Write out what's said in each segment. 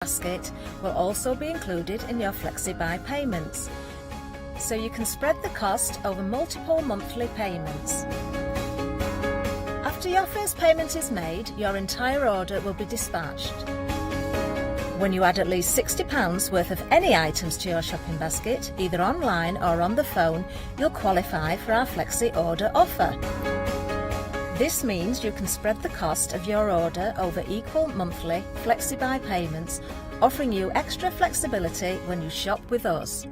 basket will also be included in your flexi-buy payments, so you can spread the cost over multiple monthly payments. After your first payment is made, your entire order will be dispatched. When you add at least £60 worth of any items to your shopping basket, either online or on the phone, you'll qualify for our flexi order offer. This means you can spread the cost of your order over equal monthly flexi-buy payments, offering you extra flexibility when you shop with us.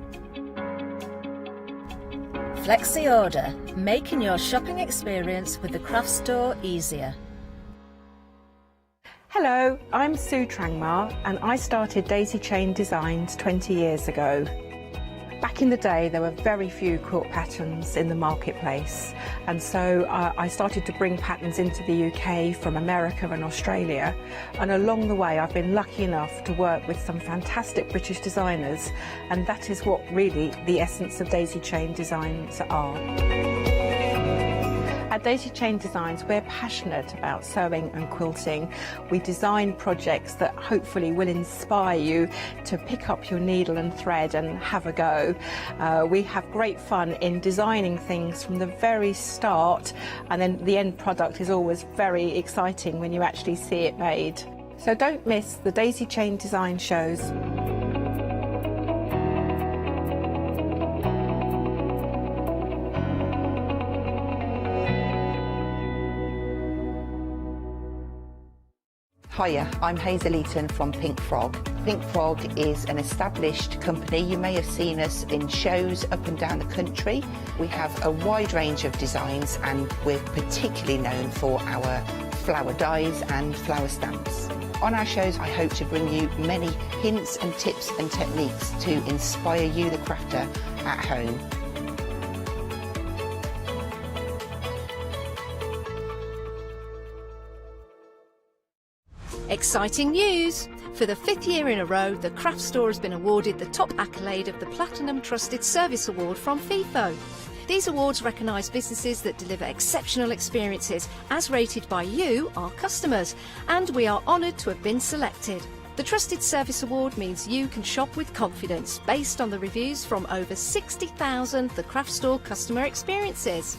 Flexi Order, making your shopping experience with the craft store easier. Hello, I'm Sue Trangmar and I started Daisy Chain Designs 20 years ago. Back in the day there were very few quilt patterns in the marketplace, and so I started to bring patterns into the UK from America and Australia, and along the way I've been lucky enough to work with some fantastic British designers, and that is what really the essence of Daisy Chain Designs are. At Daisy Chain Designs, we're passionate about sewing and quilting. We design projects that hopefully will inspire you to pick up your needle and thread and have a go. We have great fun in designing things from the very start, and then the end product is always very exciting when you actually see it made. So don't miss the Daisy Chain Design shows. Hiya, I'm Hazel Eaton from Pink Frog. Pink Frog is an established company. You may have seen us in shows up and down the country. We have a wide range of designs and we're particularly known for our flower dies and flower stamps. On our shows, I hope to bring you many hints and tips and techniques to inspire you, the crafter, at home. Exciting news! For the 5th year in a row, the craft store has been awarded the top accolade of the Platinum Trusted Service Award from Feefo. These awards recognise businesses that deliver exceptional experiences as rated by you, our customers, and we are honoured to have been selected. The Trusted Service Award means you can shop with confidence based on the reviews from over 60,000 The Craft Store customer experiences.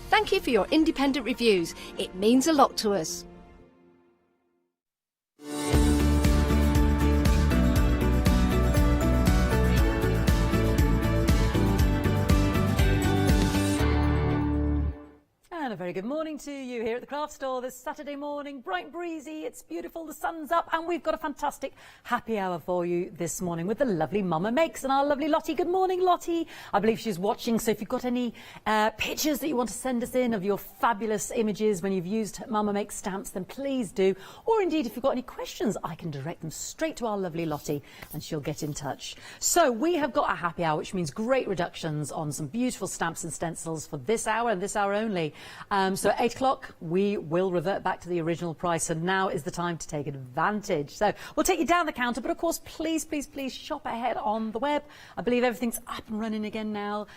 Thank you for your independent reviews. It means a lot to us. And a very good morning to you here at the craft store this Saturday morning. Bright and breezy, it's beautiful, the sun's up, and we've got a fantastic happy hour for you this morning with the lovely Mama Makes and our lovely Lottie. Good morning, Lottie. I believe she's watching, so if you've got any pictures that you want to send us in of your fabulous images when you've used Mama Makes stamps, then please do. Or indeed, if you've got any questions, I can direct them straight to our lovely Lottie and she'll get in touch. So we have got a happy hour, which means great reductions on some beautiful stamps and stencils for this hour and this hour only. So at 8 o'clock, we will revert back to the original price, and now is the time to take advantage. So we'll take you down the counter, but of course, please, please, please shop ahead on the web. I believe everything's up and running again now,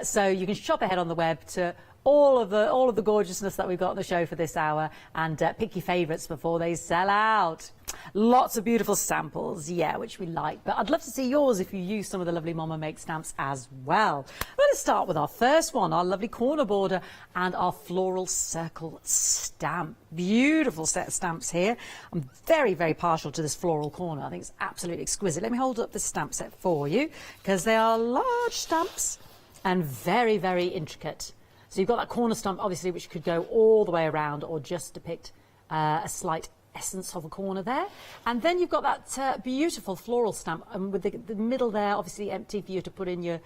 so you can shop ahead on the web to all of the gorgeousness that we've got on the show for this hour, and pick your favourites before they sell out. Lots of beautiful samples, yeah, which we like, but I'd love to see yours if you use some of the lovely Mama Make stamps as well. We're going to start with our first one, our lovely corner border and our floral circle stamp. Beautiful set of stamps here. I'm very, very partial to this floral corner. I think it's absolutely exquisite. Let me hold up the stamp set for you, because they are large stamps and very, very intricate. So you've got that corner stamp, obviously, which could go all the way around or just depict a slight essence of a corner there. And then you've got that beautiful floral stamp with the middle there, obviously empty for you to put in your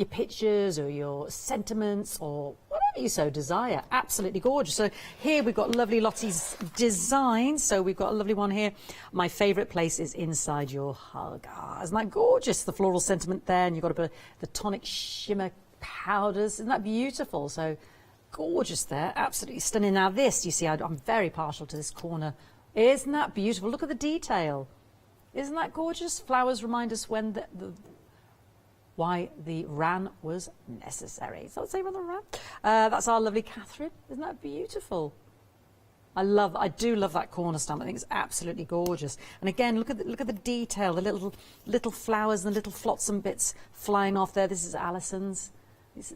pictures or your sentiments or whatever you so desire. Absolutely gorgeous. So here we've got lovely Lottie's design. So we've got a lovely one here. My favourite place is inside your hug. Ah, isn't that gorgeous? The floral sentiment there, and you've got a bit of the tonic shimmer powders. Isn't that beautiful? So gorgeous there, absolutely stunning. Now this, you see, I'm very partial to this corner. Isn't that beautiful? Look at the detail. Isn't that gorgeous? Flowers remind us when why the ran was necessary. So let's say on the ran. That's our lovely Catherine. Isn't that beautiful? I do love that corner stamp. I think it's absolutely gorgeous. And again, look at the detail, the little flowers and the little flotsam bits flying off there. This is Alison's.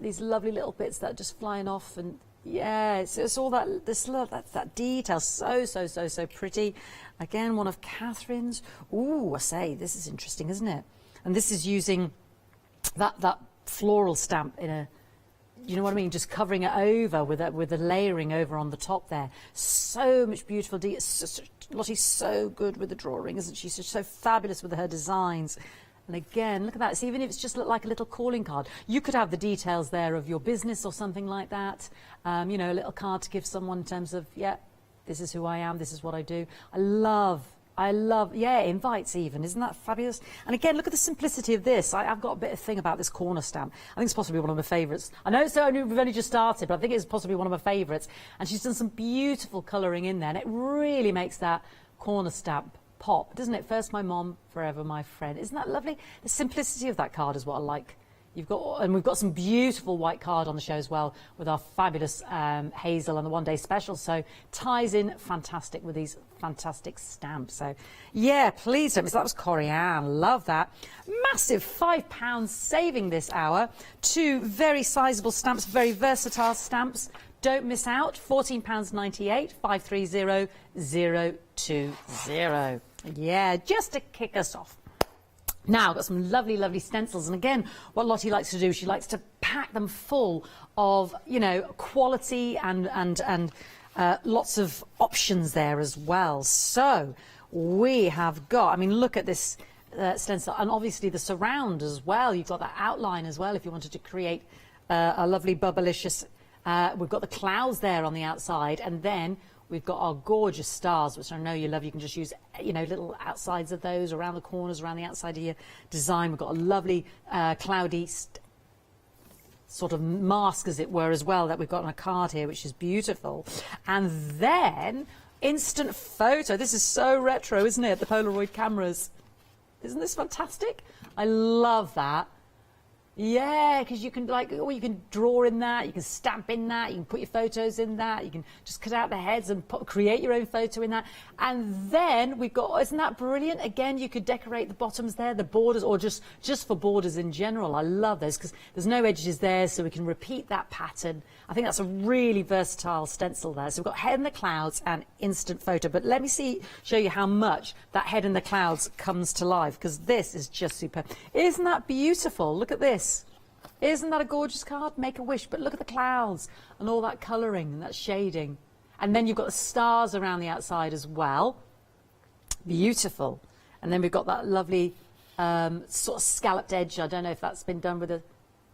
These lovely little bits that are just flying off, and yeah, it's all that that detail. So pretty. Again, one of Catherine's. Ooh, I say, this is interesting, isn't it? And this is using that floral stamp in a, you know what I mean, just covering it over with a layering over on the top there. So much beautiful detail. Lottie's so good with the drawing, isn't she? She's so fabulous with her designs. And again, look at that. So even if it's just like a little calling card, you could have the details there of your business or something like that. You know, a little card to give someone in terms of, yeah, this is who I am, this is what I do. I love, yeah, invites even. Isn't that fabulous? And again, look at the simplicity of this. I've got a bit of thing about this corner stamp. I think it's possibly one of my favourites. I know we've only just started, but I think it's possibly one of my favourites. And she's done some beautiful colouring in there, and it really makes that corner stamp pop, doesn't it? First my mom, forever my friend. Isn't that lovely? The simplicity of that card is what I like. We've got some beautiful white card on the show as well with our fabulous Hazel and the one day special. So ties in fantastic with these fantastic stamps. So yeah, please don't miss. That was Corianne. Love that. Massive £5 saving this hour. 2 very sizable stamps, very versatile stamps. Don't miss out. £14.98, 530020. Yeah, just to kick us off. Now, I've got some lovely stencils. And again, what Lottie likes to do, she likes to pack them full of, you know, quality and lots of options there as well. So we have got, I mean, look at this stencil, and obviously the surround as well. You've got that outline as well if you wanted to create a lovely bubblicious. We've got the clouds there on the outside, and then we've got our gorgeous stars, which I know you love. You can just use, you know, little outsides of those around the corners, around the outside of your design. We've got a lovely cloudy sort of mask, as it were, as well, that we've got on a card here, which is beautiful. And then instant photo. This is so retro, isn't it? The Polaroid cameras. Isn't this fantastic? I love that. Yeah, because you can you can draw in that, you can stamp in that, you can put your photos in that, you can just cut out the heads and create your own photo in that. And then we've got, isn't that brilliant? Again, you could decorate the bottoms there, the borders, or just for borders in general. I love those because there's no edges there, so we can repeat that pattern. I think that's a really versatile stencil there. So we've got head in the clouds and instant photo. But let me show you how much that head in the clouds comes to life, because this is just superb. Isn't that beautiful? Look at this. Isn't that a gorgeous card? Make a wish, but look at the clouds and all that colouring and that shading. And then you've got the stars around the outside as well. Beautiful. And then we've got that lovely sort of scalloped edge. I don't know if that's been done with a...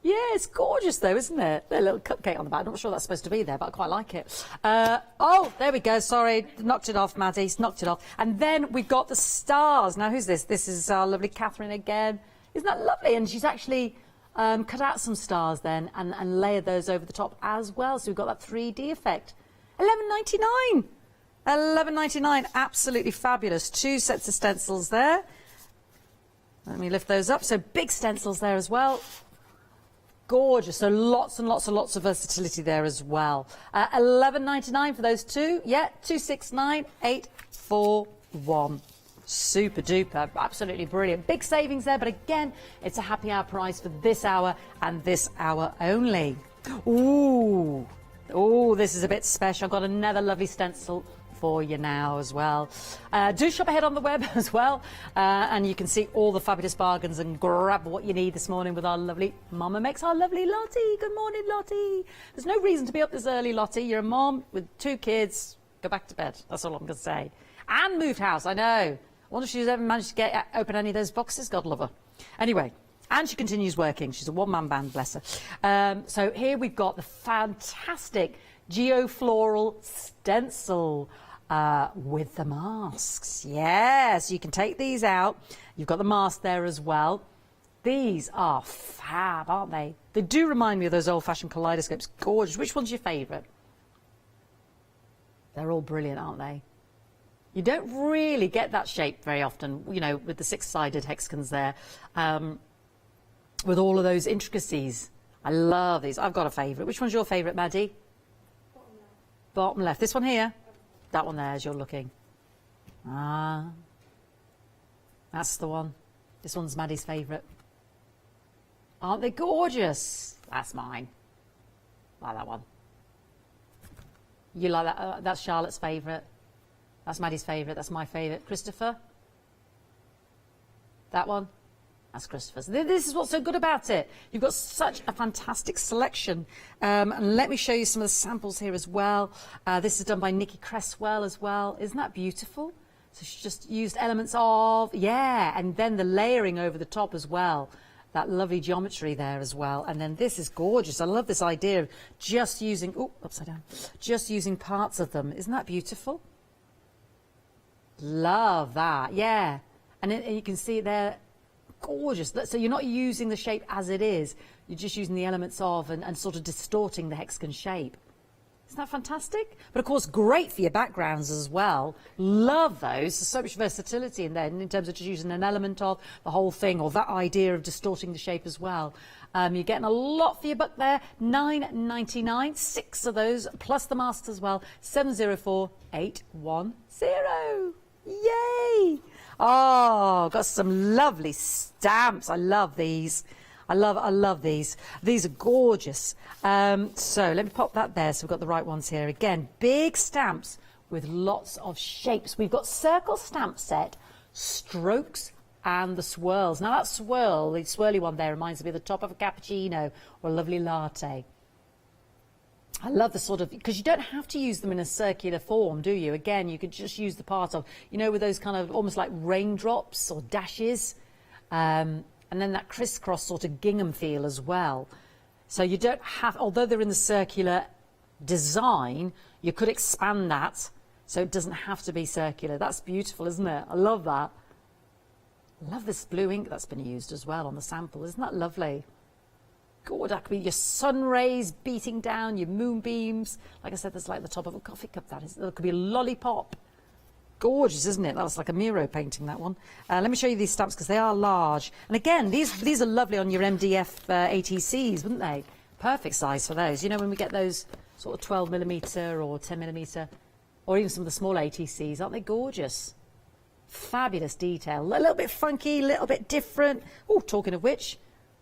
Yeah, it's gorgeous though, isn't it? A little cupcake on the back. I'm not sure that's supposed to be there, but I quite like it. Oh, there we go. Sorry, knocked it off, Maddie. Knocked it off. And then we've got the stars. Now, who's this? This is our lovely Catherine again. Isn't that lovely? And she's actually... cut out some stars then and layered those over the top as well. So we've got that 3D effect. £11.99. £11.99. Absolutely fabulous. 2 sets of stencils there. Let me lift those up. So big stencils there as well. Gorgeous. So lots and lots of versatility there as well. £11.99 for those 2. Yeah, 269841. Super duper, absolutely brilliant. Big savings there, but again, it's a happy hour price for this hour and this hour only. Ooh, this is a bit special. I've got another lovely stencil for you now as well. Do shop ahead on the web as well, and you can see all the fabulous bargains and grab what you need this morning with our lovely Mama Makes, our lovely Lottie. Good morning, Lottie. There's no reason to be up this early, Lottie. You're a mom with 2 kids. Go back to bed. That's all I'm going to say. And moved house, I know. I wonder if she's ever managed to open any of those boxes. God love her. Anyway, and she continues working. She's a one-man band, bless her. So here we've got the fantastic geofloral stencil with the masks. Yes, you can take these out. You've got the mask there as well. These are fab, aren't they? They do remind me of those old-fashioned kaleidoscopes. Gorgeous. Which one's your favourite? They're all brilliant, aren't they? You don't really get that shape very often, you know, with the 6-sided hexagons there, with all of those intricacies. I love these. I've got a favourite. Which one's your favourite, Maddie? Bottom left. Bottom left. This one here? That one there as you're looking. Ah, that's the one. This one's Maddie's favourite. Aren't they gorgeous? That's mine. I like that one. You like that? That's Charlotte's favourite. That's Maddie's favourite. That's my favourite. Christopher? That one? That's Christopher's. This is what's so good about it. You've got such a fantastic selection. And let me show you some of the samples here as well. This is done by Nikki Cresswell as well. Isn't that beautiful? So she just used elements of, yeah, and then the layering over the top as well. That lovely geometry there as well. And then this is gorgeous. I love this idea of just using, oh, upside down, just using parts of them. Isn't that beautiful? Love that, yeah. And you can see it there, gorgeous. So you're not using the shape as it is. You're just using the elements of and sort of distorting the hexagon shape. Isn't that fantastic? But of course, great for your backgrounds as well. Love those. There's so much versatility in there in terms of just using an element of the whole thing or that idea of distorting the shape as well. You're getting a lot for your buck there. $9.99, 6 of those, plus the mask as well. 704810. Yay! Oh, got some lovely stamps. I love these. I love these. These are gorgeous. So let me pop that there so we've got the right ones here. Again, big stamps with lots of shapes. We've got circle stamp set, strokes and the swirls. Now that swirl, the swirly one there reminds me of the top of a cappuccino or a lovely latte. I love the sort of, because you don't have to use them in a circular form, do you? Again, you could just use the part of, you know, with those kind of almost like raindrops or dashes. And then that crisscross sort of gingham feel as well. So you don't have, although they're in the circular design, you could expand that so it doesn't have to be circular. That's beautiful, isn't it? I love that. I love this blue ink that's been used as well on the sample. Isn't that lovely? God, that could be your sun rays beating down, your moonbeams. Like I said, there's like the top of a coffee cup. That could be a lollipop. Gorgeous, isn't it? That was like a Miro painting, that one. Let me show you these stamps because they are large. And again, these are lovely on your MDF ATCs, wouldn't they? Perfect size for those. You know, when we get those sort of 12mm or 10mm, or even some of the small ATCs, aren't they gorgeous? Fabulous detail. A little bit funky, a little bit different. Oh, talking of which,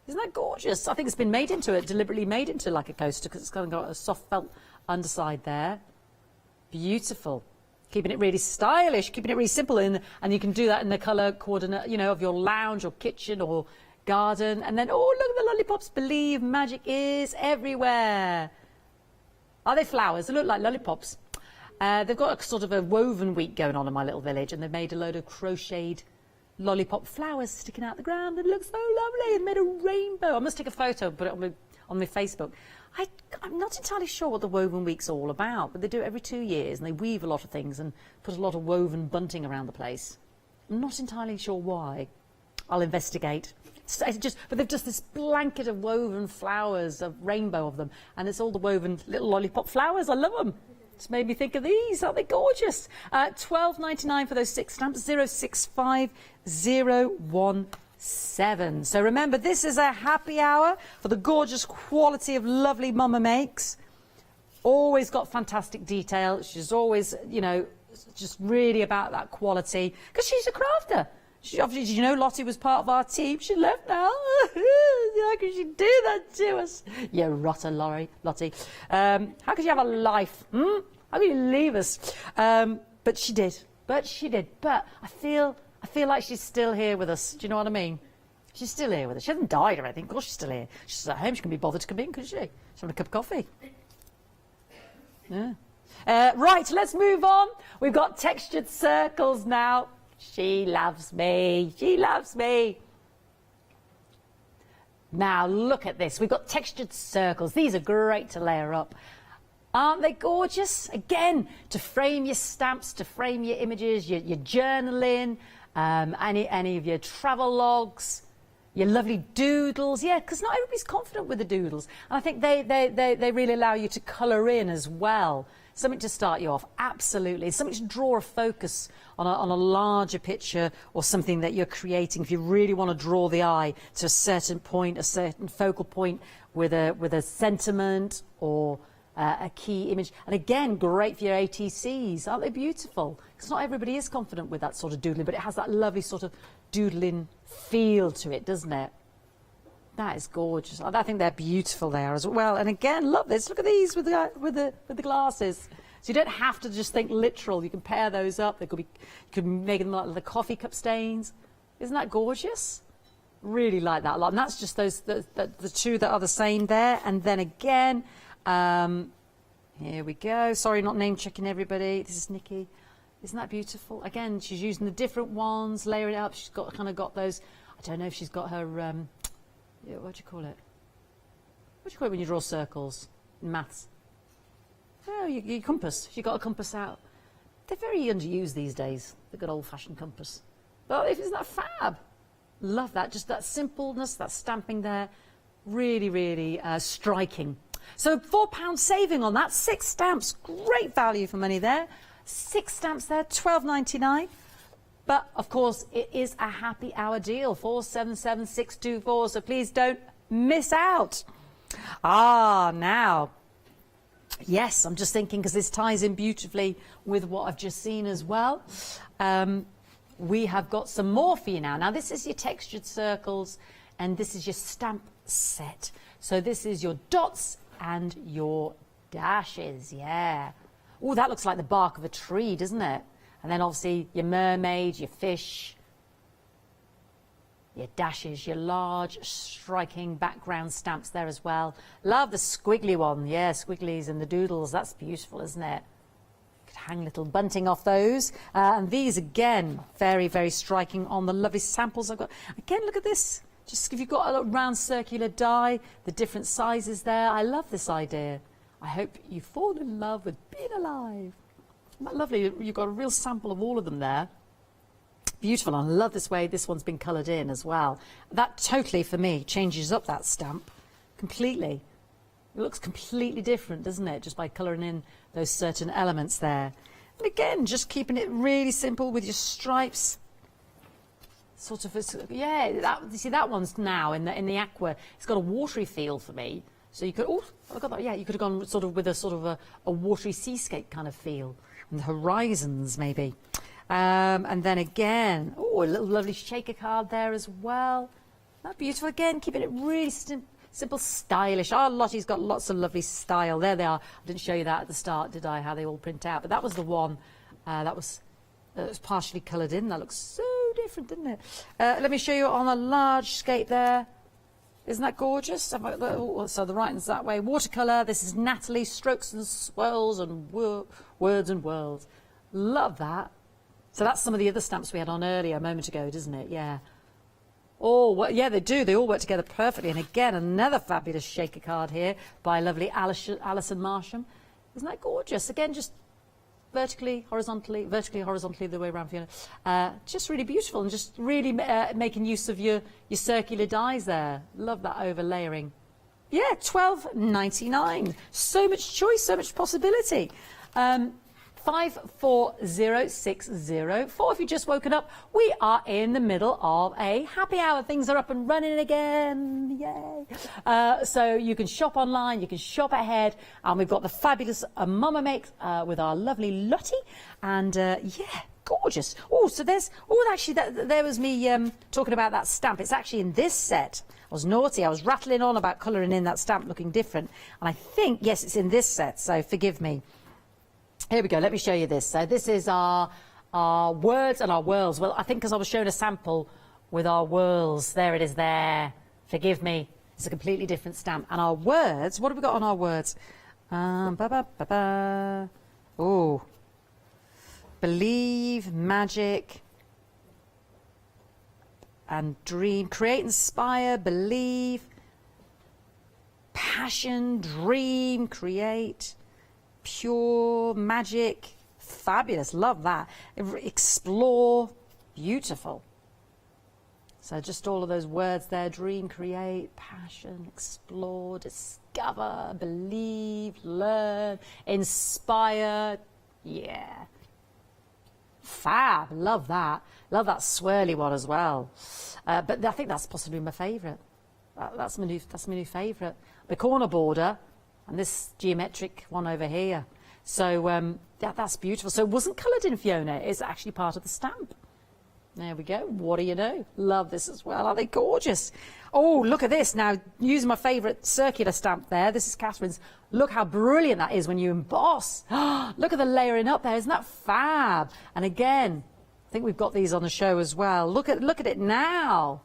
isn't that gorgeous? I think it's been made into it, deliberately made into like a coaster because it's kind of got a soft felt underside there. Beautiful. Keeping it really stylish, keeping it really simple, and you can do that in the colour coordinate, you know, of your lounge or kitchen or garden. And then, oh, look at the lollipops. Believe magic is everywhere. Are they flowers? They look like lollipops. They've got a sort of a woven week going on in my little village, and they've made a load of crocheted lollipop flowers sticking out the ground. It looks so lovely. They've made a rainbow. I must take a photo and put it on my Facebook. I'm not entirely sure what the Woven Week's all about, but they do it every 2 years and they weave a lot of things and put a lot of woven bunting around the place. I'm not entirely sure why. I'll investigate. But they've just this blanket of woven flowers, a rainbow of them, and it's all the woven little lollipop flowers. I love them. It's made me think of these. Aren't they gorgeous? $12.99 for those 6 stamps. 065017. So remember, this is a happy hour for the gorgeous quality of lovely Mama Makes. Always got fantastic detail. She's always, you know, just really about that quality because she's a crafter. She obviously, you know, Lottie was part of our team. She left now. How could she do that to us? You rotter, Lottie. How could you have a life? How could you leave us? But she did. But I feel like she's still here with us. Do you know what I mean? She's still here with us. She hasn't died or anything. Of course she's still here. She's at home. She can be bothered to come in, couldn't she? She's having a cup of coffee. Yeah. Right, let's move on. We've got textured circles now. She loves me. She loves me. Now, look at this. We've got textured circles. These are great to layer up. Aren't they gorgeous? Again, to frame your stamps, to frame your images, your journaling, any of your travel logs, your lovely doodles. Yeah, because not everybody's confident with the doodles. And I think they really allow you to colour in as well. Something to start you off, absolutely. Something to draw a focus on a larger picture or something that you're creating. If you really want to draw the eye to a certain point, a certain focal point with a sentiment or a key image. And again, great for your ATCs. Aren't they beautiful? Because not everybody is confident with that sort of doodling, but it has that lovely sort of doodling feel to it, doesn't it? That is gorgeous. I think they're beautiful there as well. And again, love this. Look at these with the glasses. So you don't have to just think literal. You can pair those up. They could be, you could make them like the coffee cup stains. Isn't that gorgeous? Really like that a lot. And that's just those the two that are the same there. And then again, here we go. Sorry, not name checking everybody. This is Nikki. Isn't that beautiful? Again, she's using the different ones, layering it up. She's got kind of got those. I don't know if she's got her. Yeah, what do you call it? What do you call it when you draw circles in maths? Oh, your compass. She got a compass out. They're very underused these days. The good old-fashioned compass. But isn't that fab? Love that. Just that simpleness, that stamping there. Really, really striking. So £4 saving on that. 6 stamps. Great value for money there. 6 stamps there. £12.99. But, of course, it is a happy hour deal, 477624, so please don't miss out. Now, yes, I'm just thinking, because this ties in beautifully with what I've just seen as well. We have got some more for you now. Now, this is your textured circles, and this is your stamp set. So this is your dots and your dashes, yeah. Oh, that looks like the bark of a tree, doesn't it? And then obviously your mermaid, your fish, your dashes, your large striking background stamps there as well. Love the squiggly one. Yeah, squigglies and the doodles. That's beautiful, isn't it? Could hang little bunting off those. And these again, very, very striking on the lovely samples I've got. Again, look at this. Just if you've got a round circular die, the different sizes there. I love this idea. I hope you fall in love with being alive. Isn't that lovely? You've got a real sample of all of them there. Beautiful. I love this way this one's been coloured in as well. That totally, for me, changes up that stamp completely. It looks completely different, doesn't it? Just by colouring in those certain elements there. And again, just keeping it really simple with your stripes. Sort of, yeah, you see that one's now in the aqua. It's got a watery feel for me. So you could, oh, I got that. Yeah, you could have gone sort of with a watery seascape kind of feel. And the horizons, maybe. And then again, oh, a little lovely shaker card there as well. That beautiful. Again, keeping it really simple, stylish. Oh, Lottie's got lots of lovely style. There they are. I didn't show you that at the start, did I? How they all print out. But that was the one that was partially coloured in. That looks so different, didn't it? Let me show you on a large scape there. Isn't that gorgeous? So the writing's that way. Watercolour. This is Natalie. Strokes and swirls and words and worlds. Love that. So that's some of the other stamps we had on earlier, a moment ago, doesn't it? Yeah. Oh, well, yeah, they do. They all work together perfectly. And again, another fabulous shaker card here by lovely Alison Marsham. Isn't that gorgeous? Again, just vertically, horizontally, the way around, Fiona. Just really beautiful and just really making use of your circular dies there. Love that overlayering. Yeah, £12.99. So much choice, so much possibility. 540604. If you've just woken up, we are in the middle of a happy hour. Things are up and running again. Yay. So you can shop online, you can shop ahead, and we've got the fabulous Mama Makes with our lovely Lottie. And yeah, gorgeous. Oh, so there's, oh, actually, there was me talking about that stamp. It's actually in this set. I was naughty. I was rattling on about colouring in that stamp looking different. And I think, yes, it's in this set, so forgive me. Here we go. Let me show you this. So this is our words and our whirls. Well, I think because I was showing a sample with our whirls. There it is there. Forgive me. It's a completely different stamp. And our words, what have we got on our words? Oh. Believe, magic, and dream. Create, inspire, believe, passion, dream, create. Pure, magic, fabulous, love that. Explore, beautiful. So just all of those words there, dream, create, passion, explore, discover, believe, learn, inspire, yeah. Fab, love that. Love that swirly one as well. But I think that's possibly my favourite. That's my new favourite. The corner border. and this geometric one over here. So that's beautiful. So it wasn't coloured in, Fiona. It's actually part of the stamp. There we go. What do you know? Love this as well. Aren't they gorgeous? Oh, look at this. Now, using my favourite circular stamp there. This is Catherine's. Look how brilliant that is when you emboss. Look at the layering up there. Isn't that fab? And again, I think we've got these on the show as well. Look at it now.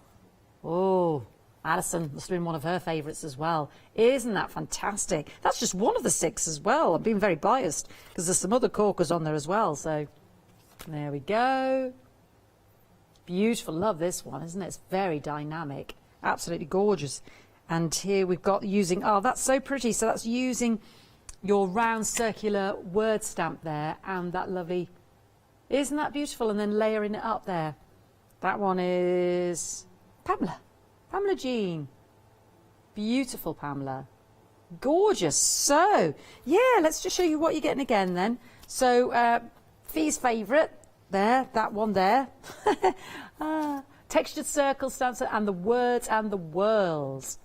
Oh, Alison must have been one of her favourites as well. Isn't that fantastic? That's just one of the 6 as well. I'm being very biased because there's some other corkers on there as well. So there we go. Beautiful. Love this one, isn't it? It's very dynamic. Absolutely gorgeous. And here we've got using, oh, that's so pretty. So that's using your round circular word stamp there and that lovely, isn't that beautiful? And then layering it up there. That one is Pamela Jean. Beautiful, Pamela. Gorgeous. So, yeah, let's just show you what you're getting again then. So, Fee's favourite. There, that one there. Textured circle stamps and the words and the worlds.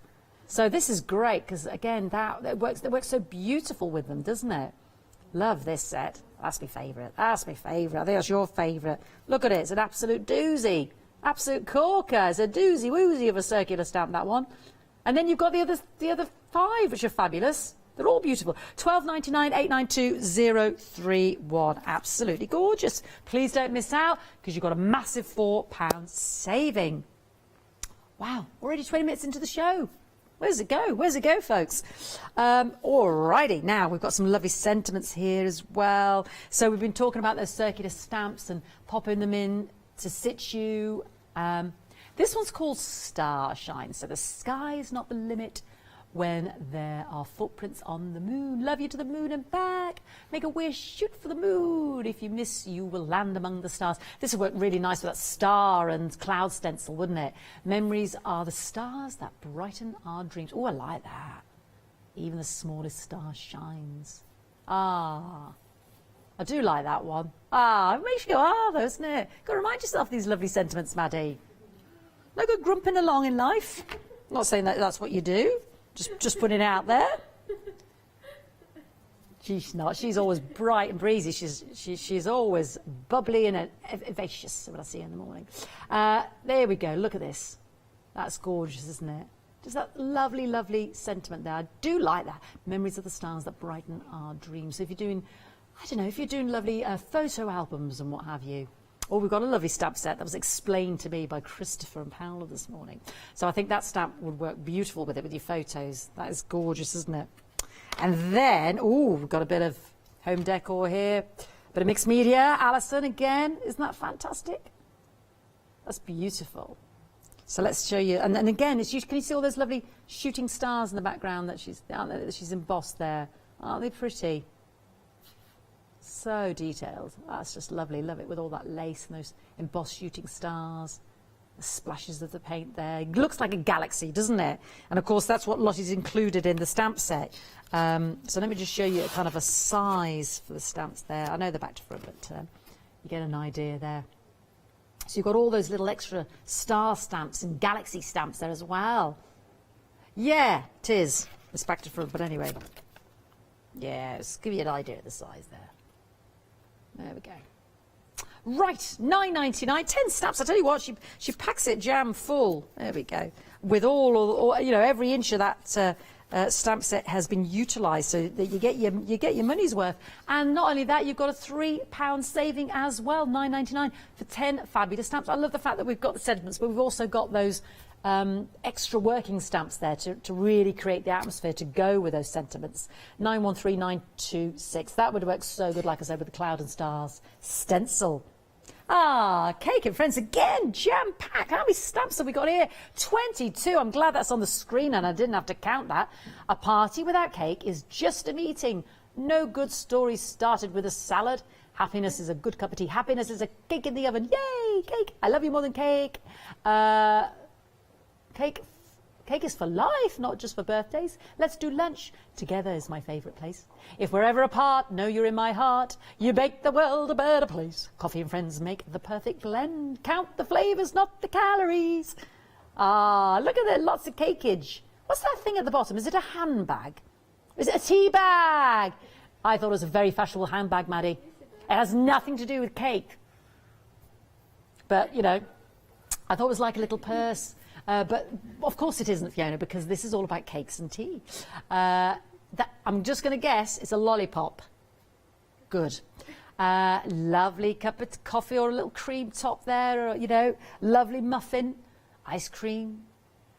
So this is great because again that works so beautiful with them, doesn't it? Love this set. That's my favourite. That's my favourite. I think that's your favourite. Look at it. It's an absolute doozy. Absolute corker. It's a doozy woozy of a circular stamp, that one. And then you've got the other 5 which are fabulous. They're all beautiful. $12.99, $892 031. Absolutely gorgeous. Please don't miss out because you've got a massive £4 saving. Wow, already 20 minutes into the show. Where's it go? Where's it go, folks? Alrighty, now we've got some lovely sentiments here as well. So we've been talking about those circular stamps and popping them in to situ. This one's called Starshine. So the sky is not the limit when there are footprints on the moon. Love you to the moon and back. Make a wish, shoot for the moon. If you miss, you will land among the stars. This would work really nice with that star and cloud stencil, wouldn't it? Memories are the stars that brighten our dreams. Oh, I like that. Even the smallest star shines. Ah, I do like that one. Ah, it makes you go, though, doesn't it? Got to remind yourself of these lovely sentiments, Maddie. No good grumping along in life. I'm not saying that that's what you do. Just putting it out there. She's not. She's always bright and breezy. She's always bubbly and vivacious when I see her in the morning. There we go. Look at this. That's gorgeous, isn't it? Just that lovely, lovely sentiment there. I do like that. Memories of the stars that brighten our dreams. So if you're doing, I don't know, if you're doing lovely photo albums and what have you. Oh, we've got a lovely stamp set that was explained to me by Christopher and Paola this morning. So I think that stamp would work beautiful with it, with your photos. That is gorgeous, isn't it? And then, oh, we've got a bit of home decor here. Bit of mixed media. Alison again. Isn't that fantastic? That's beautiful. So let's show you. And again, can you see all those lovely shooting stars in the background that she's embossed there? Aren't they pretty? So detailed. That's just lovely. Love it with all that lace and those embossed shooting stars. The splashes of the paint there. It looks like a galaxy, doesn't it? And of course, that's what Lottie's included in the stamp set. So let me just show you a kind of a size for the stamps there. I know they're back to front, but you get an idea there. So you've got all those little extra star stamps and galaxy stamps there as well. Yeah, it is. It's back to front, but anyway. Yeah, just give you an idea of the size there. There we go. Right, $9.99, 10 stamps. I tell you what, she packs it jam full. There we go. With all you know, every inch of that stamp set has been utilised, so that you get your money's worth. And not only that, you've got a £3 saving as well, $9.99 for 10 fabulous stamps. I love the fact that we've got the sentiments, but we've also got those extra working stamps there to really create the atmosphere to go with those sentiments. 913926. That would work so good, like I said, with the cloud and stars stencil. Ah, Cake and Friends again, jam-packed. How many stamps have we got here? 22. I'm glad that's on the screen and I didn't have to count that. A party without cake is just a meeting. No good story started with a salad. Happiness is a good cup of tea. Happiness is a cake in the oven. Yay, cake. I love you more than cake. Cake is for life, not just for birthdays. Let's do lunch. Together is my favourite place. If we're ever apart, know you're in my heart. You make the world a better place. Coffee and Friends make the perfect blend. Count the flavours, not the calories. Ah, look at that, lots of cakeage. What's that thing at the bottom? Is it a handbag? Is it a tea bag? I thought it was a very fashionable handbag, Maddie. It has nothing to do with cake. But, you know, I thought it was like a little purse. But of course it isn't, Fiona, because this is all about cakes and tea. I'm just going to guess it's a lollipop. Good. Lovely cup of coffee or a little cream top there, or, you know, lovely muffin, ice cream,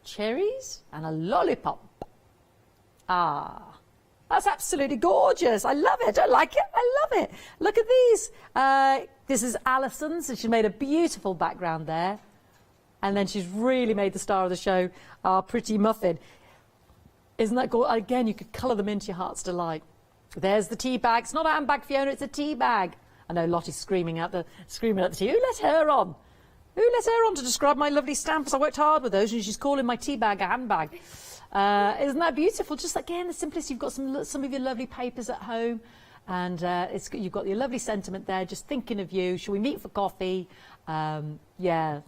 cherries, and a lollipop. Ah, that's absolutely gorgeous. I love it. Don't like it? I love it. Look at these. This is Alison's, and she made a beautiful background there. And then she's really made the star of the show, our pretty muffin. Isn't that gorgeous? Again, you could colour them into your heart's delight. There's the tea bag. It's not a handbag, Fiona, it's a tea bag. I know Lottie's screaming at the tea. Who let her on? Who let her on to describe my lovely stamps? I worked hard with those, and she's calling my tea bag a handbag. Isn't that beautiful? Just again, the simplicity. You've got some of your lovely papers at home, and you've got your lovely sentiment there. Just thinking of you. Shall we meet for coffee? Yeah,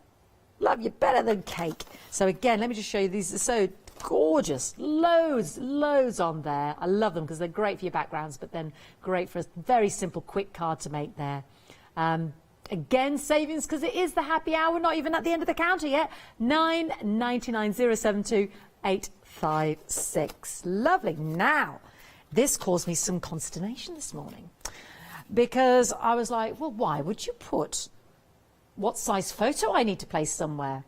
love you better than cake. So again, let me just show you. These are so gorgeous. Loads on there. I love them because they're great for your backgrounds, but then great for a very simple, quick card to make there. Again, savings because it is the happy hour. Not even at the end of the counter yet. 999 072 856. Lovely. Now, this caused me some consternation this morning because I was like, well, why would you put what size photo I need to place somewhere?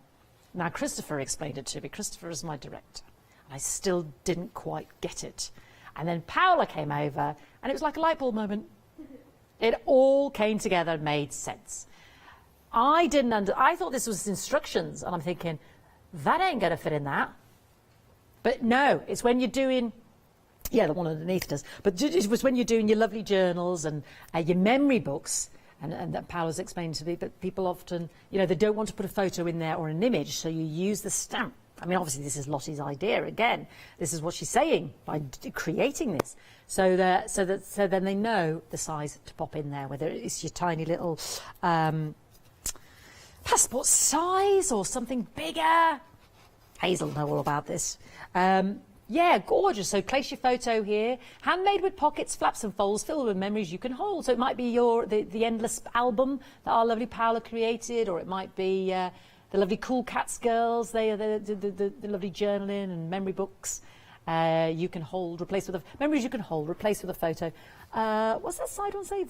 Now, Christopher explained it to me. Christopher is my director. And I still didn't quite get it. And then Paola came over, and it was like a light bulb moment. It all came together and made sense. I thought this was instructions, and I'm thinking, that ain't going to fit in that. But no, it's when you're doing, yeah, the one underneath does, but it was when you're doing your lovely journals and your memory books, and that Paola's explained to me, but people often, you know, they don't want to put a photo in there or an image, so you use the stamp. I mean, obviously, this is Lottie's idea again. This is what she's saying by creating this, so then they know the size to pop in there, whether it's your tiny little passport size or something bigger. Hazel will know all about this. Yeah, gorgeous. So place your photo here. Handmade with pockets, flaps and folds filled with memories you can hold. So it might be the endless album that our lovely Paola created, or it might be the lovely Cool Cats girls. They are the lovely journaling and memory books. You can hold, replace with a memories you can hold, replace with a photo. What's that side one say?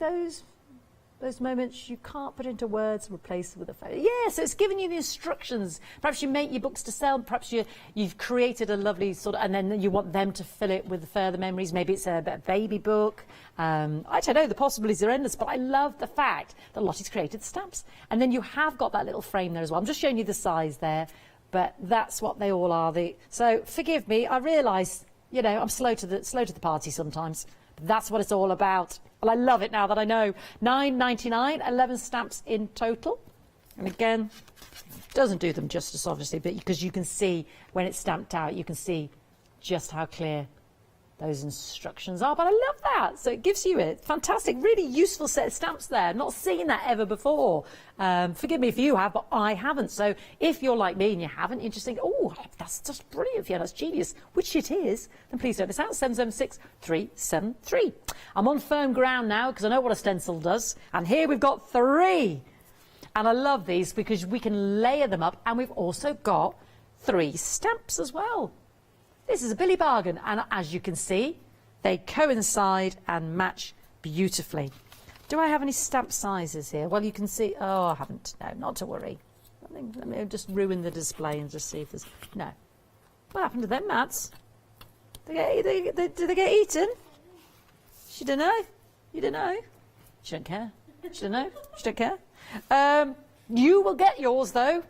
Those moments you can't put into words, replace with a photo. Yeah, so it's giving you the instructions. Perhaps you make your books to sell. Perhaps you've created a lovely sort of, and then you want them to fill it with further memories. Maybe it's a baby book. I don't know, the possibilities are endless, but I love the fact that Lottie's created the stamps. And then you have got that little frame there as well. I'm just showing you the size there, but that's what they all are. So forgive me, I realise, you know, I'm slow to the party sometimes. That's what it's all about. Well, I love it now that I know. $9.99, 11 stamps in total. And again, doesn't do them justice, obviously, but because you can see when it's stamped out, you can see just how clear those instructions are. But I love that. So it gives you a fantastic, really useful set of stamps there. Not seen that ever before. Forgive me if you have, but I haven't. So if you're like me and you haven't, you just think, oh, that's just brilliant, yeah, that's genius, which it is, then please don't miss out. 776-373. I'm on firm ground now because I know what a stencil does. And here we've got 3. And I love these because we can layer them up, and we've also got 3 stamps as well. This is a Billy bargain, and as you can see, they coincide and match beautifully. Do I have any stamp sizes here? Well, you can see, oh, I haven't. No, not to worry. Let me just ruin the display and just see if there's, no. What happened to them, Mads? Did they get eaten? She don't know. You don't know. She don't care. She don't know. She don't care. You will get yours, though.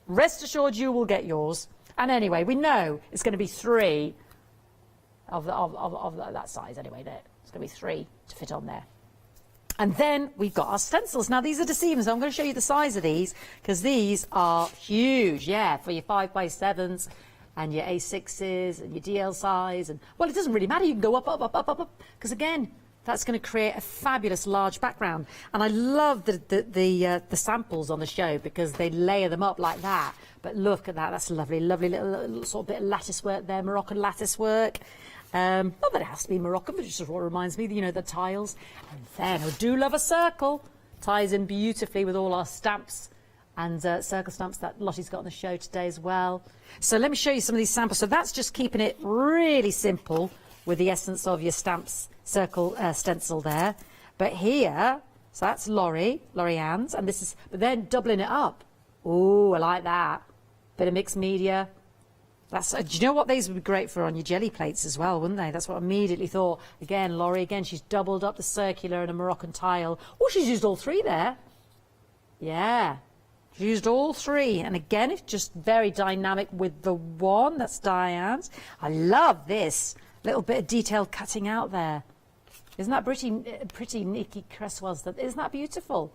Rest assured you will get yours. And anyway, we know it's going to be 3 of that size anyway. There, it's going to be 3 to fit on there. And then we've got our stencils. Now, these are deceiving, so I'm going to show you the size of these because these are huge, yeah, for your 5x7s and your A6s and your DL size. And well, it doesn't really matter. You can go up, because again, that's going to create a fabulous large background. And I love the samples on the show because they layer them up like that. But look at that, that's lovely, lovely little sort of bit of lattice work there, Moroccan lattice work. Not that it has to be Moroccan, but it's just what reminds me, you know, the tiles. And then I do love a circle. Ties in beautifully with all our stamps and circle stamps that Lottie's got on the show today as well. So let me show you some of these samples. So that's just keeping it really simple with the essence of your stamps circle stencil there. But here, so that's Laurie Ann's, and this is, but then doubling it up. Oh, I like that. Bit of mixed media. That's, do you know what, these would be great for on your jelly plates as well, wouldn't they? That's what I immediately thought. Again, Laurie, again, she's doubled up the circular and a Moroccan tile. Oh, she's used all three there. Yeah, she used all three. And again, it's just very dynamic with the one. That's Diane's. I love this little bit of detailed cutting out there. Isn't that pretty Nikki Cresswell's? Isn't that beautiful?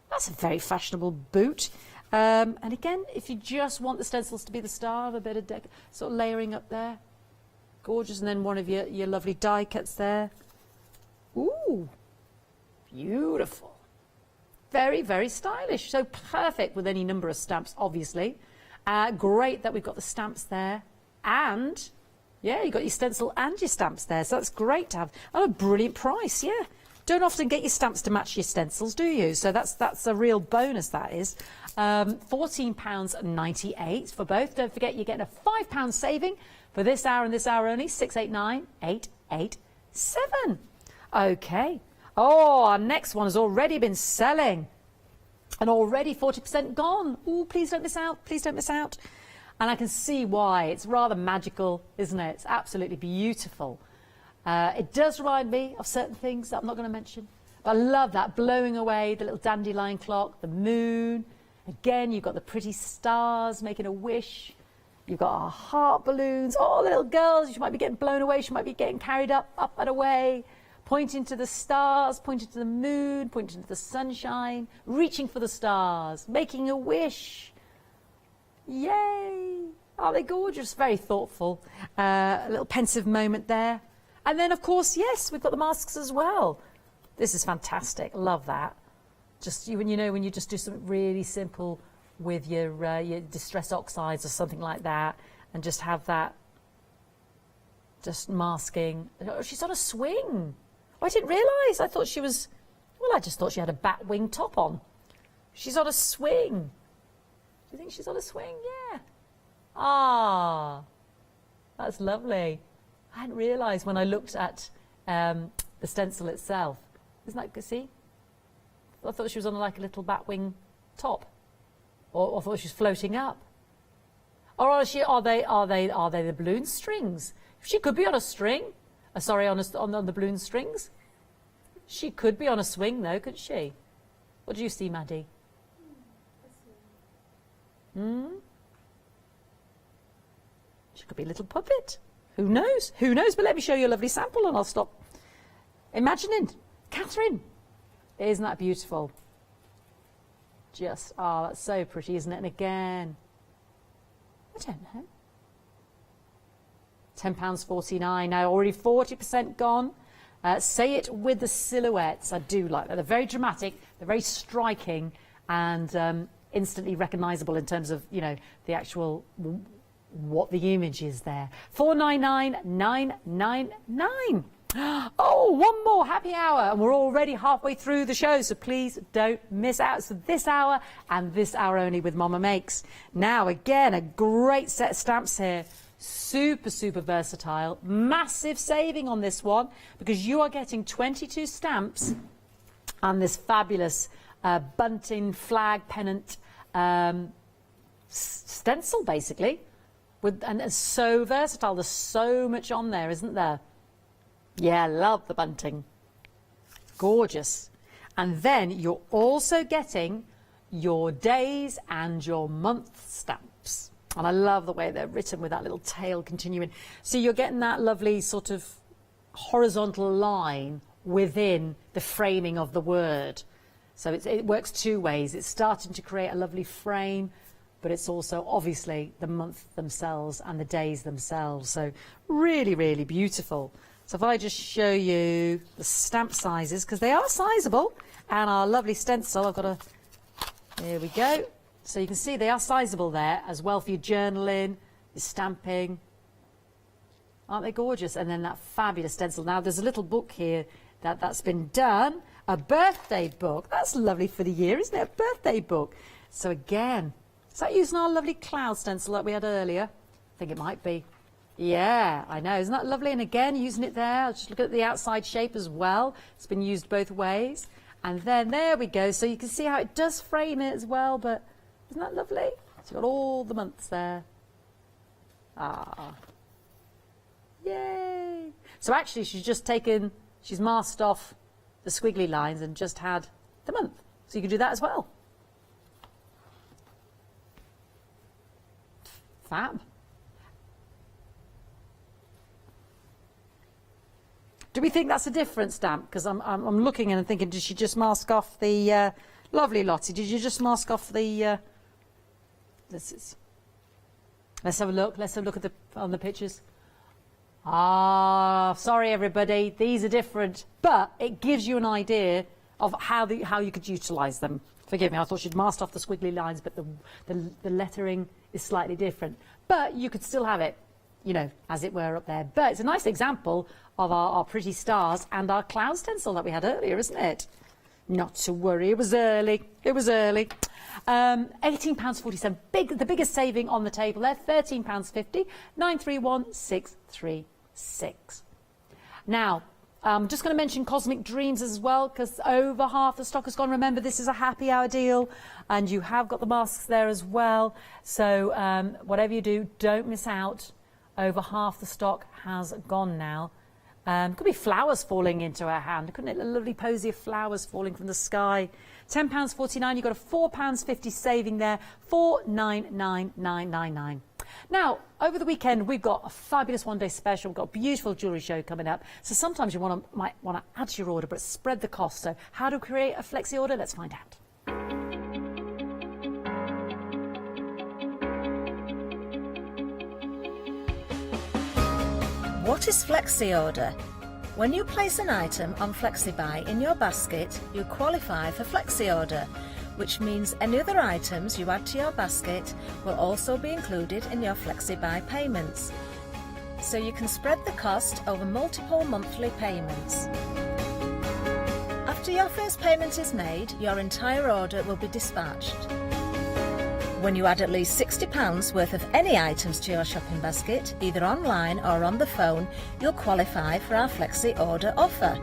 That's a very fashionable boot. And again, if you just want the stencils to be the star of a bit of sort of layering up there, gorgeous. And then one of your lovely die cuts there. Ooh, beautiful. Very, very stylish. So perfect with any number of stamps, obviously. Great that we've got the stamps there. And, yeah, you've got your stencil and your stamps there. So that's great to have. Oh, a brilliant price, yeah. Don't often get your stamps to match your stencils, do you? So that's a real bonus, that is. £14.98 for both. Don't forget, you're getting a £5 saving for this hour and this hour only. 689-887. Okay. Oh, our next one has already been selling and already 40% gone. Oh, please don't miss out. Please don't miss out. And I can see why. It's rather magical, isn't it? It's absolutely beautiful. It does remind me of certain things that I'm not going to mention. But I love that, blowing away the little dandelion clock, the moon. Again, you've got the pretty stars making a wish. You've got our heart balloons. Oh, the little girls, she might be getting blown away. She might be getting carried up and away. Pointing to the stars, pointing to the moon, pointing to the sunshine. Reaching for the stars, making a wish. Yay! Are they gorgeous? Very thoughtful. A little pensive moment there. And then, of course, yes, we've got the masks as well. This is fantastic. Love that. Just when you just do something really simple with your distress oxides or something like that, and just have that, just masking. Oh, she's on a swing. Oh, I didn't realise. I thought she was. Well, I just thought she had a bat wing top on. She's on a swing. Do you think she's on a swing? Yeah. Ah, that's lovely. I hadn't realised when I looked at the stencil itself. Isn't that good? See? I thought she was on like a little batwing top, or I thought she was floating up. Or are they the balloon strings? She could be on a string. Sorry, on the balloon strings. She could be on a swing though, couldn't she? What do you see, Maddie? She could be a little puppet. Who knows? Who knows? But let me show you a lovely sample and I'll stop imagining. Catherine, isn't that beautiful? Just, oh, that's so pretty, isn't it? And again, I don't know. £10.49 now, already 40% gone. Say it with the silhouettes. I do like that. They're very dramatic, they're very striking, and instantly recognisable in terms of, you know, the actual what the image is there. 499,999. Oh, one more happy hour, and we're already halfway through the show, so please don't miss out. So this hour and this hour only with Mama Makes. Now, again, a great set of stamps here. Super, super versatile. Massive saving on this one because you are getting 22 stamps and this fabulous bunting flag pennant stencil, basically. And it's so versatile. There's so much on there, isn't there? Yeah, love the bunting. Gorgeous. And then you're also getting your days and your month stamps. And I love the way they're written with that little tail continuing. So you're getting that lovely sort of horizontal line within the framing of the word. So it works two ways. It's starting to create a lovely frame, but it's also obviously the month themselves and the days themselves. So really, really beautiful. So if I just show you the stamp sizes, because they are sizable, and our lovely stencil, I've got a, there we go. So you can see they are sizable there as well for your journaling, your stamping. Aren't they gorgeous? And then that fabulous stencil. Now, there's a little book here that's been done, a birthday book. That's lovely for the year, isn't it? A birthday book. So again, is that using our lovely cloud stencil that we had earlier? I think it might be. Yeah, I know. Isn't that lovely? And again, using it there. I'll just look at the outside shape as well. It's been used both ways. And then there we go. So you can see how it does frame it as well. But isn't that lovely? So you've got all the months there. Ah. Yay. So actually, she's masked off the squiggly lines and just had the month. So you can do that as well. Fab. Do we think that's a different stamp? Because I'm looking and thinking, did she just mask off the lovely Lottie? Did you just mask off the? Let's have a look. Let's have a look at on the pictures. Ah, sorry everybody, these are different, but it gives you an idea of how you could utilise them. Forgive me, I thought she'd masked off the squiggly lines, but the lettering is slightly different. But you could still have it, you know, as it were up there. But it's a nice example of our pretty stars and our cloud stencil that we had earlier, isn't it? Not to worry, it was early. It was early. £18.47, the biggest saving on the table there. £13.50, 931636. Now, I'm just going to mention Cosmic Dreams as well, because over half the stock has gone. Remember, this is a happy hour deal, and you have got the masks there as well. So whatever you do, don't miss out. Over half the stock has gone now. Could be flowers falling into her hand, couldn't it? A lovely posy of flowers falling from the sky. £10.49, you've got a £4.50 saving there, 499,999. Now, over the weekend, we've got a fabulous one-day special. We've got a beautiful jewellery show coming up. So sometimes you might want to add to your order, but spread the cost. So how to create a flexi order? Let's find out. What is flexi order? When you place an item on FlexiBuy in your basket, you qualify for flexi order, which means any other items you add to your basket will also be included in your FlexiBuy payments. So you can spread the cost over multiple monthly payments. After your first payment is made, your entire order will be dispatched. When you add at least £60 worth of any items to your shopping basket, either online or on the phone, you'll qualify for our Flexi Order offer.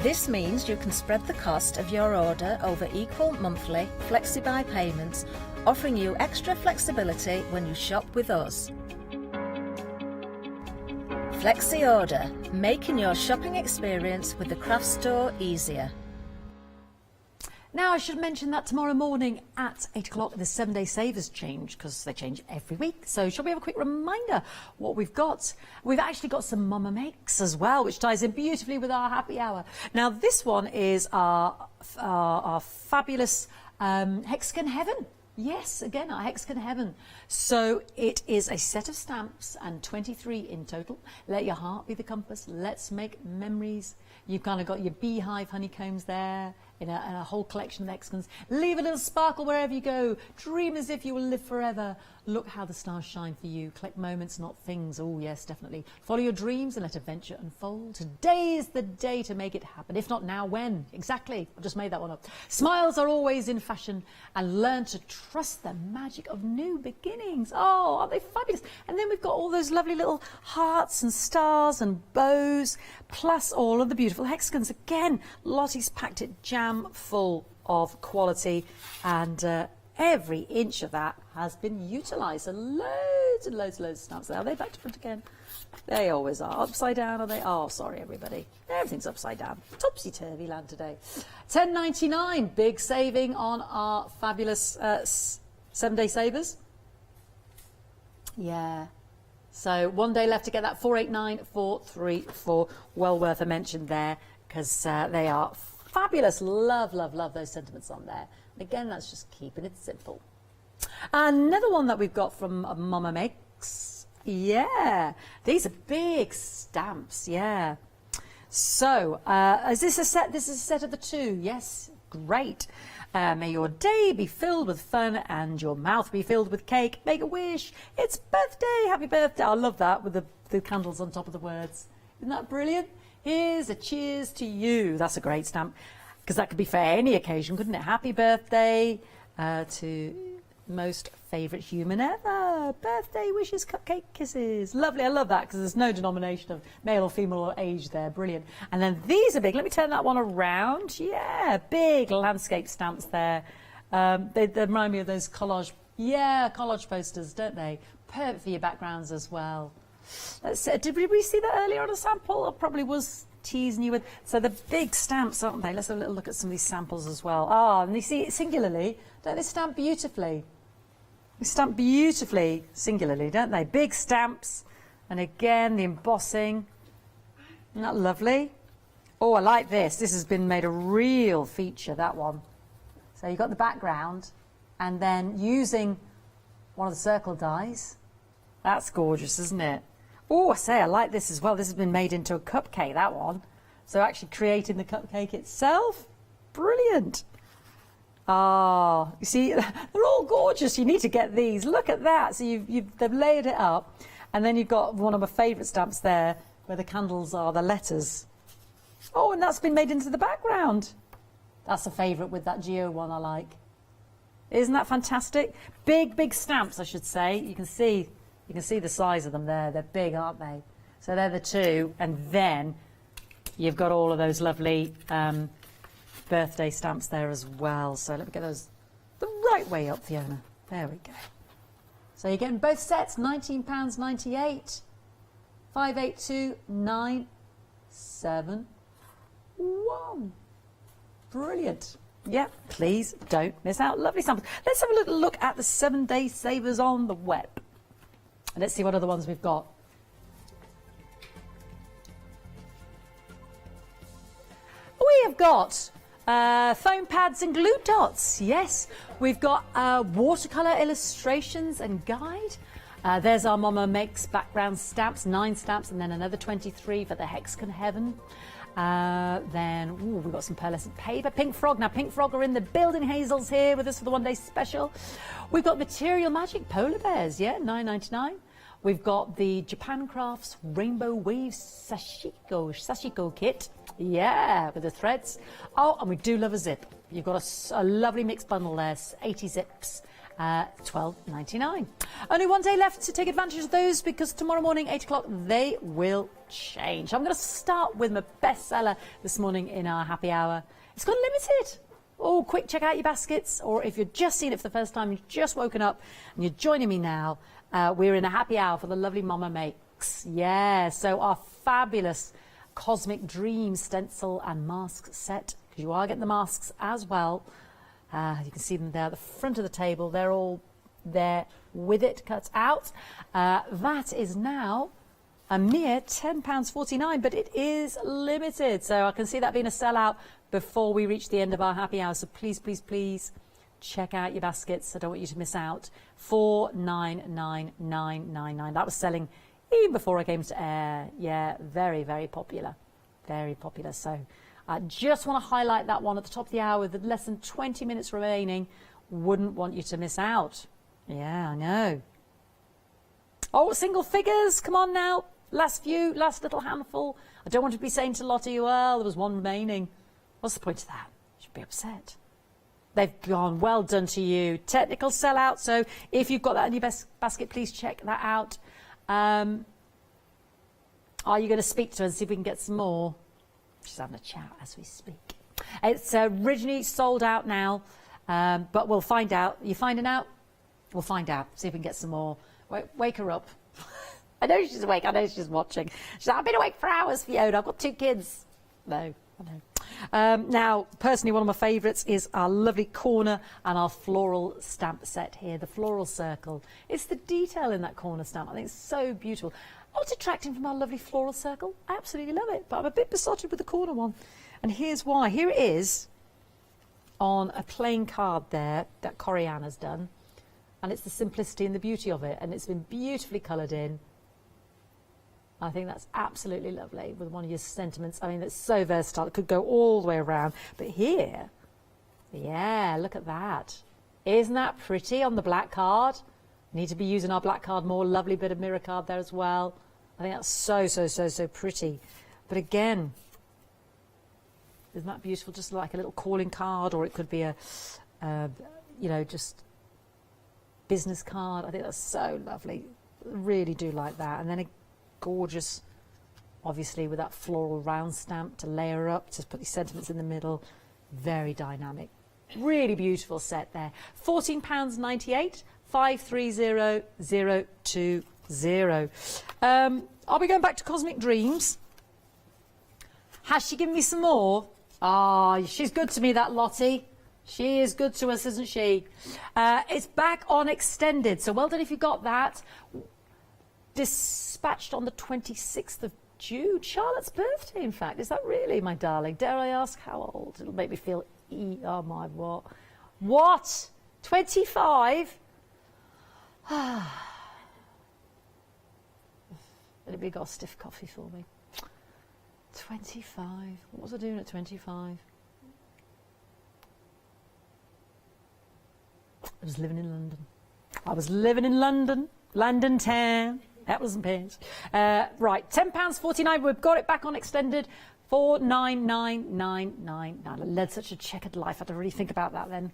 This means you can spread the cost of your order over equal monthly FlexiBuy payments, offering you extra flexibility when you shop with us. Flexi Order, making your shopping experience with the craft store easier. Now, I should mention that tomorrow morning at 8 o'clock, the 7-day savers change, because they change every week. So shall we have a quick reminder what we've got? We've actually got some Mama Makes as well, which ties in beautifully with our happy hour. Now, this one is our fabulous Hexagon Heaven. Yes, again, our Hexagon Heaven. So it is a set of stamps and 23 in total. Let your heart be the compass. Let's make memories. You've kind of got your beehive honeycombs there in a whole collection of hexagons. Leave a little sparkle wherever you go. Dream as if you will live forever. Look how the stars shine for you. Collect moments, not things. Oh, yes, definitely. Follow your dreams and let adventure unfold. Today is the day to make it happen. If not now, when? Exactly. I've just made that one up. Smiles are always in fashion, and learn to trust the magic of new beginnings. Oh, aren't they fabulous? And then we've got all those lovely little hearts and stars and bows, plus all of the beautiful hexagons. Again, Lottie's packed it jam full of quality, and every inch of that has been utilised. And loads and loads and loads of stamps. Are they back to front again? They always are. Upside down, are they? Oh, sorry, everybody. Everything's upside down. Topsy-turvy land today. £10.99, big saving on our fabulous 7-day savers. Yeah. So 1 day left to get that, 489,434. Well worth a mention there, because they are fabulous. Love, love, love those sentiments on there. And again, that's just keeping it simple. Another one that we've got from Mama Makes. Yeah, these are big stamps. Yeah. So, is this a set? This is a set of the two. Yes, great. May your day be filled with fun and your mouth be filled with cake. Make a wish. It's birthday. Happy birthday. I love that with the candles on top of the words. Isn't that brilliant? Here's a cheers to you. That's a great stamp because that could be for any occasion, couldn't it? Happy birthday to most favourite human ever. Birthday wishes, cupcake kisses. Lovely. I love that because there's no denomination of male or female or age there. Brilliant. And then these are big. Let me turn that one around. Yeah, big landscape stamps there. They remind me of those collage posters, don't they? Perfect for your backgrounds as well. Did we see that earlier on a sample? I probably was teasing you with. So the big stamps, aren't they? Let's have a little look at some of these samples as well. And you see it singularly. Don't they stamp beautifully? They stamp beautifully singularly, don't they? Big stamps. And again, the embossing. Isn't that lovely? Oh, I like this. This has been made a real feature, that one. So you've got the background and then using one of the circle dies. That's gorgeous, isn't it? Oh, I say, I like this as well. This has been made into a cupcake, that one. So actually creating the cupcake itself. Brilliant. You see, they're all gorgeous. You need to get these. Look at that. So they've layered it up. And then you've got one of my favourite stamps there where the candles are the letters. Oh, and that's been made into the background. That's a favourite with that Geo one I like. Isn't that fantastic? Big, big stamps, I should say. You can see the size of them there. They're big, aren't they? So they're the two. And then you've got all of those lovely birthday stamps there as well. So let me get those the right way up, Fiona. There we go. So you're getting both sets, £19.98, 582971. Brilliant. Yeah, please don't miss out. Lovely samples. Let's have a little look at the 7-day savers on the web. Let's see what other ones we've got. We have got foam pads and glue dots. Yes, we've got watercolour illustrations and guide. There's our Mama Makes background stamps, 9 stamps, and then another 23 for the hexagon heaven. Then we've got some pearlescent paper. Pink Frog. Now, Pink Frog are in the building. Hazel's here with us for the one-day special. We've got Material Magic polar bears, yeah, $9.99. We've got the Japan Crafts Rainbow Wave Sashiko kit, yeah, with the threads. Oh, and we do love a zip. You've got a lovely mixed bundle there, 80 zips. $12.99. Only one day left to take advantage of those because tomorrow morning, 8 o'clock, they will change. I'm going to start with my bestseller this morning in our happy hour. It's gone limited. Oh, quick, check out your baskets. Or if you're just seeing it for the first time, you've just woken up and you're joining me now, we're in a happy hour for the lovely Mama Makes. Yeah, so our fabulous Cosmic Dream stencil and mask set, because you are getting the masks as well. You can see them there at the front of the table. They're all there with it cut out. That is now a mere £10.49, but it is limited. So I can see that being a sellout before we reach the end of our happy hour. So please, please, please check out your baskets. I don't want you to miss out. $4.9999. That was selling even before I came to air. Yeah, very, very popular. Very popular. So I just want to highlight that one at the top of the hour with less than 20 minutes remaining. Wouldn't want you to miss out. Yeah, I know. Oh, single figures. Come on now. Last few, last little handful. I don't want to be saying to Lottie, well, there was one remaining. What's the point of that? You should be upset. They've gone. Well done to you. Technical sellout. So if you've got that in your basket, please check that out. Are you going to speak to her and see if we can get some more? She's having a chat as we speak. It's originally sold out now, but we'll find out. You finding out? We'll find out. See if we can get some more. Wake her up. I know she's awake. I know she's watching. She's like, I've been awake for hours, Fiona. I've got 2 kids. No, I know. Now, personally, one of my favourites is our lovely corner and our floral stamp set here, the floral circle. It's the detail in that corner stamp. I think it's so beautiful. Not detracting from our lovely floral circle. I absolutely love it, but I'm a bit besotted with the corner one. And here's why. Here it is on a plain card there that Corianne has done. And it's the simplicity and the beauty of it. And it's been beautifully coloured in. I think that's absolutely lovely with one of your sentiments. I mean, it's so versatile. It could go all the way around. But here, Yeah, look at that. Isn't that pretty on the black card? Need to be using our black card more. Lovely bit of mirror card there as well. I think that's so pretty. But again, isn't that beautiful? Just like a little calling card, or it could be a, you know, just business card. I think that's so lovely. Really do like that. And then a gorgeous, obviously with that floral round stamp to layer up, just put these sentiments in the middle. Very dynamic. Really beautiful set there. £14.98, 530020. Are we going back to Cosmic Dreams? Has she given me some more? Ah, she's good to me, that Lottie. She is good to us, isn't she? It's back on extended, so well done if you got that. Dispatched on the 26th of June. Charlotte's birthday, in fact. Is that really, my darling? Dare I ask how old? It'll make me feel... oh, my, what? What? 25? It'd be got a stiff coffee for me. 25. What was I doing at 25? I was living in London. I was living in London. London town. That wasn't Paris. Right, £10.49. We've got it back on extended. 49999. I led such a checkered life. I had to really think about that then.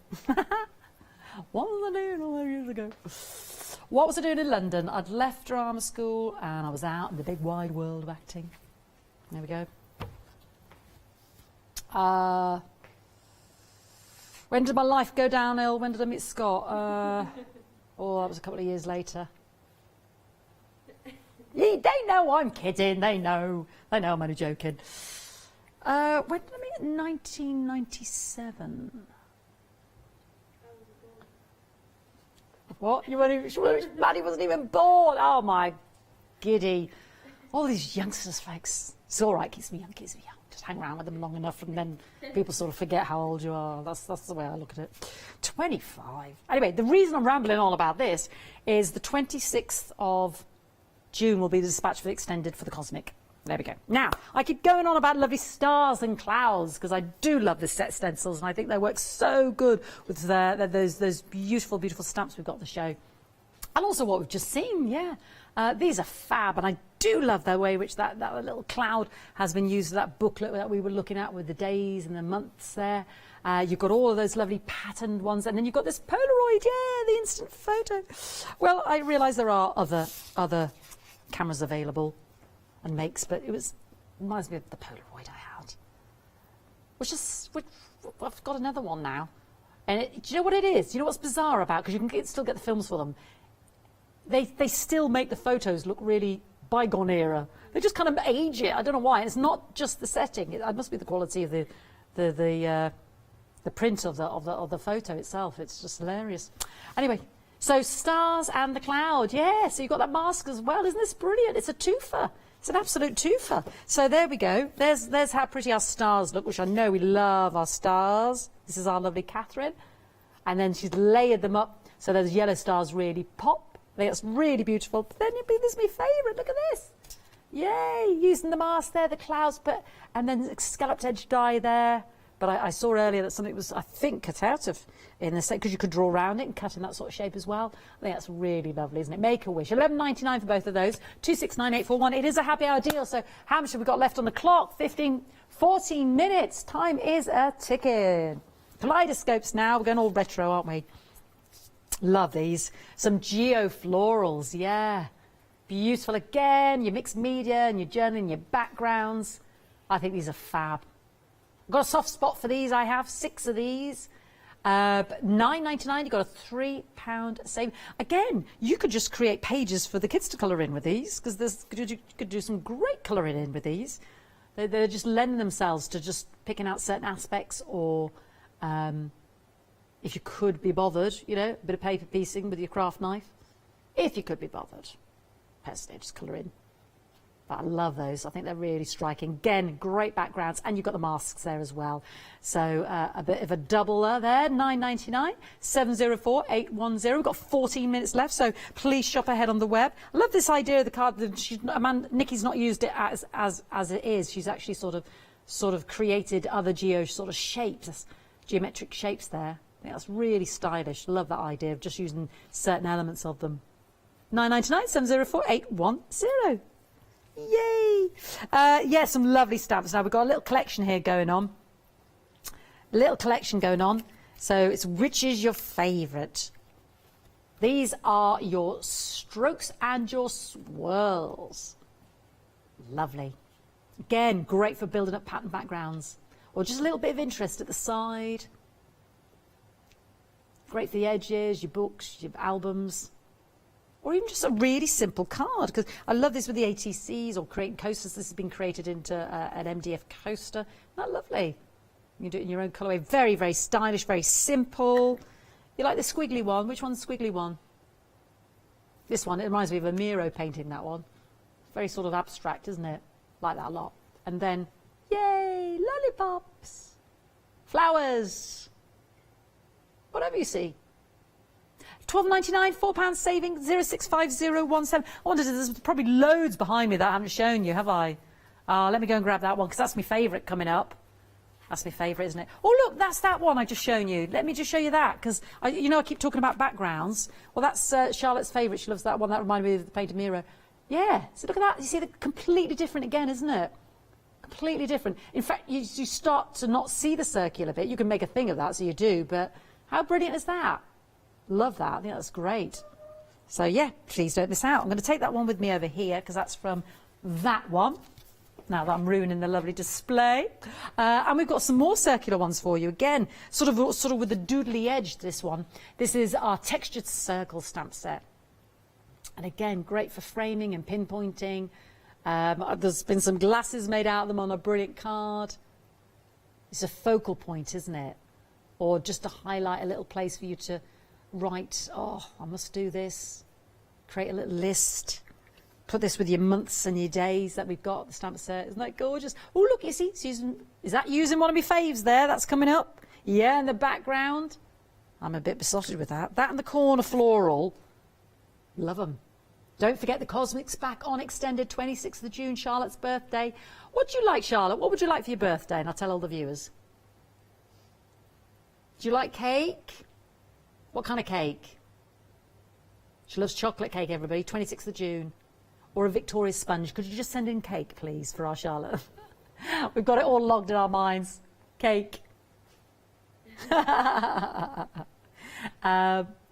What was I doing all those years ago? What was I doing in London? I'd left drama school and I was out in the big wide world of acting. There we go. When did my life go downhill? When did I meet Scott? Oh, that was a couple of years later. They know I'm kidding. They know I'm only joking. When did I meet? 1997. What? Maddie wasn't even born. Oh my giddy. All these youngsters, folks. It's all right. Keeps me young. Keeps me young. Just hang around with them long enough, and then people sort of forget how old you are. That's the way I look at it. 25. Anyway, the reason I'm rambling on about this is the 26th of June will be the dispatch for the extended for the Cosmic. There we go. Now, I keep going on about lovely stars and clouds because I do love the set stencils and I think they work so good with those beautiful, beautiful stamps we've got to show. And also what we've just seen, yeah. These are fab, and I do love the way which that little cloud has been used, that booklet that we were looking at with the days and the months there. You've got all of those lovely patterned ones, and then you've got this Polaroid, yeah, the instant photo. Well, I realise there are other cameras available and makes, but reminds me of the Polaroid I had. I've got another one now. And do you know what it is? Do you know what's bizarre about? Because you can still get the films for them. They still make the photos look really bygone era. They just kind of age it. I don't know why. It's not just the setting. It must be the quality of the print of the photo itself. It's just hilarious. Anyway, so stars and the cloud. Yeah, so you've got that mask as well. Isn't this brilliant? It's a twofer. It's an absolute twofer. So there we go. There's how pretty our stars look, which I know we love our stars. This is our lovely Catherine. And then she's layered them up so those yellow stars really pop. I think that's really beautiful. But then this is my favourite. Look at this. Yay, using the mask there, the clouds, and then scalloped edge die there. But I saw earlier that something was, I think, cut out of in the set because you could draw around it and cut in that sort of shape as well. I think that's really lovely, isn't it? Make a wish. £11.99 for both of those. 269841. It is a happy hour deal. So how much have we got left on the clock? 14 minutes. Time is a ticking. Kaleidoscopes now. We're going all retro, aren't we? Love these. Some geoflorals, yeah. Beautiful again. Your mixed media and your journaling, your backgrounds. I think these are fab. I've got a soft spot for these. I have 6 of these. $9.99. You've got a £3 save. Again, you could just create pages for the kids to colour in with these because you could do some great colouring in with these. They're just lending themselves to just picking out certain aspects or... if you could be bothered, you know, a bit of paper piecing with your craft knife. If you could be bothered. Personally, just colour in. But I love those. I think they're really striking. Again, great backgrounds. And you've got the masks there as well. So a bit of a doubler there. $9.99. 704810. We've got 14 minutes left. So please shop ahead on the web. I love this idea of the card. Nikki's not used it as it is. She's actually sort of created other geo sort of shapes. geometric shapes there. I think that's really stylish. Love that idea of just using certain elements of them. 999 704 810. Yay! Yeah, some lovely stamps. Now we've got a little collection here going on. A little collection going on. So it's which is your favourite? These are your strokes and your swirls. Lovely. Again, great for building up pattern backgrounds. Or just a little bit of interest at the side. Great for the edges, your books, your albums. Or even just a really simple card. Because I love this with the ATCs or creating coasters. This has been created into an MDF coaster. Isn't that lovely? You can do it in your own colourway. Very, very stylish, very simple. You like the squiggly one? Which one's the squiggly one? This one. It reminds me of a Miro painting, that one. Very sort of abstract, isn't it? Like that a lot. And then, yay, lollipops, flowers, whatever you see. £12.99, £4 saving, 065017. I wonder, there's probably loads behind me that I haven't shown you, have I? Let me go and grab that one, because that's my favourite coming up. That's my favourite, isn't it? Oh, look, that's that one I just shown you. Let me just show you that, because, you know, I keep talking about backgrounds. Well, that's Charlotte's favourite. She loves that one. That reminded me of the painted Miro. Yeah, so look at that. You see, they're completely different again, isn't it? Completely different. In fact, you start to not see the circular bit. You can make a thing of that, so you do, but how brilliant is that? Love that. I think that's great. So, yeah, please don't miss out. I'm going to take that one with me over here, because that's from that one. Now that I'm ruining the lovely display. And we've got some more circular ones for you. Again, sort of with the doodly edge, this one. This is our textured circle stamp set. And again, great for framing and pinpointing. There's been some glasses made out of them on a brilliant card. It's a focal point, isn't it? Or just to highlight a little place for you to write, oh, I must do this. Create a little list. Put this with your months and your days that we've got, the stamp set. Isn't that gorgeous? Oh, look, you see, it's using, is that using one of my faves there? That's coming up. Yeah, in the background. I'm a bit besotted with that. That and the corner floral. Love them. Don't forget the Cosmics back on extended 26th of June, Charlotte's birthday. What do you like, Charlotte? What would you like for your birthday? And I'll tell all the viewers. Do you like cake? What kind of cake? She loves chocolate cake, everybody. 26th of June. Or a Victoria sponge. Could you just send in cake, please, for our Charlotte? We've got it all logged in our minds. Cake.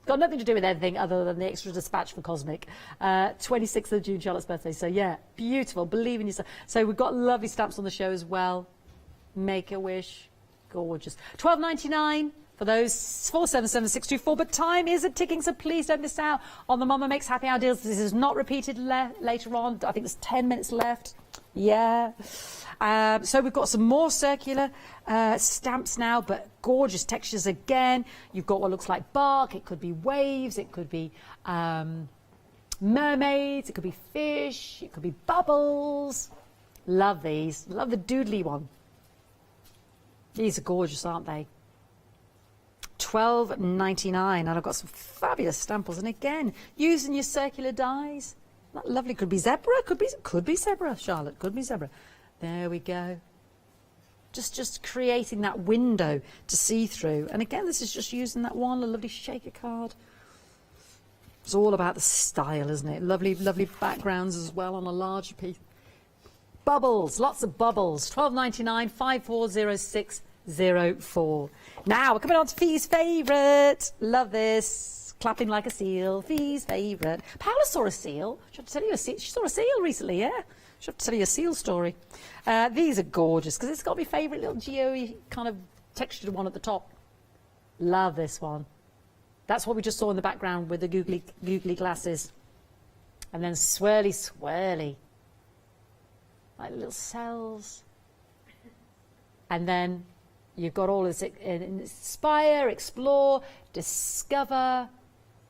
Got nothing to do with anything other than the extra dispatch for Cosmic. 26th of June, Charlotte's birthday. So, yeah, beautiful. Believe in yourself. So we've got lovely stamps on the show as well. Make-A-Wish. Gorgeous. £12.99 for those 477624. But time is ticking, so please don't miss out on the Mama Makes Happy Hour deals. This is not repeated later on. I think there's 10 minutes left. Yeah. So we've got some more circular stamps now, but gorgeous textures again. You've got what looks like bark. It could be waves. It could be mermaids. It could be fish. It could be bubbles. Love these. Love the doodly one. These are gorgeous, aren't they? £12.99, and I've got some fabulous stamples. And again, using your circular dies. That lovely. Could be zebra. Could be zebra, Charlotte. Could be zebra. There we go. Just creating that window to see through. And again, this is just using that one, a lovely shaker card. It's all about the style, isn't it? Lovely, lovely backgrounds as well on a larger piece. Bubbles, lots of bubbles. £12.99, 540604. Now we're coming on to Fee's favourite. Love this. Clapping like a seal. Fee's favourite. Paola saw a seal. Should I tell you a seal? She saw a seal recently, yeah. Should have to tell you a seal story. These are gorgeous because it's got my favourite little geo-y kind of textured one at the top. Love this one. That's what we just saw in the background with the googly glasses. And then swirly, swirly. Like little cells. And then you've got all this inspire, explore, discover,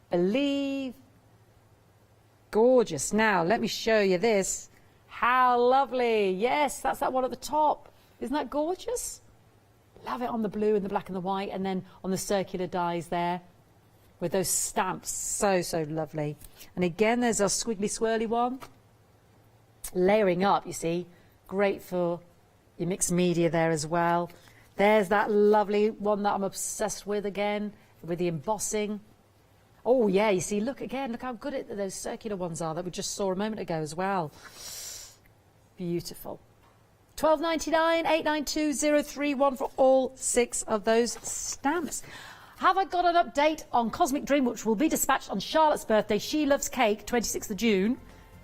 believe. Gorgeous. Now, let me show you this. How lovely. Yes, that's that one at the top. Isn't that gorgeous? Love it on the blue and the black and the white, and then on the circular dies there with those stamps. So, so lovely. And again, there's our squiggly swirly one. Layering up, you see. Great for your mixed media there as well. There's that lovely one that I'm obsessed with again, with the embossing. Oh yeah, you see, look again, look how good those circular ones are that we just saw a moment ago as well. Beautiful. £12.99, 892031 for all 6 of those stamps. Have I got an update on Cosmic Dream, which will be dispatched on Charlotte's birthday? She loves cake, 26th of June.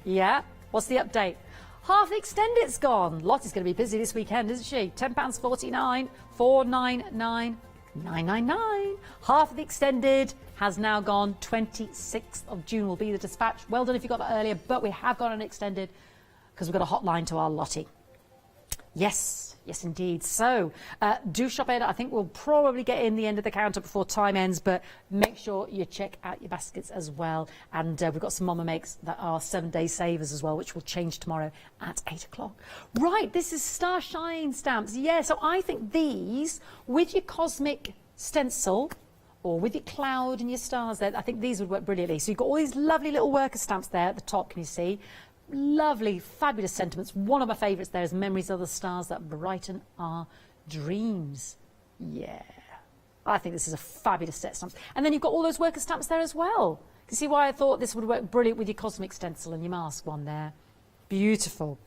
Yeah, what's the update? Half the Extended's gone. Lottie's going to be busy this weekend, isn't she? £10.49, 499, 999. Half of the Extended has now gone. 26th of June will be the dispatch. Well done if you got that earlier, but we have got an Extended because we've got a hotline to our Lottie. Yes, yes indeed. So do shop ahead. I think we'll probably get in the end of the counter before time ends, but make sure you check out your baskets as well. And we've got some Mama Makes that are 7-day savers as well, which will change tomorrow at 8 o'clock. Right, this is Starshine stamps. Yeah, so I think these, with your Cosmic stencil, or with your cloud and your stars there, I think these would work brilliantly. So you've got all these lovely little worker stamps there at the top, can you see? Lovely, fabulous sentiments. One of my favourites there is Memories of the Stars That Brighten Our Dreams. Yeah, I think this is a fabulous set of stamps. And then you've got all those worker stamps there as well. You can see why I thought this would work brilliant with your Cosmic stencil and your mask one there. Beautiful.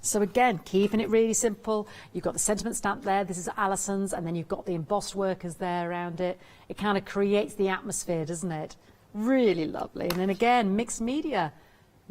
So again, keeping it really simple. You've got the sentiment stamp there. This is Alison's, and then you've got the embossed workers there around it. It kind of creates the atmosphere, doesn't it? Really lovely. And then again, mixed media.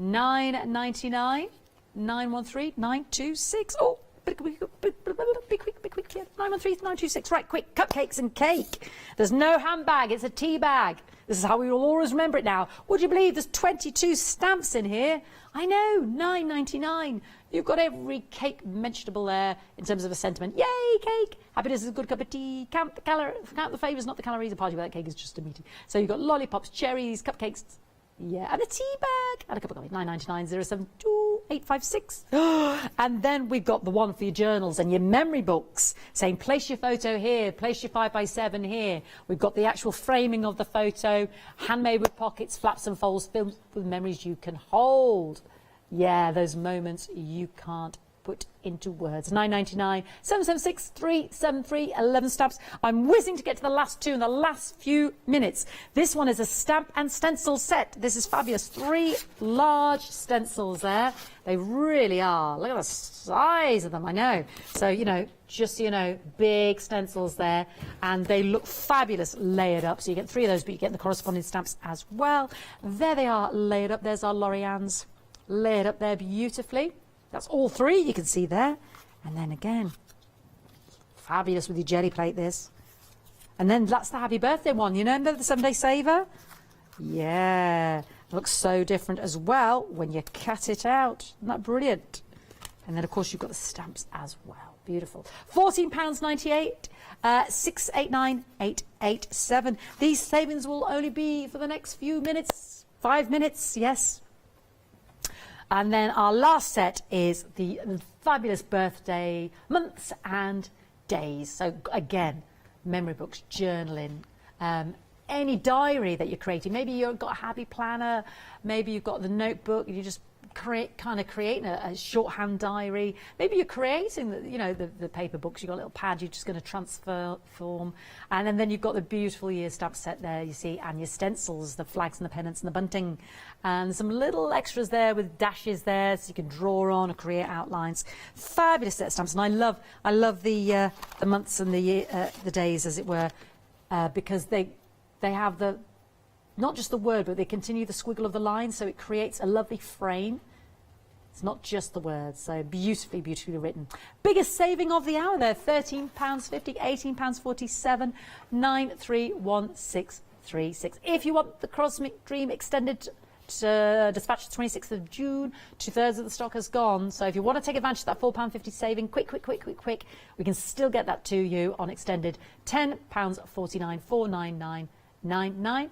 £9.99, 913 926. Oh, be quick, 913 926. Right, quick, cupcakes and cake. There's no handbag, it's a tea bag. This is how we will always remember it now. Would you believe there's 22 stamps in here? I know, £9.99. You've got every cake mentionable there in terms of a sentiment. Yay, cake! Happiness is a good cup of tea. Count the favours, not the calories. A party without cake is just a meeting. So you've got lollipops, cherries, cupcakes. Yeah, and a tea bag and a cup of coffee. 999 072 856. And then we've got the one for your journals and your memory books, saying place your photo here, place your 5x7 here. We've got the actual framing of the photo, handmade with pockets, flaps and folds, filled with memories you can hold. Yeah, those moments you can't put into words. 999 776 373 11 stamps. I'm whizzing to get to the last 2 in the last few minutes. This one is a stamp and stencil set. This is fabulous. 3 large stencils there. They really are. Look at the size of them, I know. So, you know, just so you know, big stencils there, and they look fabulous layered up. So you get 3 of those, but you get the corresponding stamps as well. There they are layered up. There's our Lorianne's layered up there beautifully. That's all 3 you can see there. And then again, fabulous with your jelly plate this. And then that's the happy birthday one, you know, the 7-day saver. Yeah, looks so different as well when you cut it out. Isn't that brilliant? And then of course you've got the stamps as well. Beautiful. £14.98, 689 887. These savings will only be for the next few minutes. 5 minutes, yes. And then our last set is the fabulous birthday months and days. So again, memory books, journaling, any diary that you're creating. Maybe you've got a happy planner, maybe you've got the notebook, and you just creating a shorthand diary. Maybe you're creating the paper books. You've got a little pad you're just going to transform, and then you've got the beautiful year stamp set there, you see, and your stencils, the flags and the pennants and the bunting, and some little extras there with dashes there so you can draw on or create outlines. Fabulous set of stamps. And I love the months and the year, the days as it were, because they have the not just the word, but they continue the squiggle of the line, so it creates a lovely frame. It's not just the words, so beautifully, beautifully written. Biggest saving of the hour there, £13.50, £18.47, 931636. If you want the Cosmic Dream extended to dispatch the 26th of June, 2/3 of the stock has gone. So if you want to take advantage of that £4.50 saving, quick, we can still get that to you on extended. £10.49, 499 999.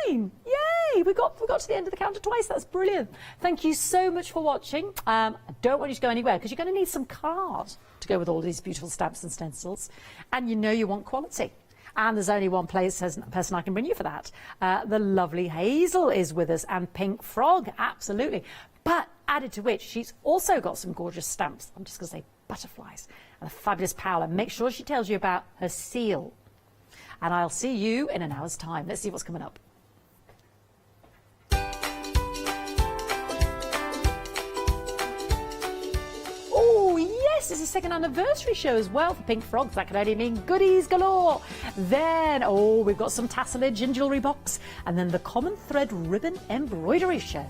Yay, we got to the end of the counter twice. That's brilliant. Thank you so much for watching. I don't want you to go anywhere because you're going to need some cards to go with all these beautiful stamps and stencils, and you want quality. And there's only one person I can bring you for that. The lovely Hazel is with us, and Pink Frog, absolutely. But added to which, she's also got some gorgeous stamps. I'm just going to say butterflies. and a fabulous Paola. Make sure she tells you about her seal. And I'll see you in an hour's time. Let's see what's coming up. Oh, yes, it's a second anniversary show as well for Pink Frogs. That can only mean goodies galore. Then, oh, we've got some tasselage and jewellery box. And then the common thread ribbon embroidery show.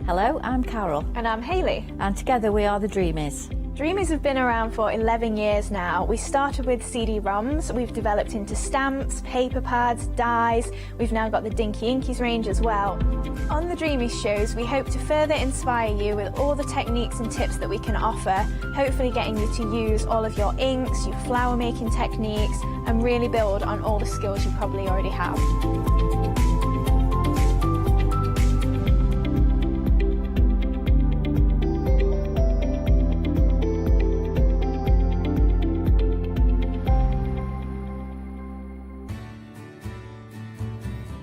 Hello, I'm Carol. And I'm Hayley. And together we are the Dreamies. Dreamies have been around for 11 years now. We started with CD-ROMs, we've developed into stamps, paper pads, dies, we've now got the Dinky Inkies range as well. On the Dreamies shows, we hope to further inspire you with all the techniques and tips that we can offer, hopefully getting you to use all of your inks, your flower making techniques, and really build on all the skills you probably already have.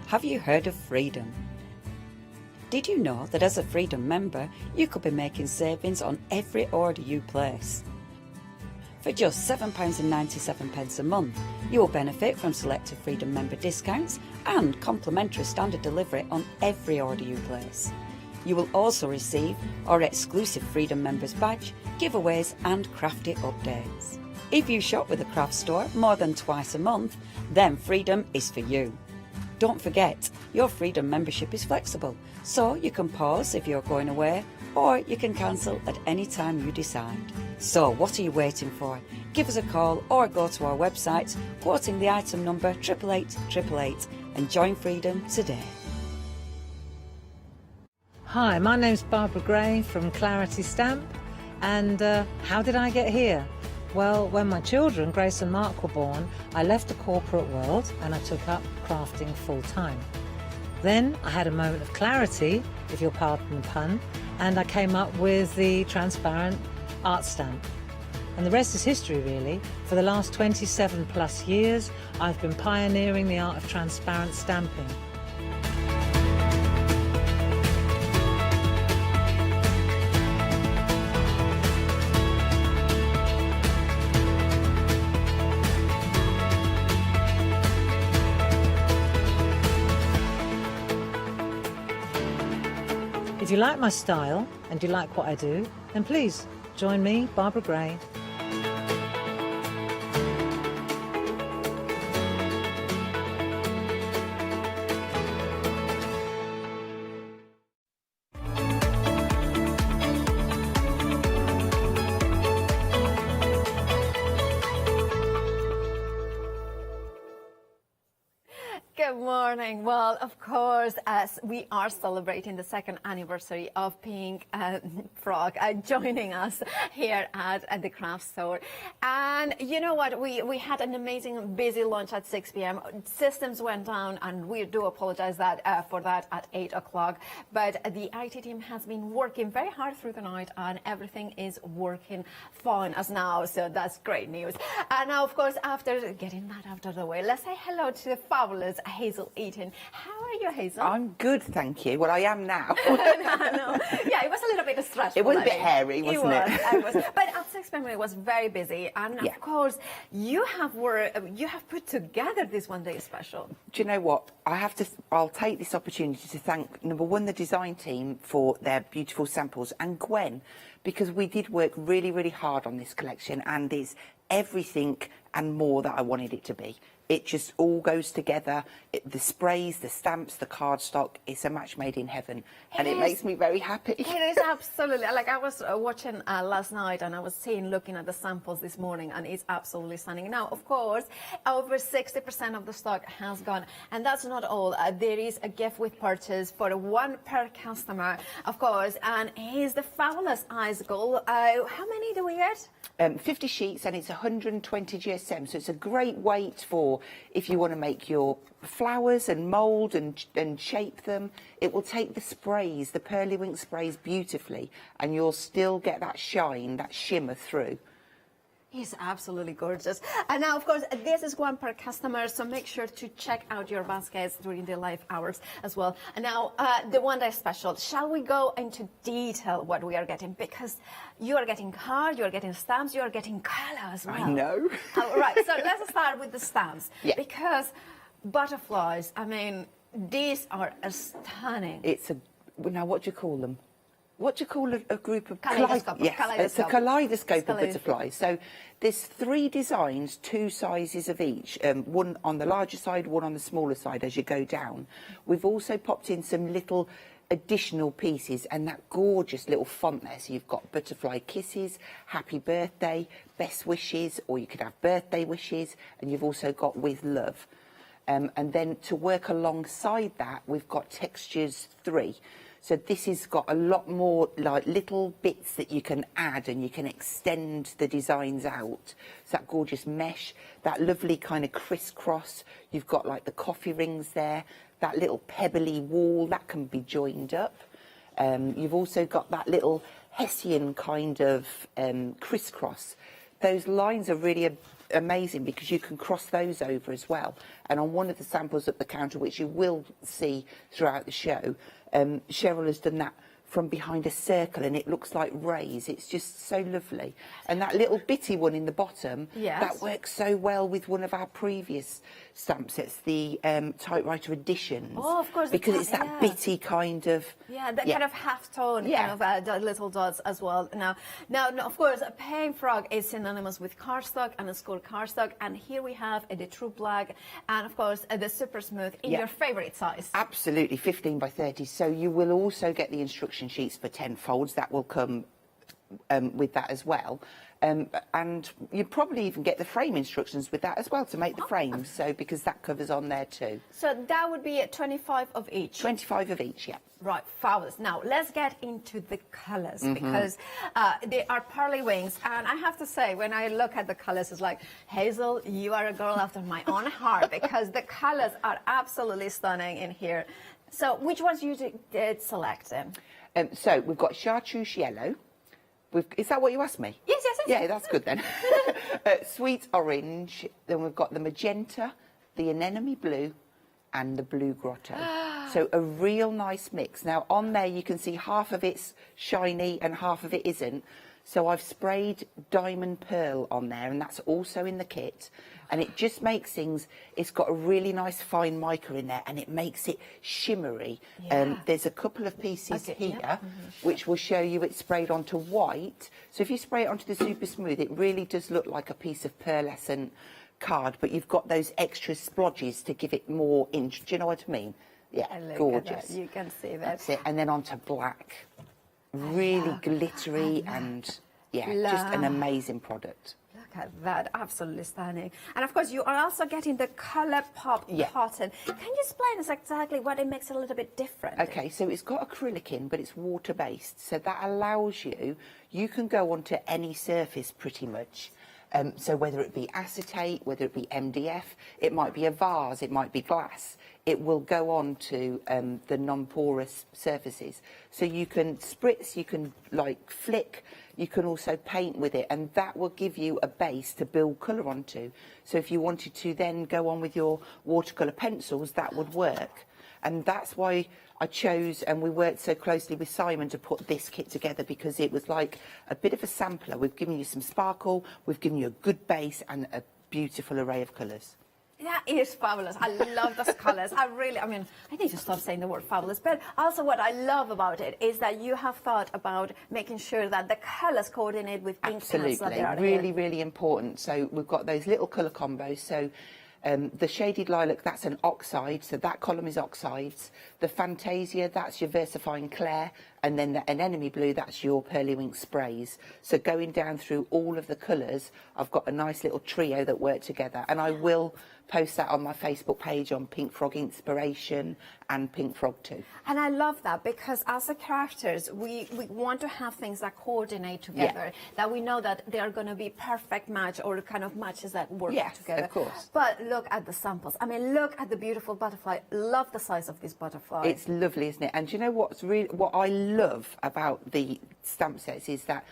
Have you heard of Freedom? Did you know that as a Freedom member, you could be making savings on every order you place? For just £7.97 a month, you will benefit from selected Freedom member discounts and complimentary standard delivery on every order you place. You will also receive our exclusive Freedom members badge, giveaways and crafty updates. If you shop with a craft store more than twice a month, then Freedom is for you. Don't forget, your Freedom membership is flexible, so you can pause if you're going away, or you can cancel at any time you decide. So what are you waiting for? Give us a call or go to our website, quoting the item number 88888 and join Freedom today. Hi, my name's Barbara Gray from Clarity Stamp, and how did I get here? Well, when my children, Grace and Mark, were born, I left the corporate world and I took up crafting full-time. Then I had a moment of clarity, if you'll pardon the pun, and I came up with the transparent art stamp. And the rest is history, really. For the last 27 plus years, I've been pioneering the art of transparent stamping. If you like my style and you like what I do, then please join me, Barbara Gray. Good morning. Well, of course, as we are celebrating the second anniversary of Pink Frog joining us here at the craft store. And you know what? We had an amazing busy launch at 6 p.m. Systems went down, and we do apologize for that at 8 o'clock. But the IT team has been working very hard through the night, and everything is working fine as now. So that's great news. And now, of course, after getting that out of the way, let's say hello to the fabulous Hazel Eaton. How are you, Hazel? I'm good, thank you. Well, I am now. No. Yeah, it was a little bit stressful. It was a bit hairy, wasn't it? It was. But at 6 p.m. it was very busy. And of course, you have put together this one-day special. Do you know what? I'll take this opportunity to thank, number one, the design team for their beautiful samples, and Gwen, because we did work really, really hard on this collection, and it's everything and more that I wanted it to be. It just all goes together. The sprays, the stamps, the cardstock, it's a match made in heaven. And it makes me very happy. It is absolutely. Like, I was watching last night, and I was looking at the samples this morning, and it's absolutely stunning. Now, of course, over 60% of the stock has gone. And that's not all. There is a gift with purchase for one per customer, of course. And here's the fabulous ice gold. How many do we get? 50 sheets, and it's 120 GSM. So it's a great weight for if you want to make your flowers and mould and shape them. It will take the sprays, the Pearly Wink sprays, beautifully, and you'll still get that shine, that shimmer through. He's absolutely gorgeous. And now, of course, this is one per customer, so make sure to check out your baskets during the live hours as well. And now, the one day special. Shall we go into detail what we are getting? Because you are getting cards, you are getting stamps, you are getting colour as well. I know. Right, so let's start with the stamps. Yeah. Because butterflies, I mean, these are stunning. It's a, now what do you call them? What do you call a group of Kaleidoscope. Yes, it's a kaleidoscope of Kaleidoscope. butterflies. So there's 3 designs, 2 sizes of each, one on the larger side, one on the smaller side as you go down. We've also popped in some little additional pieces and that gorgeous little font there. So you've got butterfly kisses, happy birthday, best wishes, or you could have birthday wishes, and you've also got with love. And then to work alongside that, we've got textures 3. So this has got a lot more like little bits that you can add and you can extend the designs out. So that gorgeous mesh, that lovely kind of crisscross. You've got like the coffee rings there, that little pebbly wall that can be joined up. You've also got that little Hessian kind of crisscross. Those lines are really amazing because you can cross those over as well. And on one of the samples at the counter, which you will see throughout the show, Cheryl has done that from behind a circle and it looks like rays. It's just so lovely. And that little bitty one in the bottom, yes, that works so well with one of our previous stamp sets, the typewriter editions. Oh, of course. Because it's that bitty kind of... Yeah, that kind of half-tone kind of the little dots as well. Now, of course, a Pink Frog is synonymous with cardstock and a school cardstock. And here we have the True Black and, of course, the Super Smooth in your favourite size. Absolutely, 15 by 30. So you will also get the instruction sheets for 10 folds. That will come with that as well. And you probably even get the frame instructions with that as well to make the frames. So because that covers on there too. So that would be 25 of each. 25 of each, yeah. Right, fabulous. Now let's get into the colours because they are pearly wings, and I have to say, when I look at the colours, it's like, Hazel, you are a girl after my own heart because the colours are absolutely stunning in here. So which ones you did select? So we've got chartreuse yellow. Is that what you asked me? Yes. Yeah, that's good then. Sweet orange. Then we've got the magenta, the anemone blue, and the blue grotto. So a real nice mix. Now on there you can see half of it's shiny and half of it isn't. So I've sprayed diamond pearl on there, and that's also in the kit. And it just makes things, it's got a really nice fine mica in there, and it makes it shimmery. There's a couple of pieces here, which will show you it's sprayed onto white. So if you spray it onto the Super Smooth, it really does look like a piece of pearlescent card, but you've got those extra splodges to give it more inch. Do you know what I mean? Yeah, gorgeous. You can see that. That's it. And then onto black. Really glittery and, just an amazing product. Look at that, absolutely stunning. And of course, you are also getting the Colour Pop cotton. Can you explain us exactly what it makes it a little bit different? Okay, so it's got acrylic in, but it's water-based. So that allows you can go onto any surface pretty much. So whether it be acetate, whether it be MDF, it might be a vase, it might be glass, it will go on to the non-porous surfaces. So you can spritz, you can like flick, you can also paint with it, and that will give you a base to build colour onto. So if you wanted to then go on with your watercolour pencils, that would work. And that's why I chose, and we worked so closely with Simon to put this kit together, because it was like a bit of a sampler. We've given you some sparkle, we've given you a good base and a beautiful array of colours. That is fabulous. I love those colours. I need to stop saying the word fabulous. But also what I love about it is that you have thought about making sure that the colours coordinate with ink pads that they are really, really important. So we've got those little colour combos. So the shaded lilac, that's an oxide, so that column is oxides. The Fantasia, that's your versifying Claire, and then the anemone blue, that's your pearly wink sprays. So going down through all of the colours, I've got a nice little trio that work together, and I will post that on my Facebook page on Pink Frog Inspiration and Pink Frog 2. And I love that, because as a crafters, we want to have things that coordinate together, that we know that they are going to be perfect match, or kind of matches that work together. Of course. But look at the samples. I mean, look at the beautiful butterfly. Love the size of this butterfly. It's lovely, isn't it? And do you know what I love about the stamp sets is that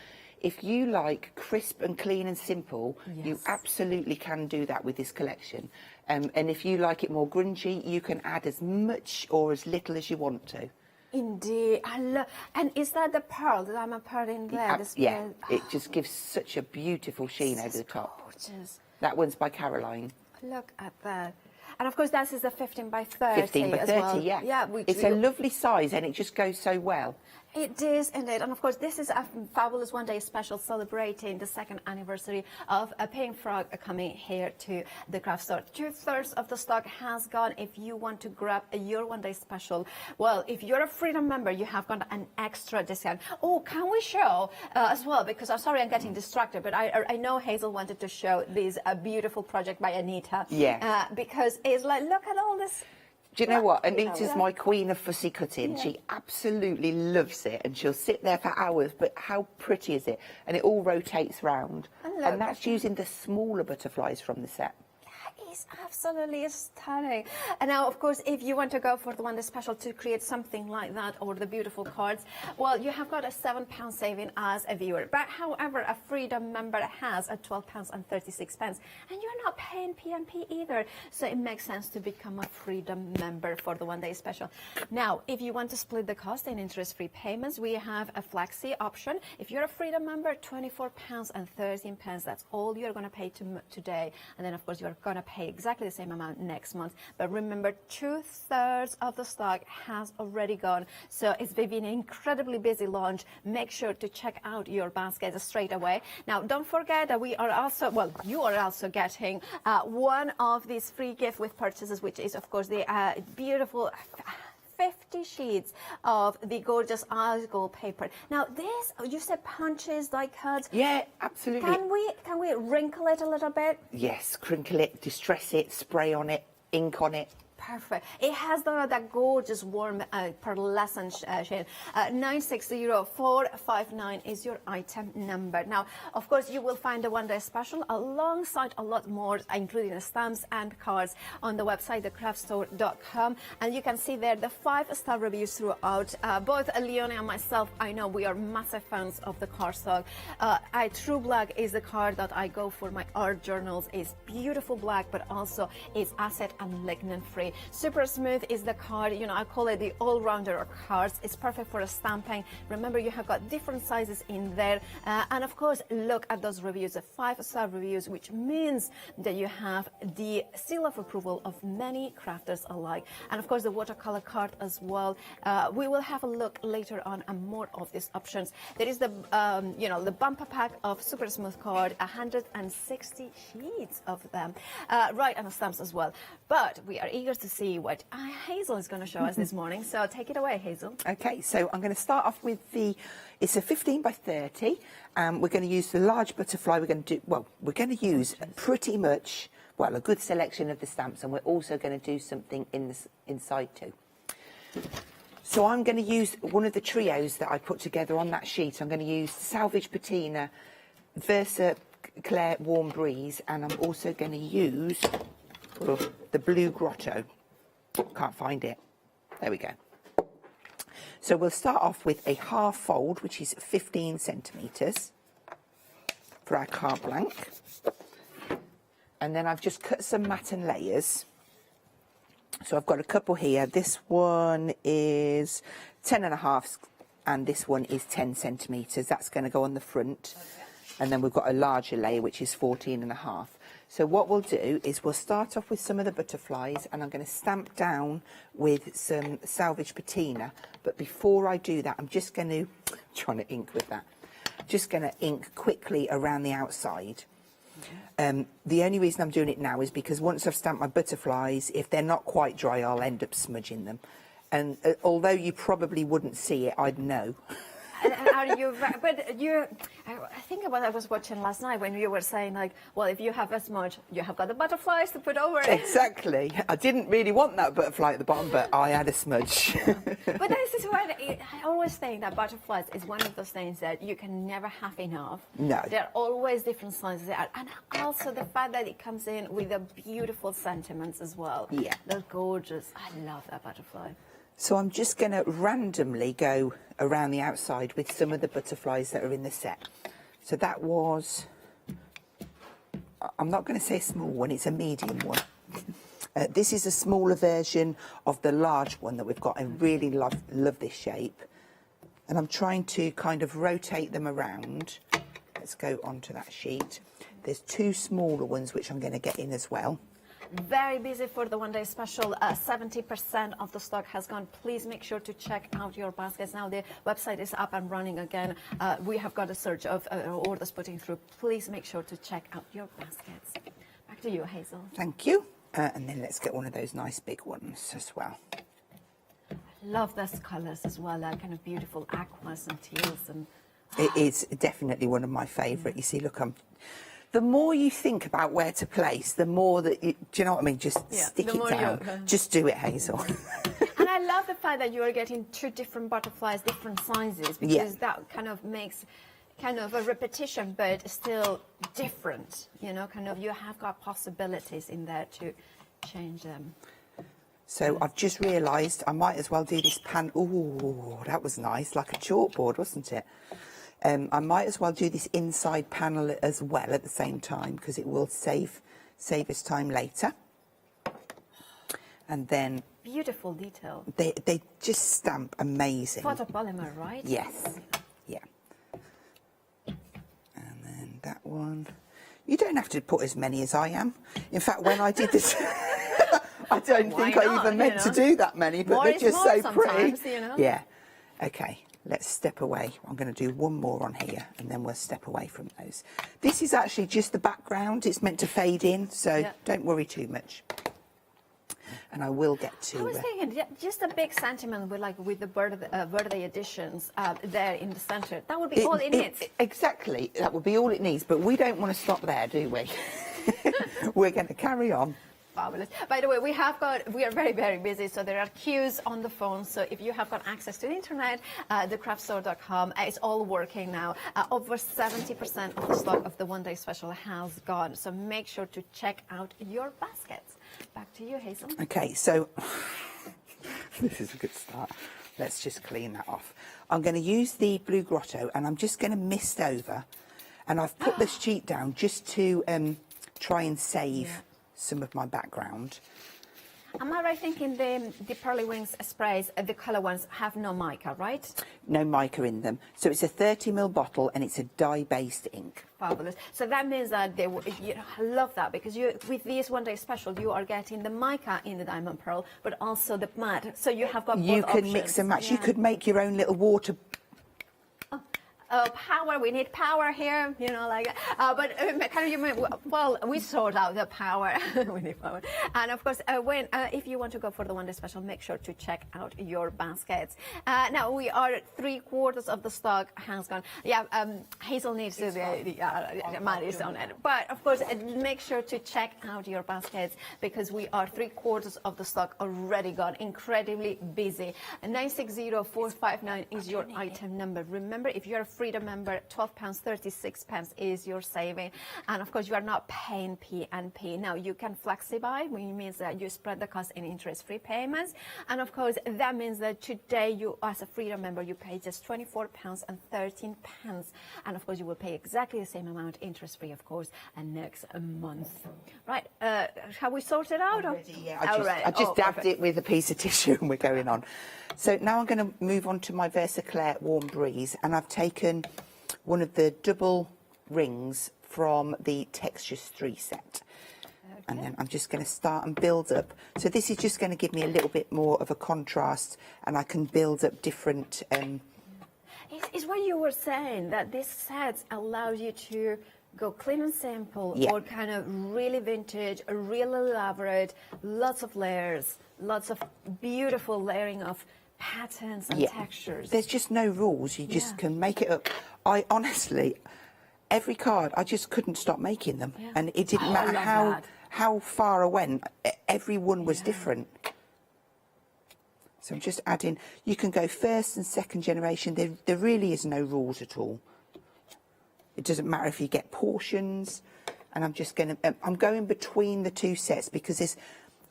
if you like crisp and clean and simple, you Yes. absolutely can do that with this collection. And if you like it more grungy, you can add as much or as little as you want to. Indeed, I love. And is that the pearl? The diamond pearl in there? This Yeah, pearl- it just gives such a beautiful sheen over the top. Gorgeous. That one's by Caroline. Look at that. And of course, that is a 15 by 30 15 by as 30, well. yeah. Yeah, which It's a lovely size and it just goes so well. It is indeed, and of course this is a fabulous one-day special celebrating the 2nd anniversary of a Pink Frog coming here to the craft store. 2/3 of the stock has gone. If you want to grab your one-day special, well, if you're a Freedom member, you have got an extra discount. Oh, can we show as well? Because I'm sorry, I'm getting distracted, but I know Hazel wanted to show this beautiful project by Anita. Yeah. Because it's like, look at all this. Do you know what? Anita's Yeah. my queen of fussy cutting. She absolutely loves it and she'll sit there for hours, but how pretty is it? And it all rotates round. And that's using the smaller butterflies from the set. Is absolutely stunning. And now, of course, if you want to go for the one that's special to create something like that or the beautiful cards, well, you have got a £7 saving as a viewer. But however, a Freedom member has a £12.36, and you're not paying PMP either. So it makes sense to become a Freedom member for the one-day special. Now, if you want to split the cost in interest-free payments, we have a flexi option. If you're a Freedom member, £24.13. That's all you're going to pay today. And then, of course, you're going to pay exactly the same amount next month. But remember, 2/3 of the stock has already gone. So it's been an incredibly busy launch. Make sure to check out your basket straight away. Now, don't forget that we are also, well, you are also getting one of these free gifts with purchases, which is, of course, the beautiful 50 sheets of the gorgeous ice gold paper. Now this, you said punches, die cuts. Yeah, absolutely. Can we wrinkle it a little bit? Yes, crinkle it, distress it, spray on it, ink on it. Perfect. It has that gorgeous warm pearlescent shade. 960459 is your item number. Now, of course, you will find the one-day special alongside a lot more, including the stamps and cards on the website, thecraftstore.com. And you can see there the 5-star reviews throughout. Both Leonie and myself, I know we are massive fans of the cardstock. True Black is the card that I go for my art journals. It's beautiful black, but also it's acid and lignin free. Super Smooth is the card, you know, I call it the all-rounder of cards. It's perfect for a stamping. Remember, you have got different sizes in there. And of course, look at those reviews, the 5-star reviews, which means that you have the seal of approval of many crafters alike. And of course, the watercolor card as well. We will have a look later on more of these options. There is the, the bumper pack of Super Smooth card, 160 sheets of them. Right, and the stamps as well. But we are eager to see what Hazel is going to show us this morning. So take it away, Hazel. Okay, so I'm going to start off with it's a 15 by 30. We're going to use the large butterfly. We're going to use pretty much, a good selection of the stamps, and we're also going to do something inside too. So I'm going to use one of the trios that I put together on that sheet. I'm going to use Salvage Patina, Versa Claire Warm Breeze, and I'm also going to use the Blue Grotto. Can't find it. There we go. So we'll start off with a half fold, which is 15 centimetres for our carte blanche. And then I've just cut some matten layers. So I've got a couple here. This one is 10.5 and this one is 10 centimetres. That's going to go on the front. And then we've got a larger layer, which is 14.5. So what we'll do is we'll start off with some of the butterflies, and I'm going to stamp down with some Salvage Patina. But before I do that, I'm just going to, trying to ink with that, just going to ink quickly around the outside. The only reason I'm doing it now is because once I've stamped my butterflies, if they're not quite dry, I'll end up smudging them. And although you probably wouldn't see it, I'd know. I think about I was watching last night when you were saying, like, well, if you have a smudge, you have got the butterflies to put over it. Exactly. I didn't really want that butterfly at the bottom, but I had a smudge. But this is why I always think that butterflies is one of those things that you can never have enough. No. There are always different sizes there. And also the fact that it comes in with the beautiful sentiments as well. Yeah. They're gorgeous. I love that butterfly. So I'm just going to randomly go around the outside with some of the butterflies that are in the set. So that was, I'm not going to say a small one, it's a medium one. This is a smaller version of the large one that we've got. I really love this shape. And I'm trying to kind of rotate them around. Let's go onto that sheet. There's two smaller ones which I'm going to get in as well. Very busy for the one-day special. 70% of the stock has gone. Please make sure to check out your baskets. Now the website is up and running again. We have got a surge of orders putting through. Please make sure to check out your baskets. Back to you, Hazel. Thank you. And then let's get one of those nice big ones as well. Love those colours as well, kind of beautiful aquas and teals. And it is definitely one of my favourite. You see, look, the more you think about where to place, the more that do you know what I mean? Just stick it down. Just do it, Hazel. And I love the fact that you are getting two different butterflies, different sizes, because that kind of makes kind of a repetition, but still different. You know, kind of you have got possibilities in there to change them. So I've just realised I might as well do this pan. Oh, that was nice, like a chalkboard, wasn't it? I might as well do this inside panel as well at the same time, because it will save us time later. And then beautiful detail. They just stamp amazing. Photopolymer, right? Yes. Yeah. And then that one. You don't have to put as many as I am. In fact, when I did this, I don't think I even meant to do that many, but they're just so pretty. You know? Yeah. Okay. Let's step away. I'm going to do one more on here, and then we'll step away from those. This is actually just the background. It's meant to fade in, so don't worry too much. And I will get to... I was thinking, just a big sentiment with the birthday editions there in the centre. That would be all it needs. Exactly. That would be all it needs. But we don't want to stop there, do we? We're going to carry on. Fabulous. By the way, we are very, very busy, so there are queues on the phone. So if you have got access to the internet, thecraftstore.com, it's all working now. Over 70% of the stock of the one-day special has gone. So make sure to check out your baskets. Back to you, Hazel. Okay, so this is a good start. Let's just clean that off. I'm going to use the Blue Grotto, and I'm just going to mist over. And I've put the sheet down just to try and save some of my background. Am I right thinking the Pearly Wings sprays, the colour ones, have no mica, right? No mica in them. So it's a 30ml bottle, and it's a dye-based ink. Fabulous. So that means that I love that, because with this one-day special, you are getting the mica in the diamond pearl, but also the matte. So you have got both You can options. mix and match. You could make your own little water. Power, we need power here, you know, like but kind of well, we sort out the power. We need power. And of course, if you want to go for the one-day special, make sure to check out your baskets. Now we are 3/4 of the stock has gone. Hazel needs to Maddie's on it, but of course, make sure to check out your baskets, because we are 3/4 of the stock already gone. Incredibly busy. 960459 is your item number. Remember, if you're a Freedom member, £12.36 is your saving, and of course you are not paying P&P. Now you can flexi-buy, which means that you spread the cost in interest-free payments, and of course that means that today you, as a Freedom member, you pay just £24.13, and of course you will pay exactly the same amount interest-free, of course, and next month. Right? Have we sorted out? Yeah, I just dabbed it with a piece of tissue, and we're going on. So now I'm going to move on to my Versaclair Warm Breeze, and I've taken one of the double rings from the Textures 3 set. Okay. And then I'm just going to start and build up. So this is just going to give me a little bit more of a contrast, and I can build up different... It's what you were saying, that this set allows you to go clean and simple, or kind of really vintage, really elaborate, lots of layers, lots of beautiful layering of patterns and textures. There's just no rules. You just can make it up. I honestly, every card, I just couldn't stop making them. And it didn't matter how far I went, every one was different. So I'm just adding, you can go first and second generation. There really is no rules at all. It doesn't matter if you get portions. And I'm just going to, I'm going between the two sets, because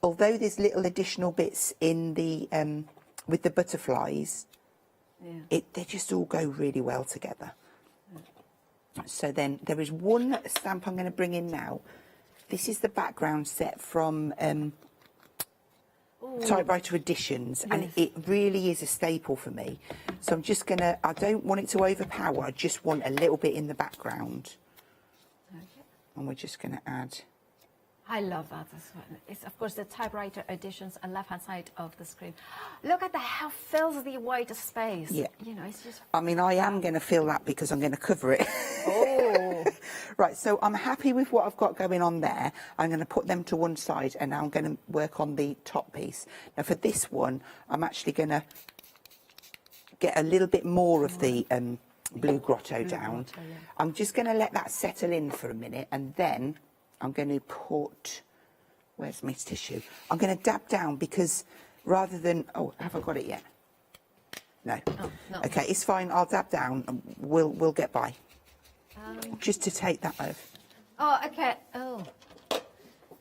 although there's little additional bits in the, with the butterflies, they just all go really well together. So then there is one stamp I'm going to bring in now. This is the background set from Typewriter Editions, and it really is a staple for me. So I'm just going to, I don't want it to overpower, I just want a little bit in the background. Okay. And we're just going to add... I love that as well. It's, of course, the Typewriter Editions on left-hand side of the screen. Look at how fills the white space. Yeah. You know, it's just... I mean, I am going to fill that because I'm going to cover it. Oh. Right, so I'm happy with what I've got going on there. I'm going to put them to one side, and now I'm going to work on the top piece. Now, for this one, I'm actually going to get a little bit more of the blue grotto down. I'm just going to let that settle in for a minute, and then I'm going to put, where's my tissue? I'm going to dab down because rather than, oh, have I got it yet? No. Oh, no. Okay, it's fine. I'll dab down. And we'll get by. Just to take that off. Oh, okay. Oh.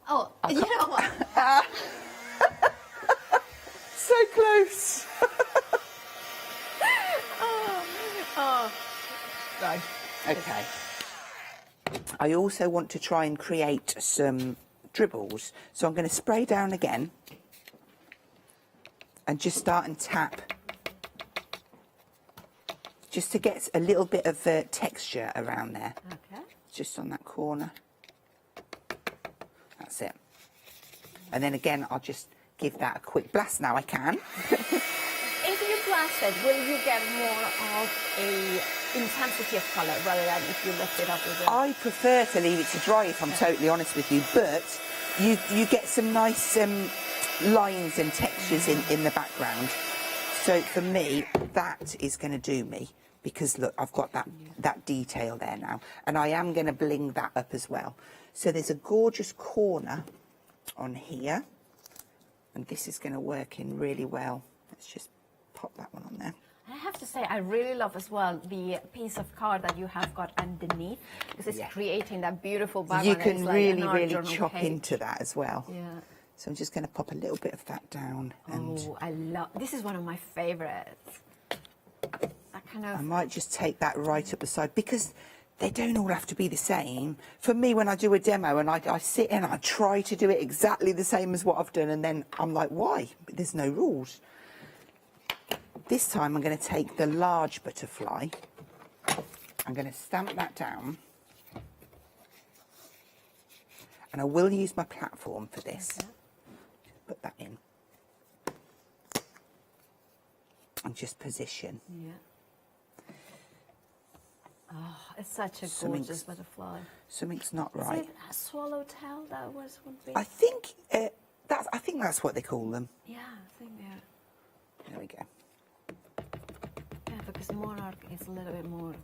Oh, you know what? So close. Oh. Right. Okay. I also want to try and create some dribbles. So I'm going to spray down again and just start and tap just to get a little bit of texture around there. Okay. Just on that corner. That's it. And then again, I'll just give that a quick blast now I can. If you blast it, will you get more of a intensity of colour rather than if you lift it up with it? I prefer to leave it to dry, if I'm totally honest with you, but you get some nice lines and textures in the background. So for me, that is going to do me, because look, I've got that detail there now, and I am going to bling that up as well. So there's a gorgeous corner on here, and this is going to work in really well. Let's just pop that one on there. I have to say, I really love as well the piece of card that you have got underneath, because it's creating that beautiful background. You can like really chop page. into that as well. Yeah. So I'm just going to pop a little bit of that down. And oh, I love, this is one of my favourites. That kind of... I might just take that right up the side, because they don't all have to be the same. For me, when I do a demo and I sit and I try to do it exactly the same as what I've done, and then I'm like, why? There's no rules. This time I'm going to take the large butterfly. I'm going to stamp that down. And I will use my platform for this. Okay. Put that in. And just position. Yeah. Oh, it's such a gorgeous butterfly. Something's not right. Is it a swallowtail that would be? I think that's what they call them. Yeah, I think yeah. There we go. Yeah, because monarch is a little bit more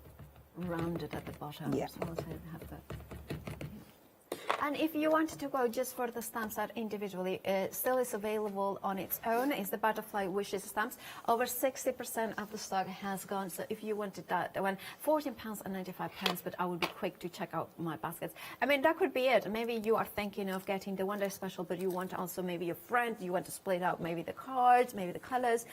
rounded at the bottom. Yeah. Swallowtail have that. And if you wanted to go just for the stamp set individually, it still is available on its own. It's the Butterfly Wishes stamps. Over 60% of the stock has gone. So if you wanted that one, £14.95, but I would be quick to check out my baskets. I mean, that could be it. Maybe you are thinking of getting the One Day Special, but you want also maybe a friend, you want to split out maybe the cards, maybe the colors.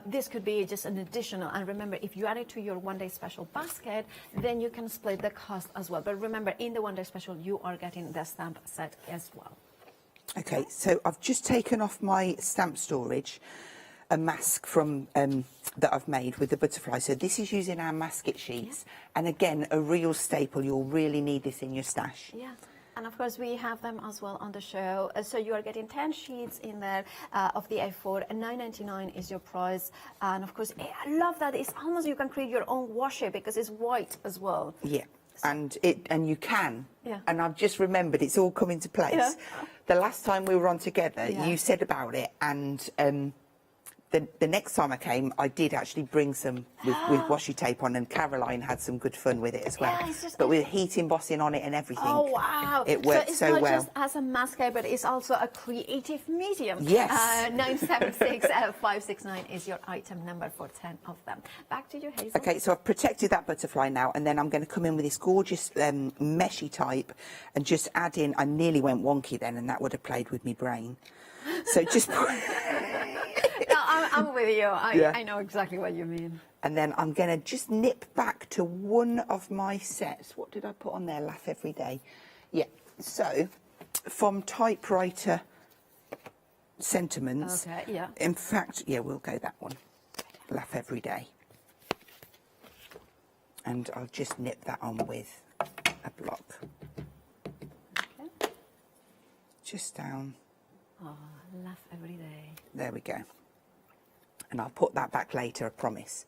This could be just an additional. And remember, if you add it to your One Day Special basket, then you can split the cost as well. But remember, in the One Day Special, you are getting the stamp set as well. Okay, so I've just taken off my stamp storage, a mask from that I've made with the butterfly. So this is using our masket sheets, and again, a real staple. You'll really need this in your stash. Yeah. And of course, we have them as well on the show. So you are getting 10 sheets in there of the A4, and $9.99 is your price. And of course, I love that. It's almost you can create your own washi because it's white as well. Yeah. And you can, yeah. And I've just remembered it's all come into place. Yeah. The last time we were on together, yeah. you said about it, and the next time I came, I did actually bring some with washi tape on, and Caroline had some good fun with it as well. Yeah, but with heat embossing on it and everything. Oh, wow. It worked so well. So it's not just as a mascara, but it's also a creative medium. Yes. 976-569 is your item number for 10 of them. Back to you, Hazel. Okay, so I've protected that butterfly now, and then I'm going to come in with this gorgeous meshy type and just add in, I nearly went wonky then, and that would have played with me brain. So just... No, I'm with you. I know exactly what you mean. And then I'm going to just nip back to one of my sets. What did I put on there? Laugh Every Day. Yeah, so from typewriter sentiments. Okay, yeah. In fact, yeah, we'll go that one. Laugh Every Day. And I'll just nip that on with a block. Okay. Just down. Oh, laugh every day. There we go. And I'll put that back later, I promise.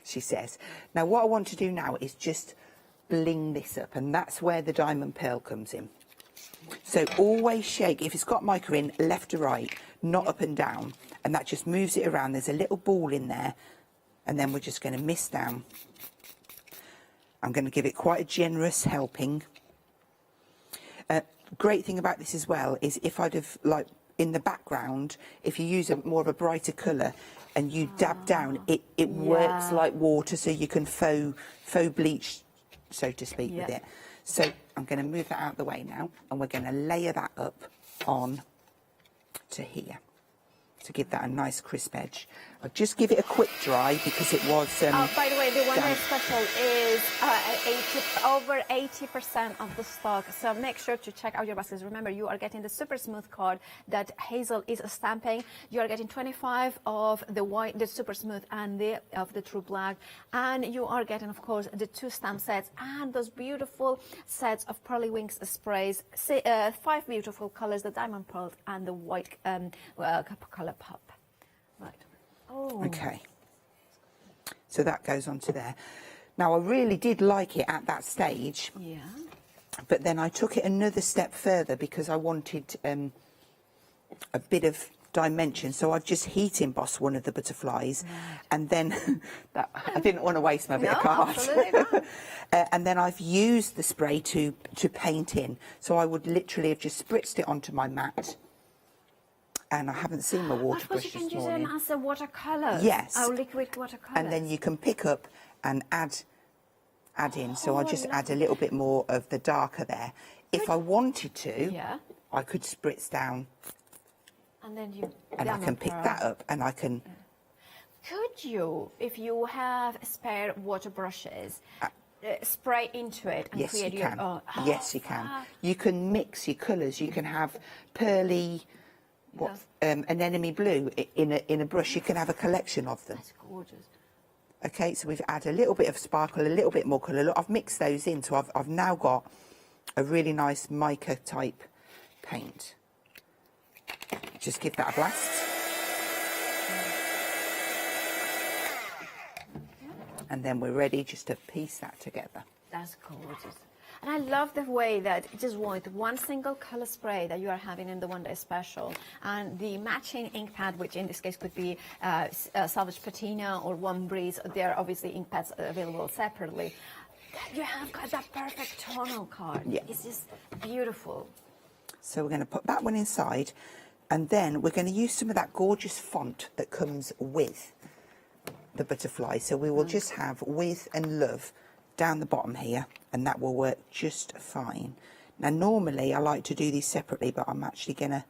She says. Now what I want to do now is just bling this up, and that's where the diamond pearl comes in. So always shake, if it's got mica in, left to right, not up and down, and that just moves it around. There's a little ball in there, and then we're just going to mist down. I'm going to give it quite a generous helping. Great thing about this as well is if I'd have, like, in the background, if you use more of a brighter colour and you dab down, it works like water, so you can faux bleach, so to speak, with it. So I'm going to move that out of the way now, and we're going to layer that up on to here to give that a nice crisp edge. I'll just give it a quick dry because it was by the way, the one damp. day special is over 80% of the stock, so make sure to check out your baskets. Remember, you are getting the super smooth card that Hazel is stamping. You are getting 25 of the white, the super smooth, and of the true black, and you are getting, of course, the 2 stamp sets and those beautiful sets of pearly wings sprays, 5 beautiful colors, the diamond pearl and the white color pop. Right. Oh. Okay. So that goes onto there. Now I really did like it at that stage. Yeah. But then I took it another step further because I wanted a bit of dimension. So I've just heat embossed one of the butterflies, and then I didn't want to waste my bit of card. Absolutely not. And then I've used the spray to paint in. So I would literally have just spritzed it onto my mat. And I haven't seen my water brush this morning. You can use them as a watercolour. Yes. Oh, liquid watercolour. And then you can pick up and add in. So I'll just add a little bit more of the darker there. If I wanted to, I could spritz down. And then you... And I can pick that up, and I can... Could you, if you have spare water brushes, spray into it and create your own? Yes, you can. You can mix your colours. You can have pearly... an enemy blue in a brush. You can have a collection of them. That's gorgeous. Okay, so we've added a little bit of sparkle, a little bit more colour. Look, I've mixed those in, so I've now got a really nice mica type paint. Just give that a blast. And then we're ready just to piece that together. That's gorgeous. And I love the way that just with one single color spray that you are having in the one day special, and the matching ink pad, which in this case could be Salvage Patina or One Breeze. There are obviously ink pads available separately. You have got that perfect tonal card. Yeah. It's just beautiful. So we're going to put that one inside, and then we're going to use some of that gorgeous font that comes with the butterfly. So we will just have With and Love down the bottom here, and that will work just fine. Now normally I like to do these separately, but I'm actually gonna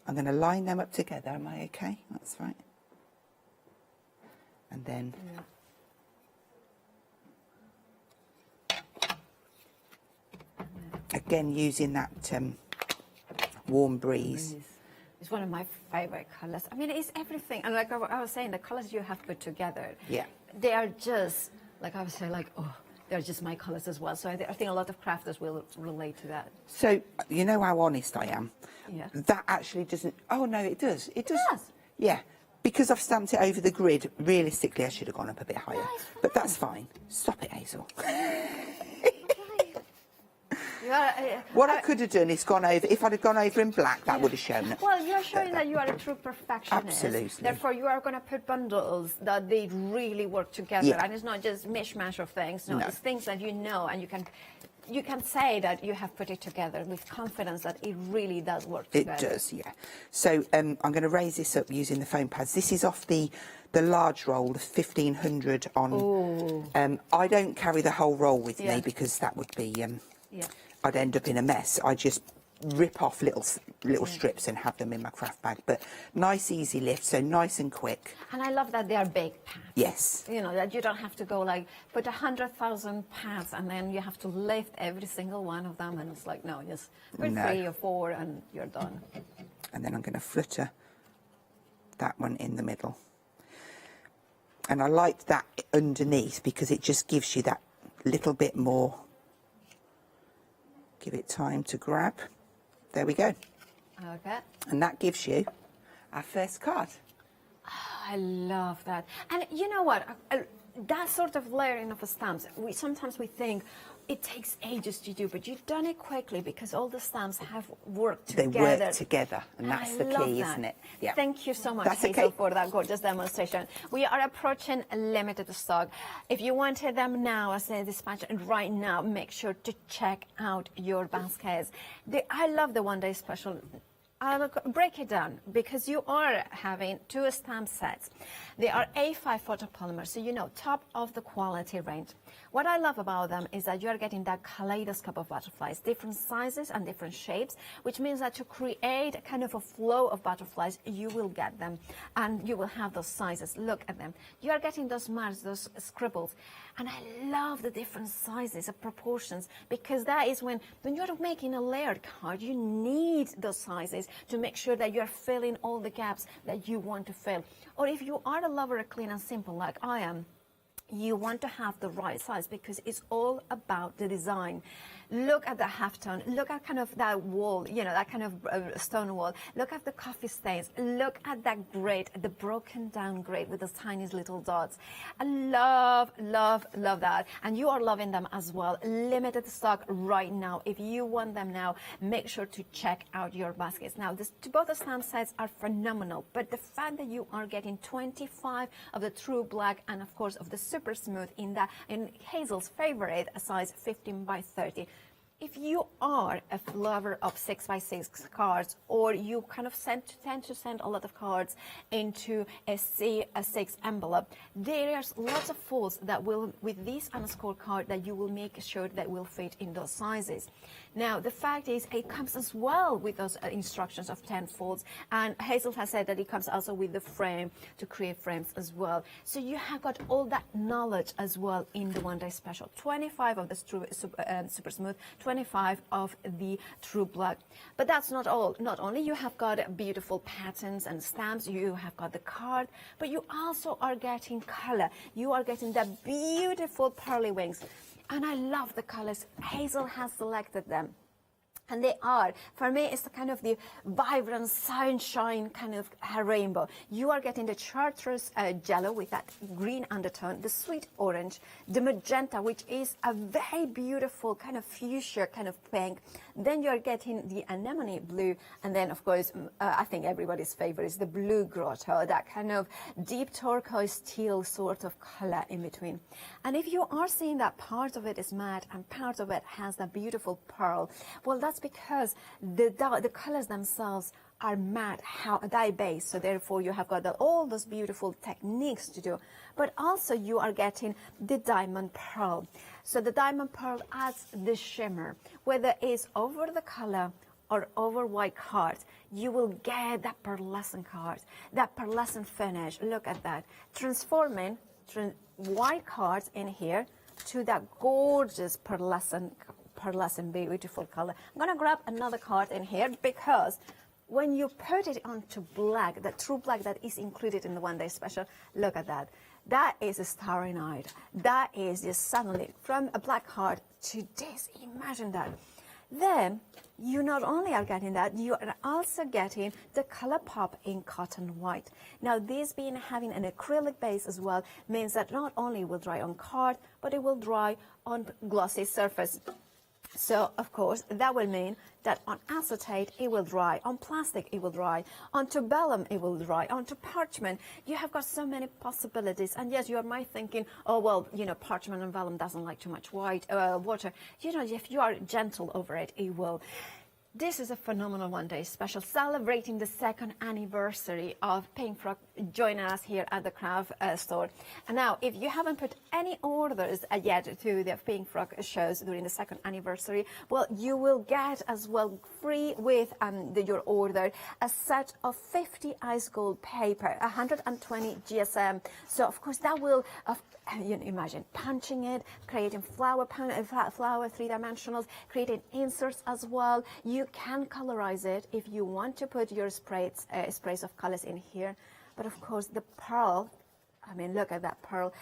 line them up together. Am I okay? That's right. And then again using that Warm Breeze. It's one of my favorite colors. I mean, it's everything. And like I was saying, the colors you have put together, they are just, like I was saying, like, oh, they're just my colours as well. So I think a lot of crafters will relate to that. So, you know how honest I am? Yeah. That actually doesn't... Oh, no, it does. It does. It does. Yeah. Because I've stamped it over the grid, realistically, I should have gone up a bit higher. But that's fine. Stop it, Hazel. What I could have done is gone over... If I'd have gone over in black, that would have shown it. Well, you're showing that you are a true perfectionist. Absolutely. Therefore, you are going to put bundles that they really work together. And it's not just mishmash of things. No, it's things that you know, and you can say that you have put it together with confidence that it really does work together. It does, yeah. So I'm going to raise this up using the foam pads. This is off the large roll, the 1500 on... I don't carry the whole roll with me because that would be... I'd end up in a mess. I just rip off little strips and have them in my craft bag. But nice, easy lift, so nice and quick. And I love that they are big pads. Yes. You know, that you don't have to go like, put 100,000 pads and then you have to lift every single one of them. And it's like, no, just put 3 or 4 and you're done. And then I'm going to flutter that one in the middle. And I like that underneath because it just gives you that little bit more. Give it time to grab. There we go. Okay. And that gives you our first card. Oh, I love that. And you know what? That sort of layering of stamps, sometimes we think it takes ages to do, but you've done it quickly because all the stamps have worked together. They work together, and that's the key, isn't it? Yeah. Thank you so much, Hazel, for that gorgeous demonstration. We are approaching limited stock. If you wanted them now, as a dispatch, and right now, make sure to check out your baskets. I love the one-day special. I'll break it down because you are having 2 stamp sets. They are A5 photopolymer, so you know, top of the quality range. What I love about them is that you are getting that kaleidoscope of butterflies, different sizes and different shapes, which means that to create kind of a flow of butterflies, you will get them and you will have those sizes. Look at them. You are getting those marks, those scribbles. And I love the different sizes and proportions because that is when you're making a layered card, you need those sizes to make sure that you're filling all the gaps that you want to fill. Or if you are a lover of clean and simple like I am, you want to have the right size because it's all about the design. Look at the halftone. Look at kind of that wall, you know, that kind of stone wall. Look at the coffee stains. Look at that grate, the broken down grate with those tiny little dots. I love, love, love that. And you are loving them as well. Limited stock right now. If you want them now, make sure to check out your baskets. Now, both the stamp sets are phenomenal, but the fact that you are getting 25 of the true black and, of course, of the super smooth in Hazel's favorite size 15 by 30. If you are a lover of 6x6 cards, or you kind of tend to send a lot of cards into a C6 envelope, there's lots of folds that will, with this unscored card, that you will make sure that will fit in those sizes. Now, the fact is, it comes as well with those instructions of 10 folds, and Hazel has said that it comes also with the frame to create frames as well. So you have got all that knowledge as well in the one-day special. 25 of the super smooth, 25 of the true black. But that's not all. Not only you have got beautiful patterns and stamps, you have got the card, but you also are getting color. You are getting the beautiful pearly wings. And I love the colors. Hazel has selected them. And they are, for me, it's the kind of the vibrant sunshine kind of rainbow. You are getting the chartreuse yellow with that green undertone, the sweet orange, the magenta, which is a very beautiful kind of fuchsia kind of pink. Then you're getting the anemone blue. And then, of course, I think everybody's favorite is the blue grotto, that kind of deep turquoise teal sort of color in between. And if you are seeing that part of it is matte and part of it has that beautiful pearl, well, that's because the colors themselves are matte, dye-based, so therefore you have got all those beautiful techniques to do, but also you are getting the diamond pearl. So the diamond pearl adds the shimmer, whether it's over the color or over white cards, you will get that pearlescent card, that pearlescent finish. Look at that, transforming white cards in here to that gorgeous pearlescent beautiful color. I'm going to grab another card in here because when you put it onto black, the true black that is included in the one-day special, look at that. That is a starry night. That is just suddenly from a black card to this. Imagine that. Then you not only are getting that, you are also getting the color pop in cotton white. Now, this being having an acrylic base as well means that not only will dry on card, but it will dry on glossy surface. So, of course, that will mean that on acetate, it will dry. On plastic, it will dry. Onto vellum, it will dry. Onto parchment, you have got so many possibilities. And yes, you might thinking, oh, well, you know, parchment and vellum doesn't like too much water. You know, if you are gentle over it, it will. This is a phenomenal one-day special celebrating the 2nd anniversary of Pink Frog joining us here at the craft store. And now, if you haven't put any orders yet to the Pink Frog shows during the 2nd anniversary, well, you will get as well free with your order a set of 50 ice gold paper, 120 GSM. So, of course, that will you know, imagine punching it, creating flower 3-dimensionals, creating inserts as well. You can colorize it if you want to put your sprays of colors in here. But of course, the pearl, I mean, look at that pearl.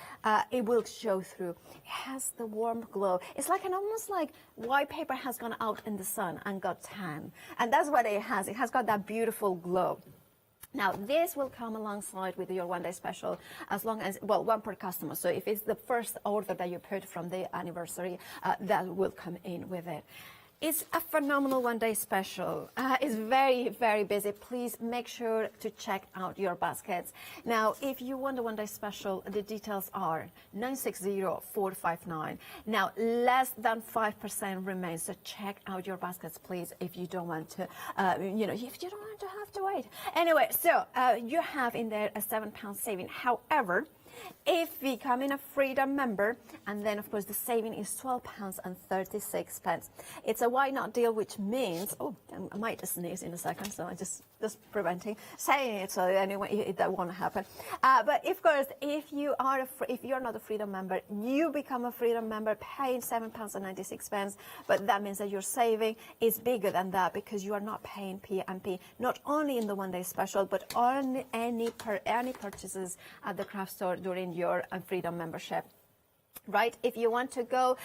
It will show through. It has the warm glow. It's like almost like white paper has gone out in the sun and got tan. And that's what it has. It has got that beautiful glow. Now, this will come alongside with your one-day special as long as, well, one per customer. So if it's the first order that you put from the anniversary, that will come in with it. It's a phenomenal one-day special. It's very, very busy. Please make sure to check out your baskets. Now, if you want a one-day special, the details are 960459. Now, less than 5% remains, so check out your baskets, please, if you don't want to, you know, if you don't want to have to wait. Anyway, so you have in there a £7 saving. However, if we become a Freedom member, and then of course the saving is £12.36. It's a why not deal, which means, oh, I might sneeze in a second, so I'm just preventing saying it, so anyway that won't happen. But of course, if you're not a Freedom member, you become a Freedom member paying £7.96, but that means that your saving is bigger than that because you are not paying P&P, not only in the one-day special, but on any purchases at the craft store during your Freedom membership. Right, if you want to go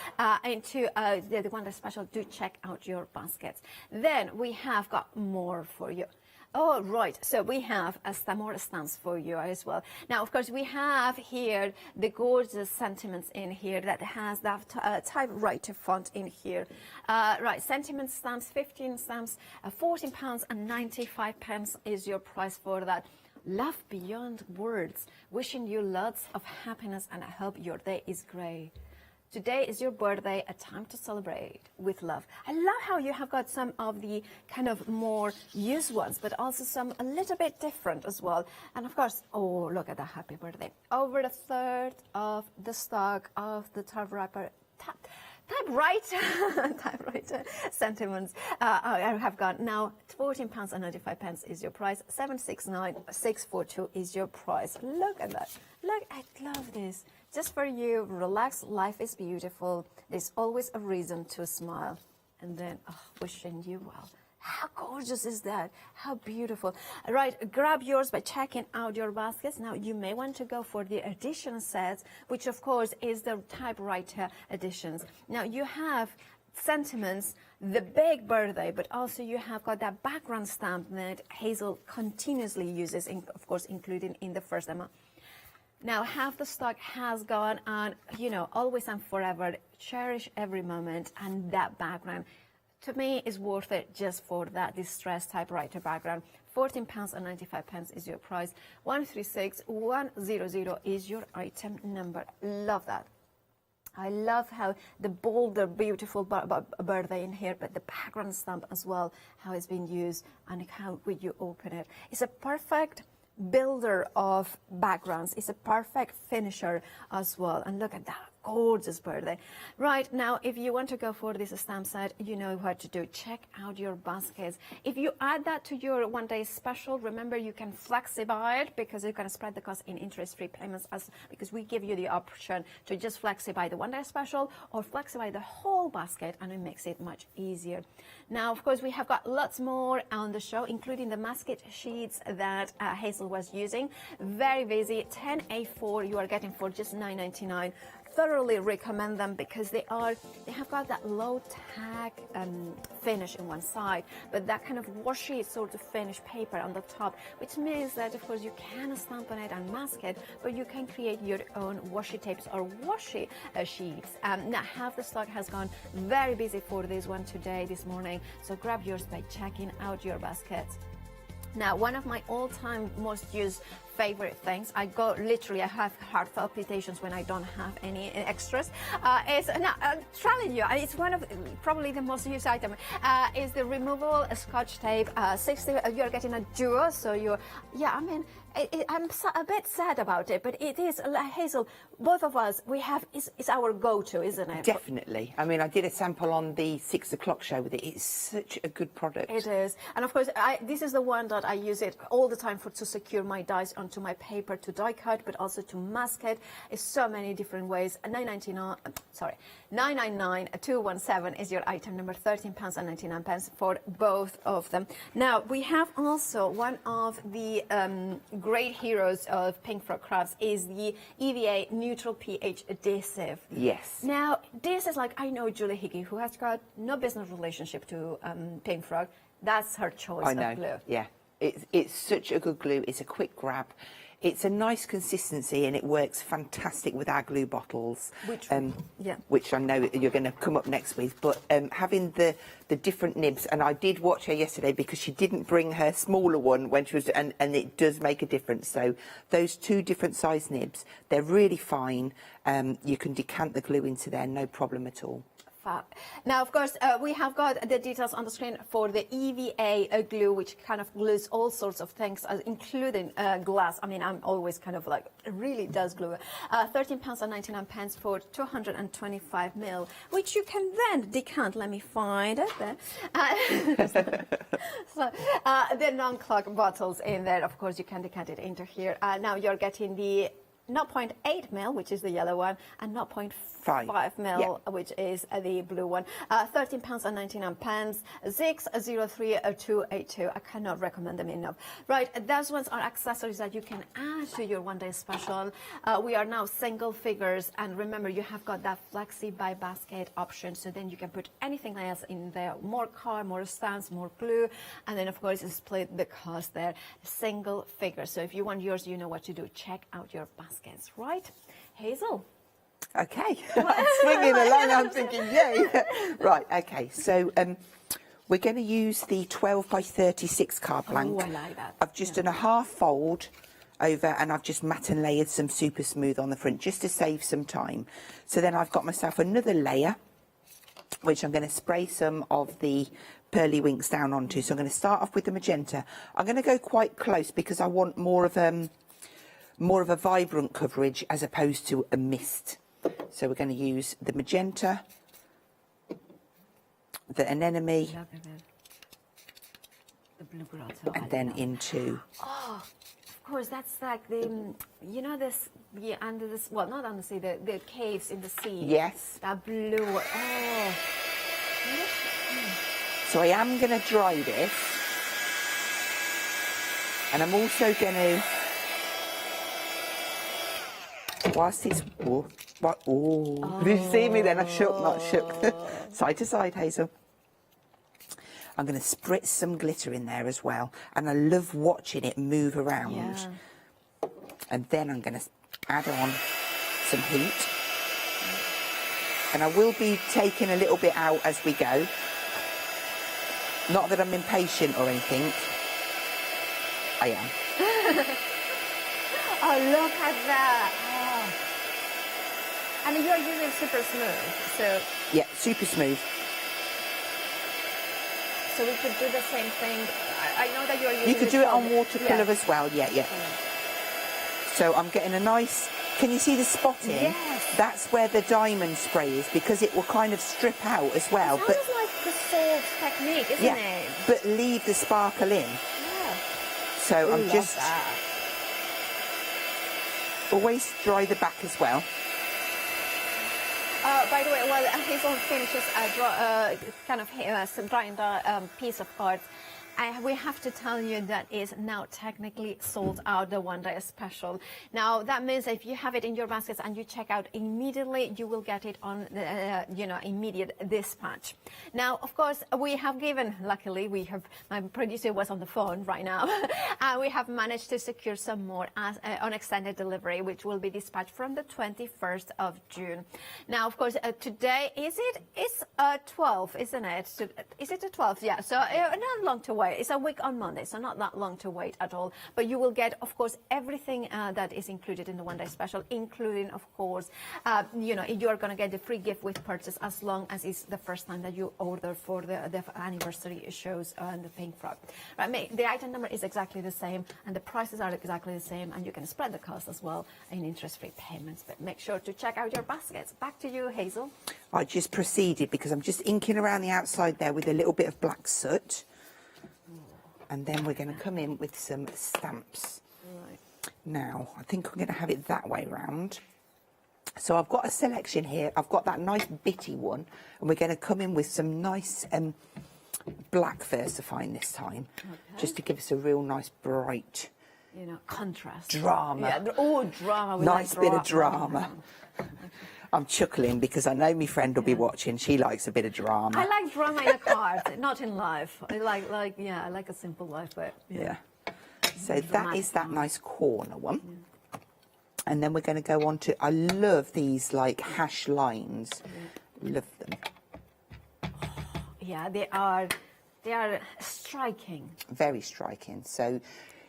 into the one-day special, do check out your baskets. Then we have got more for you. Oh, right. So we have some more stamps for you as well. Now, of course, we have here the gorgeous sentiments in here that has that typewriter font in here. Right, sentiment stamps, 15 stamps, £14.95 is your price for that. Love beyond words. Wishing you lots of happiness, and I hope your day is great. Today is your birthday, a time to celebrate with love. I love how you have got some of the kind of more used ones, but also some a little bit different as well. And of course, oh, look at that happy birthday. Over a third of the stock of the typewriter sentiments I have got now. £14.95 is your price. 769,642 is your price. Look at that. Look, I love this. Just for you, relax. Life is beautiful. There's always a reason to smile. And then, oh, wishing you well. How gorgeous is that? How beautiful. Right, grab yours by checking out your baskets. Now, you may want to go for the edition sets, which of course is the typewriter editions. Now, you have sentiments, the big birthday, but also you have got that background stamp that Hazel continuously uses, of course, including in the first demo. Now, half the stock has gone on, you know, always and forever. Cherish every moment, and that background, to me, is worth it just for that distressed typewriter background. £14.95 is your price. 136100 is your item number. Love that. I love how the bolder, beautiful birthday in here, but the background stamp as well, how it's been used, and how would you open it. It's a perfect builder of backgrounds. It's a perfect finisher as well. And look at that gorgeous birthday. Right, now, if you want to go for this stamp set, you know what to do. Check out your baskets. If you add that to your one-day special, remember you can flexify it because you can spread the cost in interest-free payments, because we give you the option to just flexify the one-day special or flexify the whole basket, and it makes it much easier. Now, of course, we have got lots more on the show, including the masket sheets that Hazel was using. Very busy. 10 A4 you are getting for just $9.99. Thoroughly recommend them because they have got that low tag finish in one side, but that kind of washy sort of finish paper on the top, which means that of course you can stamp on it and mask it, but you can create your own washi tapes or washi sheets. Now, half the stock has gone. Very busy for this one today, this morning, so grab yours by checking out your baskets. Now, one of my all-time most used favorite things. I have heart palpitations when I don't have any extras. I'm telling you, it's one of probably the most used item. Is the removable Scotch tape. 60. You're getting a duo, so I mean, I'm a bit sad about it, but it is, Hazel, both of us, it's our go-to, isn't it? Definitely. I mean, I did a sample on the 6 o'clock show with it. It's such a good product. It is. And of course, this is the one that I use it all the time to secure my dies onto my paper, to die cut, but also to mask it. It's so many different ways. 999-217 is your item number, £13.99 for both of them. Now, we have also one of the great heroes of Pink Frog Crafts is the EVA neutral pH adhesive. Yes. Now, this is like, I know Julie Hickey, who has got no business relationship to Pink Frog. That's her choice of glue. Yeah. It's such a good glue. It's a quick grab. It's a nice consistency, and it works fantastic with our glue bottles, which I know you're going to come up next with. But having the different nibs, and I did watch her yesterday because she didn't bring her smaller one when she was, and it does make a difference. So those 2 different size nibs, they're really fine. You can decant the glue into there, no problem at all. Now, of course, we have got the details on the screen for the EVA glue, which kind of glues all sorts of things, including glass. I mean, I'm always kind of like, it really does glue. £13.99 for 225 ml, which you can then decant. Let me find it there. So, the non-clog bottles in there, of course, you can decant it into here. Now you're getting the 0.8 ml, which is the yellow one, and 0.5 ml, which is the blue one. £13.99. 603-282. I cannot recommend them enough. Right, those ones are accessories that you can add to your one-day special. We are now single figures, and remember, you have got that flexi by basket option, so then you can put anything else in there. More card, more stamps, more glue, and then of course split the cost there. Single figure. So if you want yours, you know what to do. Check out your baskets, right? Hazel. Okay, I'm swinging along, I'm thinking, yay. Right, okay, so we're going to use the 12 by 36 card blank. Oh, I like that. I've just done a half fold over, and I've just matte and layered some super smooth on the front just to save some time. So then I've got myself another layer, which I'm going to spray some of the pearly winks down onto. So I'm going to start off with the magenta. I'm going to go quite close because I want more of a vibrant coverage as opposed to a mist. So we're going to use the magenta, the anemone, the blue grotto, and then into. Oh, of course, that's like the, you know, this, under this, well, not under the sea, the caves in the sea. Yes. That blue. Oh. So I am going to dry this, and I'm also going to. Whilst it's, did you see me then? I shook, not shook. Side to side, Hazel. I'm going to spritz some glitter in there as well. And I love watching it move around. Yeah. And then I'm going to add on some heat. And I will be taking a little bit out as we go. Not that I'm impatient or anything. I am. Oh, look at that. And you're using super smooth, so... Yeah, super smooth. So we could do the same thing. I know that you're using... You could do it on watercolour as well, yeah. So I'm getting a nice... Can you see the spotting? Yes. That's where the diamond spray is, because it will kind of strip out as well. It sounds like the salt technique, isn't it? But leave the sparkle in. Yeah. So I'm just... That. Always dry the back as well. By the way, while Hazel finishes drying the piece of cards, we have to tell you that is now technically sold out, the one-day special. Now, that means if you have it in your baskets and you check out immediately, you will get it on the, immediate dispatch. Now, of course, we have given, luckily, my producer was on the phone right now, and we have managed to secure some more on extended delivery, which will be dispatched from the 21st of June. Now, of course, today, it's 12, isn't it? Is it the 12th? Yeah, so not long to wait. wait. It's a week on Monday, so not that long to wait at all. But you will get, of course, everything that is included in the one-day special, including, of course, you know, you are going to get the free gift with purchase as long as it's the first time that you order for the anniversary shows on the Pink Frog. Right, the item number is exactly the same, and the prices are exactly the same, and you can spread the cost as well in interest-free payments. But make sure to check out your baskets. Back to you, Hazel. I just proceeded because I'm just inking around the outside there with a little bit of black soot. And then we're going to come in with some stamps. Right. Now, I think I'm going to have it that way round. So I've got a selection here. I've got that nice bitty one. And we're going to come in with some nice black versifying this time. Okay. Just to give us a real nice bright, you know, contrast. Drama. Yeah, oh, drama. We nice like bit of drama. I'm chuckling because I know my friend will be watching. She likes a bit of drama. I like drama in a card, not in life. I like I like a simple life, but yeah. So that is that nice corner one. Yeah. And then we're going to go on to, I love these like hash lines. Yeah. Love them. Yeah, they are striking. Very striking. So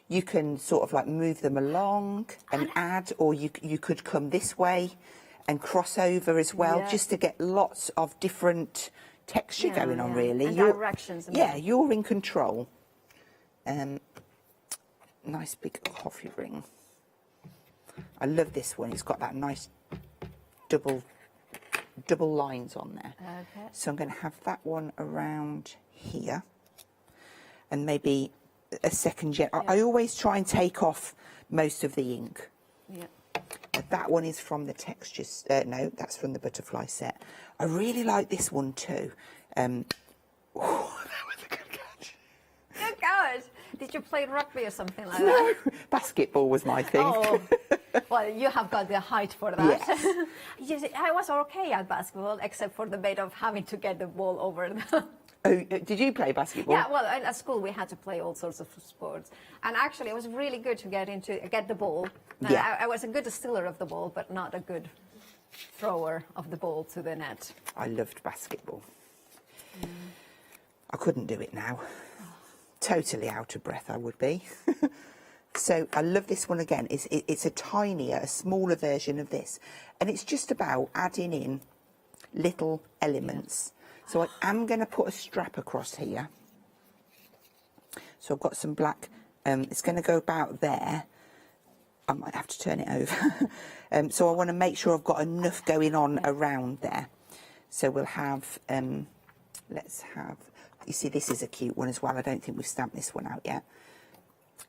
you can sort of like move them along and add, or you could come this way and cross over as well, just to get lots of different texture going on, really. And directions. You're in control. Nice big coffee ring. I love this one. It's got that nice double lines on there. Okay. So I'm going to have that one around here, and maybe a second. I always try and take off most of the ink. Yeah. That one is from the textures. No, that's from the butterfly set. I really like this one too. Oh, that was a good catch. Good catch. Did you play rugby or something like that? No, basketball was my thing. Oh, well, you have got the height for that. Yes. Yes, I was okay at basketball, except for the bait of having to get the ball over the... Oh, did you play basketball? Yeah, well, at school we had to play all sorts of sports. And actually, it was really good to get the ball. I was a good stealer of the ball, but not a good thrower of the ball to the net. I loved basketball. I couldn't do it now. Totally out of breath I would be. So I love this one again. It's a smaller version of this. And it's just about adding in little elements. So I am going to put a strap across here. So I've got some black, it's going to go about there. I might have to turn it over. So I want to make sure I've got enough going on around there. So we'll have, let's have, you see this is a cute one as well. I don't think we've stamped this one out yet.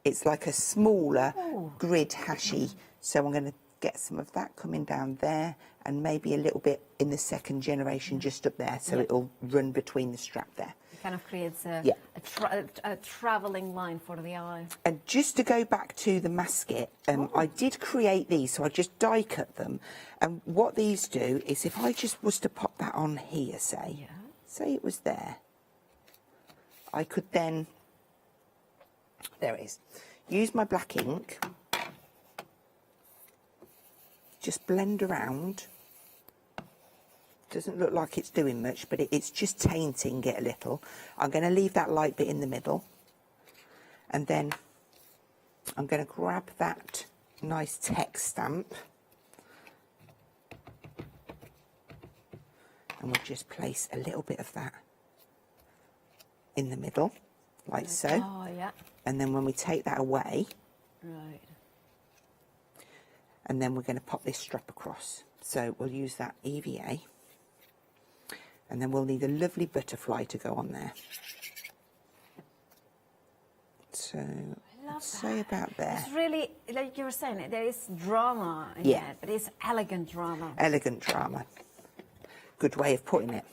It's like a smaller grid hashy. So I'm going to get some of that coming down there, and maybe a little bit in the second generation just up there, so it'll run between the strap there. It kind of creates a travelling line for the eye. And just to go back to the masket, I did create these, so I just die cut them. And what these do is, if I just was to pop that on here, say it was there, I could then, there it is, use my black ink, just blend around. Doesn't look like it's doing much, but it's just tainting it a little. I'm going to leave that light bit in the middle, and then I'm going to grab that nice text stamp, and we'll just place a little bit of that in the middle, like so. Oh, yeah. And then when we take that away, right, and then we're going to pop this strap across. So we'll use that EVA, and then we'll need a lovely butterfly to go on there. So let's say about there. It's really, like you were saying, there is drama in it, but it's elegant drama. Elegant drama. Good way of putting it.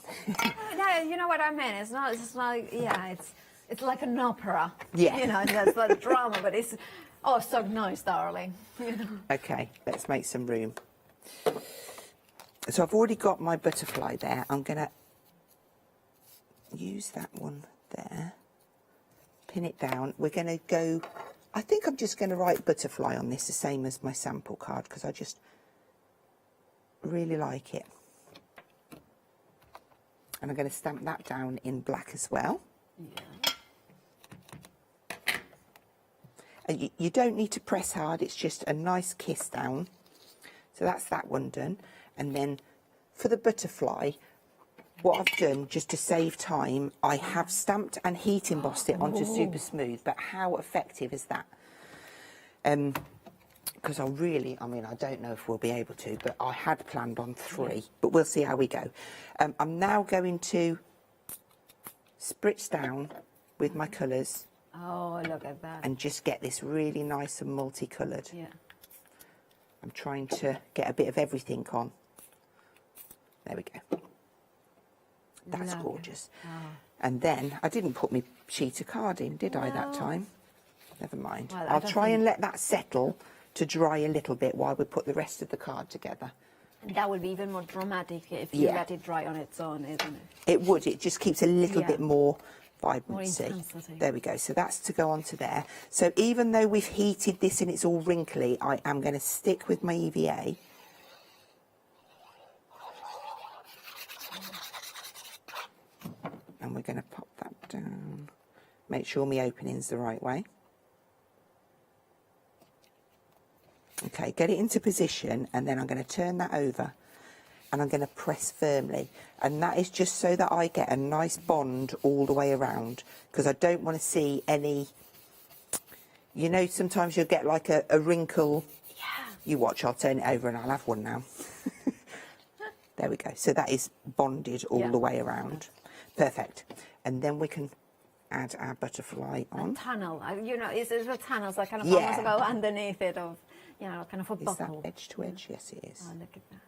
No, you know what I mean. It's like, it's like an opera. Yeah. You know, there's like drama, but it's, oh, so nice, darling. You know? Okay, let's make some room. So I've already got my butterfly there. I'm going to use that one there, pin it down. We're going to go, I think I'm just going to write butterfly on this, the same as my sample card, because I just really like it. And I'm going to stamp that down in black as well. Yeah. you don't need to press hard, it's just a nice kiss down. So that's that one done. And then for the butterfly, what I've done, just to save time, I have stamped and heat embossed it onto Super Smooth. But how effective is that? Because I mean, I don't know if we'll be able to, but I had planned on 3, but we'll see how we go. I'm now going to spritz down with my colours. Oh, look at that. And just get this really nice and multicoloured. Yeah. I'm trying to get a bit of everything on. There we go. That's gorgeous. Oh. And then I didn't put my sheet of card in, did I, that time? Never mind. Well, I'll try and let that settle to dry a little bit while we put the rest of the card together. That would be even more dramatic if you let it dry on its own, isn't it? It would. It just keeps a little bit more vibrancy. More intensity. There we go. So that's to go onto there. So even though we've heated this and it's all wrinkly, I am going to stick with my EVA. And we're going to pop that down. Make sure my opening's the right way. Okay, get it into position, and then I'm going to turn that over and I'm going to press firmly. And that is just so that I get a nice bond all the way around, because I don't want to see any, you know, sometimes you'll get like a wrinkle. Yeah. You watch, I'll turn it over and I'll have one now. There we go. So that is bonded all the way around. Perfect. And then we can add our butterfly on. A tunnel, you know, it's a tunnel, so I kind of almost go underneath it, of, you know, kind of a buckle. Is that edge to edge? Yes, it is. Oh, look at that.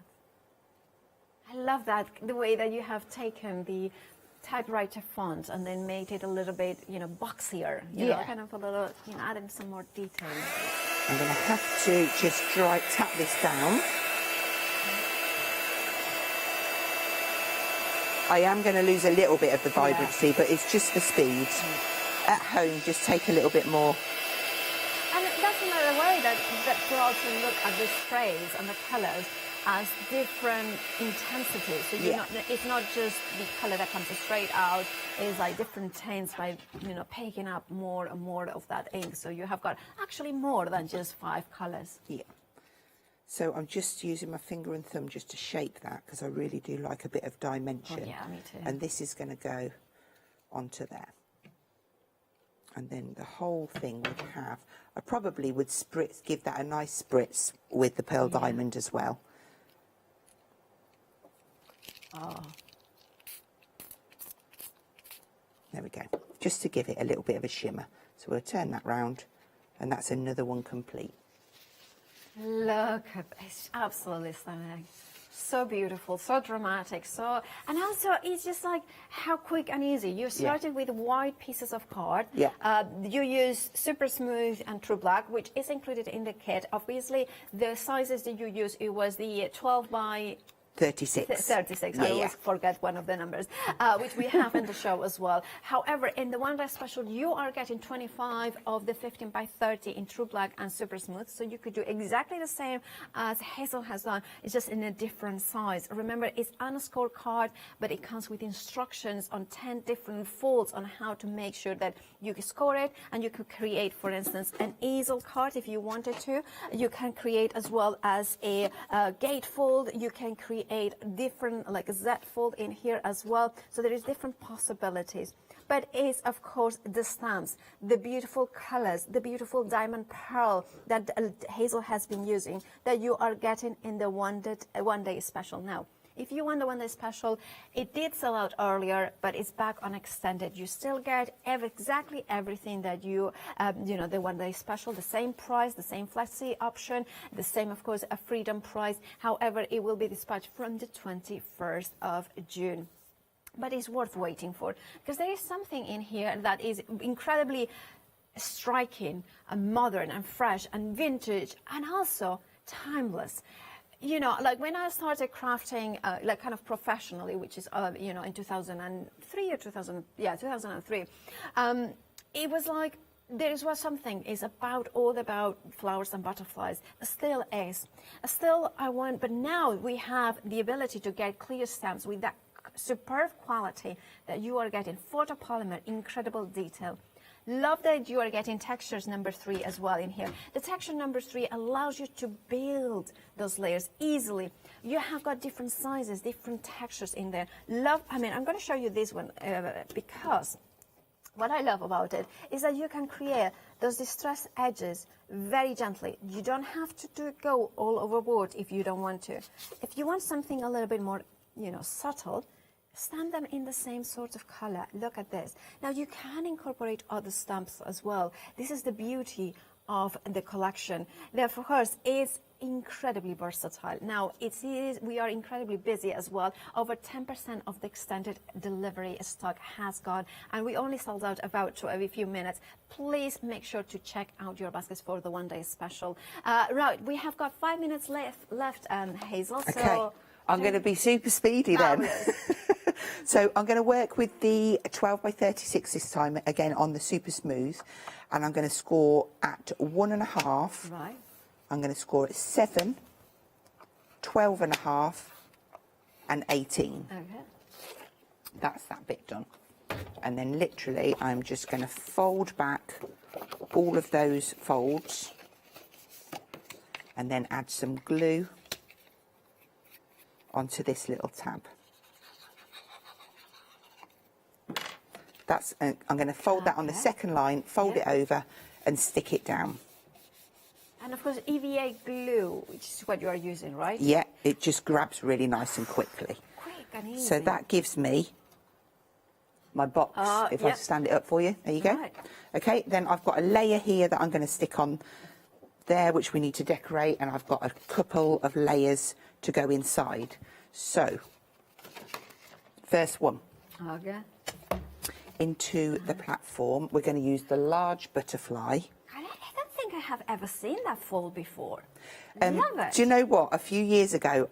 I love that, the way that you have taken the typewriter font and then made it a little bit, you know, boxier. You know, kind of a little, you know, adding some more detail. I'm going to have to just tap this down. I am going to lose a little bit of the vibrancy, but it's just for speed. At home, just take a little bit more. And that's another way that to also look at the sprays and the colours as different intensities. So it's not just the colour that comes straight out. It's like different tints by, you know, picking up more and more of that ink. So you have got actually more than just 5 colours. Yeah. So I'm just using my finger and thumb just to shape that, because I really do like a bit of dimension. Oh, yeah, me too. And this is going to go onto there. And then the whole thing would have, I probably would spritz, give that a nice spritz with the pearl diamond as well. Oh. There we go. Just to give it a little bit of a shimmer. So we'll turn that round, and that's another one complete. Look, it's absolutely stunning. So beautiful, so dramatic, and also it's just like how quick and easy. You started with white pieces of card. Yeah. You use Super Smooth and True Black, which is included in the kit. Obviously, the sizes that you use, it was the 12 by 36. 36. I always forget one of the numbers, which we have in the show as well. However, in the one day special, you are getting 25 of the 15 by 30 in True Black and Super Smooth. So you could do exactly the same as Hazel has done. It's just in a different size. Remember, it's on a scorecard, but it comes with instructions on 10 different folds on how to make sure that you can score it, and you could create, for instance, an easel card if you wanted to. You can create as well as a gate fold. You can create different, like a Z fold in here as well. So there is different possibilities. But it's, of course, the stamps, the beautiful colors, the beautiful diamond pearl that Hazel has been using, that you are getting in the one day special now. If you want the one day special, it did sell out earlier, but it's back on extended. You still get exactly everything that you know, the one day special, the same price, the same flexi option, the same, of course, a freedom price. However, it will be dispatched from the 21st of June. But it's worth waiting for, because there is something in here that is incredibly striking and modern and fresh and vintage and also timeless. You know, like when I started crafting, like kind of professionally, which is, you know, in 2003 or 2003, it was like there was something is all about flowers and butterflies. Still is. Still I want, but now we have the ability to get clear stamps with that superb quality that you are getting. Photopolymer, incredible detail. Love that you are getting textures number 3 as well in here. The texture number 3 allows you to build those layers easily. You have got different sizes, different textures in there. Love, I mean, I'm going to show you this one because what I love about it is that you can create those distressed edges very gently. You don't have to go all overboard if you don't want to. If you want something a little bit more, you know, subtle, stamp them in the same sort of color. Look at this. Now you can incorporate other stamps as well. This is the beauty of the collection. Therefore, of course, it's incredibly versatile. Now, we are incredibly busy as well. Over 10% of the extended delivery stock has gone, and we only sold out about every few minutes. Please make sure to check out your baskets for the one-day special. Right, we have got 5 minutes left, Hazel. Okay, so I'm going to be super speedy then. So I'm going to work with the 12 by 36 this time, again on the super smooth, and I'm going to score at 1.5. Right. I'm going to score at 7, 12.5, and 18. Okay. That's that bit done. And then literally I'm just going to fold back all of those folds and then add some glue onto this little tab. That's, I'm going to fold that on the second line, fold it over and stick it down. And of course, EVA glue, which is what you are using, right? Yeah, it just grabs really nice and quickly. Quick and easy. So that gives me my box, if I stand it up for you. There you go. Right. Okay, then I've got a layer here that I'm going to stick on there, which we need to decorate, and I've got a couple of layers to go inside. So, first one. Okay. Into the platform, we're going to use the large butterfly. I don't think I have ever seen that fold before. Love it. Do you know what? A few years ago,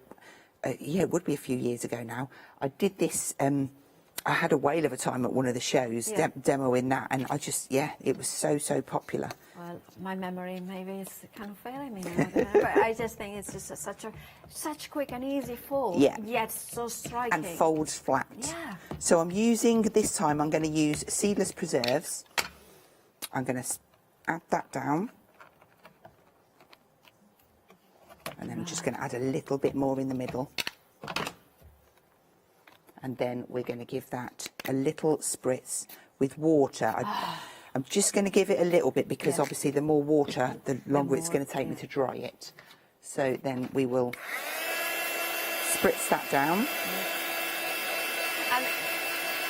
yeah, it would be a few years ago now, I did this, I had a whale of a time at one of the shows, demoing that, and I just, it was so popular. Well, my memory maybe is kind of failing me now, but I just think it's just such quick and easy fold, yet so striking. And folds flat. Yeah. So I'm using, this time I'm going to use seedless preserves. I'm going to add that down. And then I'm just going to add a little bit more in the middle. And then we're going to give that a little spritz with water. I'm just going to give it a little bit because obviously the more water, the longer it's going to take me to dry it. So then we will spritz that down.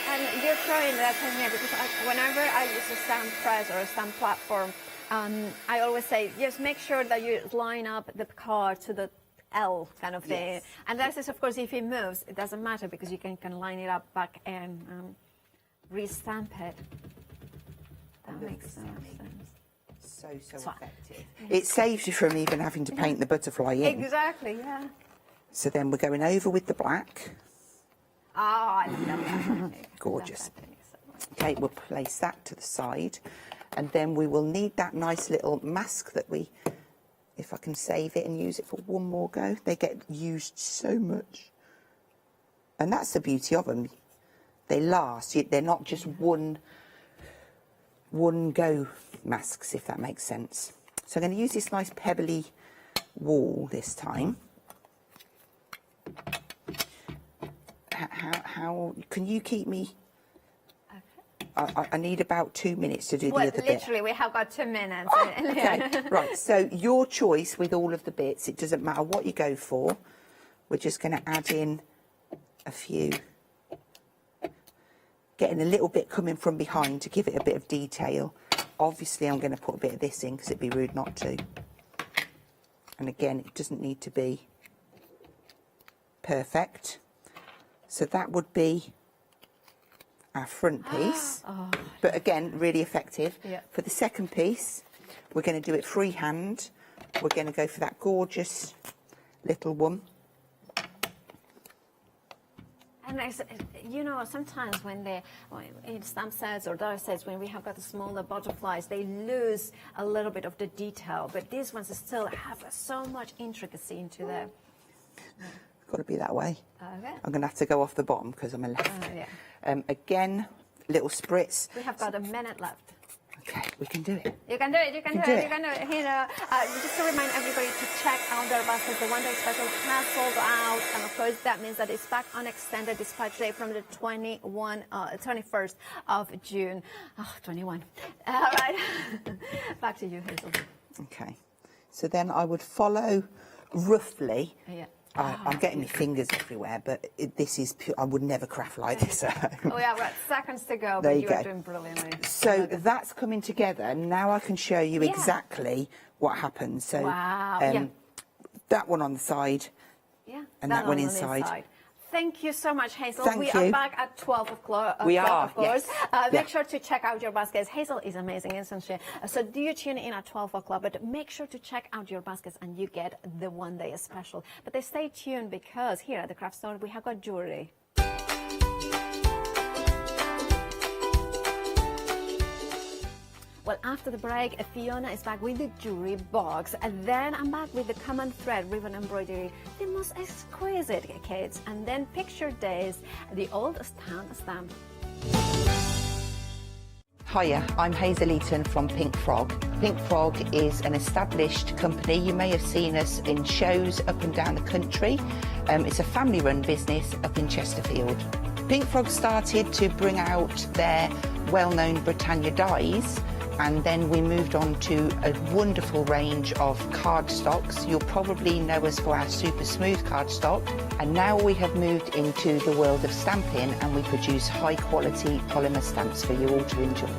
And you're throwing that in here because whenever I use a stamp press or a stamp platform, I always say, just make sure that you line up the card to the L kind of thing. Yes. And that is, of course, if it moves, it doesn't matter because you can line it up back and re-stamp it. That makes so much sense. So effective. It saves you from even having to paint the butterfly in. Exactly, yeah. So then we're going over with the black. Oh, I love that. Gorgeous. Okay, we'll place that to the side. And then we will need that nice little mask that we, if I can save it and use it for one more go. They get used so much. And that's the beauty of them. They last. They're not just one go masks, if that makes sense. So I'm going to use this nice pebbly wall this time. How can you keep me? I need about 2 minutes to do the other bit. Literally, we have got 2 minutes. Oh, okay, right. So your choice with all of the bits. It doesn't matter what you go for. We're just going to add in a few. Getting a little bit coming from behind to give it a bit of detail. Obviously, I'm going to put a bit of this in because it'd be rude not to. And again, it doesn't need to be perfect. So that would be our front piece. But again, really effective. Yeah. For the second piece, we're going to do it freehand. We're going to go for that gorgeous little one. And you know, sometimes when in stamp sets or die sets, when we have got the smaller butterflies, they lose a little bit of the detail. But these ones still have so much intricacy into them. Got to be that way. Okay. I'm going to have to go off the bottom because I'm a left. Again, little spritz. We have got a minute left. Okay, we can do it. You can do it, you can do it, you can do it. Here, just to remind everybody to check out their baskets. The one-day special has sold out, and of course that means that it's back on extended dispatch day from the 21st of June. Oh, 21. All right, back to you, Hazel. Okay, so then I would follow roughly. Yeah. I'm getting my fingers everywhere, but this is pure. I would never craft like this at home. Oh yeah, right. Seconds to go, There but you you are go. doing brilliantly. So that's coming together. Now I can show you exactly what happens. So wow. that one on the side, and that one inside. Thank you so much, Hazel. Thank we you. are back at 12 o'clock. We are, of course. yes. Make sure to check out your baskets. Hazel is amazing, isn't she? So do you tune in at 12 o'clock, but make sure to check out your baskets and you get the one-day special. But stay tuned because here at the craft store, we have got jewellery. Well, after the break, Fiona is back with the jewelry box, and then I'm back with the common thread ribbon embroidery, the most exquisite kits, and then picture days, the old town stamp. Hiya, I'm Hazel Eaton from Pink Frog. Pink Frog is an established company. You may have seen us in shows up and down the country. It's a family-run business up in Chesterfield. Pink Frog started to bring out their well-known Britannia dyes, and then we moved on to a wonderful range of cardstocks. You'll probably know us for our super smooth cardstock, and now we have moved into the world of stamping, and we produce high quality polymer stamps for you all to enjoy.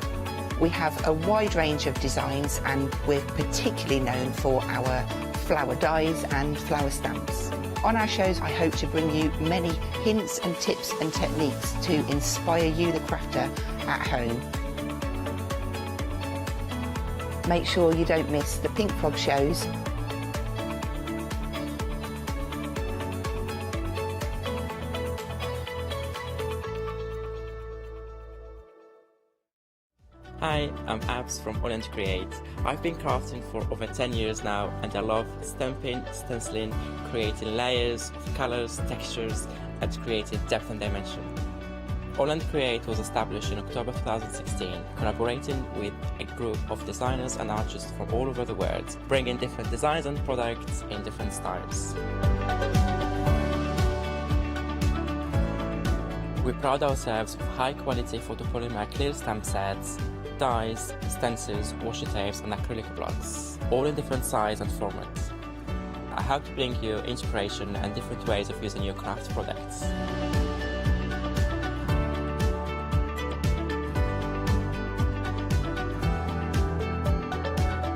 We have a wide range of designs, and we're particularly known for our flower dies and flower stamps. On our shows, I hope to bring you many hints and tips and techniques to inspire you, the crafter, at home. Make sure you don't miss the Pink Frog shows. Hi, I'm Abs from All and Create. I've been crafting for over 10 years now, and I love stamping, stenciling, creating layers, colours, textures, and creating depth and dimension. All and Create was established in October 2016, collaborating with a group of designers and artists from all over the world, bringing different designs and products in different styles. We pride ourselves with high-quality photopolymer clear stamp sets, dies, stencils, washi tapes and acrylic blocks, all in different size and format. I hope to bring you inspiration and different ways of using your craft products.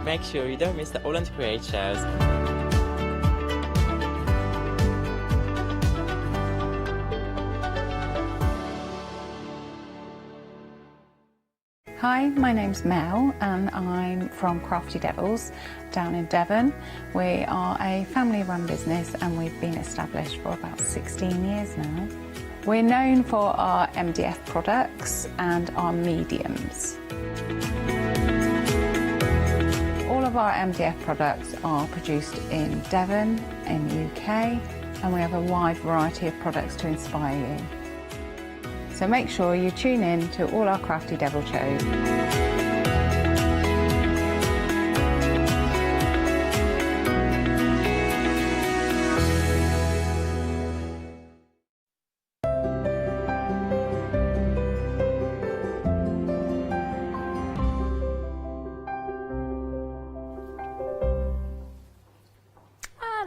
Make sure you don't miss the All and Create shows. Hi, my name's Mel and I'm from Crafty Devils down in Devon. We are a family-run business and we've been established for about 16 years now. We're known for our MDF products and our mediums. All of our MDF products are produced in Devon, in the UK, and we have a wide variety of products to inspire you. So make sure you tune in to all our Crafty Devil shows.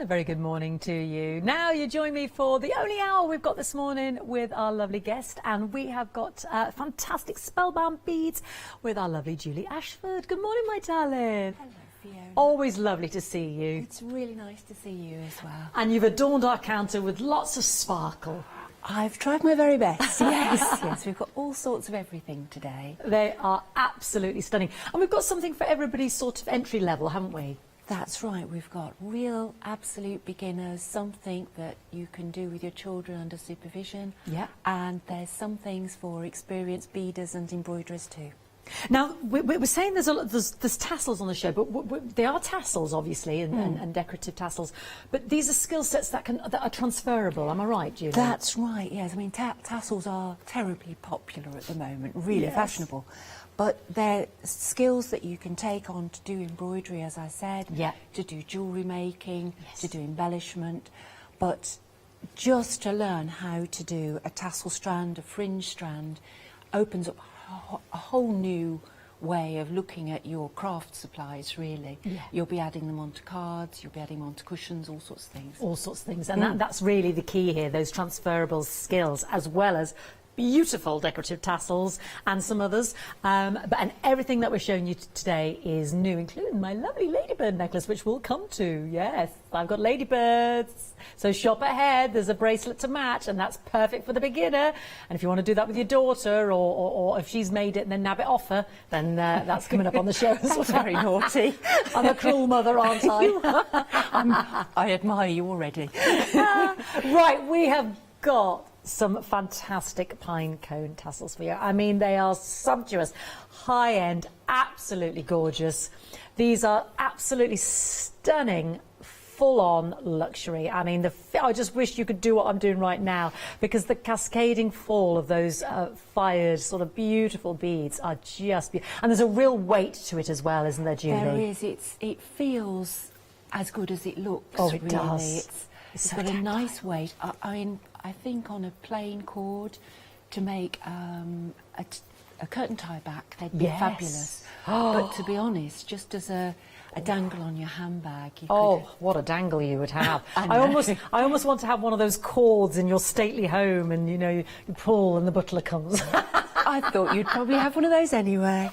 A very good morning to you. Now you join me for the only hour we've got this morning with our lovely guest, and we have got fantastic spellbound beads with our lovely Julie Ashford. Good morning, my darling. Hello, Fiona. Always lovely to see you. It's really nice to see you as well. And you've adorned our counter with lots of sparkle. I've tried my very best. Yes, yes. We've got all sorts of everything today. They are absolutely stunning. And we've got something for everybody's sort of entry level, haven't we? That's right. We've got real absolute beginners, something that you can do with your children under supervision. Yeah. And there's some things for experienced beaders and embroiderers too. Now, we're saying there's tassels on the show, but they are tassels, obviously, and decorative tassels. But these are skill sets that are transferable. Am I right, Julie? That's right, yes. I mean, tassels are terribly popular at the moment, really fashionable. But they're skills that you can take on to do embroidery, as I said, to do jewellery making, to do embellishment. But just to learn how to do a tassel strand, a fringe strand, opens up a whole new way of looking at your craft supplies, really. You'll be adding them onto cards, you'll be adding them onto cushions, all sorts of things. All sorts of things. And that's really the key here, those transferable skills, as well as beautiful decorative tassels and some others. And everything that we're showing you today is new, including my lovely ladybird necklace, which we'll come to. Yes, I've got ladybirds. So shop ahead. There's a bracelet to match, and that's perfect for the beginner. And if you want to do that with your daughter, or if she's made it and then nab it off her, then that's coming up on the show. That's very naughty. I'm a cruel mother, aren't I? I admire you already. Right, we have got some fantastic pine cone tassels for you. I mean, they are sumptuous, high-end, absolutely gorgeous. These are absolutely stunning, full-on luxury. I mean, I just wish you could do what I'm doing right now, because the cascading fall of those fired, sort of beautiful beads are just beautiful. And there's a real weight to it as well, isn't there, Julie? There is. It feels as good as it looks. Oh, it really. does. It's got a nice weight. I mean, I think on a plain cord to make a curtain tie back, they'd be fabulous. But to be honest, just as a dangle on your handbag. What a dangle you would have. I almost want to have one of those cords in your stately home, and you pull and the butler comes. I thought you'd probably have one of those anyway.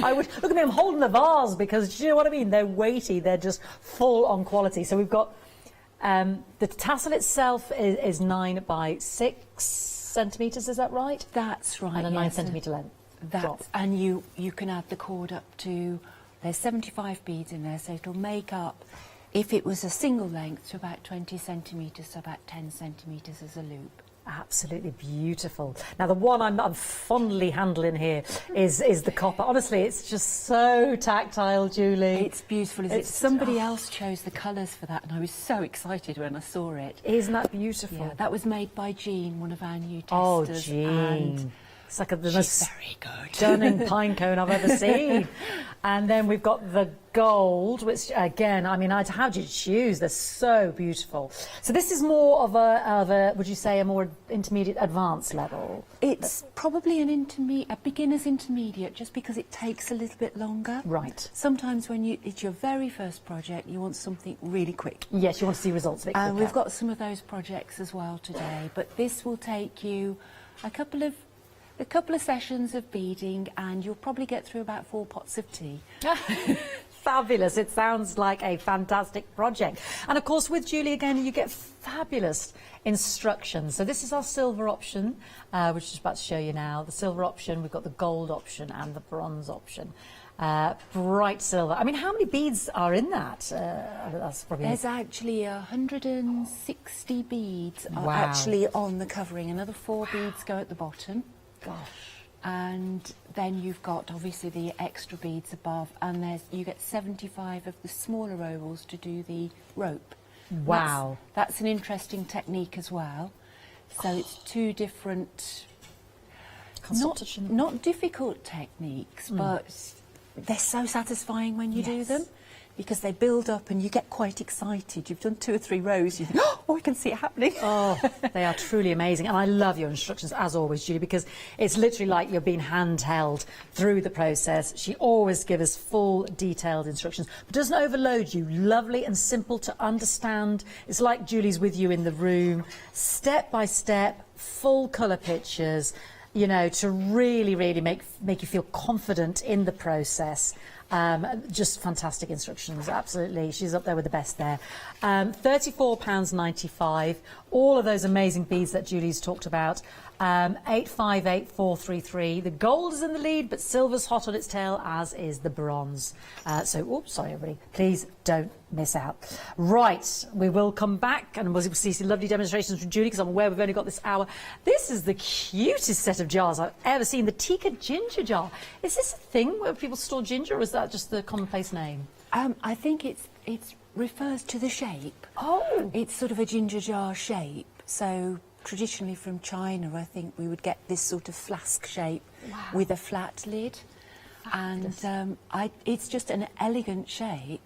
I would. Look at me, I'm holding the vase, because do you know what I mean? They're weighty, they're just full on quality. So we've got the tassel itself is 9 by 6 centimetres, is that right? That's right. And a 9 centimetre length. And you can add the cord up to, there's 75 beads in there, so it'll make up, if it was a single length, to about 20 centimetres, so about 10 centimetres as a loop. Absolutely beautiful. Now, the one I'm fondly handling here is the copper. Honestly, it's just so tactile, Julie. It's beautiful, isn't it? Somebody else chose the colours for that, and I was so excited when I saw it. Isn't that beautiful? Yeah, that was made by Jean, one of our new testers. Oh, Jean. It's like the most very good. Stunning pine cone I've ever seen. And then we've got the gold, which again, I mean, how do you choose? They're so beautiful. So this is more of a would you say, a more intermediate, advanced level? It's probably a beginner's intermediate, just because it takes a little bit longer. Right. Sometimes when it's your very first project, you want something really quick. Yes, you want to see results a bit quicker. And we've got some of those projects as well today, but this will take you a couple of sessions of beading, and you'll probably get through about 4 pots of tea. Fabulous. It sounds like a fantastic project. And of course, with Julie again, you get fabulous instructions. So this is our silver option, which is about to show you now. The silver option, we've got the gold option and the bronze option. Bright silver. I mean, how many beads are in that? That's probably... There's actually 160 beads are Wow. actually on the covering. Another 4 beads go at the bottom. Gosh. And then you've got obviously the extra beads above, and you get 75 of the smaller ovals to do the rope. Wow. That's an interesting technique as well. So it's 2 different, not difficult techniques, but they're so satisfying when you do them, because they build up and you get quite excited. You've done 2 or 3 rows, you think, oh, I can see it happening. Oh, they are truly amazing. And I love your instructions, as always, Julie, because it's literally like you're being handheld through the process. She always gives us full, detailed instructions, but doesn't overload you. Lovely and simple to understand. It's like Julie's with you in the room, step by step, full colour pictures, to really, really make you feel confident in the process. Just fantastic instructions, absolutely. She's up there with the best there. £34.95. All of those amazing beads that Julie's talked about. 858433. The gold is in the lead, but silver's hot on its tail, as is the bronze. Oops, sorry everybody. Please don't miss out. Right, we will come back and we'll see some lovely demonstrations from Julie, because I'm aware we've only got this hour. This is the cutest set of jars I've ever seen. The Tika ginger jar. Is this a thing where people store ginger, or is that just the commonplace name? I think it refers to the shape. Oh, it's sort of a ginger jar shape. So traditionally from China, I think we would get this sort of flask shape with a flat lid. Fabulous. And it's just an elegant shape,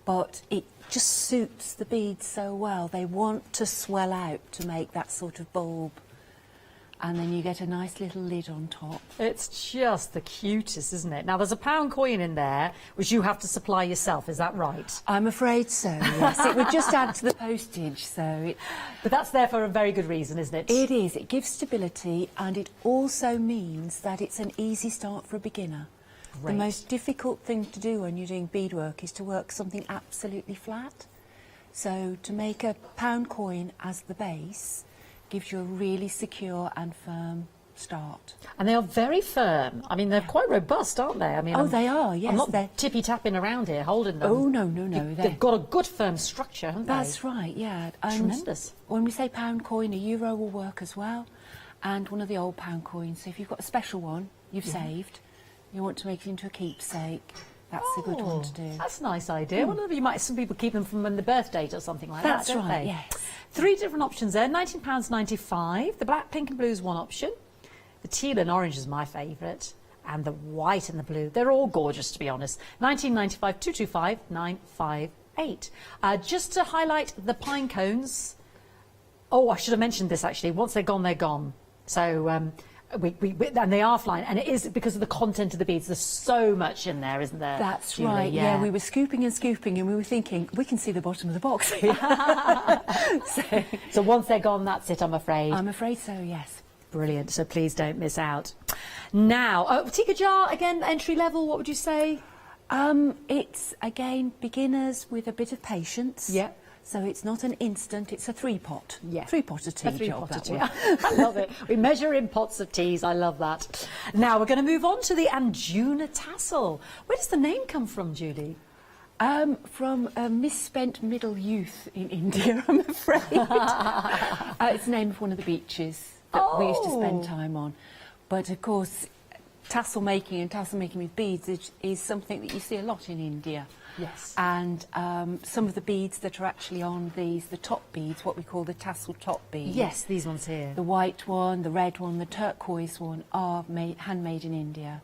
but it just suits the beads so well. They want to swell out to make that sort of bulb. And then you get a nice little lid on top. It's just the cutest, isn't it? Now, there's a pound coin in there, which you have to supply yourself, is that right? I'm afraid so, yes. It would just add to the postage, so... But that's there for a very good reason, isn't it? It is. It gives stability, and it also means that it's an easy start for a beginner. Great. The most difficult thing to do when you're doing beadwork is to work something absolutely flat. So to make a pound coin as the base gives you a really secure and firm start. And they are very firm. I mean, they're quite robust, aren't they? I mean, they are, yes. I'm not tippy-tapping around here, holding them. Oh, no. They've got a good firm structure, haven't they? That's right, yeah. And tremendous. When we say pound coin, a euro will work as well. And one of the old pound coins. So if you've got a special one you've saved, you want to make it into a keepsake, that's a good one to do. That's a nice idea. I wonder if some people keep them from when the birth date or something like that, don't right, they? yes. 3 different options there, £19.95. The black, pink and blue is one option. The teal and orange is my favourite. And the white and the blue, they're all gorgeous, to be honest. £19.95, 225 958. Just to highlight the pine cones. Oh, I should have mentioned this, actually. Once they're gone, they're gone. So... and they are flying, and it is because of the content of the beads. There's so much in there, isn't there? That's Julie? right, yeah. We were scooping and scooping, and we were thinking, we can see the bottom of the box here. So once they're gone, that's it, I'm afraid. I'm afraid so, yes. Brilliant, so please don't miss out. Now, Tika jar, again, entry level, what would you say? It's, again, beginners with a bit of patience. Yeah. So it's not an instant, it's a three-pot. Yeah. Three-pot of tea job, that one. I love it. We measure in pots of teas. I love that. Now we're going to move on to the Anjuna tassel. Where does the name come from, Julie? From a misspent middle youth in India, I'm afraid. It's the name of one of the beaches that we used to spend time on. But of course, tassel making with beads is something that you see a lot in India. Yes. And some of the beads that are actually on these, the top beads, what we call the tassel top beads. Yes, these ones here. The white one, the red one, the turquoise one are handmade in India.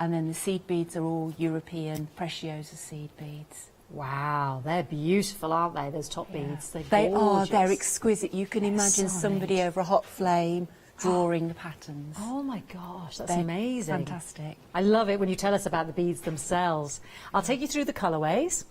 And then the seed beads are all European Preciosa seed beads. Wow, they're beautiful, aren't they, those top beads? They are, they're exquisite. You can imagine somebody over a hot flame drawing the patterns. Oh my gosh, that's They're amazing. Fantastic. I love it when you tell us about the beads themselves. I'll take you through the colourways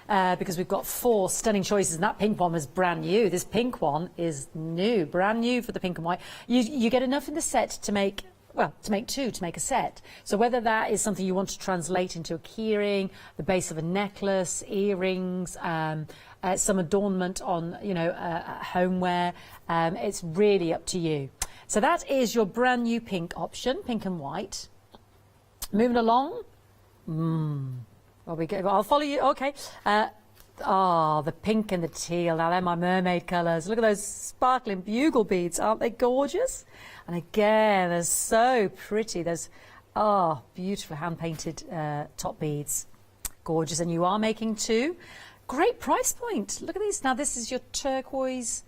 because we've got 4 stunning choices, and that pink one was brand new. This pink one is new, brand new for the pink and white. You get enough in the set to make, well, to make 2 to make a set. So whether that is something you want to translate into a keyring, the base of a necklace, earrings, some adornment on, homeware, it's really up to you. So that is your brand new pink option, pink and white. Moving along. Well, I'll follow you. Okay. The pink and the teal. Now they're my mermaid colours. Look at those sparkling bugle beads. Aren't they gorgeous? And again, they're so pretty. There's, beautiful hand-painted top beads. Gorgeous. And you are making 2. Great price point. Look at these. Now this is your turquoise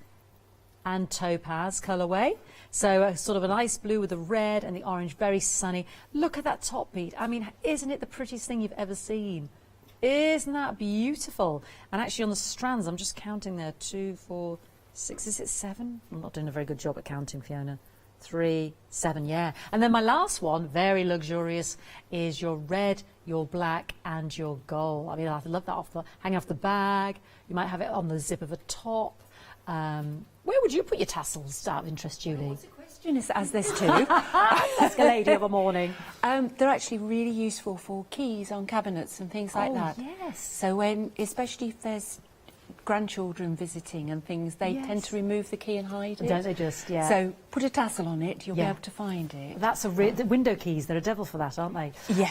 and topaz colourway. So sort of a nice blue with the red and the orange, very sunny. Look at that top bead. I mean, isn't it the prettiest thing you've ever seen? Isn't that beautiful? And actually on the strands, I'm just counting there, 2, 4, 6, is it 7? I'm not doing a very good job at counting, Fiona. 3, 7, yeah. And then my last one, very luxurious, is your red, your black and your gold. I mean, I love that hanging off the bag. You might have it on the zip of a top. Where would you put your tassels, out of interest, Julie? What's the question? As there's 2. Ask a lady of a morning. They're actually really useful for keys on cabinets and things like that. Yes. So when, especially if there's grandchildren visiting and things, they tend to remove the key and hide it. Don't they just? Yeah. So put a tassel on it, you'll be able to find it. That's the window keys. They're a devil for that, aren't they? Yes.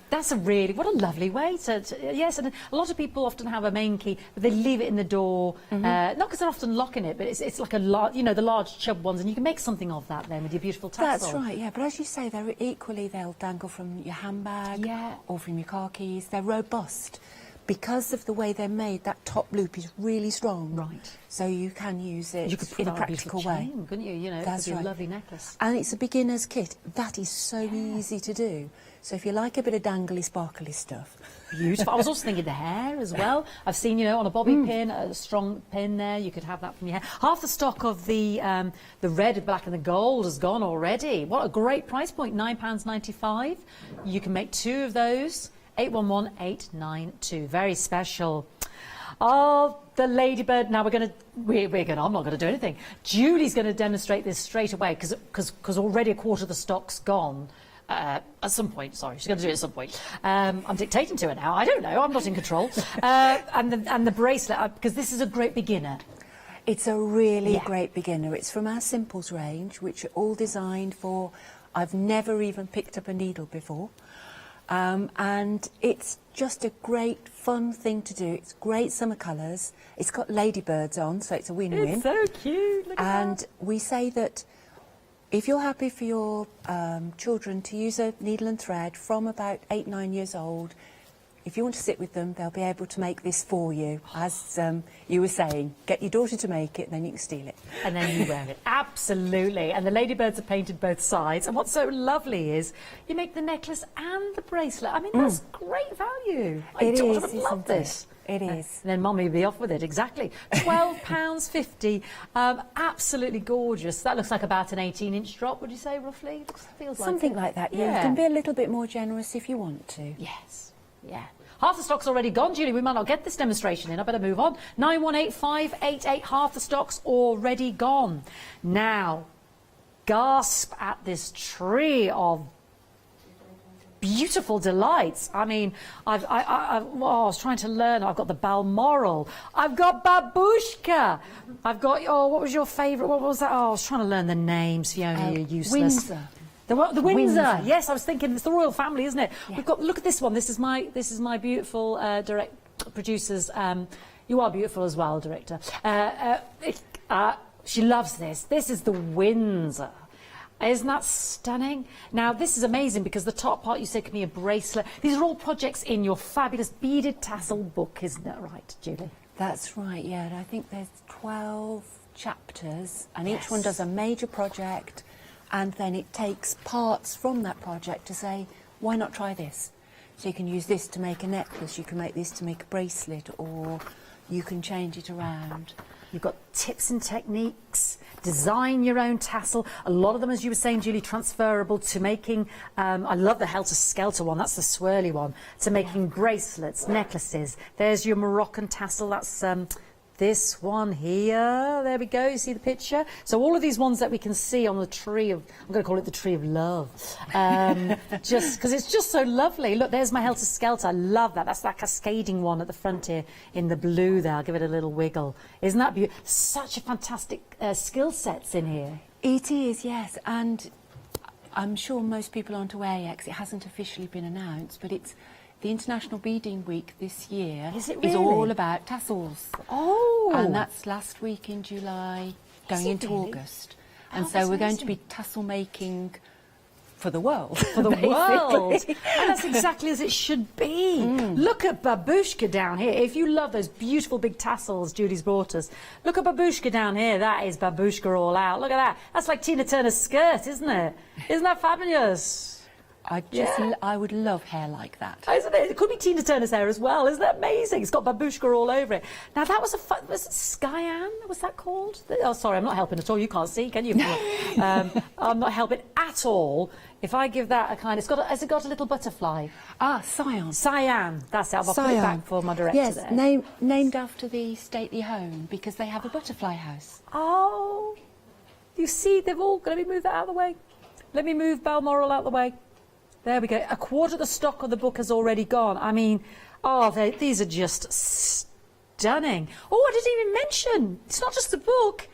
That's what a lovely way to yes. And a lot of people often have a main key, but they leave it in the door. Not because they're often locking it, but it's like the large chub ones, and you can make something of that then with your beautiful tassel. That's right. Yeah. But as you say, they'll dangle from your handbag or from your car keys. They're robust. Because of the way they're made, that top loop is really strong. Right. So you can use it in a practical way. Couldn't you? You know, that's it could be right. a lovely necklace. And it's a beginner's kit. That is so easy to do. So if you like a bit of dangly, sparkly stuff. Beautiful. I was also thinking the hair as well. I've seen, on a bobby pin, a strong pin there. You could have that from your hair. Half the stock of the red, black and the gold has gone already. What a great price point, £9.95. You can make 2 of those. 811892. Very special. Oh, the ladybird. Now I'm not going to do anything. Julie's going to demonstrate this straight away because already a quarter of the stock's gone. At some point, sorry, she's going to do it at some point. I'm dictating to her now. I don't know. I'm not in control. And the bracelet, because this is a great beginner. It's a really great beginner. It's from our Simples range, which are all designed for. I've never even picked up a needle before. And it's just a great fun thing to do. It's great summer colours. It's got ladybirds on, so it's a win-win. It's so cute. Look at that. We say that if you're happy for your children to use a needle and thread from about 8-9 years old, if you want to sit with them, they'll be able to make this for you. As you were saying, get your daughter to make it, and then you can steal it. And then you wear it. Absolutely. And the ladybirds are painted both sides. And what's so lovely is you make the necklace and the bracelet. I mean, that's great value. My daughter would love this. It is. And then Mummy will be off with it, exactly. £12.50. Absolutely gorgeous. That looks like about an 18-inch drop, would you say, roughly? Feels Something like that, yeah. You can be a little bit more generous if you want to. Yes. Yeah. Half the stock's already gone, Julie. We might not get this demonstration in. I better move on. 918588. Half the stock's already gone. Now, gasp at this tree of beautiful delights. I mean, I was trying to learn. I've got the Balmoral. I've got Babushka. I've got, what was your favourite? What was that? Oh, I was trying to learn the names, Fiona. You're useless. Windsor. The Windsor. Yes, I was thinking it's the royal family, isn't it? Yeah. We've got. Look at this one. This is my beautiful producers. You are beautiful as well, director. She loves this. This is the Windsor. Isn't that stunning? Now, this is amazing because the top part you said can be a bracelet. These are all projects in your fabulous beaded tassel book, isn't that right, Julie? That's right. Yeah, and I think there's 12 chapters, and each one does a major project. And then it takes parts from that project to say, why not try this? So you can use this to make a necklace, you can make this to make a bracelet, or you can change it around. You've got tips and techniques, design your own tassel. A lot of them, as you were saying, Julie, transferable to making, I love the helter-skelter one, that's the swirly one, to making bracelets, necklaces. There's your Moroccan tassel, that's this one here, there we go, you see the picture? So all of these ones that we can see on the tree of, I'm going to call it the tree of love, just because it's just so lovely. Look, there's my helter-skelter, I love that. That's that cascading one at the front here in the blue there. I'll give it a little wiggle. Isn't that beautiful? Such a fantastic skill sets in here. It is, yes, and I'm sure most people aren't aware yet because it hasn't officially been announced, but it's the International Beading Week this year is all about tassels. Oh! And that's last week in July, going into August. And so we're going to be tassel making for the world. For the world! And that's exactly as it should be. Look at Babushka down here. If you love those beautiful big tassels Julie's brought us, look at Babushka down here. That is Babushka all out. Look at that. That's like Tina Turner's skirt, isn't it? Isn't that fabulous? I would love hair like that. Isn't it? It could be Tina Turner's hair as well. Isn't that amazing? It's got babushka all over it. Now, that was was it Skyan? Was that called? Oh, sorry, I'm not helping at all. You can't see, can you? I'm not helping at all. If I give that a kind, has it got a little butterfly? Ah, Cyan. Cyan. That's it. I'll put it back for my director yes, there. named after the stately home because they have a butterfly house. Oh, you see, they've all... Let me move that out of the way. Let me move Balmoral out of the way. There we go. A quarter of the stock of the book has already gone. I mean, these are just stunning. Oh, I didn't even mention, it's not just the book.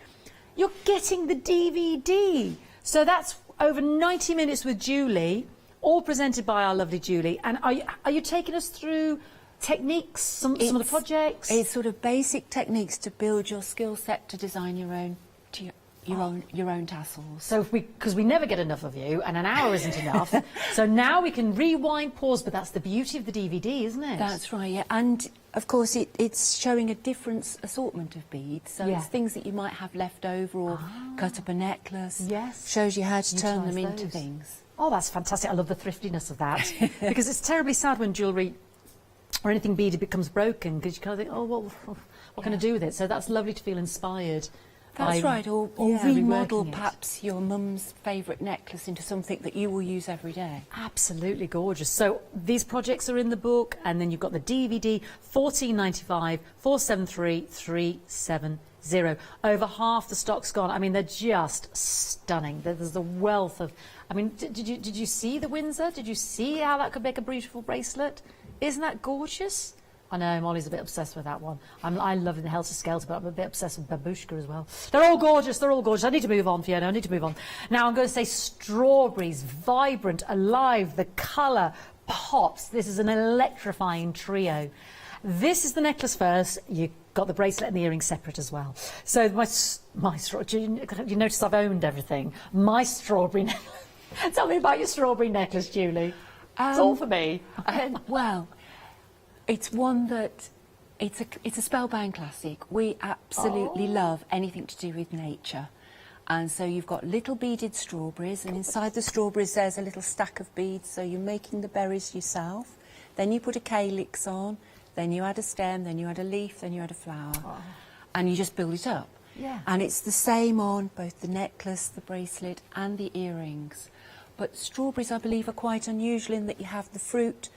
You're getting the DVD. So that's over 90 minutes with Julie, all presented by our lovely Julie. And are you taking us through techniques, some of the projects? It's sort of basic techniques to build your skill set to design your own tassels. So because we never get enough of you, and an hour isn't enough, so now we can rewind, pause, but that's the beauty of the DVD, isn't it? That's right, yeah. And of course it's showing a different assortment of beads, so it's things that you might have left over or cut up a necklace. Yes. Shows you how to turn them into things. Oh, that's fantastic. I love the thriftiness of that. Because it's terribly sad when jewellery or anything beaded becomes broken, because you kind of think, oh, well, what can I do with it? So that's lovely to feel inspired. That's right, or remodel perhaps your mum's favourite necklace into something that you will use every day. Absolutely gorgeous. So these projects are in the book, and then you've got the DVD, $14.95, 473 370. Over half the stock's gone. I mean, they're just stunning. There's a wealth of... I mean, did you see the Windsor? Did you see how that could make a beautiful bracelet? Isn't that gorgeous? I know, Molly's a bit obsessed with that one. I love the Helter Skelter, but I'm a bit obsessed with Babushka as well. They're all gorgeous, they're all gorgeous. I need to move on, Fiona, I need to move on. Now I'm going to say strawberries, vibrant, alive, the colour pops. This is an electrifying trio. This is the necklace first. You got the bracelet and the earrings separate as well. So you notice I've owned everything. My strawberry necklace. Tell me about your strawberry necklace, Julie. It's all for me. Well, it's one that, it's a spellbound classic. We absolutely love anything to do with nature. And so you've got little beaded strawberries, and inside the strawberries there's a little stack of beads, so you're making the berries yourself. Then you put a calyx on, then you add a stem, then you add a leaf, then you add a flower, and you just build it up. Yeah. And it's the same on both the necklace, the bracelet and the earrings. But strawberries, I believe, are quite unusual in that you have the fruit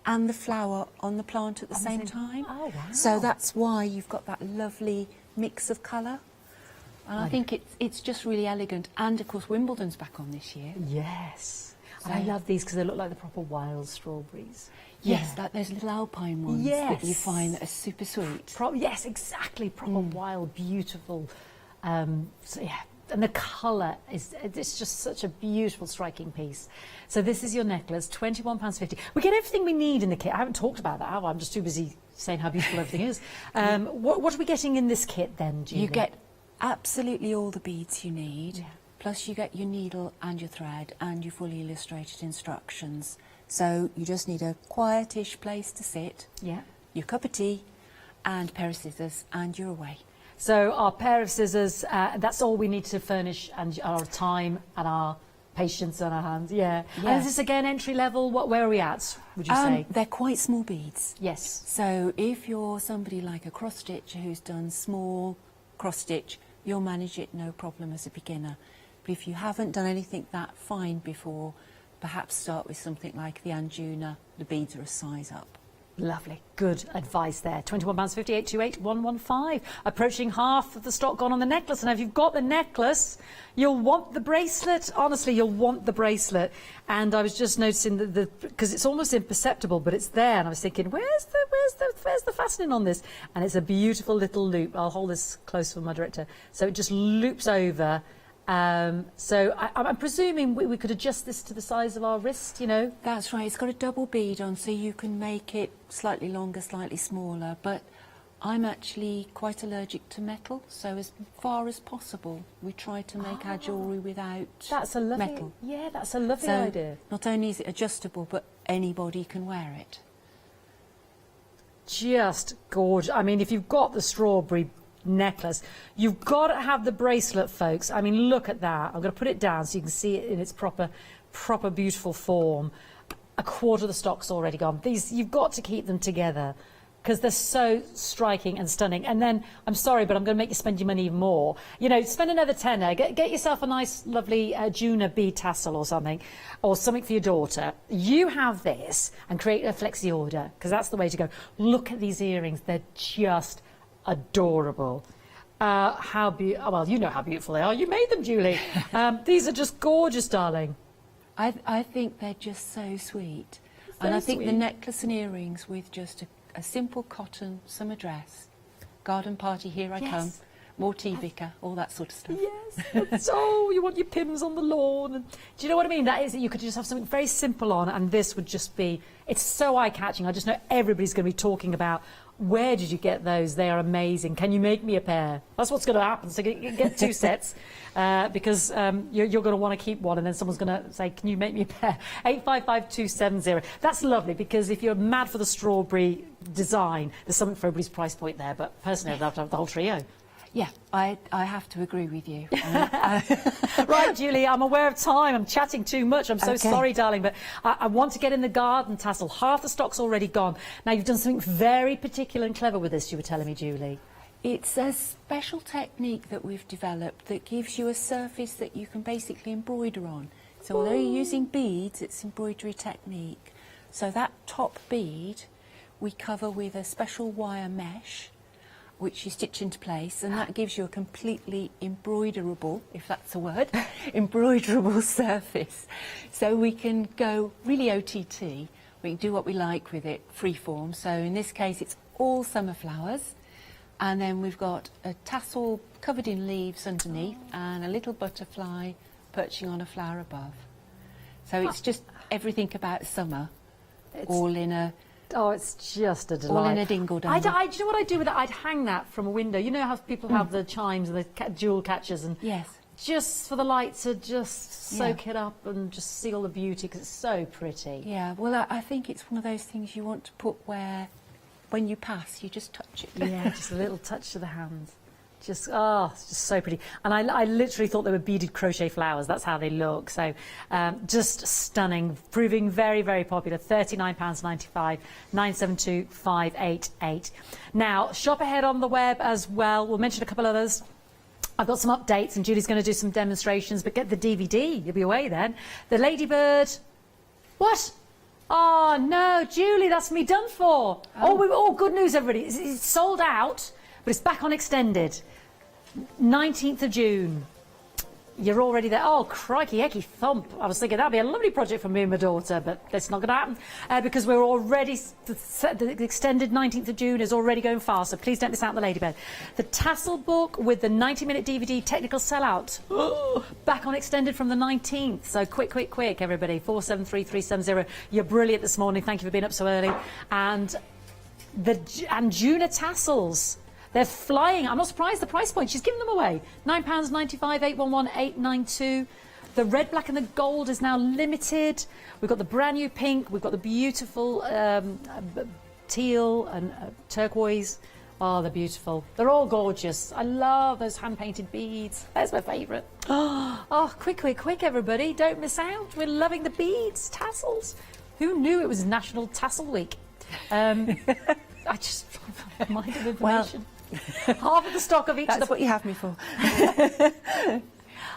and the flower on the plant at the same time. Oh, wow. So that's why you've got that lovely mix of colour. And I think it's just really elegant. And, of course, Wimbledon's back on this year. Yes. And I love these because they look like the proper wild strawberries. Yes, like those little alpine ones that you find that are super sweet. Yes, exactly. Proper wild, beautiful. So, yeah. And the colour it's just such a beautiful, striking piece. So this is your necklace, £21.50. We get everything we need in the kit. I haven't talked about that, have I? I'm just too busy saying how beautiful everything is. What are we getting in this kit then, Julie? You get absolutely all the beads you need, plus you get your needle and your thread and your fully illustrated instructions. So you just need a quietish place to sit, your cup of tea and a pair of scissors, and you're away. So our pair of scissors, that's all we need to furnish, and our time and our patience on our hands. And is this again entry level? Where are we at, would you say? They're quite small beads. Yes. So if you're somebody like a cross stitcher who's done small cross stitch, you'll manage it no problem as a beginner. But if you haven't done anything that fine before, perhaps start with something like the Anjuna. The beads are a size up. Lovely, good advice there. £21.50, 828 115. Approaching half of the stock gone on the necklace. And if you've got the necklace, you'll want the bracelet. Honestly, you'll want the bracelet. And I was just noticing that because it's almost imperceptible, but it's there. And I was thinking, where's the fastening on this? And it's a beautiful little loop. I'll hold this close for my director. So it just loops over. So I'm presuming we could adjust this to the size of our wrist, you know? That's right, it's got a double bead on, so you can make it slightly longer, slightly smaller, but I'm actually quite allergic to metal, so as far as possible we try to make our jewellery without metal. Yeah, that's a lovely so idea. Not only is it adjustable, but anybody can wear it. Just gorgeous. I mean, if you've got the strawberry necklace, you've got to have the bracelet, folks. I mean, look at that. I'm going to put it down so you can see it in its proper beautiful form. A quarter of the stock's already gone. These, you've got to keep them together because they're so striking and stunning. And then, I'm sorry, but I'm going to make you spend your money even more. You know, spend another tenner. Get yourself a nice, lovely Juna bead tassel or something for your daughter. You have this and create a flexi order because that's the way to go. Look at these earrings. They're just adorable. Well, you know how beautiful they are. You made them, Julie. These are just gorgeous, darling. I think they're just so sweet. And I think the necklace and earrings with just a simple cotton summer dress, garden party, here I come, more tea bicker, all that sort of stuff. Yes. Oh, you want your Pims on the lawn. And, do you know what I mean? That is, you could just have something very simple on, and this would just be, it's so eye-catching. I just know everybody's going to be talking about, where did you get those? They are amazing. Can you make me a pair? That's what's going to happen. So you get 2 sets because you're going to want to keep one, and then someone's going to say, can you make me a pair? 855270. That's lovely, because if you're mad for the strawberry design, there's something for everybody's price point there. But personally, I'd love to have the whole trio. Yeah, I have to agree with you. Right, Julie, I'm aware of time. I'm chatting too much. I'm so sorry, darling, but I want to get in the garden tassel. Half the stock's already gone. Now, you've done something very particular and clever with this, you were telling me, Julie. It's a special technique that we've developed that gives you a surface that you can basically embroider on. So although you're using beads, it's embroidery technique. So that top bead we cover with a special wire mesh, which you stitch into place, and that gives you a completely embroiderable, if that's a word, embroiderable surface. So we can go really OTT, we can do what we like with it, freeform. So in this case, it's all summer flowers, and then we've got a tassel covered in leaves underneath, and a little butterfly perching on a flower above. So it's just everything about summer, all in a... Oh, it's just a delight. All in a dingle dangle. Do you know what I'd do with it? I'd hang that from a window. You know how people have the chimes and the jewel catchers, and just for the light to just soak it up and just see all the beauty, because it's so pretty. Yeah, well, I think it's one of those things you want to put where, when you pass, you just touch it. Yeah, just a little touch to the hands. Just, oh, it's just so pretty. And I literally thought they were beaded crochet flowers. That's how they look. So just stunning, proving very, very popular. £39.95, 972588. Now, shop ahead on the web as well. We'll mention a couple others. I've got some updates, and Julie's going to do some demonstrations, but get the DVD. You'll be away then. The Ladybird... What? Oh, no, Julie, that's me done for. Oh, good news, everybody. It's sold out, but it's back on extended. 19th of June. You're already there. Oh, crikey, hecky thump. I was thinking that'd be a lovely project for me and my daughter, but that's not going to happen because we're already, the extended 19th of June is already going fast, so please don't miss out on the Ladybird. The Tassel book with the 90-minute DVD technical sellout. Back on extended from the 19th. So quick, everybody. 473370. You're brilliant this morning. Thank you for being up so early. And the Juna tassels. They're flying. I'm not surprised the price point. She's giving them away. £9.95, 811-892. The red, black and the gold is now limited. We've got the brand new pink. We've got the beautiful teal and turquoise. Oh, they're beautiful. They're all gorgeous. I love those hand-painted beads. That's my favourite. Oh, quick, everybody. Don't miss out. We're loving the beads, tassels. Who knew it was National Tassel Week? I just mind of information. Half of the stock of each. That's what you have me for.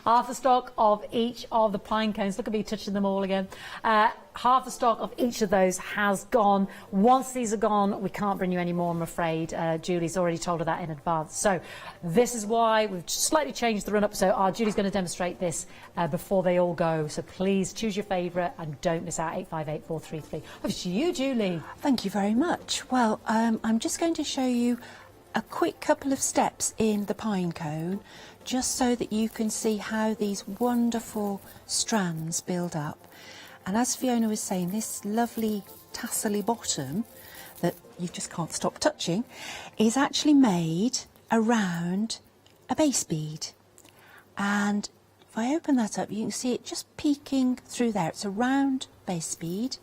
Half the stock of each of the pine cones. Look at me touching them all again. Half the stock of each of those has gone. Once these are gone, we can't bring you any more, I'm afraid. Julie's already told her that in advance. So this is why we've slightly changed the run-up. So Julie's going to demonstrate this before they all go. So please choose your favourite and don't miss out. 858433. Over to you, Julie. Thank you very much. Well, I'm just going to show you a quick couple of steps in the pine cone, just so that you can see how these wonderful strands build up. And as Fiona was saying, this lovely tassel-y bottom that you just can't stop touching is actually made around a base bead. And if I open that up, you can see it just peeking through there. It's a round base bead,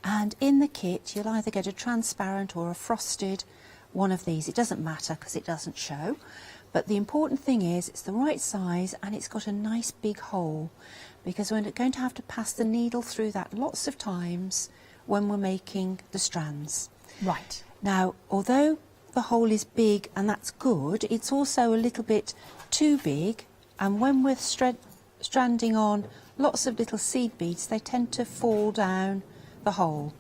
and in the kit you'll either get a transparent or a frosted one of these. It doesn't matter because it doesn't show, but the important thing is it's the right size and it's got a nice big hole, because we're going to have to pass the needle through that lots of times when we're making the strands. Right. Now, although the hole is big and that's good, it's also a little bit too big, and when we're stranding on lots of little seed beads, they tend to fall down the hole.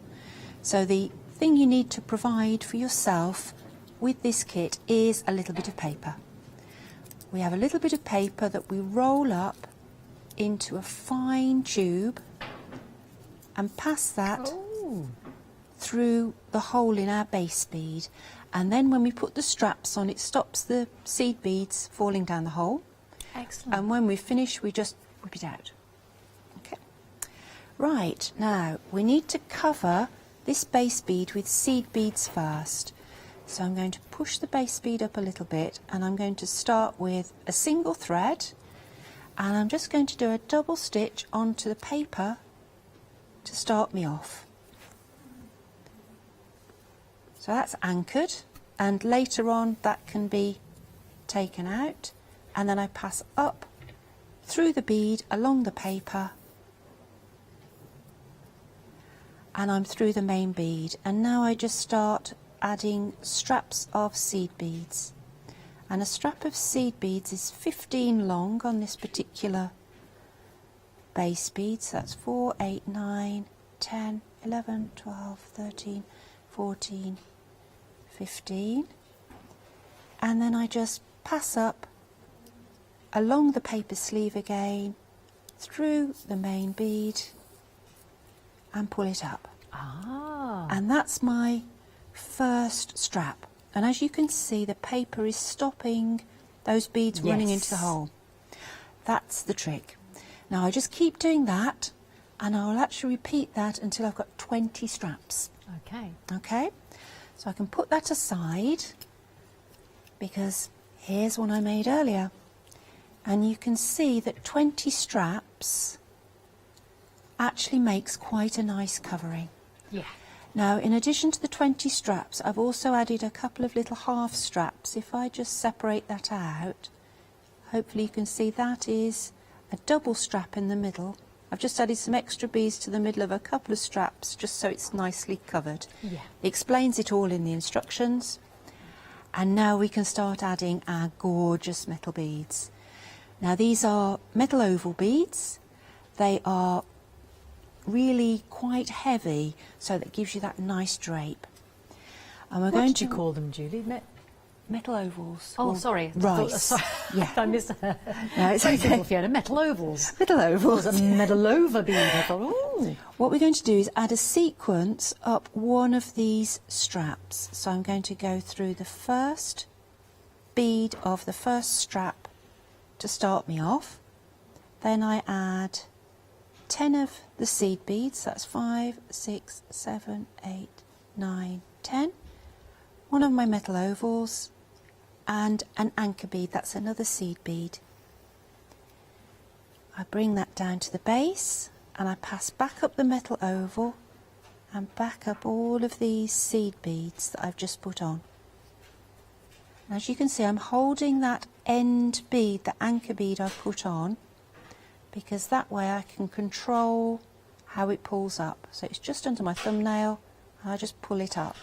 So the thing you need to provide for yourself with this kit is a little bit of paper. We have a little bit of paper that we roll up into a fine tube, and pass that through the hole in our base bead. And then when we put the straps on, it stops the seed beads falling down the hole. Excellent. And when we finish, we just whip it out. Okay. Right, now we need to cover this base bead with seed beads first. So I'm going to push the base bead up a little bit, and I'm going to start with a single thread, and I'm just going to do a double stitch onto the paper to start me off. So that's anchored, and later on that can be taken out, and then I pass up through the bead along the paper, and I'm through the main bead, and now I just start adding straps of seed beads. And a strap of seed beads is 15 long on this particular base bead, so that's 4, 8, 9, 10, 11, 12, 13, 14, 15, and then I just pass up along the paper sleeve again, through the main bead, and pull it up. And that's my first strap. And as you can see, the paper is stopping those beads running into the hole. That's the trick. Now I just keep doing that, and I'll actually repeat that until I've got 20 straps. Okay. Okay, so I can put that aside, because here's one I made earlier, and you can see that 20 straps actually makes quite a nice covering. Yeah. Now, in addition to the 20 straps, I've also added a couple of little half straps. If I just separate that out, hopefully you can see that is a double strap in the middle. I've just added some extra beads to the middle of a couple of straps, just so it's nicely covered. Yeah. It explains it all in the instructions. And now we can start adding our gorgeous metal beads. Now, these are metal oval beads. They are really quite heavy, so that gives you that nice drape. And we're going What did to you call them, Julie? metal ovals. Oh, or sorry. Rice. Sorry. Yeah. I missed No, it's Very okay. simple, Fiona. Metal ovals. Metal It ovals. was a metal over bead. I thought, ooh. What we're going to do is add a sequence up one of these straps. So I'm going to go through the first bead of the first strap to start me off. Then I add 10 of the seed beads, that's 5, 6, 7, 8, 9, 10. One of my metal ovals, and an anchor bead, that's another seed bead. I bring that down to the base, and I pass back up the metal oval and back up all of these seed beads that I've just put on. And as you can see, I'm holding that end bead, the anchor bead I put on, because that way I can control how it pulls up. So it's just under my thumbnail, and I just pull it up.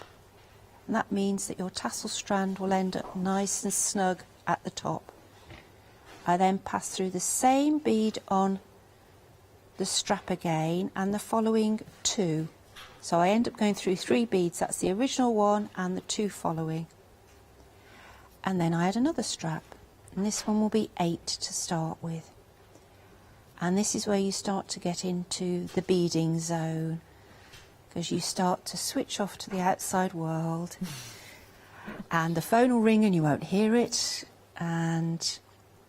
And that means that your tassel strand will end up nice and snug at the top. I then pass through the same bead on the strap again, and the following 2. So I end up going through 3 beads, that's the original one and the 2 following. And then I add another strap, and this one will be 8 to start with. And this is where you start to get into the beading zone, because you start to switch off to the outside world, and the phone will ring and you won't hear it, and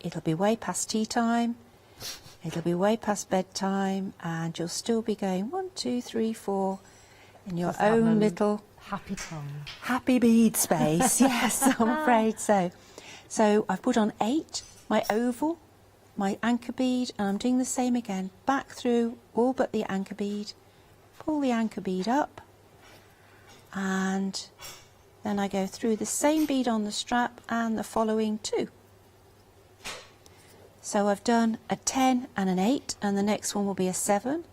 it'll be way past tea time, it'll be way past bedtime, and you'll still be going 1, 2, 3, 4 in your own little happy time, happy bead space. Yes, I'm afraid so. So I've put on 8, my oval, my anchor bead, and I'm doing the same again, back through all but the anchor bead, pull the anchor bead up, and then I go through the same bead on the strap and the following 2. So I've done a 10 and an 8, and the next one will be a 7,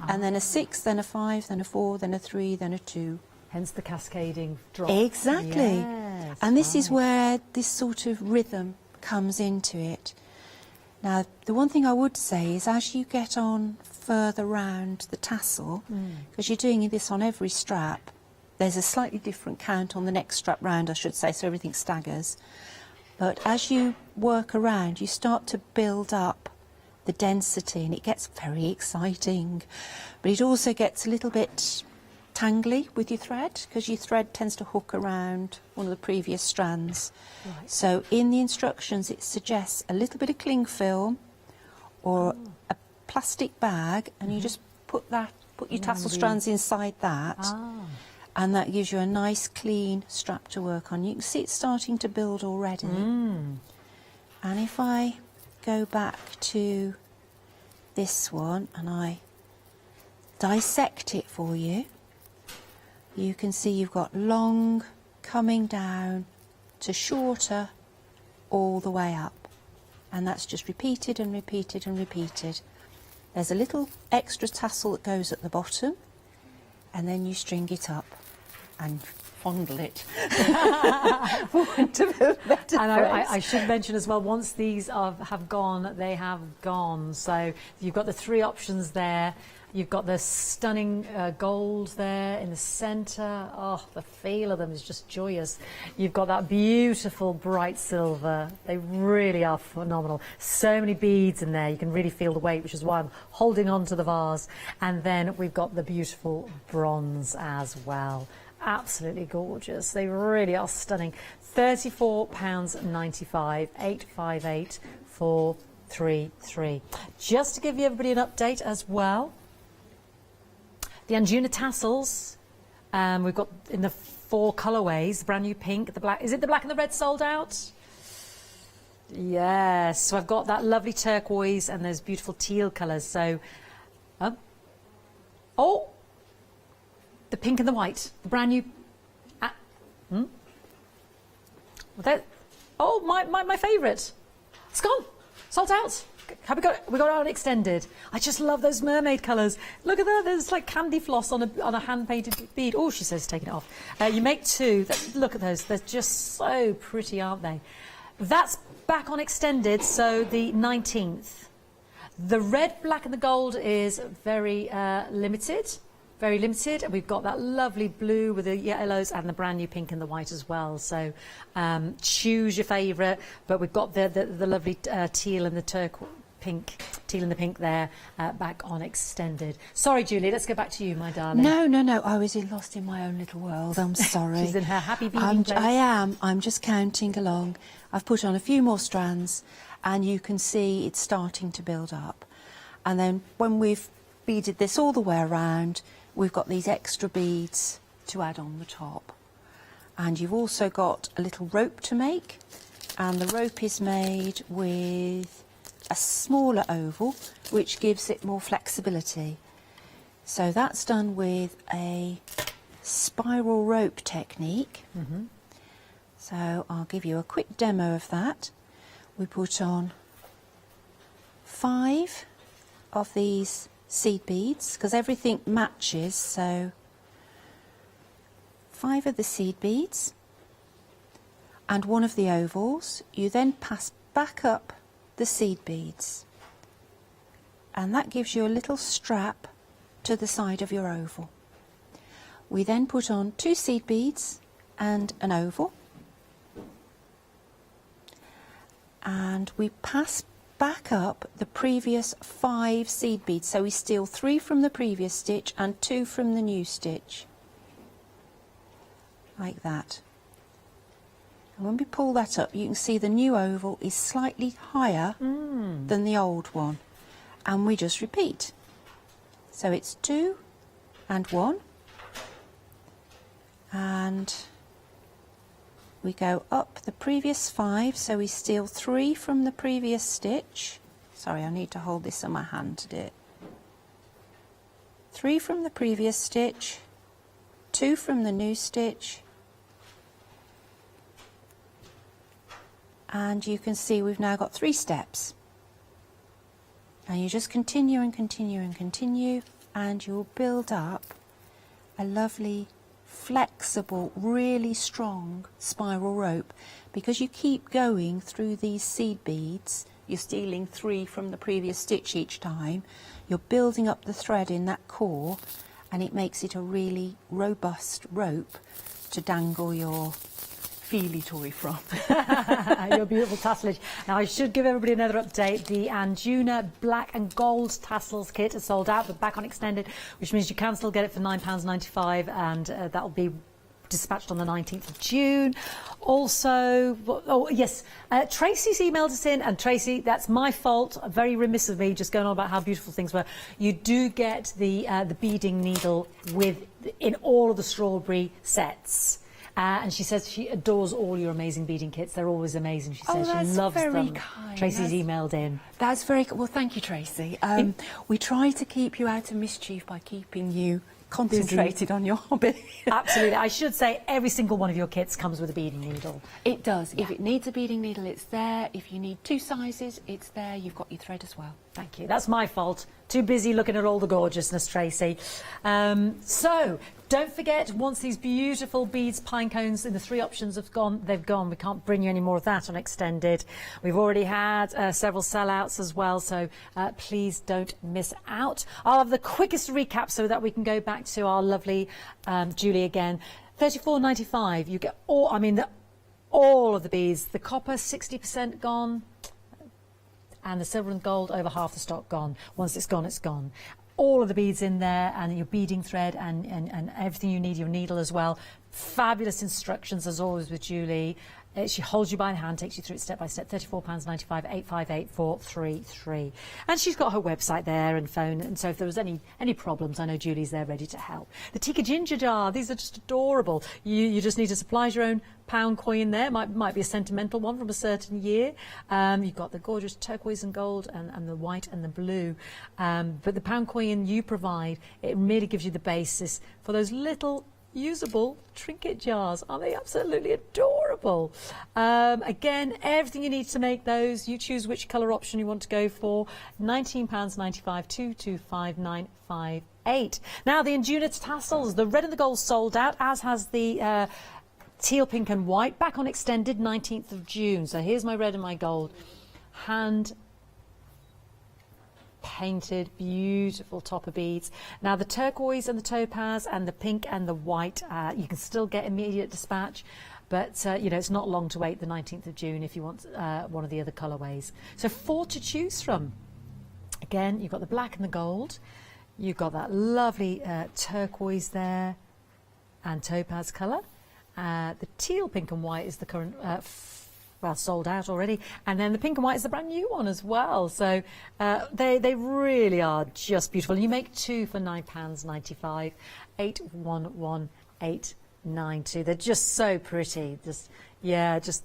and then a 6, then a 5, then a 4, then a 3, then a 2. Hence the cascading drop. Exactly. Yes, and this is right. where this sort of rhythm comes into it. Now, the one thing I would say is, as you get on further round the tassel, because you're doing this on every strap, there's a slightly different count on the next strap round, I should say, so everything staggers. But as you work around, you start to build up the density, and it gets very exciting. But it also gets a little bit tangly with your thread, because your thread tends to hook around one of the previous strands. Right. So in the instructions it suggests a little bit of cling film or a plastic bag, and you just put your tassel strands inside that, and that gives you a nice clean strap to work on. You can see it's starting to build already. And if I go back to this one and I dissect it for you, you can see you've got long coming down to shorter all the way up, and that's just repeated and repeated and repeated. There's a little extra tassel that goes at the bottom, and then you string it up and fondle it. And I should mention as well, once these have gone, they have gone. So you've got the 3 options there. You've got the stunning gold there in the centre. Oh, the feel of them is just joyous. You've got that beautiful bright silver. They really are phenomenal. So many beads in there. You can really feel the weight, which is why I'm holding on to the vase. And then we've got the beautiful bronze as well. Absolutely gorgeous. They really are stunning. £34.95, 858 433. Just to give you everybody an update as well, the Anjuna tassels, we've got in the 4 colourways, the brand new pink, the black. Is it the black and the red sold out? Yes. So I've got that lovely turquoise and those beautiful teal colours. So, oh, the pink and the white, the brand new. Oh, my favourite. It's gone. Sold out. Have we got it on extended? I just love those mermaid colours. Look at that. There's like candy floss on a hand painted bead. Oh, she says taking it off. You make 2. Look at those. They're just so pretty, aren't they? That's back on extended. So the 19th. The red, black, and the gold is very limited. Very limited, and we've got that lovely blue with the yellows and the brand new pink and the white as well. So choose your favourite, but we've got the lovely teal and the teal and the pink there back on extended. Sorry, Julie, let's go back to you, my darling. No, I was lost in my own little world. I'm sorry. She's in her happy beading place. I am. I'm just counting along. I've put on a few more strands, and you can see it's starting to build up. And then when we've beaded this all the way around, we've got these extra beads to add on the top. And you've also got a little rope to make, and the rope is made with a smaller oval, which gives it more flexibility. So that's done with a spiral rope technique. So I'll give you a quick demo of that. We put on 5 of these seed beads, because everything matches, so 5 of the seed beads and 1 of the ovals. You then pass back up the seed beads, and that gives you a little strap to the side of your oval. We then put on 2 seed beads and an oval, and we pass back up the previous 5 seed beads. So we steal 3 from the previous stitch and 2 from the new stitch, like that. And when we pull that up, you can see the new oval is slightly higher than the old one, and we just repeat. So it's 2 and 1, and we go up the previous 5, so we steal 3 from the previous stitch. Sorry, I need to hold this on my hand to do it. 3 from the previous stitch, 2 from the new stitch, and you can see we've now got 3 steps. And you just continue and continue and continue, and you'll build up a lovely flexible, really strong spiral rope. Because you keep going through these seed beads, you're stealing 3 from the previous stitch each time, you're building up the thread in that core, and it makes it a really robust rope to dangle your feely toy from. Your beautiful tasselage. Now, I should give everybody another update. The Anjuna Black and Gold Tassels kit is sold out, but back on extended, which means you can still get it for £9.95, and that'll be dispatched on the 19th of June. Also, oh yes, Tracy's emailed us in, and Tracy, that's my fault, very remiss of me just going on about how beautiful things were. You do get the beading needle in all of the strawberry sets. And she says she adores all your amazing beading kits. They're always amazing. She says she loves them. Kind. Tracy's emailed in. That's very well. Thank you, Tracy. We try to keep you out of mischief by keeping you concentrated on your hobby. Absolutely. I should say every single one of your kits comes with a beading needle. It does. Yeah. If it needs a beading needle, it's there. If you need 2 sizes, it's there. You've got your thread as well. Thank you. That's my fault. Too busy looking at all the gorgeousness, Tracy. So, don't forget, once these beautiful beads pine cones in the 3 options have gone, they've gone. We can't bring you any more of that on extended. We've already had several sellouts as well, so please don't miss out. I'll have the quickest recap so that we can go back to our lovely Julie again. $34.95. You get all of the beads. The copper 60% gone, and the silver and gold over half the stock gone. Once it's gone, it's gone. All of the beads in there, and your beading thread, and everything you need, your needle as well. Fabulous instructions as always with Julie. She holds you by the hand, takes you through it step by step. £34.95, 858 433. And she's got her website there and phone, and so if there was any problems, I know Julie's there ready to help. The Tika Ginger Jar, these are just adorable. You just need to supply your own pound coin there. Might be a sentimental one from a certain year. You've got the gorgeous turquoise and gold, and the white and the blue. But the pound coin you provide, it really gives you the basis for those little usable trinket jars. Aren't they absolutely adorable? Again, everything you need to make those. You choose which colour option you want to go for. £19.95, 225958. Now, the Anjuna tassels, the red and the gold sold out, as has the teal, pink and white. Back on extended, 19th of June. So here's my red and my gold. Hand painted, beautiful topper beads. Now the turquoise and the topaz and the pink and the white, you can still get immediate dispatch, but you know, it's not long to wait, the 19th of June, if you want one of the other colourways. So 4 to choose from. Again, you've got the black and the gold, you've got that lovely turquoise there and topaz colour. The teal, pink and white is the current sold out already, and then the pink and white is the brand new one as well. So they really are just beautiful. You make 2 for £9.95, 811892. They're just so pretty. Just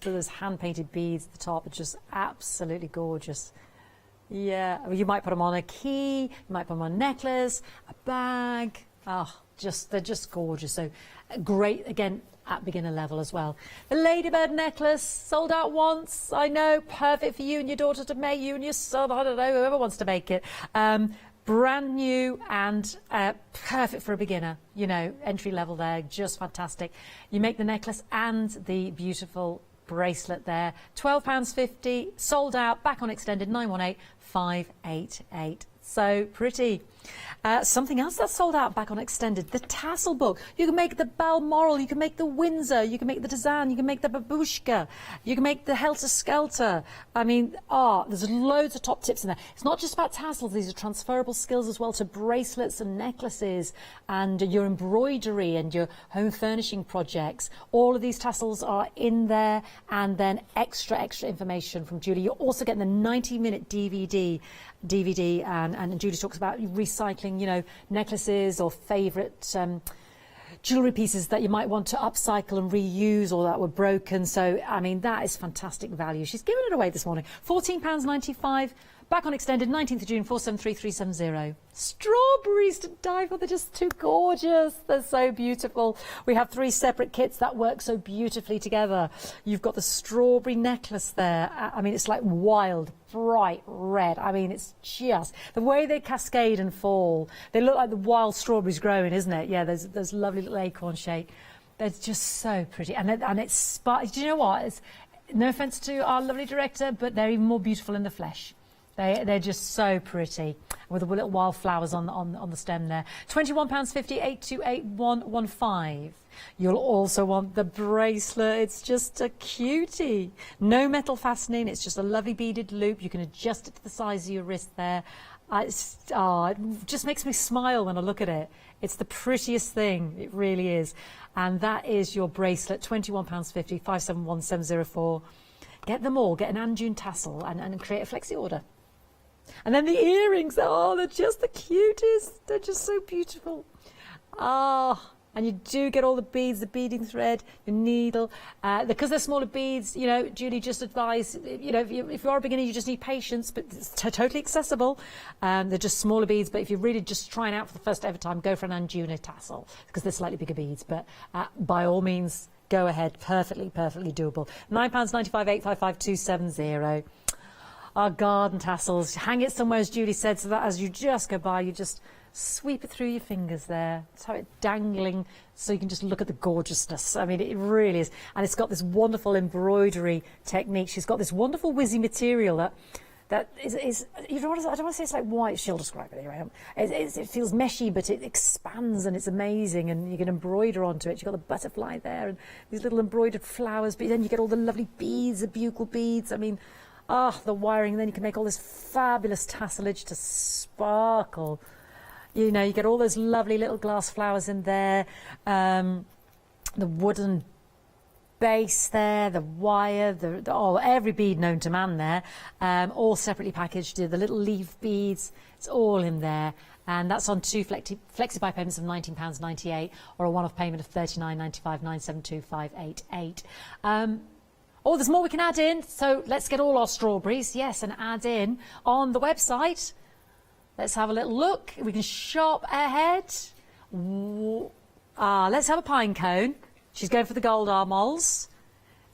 those hand painted beads at the top are just absolutely gorgeous. Yeah, you might put them on a key, you might put them on a necklace, a bag. Oh, they're just gorgeous. So great again at beginner level as well. The Ladybird necklace sold out once. I know, perfect for you and your daughter to make, you and your son, I don't know, whoever wants to make it. Brand new and perfect for a beginner, you know, entry level there, just fantastic. You make the necklace and the beautiful bracelet there. £12.50, sold out, back on extended, 918588. So pretty. Something else that's sold out back on extended, the tassel book. You can make the Balmoral, you can make the Windsor, you can make the Dazan, you can make the Babushka, you can make the Helter Skelter. I mean, there's loads of top tips in there. It's not just about tassels, these are transferable skills as well to bracelets and necklaces and your embroidery and your home furnishing projects. All of these tassels are in there, and then extra information from Julie. You're also getting the 90-minute DVD, and Julie talks about recycling, you know, necklaces or favourite jewellery pieces that you might want to upcycle and reuse or that were broken. So, I mean, that is fantastic value. She's giving it away this morning. £14.95. Back on extended, 19th of June, 473370. Strawberries to die for. They're just too gorgeous. They're so beautiful. We have 3 separate kits that work so beautifully together. You've got the strawberry necklace there. I mean, it's like wild, bright red. I mean, it's just the way they cascade and fall. They look like the wild strawberries growing, isn't it? Yeah, those lovely little acorn shape. They're just so pretty. And it's, do you know what? It's, no offence to our lovely director, but they're even more beautiful in the flesh. They're just so pretty, with the little wildflowers on the stem there. £21.50, 828115. You'll also want the bracelet. It's just a cutie. No metal fastening. It's just a lovely beaded loop. You can adjust it to the size of your wrist there. It just makes me smile when I look at it. It's the prettiest thing. It really is. And that is your bracelet, £21.50, 571704. Get them all. Get an Anjune tassel and create a flexi order. And then the earrings, they're just the cutest. They're just so beautiful. And you do get all the beads, the beading thread, the needle. Because they're smaller beads, you know, Julie just advised, you know, if you are a beginner, you just need patience, but it's totally accessible. They're just smaller beads, but if you're really just trying out for the first ever time, go for an Anjuna tassel, because they're slightly bigger beads. But by all means, go ahead. Perfectly doable. £9.95, 855 270. Our garden tassels. Hang it somewhere, as Julie said, so that as you just go by, you just sweep it through your fingers there. That's how it's dangling, so you can just look at the gorgeousness. I mean, it really is. And it's got this wonderful embroidery technique. She's got this wonderful whizzy material that is you know what, I don't want to say it's like white, she'll describe it anyway. It feels meshy, but it expands and it's amazing, and you can embroider onto it. You've got the butterfly there and these little embroidered flowers, but then you get all the lovely beads, the buccal beads. I mean, the wiring, and then you can make all this fabulous tasselage to sparkle. You know, you get all those lovely little glass flowers in there, the wooden base there, the wire, every bead known to man there, all separately packaged. The little leaf beads, it's all in there. And that's on 2 flexi-buy payments of £19.98 or a one-off payment of £39.95, 972588. There's more we can add in, so let's get all our strawberries, yes, and add in on the website. Let's have a little look. We can shop ahead. Let's have a pine cone. She's going for the gold armoles.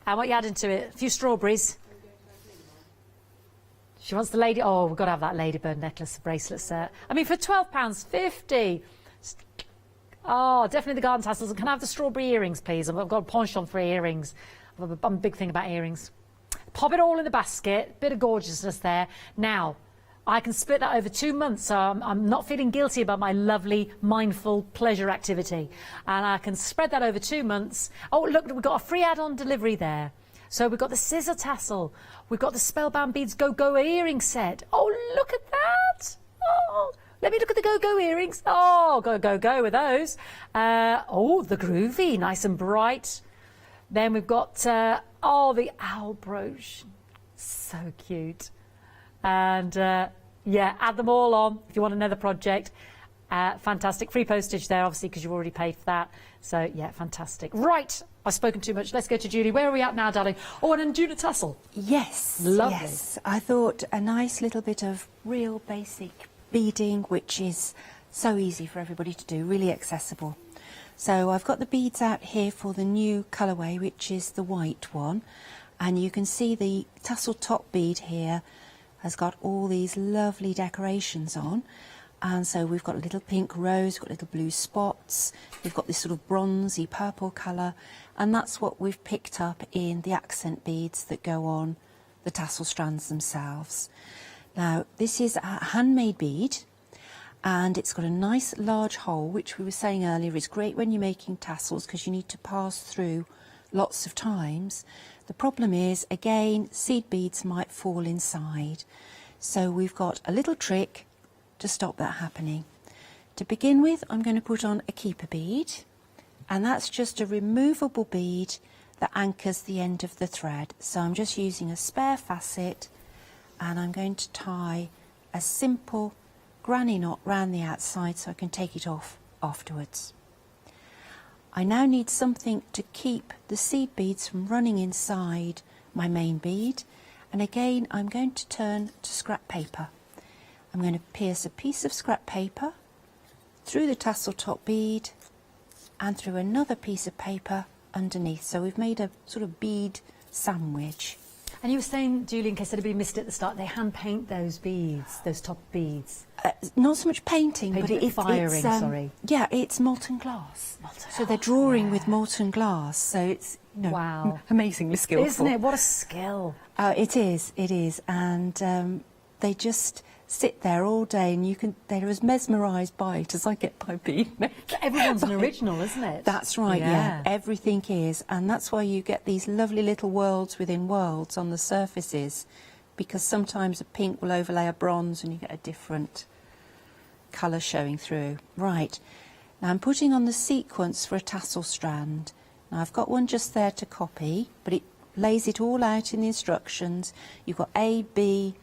And what are you adding to it? A few strawberries. She wants the lady. Oh, we've got to have that ladybird necklace bracelet set. I mean, for £12.50. Oh, definitely the garden tassels. And can I have the strawberry earrings, please? I've got a penchant for earrings. I'm a big thing about earrings. Pop it all in the basket. Bit of gorgeousness there. Now, I can split that over 2 months, so I'm not feeling guilty about my lovely, mindful pleasure activity. And I can spread that over 2 months. Oh, look, we've got a free add-on delivery there. So we've got the scissor tassel. We've got the Spellbound Beads Go-Go earring set. Oh, look at that. Oh, let me look at the Go-Go earrings. Oh, go with those. The groovy, nice and bright. Then we've got, the owl brooch. So cute. And add them all on if you want another project. Fantastic. Free postage there, obviously, because you've already paid for that. So, yeah, fantastic. Right, I've spoken too much. Let's go to Julie. Where are we at now, darling? Oh, an Anjuna tassel. Yes. Lovely. Yes. I thought a nice little bit of real basic beading, which is so easy for everybody to do, really accessible. So I've got the beads out here for the new colourway, which is the white one. And you can see the tassel top bead here has got all these lovely decorations on, and so we've got a little pink rose, we've got little blue spots, we've got this sort of bronzy purple colour, and that's what we've picked up in the accent beads that go on the tassel strands themselves. Now this is a handmade bead, and it's got a nice large hole, which we were saying earlier is great when you're making tassels because you need to pass through lots of times. The problem is, again, seed beads might fall inside. So we've got a little trick to stop that happening. To begin with, I'm going to put on a keeper bead, and that's just a removable bead that anchors the end of the thread. So I'm just using a spare facet, and I'm going to tie a simple granny knot round the outside so I can take it off afterwards. I now need something to keep the seed beads from running inside my main bead, and again I'm going to turn to scrap paper. I'm going to pierce a piece of scrap paper through the tassel top bead and through another piece of paper underneath, so we've made a sort of bead sandwich. And you were saying, Julie, in case anybody missed it at the start, they hand paint those beads, those top beads. Not so much painting, but it's firing. Sorry. Yeah, it's molten glass. So they're drawing with molten glass. So it's wow, amazingly skillful, isn't it? What a skill! It is, and they just sit there all day, and they're as mesmerised by it as I get by bead making. Everyone's an original, isn't it? That's right, yeah. Everything is, and that's why you get these lovely little worlds within worlds on the surfaces, because sometimes a pink will overlay a bronze and you get a different colour showing through. Right, now I'm putting on the sequence for a tassel strand. Now I've got one just there to copy, but it lays it all out in the instructions. You've got A, B,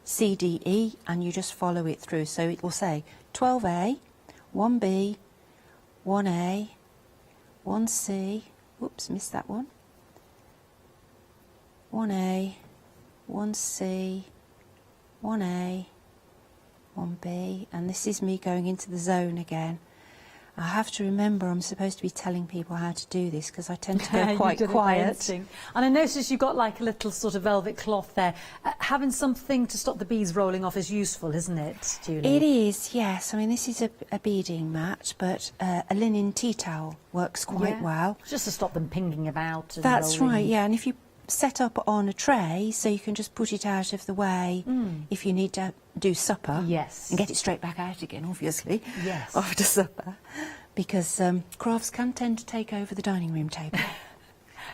C, D, E, and you just follow it through. So it will say 12A, 1B, 1A, 1C, whoops, missed that one, 1A, 1C, 1A, 1B, and this is me going into the zone again. I have to remember I'm supposed to be telling people how to do this because I tend to go quite quiet. And I noticed you've got like a little sort of velvet cloth there. Having something to stop the beads rolling off is useful, isn't it, Julie? It is, yes. I mean, this is a beading mat, but a linen tea towel works quite well. Just to stop them pinging about. And That's rolling. right, yeah. And if you set up on a tray, so you can just put it out of the way if you need to do supper. Yes. And get it straight back out again, obviously. Yes. After supper. Because crafts can tend to take over the dining room table.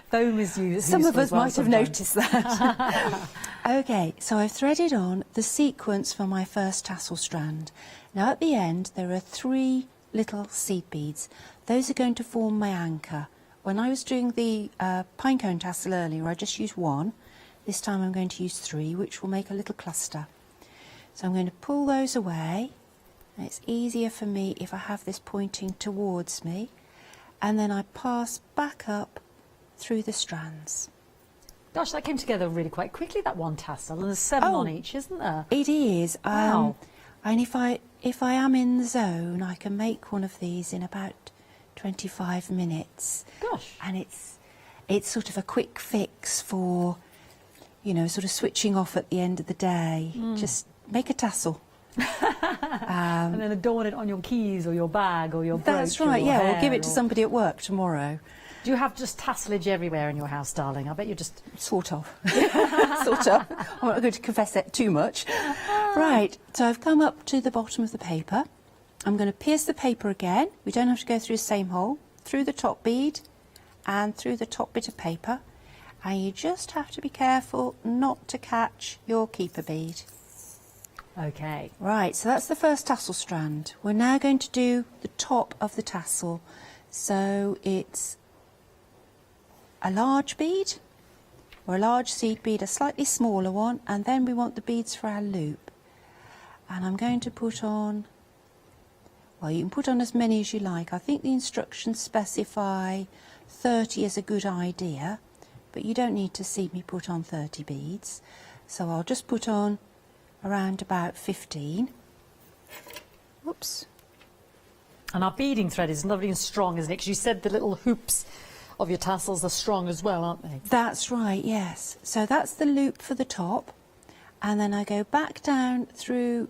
Foam is used. Some of us might have noticed that. Okay, so I've threaded on the sequence for my first tassel strand. Now at the end there are 3 little seed beads. Those are going to form my anchor. When I was doing the pinecone tassel earlier, I just used 1. This time I'm going to use 3, which will make a little cluster. So I'm going to pull those away. And it's easier for me if I have this pointing towards me. And then I pass back up through the strands. Gosh, that came together really quite quickly, that one tassel, and there's 7 on each, isn't there? It is. Wow. And if I am in the zone, I can make one of these in about 25 minutes. Gosh. And it's sort of a quick fix for, you know, sort of switching off at the end of the day. Just make a tassel. And then adorn it on your keys or your bag or your brooch. That's right, or your yeah, hair or give it to somebody at work tomorrow. Do you have just tasselage everywhere in your house, darling? I bet you just... Sort of. Sort of. I'm not going to confess it too much. Right, so I've come up to the bottom of the paper. I'm going to pierce the paper again. We don't have to go through the same hole. Through the top bead and through the top bit of paper. And you just have to be careful not to catch your keeper bead. Okay. Right, so that's the first tassel strand. We're now going to do the top of the tassel. So it's a large bead or a large seed bead, a slightly smaller one, and then we want the beads for our loop. And I'm going to put on, well, you can put on as many as you like. I think the instructions specify 30 is a good idea, but you don't need to see me put on 30 beads. So I'll just put on around about 15. Whoops. And our beading thread is lovely and strong, isn't it? Because you said the little hoops of your tassels are strong as well, aren't they? That's right, yes. So that's the loop for the top. And then I go back down through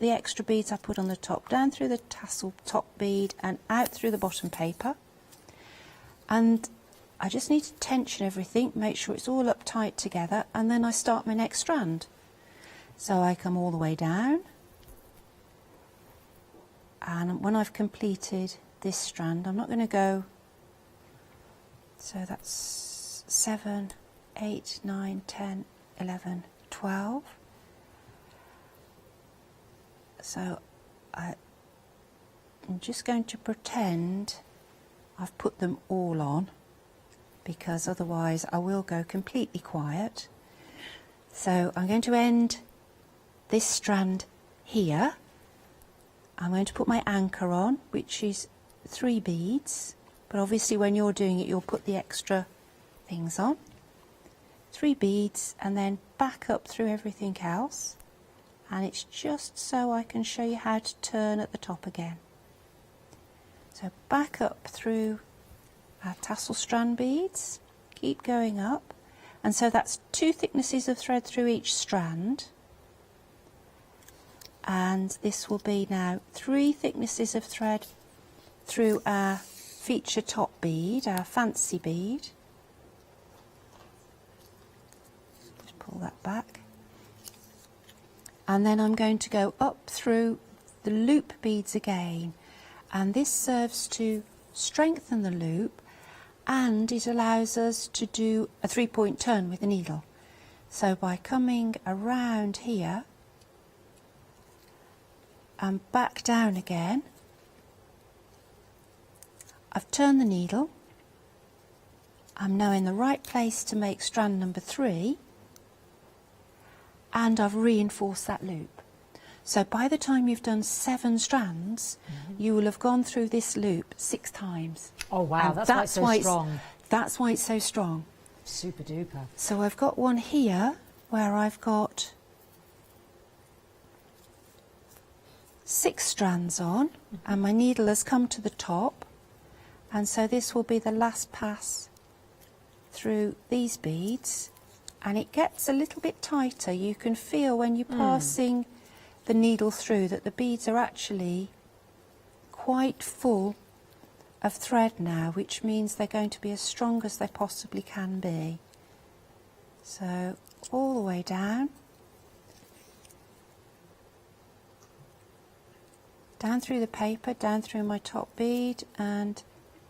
the extra beads I put on the top, down through the tassel top bead and out through the bottom paper. And I just need to tension everything, make sure it's all up tight together, and then I start my next strand. So I come all the way down, and when I've completed this strand, I'm not going to go, so that's 7, 8, 9, 10, 11, 12. So I'm just going to pretend I've put them all on, because otherwise I will go completely quiet. So I'm going to end this strand here. I'm going to put my anchor on, which is 3 beads, but obviously when you're doing it you'll put the extra things on. 3 beads, and then back up through everything else, and it's just so I can show you how to turn at the top again. So back up through our tassel strand beads, keep going up, and so that's 2 thicknesses of thread through each strand. And this will be now 3 thicknesses of thread through our feature top bead, our fancy bead. Just pull that back. and then I'm going to go up through the loop beads again, and this serves to strengthen the loop, and it allows us to do a 3-point turn with the needle. So by coming around here and back down again, I've turned the needle. I'm now in the right place to make strand number 3, and I've reinforced that loop. So by the time you've done 7 strands, you will have gone through this loop 6 times. Oh wow, And that's why it's so strong. That's why it's so strong. Super duper. So I've got one here where I've got 6 strands on, and my needle has come to the top, and so this will be the last pass through these beads, and it gets a little bit tighter. You can feel when you're passing the needle through that the beads are actually quite full of thread now, which means they're going to be as strong as they possibly can be. So all the way down, down through the paper, down through my top bead, and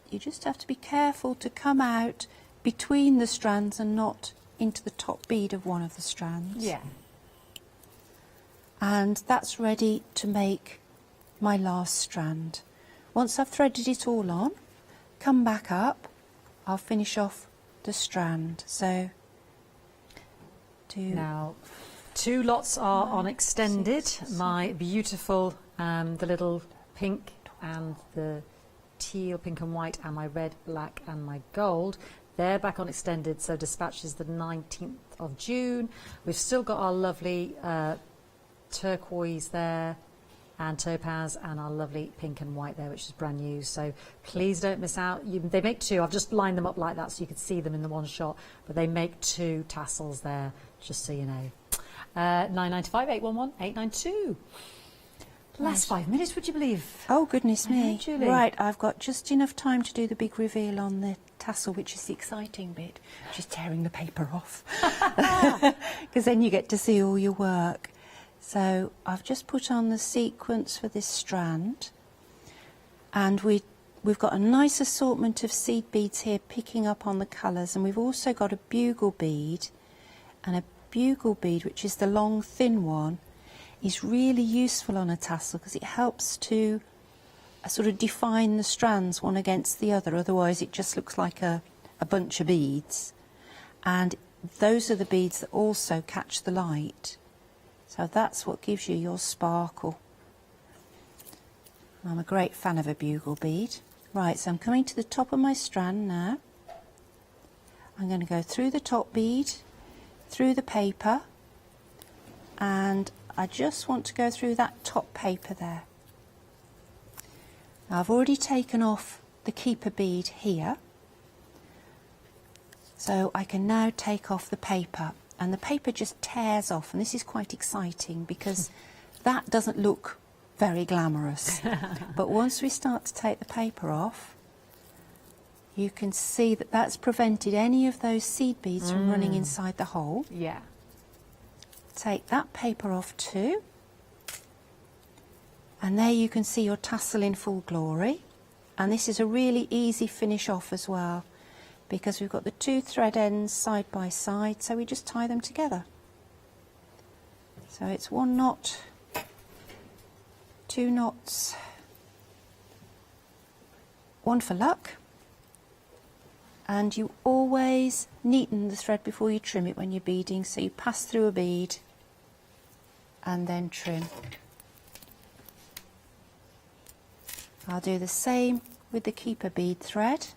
you just have to be careful to come out between the strands and not into the top bead of one of the strands. Yeah. And that's ready to make my last strand. Once I've threaded it all on, come back up, I'll finish off the strand. So now 2 lots are on extended. My beautiful, the little pink and the teal, pink and white, and my red, black and my gold. They're back on extended, so dispatch is the 19th of June. We've still got our lovely turquoise there and topaz, and our lovely pink and white there, which is brand new. So please don't miss out. They make 2. I've just lined them up like that so you can see them in the one shot, but they make 2 tassels there, just so you know. 995 811 892. Last 5 minutes, would you believe? Oh, goodness me. Julie. Right, I've got just enough time to do the big reveal on the tassel, which is the exciting bit, which is tearing the paper off. Because then you get to see all your work. So I've just put on the sequence for this strand, and we've got a nice assortment of seed beads here picking up on the colours, and we've also got a bugle bead, and a bugle bead, which is the long thin one, is really useful on a tassel because it helps to sort of define the strands one against the other, otherwise it just looks like a bunch of beads. And those are the beads that also catch the light. So that's what gives you your sparkle. I'm a great fan of a bugle bead. Right, so I'm coming to the top of my strand now. I'm going to go through the top bead, through the paper, and I just want to go through that top paper there. Now I've already taken off the keeper bead here, so I can now take off the paper, and the paper just tears off, and this is quite exciting because that doesn't look very glamorous. But once we start to take the paper off, you can see that that's prevented any of those seed beads from running inside the hole. Yeah. Take that paper off too, and there you can see your tassel in full glory. And this is a really easy finish off as well, because we've got the 2 thread ends side by side, so we just tie them together. So it's 1 knot, 2 knots, 1 for luck, and you always neaten the thread before you trim it when you're beading, so you pass through a bead and then trim. I'll do the same with the keeper bead thread,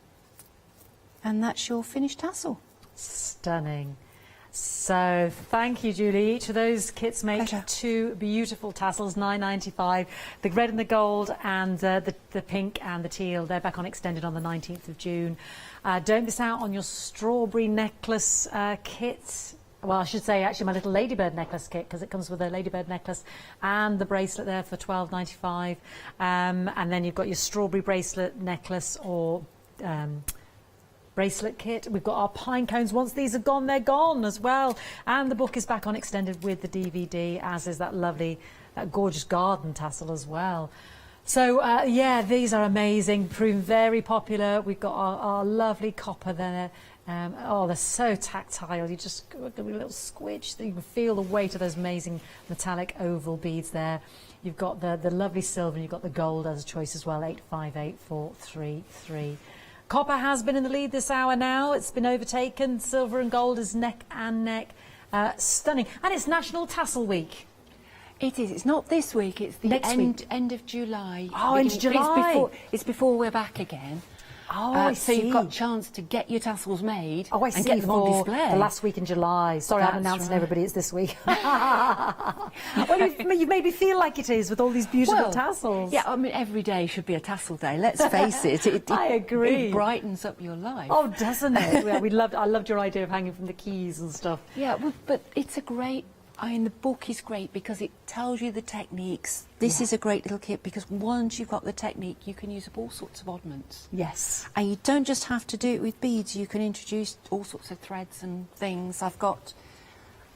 and that's your finished tassel. Stunning. So thank you, Julie. Each of those kits make Pleasure. 2 beautiful tassels, $9.95. The red and the gold, and the pink and the teal. They're back on extended on the 19th of June. Don't miss out on your strawberry necklace kit. Well, I should say actually my little ladybird necklace kit, because it comes with a ladybird necklace and the bracelet there for $12.95. And then you've got your strawberry bracelet necklace or bracelet kit. We've got our pine cones. Once these are gone, they're gone as well. And the book is back on extended with the DVD, as is that lovely, that gorgeous garden tassel as well. So, yeah, these are amazing, proven very popular. We've got our lovely copper there. Oh, they're so tactile. You just give a little squidge. You can feel the weight of those amazing metallic oval beads there. You've got the lovely silver, and you've got the gold as a choice as well, 858433. Copper has been in the lead this hour now. It's been overtaken. Silver and gold is neck and neck. Stunning. And it's National Tassel Week. It is. It's not this week. It's the end of July. Oh, end of July. It's before we're back again. Oh, I so see. you've got a chance to get your tassels made and see, get them on display. The last week in July. Sorry, I'm announcing everybody it's this week. Well, you've made me feel like it is with all these beautiful tassels. Yeah, I mean, every day should be a tassel day. Let's face it. I agree. It brightens up your life. Oh, doesn't it? Yeah, I loved your idea of hanging from the keys and stuff. Yeah, well, but it's a great... I mean, the book is great because it tells you the techniques. This is a great little kit because once you've got the technique, you can use up all sorts of oddments. Yes. And you don't just have to do it with beads. You can introduce all sorts of threads and things. I've got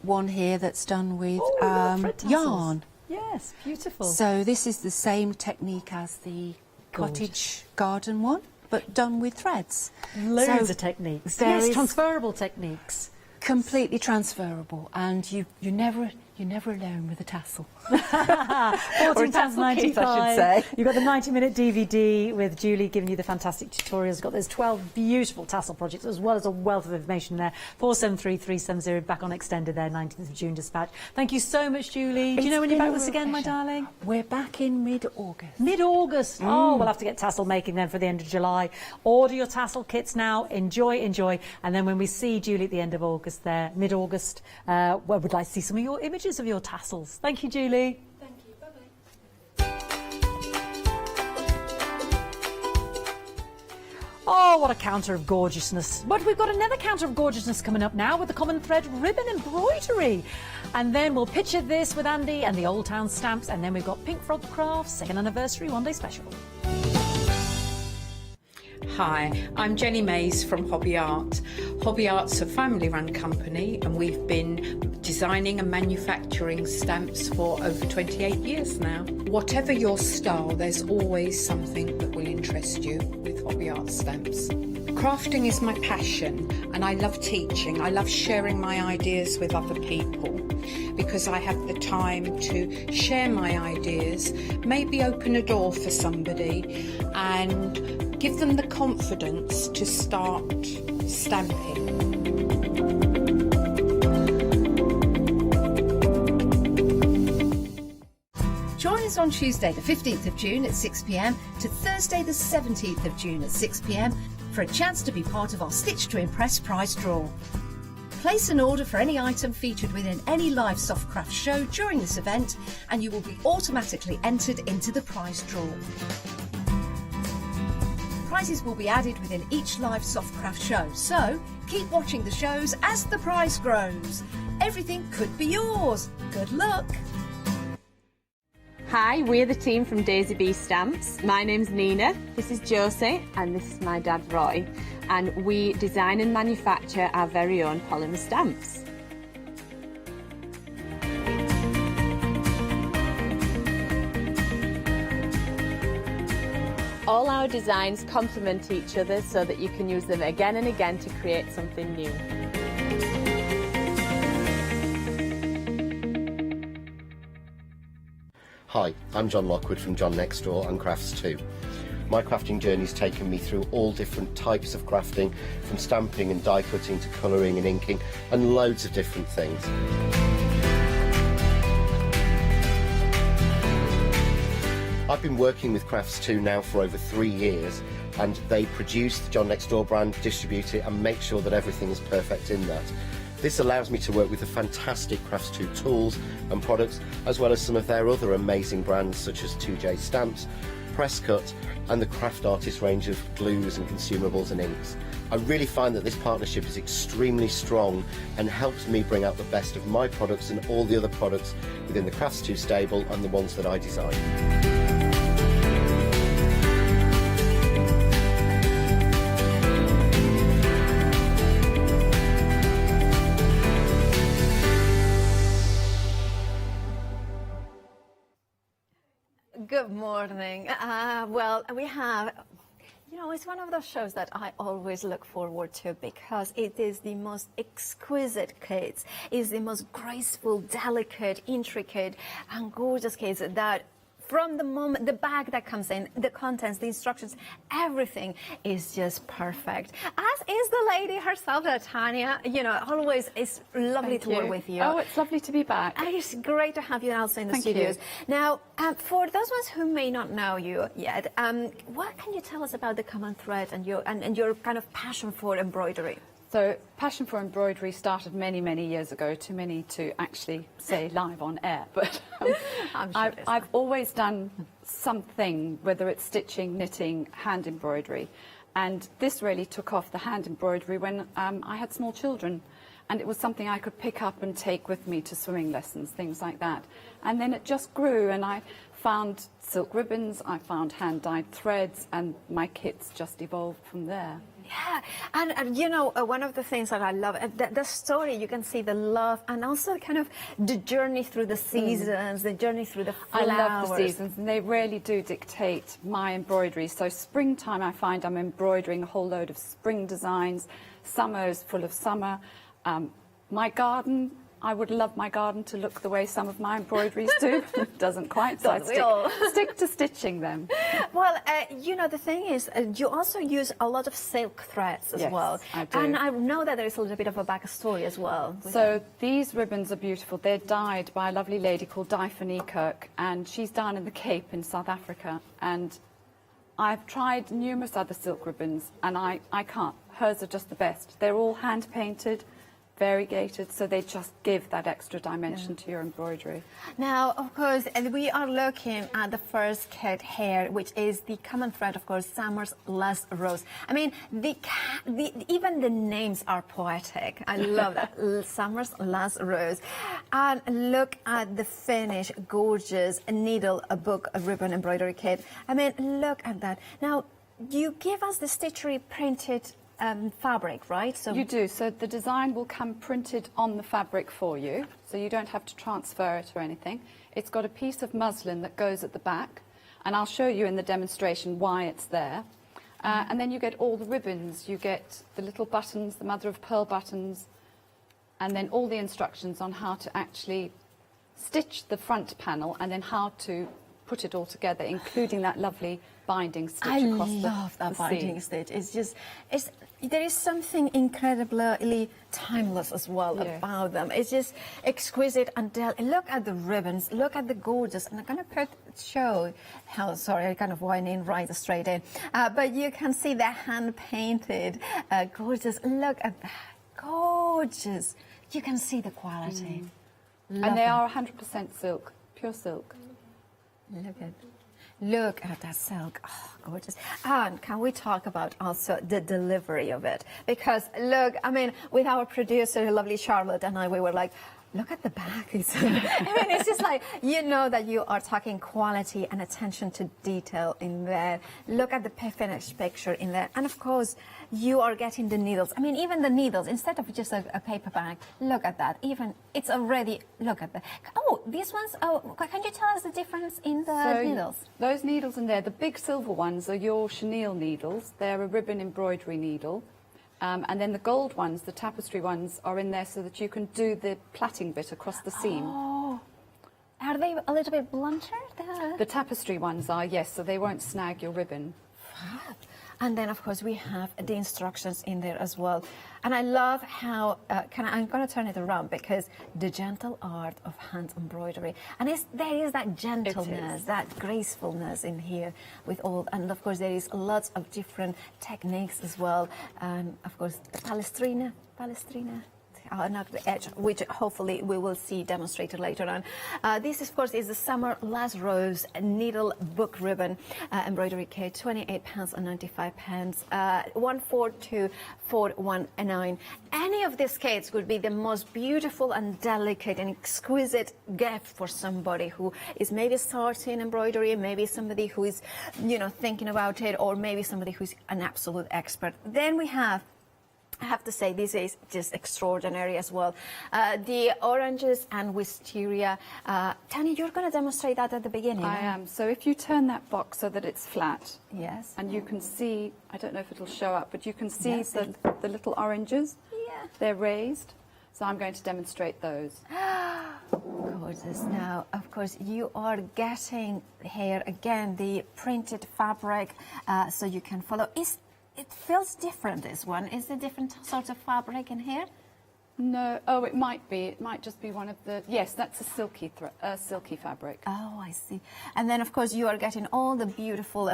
one here that's done with yarn. Yes, beautiful. So this is the same technique as the cottage garden one, but done with threads. Loads of techniques. Yes, transferable techniques. Completely transferable, and you're never alone with a tassel. £14.95. I should say. You've got the 90-minute DVD with Julie giving you the fantastic tutorials. You've got those 12 beautiful tassel projects, as well as a wealth of information there. 473370, back on extended there, 19th of June dispatch. Thank you so much, Julie. Do you know when you're back with us again, my darling? We're back in mid-August. Mid-August. Oh, we'll have to get tassel making then for the end of July. Order your tassel kits now. Enjoy. And then when we see Julie at the end of August there, mid-August, well, we'd like to see some of your images of your tassels. Thank you, Julie. Thank you. Bye-bye. Oh, what a counter of gorgeousness. But we've got another counter of gorgeousness coming up now with the common thread ribbon embroidery. And then we'll picture this with Andy and the Old Town stamps. And then we've got Pink Frog Crafts, 2nd anniversary one-day special. Hi, I'm Jenny Mays from Hobby Art. Hobby Art's a family-run company and we've been designing and manufacturing stamps for over 28 years now. Whatever your style, there's always something that will interest you with Hobby Art stamps. Crafting is my passion and I love teaching. I love sharing my ideas with other people because I have the time to share my ideas, maybe open a door for somebody and give them the confidence to start stamping. Join us on Tuesday the 15th of June at 6 p.m. to Thursday the 17th of June at 6 p.m. for a chance to be part of our Stitch to Impress prize draw. Place an order for any item featured within any live Softcraft show during this event and you will be automatically entered into the prize draw. Prizes will be added within each live Softcraft show, so keep watching the shows as the prize grows. Everything could be yours. Good luck! Hi, we're the team from Daisy Bee Stamps. My name's Nina, this is Josie, and this is my dad Roy. And we design and manufacture our very own polymer stamps. All our designs complement each other so that you can use them again and again to create something new. Hi, I'm John Lockwood from John Next Door and Crafts 2. My crafting journey's taken me through all different types of crafting, from stamping and die cutting to colouring and inking, and loads of different things. I've been working with Crafts 2 now for over 3 years, and they produce the John Next Door brand, distribute it and make sure that everything is perfect in that. This allows me to work with the fantastic Crafts 2 tools and products, as well as some of their other amazing brands such as 2J Stamps, Press Cut and the Craft Artist range of glues and consumables and inks. I really find that this partnership is extremely strong and helps me bring out the best of my products and all the other products within the Crafts 2 stable and the ones that I design. Good morning. Well, we have, you know, it's one of those shows that I always look forward to because it is the most exquisite kits, is the most graceful, delicate, intricate, and gorgeous kits that from the moment, the bag that comes in, the contents, the instructions, everything is just perfect. As is the lady herself, Tanya. You know, always it's lovely to work with you. Oh, it's lovely to be back. And it's great to have you also in the studios. Now, for those ones who may not know you yet, what can you tell us about the common thread and your kind of passion for embroidery? So, passion for embroidery started many, many years ago, too many to actually say live on air, but I've always done something, whether it's stitching, knitting, hand embroidery, and this really took off, the hand embroidery, when I had small children, and it was something I could pick up and take with me to swimming lessons, things like that, and then it just grew, and I found silk ribbons, I found hand-dyed threads, and my kits just evolved from there. Yeah, and you know, one of the things that I love, the story, you can see the love and also kind of the journey through the seasons, the journey through the flowers. I love the seasons, and they really do dictate my embroidery. So springtime, I find I'm embroidering a whole load of spring designs. Summer is full of summer. My garden, I would love my garden to look the way some of my embroideries do. It doesn't quite, so I stick to stitching them. Well, you know, the thing is, you also use a lot of silk threads as well. I do. And I know that there is a little bit of a backstory as well. So these ribbons are beautiful. They're dyed by a lovely lady called Daphne Kirk, and she's down in the Cape in South Africa. And I've tried numerous other silk ribbons, and I can't. Hers are just the best. They're all hand-painted, variegated, so they just give that extra dimension to your embroidery. Now, of course, and we are looking at the first kit here, which is the common thread, of course, Summer's Last Rose. I mean, even the names are poetic. I love that. Summer's Last Rose. And look at the finish, gorgeous needle, a book, a ribbon embroidery kit. I mean, look at that. Now, you give us the stitchery printed fabric, right? So you do. So the design will come printed on the fabric for you, so you don't have to transfer it or anything. It's got a piece of muslin that goes at the back, and I'll show you in the demonstration why it's there. And then you get all the ribbons. You get the little buttons, the mother of pearl buttons, and then all the instructions on how to actually stitch the front panel and then how to put it all together, including that lovely binding stitch across the I love that binding seam. stitch. It's just, there is something incredibly timeless as well about them. It's just exquisite and look at the ribbons, look at the gorgeous, and I'm going to show how, sorry, I kind of went in right straight in, but you can see the hand-painted, gorgeous, look at that, gorgeous. You can see the quality. And they are 100% silk, pure silk. Look at that silk. Oh, gorgeous. And can we talk about also the delivery of it? Because look, I mean, with our producer, lovely Charlotte, and I, we were like, look at the back. I mean, it's just like, you know that you are talking quality and attention to detail in there. Look at the finished picture in there. And of course, you are getting the needles. I mean, even the needles, instead of just a paper bag, look at that. Even, it's already, look at that. Oh, these ones, oh, can you tell us the difference in the needles? Those needles in there, the big silver ones are your chenille needles. They're a ribbon embroidery needle. And then the gold ones, the tapestry ones, are in there so that you can do the plaiting bit across the seam. Oh, are they a little bit blunter? The tapestry ones are, yes, so they won't snag your ribbon. Fab. And then, of course, we have the instructions in there as well. And I love how, I'm going to turn it around because the gentle art of hand embroidery. And there is that gentleness, that gracefulness in here with all, and of course there is lots of different techniques as well. And of course, Palestrina. Not the edge, which hopefully we will see demonstrated later on. This, of course, is the Summer Last Rose needle book ribbon embroidery kit, £28.95, 142419. Any of these kits would be the most beautiful and delicate and exquisite gift for somebody who is maybe starting embroidery, maybe somebody who is, you know, thinking about it, or maybe somebody who's an absolute expert. Then we have I have to say, this is just extraordinary as well. The oranges and wisteria. Tanya, you're going to demonstrate that at the beginning. I am. So if you turn that box so that it's flat. Yes. And you can see, I don't know if it'll show up, but you can see the little oranges. Yeah. They're raised. So I'm going to demonstrate those. Gorgeous. Now, of course, you are getting here, again, the printed fabric, so you can follow. It feels different, this one. Is there different sort of fabric in here? No. Oh, it might be. It might just be one of the... Yes, that's a silky fabric. Oh, I see. And then, of course, you are getting all the beautiful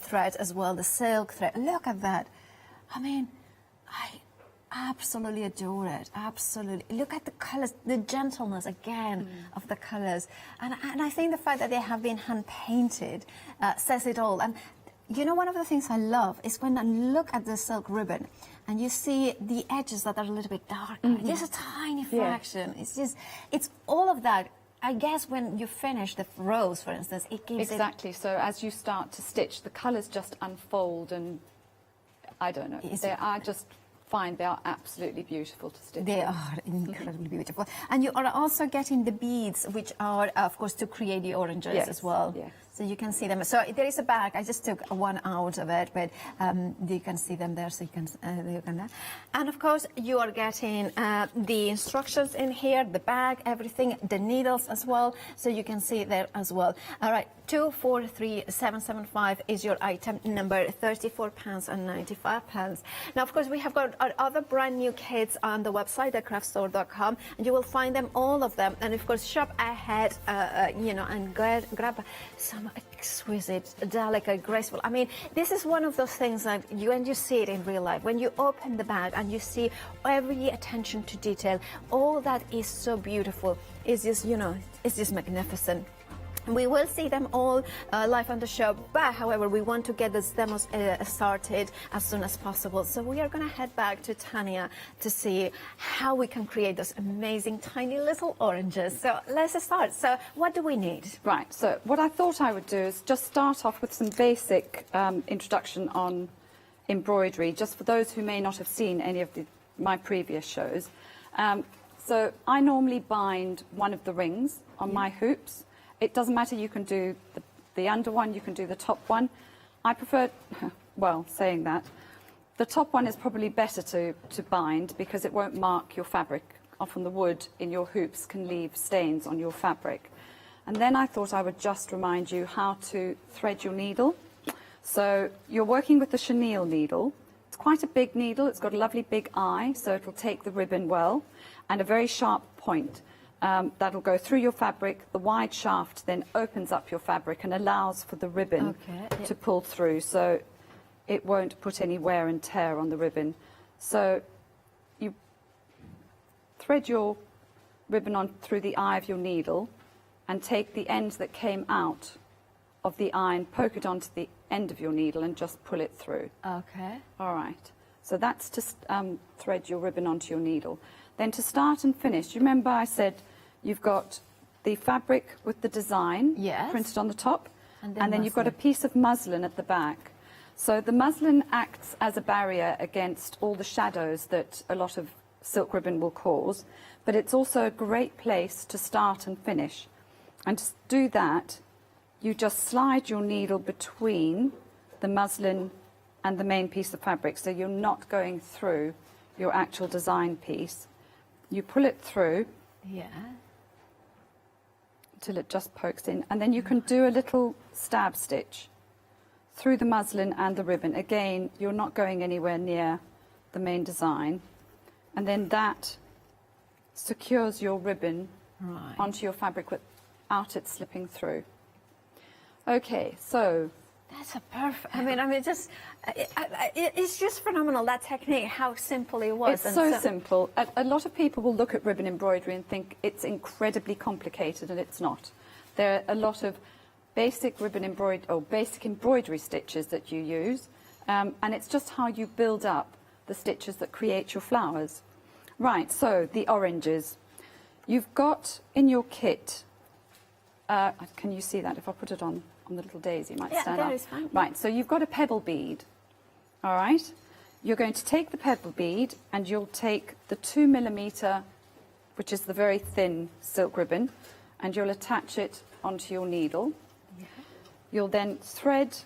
thread as well, the silk thread. Look at that. I mean, I absolutely adore it. Absolutely. Look at the colors, the gentleness, again, of the colors. And I think the fact that they have been hand-painted says it all. And you know, one of the things I love is when I look at the silk ribbon and you see the edges that are a little bit darker. Just a tiny fraction. It's all of that. I guess when you finish the rose, for instance, it gives Exactly. So as you start to stitch, the colours just unfold, and I don't know. I just find they are absolutely beautiful to stitch. They are incredibly beautiful. And you are also getting the beads, which are, of course, to create the oranges as well. Yes. So you can see them. So there is a bag. I just took one out of it, but you can see them there. So you can, and of course, you are getting the instructions in here, the bag, everything, the needles as well. So you can see there as well. All right, 243775 is your item number, £34.95. Now, of course, we have got our other brand new kits on the website, thecraftstore.com, and you will find them, all of them. And of course, shop ahead, you know, and grab some exquisite, delicate, graceful. I mean, this is one of those things that you see it in real life. When you open the bag and you see every attention to detail, all that is so beautiful. It's just, you know, it's just magnificent. We will see them all live on the show, but however, we want to get this demos started as soon as possible. So we are going to head back to Tanya to see how we can create those amazing tiny little oranges. So let's start. So what do we need? Right, so what I thought I would do is just start off with some basic introduction on embroidery, just for those who may not have seen any of my previous shows. So I normally bind one of the rings on my hoops. It doesn't matter, you can do the under one, you can do the top one. I prefer, well, saying that, the top one is probably better to bind because it won't mark your fabric. Often the wood in your hoops can leave stains on your fabric. And then I thought I would just remind you how to thread your needle. So you're working with the chenille needle. It's quite a big needle, it's got a lovely big eye, so it'll take the ribbon well, and a very sharp point. That'll go through your fabric. The wide shaft then opens up your fabric and allows for the ribbon to pull through, so it won't put any wear and tear on the ribbon. So you thread your ribbon on through the eye of your needle and take the end that came out of the eye and poke it onto the end of your needle and just pull it through. Okay. All right. So that's to thread your ribbon onto your needle. Then to start and finish, you remember I said you've got the fabric with the design printed on the top, and then you've got a piece of muslin at the back. So the muslin acts as a barrier against all the shadows that a lot of silk ribbon will cause, but it's also a great place to start and finish. And to do that, you just slide your needle between the muslin and the main piece of fabric, so you're not going through your actual design piece. You pull it through until it just pokes in, and then you can do a little stab stitch through the muslin and the ribbon. Again, you're not going anywhere near the main design, and then that secures your ribbon onto your fabric without it slipping through. Okay, so that's a perfect. I mean, just it's just phenomenal, that technique. How simple it was. It's so simple. A lot of people will look at ribbon embroidery and think it's incredibly complicated, and it's not. There are a lot of basic ribbon embroidery or basic embroidery stitches that you use, and it's just how you build up the stitches that create your flowers. Right. So the oranges, you've got in your kit. Can you see that? If I put it on the little daisy, it might stand up. Is fine. Right, so you've got a pebble bead, all right? you're going to take the pebble bead and you'll take the 2mm, which is the very thin silk ribbon, and you'll attach it onto your needle. You'll then thread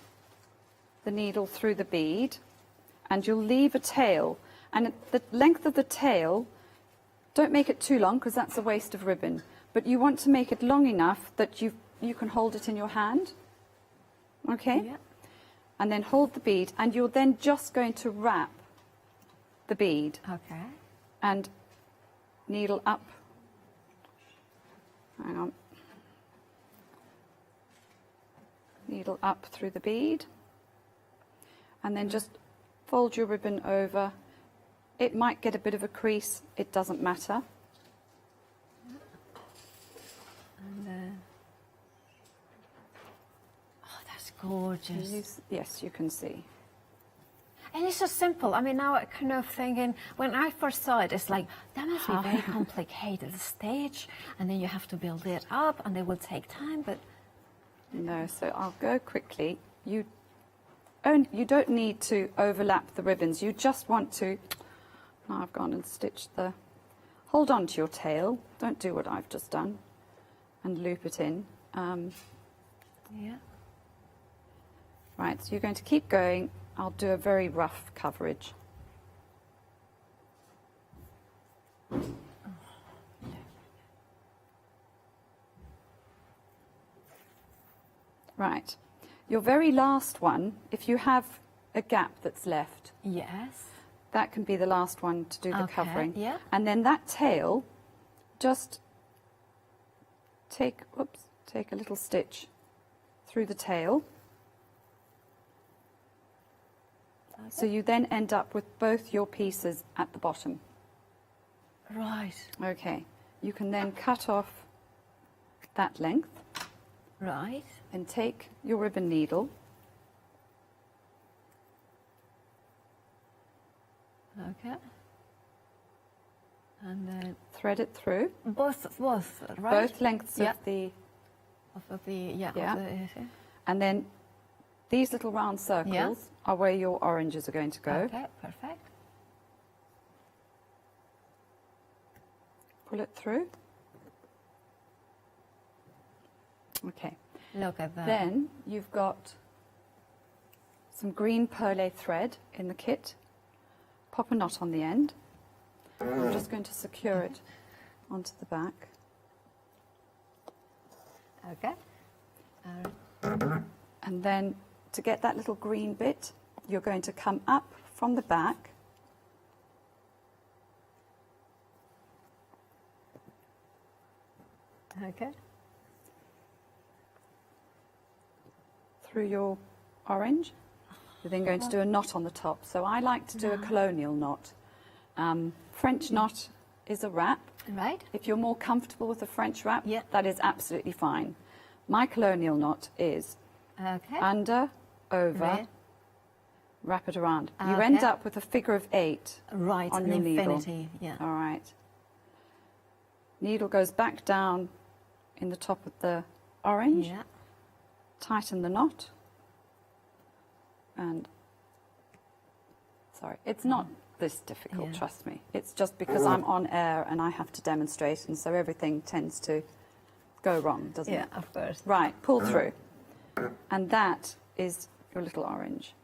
the needle through the bead and you'll leave a tail. And at the length of the tail, don't make it too long because that's a waste of ribbon, but you want to make it long enough that you can hold it in your hand. Okay? Yeah. And then hold the bead, and you're then just going to wrap the bead. Okay. And needle up. Hang on. Needle up through the bead. And then just fold your ribbon over. It might get a bit of a crease, it doesn't matter. And, oh, that's gorgeous. Yes, you can see. And it's so simple. I mean, now I'm kind of thinking, when I first saw it, it's like, that must be very complicated, the stage, and then you have to build it up, and it will take time, but... No, so I'll go quickly. You don't need to overlap the ribbons, you just want to... Now I've gone and stitched the... Hold on to your tail, don't do what I've just done, and loop it in. Yeah. Right, so you're going to keep going. I'll do a very rough coverage. Right, your very last one, if you have a gap that's left, yes, that can be the last one to do the covering. Yeah. And then that tail, just take a little stitch through the tail. Okay. So you then end up with both your pieces at the bottom. Right. Okay. You can then cut off that length. Right. And take your ribbon needle. Okay. And then thread it through. Both, right? Both lengths yeah. of the... And then these little round circles are where your oranges are going to go. Okay, perfect. Pull it through. Okay. Look at that. Then you've got some green perlé thread in the kit. Pop a knot on the end. I'm just going to secure it onto the back. Okay. And then to get that little green bit, you're going to come up from the back. Okay. Through your orange. You're then going to do a knot on the top. So I like to do a colonial knot. French knot is a wrap. Right. If you're more comfortable with a French wrap, that is absolutely fine. My colonial knot is under, over, wrap it around. You end up with a figure of 8 on your needle. Yeah. All right. Needle goes back down in the top of the orange. Yeah. Tighten the knot. And, sorry, it's not this difficult, trust me. It's just because I'm on air and I have to demonstrate, and so everything tends to go wrong, doesn't it? Yeah, of course. Right, pull through. And that is your little orange.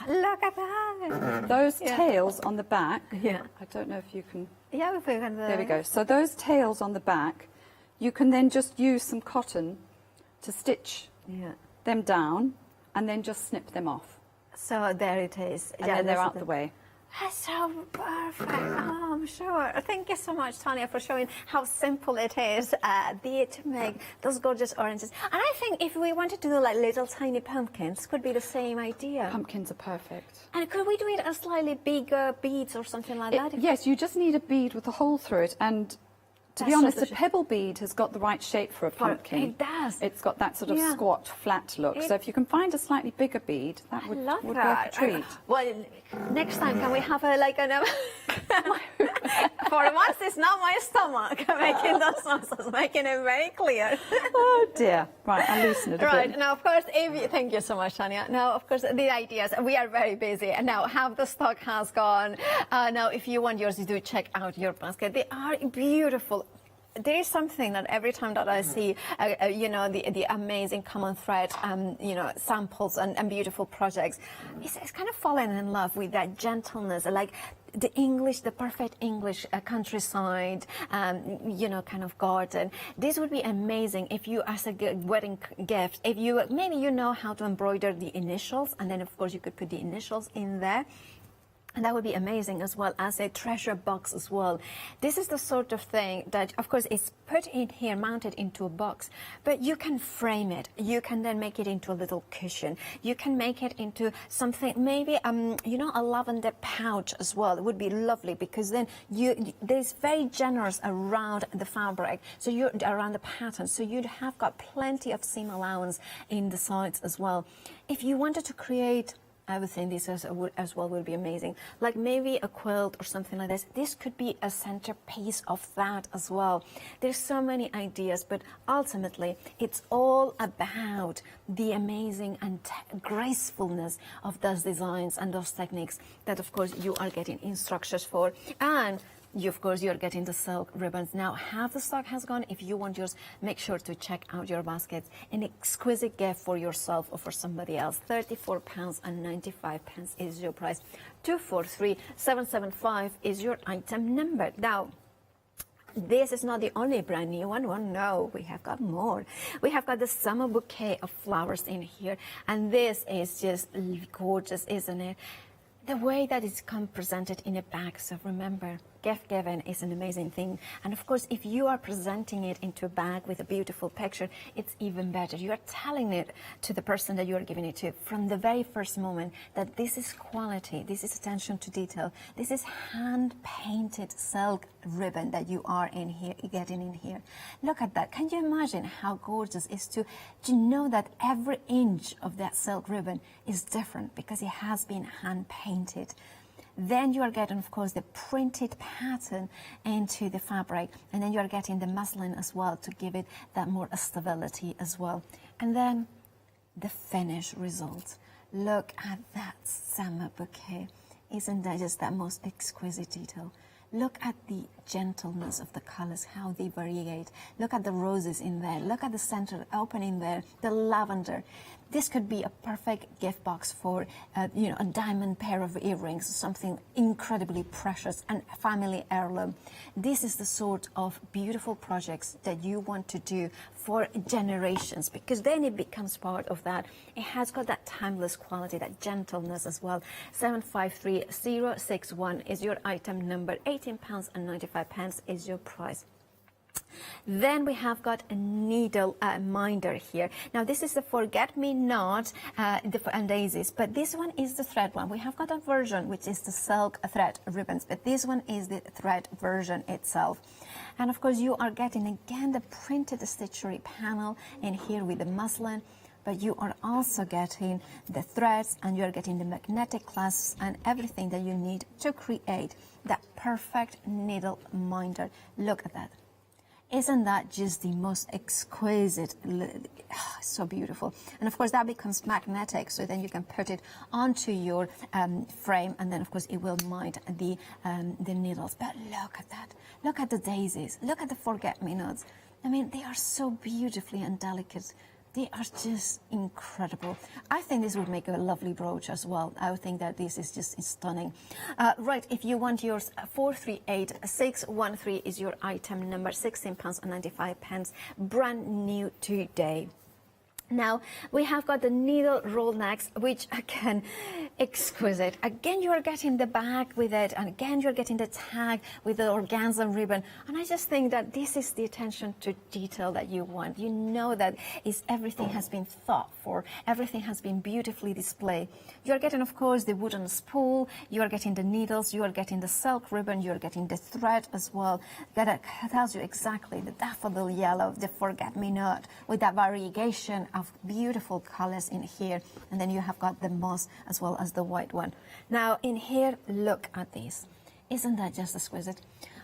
Look at that! Those tails on the back, I don't know if you can... Yeah, we can. There we go. So those tails on the back, you can then just use some cotton to stitch them down and then just snip them off. So there it is. And then they're out the way. That's so perfect. Oh, I'm sure. Thank you so much, Tanya, for showing how simple it is to make those gorgeous oranges. And I think if we wanted to do like little tiny pumpkins, could be the same idea. Pumpkins are perfect. And could we do it as slightly bigger beads or something like that? Yes, you just need a bead with a hole through it, and To be honest, the pebble bead has got the right shape for a pumpkin. It does. It's got that sort of squat, flat look. So if you can find a slightly bigger bead, that would work a treat. Well, next time, can we have for once, it's not my stomach making those sauces, making it very clear. Oh dear. Right, I'll loosen it a bit. Right, now of course, thank you so much, Tanya. Now, of course, the ideas, we are very busy. And now, half the stock has gone. Now, if you want yours, do check out your basket. They are beautiful. There is something that every time that I see, the amazing common thread, samples and beautiful projects, it's kind of fallen in love with that gentleness, like the perfect English countryside, kind of garden. This would be amazing if you, as a wedding gift, if you, maybe you know how to embroider the initials, and then of course you could put the initials in there. And that would be amazing, as well as a treasure box as well. This is the sort of thing that, of course, is put in here, mounted into a box, but you can frame it. You can then make it into a little cushion. You can make it into something, maybe, a lavender pouch as well. It would be lovely, because then there's very generous around the fabric, so you're around the pattern, so you'd have got plenty of seam allowance in the sides as well. If you wanted to create, I would think this as well would be amazing. Like maybe a quilt or something like this. This could be a centerpiece of that as well. There's so many ideas, but ultimately it's all about the amazing and gracefulness of those designs and those techniques that, of course, you are getting instructions for. And of course, you're getting the silk ribbons. Now, half the stock has gone. If you want yours, make sure to check out your baskets. An exquisite gift for yourself or for somebody else. £34.95 is your price. 243775 is your item number. Now, this is not the only brand new one. Well, no, we have got more. We have got the summer bouquet of flowers in here. And this is just gorgeous, isn't it? The way that it's presented in a bag. So remember, gift giving is an amazing thing. And of course, if you are presenting it into a bag with a beautiful picture, it's even better. You are telling it to the person that you are giving it to from the very first moment that this is quality, this is attention to detail, this is hand-painted silk ribbon that you are getting in here. Look at that. Can you imagine how gorgeous it is to know that every inch of that silk ribbon is different because it has been hand-painted? Then you are getting, of course, the printed pattern into the fabric, and then you are getting the muslin as well to give it that more stability as well. And then the finished result. Look at that summer bouquet. Isn't that just that most exquisite detail? Look at the gentleness of the colors, how they variate. Look at the roses in there. Look at the center opening there, the lavender. This could be a perfect gift box for, a diamond pair of earrings, something incredibly precious and family heirloom. This is the sort of beautiful projects that you want to do for generations, because then it becomes part of that. It has got that timeless quality, that gentleness as well. 753061 is your item number. £18.95 is your price. Then we have got a needle minder here. Now this is the forget-me-not and daisies, but this one is the thread one. We have got a version which is the silk thread ribbons, but this one is the thread version itself. And of course you are getting again the printed stitchery panel in here with the muslin, but you are also getting the threads, and you are getting the magnetic clasps and everything that you need to create that perfect needle minder. Look at that. Isn't that just the most exquisite, so beautiful? And of course that becomes magnetic, so then you can put it onto your frame, and then of course it will mind the needles. But look at that, look at the daisies, look at the forget-me-nots. I mean, they are so beautifully and delicate. They are just incredible. I think this would make a lovely brooch as well. I would think that this is just stunning. Right, if you want yours, 438613 is your item number, £16.95, brand new today. Now, we have got the needle roll necks, which again, exquisite. Again, you're getting the bag with it, and again, you're getting the tag with the organza ribbon. And I just think that this is the attention to detail that you want. You know that everything has been thought for, everything has been beautifully displayed. You're getting, of course, the wooden spool, you're getting the needles, you're getting the silk ribbon, you're getting the thread as well. That tells you exactly the daffodil yellow, the forget-me-not, with that variegation of beautiful colors in here. And then you have got the moss as well as the white one. Now in here, look at this. Isn't that just exquisite?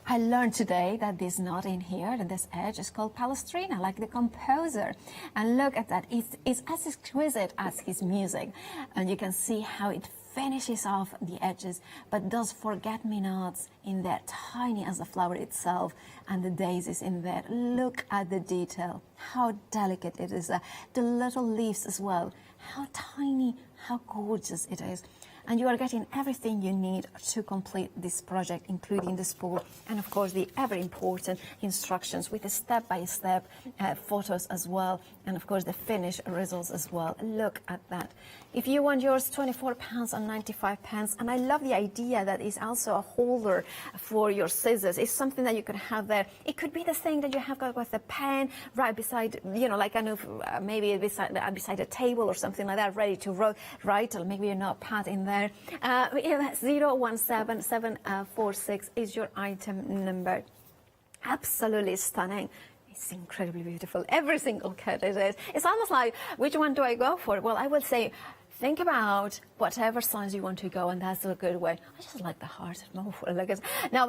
I learned today that this knot in here, and this edge, is called palestrina, like the composer. And look at that. It's as exquisite as his music. And you can see how it finishes off the edges, but those forget-me-nots in there, tiny as the flower itself, and the daisies in there. Look at the detail, how delicate it is. The little leaves as well, how tiny, how gorgeous it is. And you are getting everything you need to complete this project, including the spool and, of course, the ever-important instructions with the step-by-step photos as well, and, of course, the finished results as well. Look at that. If you want yours, £24.95, and I love the idea that it's also a holder for your scissors. It's something that you could have there. It could be the thing that you have got with the pen right beside, you know, like kind of maybe beside a table or something like that, ready to write, or maybe a notepad in there. 017746 is your item number. Absolutely stunning. It's incredibly beautiful. Every single cut it is. It's almost like, which one do I go for? Well, I would say, think about whatever size you want to go, and that's a good way. I just like the heart. Now,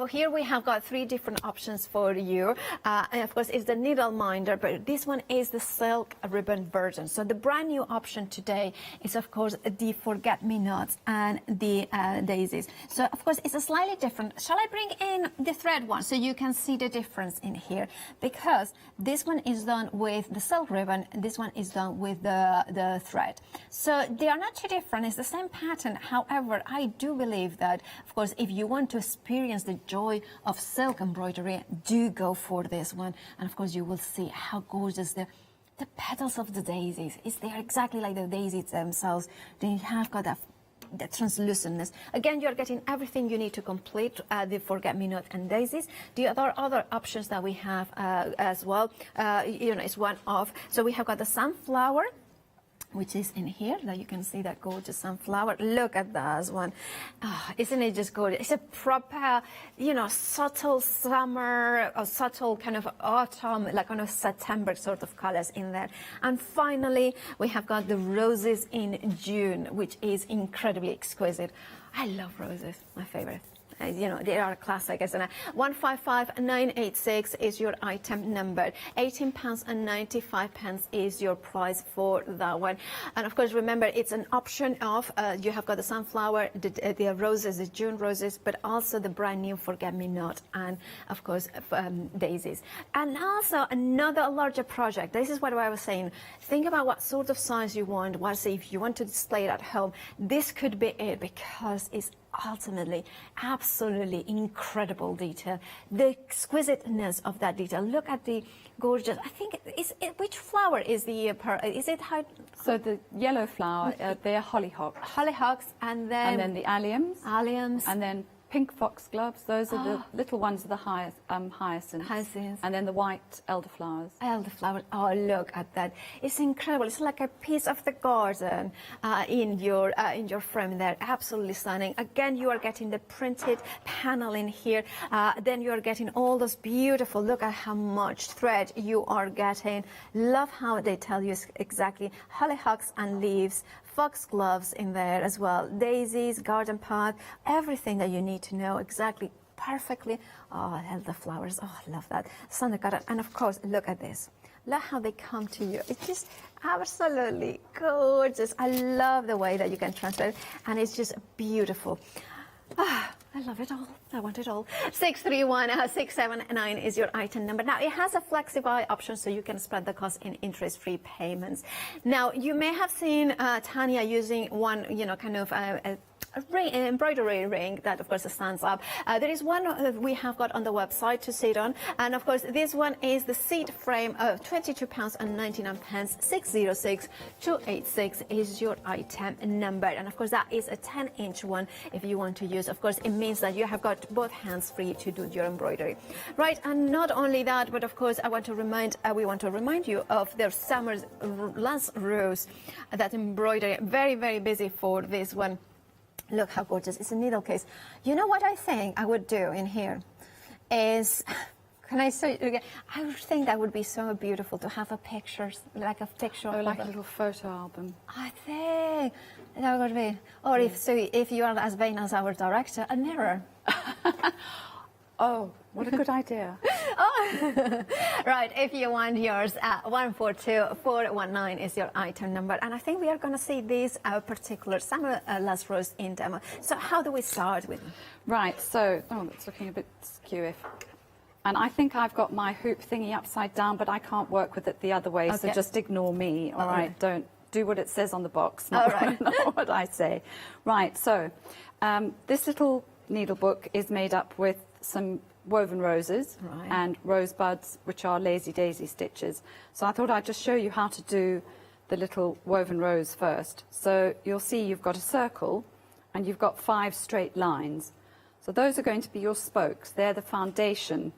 here we have got 3 different options for you. And of course, it's the needle minder, but this one is the silk ribbon version. So the brand new option today is, of course, the forget-me-nots and the daisies. So, of course, it's a slightly different. Shall I bring in the thread one so you can see the difference in here? Because this one is done with the silk ribbon, and this one is done with the thread. So they are not too different. It's the same pattern. However, I do believe that, of course, if you want to experience the joy of silk embroidery, do go for this one. And of course, you will see how gorgeous the petals of the daisies is. They are exactly like the daisies themselves. Then you have got that translucentness. Again, you're getting everything you need to complete the forget-me-not and daisies. The other options that we have as well, is one of. So we have got the sunflower, which is in here. Now you can see that gorgeous sunflower. Look at that one. Oh, isn't it just gorgeous? It's a proper, subtle summer, or subtle kind of autumn, like kind of September sort of colors in there. And finally, we have got the roses in June, which is incredibly exquisite. I love roses, my favorite. They are a classic, isn't it? 155986 is your item number. £18.95 is your price for that one. And of course, remember, it's an option of, you have got the sunflower, the roses, the June roses, but also the brand new forget-me-not, and of course, daisies. And also another larger project. This is what I was saying. Think about what sort of size you want. If you want to display it at home, this could be it, because it's ultimately absolutely incredible detail, the exquisiteness of that detail. Look at the gorgeous, I think, which flower is the, is it so the yellow flower, they're hollyhocks, and then the alliums, and then pink foxgloves. Those are the little ones, are the hyacinths. And then the white elderflowers. Oh, look at that. It's incredible. It's like a piece of the garden in your frame there. Absolutely stunning. Again, you are getting the printed panel in here. Then you are getting all those beautiful, look at how much thread you are getting. Love how they tell you exactly hollyhocks and leaves, foxgloves in there as well, daisies, garden path, everything that you need to know exactly, perfectly. Oh, elderflowers. Oh, I love that. And of course, look at this. Look how they come to you. It's just absolutely gorgeous. I love the way that you can transfer it, and it's just beautiful. I love it all. I want it all. 631679 is your item number. Now, it has a flexi-buy option, so you can spread the cost in interest-free payments. Now, you may have seen Tanya using one, kind of embroidery ring that of course stands up. There is one we have got on the website to sit on, and of course this one is the seat frame of £22.99. 606 286 is your item number, and of course that is a 10-inch one if you want to use. Of course it means that you have got both hands free to do your embroidery, right? And not only that, but of course we want to remind you of their summer's last rose, that embroidery. Very, very busy for this one. Look how gorgeous. It's a needle case. You know what I think I would do in here is, can I say again? I would think that would be so beautiful to have a picture, like a picture. Oh, like a little photo album. I think that would be, or if you are as vain as our director, a mirror. Oh, what a good idea. Oh. Right, if you want yours, 142419 is your item number. And I think we are going to see this particular summer last rose in demo. So how do we start with? Right, so, oh, that's looking a bit skew. And I think I've got my hoop thingy upside down, but I can't work with it the other way, so just ignore me, all right? Don't do what it says on the box, not what I say. Right, so this little needle book is made up with some woven roses and rosebuds, which are lazy daisy stitches. So I thought I'd just show you how to do the little woven rose first. So you'll see you've got a circle and you've got 5 straight lines. So those are going to be your spokes. They're the foundation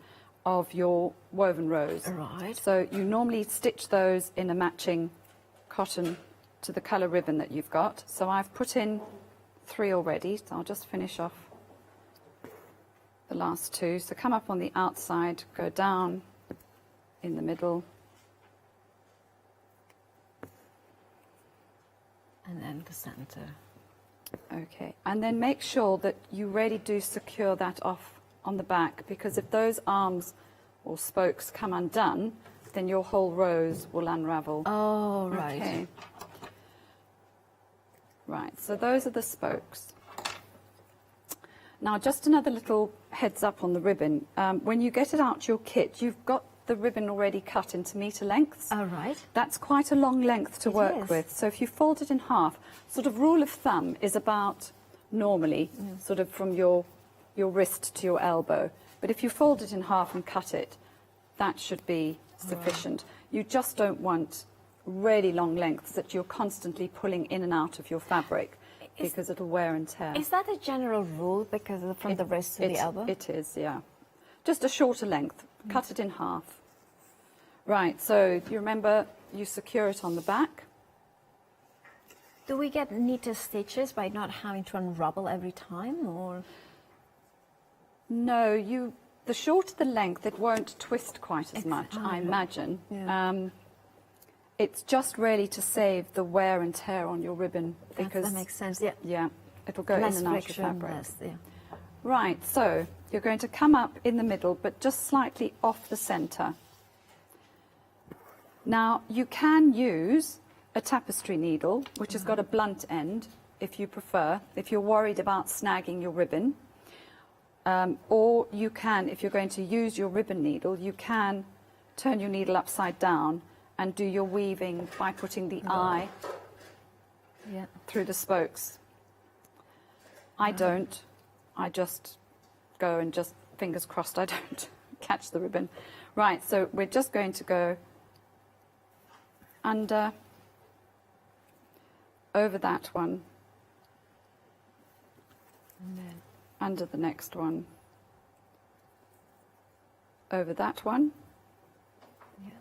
of your woven rose. Right. So you normally stitch those in a matching cotton to the colour ribbon that you've got. So I've put in 3 already, so I'll just finish off the last 2. So come up on the outside, go down in the middle, and then the center. Okay, and then make sure that you really do secure that off on the back, because if those arms or spokes come undone, then your whole rose will unravel. Oh, right. Okay. Right, so those are the spokes. Now, just another little heads up on the ribbon. When you get it out your kit, you've got the ribbon already cut into metre lengths. All right. That's quite a long length to work with. So if you fold it in half, sort of rule of thumb is about normally sort of from your wrist to your elbow. But if you fold it in half and cut it, that should be sufficient. You just don't want really long lengths that you're constantly pulling in and out of your fabric, because it'll wear and tear. Is that a general rule, because from the wrist to the elbow? It is, yeah. Just a shorter length. Cut it in half. Right, so you remember you secure it on the back. Do we get neater stitches by not having to unravel every time, or? No, the shorter the length, it won't twist quite as much, I imagine. Yeah. It's just really to save the wear and tear on your ribbon, because that makes sense. Yeah. Yeah, it'll go Less in and out of friction, fabric. yeah. Right, so you're going to come up in the middle, but just slightly off the centre. Now, you can use a tapestry needle, which has got a blunt end, if you prefer, if you're worried about snagging your ribbon. Or you can, if you're going to use your ribbon needle, you can turn your needle upside down and do your weaving by putting the eye through the spokes. I don't. I just go and just, fingers crossed, I don't catch the ribbon. Right, so we're just going to go under, over that one, and then under the next one, over that one. Yeah.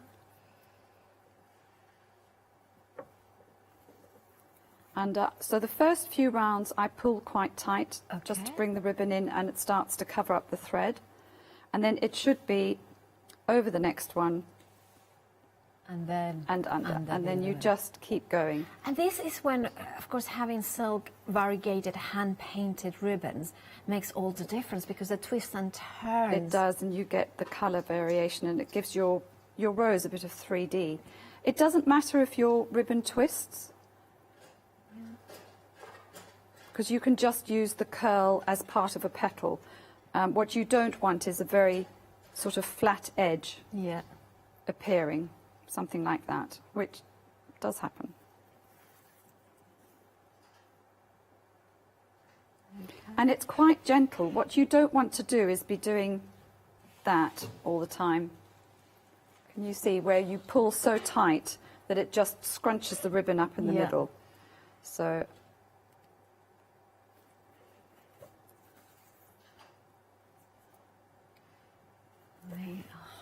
And so the first few rounds I pull quite tight, just to bring the ribbon in, and it starts to cover up the thread. And then it should be over the next one. And then and under, and then you just keep going. And this is when, of course, having silk variegated hand-painted ribbons makes all the difference, because it twists and turns. It does, and you get the colour variation, and it gives your rose a bit of 3D. It doesn't matter if your ribbon twists, because you can just use the curl as part of a petal. What you don't want is a very sort of flat edge appearing. Something like that, which does happen. And it's quite gentle. What you don't want to do is be doing that all the time. Can you see where you pull so tight that it just scrunches the ribbon up in the middle? So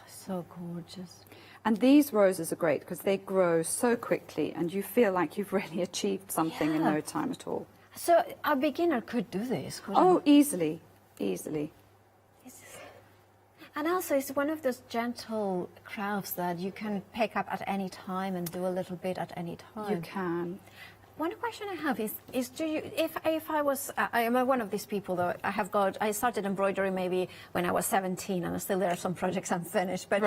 so gorgeous. And these roses are great because they grow so quickly and you feel like you've really achieved something in no time at all. So a beginner could do this, couldn't Oh, it? easily, easily. And also, it's one of those gentle crafts that you can pick up at any time and do a little bit at any time. You can. One question I have is do you, if I was, I am one of these people that I started embroidery maybe when I was 17 and still there are some projects unfinished, but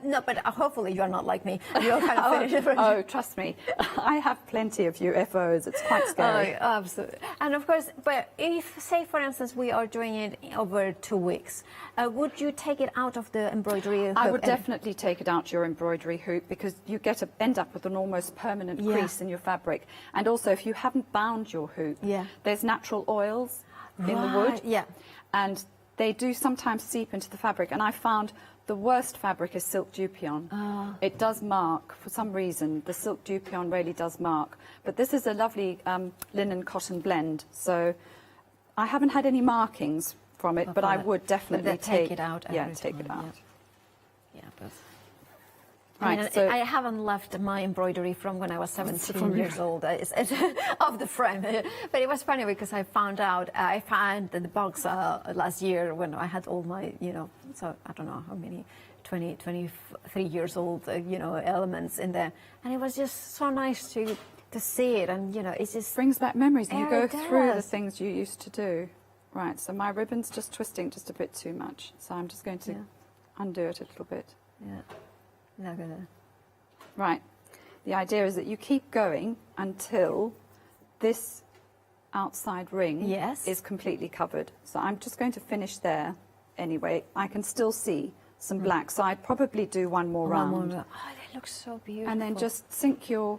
no, but hopefully you're not like me. You're kind of finished. Oh, trust me. I have plenty of UFOs. It's quite scary. Oh, absolutely. And of course, but if, say for instance, we are doing it over 2 weeks, would you take it out of the embroidery hoop? I would definitely take it out your embroidery hoop because you end up with an almost permanent crease in your fabric. And also, if you haven't bound your hoop, there's natural oils in the wood, and they do sometimes seep into the fabric. And I found the worst fabric is silk dupion. It does mark, for some reason, the silk dupion really does mark. But this is a lovely linen cotton blend, so I haven't had any markings from it, but I would definitely take it out. Take it out. Yeah, but Right, I mean, so I haven't left my embroidery from when I was 17 years old of the frame. But it was funny because I found the box last year when I had all my, so I don't know how many, 23 years old, elements in there. And it was just so nice to see it. And, it just brings back memories. And you go through the things you used to do. Right, so my ribbon's just twisting just a bit too much. So I'm just going to undo it a little bit. Yeah. Look at that. Right. The idea is that you keep going until this outside ring is completely covered. So I'm just going to finish there anyway. I can still see some black, so I'd probably do one more round. Oh, they look so beautiful. And then just sink your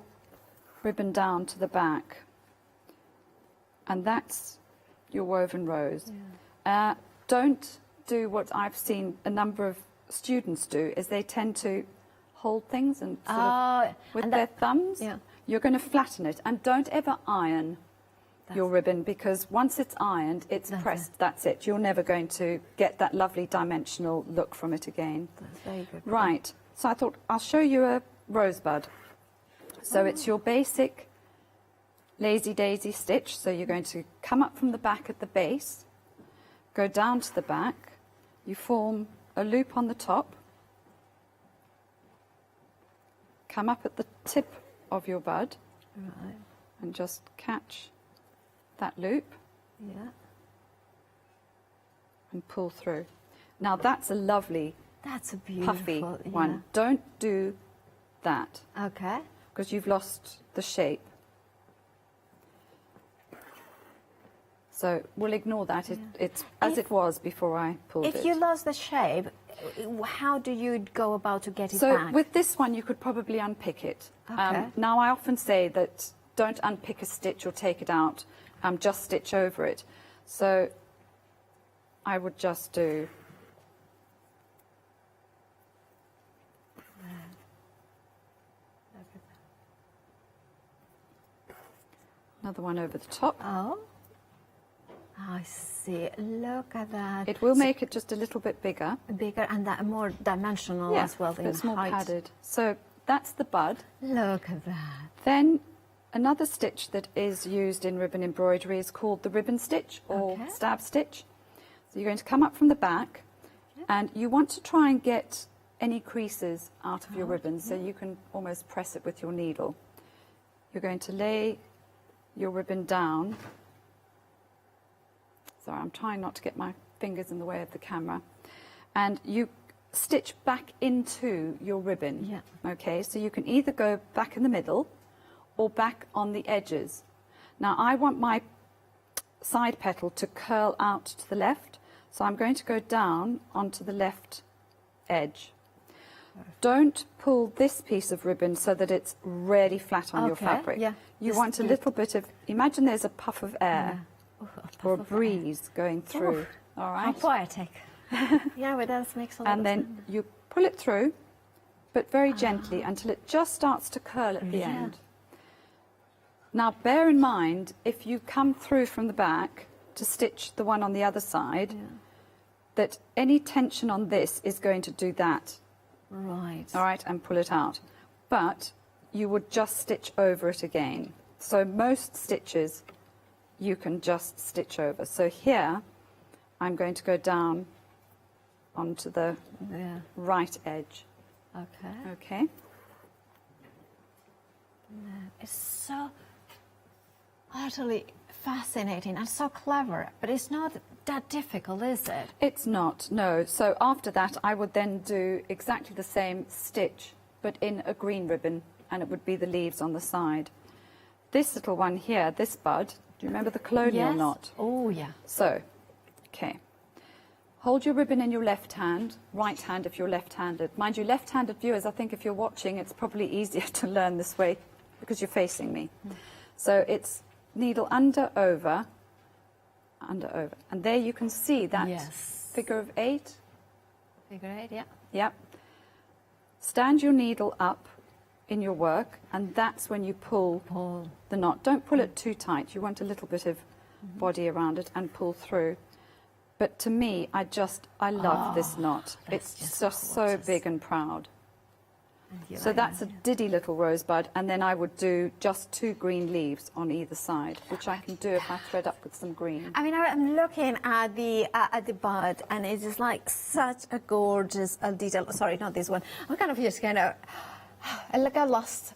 ribbon down to the back. And that's your woven rose. Don't do what I've seen a number of students do, is they tend to hold things and sort of with their thumbs. You're going to flatten it, and don't ever iron your ribbon, because once it's ironed, it's pressed. That's it. You're never going to get that lovely dimensional look from it again. That's very good. Right. So I thought I'll show you a rosebud. So it's your basic lazy daisy stitch. So you're going to come up from the back at the base, go down to the back, you form a loop on the top, come up at the tip of your bud, and just catch that loop, and pull through. Now that's a lovely, that's a beautiful puffy one. Don't do that, because you've lost the shape. So we'll ignore that. It's as it was before I pulled it. If you lost the shape, how do you go about to get it back? So with this one, you could probably unpick it. Now I often say that don't unpick a stitch or take it out, just stitch over it. So I would just do another one over the top. Oh, I see. Look at that. It will make it just a little bit bigger. Bigger and that more dimensional as well. It's more padded. So that's the bud. Look at that. Then another stitch that is used in ribbon embroidery is called the ribbon stitch or stab stitch. So you're going to come up from the back and you want to try and get any creases out of your ribbon, so you can almost press it with your needle. You're going to lay your ribbon down. Sorry, I'm trying not to get my fingers in the way of the camera. And you stitch back into your ribbon. Okay, so you can either go back in the middle or back on the edges. Now I want my side petal to curl out to the left, so I'm going to go down onto the left edge. Don't pull this piece of ribbon so that it's really flat on your fabric. You want a little bit of, imagine there's a puff of air or a breeze going through. Ooh, all right. how poetic. Yeah, but that makes a lot of And then sense. you pull it through, but very gently until it just starts to curl at the end. Now, bear in mind, if you come through from the back to stitch the one on the other side, that any tension on this is going to do that. Right. All right, and pull it out. But you would just stitch over it again. So most stitches you can just stitch over. So here, I'm going to go down onto the right edge. Okay. Okay. It's so utterly fascinating and so clever, but it's not that difficult, is it? It's not, no. So after that, I would then do exactly the same stitch, but in a green ribbon, and it would be the leaves on the side. This little one here, this bud, do you remember the colonial Yes. knot? Oh, yeah. So, okay. Hold your ribbon in your left hand, right hand if you're left-handed. Mind you, left-handed viewers, I think if you're watching, it's probably easier to learn this way because you're facing me. So it's needle under, over, under, over. And there you can see that figure of 8. Figure 8, yeah. Yep. Stand your needle up in your work, and that's when you pull the knot. Don't pull it too tight. You want a little bit of body around it and pull through. But to me, I love this knot. It's just so big and proud. So that's a diddy little rosebud, and then I would do just 2 green leaves on either side, which I can do if I thread up with some green. I mean, I'm looking at the bud, and it is like such a gorgeous detail. Sorry, not this one. I'm kind of just kind of. I got lost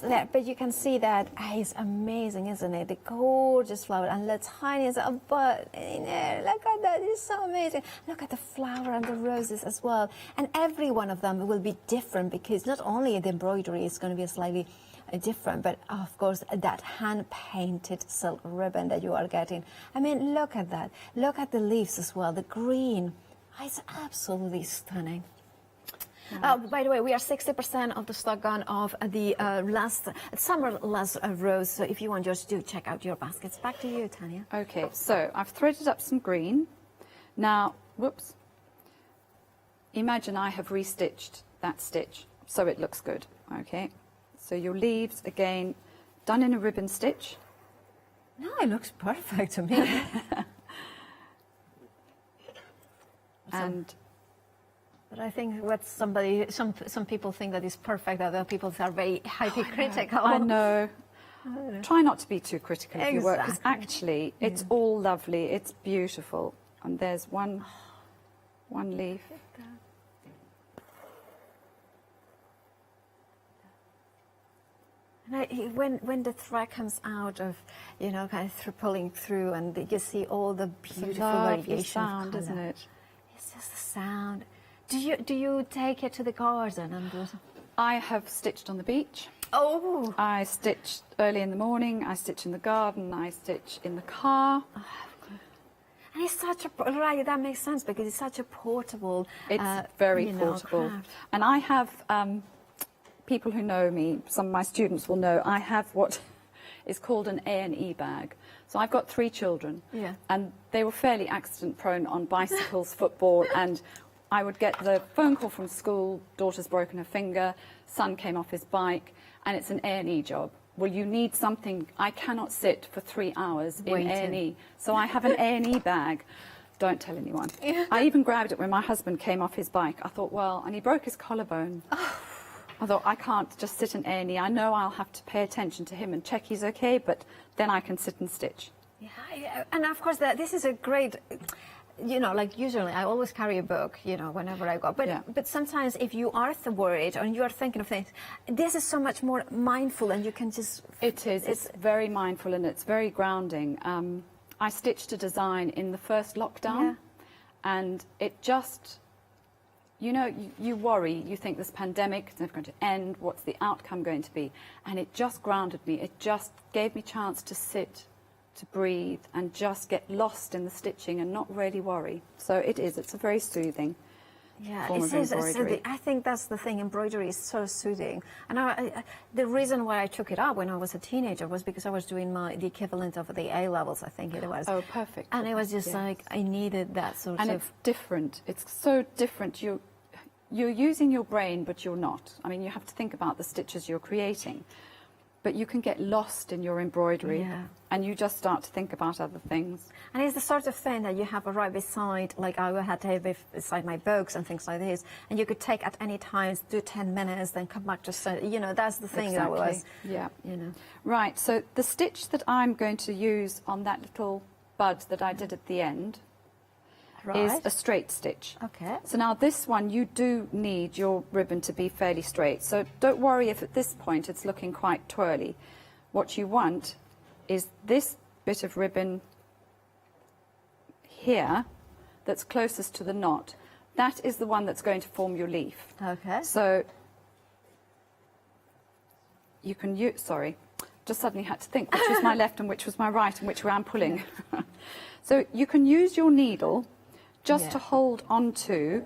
there, but you can see that it's amazing, isn't it? The gorgeous flower and the tiniest bud in there. Look at that, it's so amazing. Look at the flower and the roses as well. And every one of them will be different because not only the embroidery is going to be slightly different, but of course that hand-painted silk ribbon that you are getting. I mean, look at that. Look at the leaves as well, the green. It's absolutely stunning. By the way, we are 60% of the stock gone of the summer last rows. So if you want, just do check out your baskets. Back to you, Tanya. Okay, so I've threaded up some green. Now, whoops. Imagine I have restitched that stitch so it looks good. Okay, so your leaves again done in a ribbon stitch. No, it looks perfect to me. And. But I think what some people think that is perfect, other people are very hypercritical. I know. Try not to be too critical of your work, because actually it's all lovely, it's beautiful. And there's one leaf. And when the thread comes out of, kind of pulling through, and you see all the beautiful variation sound, of isn't colour. it? It's just the sound. Do you take it to the garden and do it? I have stitched on the beach. Oh! I stitched early in the morning, I stitch in the garden, I stitch in the car. And it's such a, right, that makes sense because it's such a portable, it's very portable. craft. And I have, people who know me, some of my students will know, I have what is called an A&E bag. So I've got 3 children, and they were fairly accident prone on bicycles, football, and I would get the phone call from school, daughter's broken her finger, son came off his bike, and it's an A&E job. Well, you need something. I cannot sit for 3 hours in A&E. So I have an A&E bag. Don't tell anyone. I even grabbed it when my husband came off his bike. I thought, well, and he broke his collarbone. I thought, I can't just sit in A&E. I know I'll have to pay attention to him and check he's okay, but then I can sit and stitch. Yeah, and of course, this is a great... like usually I always carry a book, whenever I go. But sometimes if you are worried or you are thinking of things, this is so much more mindful and you can just... It is. It's very mindful and it's very grounding. I stitched a design in the first lockdown and it just... you worry, you think this pandemic is never going to end, what's the outcome going to be? And it just grounded me. It just gave me a chance to sit, to breathe and just get lost in the stitching and not really worry. So it's very soothing. form of embroidery. I think that's the thing. Embroidery is so soothing, and the reason why I took it up when I was a teenager was because I was doing the equivalent of the A levels. I think it was. Oh, perfect. And it was just like I needed that sort of. And it's different. It's so different. You're using your brain, but you're not. I mean, you have to think about the stitches you're creating, but you can get lost in your embroidery, and you just start to think about other things. And it's the sort of thing that you have right beside, like I had to have beside my books and things like this, and you could take at any time, do 10 minutes, then come back to, you know, that's the thing that was, you know. Right, so the stitch that I'm going to use on that little bud that I did at the end is a straight stitch. Okay. So now this one, you do need your ribbon to be fairly straight. So don't worry if at this point it's looking quite twirly. What you want is this bit of ribbon here that's closest to the knot. That is the one that's going to form your leaf. Okay. So you can use, sorry, just suddenly had to think which was my left and which was my right and which way I'm pulling. So you can use your needle just to hold on to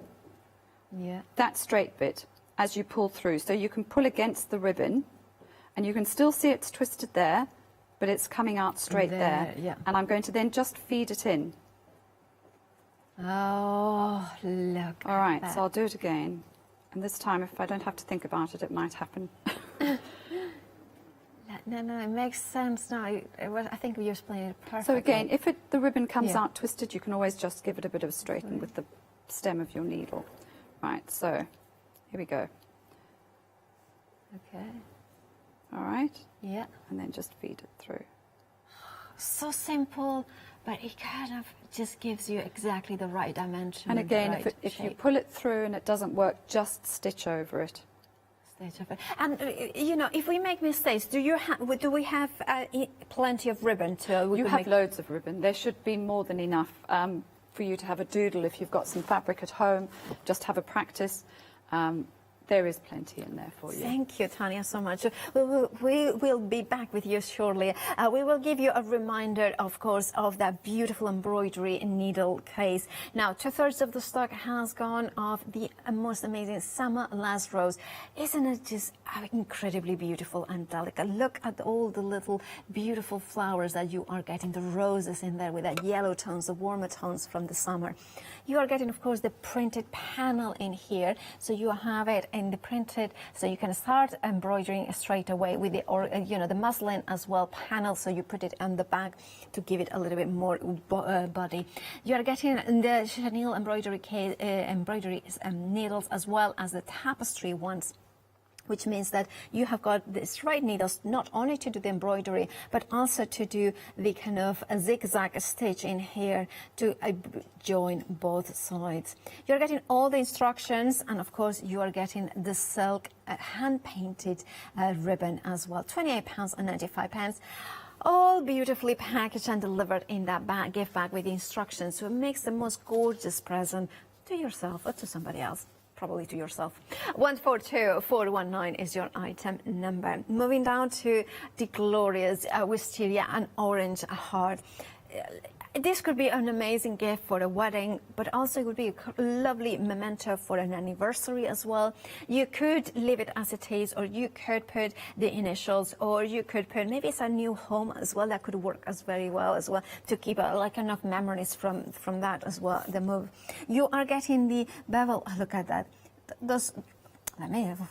that straight bit as you pull through. So you can pull against the ribbon and you can still see it's twisted there, but it's coming out straight there. And I'm going to then just feed it in. Oh, look. All right, so I'll do it again. And this time, if I don't have to think about it, it might happen. No, it makes sense now. I think you explained it perfectly. So again, if the ribbon comes out twisted, you can always just give it a bit of a straighten with the stem of your needle. Right, so here we go. Okay. All right? Yeah. And then just feed it through. So simple, but it kind of just gives you exactly the right dimension. And again, if you pull it through and it doesn't work, just stitch over it. And you know, if we make mistakes, do we have plenty of ribbon to? You have loads of ribbon. There should be more than enough for you to have a doodle. If you've got some fabric at home, just have a practice. There is plenty in there for you. Thank you, Tanya, so much. We will be back with you shortly. We will give you a reminder, of course, of that beautiful embroidery needle case. Now, 2/3 of the stock has gone of the most amazing summer last rose. Isn't it just incredibly beautiful and delicate? Look at all the little beautiful flowers that you are getting, the roses in there with that yellow tones, the warmer tones from the summer. You are getting, of course, the printed panel in here, so you have it in the printed, so you can start embroidering straight away with the, the muslin as well panel, so you put it on the back to give it a little bit more body. You are getting the chenille embroidery needles as well as the tapestry ones, which means that you have got the straight needles not only to do the embroidery, but also to do the kind of a zigzag stitch in here to join both sides. You're getting all the instructions, and of course you are getting the silk hand-painted ribbon as well, £28.95. All beautifully packaged and delivered in that bag, gift bag with the instructions, so it makes the most gorgeous present to yourself or to somebody else. Probably to yourself. 142419 is your item number. Moving down to the glorious wisteria and orange heart. This could be an amazing gift for a wedding, but also it would be a lovely memento for an anniversary as well. You could leave it as it is, or you could put the initials, or you could put, maybe it's a new home as well, that could work as very well as well, to keep like enough memories from that as well, the move. You are getting the bevel, look at that. Those, let me have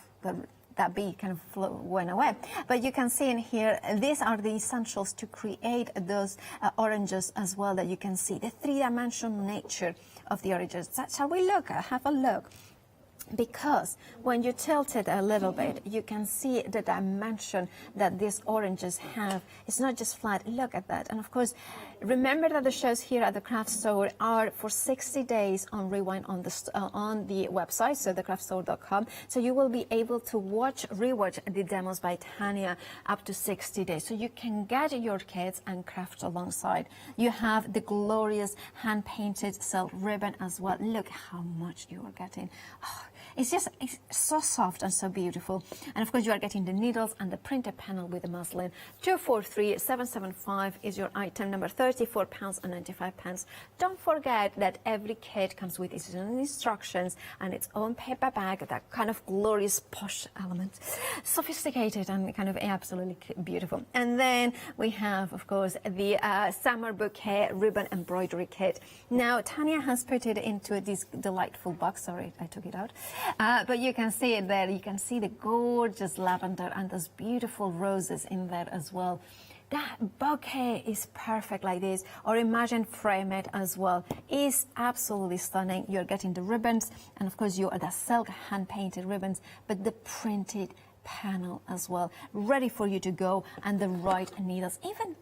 that bee kind of went away. But you can see in here, these are the essentials to create those oranges as well, that you can see the three-dimensional nature of the oranges. Shall we look? Have a look. Because when you tilt it a little bit, you can see the dimension that these oranges have. It's not just flat. Look at that. And of course, remember that the shows here at the craft store are for 60 days on rewind on the website, so thecraftstore.com. So you will be able to rewatch the demos by Tanya up to 60 days. So you can get your kits and craft alongside. You have the glorious hand-painted silk ribbon as well. Look how much you are getting. Oh, It's so soft and so beautiful. And of course you are getting the needles and the printed panel with the muslin. 243775 is your item number, £34.95. Don't forget that every kit comes with its own instructions and its own paper bag, that kind of glorious posh element. Sophisticated and kind of absolutely beautiful. And then we have, of course, the summer bouquet ribbon embroidery kit. Now, Tanya has put it into this delightful box. Sorry, I took it out. But you can see it there. You can see the gorgeous lavender and those beautiful roses in there as well. That bouquet is perfect like this, or imagine frame it as well. It's absolutely stunning. You're getting the ribbons, and of course you are the silk hand-painted ribbons, but the printed panel as well, ready for you to go, and the right needles. Even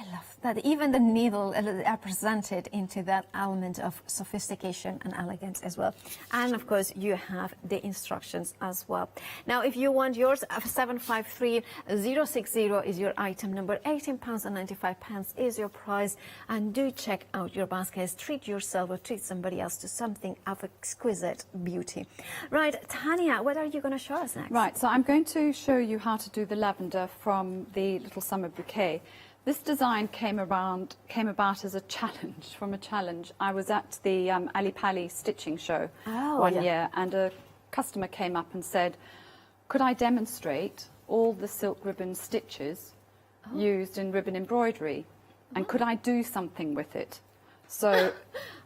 I love that even the needle are presented into that element of sophistication and elegance as well. And of course you have the instructions as well. Now if you want yours, 753060 is your item number, £18.95 is your price. And do check out your baskets, treat yourself or treat somebody else to something of exquisite beauty. Right, Tanya, what are you going to show us next? Right, so I'm going to show you how to do the lavender from the little summer bouquet. This design came about as a challenge, from a challenge. I was at the Ali Pali stitching show one year, and a customer came up and said, could I demonstrate all the silk ribbon stitches used in ribbon embroidery, and could I do something with it? So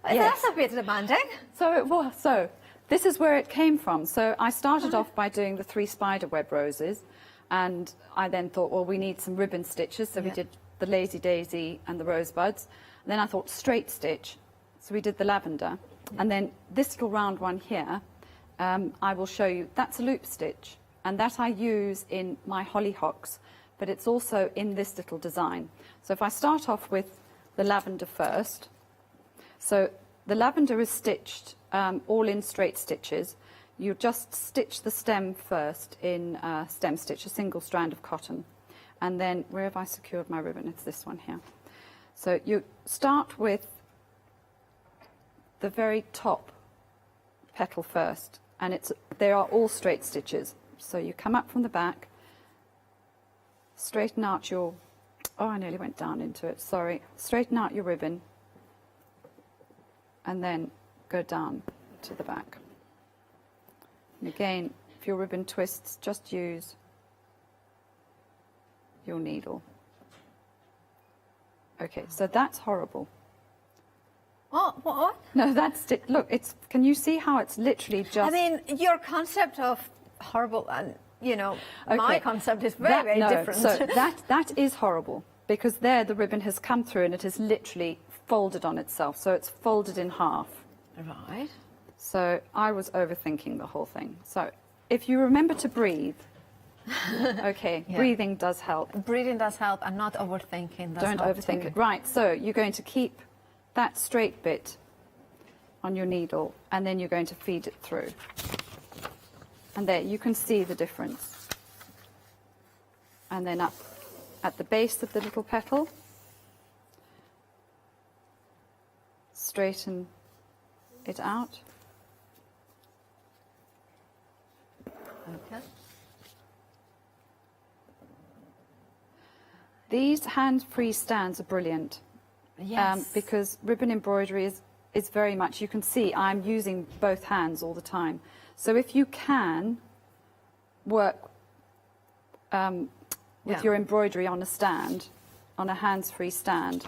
yes. That's a bit demanding. So it was. So this is where it came from. So I started off by doing the 3 spider web roses, and I then thought, well, we need some ribbon stitches, so we did the lazy daisy and the rosebuds. And then I thought straight stitch, so we did the lavender. And then this little round one here, I will show you, that's a loop stitch, and that I use in my hollyhocks, but it's also in this little design. So if I start off with the lavender first, so the lavender is stitched all in straight stitches. You just stitch the stem first in stem stitch, a single strand of cotton. And then, where have I secured my ribbon? It's this one here. So you start with the very top petal first, and they are all straight stitches. So you come up from the back, straighten out your, oh, I nearly went down into it, sorry. Straighten out your ribbon, and then go down to the back. And again, if your ribbon twists, just use your needle. Okay, so that's horrible. What? No, that's it. Look, can you see how it's literally just... I mean, your concept of horrible and, you know, my concept is very different. So that is horrible, because there the ribbon has come through and it is literally folded on itself. So it's folded in half. Right. So I was overthinking the whole thing. So if you remember to breathe, okay, breathing does help. Breathing does help, and not overthinking. Don't overthink it. Right, so you're going to keep that straight bit on your needle, and then you're going to feed it through. And there, you can see the difference. And then up at the base of the little petal, straighten it out. Okay. These hand-free stands are brilliant. Yes. Because ribbon embroidery is very much, you can see I'm using both hands all the time. So if you can work with your embroidery on a stand, on a hands-free stand,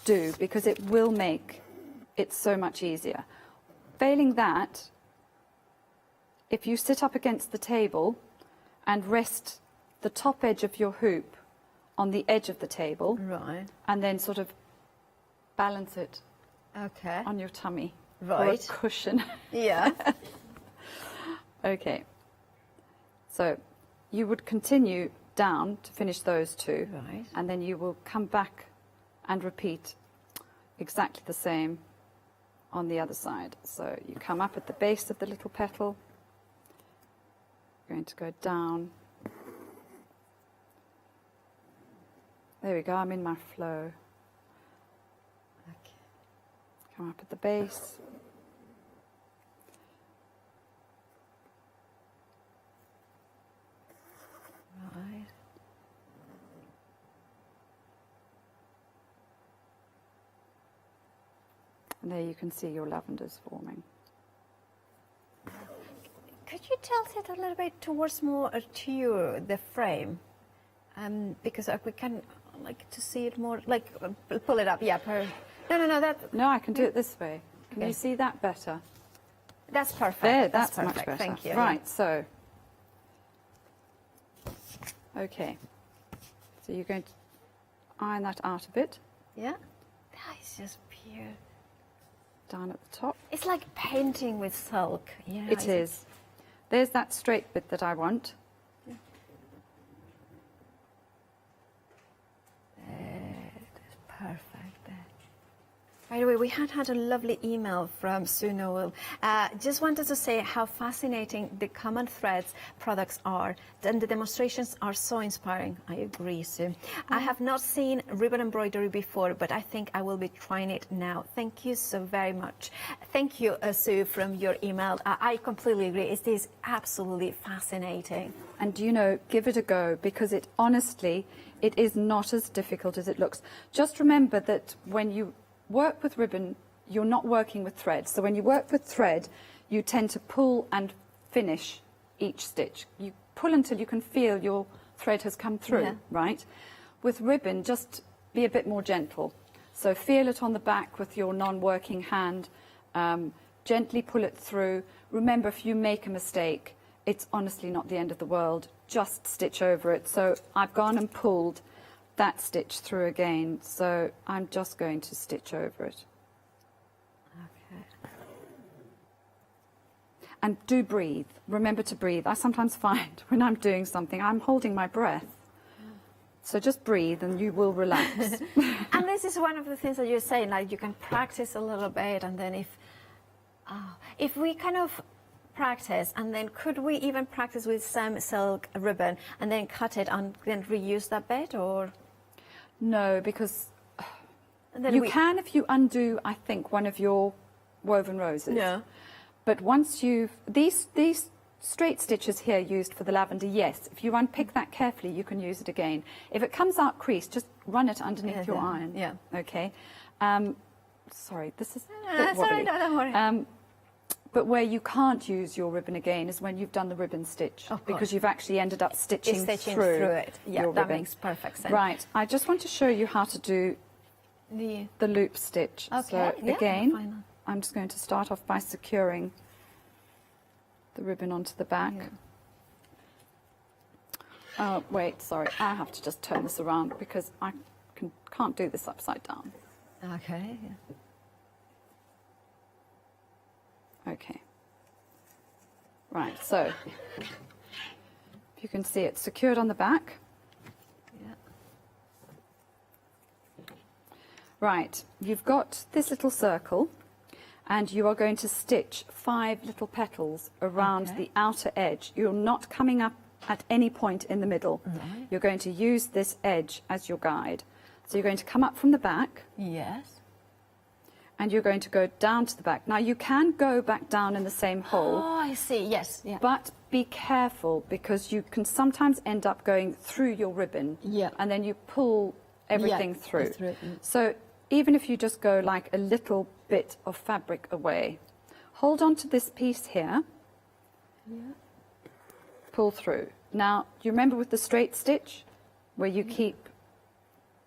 do, because it will make it so much easier. Failing that, if you sit up against the table and rest the top edge of your hoop on the edge of the table, right, and then sort of balance it on your tummy, or a cushion. Yeah. Okay. So you would continue down to finish those two, right, and then you will come back and repeat exactly the same on the other side. So you come up at the base of the little petal, you're going to go down. There we go, I'm in my flow. Okay. Come up at the base. Right. And there you can see your lavenders forming. Could you tilt it a little bit towards more to the frame? Because we can like to see it more, like pull it up. Yeah. No, that. No, I can do it this way. Can you see that better? That's perfect. There, that's perfect. much better. Thank you. Right, so. Okay. So you're going to iron that out a bit. Yeah. That is just pure. Down at the top. It's like painting with silk. You know, It is. There's that straight bit that I want. Perfect. By the way, we had a lovely email from Sue Noel. Just wanted to say how fascinating the common threads products are, and the demonstrations are so inspiring. I agree, Sue. I have not seen ribbon embroidery before, but I think I will be trying it now. Thank you so very much. Thank you, Sue, from your email. I completely agree. It is absolutely fascinating. And you know, give it a go, because it honestly, it is not as difficult as it looks. Just remember that when you work with ribbon, you're not working with thread. So when you work with thread, you tend to pull and finish each stitch. You pull until you can feel your thread has come through, right? With ribbon, just be a bit more gentle. So feel it on the back with your non-working hand, gently pull it through. Remember, if you make a mistake, it's honestly not the end of the world. Just stitch over it. So I've gone and pulled that stitch through again, so I'm just going to stitch over it. Okay. And do breathe. Remember to breathe. I sometimes find when I'm doing something, I'm holding my breath. So just breathe and you will relax. And this is one of the things that you're saying, like you can practice a little bit, and then if we kind of practice, and then could we even practice with some silk ribbon and then cut it and then reuse that bit, or? No, because you can if you undo, I think, one of your woven roses. Yeah. But once you've, these straight stitches here used for the lavender, yes, if you unpick that carefully, you can use it again. If it comes out creased, just run it underneath your iron. Yeah. Okay. Sorry, this is a bit That's all right, wobbly. don't worry. But where you can't use your ribbon again is when you've done the ribbon stitch, because you've actually ended up stitching through it. Yeah, your that ribbon. makes perfect sense. Right, I just want to show you how to do the loop stitch. Okay, So yeah, again, fine. I'm just going to start off by securing the ribbon onto the back. Oh, wait, sorry, I have to just turn this around because I can't do this upside down. Okay. Okay. Right, so you can see it's secured on the back. Yeah. Right, you've got this little circle, and you are going to stitch 5 little petals around the outer edge. You're not coming up at any point in the middle. Right. You're going to use this edge as your guide. So you're going to come up from the back. Yes. And you're going to go down to the back. Now, you can go back down in the same hole. Oh, I see. Yes. Yeah. But be careful, because you can sometimes end up going through your ribbon. Yeah. And then you pull everything through. through. So even if you just go like a little bit of fabric away, hold on to this piece here. Yeah. Pull through. Now, do you remember with the straight stitch, where you keep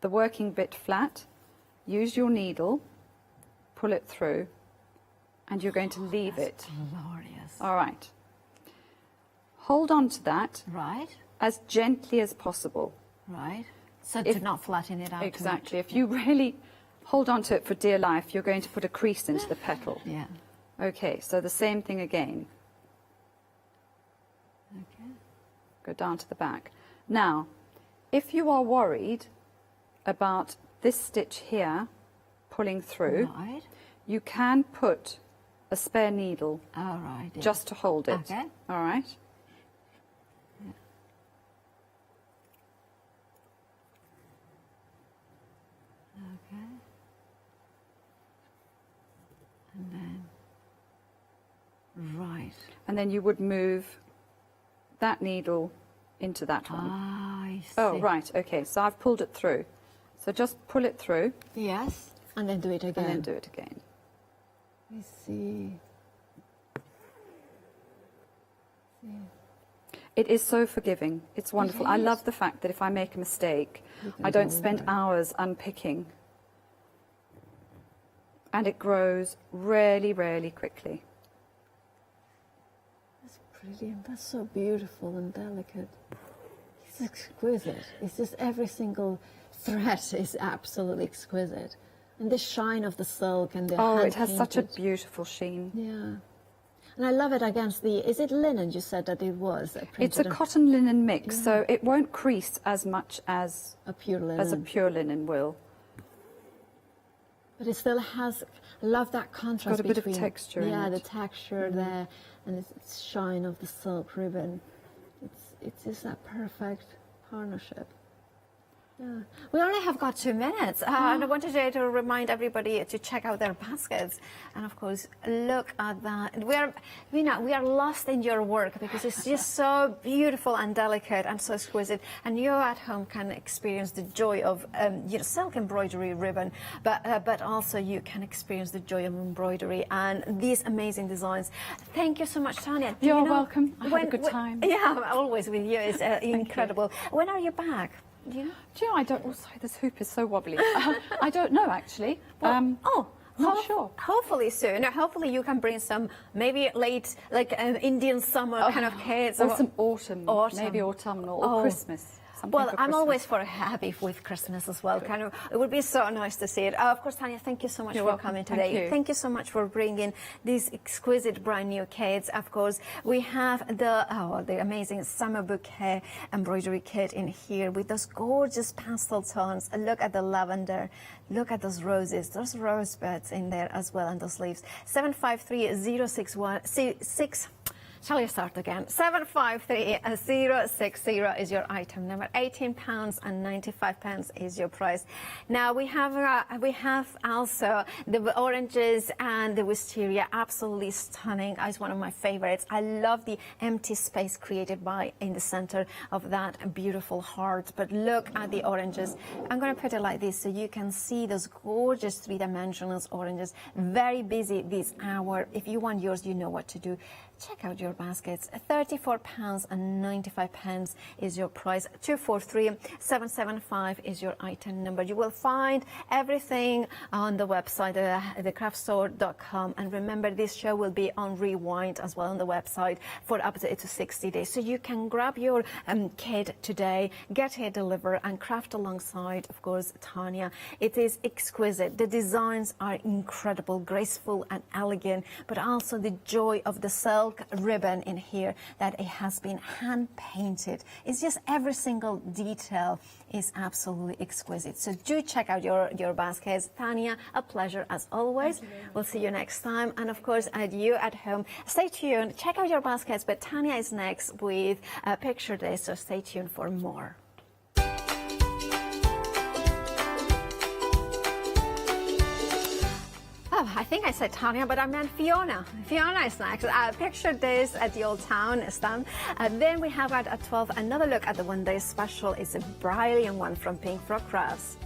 the working bit flat? Use your needle. Pull it through, and you're going to leave it. Glorious. All right. Hold on to that. Right. As gently as possible. Right. So to not flatten it out. Exactly. If you really hold on to it for dear life, you're going to put a crease into the petal. Yeah. Okay, so the same thing again. Okay. Go down to the back. Now, if you are worried about this stitch here pulling through, Right. you can put a spare needle All right. Yeah. just to hold it. Okay. All right. Yeah. Okay. And then, right. And then you would move that needle into that one. Ah, I see. Oh, right, okay, so I've pulled it through. So just pull it through. Yes, and then do it again. And then do it again. I see. It is so forgiving. It's wonderful. I love the fact that if I make a mistake, I don't spend hours unpicking. And it grows really, really quickly. That's brilliant. That's so beautiful and delicate. It's exquisite. It's just every single thread is absolutely exquisite. And the shine of the silk and the it has such a beautiful sheen. Yeah. And I love it against the, is it linen you said that it was? It's a cotton linen mix, so it won't crease as much as a pure linen will. But it still has, I love that contrast Got a bit of texture in yeah, it. the texture there, and it's shine of the silk ribbon. It's just that perfect partnership. Yeah. We only have got 2 minutes, and I wanted to remind everybody to check out their baskets. And of course, look at that. We are lost in your work because it's just so beautiful and delicate and so exquisite. And you at home can experience the joy of silk embroidery ribbon, but also you can experience the joy of embroidery and these amazing designs. Thank you so much, Tanya. You're welcome. I had a good time. Yeah, always with you. It's incredible. When are you back? Do you know, I don't. Oh, sorry, this hoop is so wobbly. I don't know actually. Not sure. Hopefully soon. Hopefully you can bring some maybe late, like Indian summer kind of kids. Or some autumn. Maybe autumnal or Christmas. Well, I'm always happy with Christmas as well. Kind of, it would be so nice to see it. Of course, Tanya, thank you so much for coming today. Thank you so much for bringing these exquisite brand new kits. Of course, we have the amazing summer bouquet embroidery kit in here with those gorgeous pastel tones. Look at the lavender. Look at those roses, those rosebuds in there as well, and those leaves. 753-061-6. Shall we start again? 753-060 is your item number. £18.95 is your price. Now we have also the oranges and the wisteria, absolutely stunning. It's one of my favorites. I love the empty space created in the center of that beautiful heart. But look at the oranges. I'm going to put it like this so you can see those gorgeous three-dimensional oranges. Very busy this hour. If you want yours, you know what to do. Check out your baskets. £34.95 is your price. 243-775 is your item number. You will find everything on the website, thecraftstore.com. And remember, this show will be on rewind as well on the website for up to 60 days. So you can grab your kit today, get it delivered, and craft alongside, of course, Tanya. It is exquisite. The designs are incredible, graceful and elegant, but also the joy of the silk ribbon in here, that it has been hand painted. It's just every single detail is absolutely exquisite. So do check out your baskets. Tanya, a pleasure as always. We'll see you next time. And of course, you at home, stay tuned. Check out your baskets. But Tanya is next with Picture Day. So stay tuned for more. Oh, I think I said Tanya, but I meant Fiona. Fiona is next. Picture this at the Old Town stand. Then we have at 12 another look at the one-day special. It's a brilliant one from Pink Frog Crafts.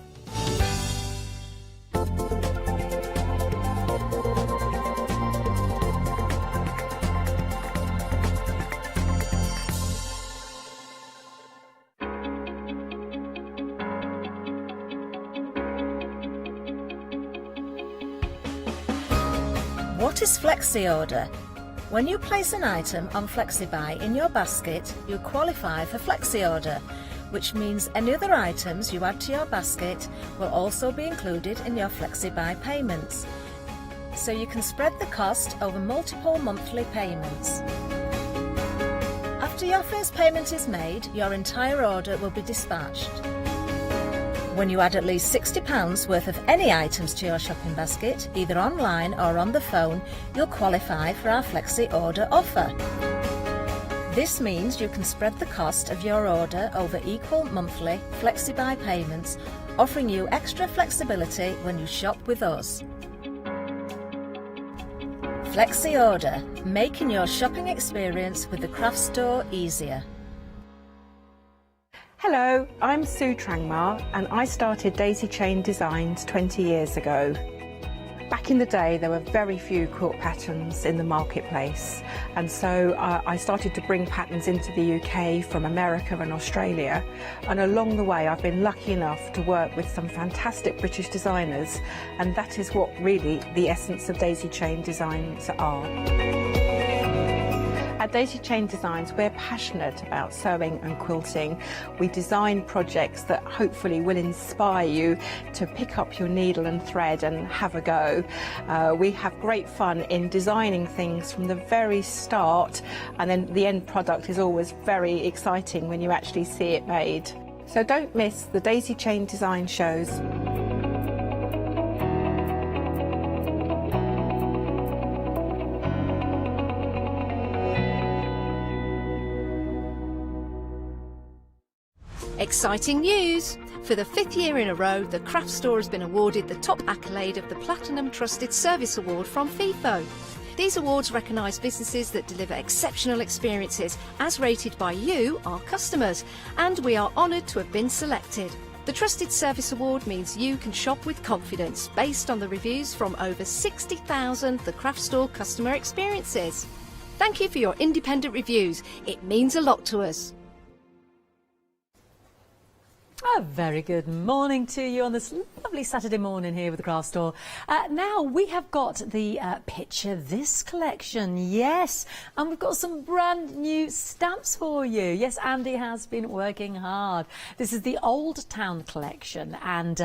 What is Flexi Order? When you place an item on FlexiBuy in your basket, you qualify for Flexi Order, which means any other items you add to your basket will also be included in your FlexiBuy payments. So you can spread the cost over multiple monthly payments. After your first payment is made, your entire order will be dispatched. When you add at least £60 worth of any items to your shopping basket, either online or on the phone, you'll qualify for our Flexi Order offer. This means you can spread the cost of your order over equal monthly FlexiBuy payments, offering you extra flexibility when you shop with us. Flexi Order, making your shopping experience with the craft store easier. Hello, I'm Sue Trangmar and I started Daisy Chain Designs 20 years ago. Back in the day there were very few quilt patterns in the marketplace, and so I started to bring patterns into the UK from America and Australia, and along the way I've been lucky enough to work with some fantastic British designers, and that is what really the essence of Daisy Chain Designs are. At Daisy Chain Designs, we're passionate about sewing and quilting. We design projects that hopefully will inspire you to pick up your needle and thread and have a go. We have great fun in designing things from the very start, and then the end product is always very exciting when you actually see it made. So don't miss the Daisy Chain Design shows. Exciting news! For the 5th year in a row, the craft store has been awarded the top accolade of the Platinum Trusted Service Award from Feefo. These awards recognise businesses that deliver exceptional experiences as rated by you, our customers, and we are honoured to have been selected. The Trusted Service Award means you can shop with confidence based on the reviews from over 60,000 The Craft Store customer experiences. Thank you for your independent reviews. It means a lot to us. A very good morning to you on this lovely Saturday morning here with the Craft Store. Now we have got the Picture This collection, yes, and we've got some brand new stamps for you. Yes, Andy has been working hard. This is the Old Town collection, and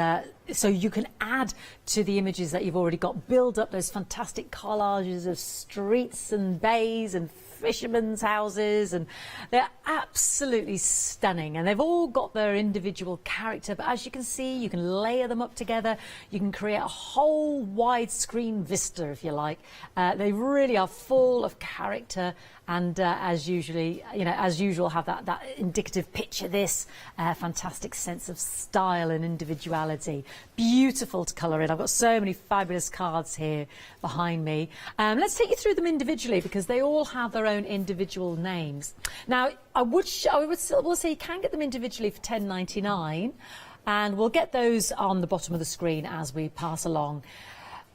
so you can add to the images that you've already got, build up those fantastic collages of streets and bays and fishermen's houses, and they're absolutely stunning, and they've all got their individual character, but as you can see, you can layer them up together. You can create a whole widescreen vista if you like. They really are full of character, and as usual have that indicative picture this fantastic sense of style and individuality. Beautiful to colour in. I've got so many fabulous cards here behind me. Let's take you through them individually because they all have their own individual names. Now I would say you can get them individually for £10.99, and we'll get those on the bottom of the screen as we pass along.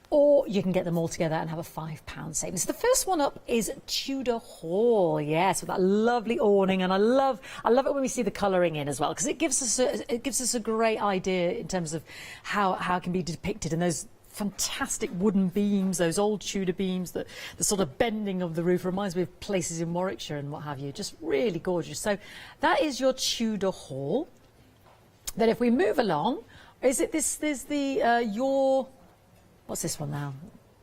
Or you can get them all together and have a £5 savings. The first one up is Tudor Hall, yes, with that lovely awning, and I love it when we see the colouring in as well, because it gives us a great idea in terms of how it can be depicted, and those fantastic wooden beams, those old Tudor beams, the sort of bending of the roof reminds me of places in Warwickshire and what have you. Just really gorgeous. So that is your Tudor Hall. Then if we move along, there's your what's this one now?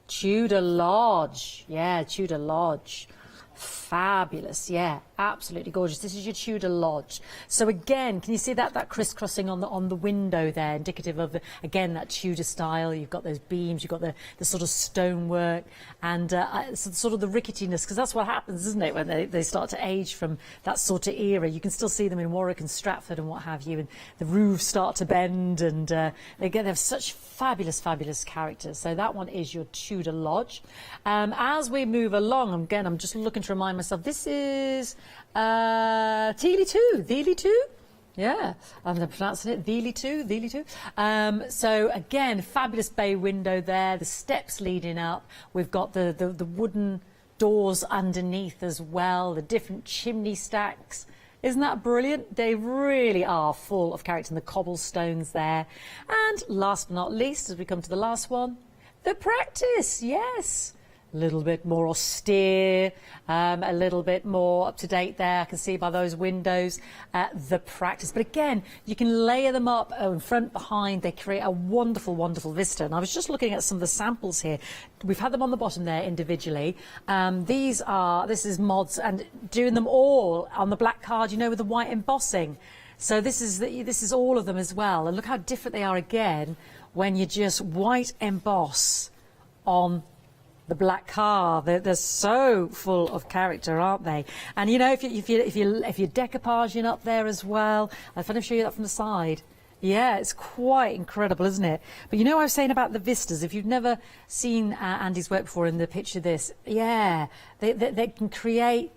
Tudor Lodge. Yeah, Tudor Lodge. Fabulous, yeah, absolutely gorgeous. This is your Tudor Lodge. So again, can you see that crisscrossing on the window there, indicative of again that Tudor style? You've got those beams, you've got the sort of stonework, and sort of the ricketiness, because that's what happens, isn't it, when they start to age from that sort of era. You can still see them in Warwick and Stratford and what have you, and the roofs start to bend, and they have such fabulous characters. So that one is your Tudor Lodge. As we move along, again, I'm just looking to remind myself, this is Thiely 2, Thiely 2? Yeah, I'm pronouncing it Thiely 2, Thiely 2. So again, fabulous bay window there, the steps leading up. We've got the wooden doors underneath as well, the different chimney stacks. Isn't that brilliant? They really are full of character, and the cobblestones there. And last but not least, as we come to the last one, the practice, yes. A little bit more austere, a little bit more up to date there. I can see by those windows, the practice. But again, you can layer them up in front, behind. They create a wonderful vista. And I was just looking at some of the samples here. We've had them on the bottom there individually. This is mods, and doing them all on the black card, you know, with the white embossing. So this is all of them as well. And look how different they are again when you just white emboss on the black card. They're so full of character, aren't they? And you know, if you're decoupaging up there as well, I'll kind of show you that from the side. Yeah, it's quite incredible, isn't it? But you know, I was saying about the vistas. If you've never seen Andy's work before in the picture, this, yeah, they can create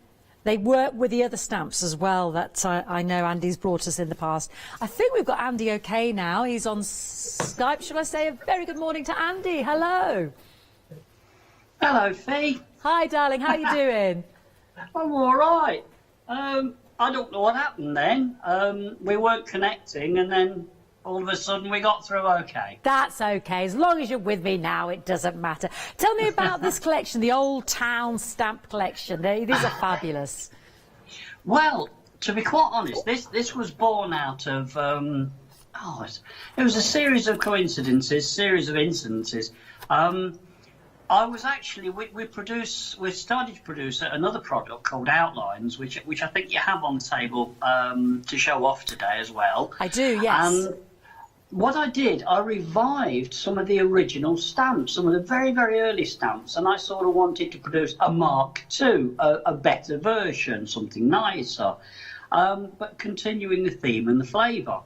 They work with the other stamps as well that I know Andy's brought us in the past. I think we've got Andy okay now. He's on Skype. Shall I say a very good morning to Andy? Hello. Hello, Fee. Hi, darling. How are you doing? I'm all right. I don't know what happened then. We weren't connecting, and then all of a sudden we got through okay. That's okay. As long as you're with me now, it doesn't matter. Tell me about this collection, the Old Town Stamp Collection. These are fabulous. Well, to be quite honest, this was born out of... it was a series of coincidences, series of incidences. I was actually, we started to produce another product called Outlines, which I think you have on the table to show off today as well. I do, yes. What I did, I revived some of the original stamps, some of the very, very early stamps, and I sort of wanted to produce a Mark II, a better version, something nicer, but continuing the theme and the flavour.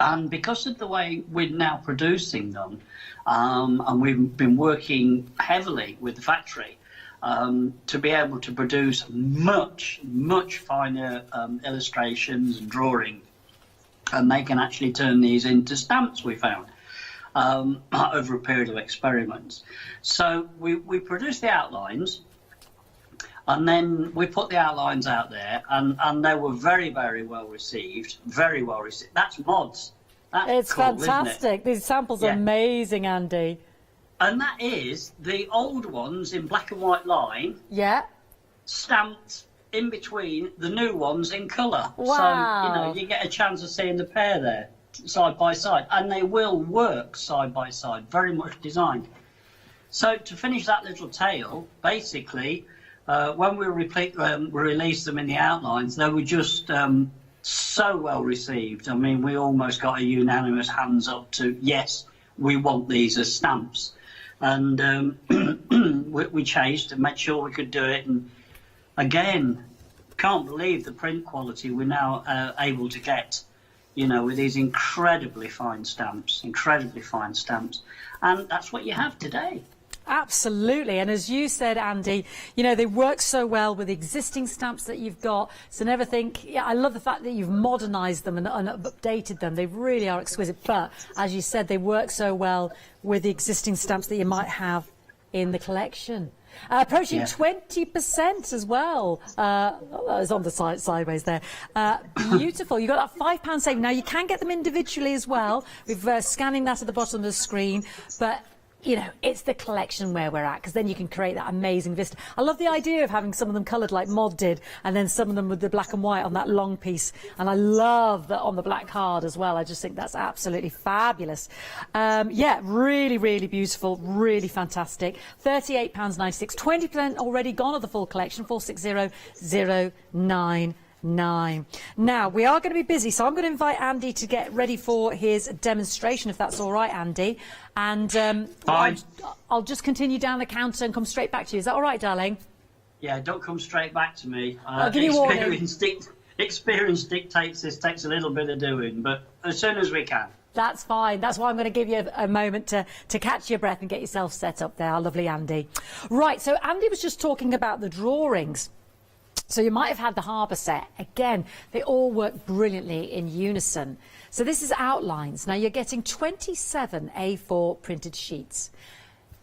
And because of the way we're now producing them, and we've been working heavily with the factory to be able to produce much, much finer illustrations and drawing, and they can actually turn these into stamps, we found, over a period of experiments. So we produced the outlines, and then we put the outlines out there, and they were very, very well received, very well received. That's mods. That's it's cool, fantastic. These samples are amazing, Andy. And that is the old ones in black and white line. Yeah. Stamped in between the new ones in colour. Wow. So, you get a chance of seeing the pair there, side by side. And they will work side by side, very much designed. So to finish that little tale, basically, when we released them in the outlines, they were just so well received. I mean, we almost got a unanimous hands up to, yes, we want these as stamps. And we chased and made sure we could do it. And again, can't believe the print quality we're now able to get, with these incredibly fine stamps. And that's what you have today. Absolutely, and as you said, Andy, they work so well with existing stamps that you've got. So never think. Yeah, I love the fact that you've modernised them and updated them. They really are exquisite. But as you said, they work so well with the existing stamps that you might have in the collection. Approaching 20% as well. It's on the side sideways there. Beautiful. You've got that £5 saving. Now you can get them individually as well. We're scanning that at the bottom of the screen, but. It's the collection where we're at, because then you can create that amazing vista. I love the idea of having some of them coloured like Mod did, and then some of them with the black and white on that long piece. And I love that on the black card as well. I just think that's absolutely fabulous. Really, really beautiful, really fantastic. £38.96, 20% already gone of the full collection, 460099. Now, we are going to be busy, so I'm going to invite Andy to get ready for his demonstration, if that's all right, Andy. And I'll just continue down the counter and come straight back to you. Is that all right, darling? Yeah, don't come straight back to me. I'll give you warning. Experience dictates this takes a little bit of doing, but as soon as we can. That's fine. That's why I'm going to give you a moment to catch your breath and get yourself set up there, our lovely Andy. Right, so Andy was just talking about the drawings. So you might have had the harbour set. Again, they all work brilliantly in unison. So this is outlines. Now you're getting 27 A4 printed sheets.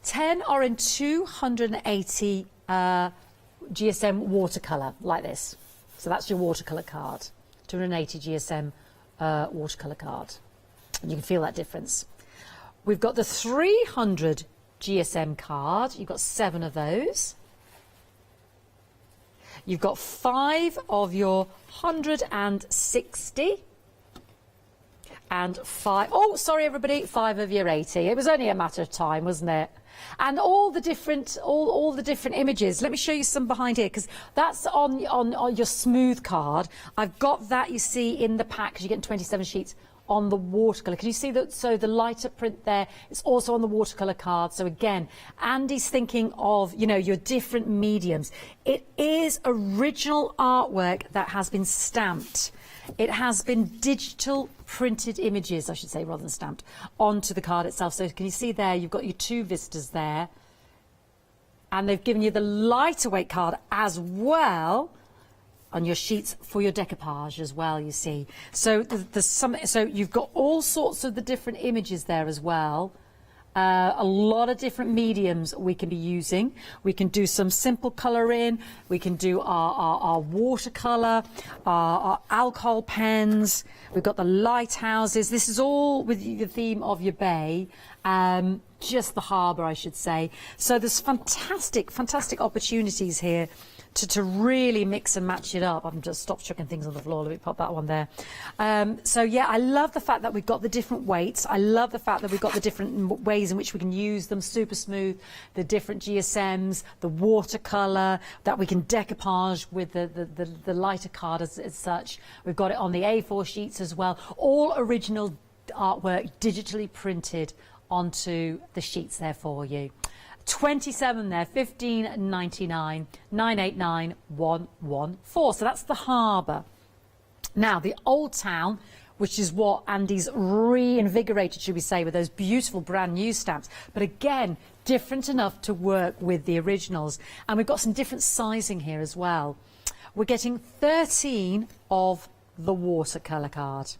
10 are in 280 GSM watercolour, like this. So that's your watercolour card. 280 GSM watercolour card. And you can feel that difference. We've got the 300 GSM card. You've got 7 of those. You've got 5 of your 160 and 5, oh, sorry everybody, 5 of your 80. It was only a matter of time, wasn't it? And all the different images. Let me show you some behind here, because that's on your smooth card. I've got that, you see, in the pack, because you're getting 27 sheets on the watercolour. Can you see that? So the lighter print there is also on the watercolour card. So again, Andy's thinking of, your different mediums. It is original artwork that has been stamped. It has been digital printed images, I should say, rather than stamped, onto the card itself. So can you see there, you've got your 2 vistas there. And they've given you the lighter weight card as well, on your sheets for your decoupage as well, you see. So so you've got all sorts of the different images there as well. A lot of different mediums we can be using. We can do some simple colouring. We can do our watercolour, our alcohol pens. We've got the lighthouses. This is all with the theme of your bay, just the harbour, I should say. So there's fantastic, fantastic opportunities here to really mix and match it up. I'm just stopped chucking things on the floor. Let me pop that one there. So yeah, I love the fact that we've got the different weights. I love the fact that we've got the different ways in which we can use them. Super smooth, the different GSMs, the watercolour, that we can decoupage with the lighter card as such. We've got it on the A4 sheets as well. All original artwork digitally printed onto the sheets there for you. 27 there, 15.99, 989 114. So that's the harbour. Now the Old Town, which is what Andy's reinvigorated, should we say, with those beautiful brand new stamps. But again, different enough to work with the originals. And we've got some different sizing here as well. We're getting 13 of the watercolour card,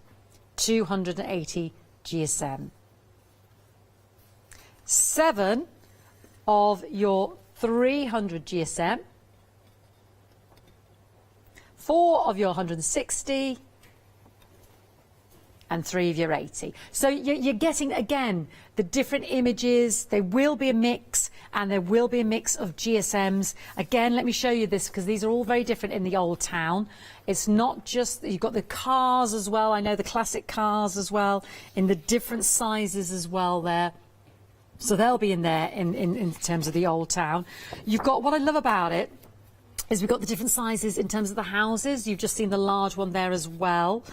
280 GSM. 7 of your 300 GSM, 4 of your 160, and 3 of your 80. So you're getting, again, the different images. There will be a mix, and there will be a mix of GSMs. Again, let me show you this, because these are all very different in the Old Town. It's not just, you've got the cars as well. I know the classic cars as well, in the different sizes as well there. So they'll be in there in terms of the Old Town. You've got, what I love about it is we've got the different sizes in terms of the houses. You've just seen the large one there as well.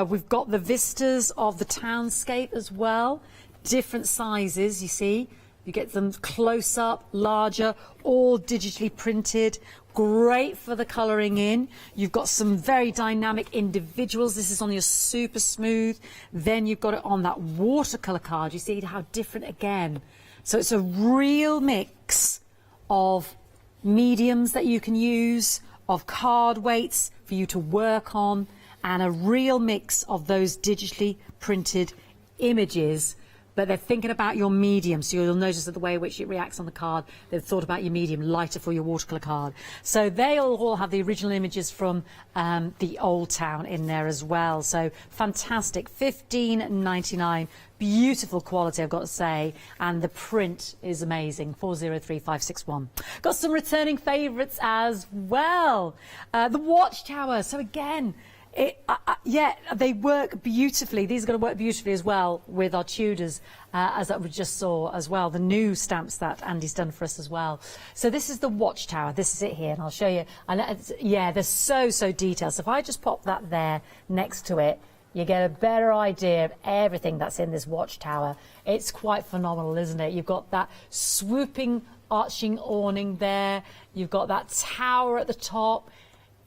We've got the vistas of the townscape as well. Different sizes, you see. You get them close up, larger, all digitally printed. Great for the colouring in. You've got some very dynamic individuals. This is on your super smooth. Then you've got it on that watercolour card. You see how different again. So it's a real mix of mediums that you can use, of card weights for you to work on, and a real mix of those digitally printed images. But they're thinking about your medium, so you'll notice that the way in which it reacts on the card, they've thought about your medium, lighter for your watercolour card. So they'll all have the original images from the Old Town in there as well. So fantastic, $15.99, beautiful quality, I've got to say, and the print is amazing, 403561. Got some returning favourites as well. The Watchtower, so again, yeah, they work beautifully. These are going to work beautifully as well with our Tudors, as that we just saw as well, the new stamps that Andy's done for us as well. So this is the Watchtower. This is it here, and I'll show you. And yeah, they're so detailed. So if I just pop that there next to it, you get a better idea of everything that's in this Watchtower. It's quite phenomenal, isn't it? You've got that swooping arching awning there. You've got that tower at the top.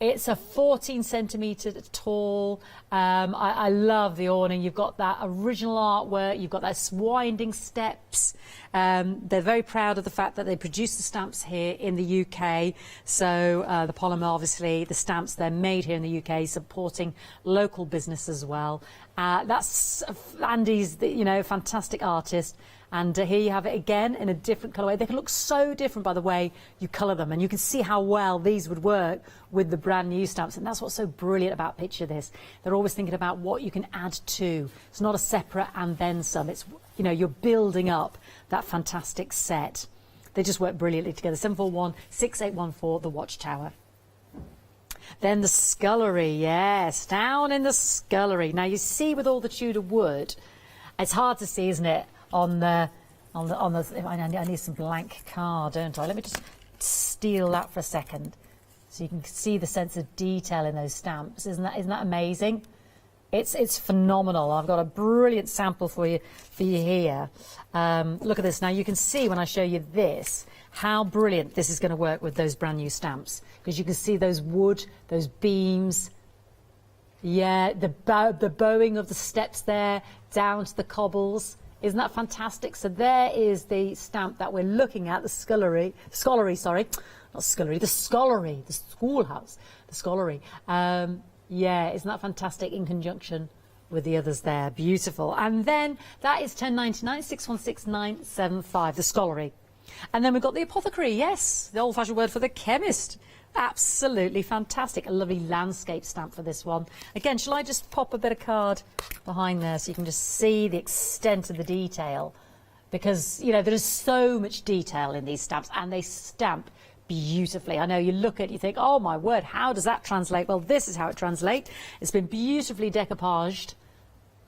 It's a 14 centimetre tall. I love the awning. You've got that original artwork. You've got those winding steps. They're very proud of the fact that they produce the stamps here in the UK. So the polymer, obviously, the stamps, they're made here in the UK, supporting local business as well. That's Andy's, fantastic artist. And here you have it again in a different colourway. They can look so different by the way you colour them. And you can see how well these would work with the brand new stamps. And that's what's so brilliant about Picture This. They're always thinking about what you can add to. It's not a separate and then some. It's, you're building up that fantastic set. They just work brilliantly together. 741-6814, the Watchtower. Then the scullery, yes, down in the scullery. Now you see with all the Tudor wood, it's hard to see, isn't it? On the I need some blank card, don't I? Let me just steal that for a second, so you can see the sense of detail in those stamps. Isn't that amazing? It's phenomenal. I've got a brilliant sample for you here. Look at this. Now you can see when I show you this how brilliant this is going to work with those brand new stamps, because you can see those wood, those beams. Yeah, the bowing of the steps there down to the cobbles. Isn't that fantastic? So there is the stamp that we're looking at, the scullery, sorry. not scullery, the scullery, the schoolhouse, the scullery. Yeah, isn't that fantastic in conjunction with the others there? Beautiful. And then that is 10.99, 616975, the scullery. And then we've got the apothecary, yes, the old-fashioned word for the chemist. Absolutely fantastic. A lovely landscape stamp for this one. Again, shall I just pop a bit of card behind there so you can just see the extent of the detail? Because, you know, there is so much detail in these stamps, and they stamp beautifully. I know you look at it, you think, oh my word, how does that translate? Well, this is how it translates. It's been beautifully decoupaged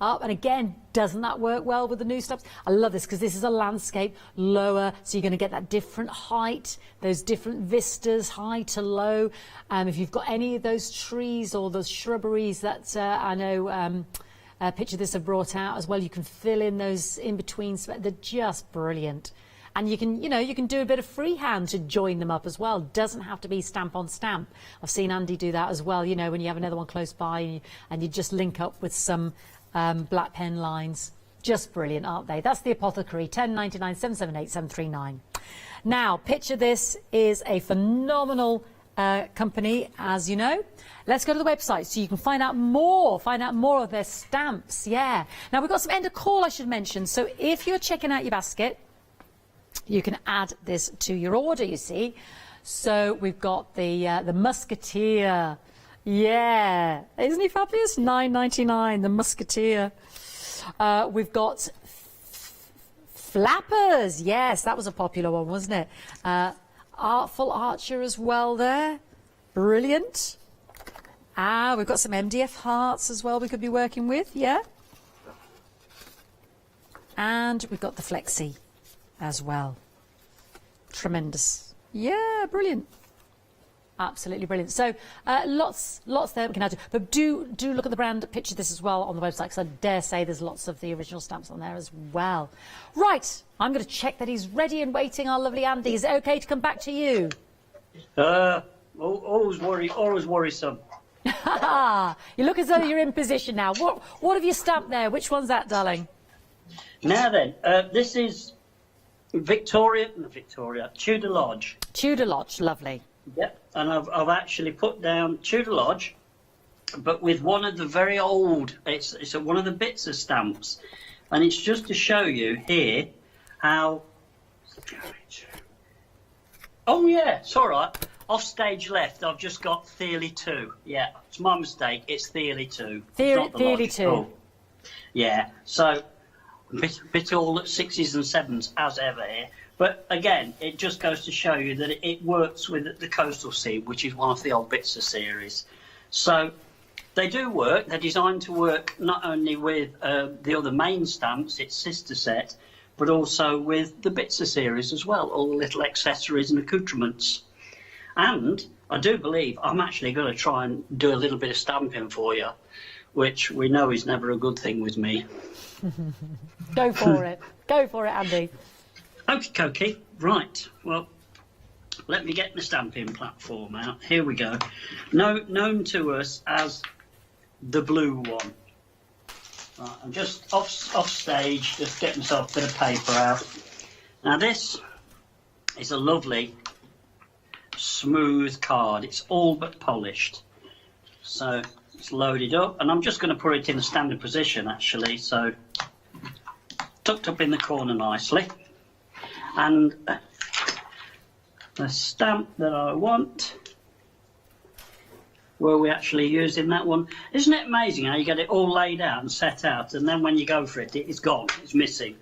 up, and again, doesn't that work well with the new stamps? I love this because this is a landscape, lower, so you're going to get that different height, those different vistas, high to low. If you've got any of those trees or those shrubberies that I know Picture This have brought out as well, you can fill in those in between. They're just brilliant. And you can, you know, you can do a bit of freehand to join them up as well. Doesn't have to be stamp on stamp. I've seen Andy do that as well, you know, when you have another one close by and you just link up with some black pen lines. Just brilliant, aren't they? That's the apothecary, 10.99, 778 739. Now, Picture This is a phenomenal company, as you know. Let's go to the website so you can find out more of their stamps. Yeah. Now, we've got some end of call I should mention. So if you're checking out your basket, you can add this to your order, you see. So we've got the Musketeer. Yeah, isn't he fabulous? $9.99, the Musketeer. We've got Flappers. Yes, that was a popular one, wasn't it? Artful Archer as well there. Brilliant. We've got some MDF hearts as well we could be working with, yeah. And we've got the Flexi as well. Tremendous. Yeah, brilliant. Absolutely brilliant. So lots there we can add to. But do look at the brand Picture This as well on the website, because I dare say there's lots of the original stamps on there as well. Right, I'm going to check that he's ready and waiting, our lovely Andy. Is it okay to come back to you? Always worrisome. You look as though you're in position now. What have you stamped there? Which one's that, darling? Now then, this is Tudor Lodge. Tudor Lodge, lovely. Yep, and I've actually put down Tudor Lodge, but with one of the very old, it's one of the bits of stamps, and it's just to show you here how. Oh yeah, it's all right. Off stage left, I've just got Theory 2. Yeah, it's my mistake. It's Theory 2. Theory 2. Oh. Yeah, so bit all at 6s and 7s as ever here. But again, it just goes to show you that it works with the Coastal Sea, which is one of the old Bitzer series. So they do work. They're designed to work not only with the other main stamps, its sister set, but also with the Bitzer series as well, all the little accessories and accoutrements. And I do believe I'm actually going to try and do a little bit of stamping for you, which we know is never a good thing with me. Go for it. Go for it, Andy. Okie dokie. Right. Well, let me get the stamping platform out. Here we go. Known to us as the blue one. Right, I'm just off stage, just getting myself a bit of paper out. Now this is a lovely smooth card. It's all but polished. So it's loaded up, and I'm just going to put it in a standard position actually, so tucked up in the corner nicely. And the stamp that I want, were we actually using that one? Isn't it amazing how you get it all laid out and set out, and then when you go for it, it's gone, it's missing.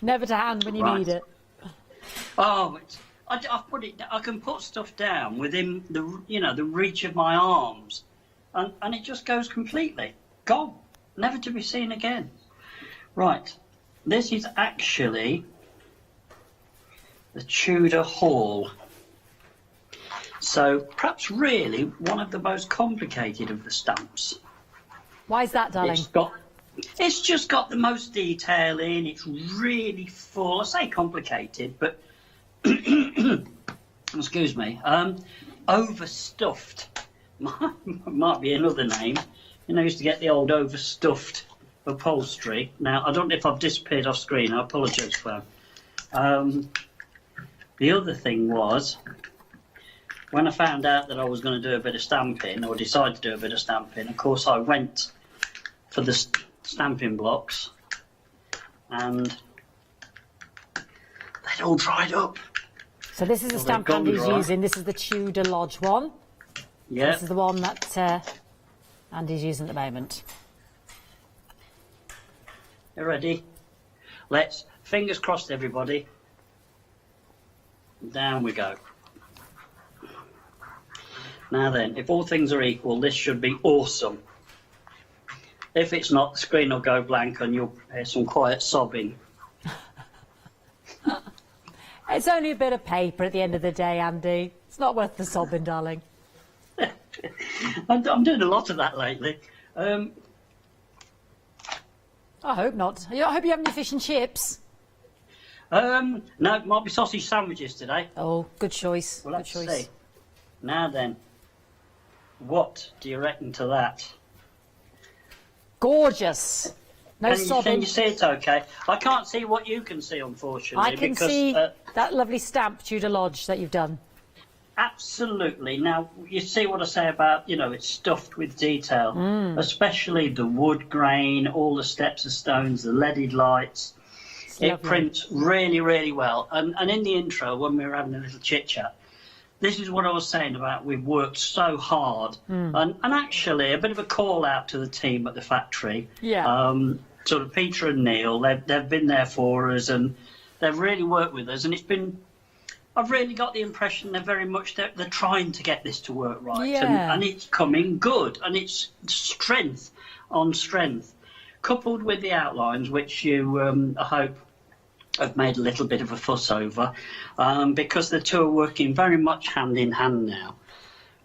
Never to hand when you need it. Oh, I've put it. I can put stuff down within the reach of my arms, and it just goes completely gone, never to be seen again. Right, this is actually the Tudor Hall. So perhaps really one of the most complicated of the stamps. Why is that, darling? It's just got the most detail in. It's really full. I say complicated, but excuse me, overstuffed might be another name. You know, I used to get the old overstuffed upholstery. Now I don't know if I've disappeared off screen. I apologise for that. the other thing was, when I found out that I was going to do a bit of stamping, or decided to do a bit of stamping, of course I went for the stamping blocks, and they'd all dried up. So this is the stamp Andy's using. This is the Tudor Lodge one. Yeah. This is the one that Andy's using at the moment. You ready? Let's, fingers crossed everybody. Down we go. Now then, if all things are equal, this should be awesome. If it's not, the screen will go blank and you'll hear some quiet sobbing. It's only a bit of paper at the end of the day, Andy. It's not worth the sobbing, darling. I'm doing a lot of that lately. I hope not. I hope you have any fish and chips. No, it might be sausage sandwiches today. Oh, good choice. Well, let's good choice. see. Now then, what do you reckon to that? Gorgeous. No sobbing. Can you see it okay? I can't see what you can see, unfortunately. I can because, see that lovely stamp, Tudor Lodge, that you've done. Absolutely. Now, you see what I say about, you know, it's stuffed with detail, especially the wood grain, all the steps of stones, the leaded lights. It prints really, really well. And in the intro, when we were having a little chit-chat, this is what I was saying about we've worked so hard. And actually, a bit of a call-out to the team at the factory. Yeah. Sort of Peter and Neil, they've been there for us, and they've really worked with us. And it's been... I've really got the impression they're very much they're trying to get this to work right, and it's coming good, and it's strength on strength, coupled with the outlines, which you I hope have made a little bit of a fuss over, because the two are working very much hand in hand now.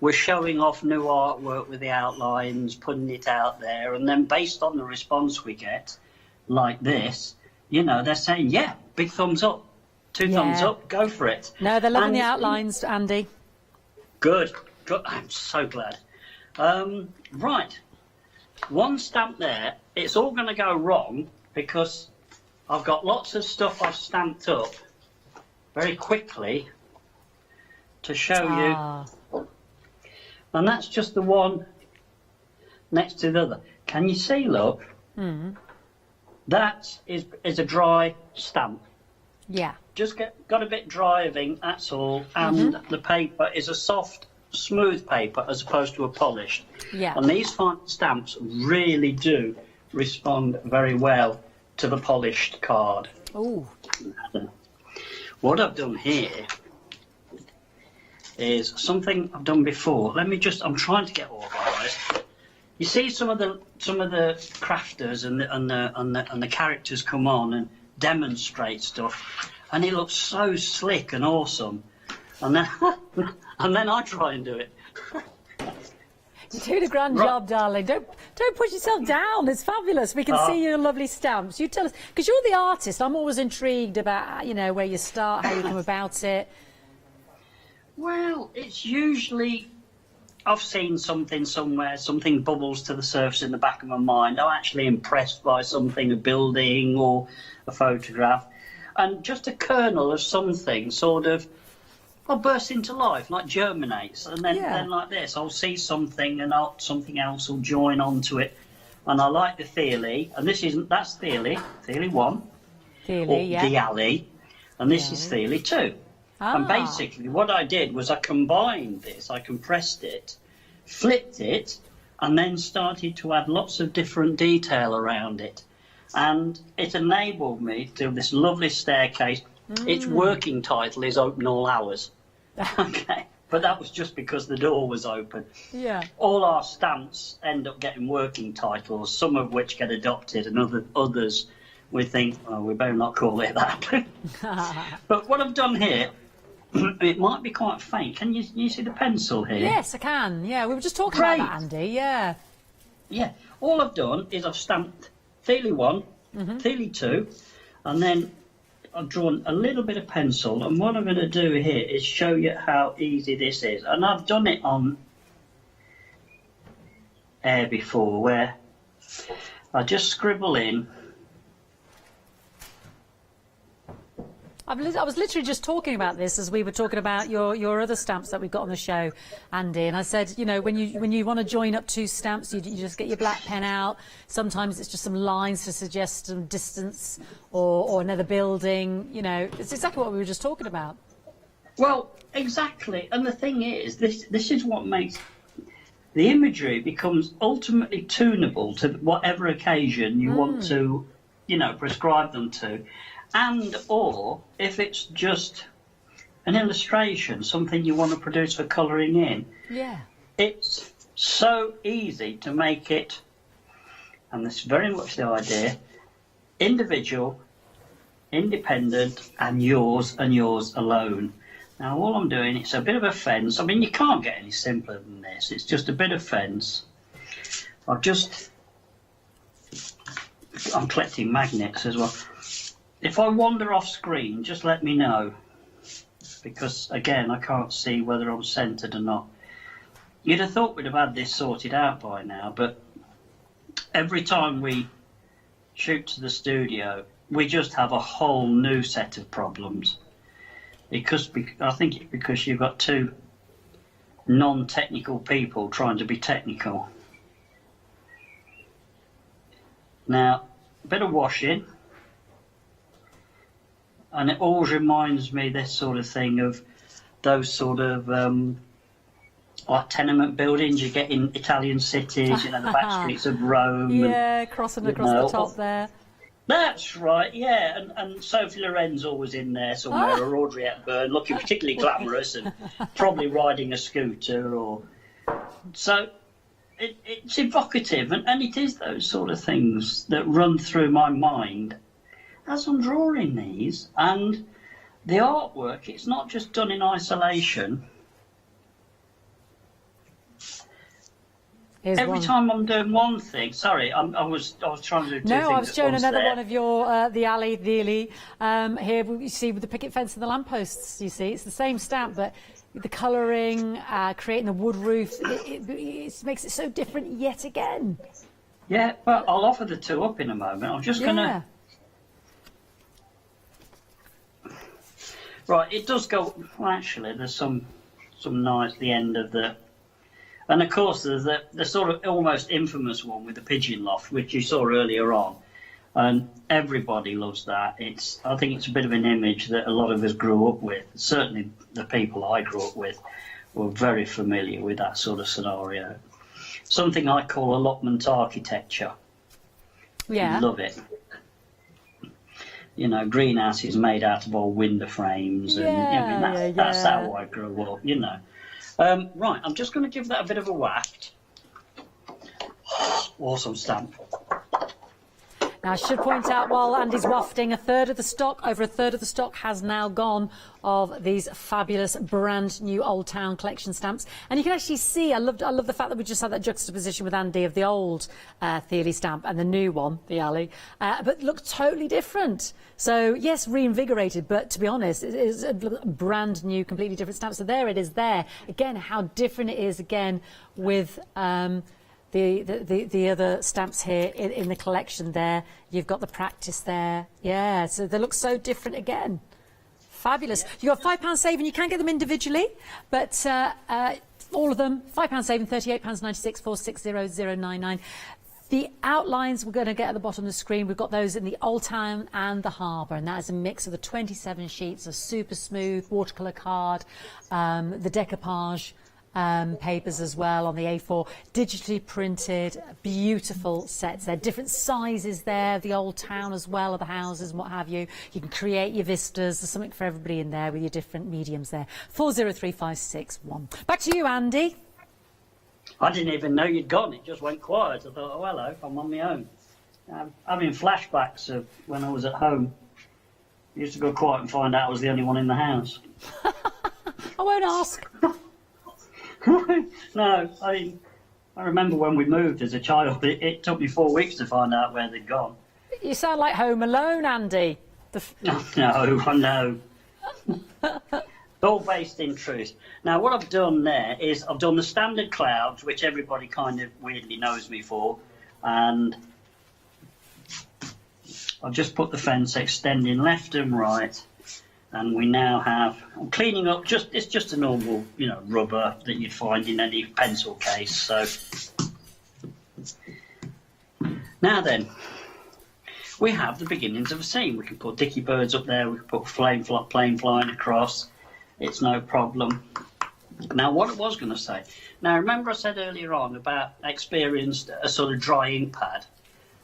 We're showing off new artwork with the outlines, putting it out there, and then based on the response we get, like this, you know, they're saying, yeah, big thumbs up. Two thumbs up, go for it. No, they're loving the outlines, Andy. Good, good. I'm so glad. Right, one stamp there. It's all going to go wrong because I've got lots of stuff I've stamped up very quickly to show you. And that's just the one next to the other. Can you see, look? That is a dry stamp. Yeah. Just got a bit dry of ink, that's all, and the paper is a soft, smooth paper as opposed to a polished. Yeah. And these fine stamps really do respond very well to the polished card. Oh. What I've done here is something I've done before. I'm trying to get organised. You see some of the crafters and the characters come on and demonstrate stuff, and it looks so slick and awesome, and then I try and do it. You're doing a grand job, darling. Don't push yourself down. It's fabulous. We can see your lovely stamps. You tell us, because you're the artist. I'm always intrigued about, you know, where you start, how you come about it. Well, it's usually I've seen something somewhere, something bubbles to the surface in the back of my mind. I'm actually impressed by something, a building or a photograph, and just a kernel of something sort of bursts into life, like germinates, and then like this, I'll see something and something else will join onto it, and I like the Theory, and that's Theory 1, the alley, and this is Theory 2. And basically what I did was I combined this, I compressed it, flipped it, and then started to add lots of different detail around it. And it enabled me to do this lovely staircase. Its working title is Open All Hours. Okay, but that was just because the door was open. Yeah. All our stamps end up getting working titles, some of which get adopted, and others we think, oh, we better not call it that. But what I've done here, it might be quite faint. Can you see the pencil here? Yes, I can. Yeah, we were just talking about that, Andy. Yeah. Yeah. All I've done is I've stamped Theory 1, Theory 2, and then I've drawn a little bit of pencil. And what I'm going to do here is show you how easy this is. And I've done it on air before, where I just scribble in. I was literally just talking about this as we were talking about your other stamps that we've got on the show, Andy. And I said, you know, when you want to join up two stamps, you just get your black pen out. Sometimes it's just some lines to suggest some distance or another building. You know, it's exactly what we were just talking about. Well, exactly. And the thing is, this is what makes the imagery becomes ultimately tunable to whatever occasion you want to, you know, prescribe them to. And or if it's just an illustration, something you want to produce for colouring in, it's so easy to make it, and this is very much the idea, individual, independent, and yours alone. Now all I'm doing, it's a bit of a fence. I mean, you can't get any simpler than this. It's just a bit of fence. I'm collecting magnets as well. If I wander off screen, just let me know, because again I can't see whether I'm centred or not. You'd have thought we'd have had this sorted out by now, but every time we shoot to the studio we just have a whole new set of problems, because I think it's because you've got two non-technical people trying to be technical. Now, a bit of washing. And it always reminds me, this sort of thing, of those sort of like tenement buildings you get in Italian cities, you know, the back streets of Rome. Yeah, crossing across the top there. That's right, yeah. And Sophie Loren's always in there somewhere, or Audrey Hepburn, looking particularly glamorous and probably riding a scooter. Or so it's evocative, and it is those sort of things that run through my mind as I'm drawing these. And the artwork, it's not just done in isolation. Every time I'm doing one thing, sorry, I was trying to do two things at once. No, I was showing another there. one of your the alley. Here you see with the picket fence and the lampposts. You see, it's the same stamp, but the colouring, creating the wood roof, it makes it so different yet again. Yeah, well, I'll offer the two up in a moment. I'm just gonna. Right, it does go. Well, actually, there's some nice the end of the. And of course, there's the sort of almost infamous one with the pigeon loft, which you saw earlier on, and everybody loves that. I think it's a bit of an image that a lot of us grew up with. Certainly, the people I grew up with were very familiar with that sort of scenario. Something I call allotment architecture. Yeah, love it. You know, greenhouses made out of old window frames, and that's how I grew up. You know. Right, I'm just going to give that a bit of a whack. Awesome stamp. Now, I should point out, while Andy's wafting, over a third of the stock has now gone of these fabulous brand new Old Town collection stamps. And you can actually see, I love the fact that we just had that juxtaposition with Andy of the old Thiele stamp and the new one, the alley, but look totally different. So yes, reinvigorated, but to be honest, it is a brand new, completely different stamp. So there it is there. Again, how different it is again with the other stamps here in the collection there. You've got the practice there. Yeah, so they look so different again. Fabulous. You've got £5 saving. You can get them individually, but all of them, £5 saving, £38.96, 460099. The outlines we're going to get at the bottom of the screen, we've got those in the Old Town and the Harbour, and that is a mix of the 27 sheets of super smooth watercolour card, the decoupage papers as well on the A4, digitally printed, beautiful sets. There are different sizes there, the Old Town as well, of the houses and what have you. You can create your vistas. There's something for everybody in there with your different mediums there. 403561. Back to you, Andy. I didn't even know you'd gone. It just went quiet. I thought, oh, hello, I'm on my own. Having flashbacks of when I was at home. I used to go quiet and find out I was the only one in the house. I won't ask. No, I remember when we moved as a child, it took me 4 weeks to find out where they'd gone. You sound like Home Alone, Andy. No, I know. All based in truth. Now, what I've done there is I've done the standard clouds, which everybody kind of weirdly knows me for, and I've just put the fence extending left and right, And we now have, I'm cleaning up, it's just a normal, rubber that you'd find in any pencil case. So now then, we have the beginnings of a scene. We can put dicky birds up there, we can put plane flying across. It's no problem. Now, what I was going to say, now remember I said earlier on about experienced a sort of dry ink pad,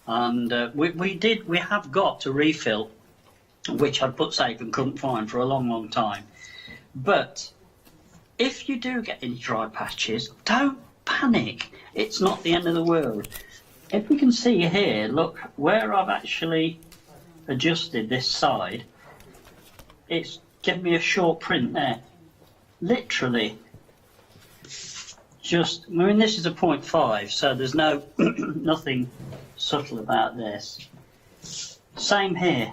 and we have got a refill, which I'd put safe and couldn't find for a long, long time. But if you do get any dry patches, don't panic. It's not the end of the world. If we can see here, look, where I've actually adjusted this side, it's given me a short print there. Literally, this is a 0.5, so there's no nothing subtle about this. Same here.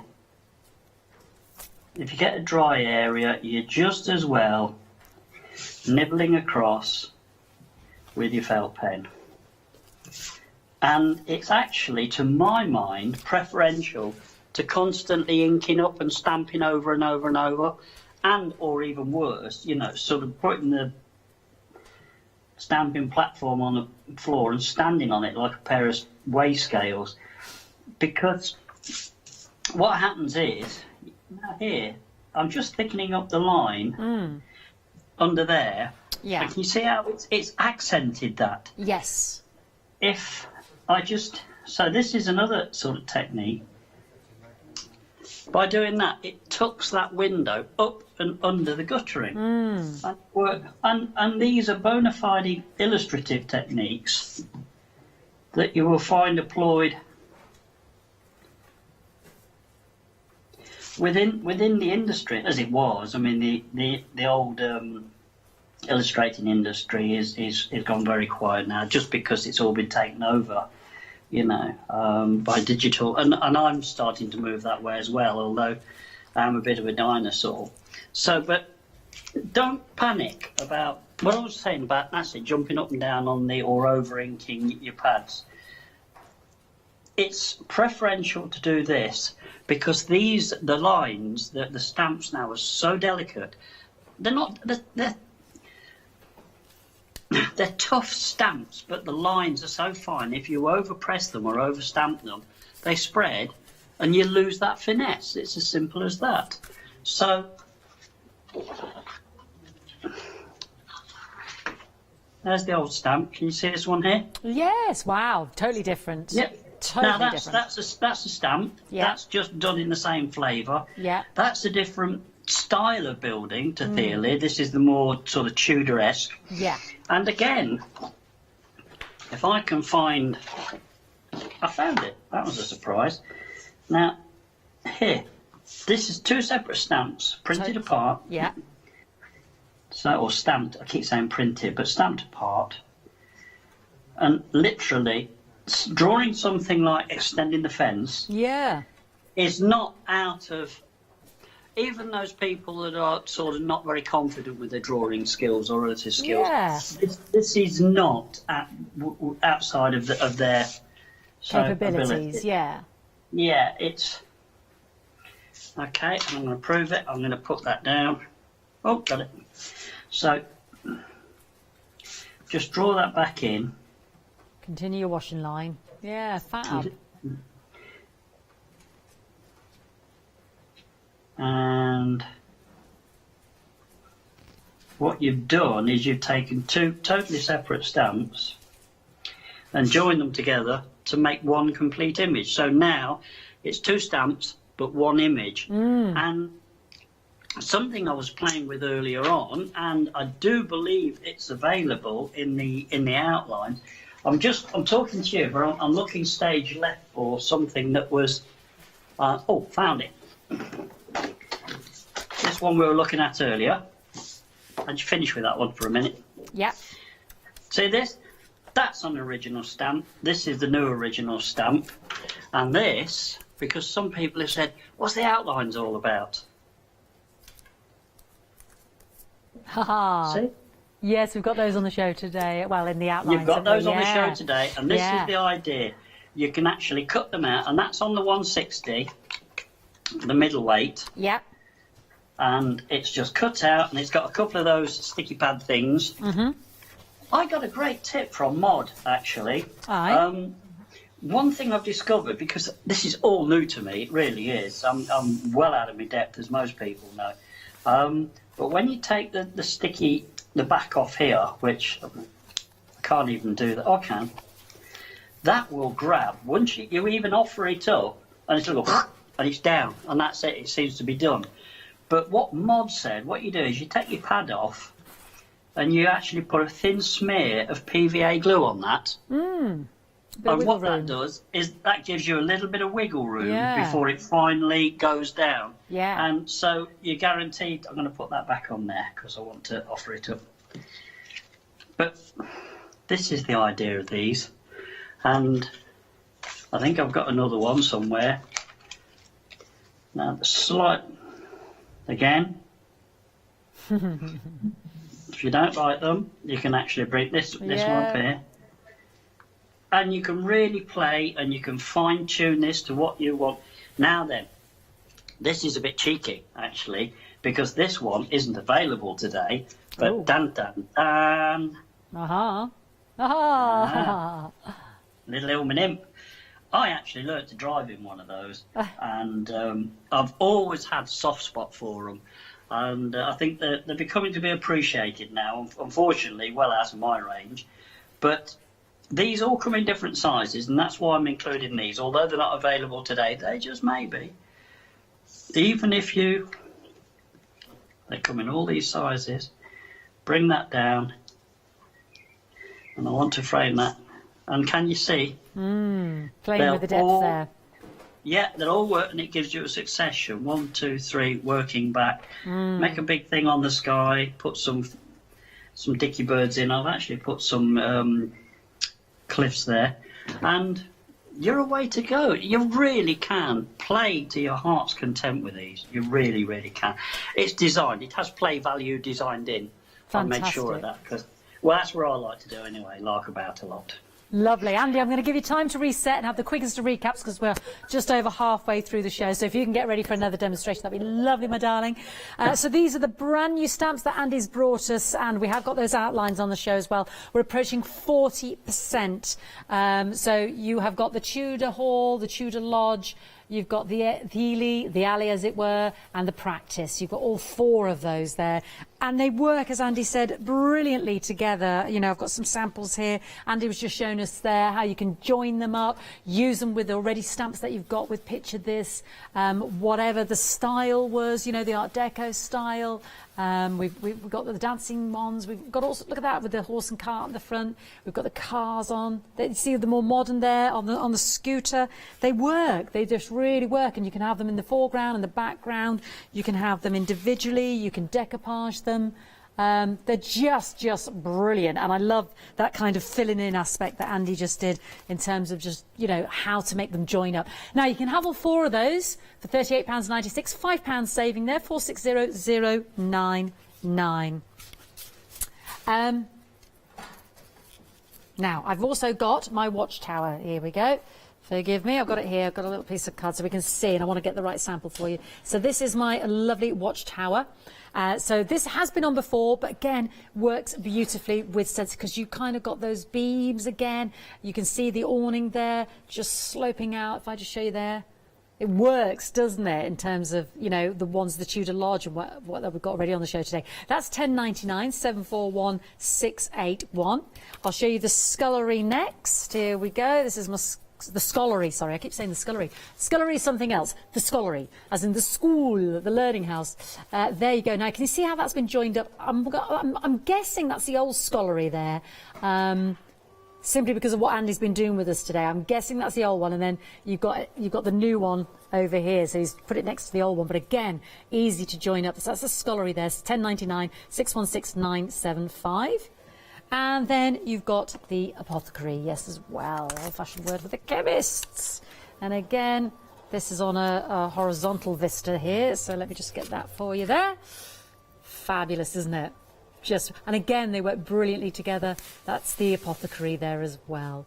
If you get a dry area, you're just as well nibbling across with your felt pen. And it's actually, to my mind, preferential to constantly inking up and stamping over and over and over, and or even worse, sort of putting the stamping platform on the floor and standing on it like a pair of weigh scales. Because what happens is, now here, I'm just thickening up the line under there. Yeah. And can you see how it's accented that? Yes. If I so this is another sort of technique. By doing that, it tucks that window up and under the guttering. And these are bona fide illustrative techniques that you will find employed within the industry, as it was. I mean, the old illustrating industry is gone very quiet now, just because it's all been taken over, by digital, and I'm starting to move that way as well, although I'm a bit of a dinosaur. So, but don't panic about what I was saying about jumping up and down on or over inking your pads. It's preferential to do this because the lines, the stamps now are so delicate. They're tough stamps, but the lines are so fine. If you overpress them or overstamp them, they spread and you lose that finesse. It's as simple as that. So there's the old stamp. Can you see this one here? Yes. Wow. Totally different. Yeah. Totally now different. That's a stamp. Yeah. That's just done in the same flavour. Yeah. That's a different style of building to Theoly. This is the more sort of Tudor-esque. Yeah. And again, if I can find, I found it. That was a surprise. Now, here, this is two separate stamps printed apart. Yeah. So, or stamped. I keep saying printed, but stamped apart. And literally, drawing something like extending the fence. Yeah. Is not out of. Even those people that are sort of not very confident with their drawing skills or relative skills, this is not outside of their capabilities. ability. Yeah. Yeah, it's okay. I'm going to prove it. I'm going to put that down. Oh, got it. So just draw that back in. Continue your washing line. Yeah, fab. And what you've done is you've taken two totally separate stamps and joined them together to make one complete image. So now it's two stamps but one image. And something I was playing with earlier on, and I do believe it's available in the outline. I'm talking to you, but I'm looking stage left for something that was found it. This one we were looking at earlier. I'd finish with that one for a minute. Yeah. See this? That's an original stamp. This is the new original stamp. And this, because some people have said, what's the outlines all about? Haha. See? Yes, we've got those on the show today. Well, in the outlines. You've got those on the show today, and this is the idea. You can actually cut them out, and that's on the 160, the middleweight. Yeah. and it's just cut out, and it's got a couple of those sticky pad things. I got a great tip from Mod, actually. One thing I've discovered, because this is all new to me, it really is. I'm well out of my depth, as most people know. But when you take the back off here, which I can't even do that. I can. That will grab. Once you even offer it up, and it'll go, and it's down, and that's it. It seems to be done. But what Mod said, what you do is you take your pad off, and you actually put a thin smear of PVA glue on that. And what that does is that gives you a little bit of wiggle room before it finally goes down. And so you're guaranteed. I'm going to put that back on there because I want to offer it up. But this is the idea of these, and I think I've got another one somewhere. Now the slight again. If you don't like them, you can actually bring this one up here. And you can really play and you can fine tune this to what you want. Now then, this is a bit cheeky actually, because this one isn't available today. But dun dun dun. Little Ilman Imp. I actually learnt to drive in one of those, and I've always had a soft spot for them. And I think they're becoming to be appreciated now, unfortunately, well out of my range. But these all come in different sizes, and that's why I'm including these. Although they're not available today, they just may be. Even if they come in all these sizes. Bring that down, and I want to frame that. And can you see? Playing with the depth there. Yeah, they're all working. It gives you a succession. 1, 2, 3, working back. Make a big thing on the sky. Put some dicky birds in. I've actually put some cliffs there, and you're away to go. You really can play to your heart's content with these. You really, really can. It's designed. It has play value designed in. I made sure of that because, well, that's what I like to do anyway. Lark about a lot. Lovely. Andy, I'm going to give you time to reset and have the quickest of recaps because we're just over halfway through the show. So if you can get ready for another demonstration, that'd be lovely, my darling. So these are the brand new stamps that Andy's brought us, and we have got those outlines on the show as well. We're approaching 40%. So you have got the Tudor Hall, the Tudor Lodge, you've got the Ely, the Alley as it were, and the Practice. You've got all 4 of those there. And they work, as Andy said, brilliantly together. You know, I've got some samples here. Andy was just showing us there how you can join them up, use them with already stamps that you've got with Picture This, whatever the style was, you know, the Art Deco style. We've got the dancing ones. We've got also, look at that with the horse and cart in the front. We've got the cars on. You see the more modern there on the scooter. They work. They just really work, and you can have them in the foreground and the background. You can have them individually. You can decoupage them. They're just brilliant, and I love that kind of filling in aspect that Andy just did in terms of just, you know, how to make them join up. Now you can have all 4 of those for £38.96, £5 saving there, 460099. Now I've also got my watchtower. Here we go. Forgive me, I've got it here. I've got a little piece of card so we can see, and I want to get the right sample for you. So this is my lovely watchtower. So this has been on before, but again, works beautifully with stencil because you kind of got those beams again. You can see the awning there just sloping out. If I just show you there, it works, doesn't it, in terms of, you know, the ones, the Tudor Lodge and what we've got already on the show today. That's £10.99, 741681. I'll show you the scullery next. Here we go. This is the scullery, sorry, I keep saying the scullery. Scullery is something else. The scullery, as in the school, the learning house. There you go. Now, can you see how that's been joined up? I'm guessing that's the old scullery there, simply because of what Andy's been doing with us today. I'm guessing that's the old one, and then you've got the new one over here. So he's put it next to the old one, but again, easy to join up. So that's the scullery there. It's £10.99, 616975. And then you've got the apothecary, yes, as well. Old-fashioned word for the chemists. And again, this is on a horizontal vista here. So let me just get that for you there. Fabulous, isn't it? And again, they work brilliantly together. That's the apothecary there as well.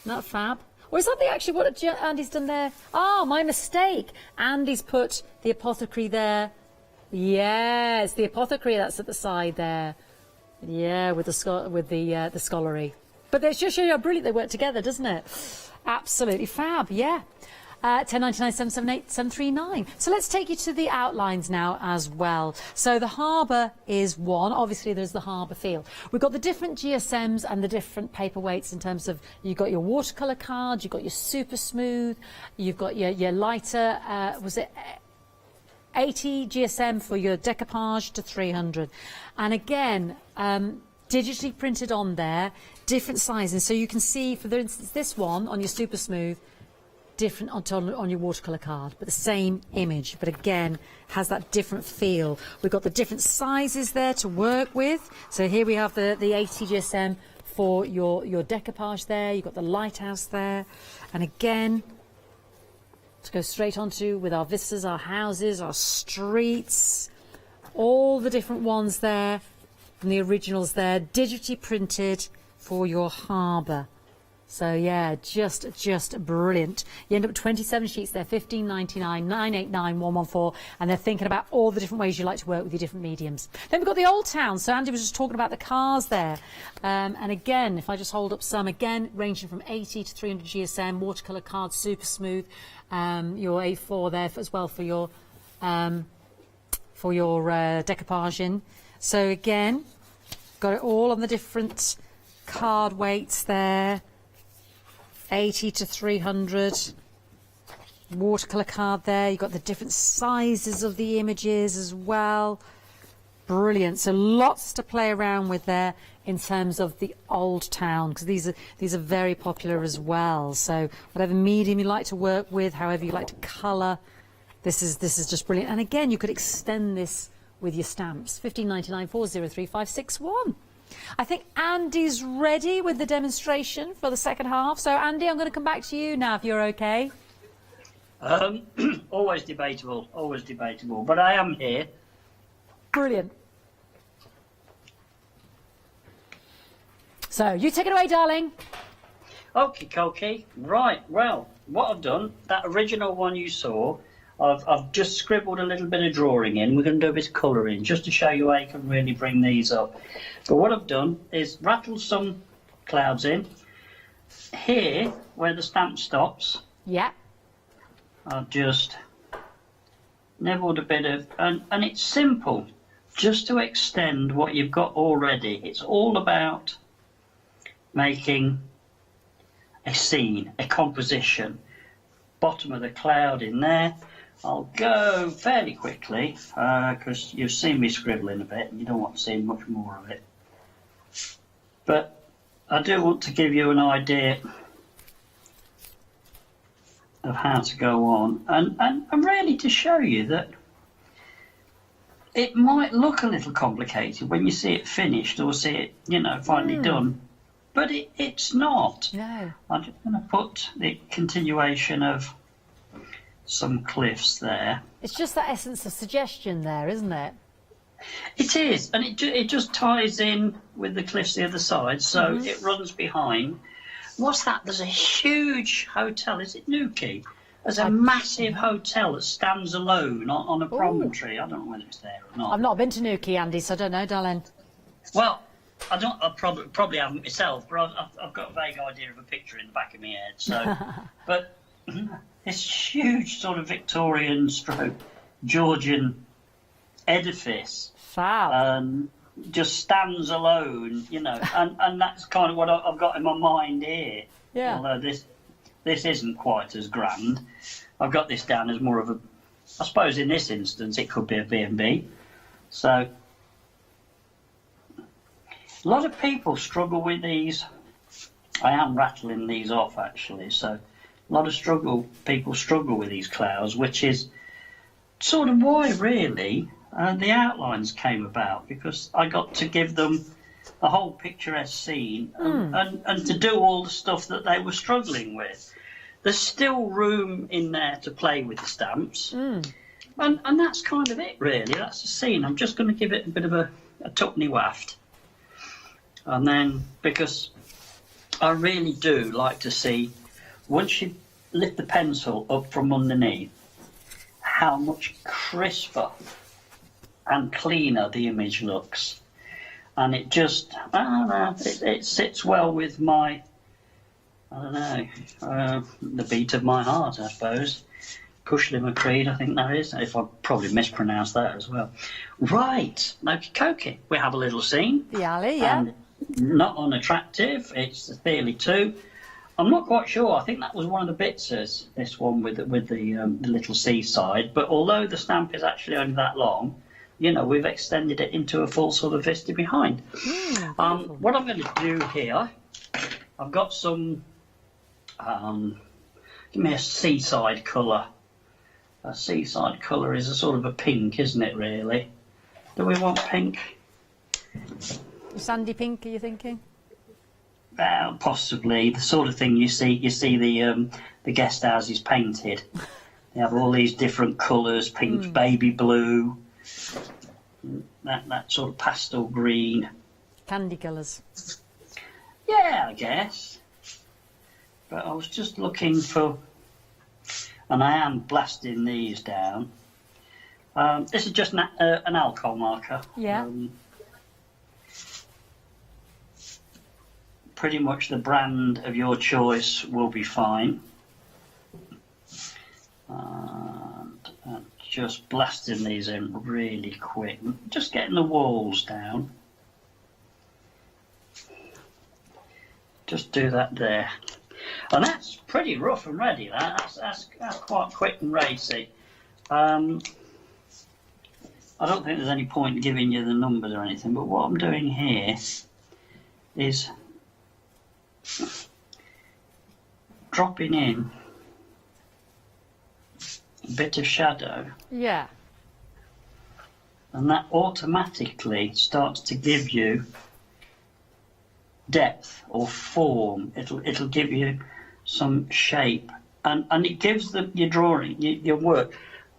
Isn't that fab? Or is that actually what Andy's done there? Oh, my mistake. Andy's put the apothecary there Yeah, it's the apothecary that's at the side there. Yeah, with the scholarly. But they just show you how brilliant they work together, doesn't it? Absolutely fab, yeah. 1099 778 739. So let's take you to the outlines now as well. So the harbour is one. Obviously, there's the harbour feel. We've got the different GSMs and the different paperweights in terms of you've got your watercolour cards, you've got your super smooth, you've got your lighter, was it 80 GSM for your decoupage to 300. And again, digitally printed on there, different sizes. So you can see, for instance, this one on your super smooth, different on your watercolour card, but the same image, but again has that different feel. We've got the different sizes there to work with. So here we have the 80 GSM for your decoupage there. You've got the lighthouse there, and again to go straight onto with our vistas, our houses, our streets, all the different ones there, and the originals there, digitally printed for your harbour. So yeah, just brilliant. You end up with 27 sheets there, 15.99, 989, 114, and they're thinking about all the different ways you like to work with your different mediums. Then we've got the Old Town. So Andy was just talking about the cars there. And again, if I just hold up some, again, ranging from 80 to 300 GSM, watercolour cards, super smooth. Your A4 there as well for your decoupage in. So again, got it all on the different card weights there. 80 to 300 watercolour card there. You've got the different sizes of the images as well. Brilliant. So lots to play around with there in terms of the Old Town, because these are very popular as well. So whatever medium you like to work with, however you like to colour, this is just brilliant. And again, you could extend this with your stamps. 15.99 403 561. I think Andy's ready with the demonstration for the second half. So Andy, I'm going to come back to you now if you're okay. Always debatable, but I am here. Brilliant. So you take it away, darling. Okie dokie. Right, well, what I've done, that original one you saw, I've just scribbled a little bit of drawing in. We're going to do a bit of colouring just to show you how you can really bring these up. But what I've done is rattled some clouds in. Here, where the stamp stops, yeah, I've just nibbled a bit of, and it's simple, just to extend what you've got already. It's all about making a scene, a composition. Bottom of the cloud in there. I'll go fairly quickly because you've seen me scribbling a bit and you don't want to see much more of it. But I do want to give you an idea of how to go on and really to show you that it might look a little complicated when you see it finished or see it, you know, finally done. But it's not. No. I'm just going to put the continuation of some cliffs there. It's just that essence of suggestion there, isn't it? It is, and it just ties in with the cliffs the other side, so it runs behind. What's that? There's a huge hotel. Is it Newquay? There's a massive hotel that stands alone on a promontory. I don't know whether it's there or not. I've not been to Newquay, Andy, so I don't know, darling. Well, I probably haven't myself, but I've got a vague idea of a picture in the back of my head. So, but this huge sort of Victorian stroke Georgian edifice just stands alone, you know, and that's kind of what I've got in my mind here. Yeah. Although this isn't quite as grand. I've got this down as more of a, I suppose in this instance it could be a B&B. So a lot of people struggle with these. I am rattling these off actually, so a lot of people struggle with these clouds, which is sort of why really the outlines came about, because I got to give them a whole picturesque scene and to do all the stuff that they were struggling with. There's still room in there to play with the stamps, and that's kind of it really. That's the scene. I'm just going to give it a bit of a tuppenny waft, and then because I really do like to see, once you lift the pencil up from underneath, how much crisper and cleaner the image looks. And it just, I don't know, it sits well with my, I don't know, the beat of my heart, I suppose. Cushly Creed, I think that is, if I probably mispronounced that as well. Right, okie-dokie. We have a little scene. The alley, yeah. And not unattractive, it's the Theory 2. I'm not quite sure, I think that was one of the Bitzers, this one with the little seaside, but although the stamp is actually only that long, you know, we've extended it into a full sort of vista behind. What I'm going to do here, I've got some, give me a seaside colour. A seaside colour is a sort of a pink, isn't it, really? Do we want pink? Sandy pink, are you thinking? Possibly. The sort of thing you see the guest houses painted. They have all these different colours, pink, baby blue, that sort of pastel green. Candy colours. Yeah, I guess. But I was just looking for... And I am blasting these down. This is just an alcohol marker. Yeah. Pretty much the brand of your choice will be fine. And just blasting these in really quick. Just getting the walls down. Just do that there. And that's pretty rough and ready. That's quite quick and racy. I don't think there's any point giving you the numbers or anything, but what I'm doing here is dropping in a bit of shadow. Yeah. And that automatically starts to give you depth or form. It'll give you some shape, and it gives your drawing, your work,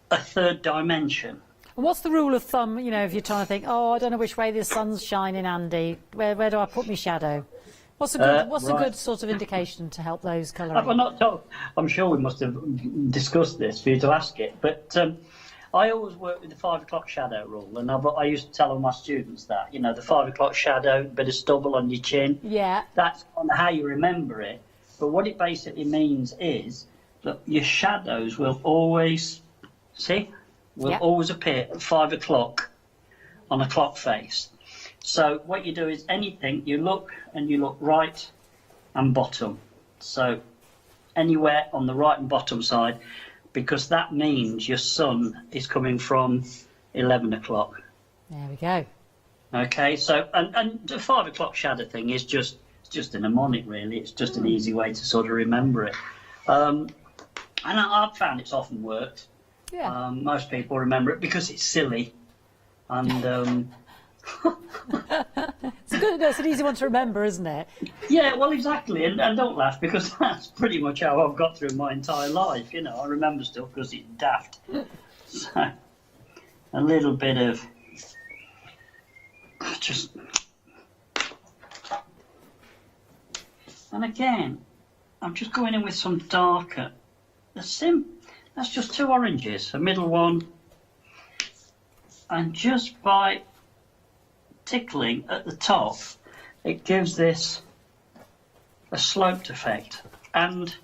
a third dimension. And what's the rule of thumb, you know, if you're trying to think, oh, I don't know which way the sun's shining, Andy, where do I put my shadow? What's a good sort of indication to help those colouring? Well, not told. I'm sure we must have discussed this for you to ask it, but I always work with the 5 o'clock shadow rule, and I used to tell all my students that, you know, the 5 o'clock shadow, bit of stubble on your chin. Yeah. That's on how you remember it. But what it basically means is that your shadows will always, always appear at 5 o'clock on a clock face. So what you do is anything, you look right and bottom. So anywhere on the right and bottom side, because that means your sun is coming from 11 o'clock. There we go. Okay, so, and the 5 o'clock shadow thing is just a mnemonic, really. It's just an easy way to sort of remember it. And I've found it's often worked. Yeah. Most people remember it because it's silly. And it's an easy one to remember, isn't it? yeah, well, exactly. And don't laugh, because that's pretty much how I've got through my entire life. You know, I remember stuff because it's daft. So, a little bit of just... And again, I'm just going in with some darker. That's just 2 oranges, a middle one. And just by tickling at the top, it gives this a sloped effect. And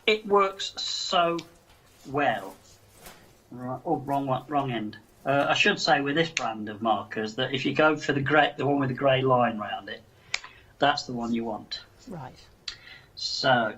it works so well. Right, oh, wrong end. I should say with this brand of markers that if you go for the one with the grey line round it, that's the one you want. Right. So,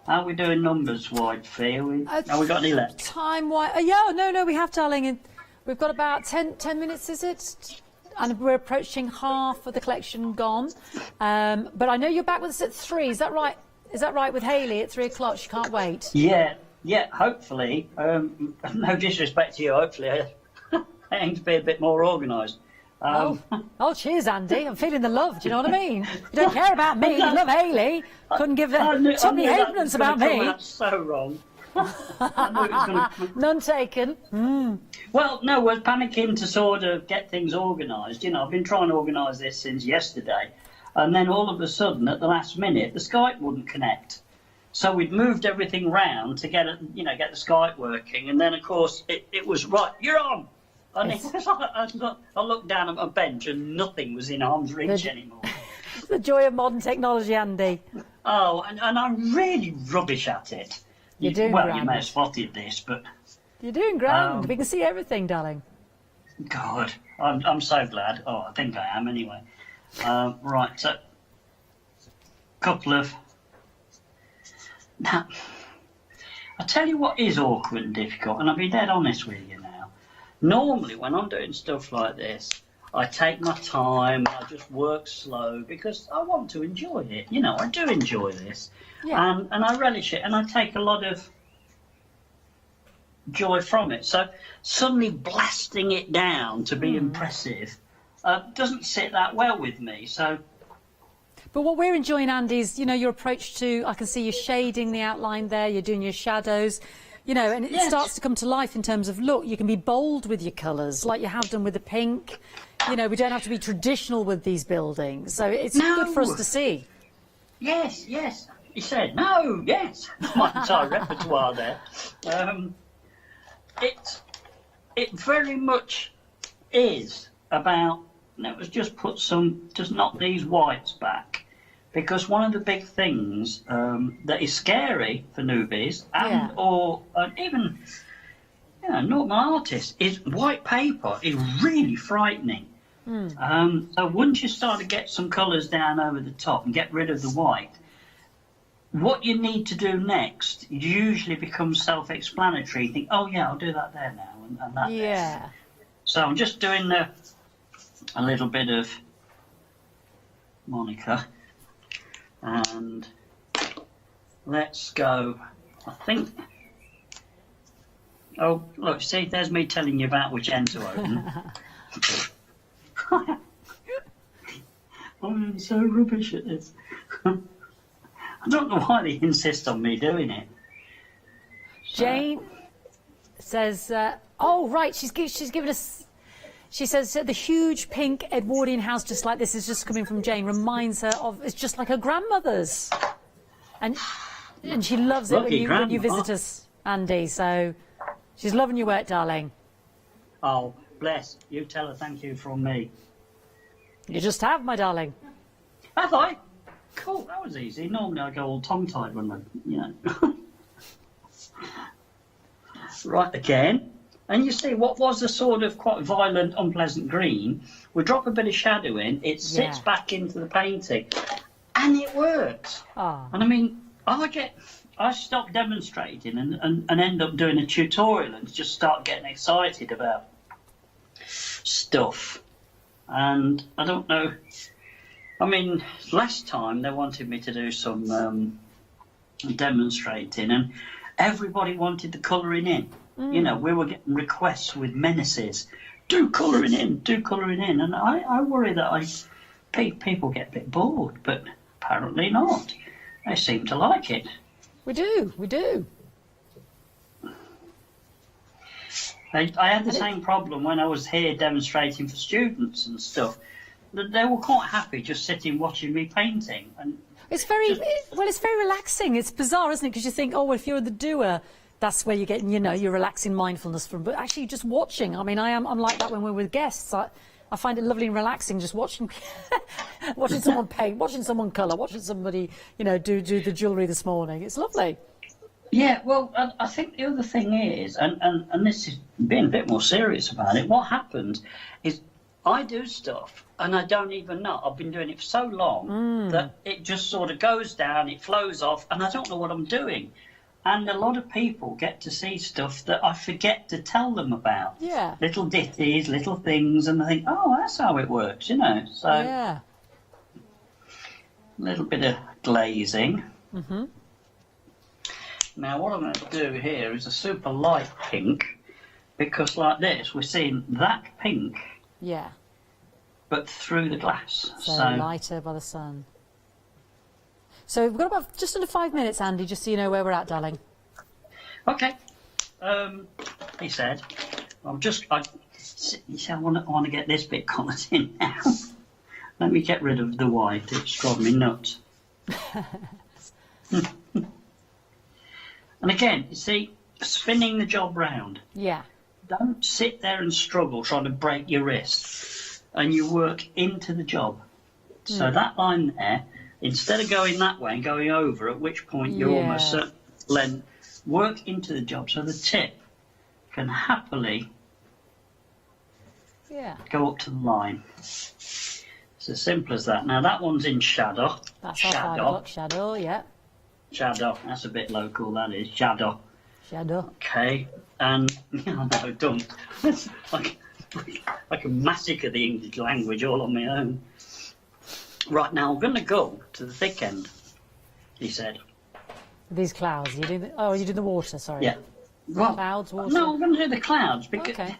how are we doing numbers wide, Fee? Have we got any left? Time-wise, no, we have, darling. We've got about 10 minutes, is it? And we're approaching half of the collection gone. But I know you're back with us at 3. Is that right? Is that right with Hayley at 3 o'clock? She can't wait. Yeah, hopefully. No disrespect to you, hopefully. I aim to be a bit more organised. Oh, cheers, Andy. I'm feeling the love, do you know what I mean? You don't care about me, you love Hayley. Couldn't give too many halfpence about me. That's so wrong. I knew it was gonna... None taken. Well, no, we're panicking to sort of get things organised. You know, I've been trying to organise this since yesterday. And then all of a sudden, at the last minute, the Skype wouldn't connect. So we'd moved everything round to get it, get the Skype working, and then of course it was right. You're on. And it was like, I looked down at my bench and nothing was in arm's reach anymore. The joy of modern technology, Andy. Oh, and I'm really rubbish at it. You're doing well, grand. You may have spotted this, but you're doing grand. We can see everything, darling. God, I'm so glad. Oh, I think I am anyway. Right, so couple of. Now, I tell you what is awkward and difficult, and I'll be dead honest with you now. Normally, when I'm doing stuff like this, I take my time, I just work slow because I want to enjoy it. I do enjoy this, and I relish it, and I take a lot of joy from it. So suddenly blasting it down to be impressive doesn't sit that well with me. So. But what we're enjoying, Andy, is, your approach to, I can see you shading the outline there, you're doing your shadows, and it starts to come to life in terms of look. You can be bold with your colours, like you have done with the pink. We don't have to be traditional with these buildings. So it's good for us to see. Yes. He said, no, yes. My entire repertoire there. It very much is about, just knock these whites back. Because one of the big things that is scary for newbies or even normal artists is white paper is really frightening. So once you start to get some colours down over the top and get rid of the white, what you need to do next usually becomes self-explanatory. You think, oh yeah, I'll do that there now and that there. So I'm just doing a little bit of Monica. And let's go, I think. Oh, look, see, there's me telling you about which end to open. I'm so rubbish at this. I don't know why they insist on me doing it. Jane says, oh, right, she's given us... She says the huge pink Edwardian house just like this is just coming from Jane, reminds her of, it's just like her grandmother's. And she loves it when you visit us, Andy, so she's loving your work, darling. Oh, bless. You tell her thank you from me. You just have, my darling. Have I? Cool, that was easy. Normally I go all tongue-tied when I, Right, again. And you see, what was a sort of quite violent, unpleasant green, we drop a bit of shadow in, it sits back into the painting, and it works. And I mean, I stop demonstrating and end up doing a tutorial and just start getting excited about stuff. And I don't know, I mean, last time they wanted me to do some demonstrating, and everybody wanted the colouring in. We were getting requests with menaces. Do colouring in, and I worry that people get a bit bored, but apparently not. They seem to like it. We do. I had the same problem when I was here demonstrating for students and stuff. They were quite happy just sitting watching me painting. And it's very relaxing. It's bizarre, isn't it? Because you think, oh, well, if you're the doer, that's where you're getting, your relaxing mindfulness from. But actually, just watching. I mean, I'm like that when we're with guests. I find it lovely and relaxing just watching someone paint, watching someone colour, watching somebody, do the jewellery this morning. It's lovely. Yeah, well, I think the other thing is, and this is being a bit more serious about it, what happens is I do stuff and I don't even know. I've been doing it for so long that it just sort of goes down, it flows off, and I don't know what I'm doing. And a lot of people get to see stuff that I forget to tell them about. Yeah. Little ditties, little things, and I think, oh, that's how it works, So, yeah. A little bit of glazing. Now, what I'm going to do here is a super light pink, because like this, we're seeing that pink. Yeah. But through the glass. So lighter by the sun. So we've got about just under 5 minutes, Andy, just so you know where we're at, darling. Okay. He said, I want to get this bit coloured in now. Let me get rid of the white. It's driving me nuts. And again, you see, spinning the job round. Yeah. Don't sit there and struggle trying to break your wrist, and you work into the job. So that line there, instead of going that way and going over, at which point you're almost certain length, work into the job so the tip can happily go up to the line. It's as simple as that. Now that one's in shadow. That's our 5 o'clock shadow, yeah. Shadow, that's a bit local, that is. Shadow. Shadow. Okay, and no, don't. I can massacre the English language all on my own. Right, now I'm going to go to the thick end, he said. These clouds, you do the water, sorry. Yeah. Well, clouds, water? No, I'm going to do the clouds because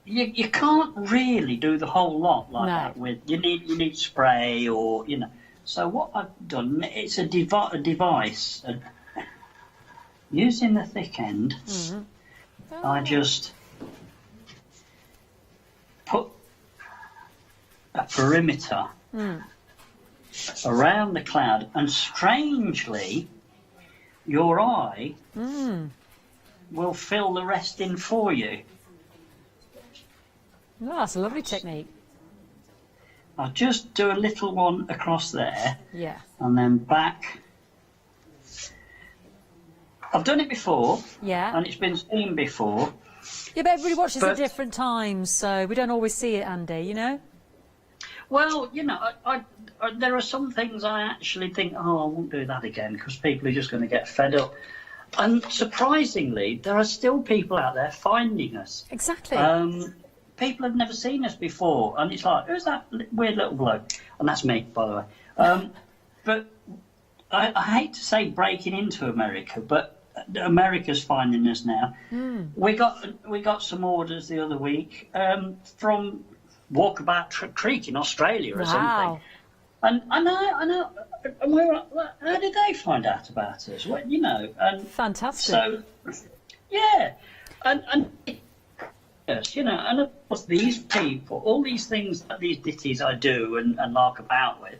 you can't really do the whole lot like that with, you need spray or, you know. So what I've done, it's a device. Using the thick end, I just put a perimeter around the cloud, and strangely, your eye will fill the rest in for you. Oh, that's a lovely technique. I'll just do a little one across there, yeah, and then back. I've done it before, yeah, and it's been seen before. Yeah, but everybody watches at different times, so we don't always see it, Andy, you know? Well, you know, there are some things I actually think, oh, I won't do that again, because people are just going to get fed up. And surprisingly, there are still people out there finding us. Exactly. People have never seen us before, and it's like, who's that weird little bloke? And that's me, by the way. But I hate to say breaking into America, but America's finding us now. We got some orders the other week from Walkabout Creek in Australia or something. And I know. And we were like, how did they find out about us? What, you know? And fantastic. So, yeah, and yes, you know, and of course these people, all these things, these ditties I do and lark about with,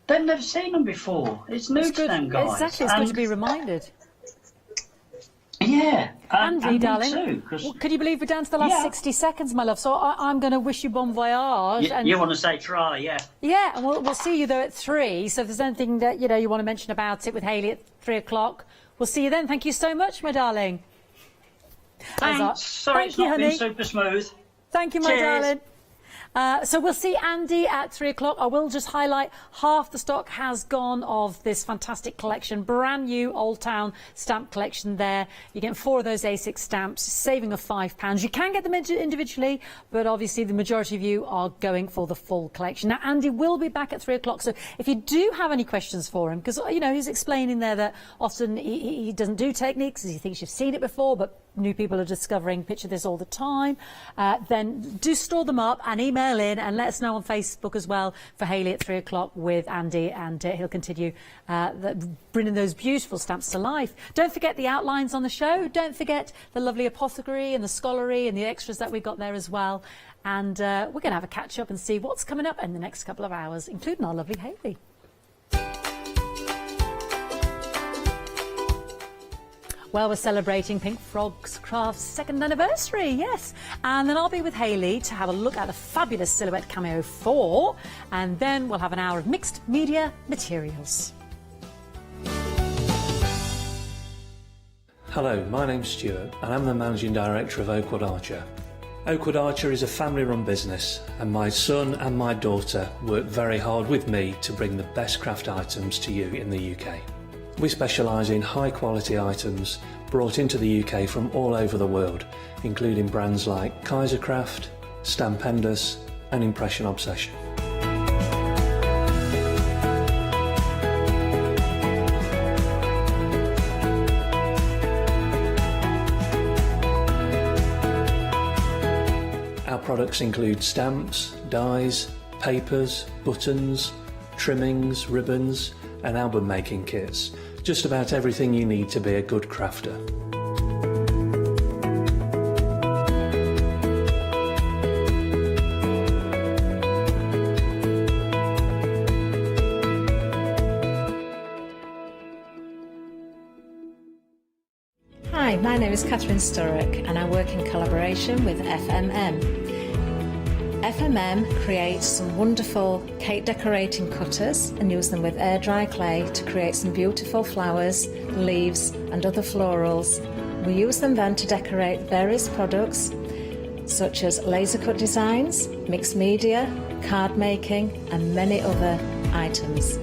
they've never seen them before. It's new to them, guys. Exactly, it's good to be reminded. Yeah, Andy, darling, too, could you believe we're down to the last 60 seconds, my love? So I'm going to wish you bon voyage. You want to say try, yeah? Yeah, and we'll see you though at 3. So if there's anything that you want to mention about it with Hayley at 3 o'clock, we'll see you then. Thank you so much, my darling. Thanks. Sorry, it's not been super smooth. Thank you, my darling. So we'll see Andy at 3 o'clock. I will just highlight half the stock has gone of this fantastic collection, brand new Old Town stamp collection there. You're getting 4 of those A6 stamps, saving of £5. You can get them individually, but obviously the majority of you are going for the full collection. Now, Andy will be back at 3 o'clock, so if you do have any questions for him, because, you know, he's explaining there that often he doesn't do techniques, he thinks you've seen it before, but new people are discovering picture this all the time, then do store them up and email in and let us know on Facebook as well for Hayley at 3 o'clock with Andy, and he'll continue bringing those beautiful stamps to life. Don't forget the outlines on the show. Don't forget the lovely apothecary and the scholarly and the extras that we've got there as well. And we're going to have a catch up and see what's coming up in the next couple of hours, including our lovely Hayley. Well, we're celebrating Pink Frog's Craft's 2nd anniversary, yes. And then I'll be with Hayley to have a look at the fabulous Silhouette Cameo 4. And then we'll have an hour of mixed media materials. Hello, my name's Stuart and I'm the Managing Director of Oakwood Archer. Oakwood Archer is a family-run business and my son and my daughter work very hard with me to bring the best craft items to you in the UK. We specialise in high-quality items brought into the UK from all over the world, including brands like Kaisercraft, Stampendous and Impression Obsession. Our products include stamps, dies, papers, buttons, trimmings, ribbons and album making kits. Just about everything you need to be a good crafter. Hi, my name is Catherine Sturrock and I work in collaboration with FMM. FMM creates some wonderful cake decorating cutters and use them with air dry clay to create some beautiful flowers, leaves and other florals. We use them then to decorate various products such as laser cut designs, mixed media, card making and many other items.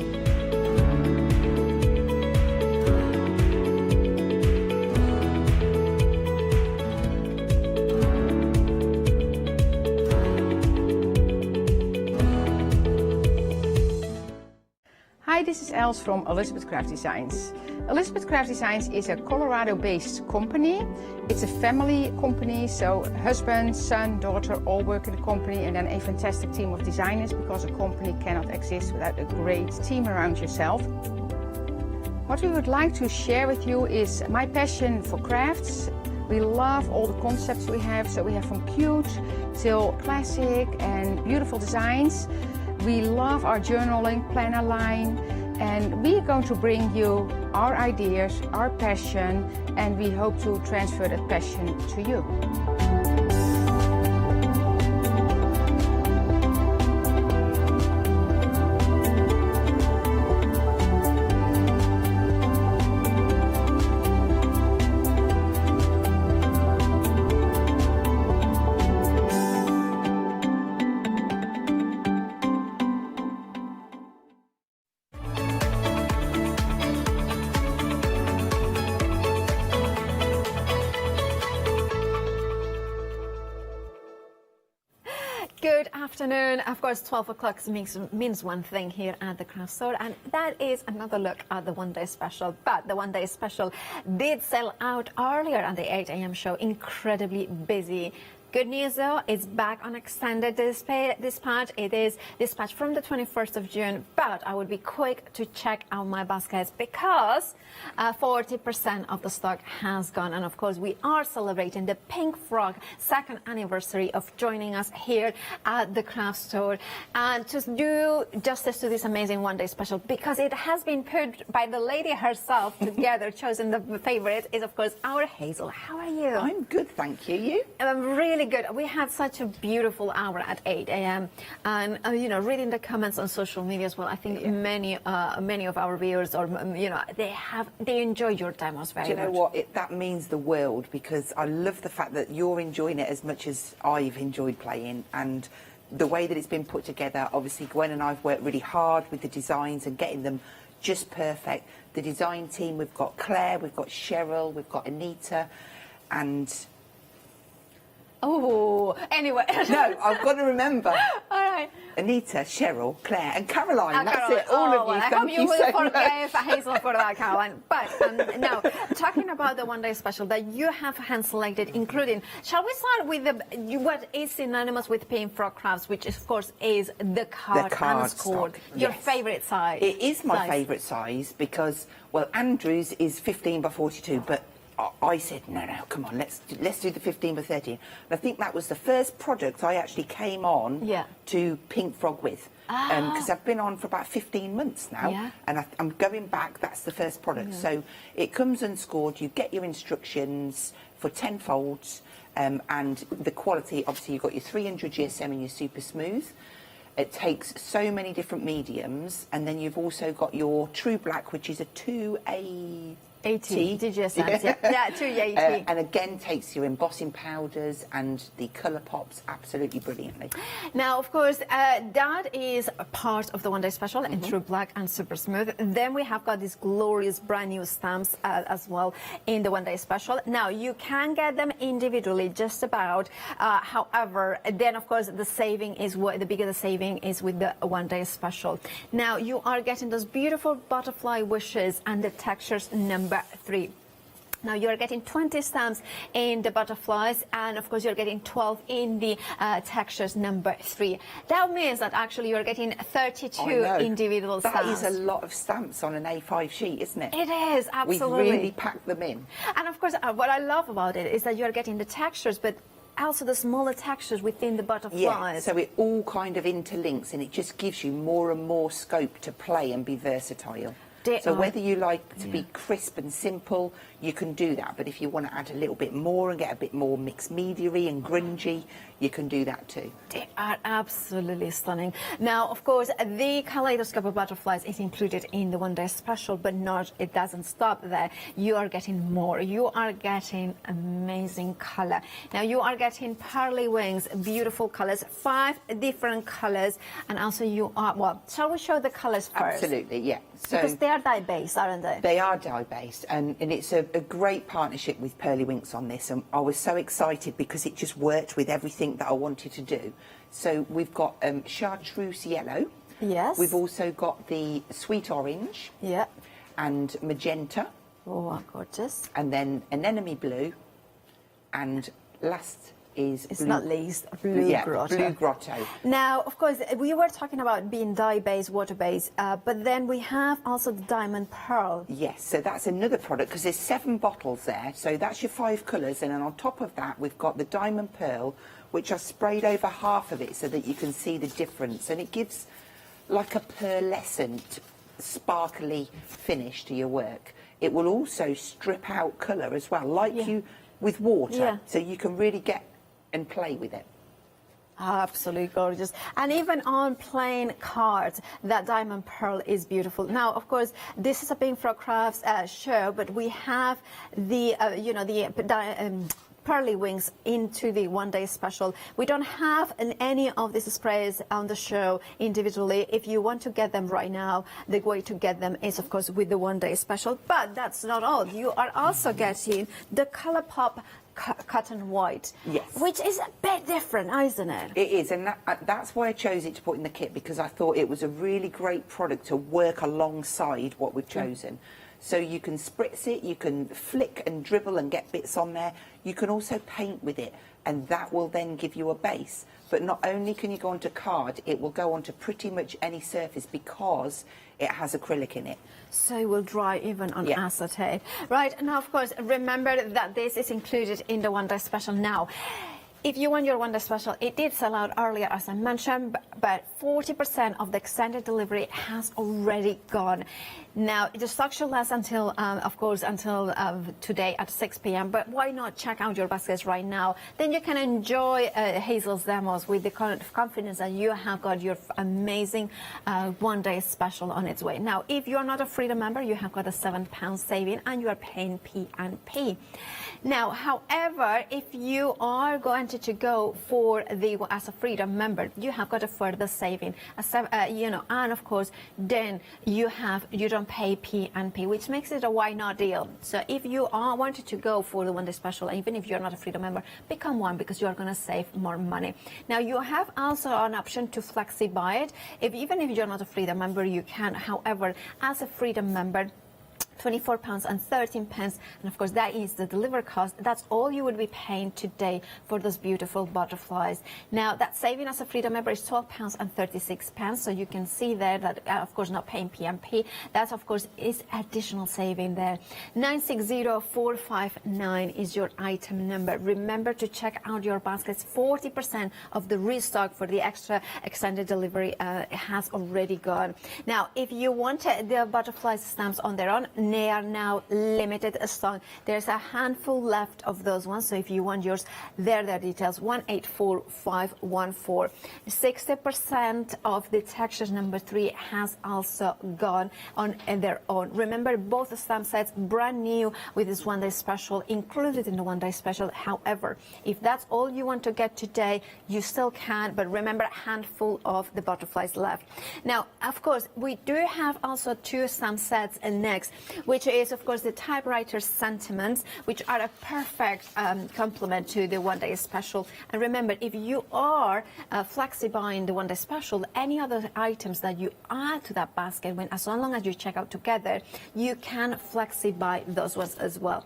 Hi, this is Els from Elizabeth Craft Designs. Elizabeth Craft Designs is a Colorado-based company. It's a family company, so husband, son, daughter all work in the company, and then a fantastic team of designers, because a company cannot exist without a great team around yourself. What we would like to share with you is my passion for crafts. We love all the concepts we have, so we have from cute till classic and beautiful designs. We love our journaling planner line, and we are going to bring you our ideas, our passion, and we hope to transfer that passion to you. Good afternoon. Of course, 12 o'clock means one thing here at the craft store, and that is another look at the one-day special. But the one-day special did sell out earlier at the 8 a.m. show. Incredibly busy. Good news though, it's back on extended dispatch. It is dispatched from the 21st of June, but I would be quick to check out my baskets because 40% of the stock has gone. And of course, we are celebrating the Pink Frog 2nd anniversary of joining us here at the craft store. And to do justice to this amazing one-day special, because it has been put by the lady herself together, chosen the favorite, is of course our Hazel. How are you? I'm good, thank you. You? I'm really good. We had such a beautiful hour at 8 a.m. and you know, reading the comments on social media as well, I think many of our viewers, or you know, they enjoyed your demos very much. Do you know what? That means the world, because I love the fact that you're enjoying it as much as I've enjoyed playing, and the way that it's been put together. Obviously, Gwen and I've worked really hard with the designs and getting them just perfect. The design team, we've got Claire, we've got Cheryl, we've got Anita, and anyway. No, I've got to remember. All right. Anita, Cheryl, Claire, and Caroline. That's Caroline. it. All of you. I Thank hope you will so forgive much. Hazel for that, Caroline. But now, talking about the one-day special that you have hand-selected, including, shall we start with what is synonymous with Pink Frog Crafts, which of course is the card and scored. Your favourite size. It is my favourite size because, well, Andrew's is 15 by 42, but I said, no, come on, let's do the 15 by 13. And I think that was the first product I actually came on to Pink Frog with. Because I've been on for about 15 months now, and I'm going back. That's the first product. So it comes unscored. You get your instructions for 10 folds, and the quality, obviously you've got your 300 GSM and your super smooth. It takes so many different mediums, and then you've also got your true black, which is a 2A... 80 DGSMs, yeah, 280. And again takes your embossing powders and the colour pops absolutely brilliantly. Now, of course, that is a part of the one-day special in True Black and Super Smooth. Then we have got these glorious brand new stamps as well in the one-day special. Now, you can get them individually, just about. However, then of course the saving is the bigger the saving is with the one-day special. Now, you are getting those beautiful butterfly wishes and the textures number 3. Now you're getting 20 stamps in the butterflies, and of course you're getting 12 in the textures number 3. That means that actually you're getting 32 individual stamps. That is a lot of stamps on an A5 sheet, isn't it? It is, absolutely. We've really packed them in. And of course what I love about it is that you're getting the textures, but also the smaller textures within the butterflies. Yeah, so it all kind of interlinks, and it just gives you more and more scope to play and be versatile. So whether you like to be crisp and simple, you can do that. But if you want to add a little bit more and get a bit more mixed media-y and grungy, you can do that too. They are absolutely stunning. Now, of course, the kaleidoscope of butterflies is included in the one-day special, but it doesn't stop there. You are getting more. You are getting amazing color. Now, you are getting pearly wings, beautiful colors, 5 different colors, and also you are, well, shall we show the colors first? Absolutely, yeah. So because they are dye-based, aren't they? They are dye-based, and it's a great partnership with Pearly Winks on this, and I was so excited because it just worked with everything that I wanted to do. So we've got chartreuse yellow. Yes. We've also got the sweet orange. Yeah. And magenta. Oh, gorgeous. And then anemone blue, and last is it's blue, not least blue grotto. Blue grotto. Now, of course, we were talking about being dye-based, water-based, but then we have also the diamond pearl. Yes, so that's another product because there's 7 bottles there. So that's your 5 colours, and then on top of that, we've got the diamond pearl, which I sprayed over half of it so that you can see the difference, and it gives like a pearlescent, sparkly finish to your work. It will also strip out colour as well, like you with water, so you can really get and play with it. Absolutely gorgeous. And even on plain cards, that diamond pearl is beautiful. Now, of course, this is a Pink Frog Crafts show, but we have the, pearly wings into the one-day special. We don't have any of these sprays on the show individually. If you want to get them right now, the way to get them is, of course, with the one-day special. But that's not all. You are also getting the ColourPop cotton white, which is a bit different, isn't it? It is, and that's why I chose it to put in the kit, because I thought it was a really great product to work alongside what we've chosen. So you can spritz it, you can flick and dribble and get bits on there. You can also paint with it, and that will then give you a base. But not only can you go onto card, it will go onto pretty much any surface because it has acrylic in it. So it will dry even on acetate. Right, now of course, remember that this is included in the one-day special now. If you want your one-day special, it did sell out earlier, as I mentioned, but 40% of the extended delivery has already gone. Now, the stock should last until, of course, until today at 6 p.m., but why not check out your baskets right now? Then you can enjoy Hazel's demos with the kind of confidence that you have got your amazing one-day special on its way. Now, if you're not a Freedom member, you have got a £7 saving, and you are paying P&P. Now, however, if you are going to go for the as a Freedom member, you have got a further saving, and of course, then you don't pay P&P, which makes it a why not deal. So if you are wanted to go for the one-day special, even if you're not a Freedom member, become one, because you are going to save more money. Now, you have also an option to flexi buy it. Even if you're not a Freedom member, you can. However, as a Freedom member, £24.13, and of course that is the delivery cost. That's all you would be paying today for those beautiful butterflies. Now, that saving as a Freedom member is £12.36, so you can see there that of course not paying P&P. That of course is additional saving there. 960459 is your item number. Remember to check out your baskets. 40% of the restock for the extra extended delivery has already gone. Now, if you wanted the butterfly stamps on their own, they are now limited stock. There's a handful left of those ones, so if you want yours, there are the details. 184514. 60% of the texture number 3 has also gone on their own. Remember, both the stamp sets brand new with this one-day special included in the one-day special. However, if that's all you want to get today, you still can, but remember, a handful of the butterflies left. Now, of course, we do have also 2 stamp sets next, which is, of course, the typewriter sentiments, which are a perfect complement to the one-day special. And remember, if you are flexi buying the one-day special, any other items that you add to that basket, as long as you check out together, you can flexi buy those ones as well.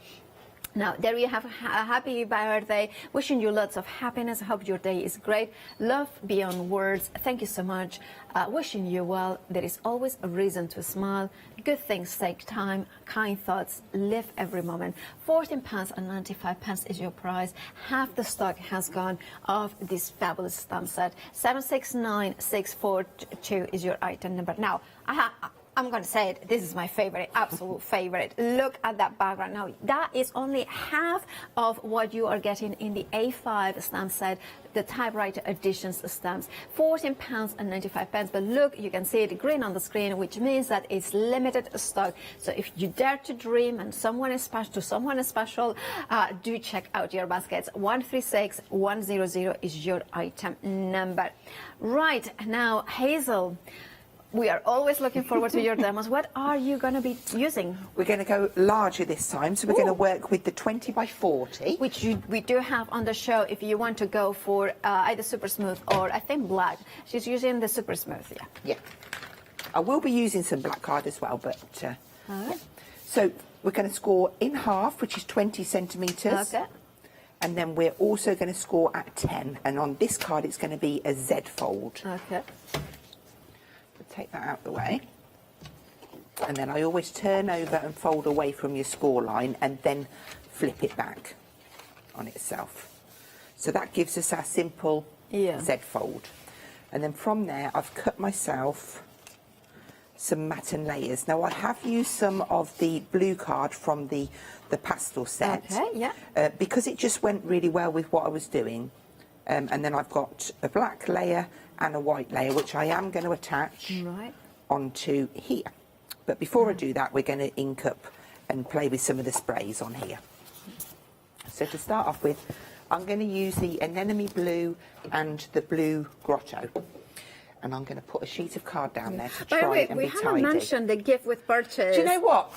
Now, there you have a happy birthday. Wishing you lots of happiness. I hope your day is great. Love beyond words. Thank you so much. Wishing you well. There is always a reason to smile. Good things take time. Kind thoughts live every moment. £14.95 is your price. Half the stock has gone of this fabulous stamp set. 769642 is your item number. Now, I'm going to say it, this is my favorite, absolute favorite. Look at that background. Now, that is only half of what you are getting in the A5 stamp set, the typewriter editions stamps, £14.95. But look, you can see it green on the screen, which means that it's limited stock. So if you dare to dream and someone is special, do check out your baskets. 136100 is your item number. Right, now, Hazel, we are always looking forward to your demos. What are you going to be using? We're going to go larger this time, so we're going to work with the 20 by 40. Which we do have on the show if you want to go for either super smooth or I think black. She's using the super smooth, yeah. Yeah. I will be using some black card as well, but... yeah. So we're going to score in half, which is 20 centimetres. Okay. And then we're also going to score at 10. And on this card, it's going to be a Z fold. Okay. Take that out of the way, and then I always turn over and fold away from your score line and then flip it back on itself. So that gives us our simple Z fold. And then from there I've cut myself some matten layers. Now I have used some of the blue card from the pastel set, because it just went really well with what I was doing. And then I've got a black layer and a white layer, which I am going to attach onto here. But before I do that, we're going to ink up and play with some of the sprays on here. So to start off with, I'm going to use the anemone blue and the blue grotto. And I'm going to put a sheet of card down there to try and be tidy. We haven't mentioned the gift with purchase. Do you know what?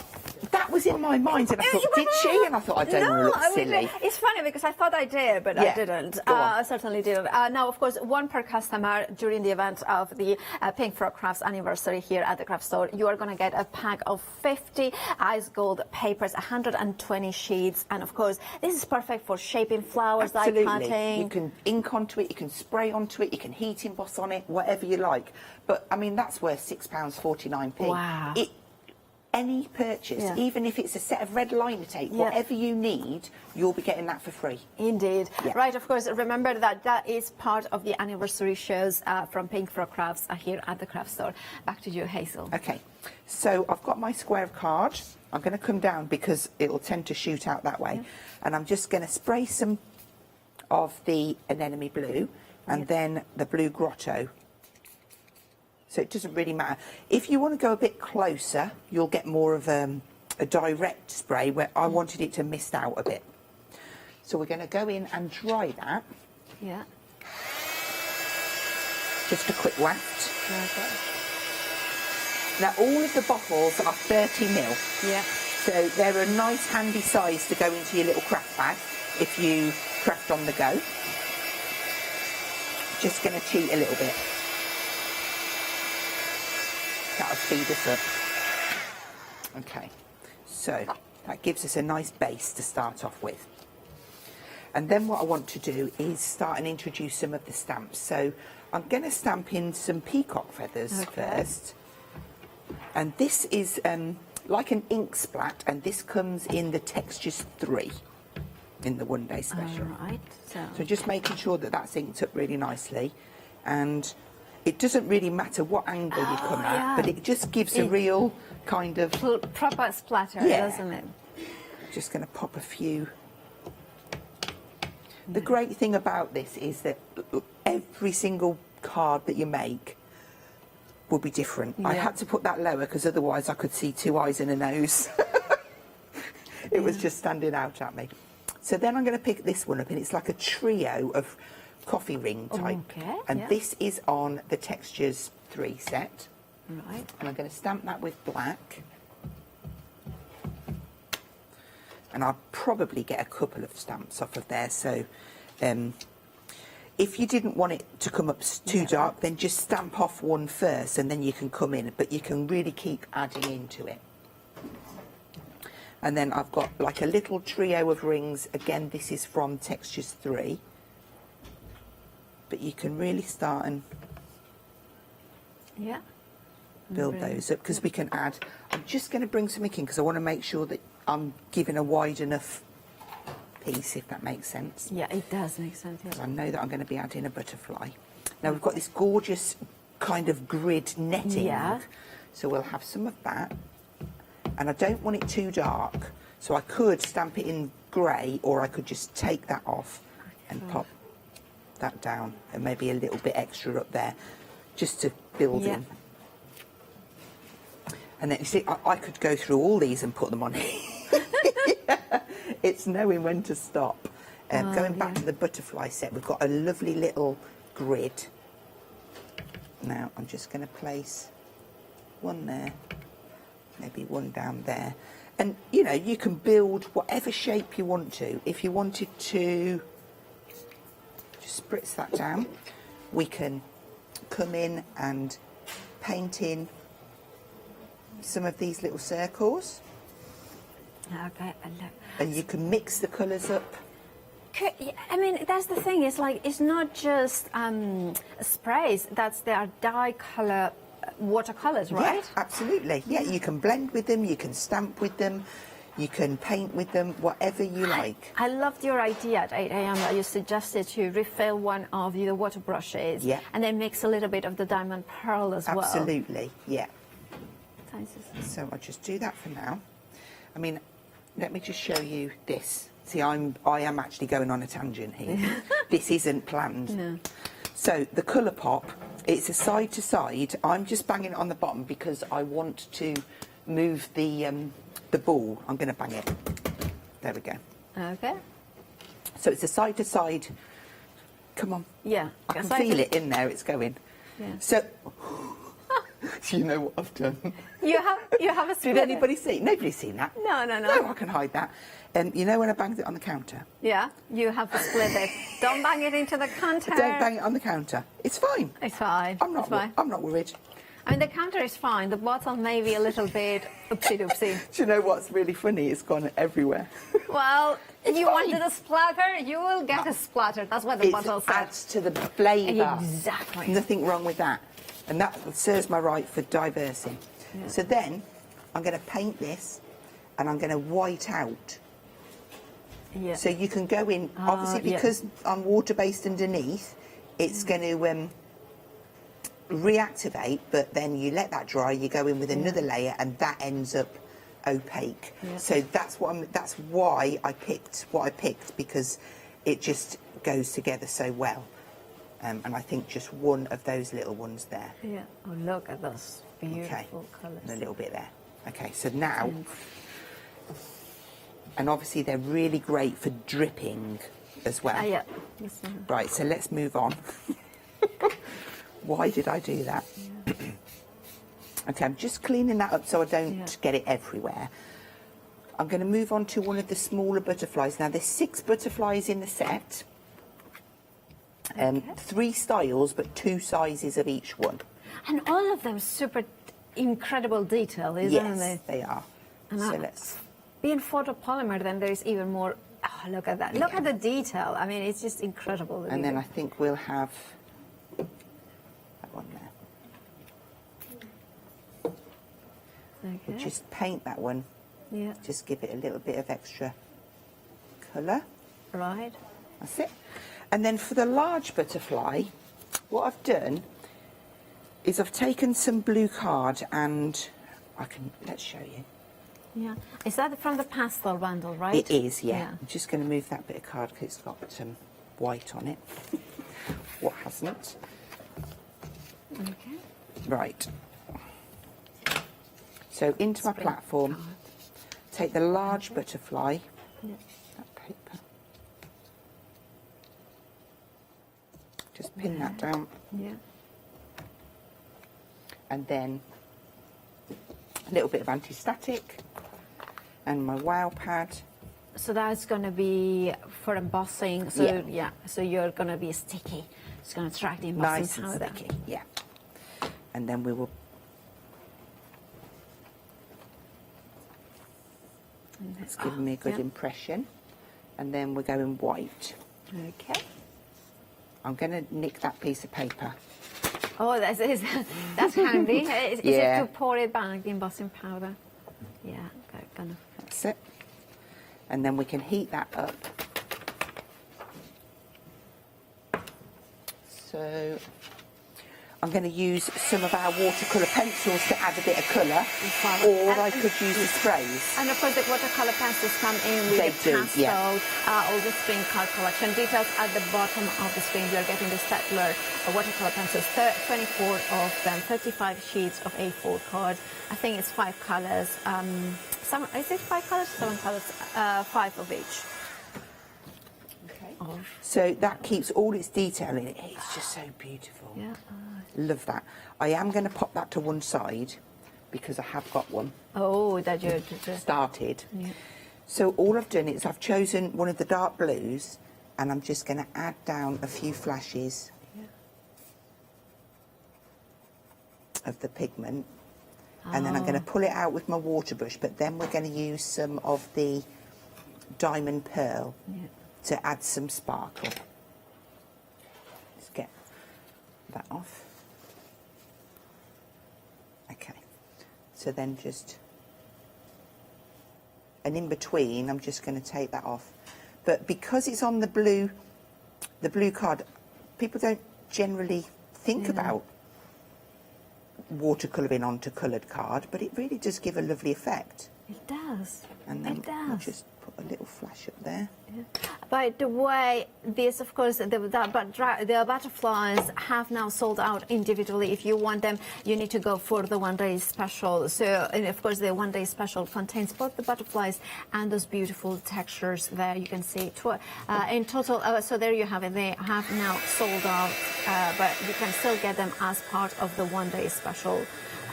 That was in my mind, and I thought, did she? And I thought, I don't look silly. It's funny because I thought I did, but I didn't. I certainly didn't. Now, of course, one per customer during the event of the Pink Frog Crafts anniversary here at the craft store. You are going to get a pack of 50 ice gold papers, 120 sheets, and of course, this is perfect for shaping flowers, die cutting. You can ink onto it, you can spray onto it, you can heat emboss on it, whatever you like. But I mean, that's worth £6.49p. Wow. Any purchase, even if it's a set of red liner tape, whatever you need, you'll be getting that for free. Indeed. Right, of course, remember that is part of the anniversary shows from Pink Frog Crafts here at the craft store. Back to you, Hazel. Okay, so I've got my square of card. I'm going to come down because it'll tend to shoot out that way. And I'm just going to spray some of the anemone blue and then the blue grotto. So it doesn't really matter. If you want to go a bit closer, you'll get more of a direct spray, where I wanted it to mist out a bit. So we're going to go in and dry that. Yeah. Just a quick waft. Now all of the bottles are 30ml. Yeah. So they're a nice handy size to go into your little craft bag if you craft on the go. Just going to cheat a little bit. That'll speed us up. Okay, so that gives us a nice base to start off with. And then what I want to do is start and introduce some of the stamps. So I'm going to stamp in some peacock feathers first. And this is like an ink splat, and this comes in the Textures 3 in the one day special. Right. So just making sure that that's inked up really nicely. And it doesn't really matter what angle you come at, but it just gives a real kind of... proper splatter, doesn't it? Just going to pop a few. The great thing about this is that every single card that you make will be different. I had to put that lower because otherwise I could see two eyes and a nose. It was just standing out at me. So then I'm going to pick this one up, and it's like a trio of coffee ring type, and this is on the Textures 3 set. Right. And I'm going to stamp that with black, and I'll probably get a couple of stamps off of there. So if you didn't want it to come up too dark, then just stamp off one first and then you can come in, but you can really keep adding into it. And then I've got like a little trio of rings. Again, this is from Textures 3. But you can really start and build those up, because we can add... I'm just going to bring something in because I want to make sure that I'm giving a wide enough piece, if that makes sense. Yeah, it does make sense. I know that I'm going to be adding a butterfly. Now we've got this gorgeous kind of grid netting So we'll have some of that. And I don't want it too dark, so I could stamp it in grey, or I could just take that off and pop that down, and maybe a little bit extra up there, just to build in. And then you see, I could go through all these and put them on. It's knowing when to stop. Going back to the butterfly set, we've got a lovely little grid. Now I'm just going to place one there, maybe one down there. And, you know, you can build whatever shape you want to. If you wanted to just spritz that down, we can come in and paint in some of these little circles. Okay, and you can mix the colours up. I mean, that's the thing. It's like, it's not just sprays. They are dye color watercolors, right? Yeah, absolutely. Yeah, you can blend with them, you can stamp with them, you can paint with them, whatever you like. I loved your idea at 8 a.m. that you suggested to refill one of the water brushes, and then mix a little bit of the diamond pearl as well. Absolutely, yeah. So I'll just do that for now. I mean, let me just show you this. See, I am actually going on a tangent here. This isn't planned. No. So the colour pop, it's a side to side. I'm just banging it on the bottom because I want to move the ball. I'm going to bang it. There we go. Okay. So it's a side to side. Come on. Yeah. I can feel it in there. It's going. Yeah. So. Do you know what I've done? You have a split. Did anybody see? Nobody's seen that. No. No, I can hide that. You know when I banged it on the counter? Yeah, you have to split it. Don't bang it into the counter. Don't bang it on the counter. It's fine. It's fine. I'm not worried. I mean, the counter is fine. The bottle may be a little bit oopsie-doopsie. Do you know what's really funny? It's gone everywhere. Well, you wanted a splatter, you will get a splatter. That's what the bottle says. It adds to the flavour. Exactly. Nothing wrong with that. And that serves my right for diversing. Yeah. So then I'm going to paint this and I'm going to white out. Yeah. So you can go in, obviously because I'm water-based underneath, it's going to reactivate, but then you let that dry, you go in with another layer and that ends up opaque. Yeah. So that's why I picked what I picked, because it just goes together so well. And I think just one of those little ones there. Yeah. Oh, look at those beautiful colours. And a little bit there. Okay, so now, and obviously they're really great for dripping as well. Yeah. Right, so let's move on. Why did I do that? Yeah. Okay, I'm just cleaning that up so I don't get it everywhere. I'm going to move on to one of the smaller butterflies. Now, there's 6 butterflies in the set. 3 styles, but 2 sizes of each one. And all of them super incredible detail, isn't yes, they? They are. And so let's... Being photopolymer, then there's even more... Oh, look at that. Look at the detail. I mean, it's just incredible. And then I think we'll have that one there. Okay. We'll just paint that one. Yeah. Just give it a little bit of extra colour. Right. That's it. And then for the large butterfly, what I've done is I've taken some blue card and let's show you. Yeah. Is that from the pastel bundle, right? It is, yeah. I'm just going to move that bit of card because it's got some white on it. What hasn't? Okay. Right. So into my platform, take the large butterfly, that paper. Just pin that down. Yeah. And then a little bit of anti-static and my wow pad. So that's going to be for embossing. So so you're going to be sticky. It's going to attract the embossing nice powder. and sticky, yeah. And then we will. It's giving me a good impression. And then we're going white. Okay. I'm going to nick that piece of paper. Oh, that's handy. Is it to pour it back, the embossing powder? Yeah, gonna. That's it. And then we can heat that up. So I'm going to use some of our watercolour pencils to add a bit of colour, or I could use the sprays. And of course the watercolour pencils come in with the pastel, all the spring card collection. Details at the bottom of the screen. You're getting the Staedtler watercolour pencils, 24 of them, 35 sheets of A4 card. I think it's 5 colours. Is it 5 colours? 7 colours, 5 of each. So that keeps all its detail in it. It's just so beautiful. Yeah. Love that. I am going to pop that to one side because I have got one. Oh, that you started. Yeah. So all I've done is I've chosen one of the dark blues, and I'm just going to add down a few flashes of the pigment, and then I'm going to pull it out with my water brush. But then we're going to use some of the diamond pearl to add some sparkle. Let's get that off. Okay, so then and in between I'm just going to take that off. But because it's on the blue card, people don't generally think about watercolouring onto coloured card, but it really does give a lovely effect. It does. And then I'll just put a little flash up there. By the way, this, of course, the butterflies have now sold out individually. If you want them, you need to go for the one-day special. So, and of course, the one-day special contains both the butterflies and those beautiful textures there. You can see in total. So there you have it. They have now sold out, but you can still get them as part of the one-day special.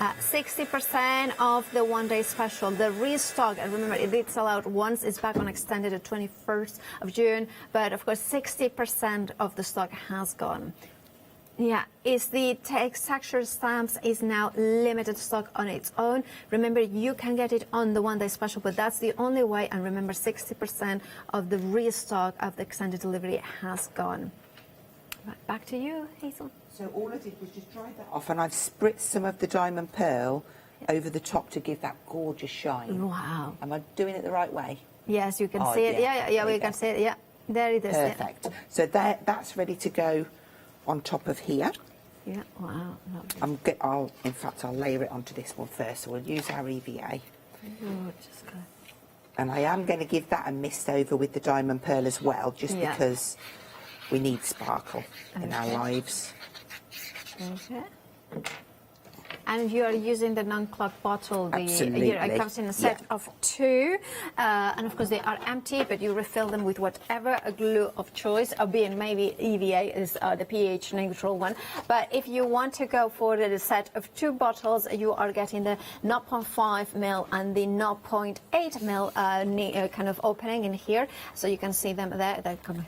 60% of the one-day special, the restock, and remember it did sell out once, it's back on extended at 21st of June, but of course 60% of the stock has gone. Yeah, it's the texture stamps is now limited stock on its own. Remember, you can get it on the one-day special, but that's the only way, and remember 60% of the restock of the extended delivery has gone. Right, back to you, Hazel. So all I did was just dry that off, and I've spritzed some of the diamond pearl over the top to give that gorgeous shine. Wow. Am I doing it the right way? Yes, you can see it. Yeah, we can see it. Yeah, there it is. Perfect. So that's ready to go on top of here. Yeah, wow. Lovely. I'll layer it onto this one first. So we'll use our EVA. Just go. And I am going to give that a mist over with the diamond pearl as well, just because we need sparkle in our lives. Okay. And you are using the non-clog bottle. Absolutely. It comes in a set of 2. And of course they are empty, but you refill them with whatever glue of choice, albeit maybe EVA is the pH neutral one. But if you want to go for the set of 2 bottles, you are getting the 0.5 ml and the 0.8 ml kind of opening in here. So you can see them there. They're coming.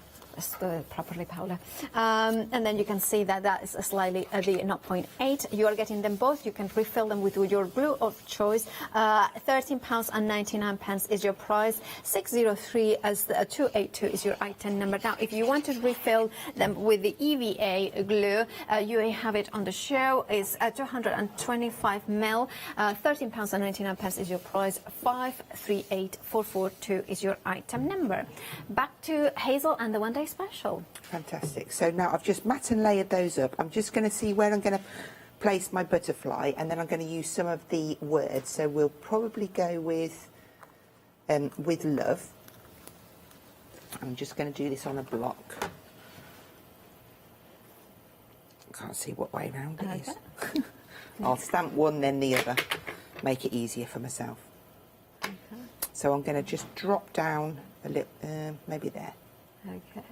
Properly, Paula. And then you can see that is slightly the 0.8. You are getting them both. You can refill them with your glue of choice. £13.99 is your price. 603 as the 282 is your item number. Now, if you want to refill them with the EVA glue, you have it on the show. It's 225 ml. £13.99 is your price. 538442 is your item number. Back to Hazel and the one-day special. Fantastic. So now I've just matte and layered those up. I'm just going to see where I'm going to place my butterfly, and then I'm going to use some of the words. So we'll probably go with love. I'm just going to do this on a block. Can't see what way round it is. I'll stamp one, then the other. Make it easier for myself. Okay. So I'm going to just drop down a little, maybe there. Okay.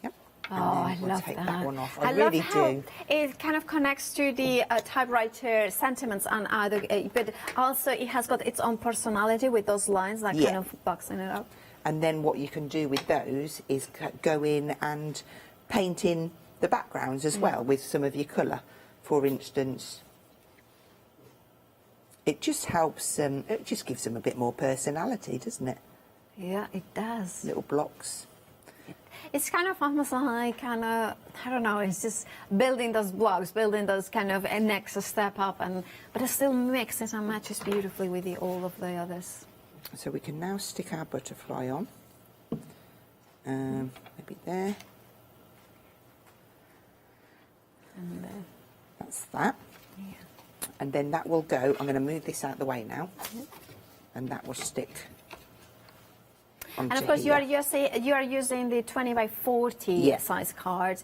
Yep. Oh, I love take that. that one off. I really love how do. It kind of connects to the typewriter sentiments and other, but also it has got its own personality with those lines that kind of boxing it up. And then what you can do with those is go in and paint in the backgrounds as well with some of your colour. For instance, it just helps. It just gives them a bit more personality, doesn't it? Yeah, it does. Little blocks. It's kind of almost like I don't know, it's just building those blocks, building those kind of a next step up, but it still mixes and matches beautifully with all of the others. So we can now stick our butterfly on. Maybe there. And then That's that. And then that will go, I'm going to move this out of the way now, and that will stick onto and of course, here. you are using the 20 by 40 size cards,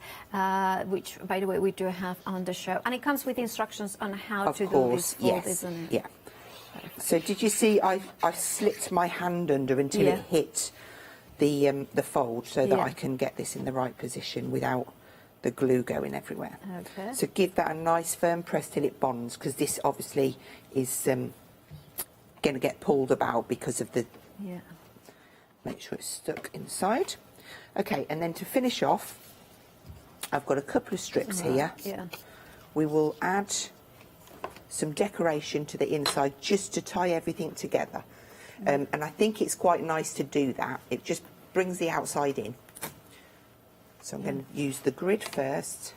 which, by the way, we do have on the show. And it comes with instructions on how to do this fold, isn't it? Yeah. So did you see I slipped my hand under until it hit the fold so that I can get this in the right position without the glue going everywhere. Okay. So give that a nice firm press till it bonds, because this obviously is going to get pulled about because of the... Yeah. Make sure it's stuck inside. Okay, and then to finish off, I've got a couple of strips here. Yeah. We will add some decoration to the inside just to tie everything together. And I think it's quite nice to do that. It just brings the outside in. So I'm going to use the grid first.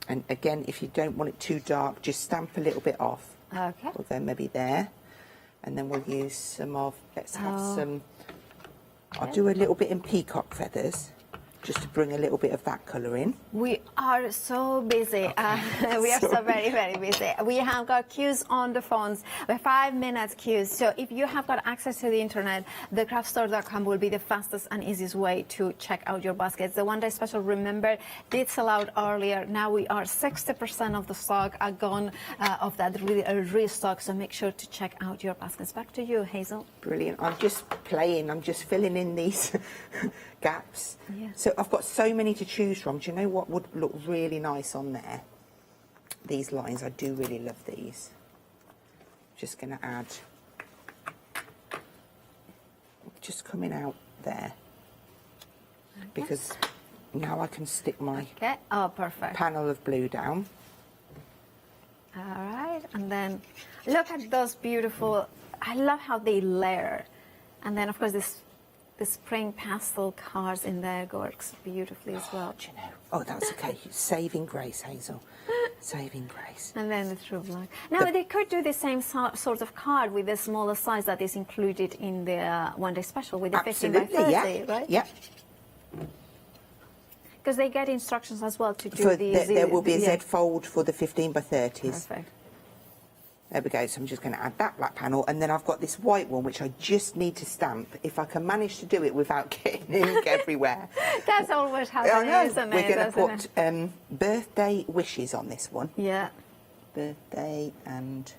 And again, if you don't want it too dark, just stamp a little bit off. Okay. Or then maybe there. And then we'll use some of, let's have some, I'll do a little bit in peacock feathers, just to bring a little bit of that colour in. We are so busy. We are so very, very busy. We have got queues on the phones. We have 5-minute queues. So if you have got access to the internet, thecraftstore.com will be the fastest and easiest way to check out your baskets. The one-day special, remember, did sell out earlier. Now we are 60% of the stock are gone of that restock. So make sure to check out your baskets. Back to you, Hazel. Brilliant. I'm just playing. I'm just filling in these gaps. Yeah. So I've got so many to choose from. Do you know what would look really nice on there? These lines. I do really love these. Just going to add, just coming out there, because now I can stick my perfect panel of blue down. All right, and then look at those beautiful. I love how they layer, and then of course the spring pastel cards in there works beautifully as well. Do you know? Oh, that's okay. Saving grace, Hazel. Saving grace. And then the true black. Now, they could do the same sort of card with the smaller size that is included in the one-day special with the 15 by 30, right? Yeah. Because they get instructions as well to do these. There will be a Z fold for the 15 by 30s. Perfect. There we go. So I'm just going to add that black panel, and then I've got this white one which I just need to stamp. If I can manage to do it without getting ink everywhere. That's always happening, isn't it? We're going to put birthday wishes on this one. Yeah. Birthday and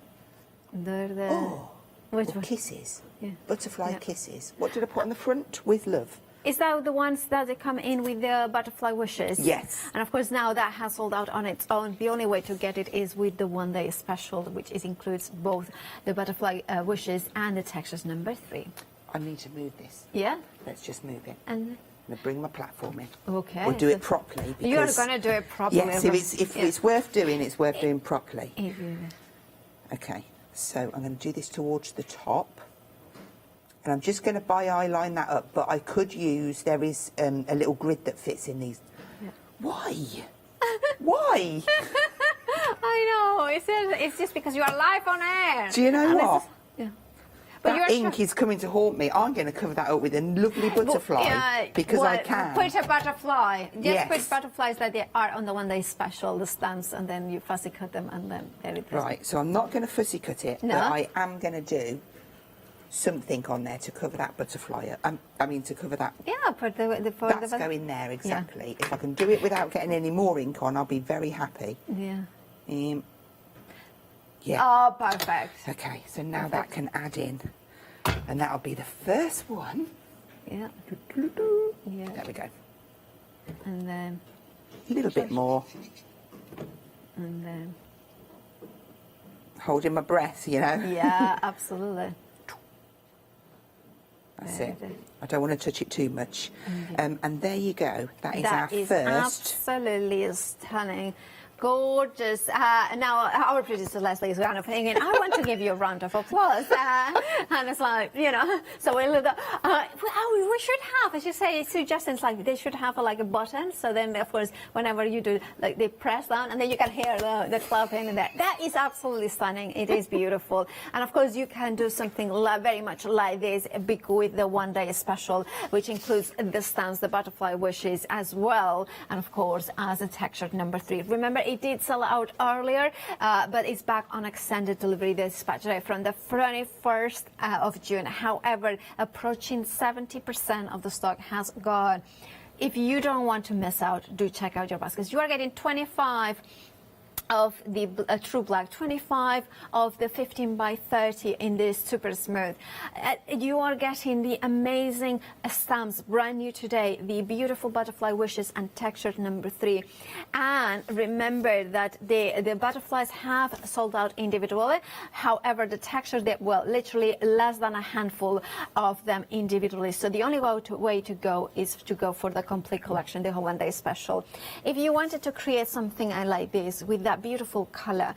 which one? Kisses. Yeah. Butterfly kisses. What did I put on the front? With love. Is that the ones that they come in with the butterfly wishes? Yes. And of course now that has sold out on its own. The only way to get it is with the one-day special, which includes both the butterfly wishes and the textures number 3. I need to move this. Yeah? Let's just move it. And I'm going to bring my platform in. Okay. We'll do it properly. You're going to do it properly. Yes, if it's worth doing, it's worth doing properly. Yeah. Okay, so I'm going to do this towards the top. And I'm just going to eyeline that up, but I could use, there is a little grid that fits in these. Yeah. Why? Why? I know, it's just because you are live on air. Do you know what? But that ink is coming to haunt me. I'm going to cover that up with a lovely butterfly because I can. Put a butterfly. Just put Yes. butterflies that they are on the one-day special, the stamps, and then you fussy cut them, and then there it is. Right, so I'm not going to fussy cut it, No. but I am going to do something on there to cover that butterfly. I mean, to cover that. Yeah, put That's going there, exactly. If I can do it without getting any more ink on, I'll be very happy. Yeah. Yeah. Oh, perfect. Okay, so now that can add in. And that'll be the first one. Yeah. Yeah. There we go. And then... A little bit more. And then... Holding my breath, you know? Yeah, absolutely. That's it. I don't want to touch it too much. And there you go. That is our first. Absolutely stunning. gorgeous. Now, our producer Leslie is kind of thinking, I want to give you a round of applause. And it's like, you know, so we should have, as you say, suggestions like they should have like a button. So then, of course, whenever you do, like they press down and then you can hear the clapping and that. That is absolutely stunning. It is beautiful. And of course, you can do something very much like this with the one-day special, which includes the stamps, the butterfly wishes as well. And of course, as a textured number 3. Remember, it did sell out earlier, but it's back on extended delivery dispatch day from the 21st of June. However, approaching 70% of the stock has gone. If you don't want to miss out, do check out your baskets. You are getting 25 of the true black, 25 of the 15 by 30 in this super smooth. You are getting the amazing stamps, brand new today, the beautiful butterfly wishes and textured number 3. And remember that the butterflies have sold out individually. However, the texture, well, literally less than a handful of them individually. So the only way to go is to go for the complete collection, the one day special. If you wanted to create something like this with that beautiful color,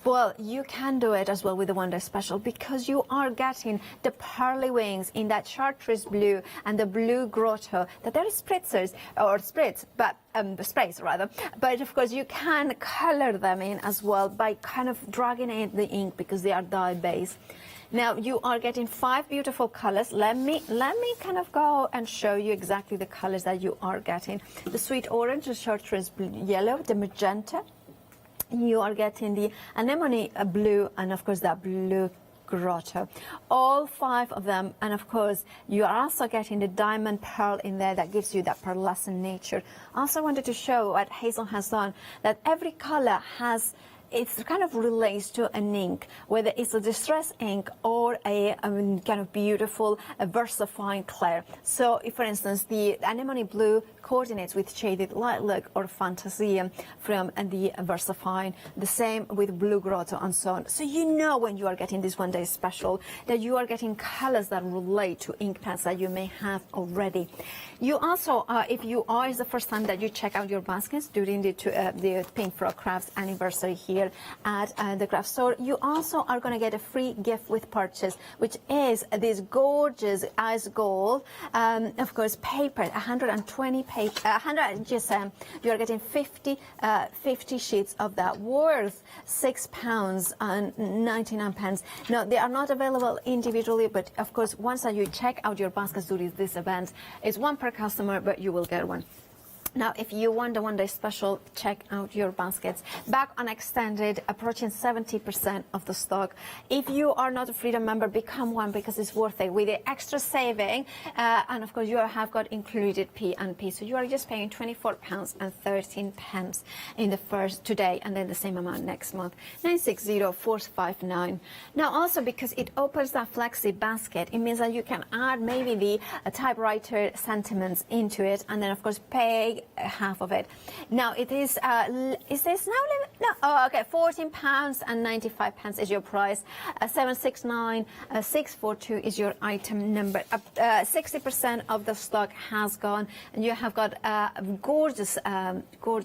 well, you can do it as well with the one day special, because you are getting the pearly wings in that chartreuse blue and the blue grotto. That there is spritzers or spritz, but sprays rather. But of course, you can color them in as well by kind of dragging in the ink because they are dye based. Now you are getting 5 beautiful colors. Let me kind of go and show you exactly the colors that you are getting. The sweet orange, the chartreuse yellow, the magenta. You are getting the anemone blue, and of course that blue grotto. All 5 of them, and of course you are also getting the diamond pearl in there that gives you that pearlescent nature. Also wanted to show what Hazel has done, that every color has, it kind of relates to an ink, whether it's a distress ink or a kind of beautiful VersaFine clear. So if, for instance, the anemone blue coordinates with shaded lilac or fantasia from the VersaFine, the same with blue grotto and so on. So you know when you are getting this one day special that you are getting colors that relate to ink pads that you may have already. You also, if it's the first time that you check out your baskets during the Pink Frog Crafts anniversary here at the craft store, you also are going to get a free gift with purchase, which is this gorgeous ice gold, of course, paper, 120 paper, 100 GSM. You are getting 50 sheets of that, worth £6 and 99 pence. Now, they are not available individually, but of course, once that you check out your baskets during this event, it's one per customer, but you will get one. Now, if you want the one day special, check out your baskets. Back on extended, approaching 70% of the stock. If you are not a Freedom member, become one because it's worth it. With the extra saving, and of course you have got included P&P. So you are just paying £24 and 13 pence in the first today, and then the same amount next month. 960459. Now also because it opens that flexi basket, it means that you can add maybe the typewriter sentiments into it, and then of course pay half of it. Now it is this now limit? No, oh, okay, £14 and 95 pence is your price. 769642 is your item number. 60% of the stock has gone, and you have got gorgeous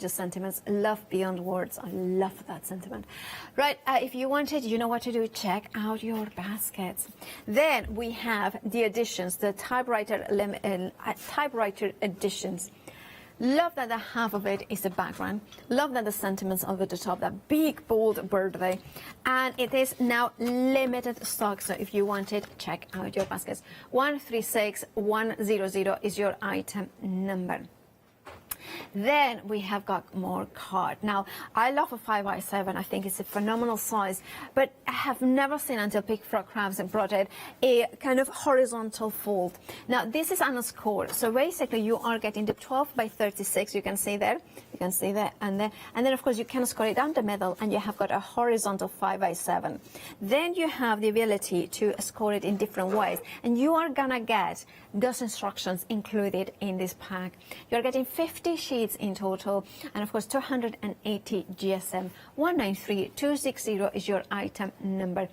sentiments. Love beyond words. I love that sentiment. Right, if you want it, you know what to do. Check out your baskets. Then we have the editions, the typewriter editions. Love that the half of it is the background. Love that the sentiments over the top, that big, bold birthday. And it is now limited stock, so if you want it, check out your baskets. 136100 is your item number. Then we have got more card. Now, I love a 5x7. I think it's a phenomenal size, but I have never seen until Pink Frog Crafts brought it a kind of horizontal fold. Now, this is on a score. So basically, you are getting the 12 by 36. You can see there. You can see that, and then of course you can score it down the middle, and you have got a horizontal 5x7. Then you have the ability to score it in different ways, and you are gonna get those instructions included in this pack. You're getting 50 sheets in total, and of course 280 GSM. 193260 is your item number.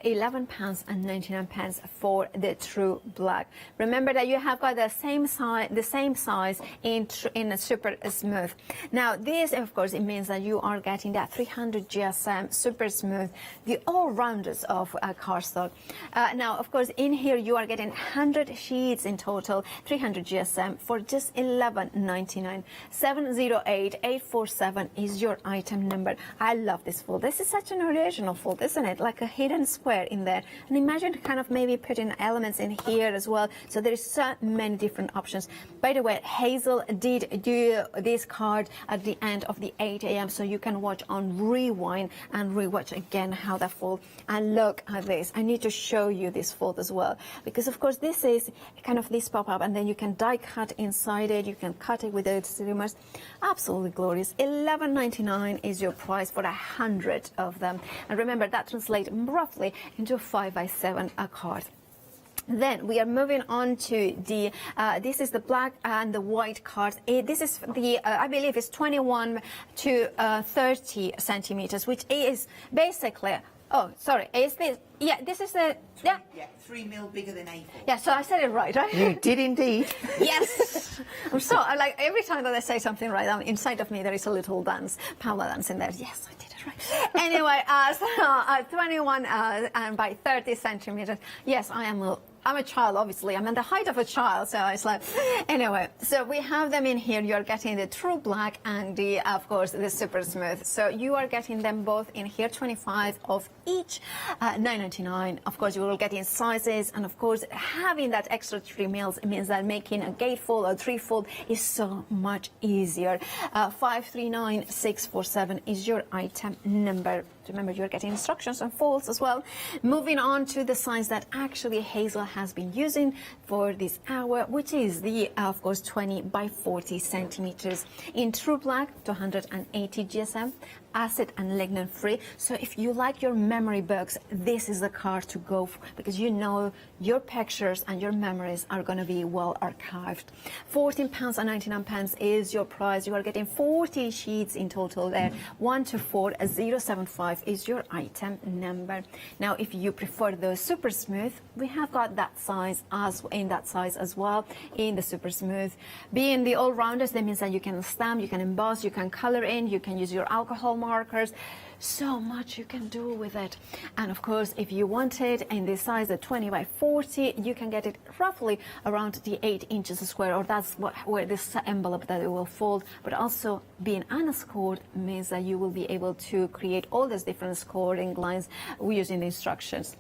£11.99 for the true black. Remember that you have got the same size in a super smooth. Now this, of course, it means that you are getting that 300 GSM super smooth, the all-rounders of cardstock. Now, of course, in here you are getting 100 sheets in total, 300 GSM for just £11.99. 708847 is your item number. I love this fold. This is such an original fold, isn't it? Like a hidden square in there. And imagine kind of maybe putting elements in here as well. So there is so many different options. By the way, Hazel did do this card at the end of the 8 a.m. so you can watch on rewind and rewatch again how that fold. And look at this. I need to show you this fold as well, because of course this is kind of this pop-up, and then you can die cut inside it. You can cut it with the streamers. Absolutely glorious. £11.99 is your price for 100 of them. And remember, that translates roughly into 5x7 a card. Then we are moving on to the, this is the black and the white cards. This is the, I believe it's 21 to 30 centimeters, which is basically, oh, sorry, is this, yeah, this is the, yeah. Yeah, 3 mil bigger than A4. Yeah, so I said it right? You did indeed. Yes. I'm so, like, every time that I say something right, inside of me there is a little dance, Paula dance in there. Yes, I did it right. Anyway, so 21 and by 30 centimeters. Yes, I'm a child, obviously. I'm in the height of a child, so it's like... Anyway, so we have them in here. You're getting the true black and, the, of course, the super smooth. So you are getting them both in here, 25 of each, $9.99. Of course, you will get in sizes. And, of course, having that extra 3 mils means that making a gatefold or 3-fold is so much easier. 539647 is your item number. Remember, you're getting instructions on folds as well. Moving on to the size that actually Hazel has been using for this hour, which is the, of course, 20 by 40 centimeters. In true black, 280 GSM, acid and lignin free. So if you like your memory books, this is the card to go for, because you know your pictures and your memories are going to be well archived. £14.99 is your price. You are getting 40 sheets in total there. 1 to 4, 075 is your item number. Now, if you prefer the super smooth, we have got that size as well in the super smooth. Being the all-rounders, that means that you can stamp, you can emboss, you can color in, you can use your alcohol markers. So much you can do with it. And of course, if you want it in the size of 20 by 40, you can get it roughly around the 8 inches square, or that's where this envelope that it will fold. But also being unscored means that you will be able to create all these different scoring lines using the instructions.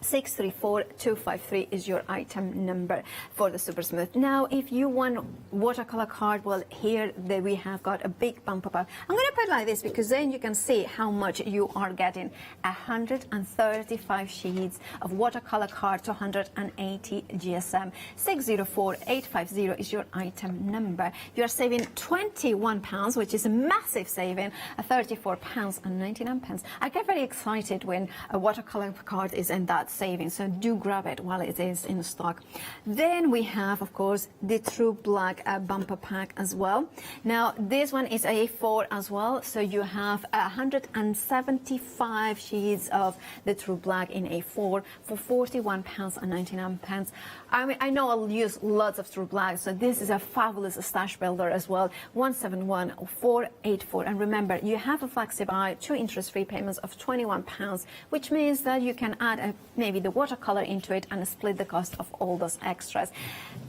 634253 is your item number for the super smooth. Now, if you want watercolor card, well, here we have got a big bump up. I'm going to put it like this because then you can see how much you are getting. 135 sheets of watercolor card, 280 GSM. 604850 is your item number. You are saving £21, which is a massive saving. £34.99. I get very excited when a watercolor card is in that saving, so do grab it while it is in stock. Then we have, of course, the true black bumper pack as well. Now this one is A4 as well, so you have 175 sheets of the true black in A4 for £41.99. I mean, I know I'll use lots of true black, so this is a fabulous stash builder as well. 171484, and remember, you have a flexi buy, 2 interest-free payments of £21, which means that you can add maybe the watercolor into it and split the cost of all those extras.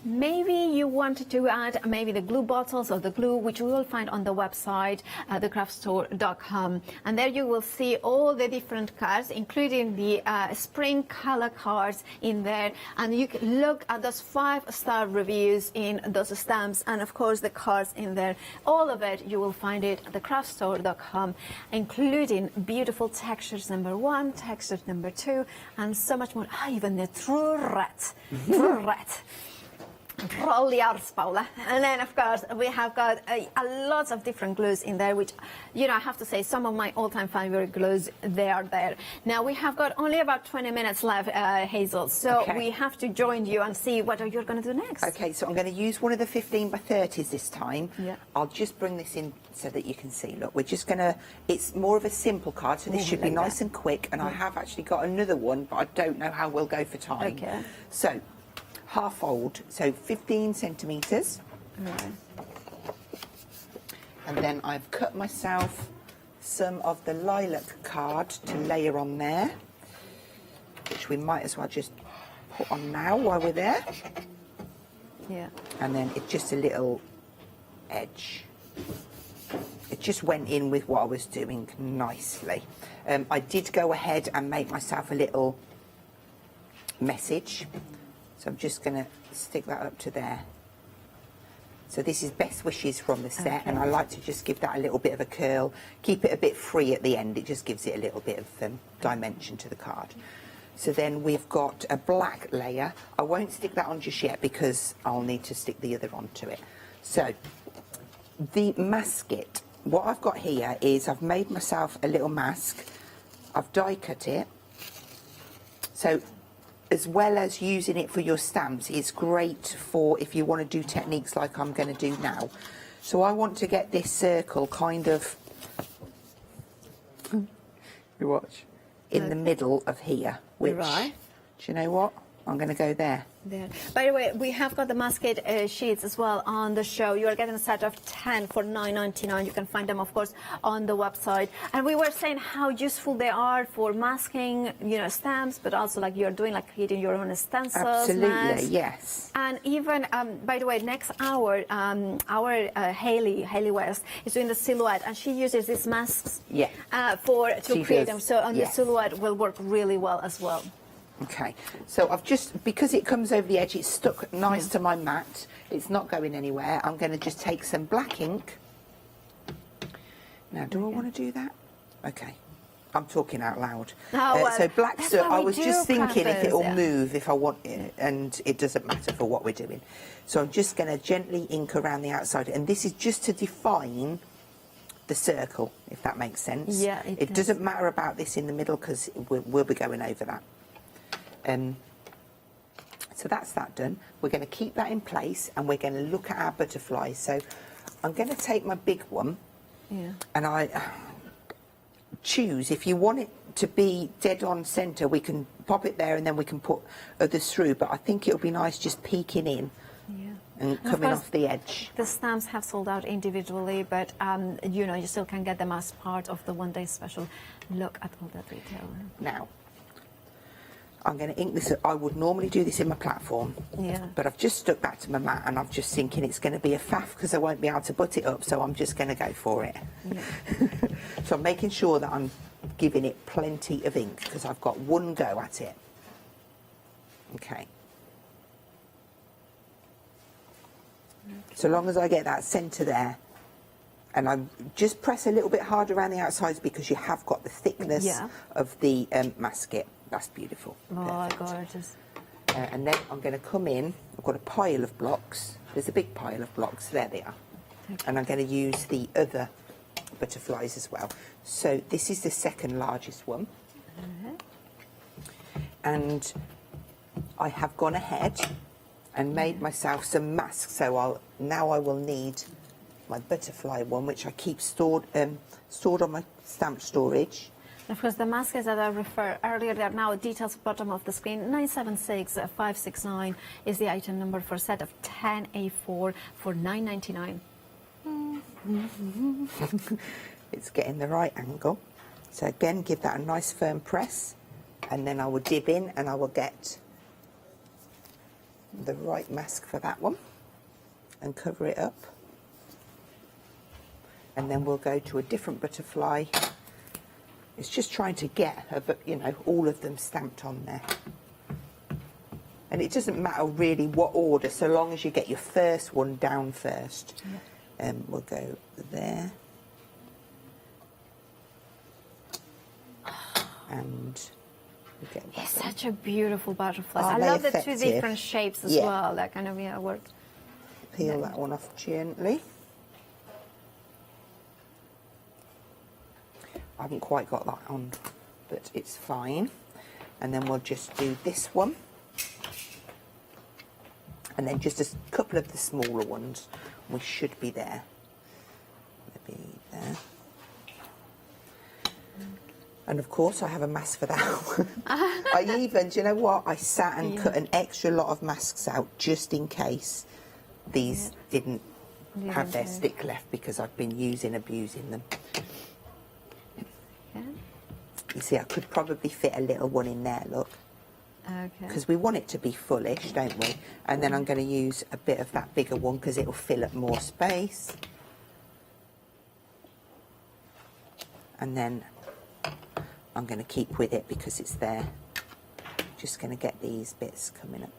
Maybe you want to add maybe the glue bottles or the glue, which you will find on the website, thecraftstore.com, and there you will see all the different cards, including the spring color cards in there, and you can look at those 5-star reviews in those stamps, and of course the cards in there. All of it you will find it at thecraftstore.com, including beautiful textures number 1, textures number 2, and so much more. Even the true red. roll the arts, Paula. And then, of course, we have got a lots of different glues in there, which, you know, I have to say, some of my all-time favorite glues, they are there. Now, we have got only about 20 minutes left, Hazel, so we have to join you and see what you're going to do next. Okay, so I'm going to use one of the 15 by 30s this time. Yeah. I'll just bring this in so that you can see. Look, we're just going to, it's more of a simple card, so this should be nice and quick, and I have actually got another one, but I don't know how we'll go for time. Okay. So, half fold, so 15 centimetres. Right. And then I've cut myself some of the lilac card to layer on there, which we might as well just put on now while we're there. Yeah. And then it's just a little edge. It just went in with what I was doing nicely. I did go ahead and make myself a little message. So I'm just going to stick that up to there. So this is best wishes from the set, and I like to just give that a little bit of a curl. Keep it a bit free at the end. It just gives it a little bit of dimension to the card. So then we've got a black layer. I won't stick that on just yet because I'll need to stick the other onto it. So the masket, what I've got here is I've made myself a little mask. I've die cut it. So as well as using it for your stamps, it's great for if you want to do techniques like I'm going to do now. So I want to get this circle kind of, you watch, in the middle of here, which, Right. do you know what? I'm going to go there. There. By the way, we have got the masket sheets as well on the show. You are getting a set of 10 for $9.99. You can find them, of course, on the website. And we were saying how useful they are for masking, you know, stamps, but also like you're doing, like creating your own stencils. Absolutely, masks. yes. And even, by the way, next hour, our Haley West is doing the silhouette, and she uses these masks Yeah. to create them. So on the silhouette will work really well as well. Okay, so I've just, because it comes over the edge, it's stuck nice to my mat. It's not going anywhere. I'm going to just take some black ink. Now, do I want to do that? Okay, I'm talking out loud. So black stuff, I was just thinking if it'll move if I want it, and it doesn't matter for what we're doing. So I'm just going to gently ink around the outside, and this is just to define the circle, if that makes sense. Yeah, it doesn't matter about this in the middle because we'll be going over that. So that's that done. We're going to keep that in place, and we're going to look at our butterflies. So I'm going to take my big one, and I choose, if you want it to be dead on centre, we can pop it there and then we can put others through, but I think it'll be nice just peeking in and coming off the edge. The stamps have sold out individually, but you know, you still can get them as part of the one-day special. Look at all that detail. Now, I'm going to ink this. I would normally do this in my platform, but I've just stuck back to my mat, and I'm just thinking it's going to be a faff because I won't be able to butt it up, so I'm just going to go for it. So I'm making sure that I'm giving it plenty of ink because I've got one go at it. Okay. So long as I get that centre there, and I just press a little bit harder around the outsides because you have got the thickness of the masket. That's beautiful. Oh, gorgeous. And then I'm going to come in. I've got a pile of blocks. There's a big pile of blocks. There they are. And I'm going to use the other butterflies as well. So this is the second largest one. And I have gone ahead and made myself some masks. So now I will need my butterfly one, which I keep stored on my stamp storage. Of course, the maskets that I referred earlier, they are now details at the bottom of the screen. 976569 is the item number for a set of 10 A4 for $9.99. It's getting the right angle. So again, give that a nice firm press, and then I will dib in and I will get the right mask for that one and cover it up. And then we'll go to a different butterfly. It's just trying to get, you know, all of them stamped on there. And it doesn't matter really what order, so long as you get your first one down first. We'll go there. And It's such a beautiful butterfly. I Are they love the two effective? different shapes as well. That kind of work. Peel that one off gently. I haven't quite got that on, but it's fine. And then we'll just do this one. And then just a couple of the smaller ones. We should be there. Maybe there. And of course I have a mask for that. I even, do you know what? I sat and cut an extra lot of masks out just in case these didn't have their stick left, because I've been abusing them. You see, I could probably fit a little one in there, look. Okay. Because we want it to be fullish, don't we? And then I'm going to use a bit of that bigger one because it will fill up more space. And then I'm going to keep with it because it's there. Just going to get these bits coming up.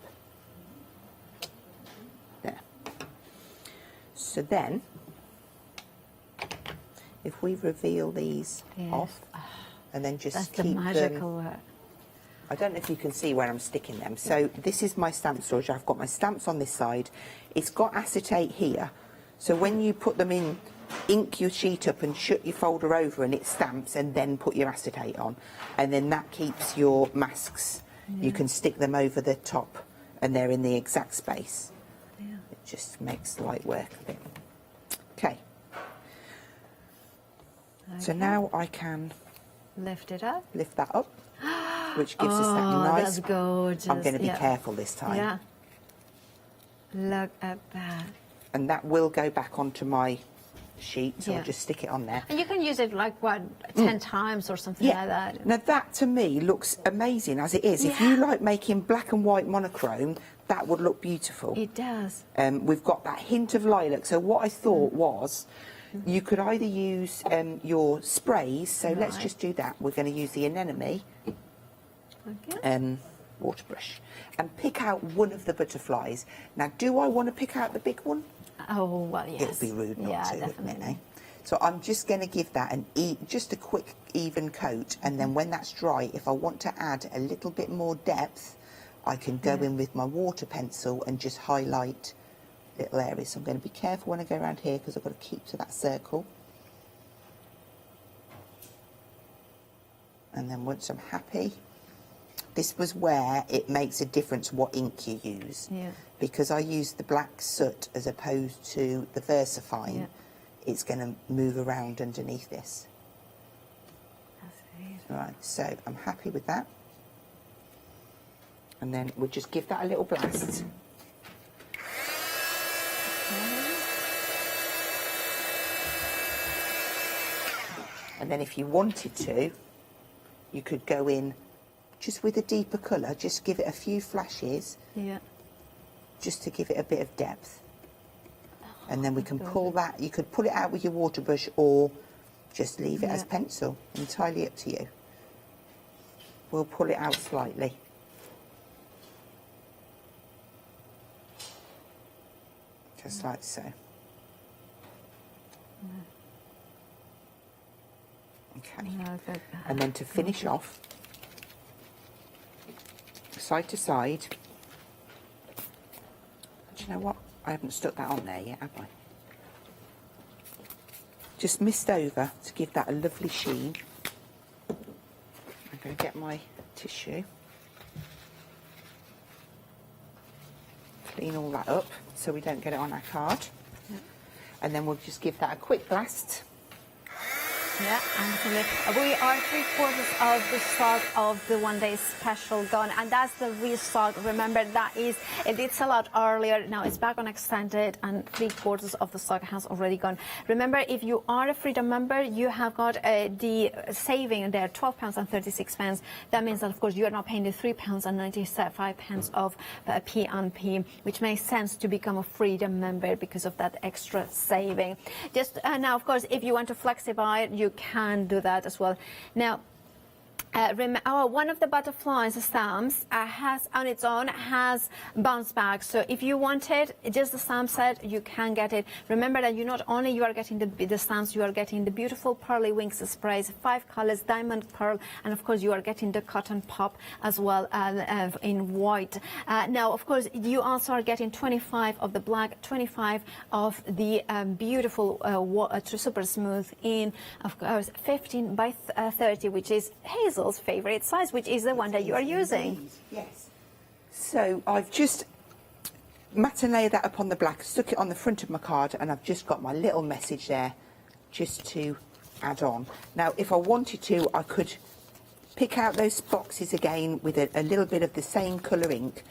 There. So then, if we reveal these off, and then just keep the magical work. I don't know if you can see where I'm sticking them. So this is my stamp storage. I've got my stamps on this side. It's got acetate here. So when you put them in, ink your sheet up and shut your folder over and it stamps, and then put your acetate on. And then that keeps your masks. You can stick them over the top and they're in the exact space. It just makes light work a bit. Okay. So now I can lift it up. Lift that up. Which gives us that nice. That's gorgeous. I'm going to be careful this time. Yeah. Look at that. And that will go back onto my sheet, so I'll just stick it on there. And you can use it like, what, 10 times or something like that? Now that to me looks amazing as it is. If you like making black and white monochrome, that would look beautiful. It does. We've got that hint of lilac. So what I thought was, you could either use your sprays. So let's just do that. We're going to use the anemone. Water brush, and pick out one of the butterflies. Now, do I want to pick out the big one? Oh, well, yes. It would be rude not to, definitely. wouldn't it? Eh? So I'm just going to give that just a quick, even coat, and then when that's dry, if I want to add a little bit more depth, I can go in with my water pencil and just highlight little areas. So I'm going to be careful when I go around here because I've got to keep to that circle. And then once I'm happy, this was where it makes a difference what ink you use. Because I use the black soot as opposed to the VersaFine, it's going to move around underneath this. Right, so I'm happy with that. And then we'll just give that a little blast. And then if you wanted to, you could go in just with a deeper colour, just give it a few flashes, just to give it a bit of depth. And then we can pull that, you could pull it out with your water brush or just leave it as pencil, entirely up to you. We'll pull it out slightly. Just like so. Okay. And then to finish off, side to side. Do you know what? I haven't stuck that on there yet, have I? Just mist over to give that a lovely sheen. I'm going to get my tissue. Clean all that up so we don't get it on our card. And then we'll just give that a quick blast. Yeah, and we are 3/4 of the stock of the one-day special gone, and that's the restock. Remember, it did sell out earlier. Now it's back on extended, and 3/4 of the stock has already gone. Remember, if you are a Freedom member, you have got the saving there, £12.36. That means that, of course, you are not paying the £3.95 of P&P, which makes sense to become a Freedom member because of that extra saving. Just now, of course, if you want to flexi buy, you can do that as well. Now, One of the butterflies stamps has on its own has bounce back. So if you wanted just the stamp set, you can get it. Remember that you not only you are getting the stamps, you are getting the beautiful pearly wings sprays, 5 colors, diamond pearl, and of course you are getting the cotton pop as well in white. Now, of course, you also are getting 25 of the black, 25 of the beautiful super smooth in, of course, 15 by 30, which is Hazel's favorite size, which is the one that you are using. Yes. So I've just matiné that up on the black, stuck it on the front of my card, and I've just got my little message there just to add on. Now, if I wanted to, I could pick out those boxes again with a little bit of the same colour ink,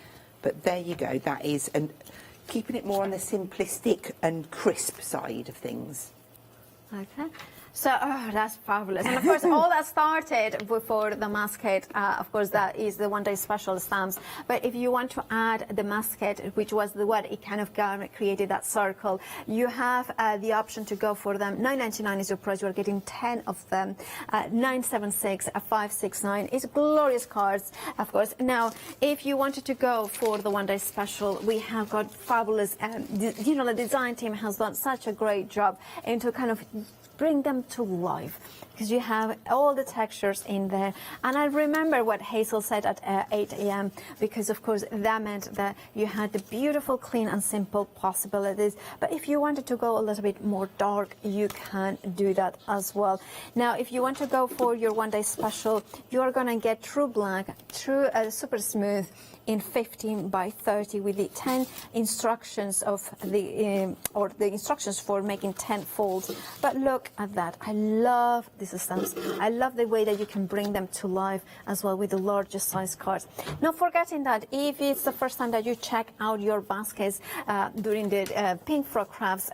but there you go. That is, and keeping it more on the simplistic and crisp side of things. Okay. So, that's fabulous. And of course, all that started before the mascot. Of course, that is the one-day special stamps. But if you want to add the mascot, which was the one it kind of created that circle, you have the option to go for them. $9.99 is your price. You are getting 10 of them. $9.76, $5.69 is glorious cards, of course. Now, if you wanted to go for the one-day special, we have got fabulous. You know, the design team has done such a great job into kind of bring them to life, because you have all the textures in there. And I remember what Hazel said at 8 a.m. because of course that meant that you had the beautiful, clean and simple possibilities. But if you wanted to go a little bit more dark, you can do that as well. Now, if you want to go for your one-day special, you are going to get true black, true super smooth in 15 by 30 with the 10 instructions of the instructions for making 10 folds. But look at that. I love these stamps. I love the way that you can bring them to life as well with the largest size cards. Not forgetting that if it's the first time that you check out your baskets during the Pink Frog Crafts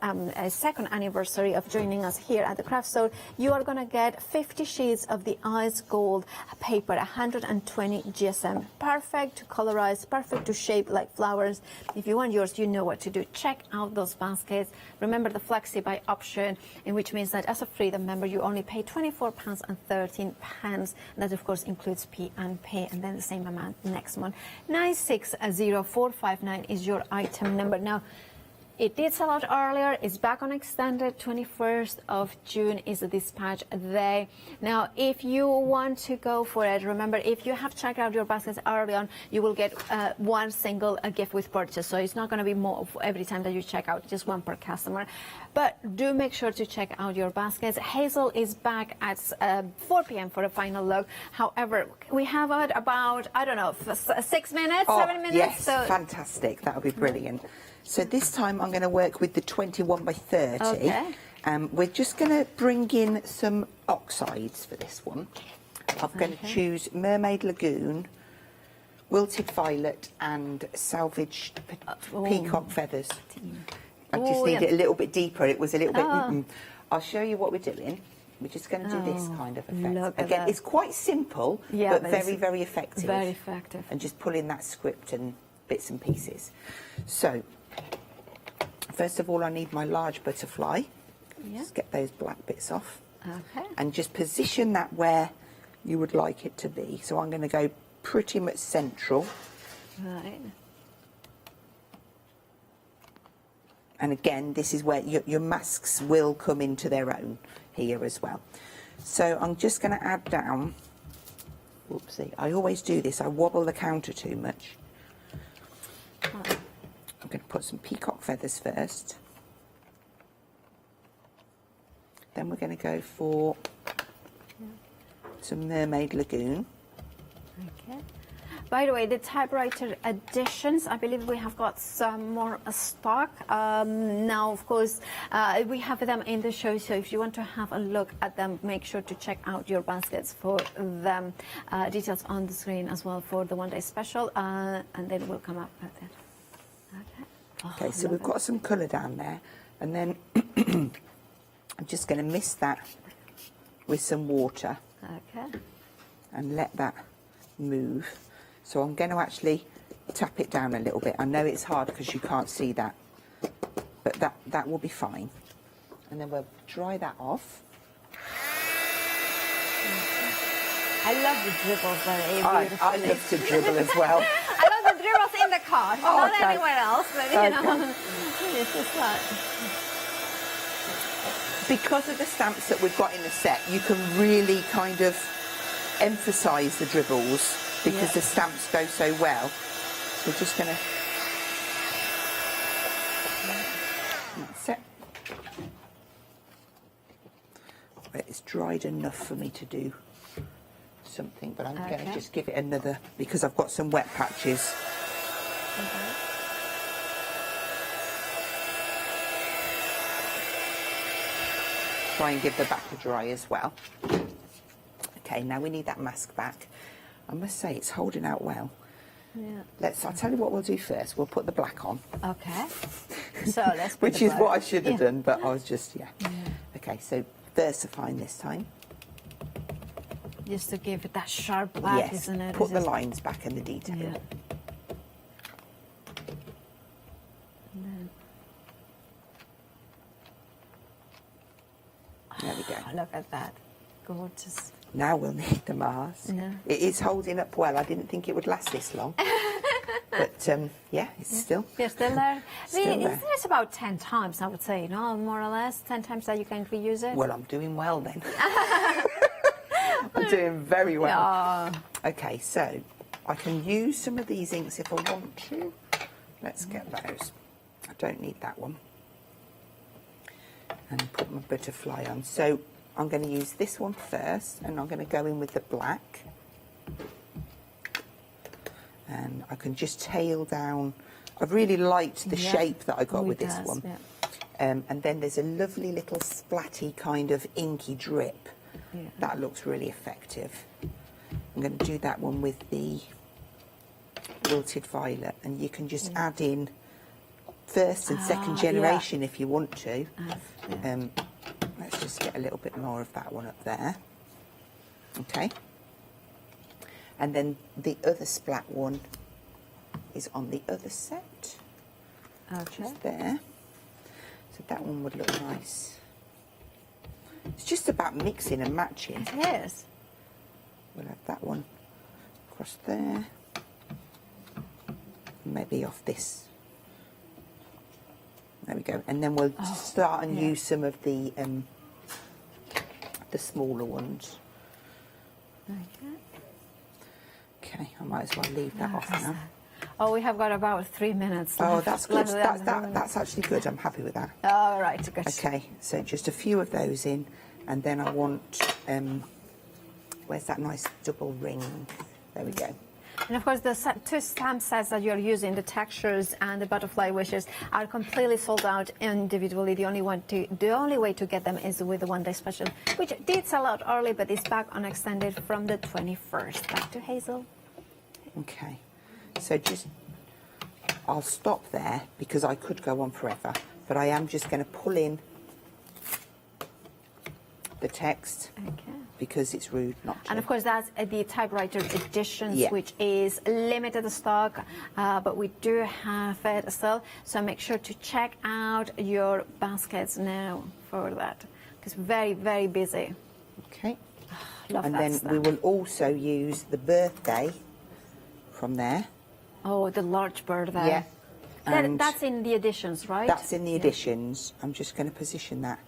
second anniversary of joining us here at the craft store, you are going to get 50 sheets of the ice gold paper, 120 GSM. Perfect to colorize, perfect to shape like flowers. If you want yours, you know what to do. Check out those baskets. Remember the Flexi Buy option, in which means that as a Freedom member, you only pay £24.13. That, of course, includes P&P, and then the same amount next month. 960459 is your item number. Now, it did sell out earlier. It's back on extended. 21st of June is the dispatch day. Now, if you want to go for it, remember, if you have checked out your baskets early on, you will get one single gift with purchase. So it's not going to be more every time that you check out, just one per customer. But do make sure to check out your baskets. Hazel is back at 4 p.m. for a final look. However, we have about, I don't know, 6 minutes, 7 minutes? Yes, so fantastic. That would be brilliant. So this time I'm going to work with the 21 by 30. Okay. We're just going to bring in some oxides for this one. I'm going to choose Mermaid Lagoon, Wilted Violet and Salvaged Peacock Feathers. I just need it a little bit deeper. It was a little bit... I'll show you what we're doing. We're just going to do this kind of effect. Again, it's quite simple, but very, very effective. Very effective. And just pull in that script and bits and pieces. So, first of all, I need my large butterfly. Just get those black bits off. Okay. And just position that where you would like it to be. So I'm going to go pretty much central. Right. And again, this is where your masks will come into their own here as well. So I'm just going to add down, whoopsie, I always do this, I wobble the counter too much. I'm going to put some peacock feathers first. Then we're going to go for some Mermaid Lagoon. Okay. By the way, the typewriter editions, I believe we have got some more stock. Now, of course, we have them in the show, so if you want to have a look at them, make sure to check out your baskets for them. Details on the screen as well for the one-day special, and then we'll come up with it. Okay. Okay, so we've got some colour down there, and then I'm just going to mist that with some water. Okay. And let that move. So I'm going to actually tap it down a little bit. I know it's hard because you can't see that, but that will be fine. And then we'll dry that off. I love the dribbles, very beautiful. I love to dribble as well. I love the dribbles in the car, not okay. anywhere else, but you know, it's just like... Because of the stamps that we've got in the set, you can really kind of emphasise the dribbles because the stamps go so well. So we're just going to... That's it. It's dried enough for me to do something, but I'm going to just give it another, because I've got some wet patches. Try and give the back a dry as well. Okay, now we need that mask back. I must say it's holding out well. Yeah. I'll tell you what we'll do first. We'll put the black on. Okay. So let's put Which the is black. what I should have done, but I was just, Okay, so VersaFine this time. Just to give it that sharp black, Yes, isn't it? put the lines back and the detail. Yeah. There we go. Look at that. Gorgeous. Now we'll need the mask. Yeah. It is holding up well. I didn't think it would last this long. But, yeah, it's still... You're still there? Still there. It's about 10 times, I would say, no? More or less, 10 times that you can reuse it? Well, I'm doing well then. I'm doing very well. Yeah. Okay, so I can use some of these inks if I want to. Let's get those. I don't need that one. And put my butterfly on. So I'm going to use this one first, and I'm going to go in with the black. And I can just tail down. I've really liked the shape that I got with this one. Yeah. And then there's a lovely little splatty kind of inky drip. Yeah. That looks really effective. I'm going to do that one with the wilted violet, and you can just add in first and second generation if you want to. Let's just get a little bit more of that one up there. Okay. And then the other splat one is on the other set. Just there. So that one would look nice. It's just about mixing and matching. It is. We'll have that one across there. Maybe off this. There we go. And then we'll start and use some of the smaller ones. Okay, I might as well leave that off now. Oh, we have got about 3 minutes left. Oh, that's good. That's actually good. I'm happy with that. All right, good. Okay, so just a few of those in, and then I want, where's that nice double ring? There we go. And of course, the two stamp sets that you're using, the textures and the butterfly wishes, are completely sold out individually. The only way to get them is with the one-day special, which did sell out early, but is back on extended from the 21st. Back to Hazel. Okay, so I'll stop there because I could go on forever, but I am just going to pull in the text because it's rude not to. And of course, that's the typewriter editions, which is limited stock, but we do have it still. So make sure to check out your baskets now for that, because very, very busy. Okay. Love and that then stuff. we will also use the birthday from there. Oh, the large birthday. Yeah. That's in the editions, right? That's in the editions. I'm just going to position that.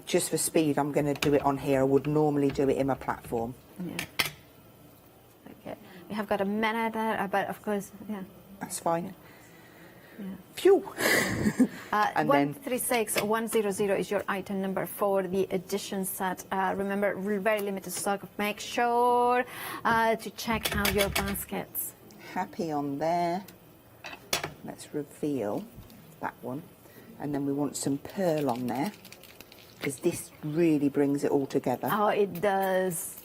Just for speed, I'm going to do it on here. I would normally do it in my platform. Yeah. Okay. We have got a minute there, but of course, That's fine. Yeah. Phew! And 136100 is your item number for the edition set. Remember, very limited stock. Make sure to check out your baskets. Happy on there. Let's reveal that one. And then we want some pearl on there, because this really brings it all together. Oh, it does.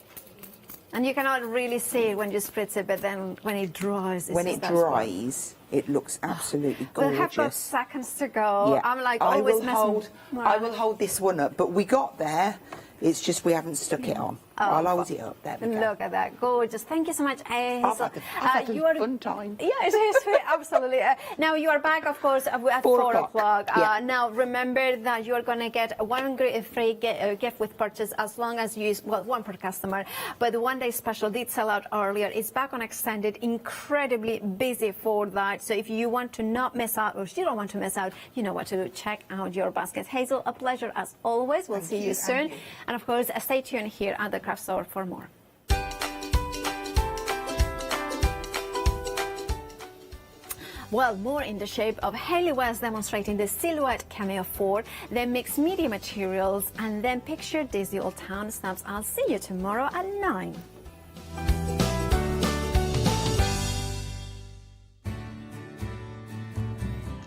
And you cannot really see it when you spritz it, but then when it dries... It looks absolutely gorgeous. We have got seconds to go. Yeah. I'm like I always will hold this one up, but we got there. It's just we haven't stuck it on. I'll hold it up. There we go. Look at that, gorgeous. Thank you so much, Hazel. I've had a fun time. Yeah, it is, absolutely. Now, you are back, of course, at 4 o'clock. Yeah. Now, remember that you are going to get one free gift with purchase as long as you use, well, one per customer. But the one-day special did sell out earlier. It's back on extended, incredibly busy for that. So if you want to not miss out, or if you don't want to miss out, you know what to do. Check out your basket. Hazel, a pleasure as always. We'll see you soon. And of course, stay tuned here at the craft store for more. Well, more in the shape of Hayley West demonstrating the Silhouette Cameo 4, then mixed media materials, and then picture Disney Old Town stamps. I'll see you tomorrow at 9.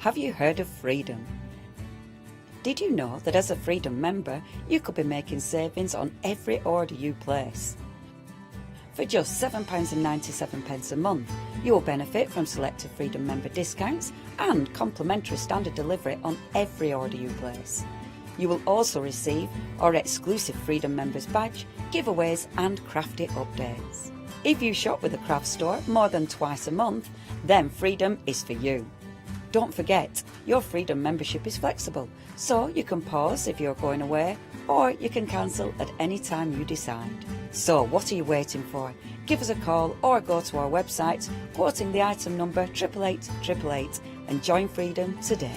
Have you heard of Freedom? Did you know that as a Freedom member, you could be making savings on every order you place? For just £7.97 a month, you will benefit from selected Freedom member discounts and complimentary standard delivery on every order you place. You will also receive our exclusive Freedom members badge, giveaways and crafty updates. If you shop with the craft store more than twice a month, then Freedom is for you. Don't forget, your Freedom membership is flexible, so you can pause if you're going away, or you can cancel at any time you decide. So what are you waiting for? Give us a call or go to our website, quoting the item number 88888 and join Freedom today.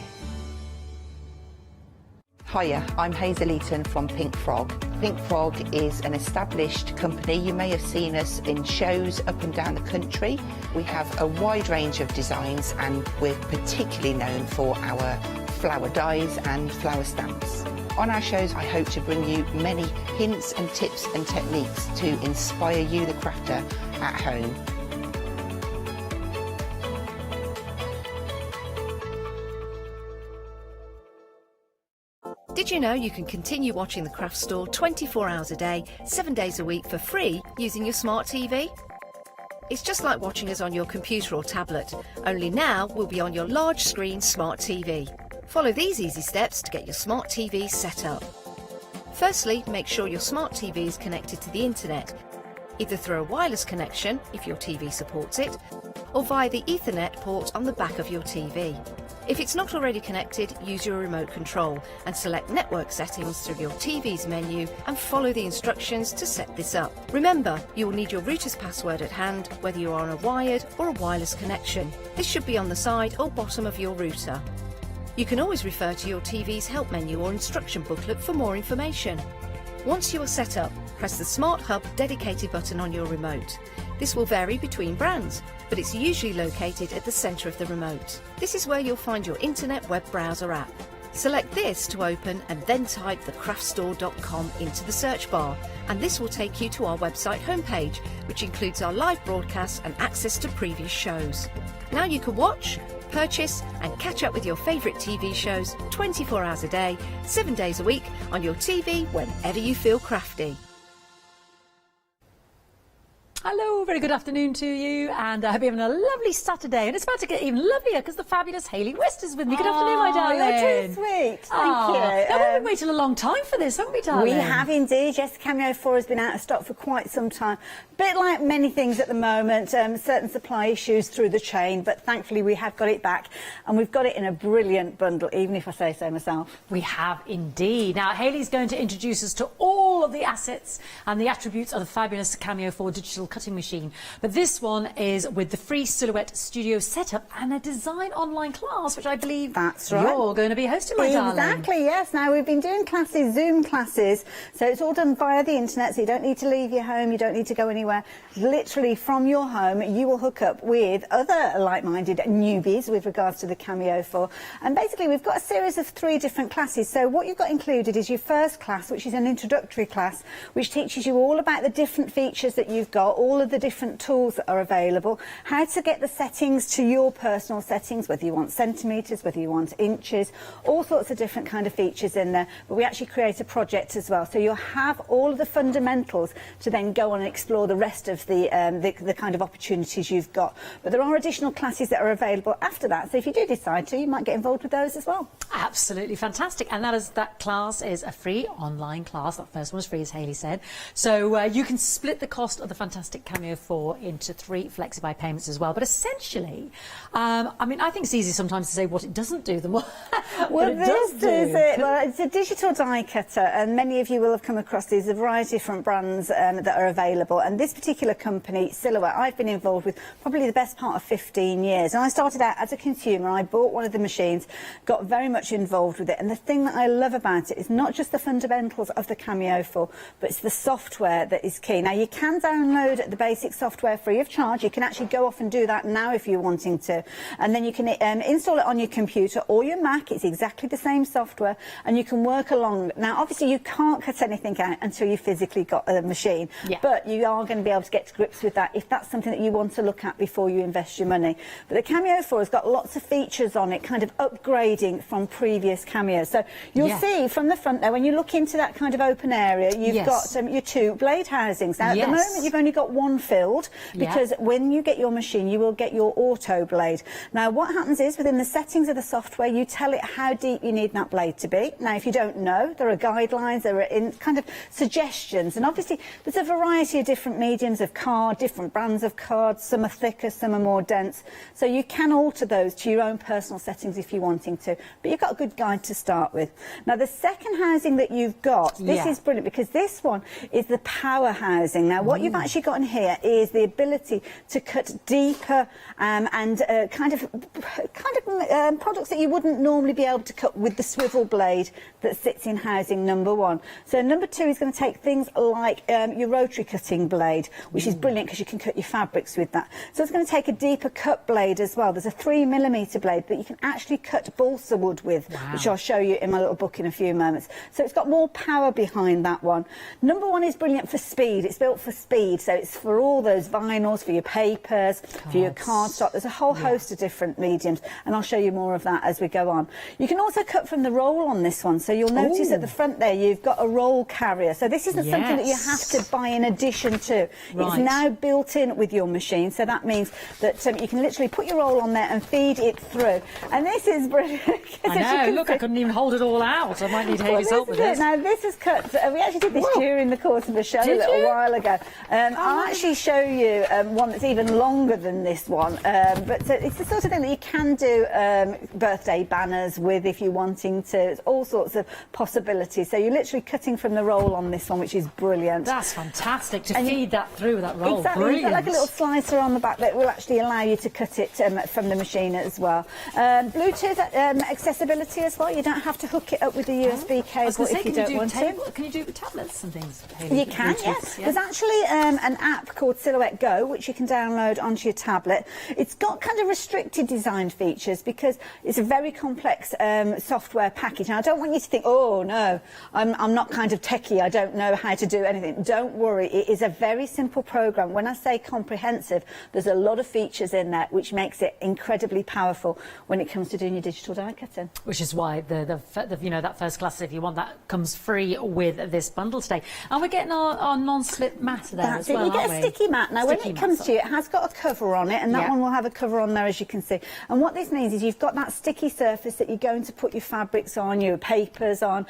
Hiya, I'm Hazel Eaton from Pink Frog. Pink Frog is an established company. You may have seen us in shows up and down the country. We have a wide range of designs and we're particularly known for our flower dies and flower stamps. On our shows, I hope to bring you many hints and tips and techniques to inspire you, the crafter, at home. Did you know you can continue watching the craft store 24 hours a day, 7 days a week for free using your smart TV? It's just like watching us on your computer or tablet, only now we'll be on your large screen smart TV. Follow these easy steps to get your smart TV set up. Firstly, make sure your smart TV is connected to the internet, either through a wireless connection if your TV supports it, or via the Ethernet port on the back of your TV. If it's not already connected, use your remote control and select network settings through your TV's menu and follow the instructions to set this up. Remember, you will need your router's password at hand, whether you are on a wired or a wireless connection. This should be on the side or bottom of your router. You can always refer to your TV's help menu or instruction booklet for more information. Once you are set up, press the Smart Hub dedicated button on your remote. This will vary between brands, but it's usually located at the centre of the remote. This is where you'll find your internet web browser app. Select this to open and then type thecraftstore.com into the search bar, and this will take you to our website homepage, which includes our live broadcasts and access to previous shows. Now you can watch, purchase and catch up with your favourite TV shows 24 hours a day, 7 days a week on your TV whenever you feel crafty. Hello, very good afternoon to you, and I hope you're having a lovely Saturday. And it's about to get even lovelier because the fabulous Hayley West is with me. Good afternoon, my darling. You're too sweet. Thank you. Now, we've been waiting a long time for this, haven't we, darling? We have indeed. Yes, the Cameo 4 has been out of stock for quite some time. A bit like many things at the moment, certain supply issues through the chain, but thankfully we have got it back, and we've got it in a brilliant bundle, even if I say so myself. We have indeed. Now, Hayley's going to introduce us to all of the assets and the attributes of the fabulous Cameo 4 digital cutting machine. But this one is with the free Silhouette Studio setup and a design online class, which I believe that's right. You're going to be hosting, my darling. Exactly, yes. Now, we've been doing classes, Zoom classes, so it's all done via the internet, so you don't need to leave your home, you don't need to go anywhere. Literally from your home, you will hook up with other like-minded newbies with regards to the Cameo 4. And basically, we've got a series of 3 different classes. So what you've got included is your first class, which is an introductory class, which teaches you all about the different features that you've got, all of the different tools that are available, how to get the settings to your personal settings, whether you want centimetres, whether you want inches, all sorts of different kind of features in there. But we actually create a project as well, so you'll have all of the fundamentals to then go on and explore the rest of the kind of opportunities you've got. But there are additional classes that are available after that, so if you do decide to, you might get involved with those as well. Absolutely fantastic. And that class is a free online class. That first one is free, as Hayley said. So you can split the cost of the fantastic Cameo 4 into 3 flexi-buy payments as well. But essentially, I mean, I think it's easy sometimes to say what it doesn't do, the more well, this is it. Well, it's a digital die cutter, and many of you will have come across these, a variety of different brands that are available. And this particular company, Silhouette, I've been involved with probably the best part of 15 years. And I started out as a consumer. I bought one of the machines, got very much involved with it. And the thing that I love about it is not just the fundamentals of the Cameo 4, but it's the software that is key. Now, you can download the basic software free of charge. You can actually go off and do that now if you're wanting to. And then you can install it on your computer or your Mac. It's exactly the same software, and you can work along. Now, obviously, you can't cut anything out until you physically got a machine, but you are going to be able to get to grips with that if that's something that you want to look at before you invest your money. But the Cameo 4 has got lots of features on it, kind of upgrading from previous Cameos. So you'll see from the front there, when you look into that kind of open area, you've got your 2 blade housings. Now, at the moment, you've only got one filled, because when you get your machine, you will get your auto blade. Now, what happens is, within the settings of the software, you tell it how deep you need that blade to be. Now, if you don't know, there are guidelines, there are kind of suggestions, and obviously there's a variety of different mediums of card, different brands of cards. Some are thicker, some are more dense, so you can alter those to your own personal settings if you're wanting to, but you've got a good guide to start with. Now, the second housing that you've got, this is brilliant, because this one is the power housing. Now, what you've actually got in here is the ability to cut deeper and kind of products that you wouldn't normally be able to cut with the swivel blade that sits in housing number 1. So number 2 is going to take things like your rotary cutting blade, which is brilliant because you can cut your fabrics with that. So it's going to take a deeper cut blade as well. There's a 3mm blade that you can actually cut balsa wood with, which I'll show you in my little book in a few moments. So it's got more power behind that one. Number 1 is brilliant for speed. It's built for speed, so it's for all those vinyls, for your papers, for your cardstock. There's a whole host of different mediums, and I'll show you more of that as we go on. You can also cut from the roll on this one, so you'll notice at the front there you've got a roll carrier. So this isn't something that you have to buy in addition to. It's now built in with your machine, so that means that you can literally put your roll on there and feed it through. And this is brilliant. I know, look, I couldn't even hold it all out. I might need Hayley's help with this. Now, this is cut. We actually did this during the course of a show a little while ago. I'll actually show you one that's even longer than this one. But it's the sort of thing that you can do birthday banners with if you're wanting to. It's all sorts of possibilities. So you're literally cutting from the roll on this one, which is brilliant. That's fantastic to feed that through that roll. Exactly. Brilliant. You've got like a little slicer on the back that will actually allow you to cut it from the machine as well. Bluetooth accessibility as well. You don't have to hook it up with the USB cable if you don't want to. Can you do it with tablets and things? You can, yes. There's actually an app called Silhouette Go, which you can download onto your tablet. It's got kind of restricted design features because it's a very complex software package. Now, I don't want you to think, oh, no, I'm not kind of techie, I don't know how to do anything. Don't worry, it is a very simple program. When I say comprehensive, there's a lot of features in there which makes it incredibly powerful when it comes to doing your digital die cutting. Which is why the you know, that first class, if you want, that comes free with this bundle today. And we're getting our non-slip mat there as well. You get a sticky mat. Now, when it comes to you, it has got a cover on it, and that one will have a cover on there, as you can see. And what this means is you've got that sticky surface that you're going to put your fabrics on, your papers on.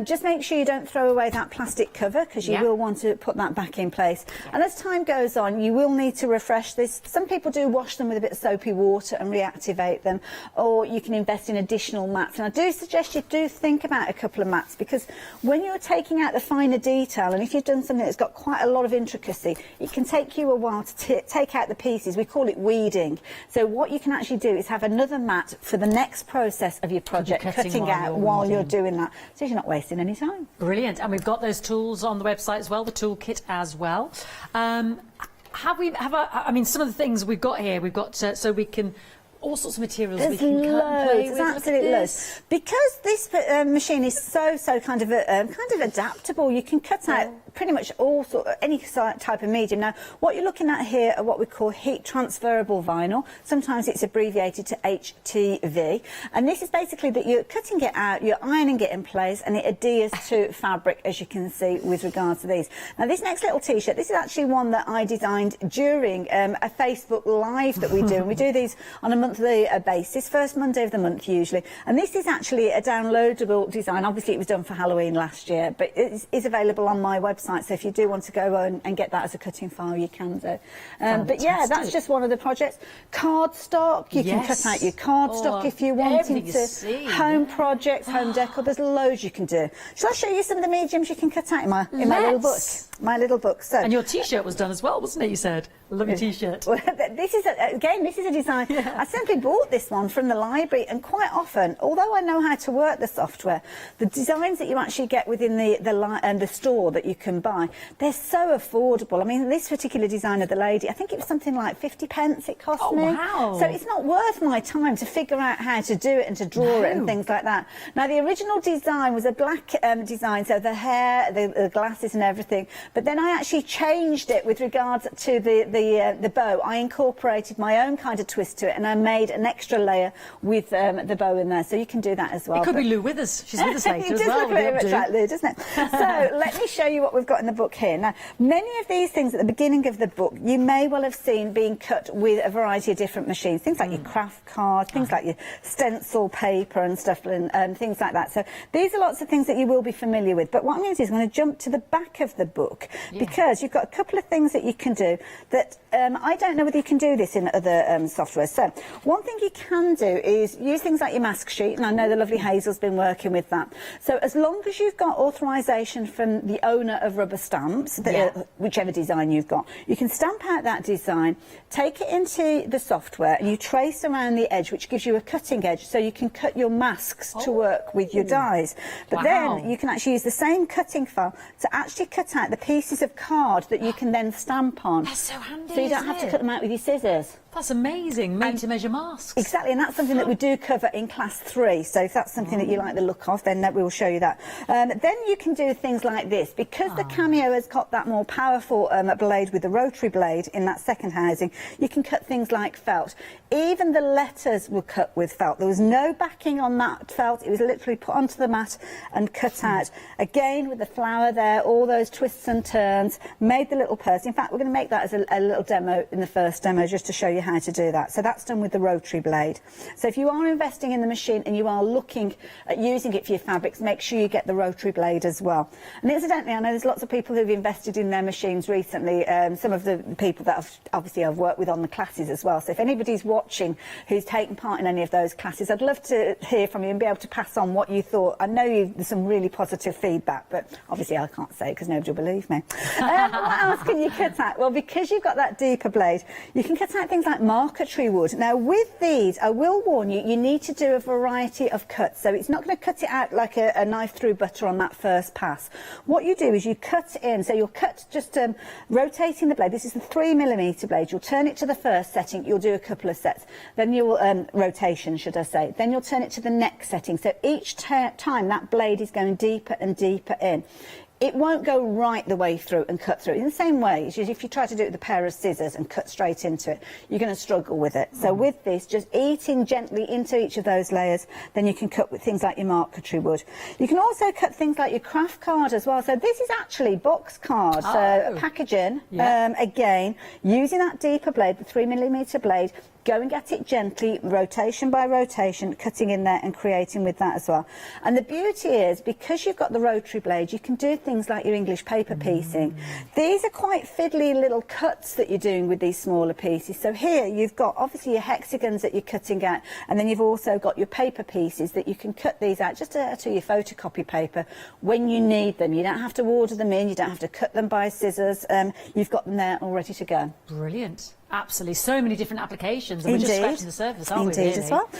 Just make sure you don't throw away that plastic cover, because you will want to put that back in place. And as time goes on, you will need to refresh this. Some people do wash them with a bit of soapy water and reactivate them, or you can invest in additional mats. And I do suggest you do think about a couple of mats, because when you're taking out the finer detail, and if you've done something that's got quite a lot of intricacy, it can take you a while to take out the pieces. We call it weeding. So what you can actually do is have another mat for the next process of your project, cutting out while you're doing that, so you're not wasting any time. Brilliant. And we've got those tools on the website as well, the toolkit as well. I mean, some of the things we've got here, we've got so we can all sorts of materials we can cut and play with. There's absolutely loads. Because this machine is so kind of adaptable, you can cut out pretty much any type of medium. Now, what you're looking at here are what we call heat transferable vinyl. Sometimes it's abbreviated to HTV, and this is basically that you're cutting it out, you're ironing it in place, and it adheres to fabric, as you can see with regards to these. Now, this next little T-shirt, this is actually one that I designed during a Facebook Live that we do, and we do these on a monthly basis, first Monday of the month usually. And this is actually a downloadable design. Obviously, it was done for Halloween last year, but it is available on my website. So if you do want to go and get that as a cutting file, you can do. But yeah, that's just one of the projects. Cardstock, you can cut out your cardstock if you wanted to. Home projects, home decor, there's loads you can do. Shall I show you some of the mediums you can cut out in my little book? My little book. So, and your T-shirt was done as well, wasn't it? You said, lovely T-shirt. Well, this is a design. Yeah. I simply bought this one from the library, and quite often, although I know how to work the software, the designs that you actually get within the store that you can buy, they're so affordable. I mean, this particular design of the lady, I think it was something like 50p it cost me. Wow. So it's not worth my time to figure out how to do it and to draw it and things like that. Now, the original design was a black design, so the hair, the glasses and everything. But then I actually changed it with regards to the bow. I incorporated my own kind of twist to it, and I made an extra layer with the bow in there. So you can do that as well. It could be Lou Withers. She's with us later as well. It does look very much like Lou, doesn't it? So let me show you what we've got in the book here. Now, many of these things at the beginning of the book, you may well have seen being cut with a variety of different machines. Things like your craft card, things like your stencil paper and stuff, and things like that. So these are lots of things that you will be familiar with. But what I'm going to do is I'm going to jump to the back of the book, because you've got a couple of things that you can do that I don't know whether you can do this in other software. So one thing you can do is use things like your mask sheet, and I know the lovely Hazel's been working with that. So as long as you've got authorisation from the owner of rubber stamps, whichever design you've got, you can stamp out that design, take it into the software, and you trace around the edge, which gives you a cutting edge, so you can cut your masks to work with your dies. But then you can actually use the same cutting file to actually cut out the pieces of card that you can then stamp on. That's so handy. So you don't have to cut them out with your scissors. That's amazing, made to measure masks. Exactly, and that's something that we do cover in class 3. So if that's something that you like the look of, then we will show you that. Then you can do things like this. Because the Cameo has got that more powerful blade with the rotary blade in that second housing, you can cut things like felt. Even the letters were cut with felt. There was no backing on that felt. It was literally put onto the mat and cut out. Again, with the flower there, all those twists and turns, made the little purse. In fact, we're going to make that as a little demo in the first demo, just to show you how to do that. So that's done with the rotary blade. So if you are investing in the machine and you are looking at using it for your fabrics, make sure you get the rotary blade as well. And incidentally, I know there's lots of people who've invested in their machines recently. Some of the people that I've worked with on the classes as well. So if anybody's watching who's taken part in any of those classes, I'd love to hear from you and be able to pass on what you thought. I know there's some really positive feedback, but obviously I can't say because nobody will believe me. What else can you cut out? Well, because you've got that deeper blade, you can cut out things like marquetry wood. Now, with these, I will warn you, you need to do a variety of cuts. So it's not going to cut it out like a knife through butter on that first pass. What you do is you cut in. So you'll cut just rotating the blade. This is the 3mm blade. You'll turn it to the first setting. You'll do a couple of sets. Then you'll rotation, should I say. Then you'll turn it to the next setting. So each time that blade is going deeper and deeper in. It won't go right the way through and cut through. In the same way, as if you try to do it with a pair of scissors and cut straight into it, you're going to struggle with it. So with this, just eating gently into each of those layers, then you can cut with things like your marquetry wood. You can also cut things like your craft card as well. So this is actually box card, so packaging, again, using that deeper blade, the 3mm blade, going at it gently, rotation by rotation, cutting in there and creating with that as well. And the beauty is, because you've got the rotary blade, you can do things like your English paper piecing. These are quite fiddly little cuts that you're doing with these smaller pieces. So here you've got obviously your hexagons that you're cutting out, and then you've also got your paper pieces that you can cut these out just to your photocopy paper when you need them. You don't have to order them in, you don't have to cut them by scissors. You've got them there all ready to go. Brilliant. Absolutely, so many different applications, and we're just scratching the surface, aren't we? Indeed, as well.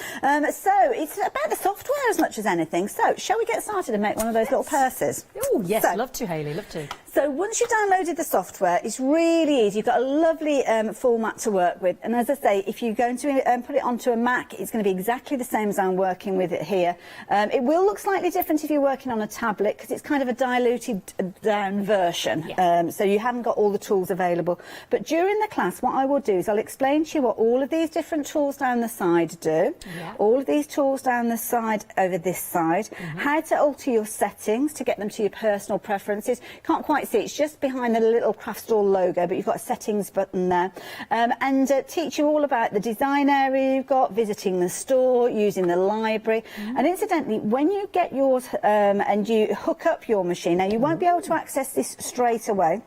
So it's about the software as much as anything. So shall we get started and make one of those little purses? Oh yes, love to, Hayley, love to. So once you've downloaded the software, it's really easy. You've got a lovely format to work with. And as I say, if you're going to put it onto a Mac, it's going to be exactly the same as I'm working with it here. It will look slightly different if you're working on a tablet because it's kind of a diluted down version. So you haven't got all the tools available. But during the class, what I will do is I'll explain to you what all of these different tools down the side do. All of these tools down the side over this side. How to alter your settings to get them to your personal preferences. Can't quite see, it's just behind the little craft store logo, but you've got a settings button there. And teach you all about the design area you've got, visiting the store, using the library. And incidentally, when you get yours and you hook up your machine, now you won't be able to access this straight away.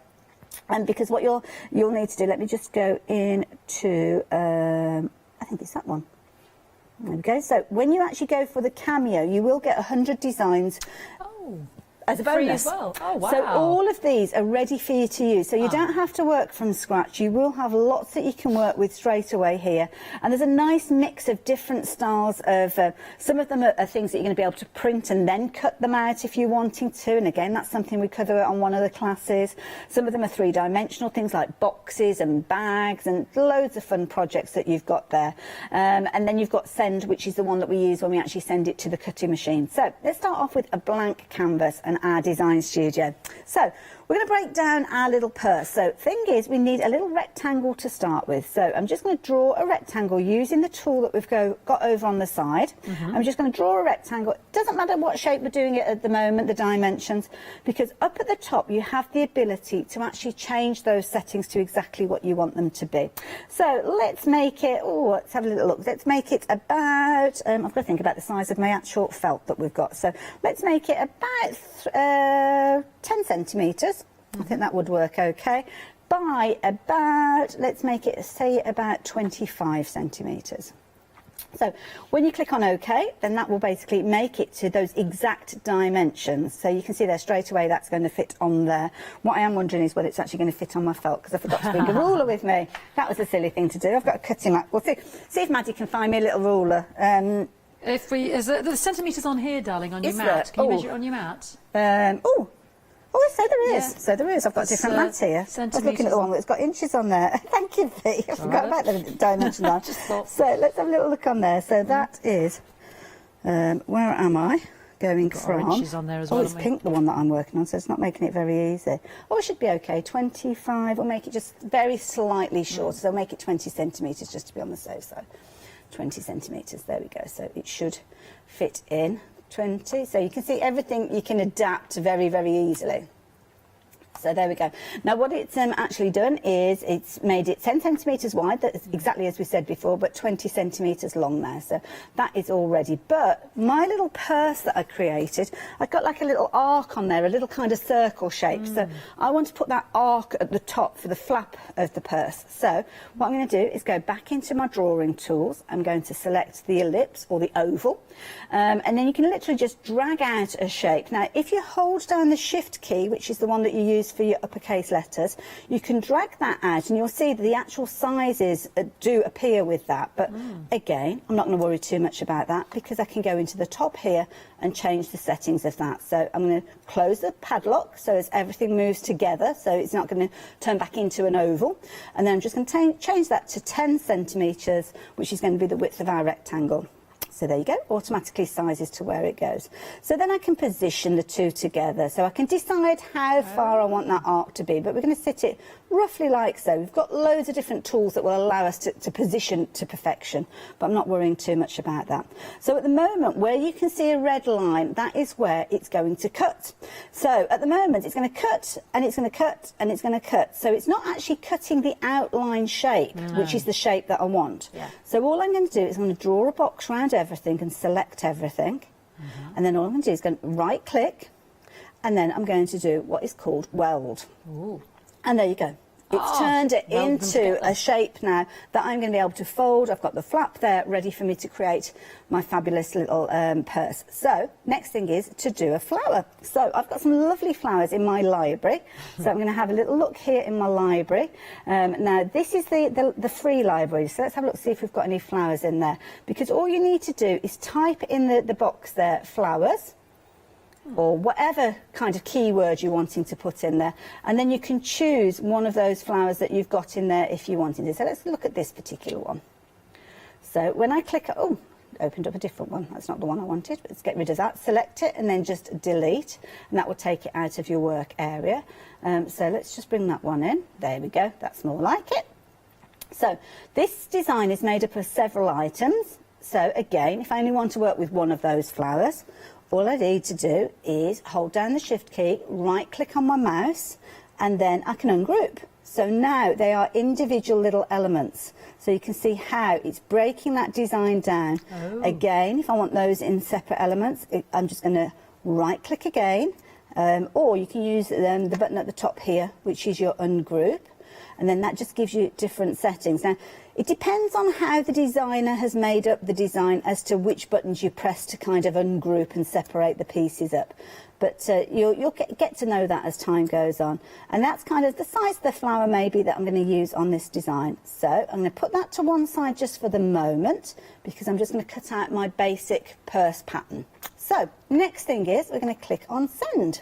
And because what you'll need to do, let me just go into, I think it's that one. There we go. So when you actually go for the Cameo, you will get 100 designs. As a bonus. Free as well. Oh, wow. So all of these are ready for you to use. So you don't have to work from scratch. You will have lots that you can work with straight away here. And there's a nice mix of different styles of, some of them are things that you're going to be able to print and then cut them out if you're wanting to. And again, that's something we cover on one of the classes. Some of them are three-dimensional, things like boxes and bags and loads of fun projects that you've got there. And then you've got Send, which is the one that we use when we actually send it to the cutting machine. So let's start off with a blank canvas and our design studio. So we're going to break down our little purse. So thing is, we need a little rectangle to start with. So I'm just going to draw a rectangle using the tool that we've got over on the side. I'm just going to draw a rectangle. It doesn't matter what shape we're doing it at the moment, the dimensions, because up at the top you have the ability to actually change those settings to exactly what you want them to be. So let's make it, let's have a little look. Let's make it about, I've got to think about the size of my actual felt that we've got. So let's make it about 10 centimetres. I think that would work okay. By about, let's make it, say, about 25 centimetres. So when you click on OK, then that will basically make it to those exact dimensions. So you can see there straight away that's going to fit on there. What I am wondering is whether it's actually going to fit on my felt, because I forgot to bring a ruler with me. That was a silly thing to do. I've got a cutting mat. We'll see if Maddie can find me a little ruler. If we, is the centimetres on here, darling, on your mat? Can you measure it on your mat? Oh, so there is. Yeah. So there is. I've got a different mat here. I was looking at the one that's got inches on there. Thank you, Fee. I forgot about the dimension line. So let's have a little look on there. So that is, where am I going from? Inches on there as well, it's pink, the one that I'm working on, so it's not making it very easy. Oh, it should be okay. 25. We'll make it just very slightly short. So we'll make it 20 centimetres just to be on the safe side. 20 centimetres. There we go. So it should fit in. 20, so you can see everything you can adapt very, very easily. So there we go. Now what it's actually done is it's made it 10 centimetres wide, that's exactly as we said before, but 20 centimetres long there. So that is all ready. But my little purse that I created, I've got like a little arc on there, a little kind of circle shape. So I want to put that arc at the top for the flap of the purse. So what I'm going to do is go back into my drawing tools. I'm going to select the ellipse or the oval. And then you can literally just drag out a shape. Now, if you hold down the Shift key, which is the one that you use for your uppercase letters, you can drag that out and you'll see that the actual sizes do appear with that. But again, I'm not going to worry too much about that because I can go into the top here and change the settings of that. So I'm going to close the padlock so as everything moves together, so it's not going to turn back into an oval. And then I'm just going to change that to 10 centimetres, which is going to be the width of our rectangle. So there you go, automatically sizes to where it goes. So then I can position the two together. So I can decide how far I want that arc to be, but we're going to sit it roughly like so. We've got loads of different tools that will allow us to position to perfection, but I'm not worrying too much about that. So at the moment, where you can see a red line, that is where it's going to cut. So at the moment, it's going to cut, and it's going to cut, and it's going to cut. So it's not actually cutting the outline shape, which is the shape that I want. So all I'm going to do is I'm going to draw a box around everything and select everything. And then all I'm going to do is go right click, and then I'm going to do what is called weld. And there you go. It's turned it into a shape now that I'm going to be able to fold. I've got the flap there ready for me to create my fabulous little purse. So next thing is to do a flower. So I've got some lovely flowers in my library. So I'm going to have a little look here in my library. Now this is the free library. So let's have a look, see if we've got any flowers in there. Because all you need to do is type in the box there, flowers. or whatever kind of keyword you're wanting to put in there. And then you can choose one of those flowers that you've got in there if you wanted to. So let's look at this particular one. So when I click, oh, opened up a different one. That's not the one I wanted. Let's get rid of that. Select it and then just delete, and that will take it out of your work area. So let's just bring that one in. There we go. That's more like it. So this design is made up of several items. So again, if I only want to work with one of those flowers, all I need to do is hold down the Shift key, right click on my mouse, and then I can ungroup. So now they are individual little elements. So you can see how it's breaking that design down. Oh. Again, if I want those in separate elements, I'm just going to right click again, or you can use the button at the top here, which is your ungroup, and then that just gives you different settings. Now, it depends on how the designer has made up the design as to which buttons you press to kind of ungroup and separate the pieces up. But you'll get to know that as time goes on. And that's kind of the size of the flower maybe that I'm going to use on this design. So I'm going to put that to one side just for the moment, because I'm just going to cut out my basic purse pattern. So next thing is we're going to click on Send.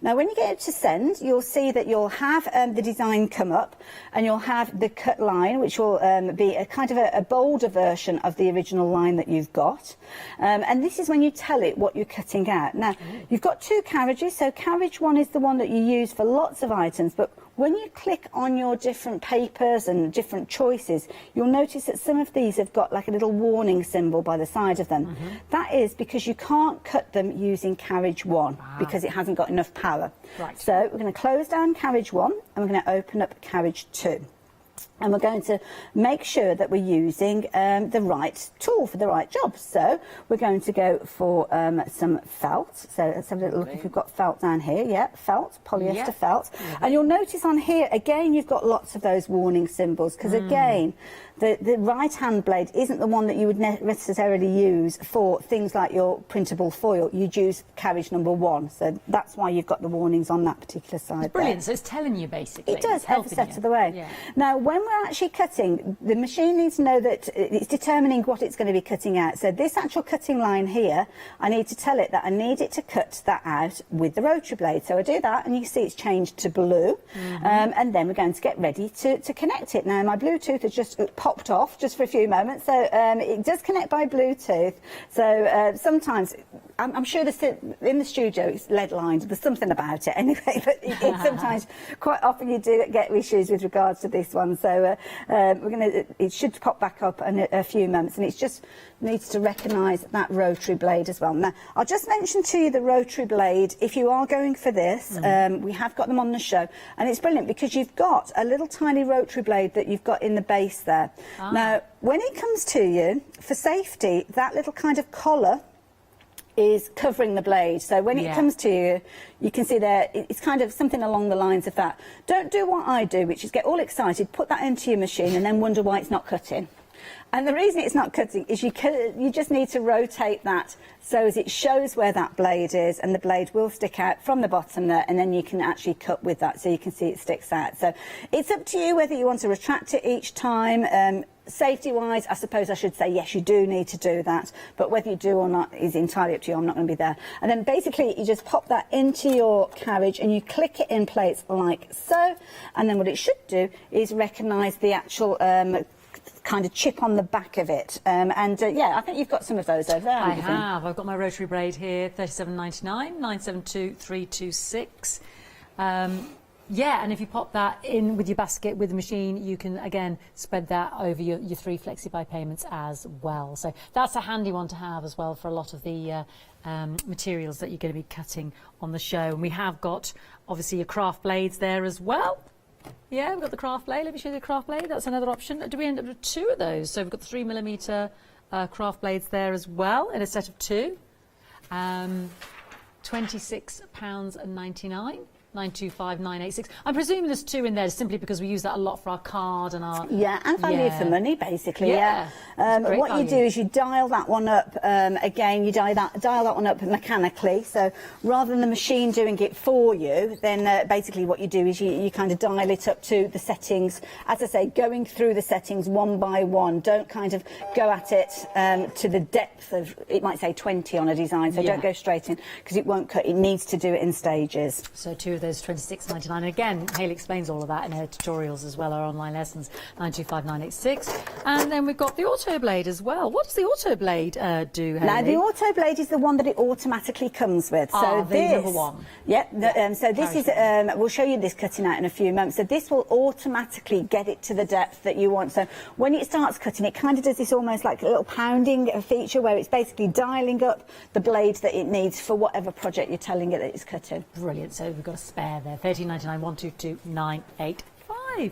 Now, when you get to send, you'll see that you'll have the design come up, and you'll have the cut line, which will be a kind of a bolder version of the original line that you've got. And this is when you tell it what you're cutting out. Now, you've got two carriages. So carriage one is the one that you use for lots of items, but when you click on your different papers and different choices, you'll notice that some of these have got like a little warning symbol by the side of them. That is because you can't cut them using carriage one, because it hasn't got enough power. Right. So we're going to close down carriage one, and we're going to open up carriage two. And we're going to make sure that we're using the right tool for the right job. So we're going to go for some felt. So let's have a little look if we've got felt down here. Yeah, felt, polyester felt. And you'll notice on here, again, you've got lots of those warning symbols, because again, the right-hand blade isn't the one that you would necessarily use for things like your printable foil. You'd use carriage number one. So that's why you've got the warnings on that particular side. It's brilliant. So it's telling you, basically. It does, every step of the way. Yeah. Now, when we're actually cutting, the machine needs to know that it's determining what it's going to be cutting out. So this actual cutting line here, I need to tell it that I need it to cut that out with the rotary blade. So I do that, and you see it's changed to blue. And then we're going to get ready to connect it. Now, my Bluetooth has just popped off just for a few moments. So it does connect by Bluetooth. So sometimes, I'm sure in the studio it's lead lined. There's something about it anyway. But sometimes, quite often, you do get issues with regards to this one. So it should pop back up in a few moments, and it just needs to recognise that rotary blade as well. Now, I'll just mention to you the rotary blade. If you are going for this, we have got them on the show, and it's brilliant because you've got a little tiny rotary blade that you've got in the base there. Now, when it comes to you, for safety, that little kind of collar is covering the blade. So when it comes to you, you can see there, it's kind of something along the lines of that. Don't do what I do, which is get all excited, put that into your machine, and then wonder why it's not cutting. And the reason it's not cutting is you just need to rotate that so as it shows where that blade is, and the blade will stick out from the bottom there, and then you can actually cut with that, so you can see it sticks out. So it's up to you whether you want to retract it each time. Safety-wise, I suppose I should say, yes, you do need to do that, but whether you do or not is entirely up to you. I'm not going to be there. And then basically you just pop that into your carriage and you click it in place like so, and then what it should do is recognise the actual kind of chip on the back of it. Yeah, I think you've got some of those over there. I have. I've got my rotary blade here, £37.99, 972326. Yeah, and if you pop that in with your basket with the machine, you can, again, spread that over your 3 Flexi-Buy payments as well. So that's a handy one to have as well for a lot of the materials that you're going to be cutting on the show. And we have got, obviously, your craft blades there as well. Yeah, we've got the craft blade. Let me show you the craft blade. That's another option. Do we end up with 2 of those? So we've got the 3mm craft blades there as well in a set of 2. £26.99. 925986. I'm presuming there's 2 in there simply because we use that a lot for our card and our... Yeah, and value for money, basically, yeah. What you do is you dial that one up, again, you dial that one up mechanically, so rather than the machine doing it for you, then basically what you do is you kind of dial it up to the settings. As I say, going through the settings one by one, don't kind of go at it to the depth of, it might say 20 on a design, so don't go straight in, because it won't cut, it needs to do it in stages. So 2 of those £26.99. And again, Hayley explains all of that in her tutorials as well, our online lessons, 925986. And then we've got the auto blade as well. What does the auto blade do, Hayley? Now, the auto blade is the one that it automatically comes with. So this, number 1. Yep. So this is, we'll show you this cutting out in a few moments. So this will automatically get it to the depth that you want. So when it starts cutting, it kind of does this almost like a little pounding feature where it's basically dialing up the blade that it needs for whatever project you're telling it that it's cutting. Brilliant. So we've got a spare there. 13.99, 122985.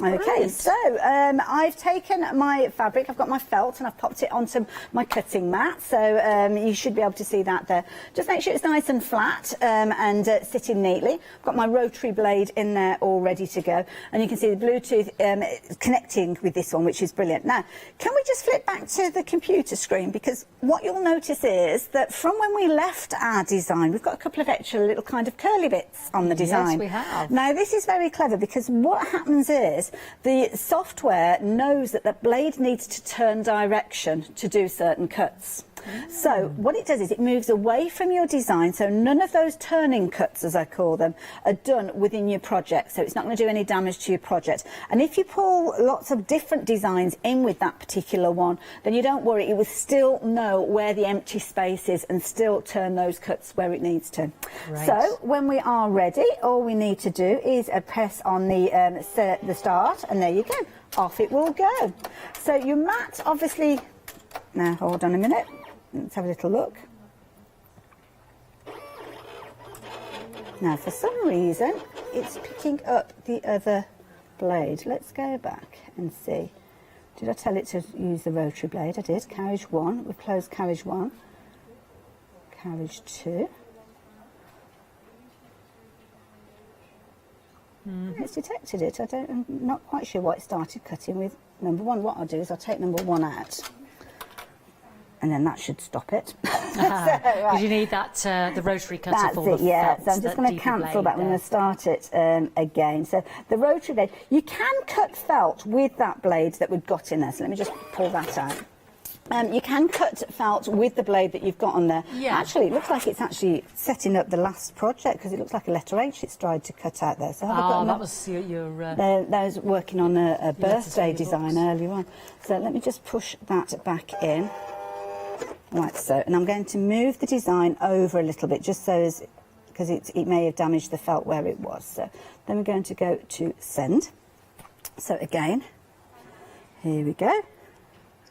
Okay, so I've taken my fabric, I've got my felt, and I've popped it onto my cutting mat, so you should be able to see that there. Just make sure it's nice and flat and sitting neatly. I've got my rotary blade in there all ready to go, and you can see the Bluetooth connecting with this one, which is brilliant. Now, can we just flip back to the computer screen, because what you'll notice is that from when we left our design, we've got a couple of extra little kind of curly bits on the design. Yes, we have. Now, this is very clever, because what happens is the software knows that the blade needs to turn direction to do certain cuts. So what it does is it moves away from your design, so none of those turning cuts, as I call them, are done within your project, so it's not going to do any damage to your project. And if you pull lots of different designs in with that particular one, then you don't worry, it will still know where the empty space is and still turn those cuts where it needs to. Right. So when we are ready, all we need to do is press on the start, and there you go, off it will go. So your mat, obviously, now hold on a minute. Let's have a little look. Now, for some reason, it's picking up the other blade. Let's go back and see. Did I tell it to use the rotary blade? I did. Carriage 1. We've closed carriage 1. Carriage 2. It's detected it. I'm not quite sure what it started cutting with. Number 1, what I'll do is I'll take number 1 out. And then that should stop it. Because you need that, the rotary cutter for the yeah. felt, So I'm just going to cancel that. I'm going to start it again. So the rotary blade, you can cut felt with that blade that we've got in there. So let me just pull that out. You can cut felt with the blade that you've got on there. Yeah. Actually, it looks like it's actually setting up the last project, because it looks like a letter H it's tried to cut out there. So have I got that was your... that was working on a birthday design earlier on. So let me just push that back in. Like so, and I'm going to move the design over a little bit, just so as, because it may have damaged the felt where it was. So then we're going to go to send. So again, here we go.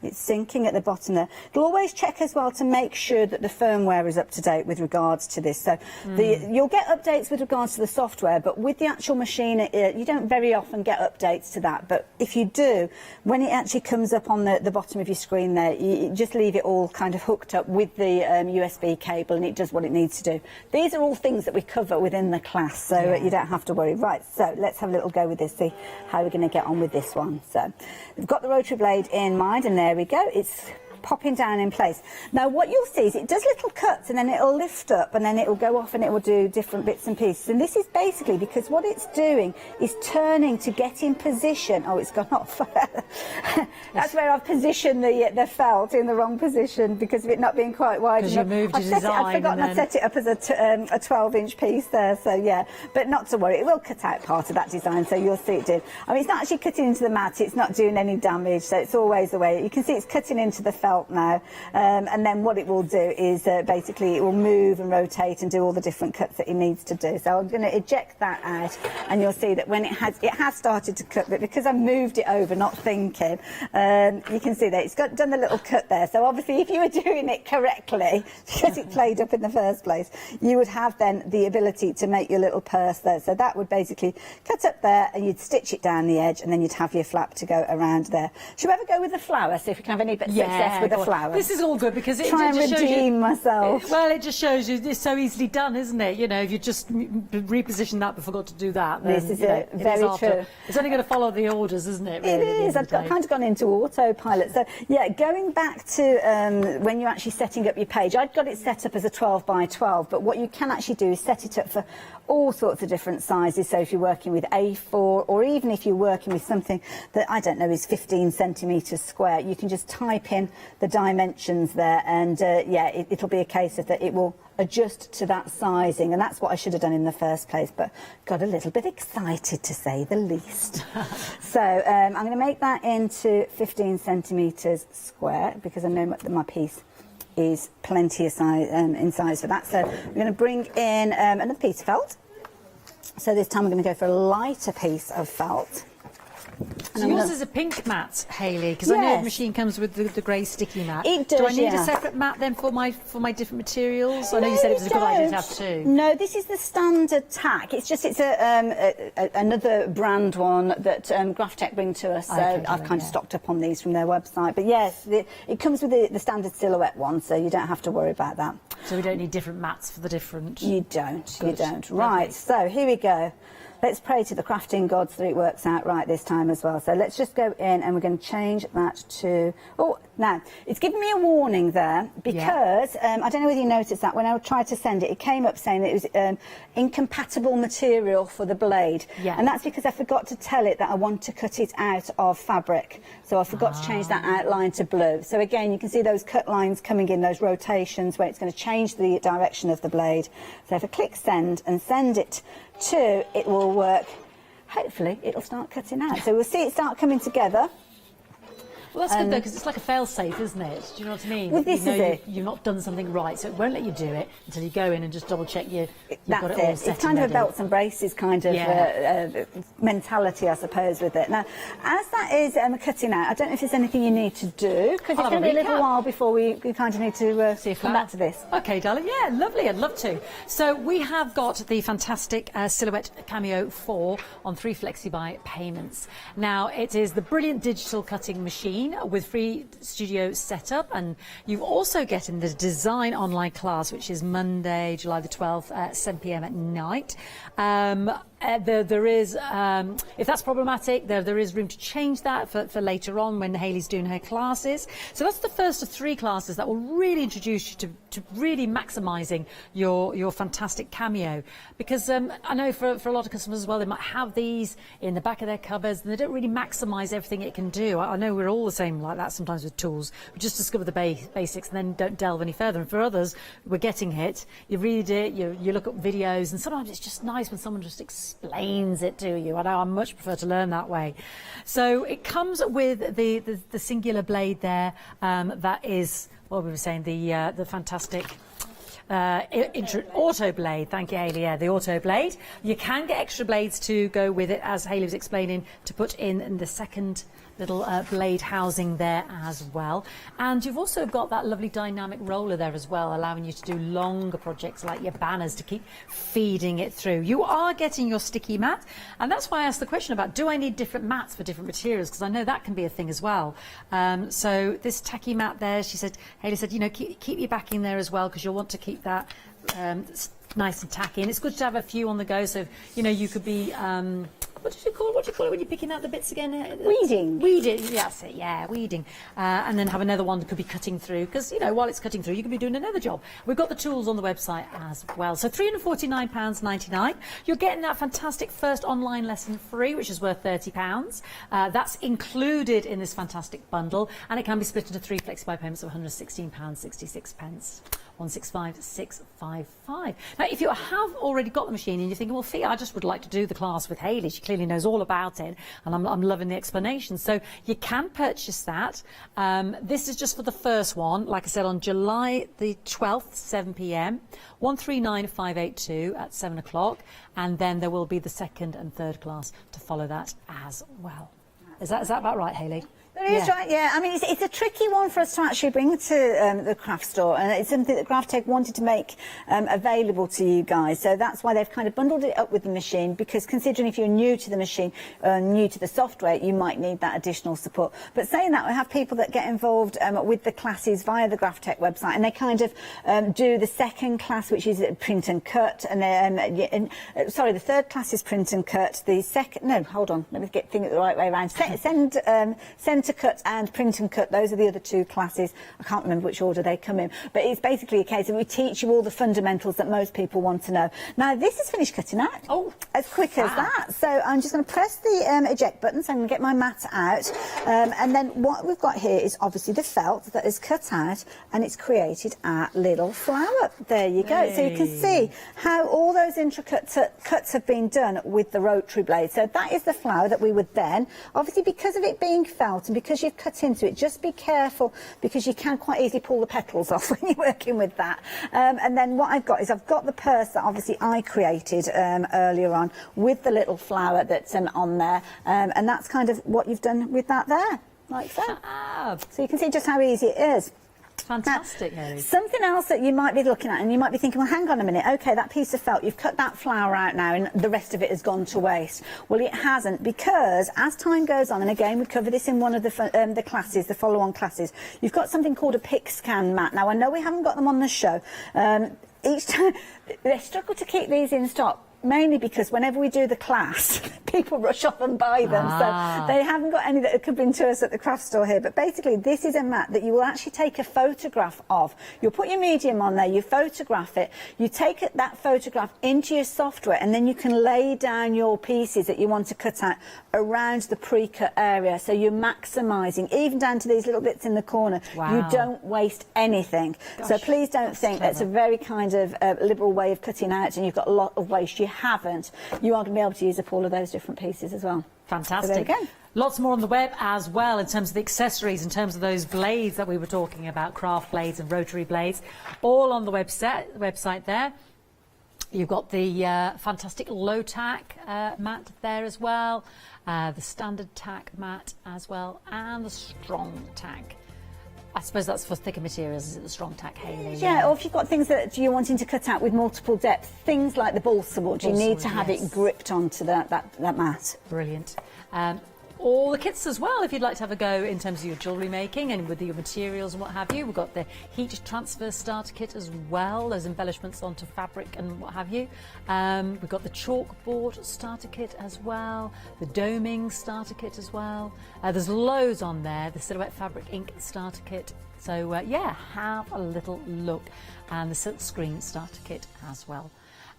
It's syncing at the bottom there. It'll always check as well to make sure that the firmware is up to date with regards to this. So you'll get updates with regards to the software, but with the actual machine, you don't very often get updates to that. But if you do, when it actually comes up on the bottom of your screen there, you just leave it all kind of hooked up with the USB cable, and it does what it needs to do. These are all things that we cover within the class, so you don't have to worry. Right, so let's have a little go with this, see how we're going to get on with this one. So we've got the rotary blade in mind, and there we go. It's popping down in place. Now what you'll see is it does little cuts, and then it'll lift up, and then it'll go off, and it will do different bits and pieces. And this is basically because what it's doing is turning to get in position. Oh, it's gone off. That's where I've positioned the felt in the wrong position because of it not being quite wide enough. You moved your design. I've forgotten I set it up as a 12-inch piece there, so yeah. But not to worry, it will cut out part of that design, so you'll see it did. I mean, it's not actually cutting into the mat, it's not doing any damage, so it's always the way. You can see it's cutting into the felt now, and then what it will do is basically it will move and rotate and do all the different cuts that it needs to do. So I'm going to eject that out, and you'll see that when it has started to cut, but because I moved it over not thinking, you can see that it's done the little cut there. So obviously if you were doing it correctly, because it played up in the first place, you would have then the ability to make your little purse there. So that would basically cut up there, and you'd stitch it down the edge, and then you'd have your flap to go around there. Should we ever go with the flower, see if we can have any bits left with a flower. This is all good because it try and just shows redeem myself. Well, it just shows you it's so easily done, isn't it? You know, if you just reposition that but forgot to do that, then, this is it. Very true. It's only going to follow the orders, isn't it? Really, it is. I've kind of gone into autopilot. So yeah, going back to when you're actually setting up your page, I'd got it set up as a 12 by 12, but what you can actually do is set it up for all sorts of different sizes. So if you're working with A4, or even if you're working with something that, I don't know, is 15 centimetres square, you can just type in the dimensions there, and yeah, it'll be a case of that it will adjust to that sizing, and that's what I should have done in the first place, but got a little bit excited, to say the least. So I'm going to make that into 15 centimetres square, because I know that my piece is plenty of size, in size for that. So we're going to bring in another piece of felt. So this time I'm going to go for a lighter piece of felt. So yours is a pink mat, Hayley, because I know the machine comes with the grey sticky mat. It does. Do I need a separate mat then for my different materials? I know you said it was a good idea to have two. No, this is the standard tack. It's just another brand one that Graphtech bring to us. So I've kind of stocked up on these from their website. But yes, it comes with the standard silhouette one, so you don't have to worry about that. So we don't need different mats for the different. You don't. Good. You don't. Right. So here we go. Let's pray to the crafting gods that it works out right this time as well. So let's just go in and we're going to change that to... Oh, now, it's given me a warning there because I don't know whether you noticed that when I tried to send it, it came up saying that it was incompatible material for the blade. Yeah. And that's because I forgot to tell it that I want to cut it out of fabric. So I forgot to change that outline to blue. So again, you can see those cut lines coming in, those rotations where it's going to change the direction of the blade. So if I click send and send it to, it will work. Hopefully it'll start cutting out. So we'll see it start coming together. Well, that's good though, because it's like a fail-safe, isn't it? Do you know what I mean? Well, this is it. You've not done something right, so it won't let you do it until you go in and just double-check you've got it all set. It's kind of a belts and braces kind of mentality, I suppose, with it. Now, as that is cutting out, I don't know if there's anything you need to do, because it's going to be a little while before we kind of need to come back to this. Okay, darling. Yeah, lovely. I'd love to. So we have got the fantastic Silhouette Cameo 4 on 3 FlexiBuy payments. Now, it is the brilliant digital cutting machine with free studio setup, and you've also getting the design online class, which is Monday, July the 12th at 7 p.m. at night. There is, if that's problematic, there is room to change that for later on when Hayley's doing her classes. So that's the first of 3 classes that will really introduce you to really maximising your fantastic Cameo. Because I know for a lot of customers as well, they might have these in the back of their cupboards and they don't really maximise everything it can do. I know we're all the same like that sometimes with tools. We just discover the basics and then don't delve any further. And for others, we're getting it, you read it, you look up videos, and sometimes it's just nice when someone just explains it to you. I know I much prefer to learn that way. So it comes with the singular blade there. That is what we were saying, the fantastic auto blade. Thank you, Hayley. Yeah, the auto blade. You can get extra blades to go with it, as Hayley was explaining, to put in the second little blade housing there as well. And you've also got that lovely dynamic roller there as well, allowing you to do longer projects like your banners to keep feeding it through. You are getting your sticky mat, and that's why I asked the question about, do I need different mats for different materials, because I know that can be a thing as well. So this tacky mat there, Hayley said, you know, keep your back in there as well, because you'll want to keep that nice and tacky, and it's good to have a few on the go. So you know, you could be what do you call it when you're picking out the bits again? Weeding. Weeding, that's it, yeah, weeding. And then have another one that could be cutting through, because, you know, while it's cutting through, you could be doing another job. We've got the tools on the website as well. So £349.99. You're getting that fantastic first online lesson free, which is worth £30. That's included in this fantastic bundle, and it can be split into 3 FlexiBuy payments of £116.66. 165,655. Now, if you have already got the machine and you're thinking, well, Fee, I just would like to do the class with Hayley. She clearly knows all about it, and I'm loving the explanation. So you can purchase that. This is just for the first one, like I said, on July the 12th, 7 p.m. 139,582 at 7 o'clock, and then there will be the second and third class to follow that as well. Is that about right, Hayley? There is, right, yeah. I mean, it's a tricky one for us to actually bring to the craft store, and it's something that Graphtec wanted to make available to you guys. So that's why they've kind of bundled it up with the machine, because considering if you're new to the machine, new to the software, you might need that additional support. But saying that, we have people that get involved with the classes via the Graphtec website, and they kind of do the second class, which is print and cut, and sorry, the third class is print and cut. The second, no, hold on, let me think it the right way around. Send to cut and print and cut, those are the other two classes. I can't remember which order they come in, but it's basically a case of we teach you all the fundamentals that most people want to know. Now this is finished cutting out. Oh, as quick as that. So I'm just going to press the eject button, so I'm going to get my mat out, and then what we've got here is obviously the felt that is cut out, and it's created our little flower. There you go. So you can see how all those intricate cuts have been done with the rotary blade. So that is the flower that we would then, obviously because of it being felt and because you've cut into it, just be careful, because you can quite easily pull the petals off when you're working with that. And then what I've got is I've got the purse that obviously I created earlier on with the little flower that's on there, and that's kind of what you've done with that there, like so. So you can see just how easy it is. Fantastic, now, something else that you might be looking at, and you might be thinking, well, hang on a minute, okay, that piece of felt, you've cut that flower out now and the rest of it has gone to waste. Well, it hasn't, because as time goes on, and again, we cover this in one of the classes, the follow-on classes, you've got something called a pick scan mat. Now, I know we haven't got them on the show. Each time, they struggle to keep these in stock, mainly because whenever we do the class, people rush off and buy them. So they haven't got any that could bring to us at the craft store here. But basically, this is a mat that you will actually take a photograph of. You'll put your medium on there, you photograph it, you take that photograph into your software, and then you can lay down your pieces that you want to cut out around the pre-cut area. So you're maximising, even down to these little bits in the corner. Wow. You don't waste anything. Gosh, so please don't think that's a very kind of liberal way of cutting out and you've got a lot of waste. You haven't. You are going to be able to use up all of those different pieces as well. Fantastic. So there we go. Lots more on the web as well in terms of the accessories, in terms of those blades that we were talking about, craft blades and rotary blades, all on the website there. You've got the fantastic low tack mat there as well, the standard tack mat as well, and the strong tack. I suppose that's for thicker materials, is it the strong tack, Hayley? Yeah, or if you've got things that you're wanting to cut out with multiple depths, things like the balsa wood, you need to have it gripped onto that mat. Brilliant. All the kits as well, if you'd like to have a go in terms of your jewellery making and with your materials and what have you. We've got the heat transfer starter kit as well, those embellishments onto fabric and what have you. We've got the chalkboard starter kit as well, the doming starter kit as well. There's loads on there, the silhouette fabric ink starter kit. So yeah, have a little look. And the silk screen starter kit as well.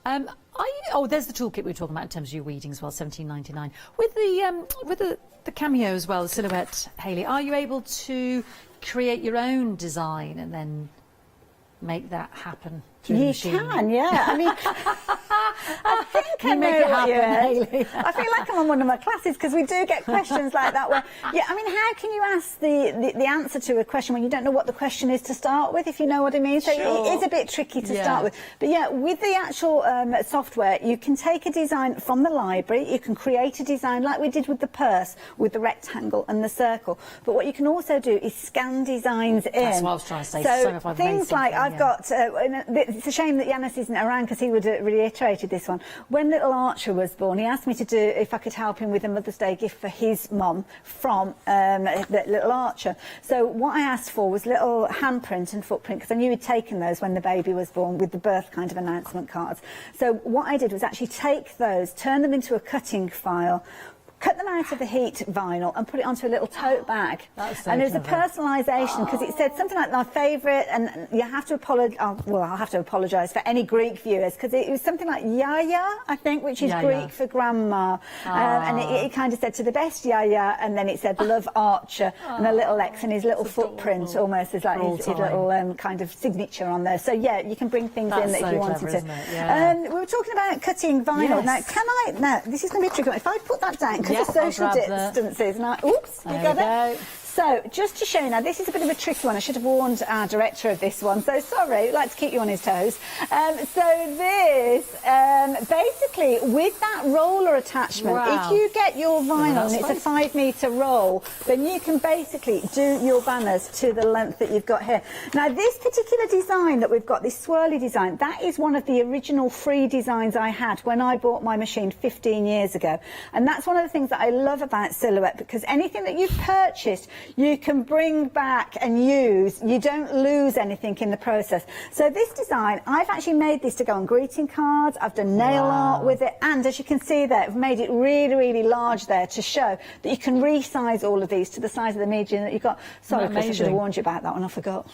There's the toolkit we were talking about in terms of your weeding as well, $17.99. With the cameo as well, the silhouette, Hayley, are you able to create your own design and then make that happen through the machine? You can, yeah. I mean, I think I know what you're Hayley. I feel like I'm on one of my classes, because we do get questions like that where, yeah, I mean, how can you ask the answer to a question when you don't know what the question is to start with, if you know what I mean? So it is a bit tricky to start with. But yeah, with the actual software, you can take a design from the library, you can create a design like we did with the purse, with the rectangle and the circle. But what you can also do is scan designs in. That's what I was trying to say. So things like I've got, it's a shame that Yanis isn't around, because he would have reiterated this one. When little Archer was born, he asked me to do if I could help him with a Mother's Day gift for his mum from little Archer. So what I asked for was little handprint and footprint, because I knew he'd taken those when the baby was born with the birth kind of announcement cards. So what I did was actually take those, turn them into a cutting file, cut them out of the heat vinyl and put it onto a little tote bag. And there's a personalisation, because it said something like my favourite, and you have to apologise, well, I'll have to apologise for any Greek viewers, because it was something like Yaya, I think, which is Greek for grandma. And it kind of said to the best Yaya, and then it said love Archer, and a little X and his little footprint, almost as like his little kind of signature on there. So yeah, you can bring things in that if you wanted to. We were talking about cutting vinyl. Now, this is going to be a tricky one. If I put that down, because of social distances, and oops, you got it. So just to show you now, this is a bit of a tricky one. I should have warned our director of this one, so sorry, I'd like to keep you on his toes. So this, basically, with that roller attachment, if you get your vinyl and it's a 5 metre roll, then you can basically do your banners to the length that you've got here. Now, this particular design that we've got, this swirly design, that is one of the original free designs I had when I bought my machine 15 years ago. And that's one of the things that I love about Silhouette, because anything that you've purchased, you can bring back and use. You don't lose anything in the process. So this design, I've actually made this to go on greeting cards. I've done nail art with it. And as you can see there, I've made it really, really large there to show that you can resize all of these to the size of the medium that you've got. Sorry, Chris, I should have warned you about that one. I forgot.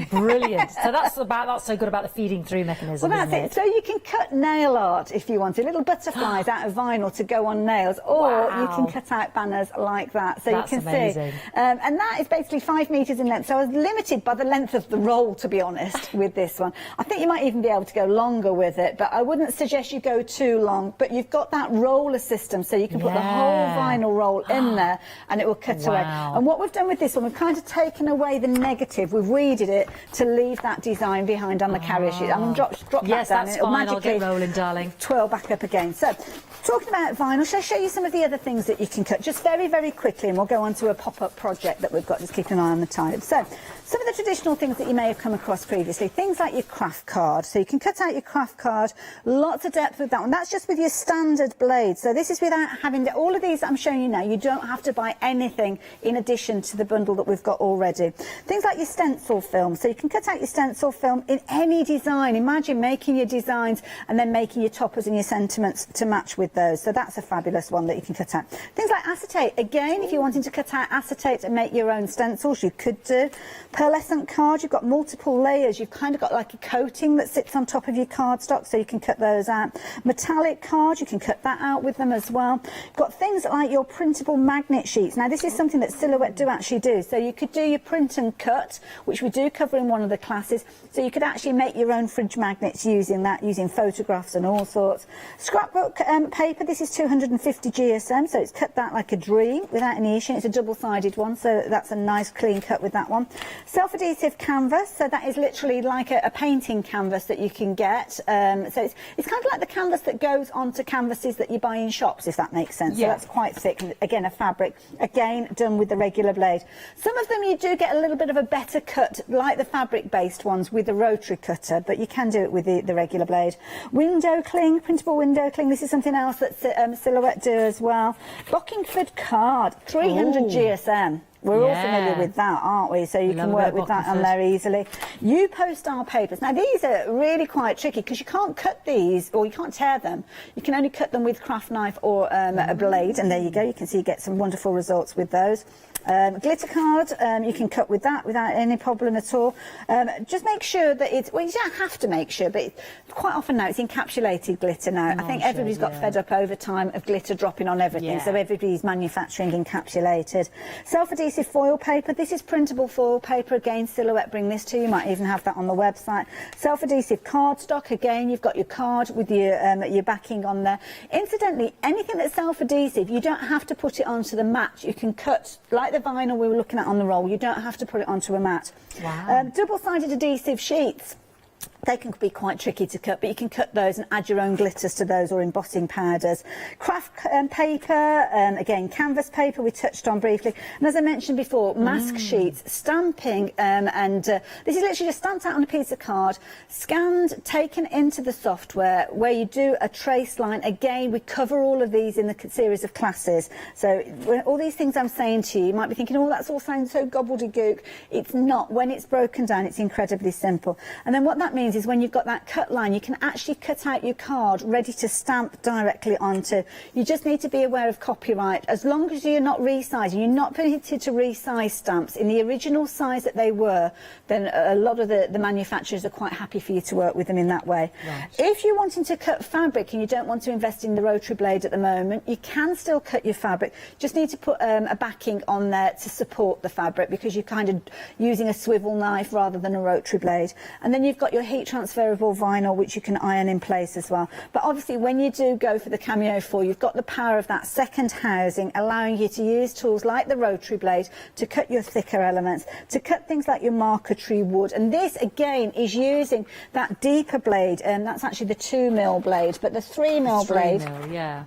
Brilliant. So that's so good about the feeding through mechanism. Well, that's it. So you can cut nail art if you want to, little butterflies out of vinyl to go on nails, or you can cut out banners like that. So that's you can amazing. see. And that is basically 5 metres in length. So I was limited by the length of the roll, to be honest, with this one. I think you might even be able to go longer with it, but I wouldn't suggest you go too long. But you've got that roller system, so you can put the whole vinyl roll in there and it will cut away. And what we've done with this one, we've kind of taken away the negative. We've weeded it to leave that design behind on the carrier sheet. I'm going to drop yes, that down. That's and it'll fine. magically I'll get rolling, darling. twirl back up again. So, talking about vinyl, shall I show you some of the other things that you can cut just very, very quickly, and we'll go on to a pop-up project that we've got. Just keep an eye on the time. So, some of the traditional things that you may have come across previously, things like your craft card. So you can cut out your craft card, lots of depth with that one. That's just with your standard blade. So this is without having all of these that I'm showing you now. You don't have to buy anything in addition to the bundle that we've got already. Things like your stencil film. So you can cut out your stencil film in any design. Imagine making your designs and then making your toppers and your sentiments to match with those. So that's a fabulous one that you can cut out. Things like acetate. Again, if you're wanting to cut out acetate and make your own stencils, you could do. Pearlescent card, you've got multiple layers. You've kind of got like a coating that sits on top of your cardstock, so you can cut those out. Metallic card, you can cut that out with them as well. You've got things like your printable magnet sheets. Now, this is something that Silhouette do actually do. So you could do your print and cut, which we do cover in one of the classes. So you could actually make your own fridge magnets using that, using photographs and all sorts. Scrapbook paper, this is 250 GSM, so it's cut that like a dream without any issue. It's a double-sided one, so that's a nice clean cut with that one. Self-adhesive canvas, so that is literally like a painting canvas that you can get. So it's kind of like the canvas that goes onto canvases that you buy in shops, if that makes sense. So that's quite thick, and again, a fabric, again, done with the regular blade. Some of them you do get a little bit of a better cut, like the fabric-based ones with the rotary cutter, but you can do it with the regular blade. Window cling, printable window cling, this is something else that Silhouette do as well. Bockingford card, 300 GSM. We're all familiar with that, aren't we? So you can work with that on there easy. You post-style papers. Now, these are really quite tricky because you can't cut these, or you can't tear them. You can only cut them with craft knife or a blade, and there you go. You can see you get some wonderful results with those. Glitter card, you can cut with that without any problem at all. Just make sure that it's, well, you don't have to make sure, but quite often now it's encapsulated glitter now. I think everybody's got fed up over time of glitter dropping on everything, so everybody's manufacturing encapsulated. Self-adhesive foil paper, this is printable foil paper. Again, Silhouette bring this to you. You might even have that on the website. Self-adhesive cardstock, again, you've got your card with your backing on there. Incidentally, anything that's self-adhesive, you don't have to put it onto the mat. You can cut, like the vinyl we were looking at on the roll, you don't have to put it onto a mat. Double-sided adhesive sheets. They can be quite tricky to cut, but you can cut those and add your own glitters to those, or embossing powders. Craft paper, again, canvas paper we touched on briefly. And as I mentioned before, mask sheets, stamping, and this is literally just stamped out on a piece of card, scanned, taken into the software, where you do a trace line. Again, we cover all of these in the series of classes. So all these things I'm saying to you, you might be thinking, oh, that's all sounds so gobbledygook. It's not. When it's broken down, it's incredibly simple. And then what that means is when you've got that cut line, you can actually cut out your card ready to stamp directly onto. You just need to be aware of copyright. As long as you're not resizing, you're not permitted to resize stamps in the original size that they were, then a lot of the manufacturers are quite happy for you to work with them in that way. If you're wanting to cut fabric and you don't want to invest in the rotary blade at the moment, you can still cut your fabric. Just need to put a backing on there to support the fabric, because you're kind of using a swivel knife rather than a rotary blade. And then you've got your heat heat transferable vinyl, which you can iron in place as well. But obviously when you do go for the Cameo 4, you've got the power of that second housing, allowing you to use tools like the rotary blade to cut your thicker elements, to cut things like your marquetry wood. And this again is using that deeper blade, and that's actually the 2mm blade, but the 3mm blade. 3mm, yeah.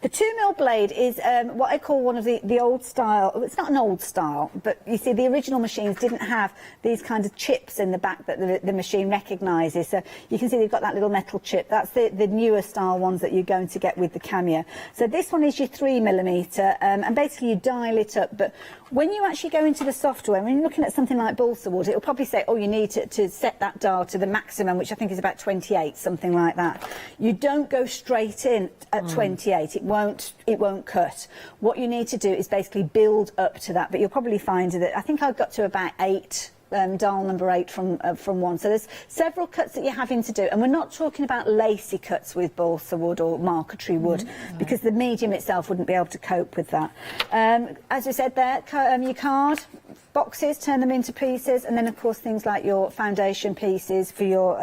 The 2mm blade is what I call one of the old style. It's not an old style, but you see the original machines didn't have these kind of chips in the back that the machine recognises. So you can see they've got that little metal chip. That's the newer style ones that you're going to get with the Cameo. So this one is your 3mm, and basically you dial it up. But when you actually go into the software, when you're looking at something like balsa wood, it'll probably say, oh, you need to set that dial to the maximum, which I think is about 28, something like that. You don't go straight in at 28. It won't cut. What you need to do is basically build up to that. But you'll probably find that I think I've got to about 8. Dial number 8 from 1. So there's several cuts that you're having to do, and we're not talking about lacy cuts with balsa wood or marquetry wood, because the medium itself wouldn't be able to cope with that. As we said there, your card boxes, turn them into pieces, and then of course things like your foundation pieces for your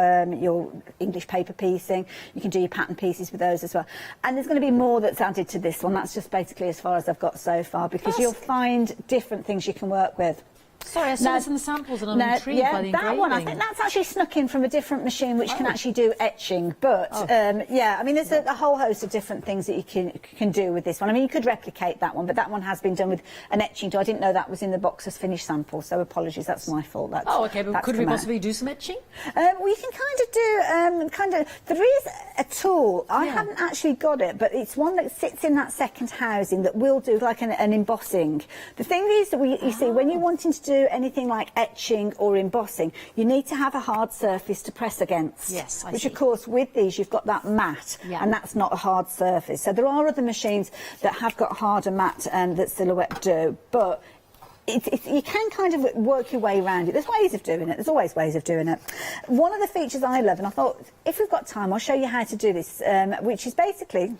English paper piecing. You can do your pattern pieces with those as well. And there's going to be more that's added to this one. That's just basically as far as I've got so far, because you'll find different things you can work with. Sorry, I saw this in the samples and I'm intrigued by the engraving. That one, I think that's actually snuck in from a different machine which can actually do etching. But, yeah, I mean, there's a whole host of different things that you can do with this one. I mean, you could replicate that one, but that one has been done with an etching tool. I didn't know that was in the box as finished sample, so apologies, that's my fault. OK, but could we possibly do some etching? Well, you can kind of do, there is a tool, I haven't actually got it, but it's one that sits in that second housing that will do like an embossing. The thing is that you see, when you're wanting to do anything like etching or embossing, you need to have a hard surface to press against. Yes, I which see. Of course with these you've got that matte, and that's not a hard surface. So there are other machines that have got harder matte that Silhouette do, but you can kind of work your way around it. There's ways of doing it. There's always ways of doing it. One of the features I love, and I thought if we've got time I'll show you how to do this, which is basically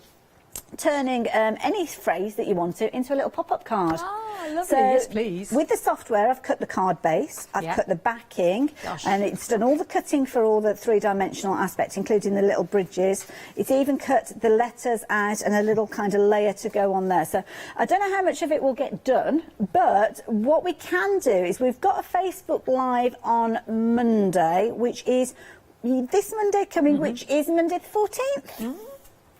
turning any phrase that you want to into a little pop-up card. Ah, lovely. So yes, please. With the software, I've cut the card base, I've cut the backing, and it's done all the cutting for all the three-dimensional aspects, including the little bridges. It's even cut the letters out and a little kind of layer to go on there. So I don't know how much of it will get done, but what we can do is we've got a Facebook Live on Monday, which is this Monday coming, which is Monday the 14th.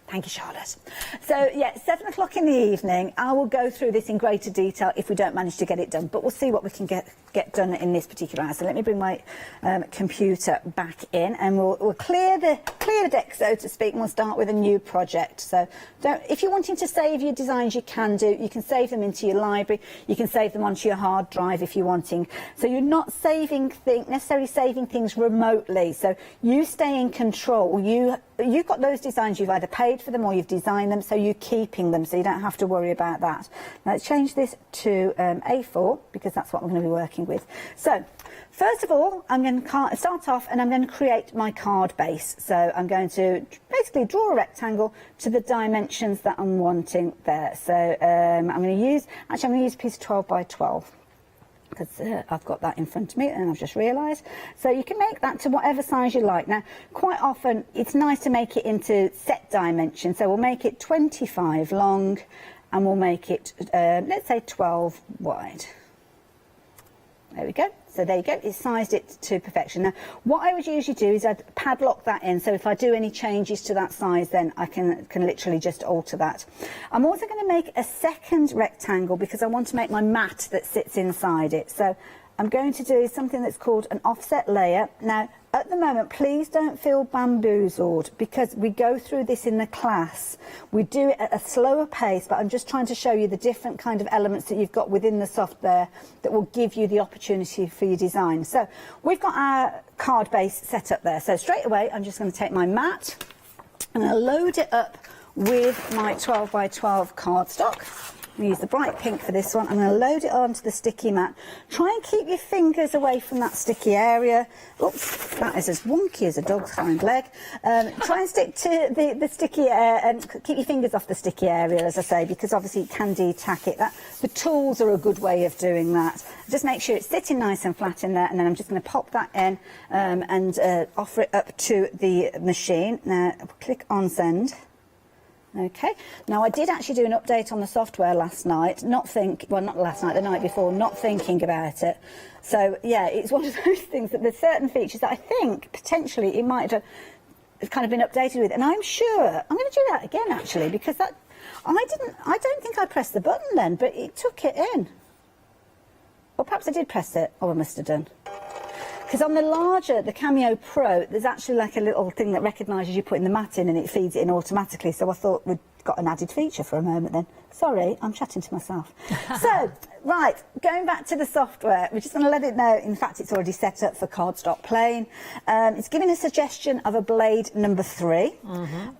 Thank you, Charlotte. So, yeah, 7 o'clock in the evening, I will go through this in greater detail if we don't manage to get it done. But we'll see what we can get done in this particular hour. So let me bring my computer back in, and we'll clear the deck, so to speak, and we'll start with a new project. So if you're wanting to save your designs, you can do. You can save them into your library. You can save them onto your hard drive if you're wanting. So you're not necessarily saving things remotely. So you stay in control. You've got those designs, you've either paid for them or you've designed them, so you're keeping them, so you don't have to worry about that. Now let's change this to A4, because that's what we're going to be working with. So first of all, I'm going to start off and I'm going to create my card base. So I'm going to basically draw a rectangle to the dimensions that I'm wanting there. So I'm going to use a piece of 12 by 12. Because I've got that in front of me and I've just realised. So you can make that to whatever size you like. Now, quite often it's nice to make it into set dimensions. So we'll make it 25 long and we'll make it, let's say 12 wide. There we go. So there you go, it's sized it to perfection. Now, what I would usually do is I'd padlock that in, so if I do any changes to that size, then I can literally just alter that. I'm also going to make a second rectangle because I want to make my mat that sits inside it. So I'm going to do something that's called an offset layer. Now, at the moment, please don't feel bamboozled, because we go through this in the class. We do it at a slower pace, but I'm just trying to show you the different kind of elements that you've got within the software that will give you the opportunity for your design. So we've got our card base set up there. So straight away, I'm just going to take my mat and I'll load it up with my 12 by 12 cardstock. I'm going to use the bright pink for this one. I'm going to load it onto the sticky mat. Try and keep your fingers away from that sticky area. Oops, that is as wonky as a dog's hind leg. Try and stick to the sticky and keep your fingers off the sticky area, as I say, because obviously it can de-tack it. The tools are a good way of doing that. Just make sure it's sitting nice and flat in there, and then I'm just going to pop that in and offer it up to the machine. Now, click on send. Okay, now I did actually do an update on the software last night, not last night, the night before, not thinking about it. So yeah, it's one of those things that there's certain features that I think potentially it might have kind of been updated with, and I'm sure I'm going to do that again actually, because I don't think I pressed the button then, but it took it in. Or perhaps I did press it, or I must have done. Because on the larger, the Cameo Pro, there's actually like a little thing that recognises you putting the mat in and it feeds it in automatically. So I thought we'd got an added feature for a moment then. Sorry, I'm chatting to myself. So, right, going back to the software, we're just going to let it know, in fact, it's already set up for cardstock plain. It's giving a suggestion of a blade number 3.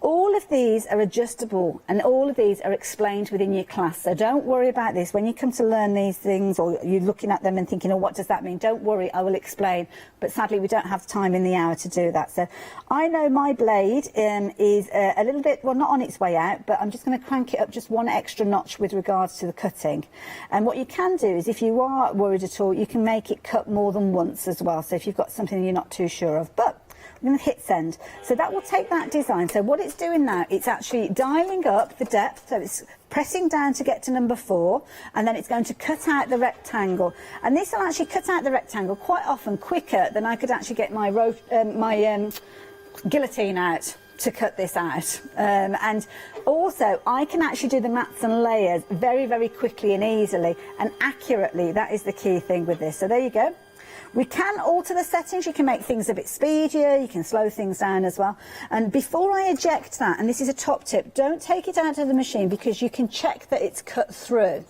All of these are adjustable and all of these are explained within your class. So don't worry about this. When you come to learn these things or you're looking at them and thinking, oh, what does that mean? Don't worry, I will explain. But sadly, we don't have time in the hour to do that. So I know my blade is a little bit, well, not on its way out, but I'm just going to crank it up just one extra notch with regards to the cutting. And what you can do is, if you are worried at all, you can make it cut more than once as well. So if you've got something you're not too sure of. But I'm going to hit send. So that will take that design. So what it's doing now, it's actually dialing up the depth. So it's pressing down to get to number 4, and then it's going to cut out the rectangle. And this will actually cut out the rectangle quite often quicker than I could actually get my guillotine out to cut this out. And also I can actually do the mats and layers very, very quickly and easily and accurately. That is the key thing with this. So there you go. We can alter the settings. You can make things a bit speedier. You can slow things down as well. And before I eject that, and this is a top tip, don't take it out of the machine because you can check that it's cut through.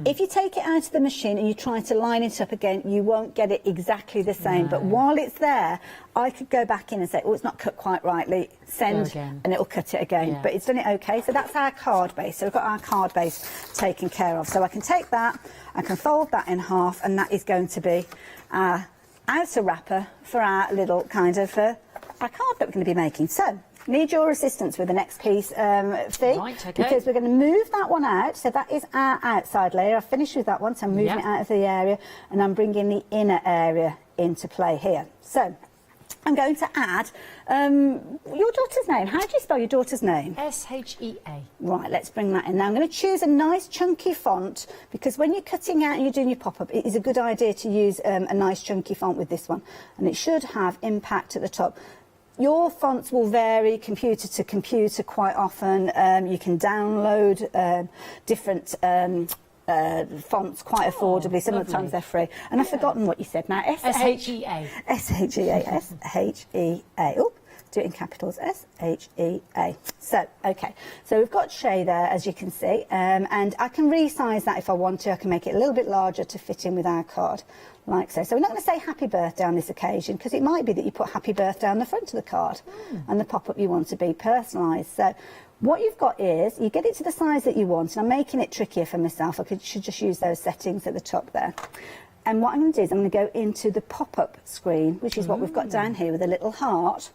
If you take it out of the machine and you try to line it up again, you won't get it exactly the same. But while it's there, I could go back in and say, oh, it's not cut quite rightly, send, and it'll cut it again. But it's done it okay. So that's our card base. So we've got our card base taken care of. So I can take that, I can fold that in half, and that is going to be our outer wrapper for our little kind of our card that we're going to be making. So need your assistance with the next piece, Fee, because we're going to move that one out. So that is our outside layer. I've finished with that one, so I'm moving it out of the area, and I'm bringing the inner area into play here. So I'm going to add your daughter's name. How do you spell your daughter's name? S-H-E-A. Right, let's bring that in. Now I'm going to choose a nice chunky font, because when you're cutting out and you're doing your pop-up, it is a good idea to use a nice chunky font with this one, and it should have impact at the top. Your fonts will vary computer to computer quite often. You can download different fonts quite affordably. Sometimes they're free. And I've forgotten what you said now. S-H-E-A. S-H-E-A. S-H-E-A. Oh, do it in capitals. S-H-E-A. So, okay. So we've got Shay there, as you can see. And I can resize that if I want to. I can make it a little bit larger to fit in with our card, like so. So we're not going to say happy birthday on this occasion, because it might be that you put happy birthday on the front of the card and the pop-up you want to be personalised. So what you've got is, you get it to the size that you want, and I'm making it trickier for myself. Should just use those settings at the top there. And what I'm going to do is I'm going to go into the pop-up screen, which is what we've got down here with a little heart.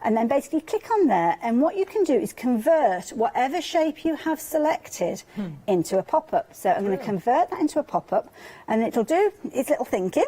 And then basically click on there, and what you can do is convert whatever shape you have selected into a pop-up. So I'm going to convert that into a pop-up, and it'll do its little thinking.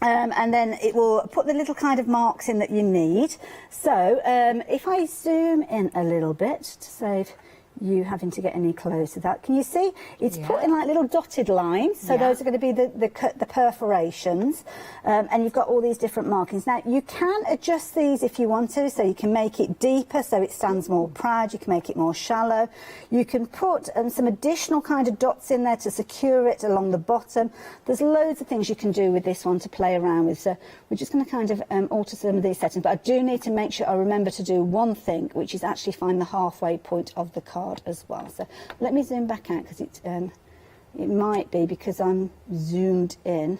And then it will put the little kind of marks in that you need. So if I zoom in a little bit to save you having to get any closer to that, can you see it's put in like little dotted lines? So those are going to be the perforations, and you've got all these different markings. Now you can adjust these if you want to, so you can make it deeper so it stands more proud. You can make it more shallow. You can put some additional kind of dots in there to secure it along the bottom. There's loads of things you can do with this one to play around with. So we're just going to kind of alter some of these settings, but I do need to make sure I remember to do one thing, which is actually find the halfway point of the card as well. So let me zoom back out, because it might be because I'm zoomed in.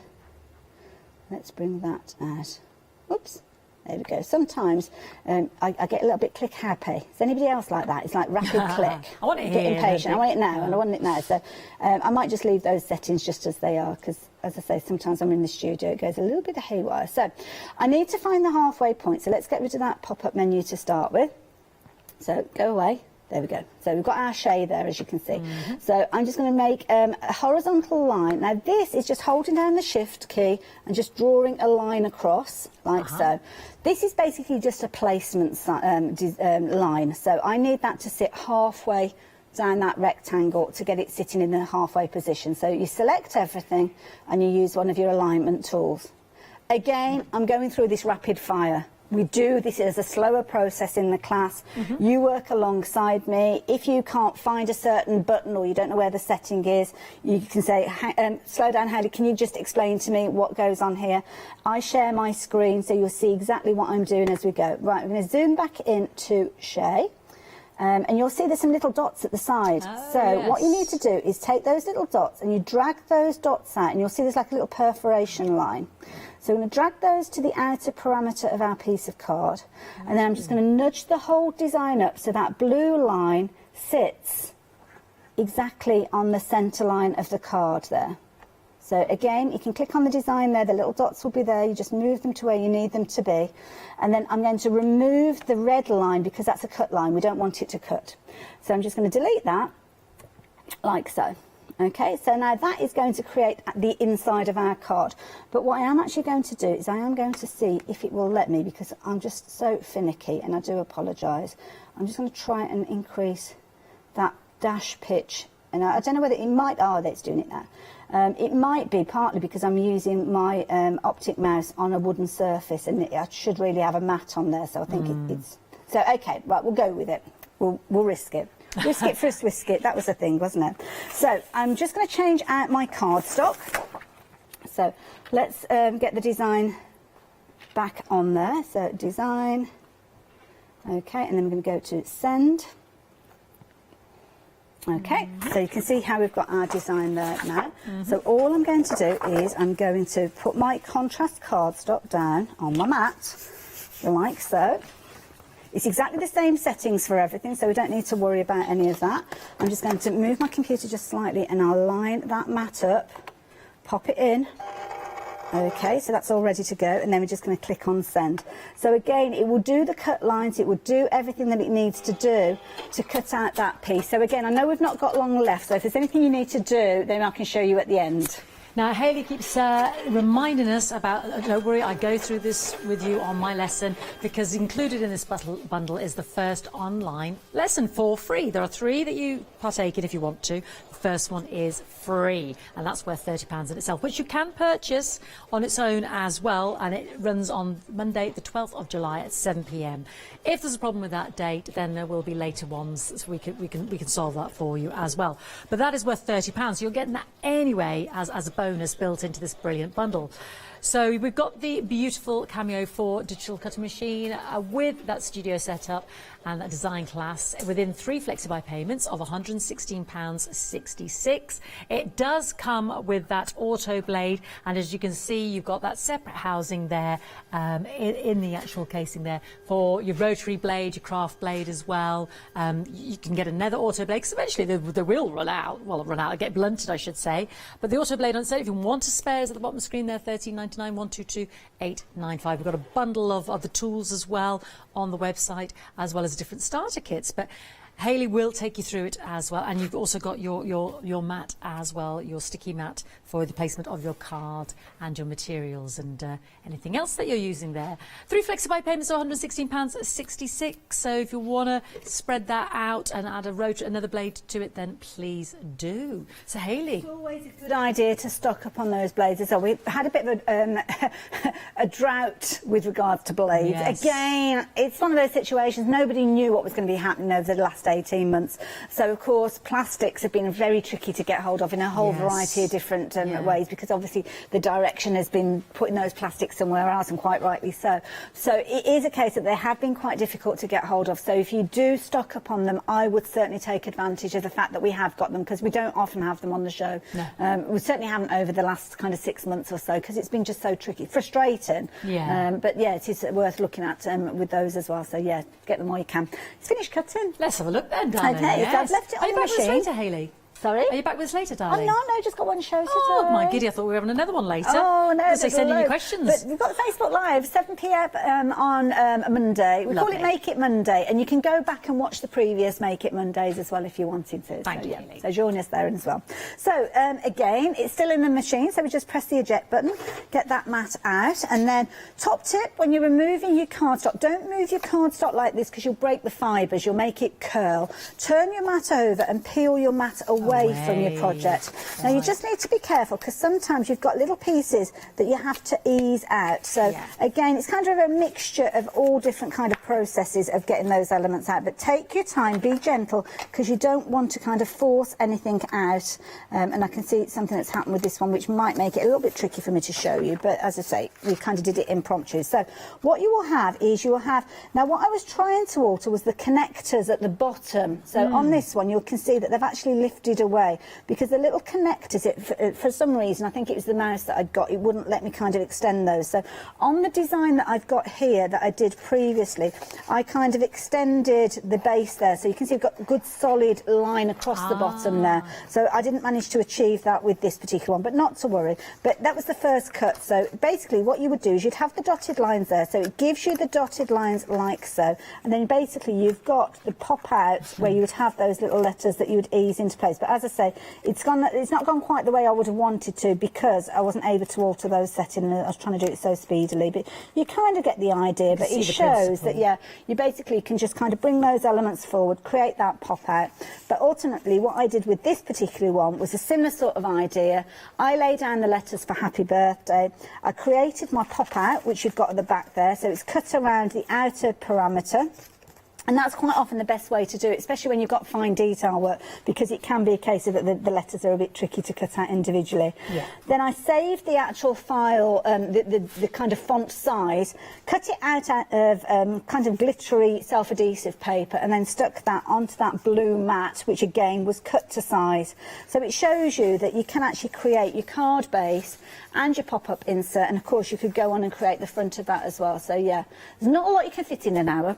Let's bring that out. Oops. There we go. Sometimes I get a little bit click happy. Is anybody else like that? It's like rapid click. I want it Get here. impatient. I want it now, and I want it now. So I might just leave those settings just as they are, because, as I say, sometimes I'm in the studio, it goes a little bit haywire. So I need to find the halfway point. So let's get rid of that pop-up menu to start with. So go away. There we go. So we've got our shade there, as you can see. So I'm just going to make a horizontal line. Now this is just holding down the shift key and just drawing a line across, like so. This is basically just a placement line. So I need that to sit halfway down that rectangle to get it sitting in the halfway position. So you select everything and you use one of your alignment tools. Again, I'm going through this rapid fire. We do this as a slower process in the class. You work alongside me. If you can't find a certain button or you don't know where the setting is, you can say, slow down, Hayley, can you just explain to me what goes on here? I share my screen so you'll see exactly what I'm doing as we go. Right, we're going to zoom back into Shay. And you'll see there's some little dots at the side. What you need to do is take those little dots and you drag those dots out, and you'll see there's like a little perforation line. So we're going to drag those to the outer parameter of our piece of card, and then I'm just going to nudge the whole design up so that blue line sits exactly on the centre line of the card there. So again, you can click on the design there, the little dots will be there, you just move them to where you need them to be. And then I'm going to remove the red line because that's a cut line, we don't want it to cut. So I'm just going to delete that, like so. Okay, so now that is going to create the inside of our card. But what I am actually going to do is I am going to see if it will let me, because I'm just so finicky, and I do apologise. I'm just going to try and increase that dash pitch. And I don't know whether it might, it's doing it now. It might be partly because I'm using my optic mouse on a wooden surface, and I should really have a mat on there, so I think it's... So, okay, right, we'll go with it. We'll risk it. Risk it for a whisk it, that was the thing, wasn't it? So I'm just going to change out my cardstock. So let's get the design back on there. So design, okay, and then we're going to go to send. Okay, so you can see how we've got our design there now. So all I'm going to do is I'm going to put my contrast cardstock down on my mat, like so. It's exactly the same settings for everything, so we don't need to worry about any of that. I'm just going to move my computer just slightly and I'll line that mat up, pop it in. Okay, so that's all ready to go, and then we're just going to click on send. So again, it will do the cut lines, it will do everything that it needs to do to cut out that piece. So again, I know we've not got long left, so if there's anything you need to do, then I can show you at the end. Now, Hayley keeps reminding us about, don't worry, I go through this with you on my lesson, because included in this bundle is the first online lesson for free. There are 3 that you partake in if you want to. The first one is free, and that's worth £30 in itself, which you can purchase on its own as well, and it runs on Monday, the 12th of July at 7 p.m. If there's a problem with that date, then there will be later ones, so we can solve that for you as well. But that is worth £30, so you're getting that anyway as a bonus built into this brilliant bundle. So we've got the beautiful Cameo 4 digital cutting machine with that studio setup and that design class within 3 flexi-buy payments of £116.66. It does come with that auto blade, and as you can see, you've got that separate housing there in the actual casing there for your rotary blade, your craft blade as well. You can get another auto blade because eventually they will run out. Well, get blunted, I should say. But the auto blade on sale, if you want a spare, is at the bottom of the screen there, £13.99, 122,895. We've got a bundle of the tools as well on the website, as well as different starter kits. But Hayley will take you through it as well, and you've also got your mat as well, your sticky mat for the placement of your card and your materials and anything else that you're using there. 3 flexi-buy payments are £116.66, so if you want to spread that out and add another blade to it, then please do. So Hayley, it's always a good idea to stock up on those blades as well. We had a bit of a drought with regards to blades. Yes. Again, it's one of those situations, nobody knew what was going to be happening over the last last 18 months. So, of course, plastics have been very tricky to get hold of in a whole variety of different ways, because obviously the direction has been putting those plastics somewhere else, and quite rightly so. So it is a case that they have been quite difficult to get hold of. So if you do stock up on them, I would certainly take advantage of the fact that we have got them, because we don't often have them on the show. No. We certainly haven't over the last kind of 6 months or so, because it's been just so tricky, frustrating. Yeah. But yeah, it is worth looking at with those as well. So yeah, get them while you can. It's finished cutting. Let's have a look then, darling. Okay, yes. so I've left it on the machine. Are you back with us later, Hayley? Sorry? Are you back with us later, darling? Oh, no, just got one show today. Oh, my giddy, I thought we were having another one later. Oh, no. Because they send you questions. But we've got the Facebook Live, 7 p.m. on a Monday. We call it Make It Monday, and you can go back and watch the previous Make It Mondays as well if you wanted to. Thank you, So join us there as well. So, again, it's still in the machine, so we just press the eject button, get that mat out, and then top tip, when you're removing your cardstock, don't move your cardstock like this, because you'll break the fibres, you'll make it curl. Turn your mat over and peel your mat away from your project. Now you just need to be careful, because sometimes you've got little pieces that you have to ease out. So again, it's kind of a mixture of all different kind of processes of getting those elements out. But take your time, be gentle, because you don't want to kind of force anything out. And I can see it's something that's happened with this one, which might make it a little bit tricky for me to show you. But as I say, we kind of did it impromptu. So what you will have is now what I was trying to alter was the connectors at the bottom. So on this one, you can see that they've actually lifted away, because the little connectors, for some reason, I think it was the mouse that I'd got, it wouldn't let me kind of extend those. So on the design that I've got here that I did previously, I kind of extended the base there. So you can see I've got a good solid line across the bottom there. So I didn't manage to achieve that with this particular one, but not to worry. But that was the first cut. So basically what you would do is you'd have the dotted lines there. So it gives you the dotted lines like so. And then basically you've got the pop out where you would have those little letters that you would ease into place. But as I say, it's not gone quite the way I would have wanted to, because I wasn't able to alter those settings. I was trying to do it so speedily, but you kind of get the idea. But it shows that, you basically can just kind of bring those elements forward, create that pop out. But ultimately, what I did with this particular one was a similar sort of idea. I laid down the letters for happy birthday. I created my pop out, which you've got at the back there. So it's cut around the outer parameter. And that's quite often the best way to do it, especially when you've got fine detail work, because it can be a case of the letters are a bit tricky to cut out individually. Yeah. Then I saved the actual file, the kind of font size, cut it out of kind of glittery self-adhesive paper, and then stuck that onto that blue mat, which again was cut to size. So it shows you that you can actually create your card base and your pop-up insert, and of course you could go on and create the front of that as well. So yeah, there's not a lot you can fit in an hour.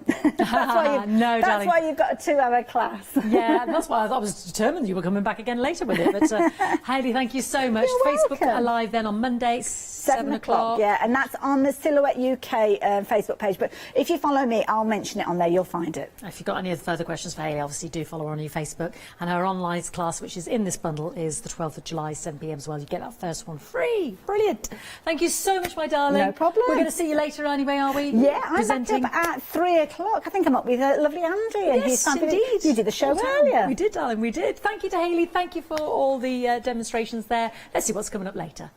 That's why you've got a 2-hour class. Yeah, that's why I was determined you were coming back again later with it. But Hayley, thank you so much. You're Facebook welcome. Live then on Monday, 7 o'clock. Yeah, and that's on the Silhouette UK Facebook page. But if you follow me, I'll mention it on there. You'll find it. If you've got any further questions for Hayley, obviously do follow her on your Facebook. And her online class, which is in this bundle, is the 12th of July, 7 p.m. as well. You get that first one free. Brilliant. Thank you so much, my darling. No problem. We're going to see you later anyway, are we? Yeah, I'm back up at 3 o'clock. I think I'm up with lovely Andy. And Yes, indeed. You did the show earlier. We did, darling, we did. Thank you to Hayley. Thank you for all the demonstrations there. Let's see what's coming up later.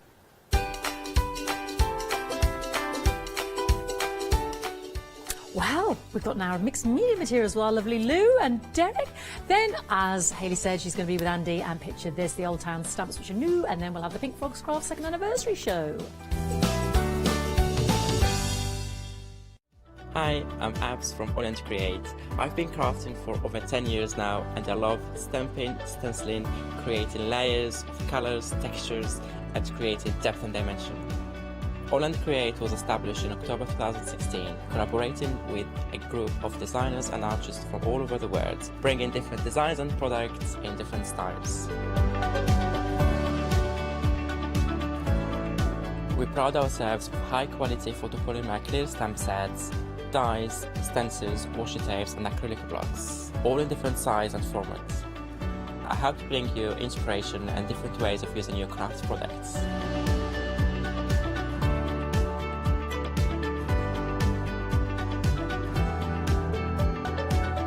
Wow, we've got now a mixed media material as well. Lovely Lou and Derek. Then, as Hayley said, she's going to be with Andy and picture this, the Old Town stamps, which are new, and then we'll have the Pink Frogs Craft 2nd anniversary show. Hi, I'm Abs from Hochanda Create. I've been crafting for over 10 years now, and I love stamping, stenciling, creating layers, colours, textures, and creating depth and dimension. Hochanda Create was established in October 2016, collaborating with a group of designers and artists from all over the world, bringing different designs and products in different styles. We pride ourselves with high-quality photopolymer clear stamp sets, dies, stencils, washi tapes and acrylic blocks, all in different size and formats. I hope to bring you inspiration and different ways of using your craft products.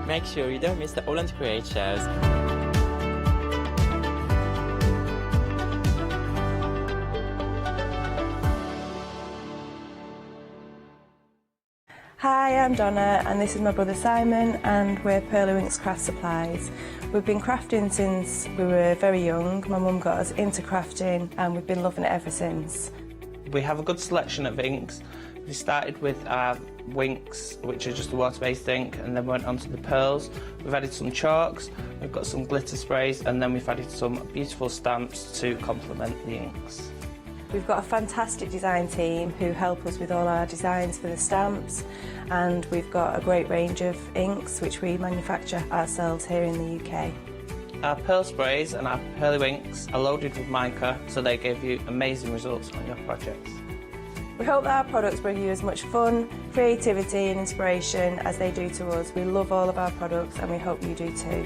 Make sure you don't miss the Hochanda Create shows. Hi, I'm Donna and this is my brother Simon and we're Pearly Winks Craft Supplies. We've been crafting since we were very young. My mum got us into crafting and we've been loving it ever since. We have a good selection of inks. We started with our winks, which are just a water-based ink, and then went on to the pearls. We've added some chalks, we've got some glitter sprays, and then we've added some beautiful stamps to complement the inks. We've got a fantastic design team who help us with all our designs for the stamps, and we've got a great range of inks which we manufacture ourselves here in the UK. Our pearl sprays and our pearly winks are loaded with mica, so they give you amazing results on your projects. We hope that our products bring you as much fun, creativity and inspiration as they do to us. We love all of our products and we hope you do too.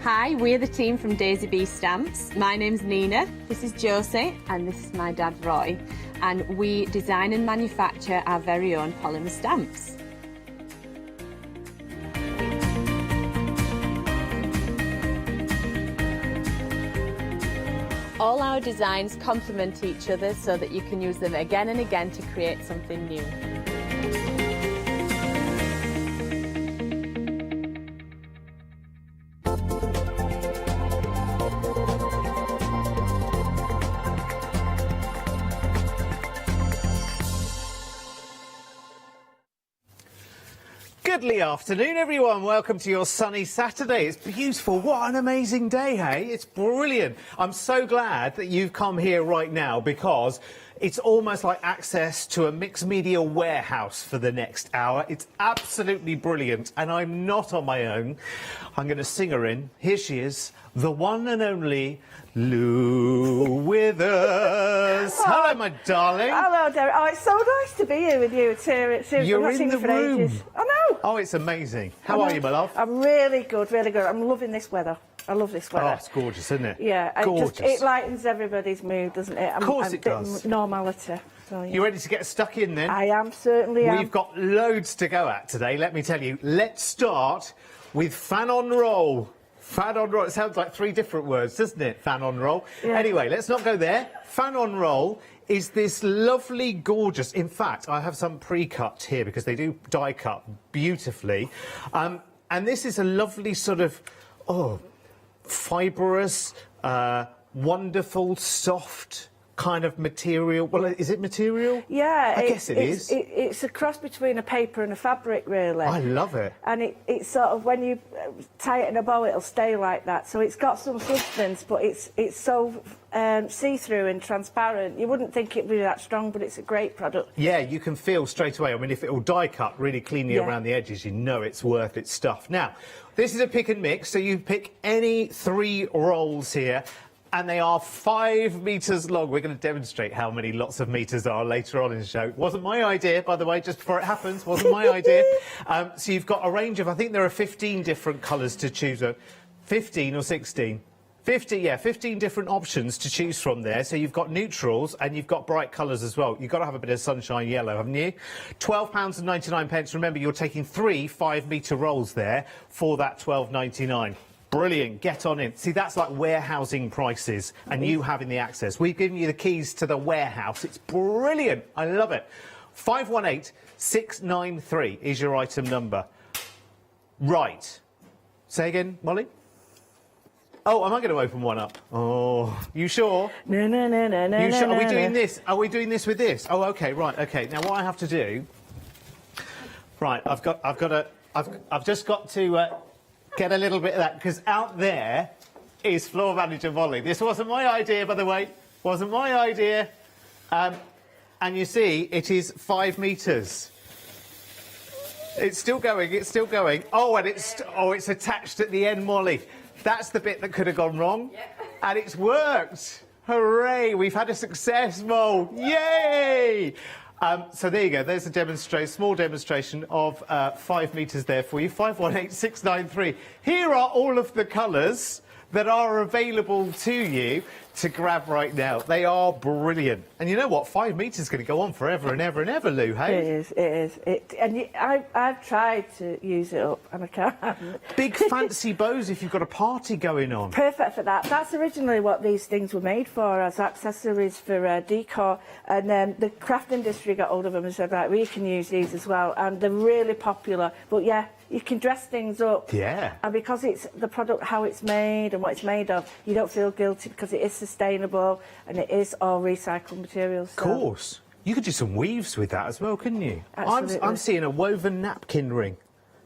Hi, we're the team from Daisy Bee Stamps. My name's Nina, this is Josie, and this is my dad Roy. And we design and manufacture our very own polymer stamps. All our designs complement each other so that you can use them again and again to create something new. Goodly afternoon, everyone. Welcome to your sunny Saturday. It's beautiful. What an amazing day, hey? It's brilliant. I'm so glad that you've come here right now because it's almost like access to a mixed media warehouse for the next hour. It's absolutely brilliant, and I'm not on my own. I'm going to sing her in. Here she is, the one and only Lou Withers. Hello, my darling. Hello, Derek. Oh, it's so nice to be here with you too. You're in the room. Ages. I know. Oh, it's amazing. How are you, my love? I'm really good, really good. I'm loving this weather. I love this weather. Oh, it's gorgeous, isn't it? Yeah, gorgeous. It lightens everybody's mood, doesn't it? Of course it does. Normality. So, yeah. You ready to get stuck in then? I am, certainly am. We've got loads to go at today, let me tell you. Let's start with fan on roll. Fan on roll, it sounds like 3 different words, doesn't it? Fan on roll. Yeah. Anyway, let's not go there. Fan on roll is this lovely, gorgeous... In fact, I have some pre-cut here because they do die cut beautifully. And this is a lovely sort of, fibrous, wonderful, soft kind of material. Well, is it material? Yeah. I guess it is. It's a cross between a paper and a fabric, really. I love it. And it's sort of, when you tie it in a bow, it'll stay like that. So it's got some substance, but it's so see-through and transparent. You wouldn't think it'd be that strong, but it's a great product. Yeah, you can feel straight away. I mean, if it'll die cut really cleanly around the edges, you know it's worth its stuff. Now, this is a pick and mix, so you pick any 3 rolls here. And they are 5 metres long. We're going to demonstrate how many lots of metres are later on in the show. Wasn't my idea, by the way, just before it happens. Wasn't my idea. So you've got a range of, I think there are 15 different colours to choose. 15 or 16? 15 different options to choose from there. So you've got neutrals and you've got bright colours as well. You've got to have a bit of sunshine yellow, haven't you? £12.99. Remember, you're taking 3 5-metre rolls there for that £12.99. Brilliant, get on in. See, that's like warehousing prices and you having the access. We've given you the keys to the warehouse. It's brilliant. I love it. 518693 is your item number. Right. Say again, Molly? Oh, am I going to open one up? Oh, you sure? No. You sure? Are we doing this? Are we doing this with this? Oh, okay, right, okay. Now, what I have to do... Right, I've just got to... get a little bit of that, because out there is floor manager Molly. This wasn't my idea, by the way. Wasn't my idea. And you see, it is 5 metres. It's still going, it's still going. Oh, and it's attached at the end, Molly. That's the bit that could have gone wrong. And it's worked. Hooray, we've had a success, Mole. Yay! So there you go, there's a small demonstration of 5 metres there for you, 518693. Here are all of the colours that are available to you to grab right now. They are brilliant. And you know what? 5 metres is going to go on forever and ever and ever, Lou, hey? It is. I've tried to use it up and I can't. Big fancy bows if you've got a party going on. Perfect for that. That's originally what these things were made for, as accessories for decor. And then the craft industry got hold of them and said, right, we can use these as well. And they're really popular. But yeah, you can dress things up. Yeah. And because it's the product, how it's made and what it's made of, you don't feel guilty because it is sustainable and it is all recycled materials. Of course. You could do some weaves with that as well, couldn't you? Absolutely. I'm seeing a woven napkin ring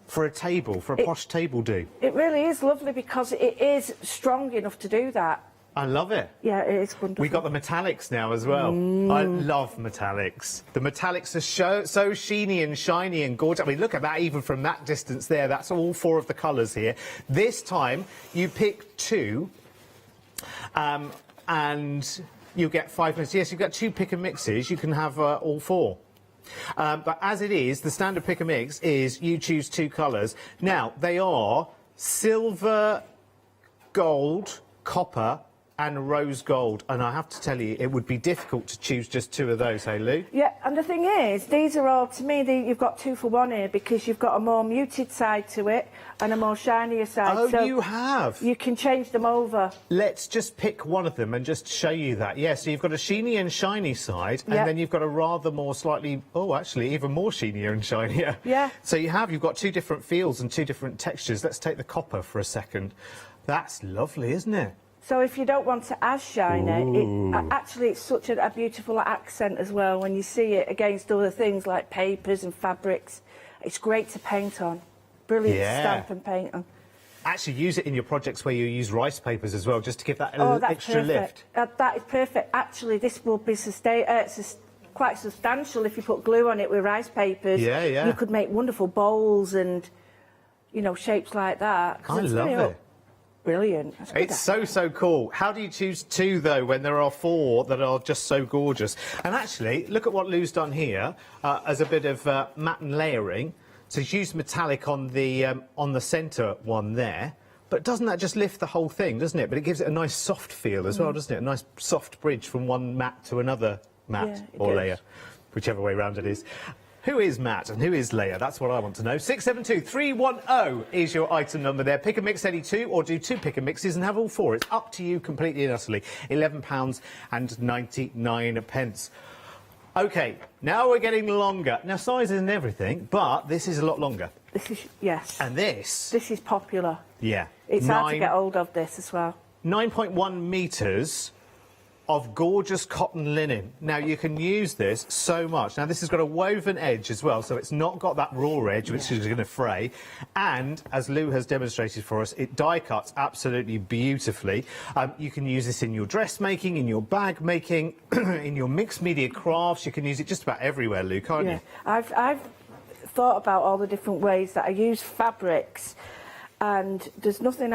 for a table, for a posh table do. It really is lovely because it is strong enough to do that. I love it. Yeah, it is wonderful. We got the metallics now as well. I love metallics. The metallics are so sheeny and shiny and gorgeous. I mean, look at that, even from that distance there. That's all 4 of the colours here. This time, you pick 2, and you get 5 minutes. Yes, you've got 2 pick and mixes. You can have all 4. But as it is, the standard pick and mix is you choose 2 colours. Now, they are silver, gold, copper, and rose gold, and I have to tell you, it would be difficult to choose just 2 of those, hey Lou? Yeah, and the thing is, these are all, to me, you've got 2 for 1 here because you've got a more muted side to it and a more shinier side. Oh, so you have? You can change them over. Let's just pick one of them and just show you that. Yeah, so you've got a sheeny and shiny side, and then you've got a rather more slightly, oh, actually, even more sheenier and shinier. Yeah. So you've got 2 different feels and 2 different textures. Let's take the copper for a second. That's lovely, isn't it? So if you don't want it as shiny, actually it's such a beautiful accent as well when you see it against other things like papers and fabrics. It's great to paint on. Brilliant stamp and paint on. Actually use it in your projects where you use rice papers as well, just to give that a little extra lift. That is perfect. Actually, this will be quite substantial if you put glue on it with rice papers. Yeah, yeah. You could make wonderful bowls and, you know, shapes like that. I love it. Brilliant. It's so cool. How do you choose 2 though when there are 4 that are just so gorgeous? And actually, look at what Lou's done here as a bit of matte and layering. So he's used metallic on the centre one there. But doesn't that just lift the whole thing, doesn't it? But it gives it a nice soft feel as well, doesn't it? A nice soft bridge from one mat to another mat or layer, whichever way round it is. Who is Matt and who is Leia? That's what I want to know. 672310 is your item number there. Pick and mix any 2 or do 2 pick and mixes and have all 4. It's up to you completely and utterly. £11.99. OK, now we're getting longer. Now, size isn't everything, but this is a lot longer. This is, yes. And this? This is popular. Yeah. It's hard to get hold of this as well. 9.1 metres of gorgeous cotton linen. Now, you can use this so much. Now, this has got a woven edge as well, so it's not got that raw edge, which is going to fray. And, as Lou has demonstrated for us, it die cuts absolutely beautifully. You can use this in your dressmaking, in your bag making, in your mixed media crafts. You can use it just about everywhere, Lou, can't you? I've thought about all the different ways that I use fabrics. And there's nothing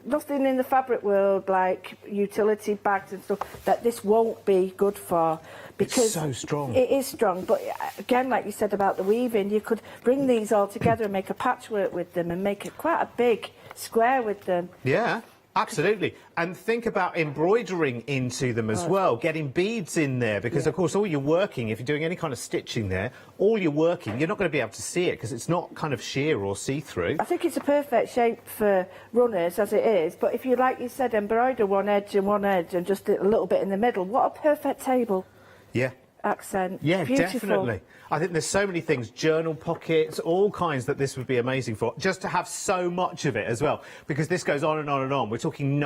nothing in the fabric world like utility bags and stuff that this won't be good for. Because it's so strong. It is strong, but again, like you said about the weaving, you could bring these all together and make a patchwork with them and make it quite a big square with them. Yeah. Absolutely. And think about embroidering into them as well, getting beads in there, because, of course, all you're working, if you're doing any kind of stitching there, all you're working, you're not going to be able to see it because it's not kind of sheer or see-through. I think it's a perfect shape for runners, as it is, but if you, like you said, embroider one edge and just a little bit in the middle, what a perfect table. Yeah. Accent. Yeah, beautiful. Definitely. I think there's so many things, journal pockets, all kinds that this would be amazing for, just to have so much of it as well, because this goes on and on and on. We're talking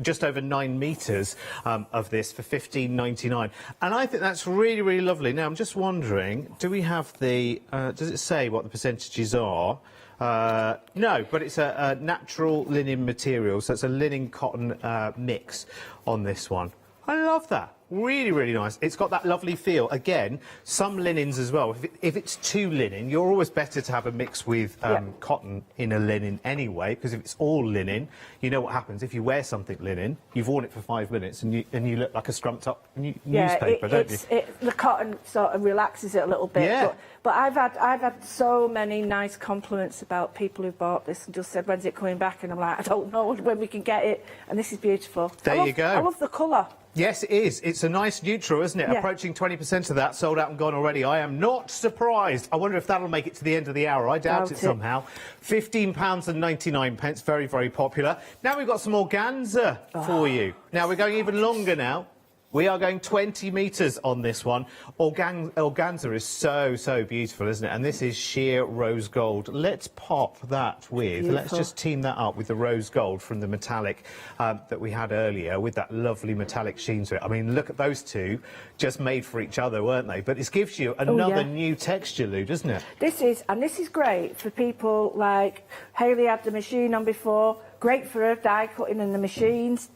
just over 9 metres of this for $15.99. And I think that's really, really lovely. Now, I'm just wondering, do we have the, does it say what the percentages are? No, but it's a natural linen material, so it's a linen cotton mix on this one. I love that. Really, really nice. It's got that lovely feel. Again, some linens as well. If it's too linen, you're always better to have a mix with cotton in a linen anyway, because if it's all linen, you know what happens. If you wear something linen, you've worn it for 5 minutes and you look like a scrumped up newspaper, don't you? The cotton sort of relaxes it a little bit. Yeah. But I've had so many nice compliments about people who bought this and just said, when's it coming back? And I'm like, I don't know when we can get it. And this is beautiful. There you go. I love the colour. Yes, it is. It's a nice neutral, isn't it? Yeah. Approaching 20% of that sold out and gone already. I am not surprised. I wonder if that'll make it to the end of the hour. I doubt it somehow. £15.99. Very, very popular. Now we've got some organza for you. Now we're going even longer now. We are going 20 metres on this one. Organza is so, so beautiful, isn't it? And this is sheer rose gold. Let's pop that with, let's just team that up with the rose gold from the metallic that we had earlier, with that lovely metallic sheen to it. I mean, look at those two, just made for each other, weren't they? But it gives you another new texture, Lou, doesn't it? This is great for people like Hayley had the machine on before. Great for her, die cutting in the machines,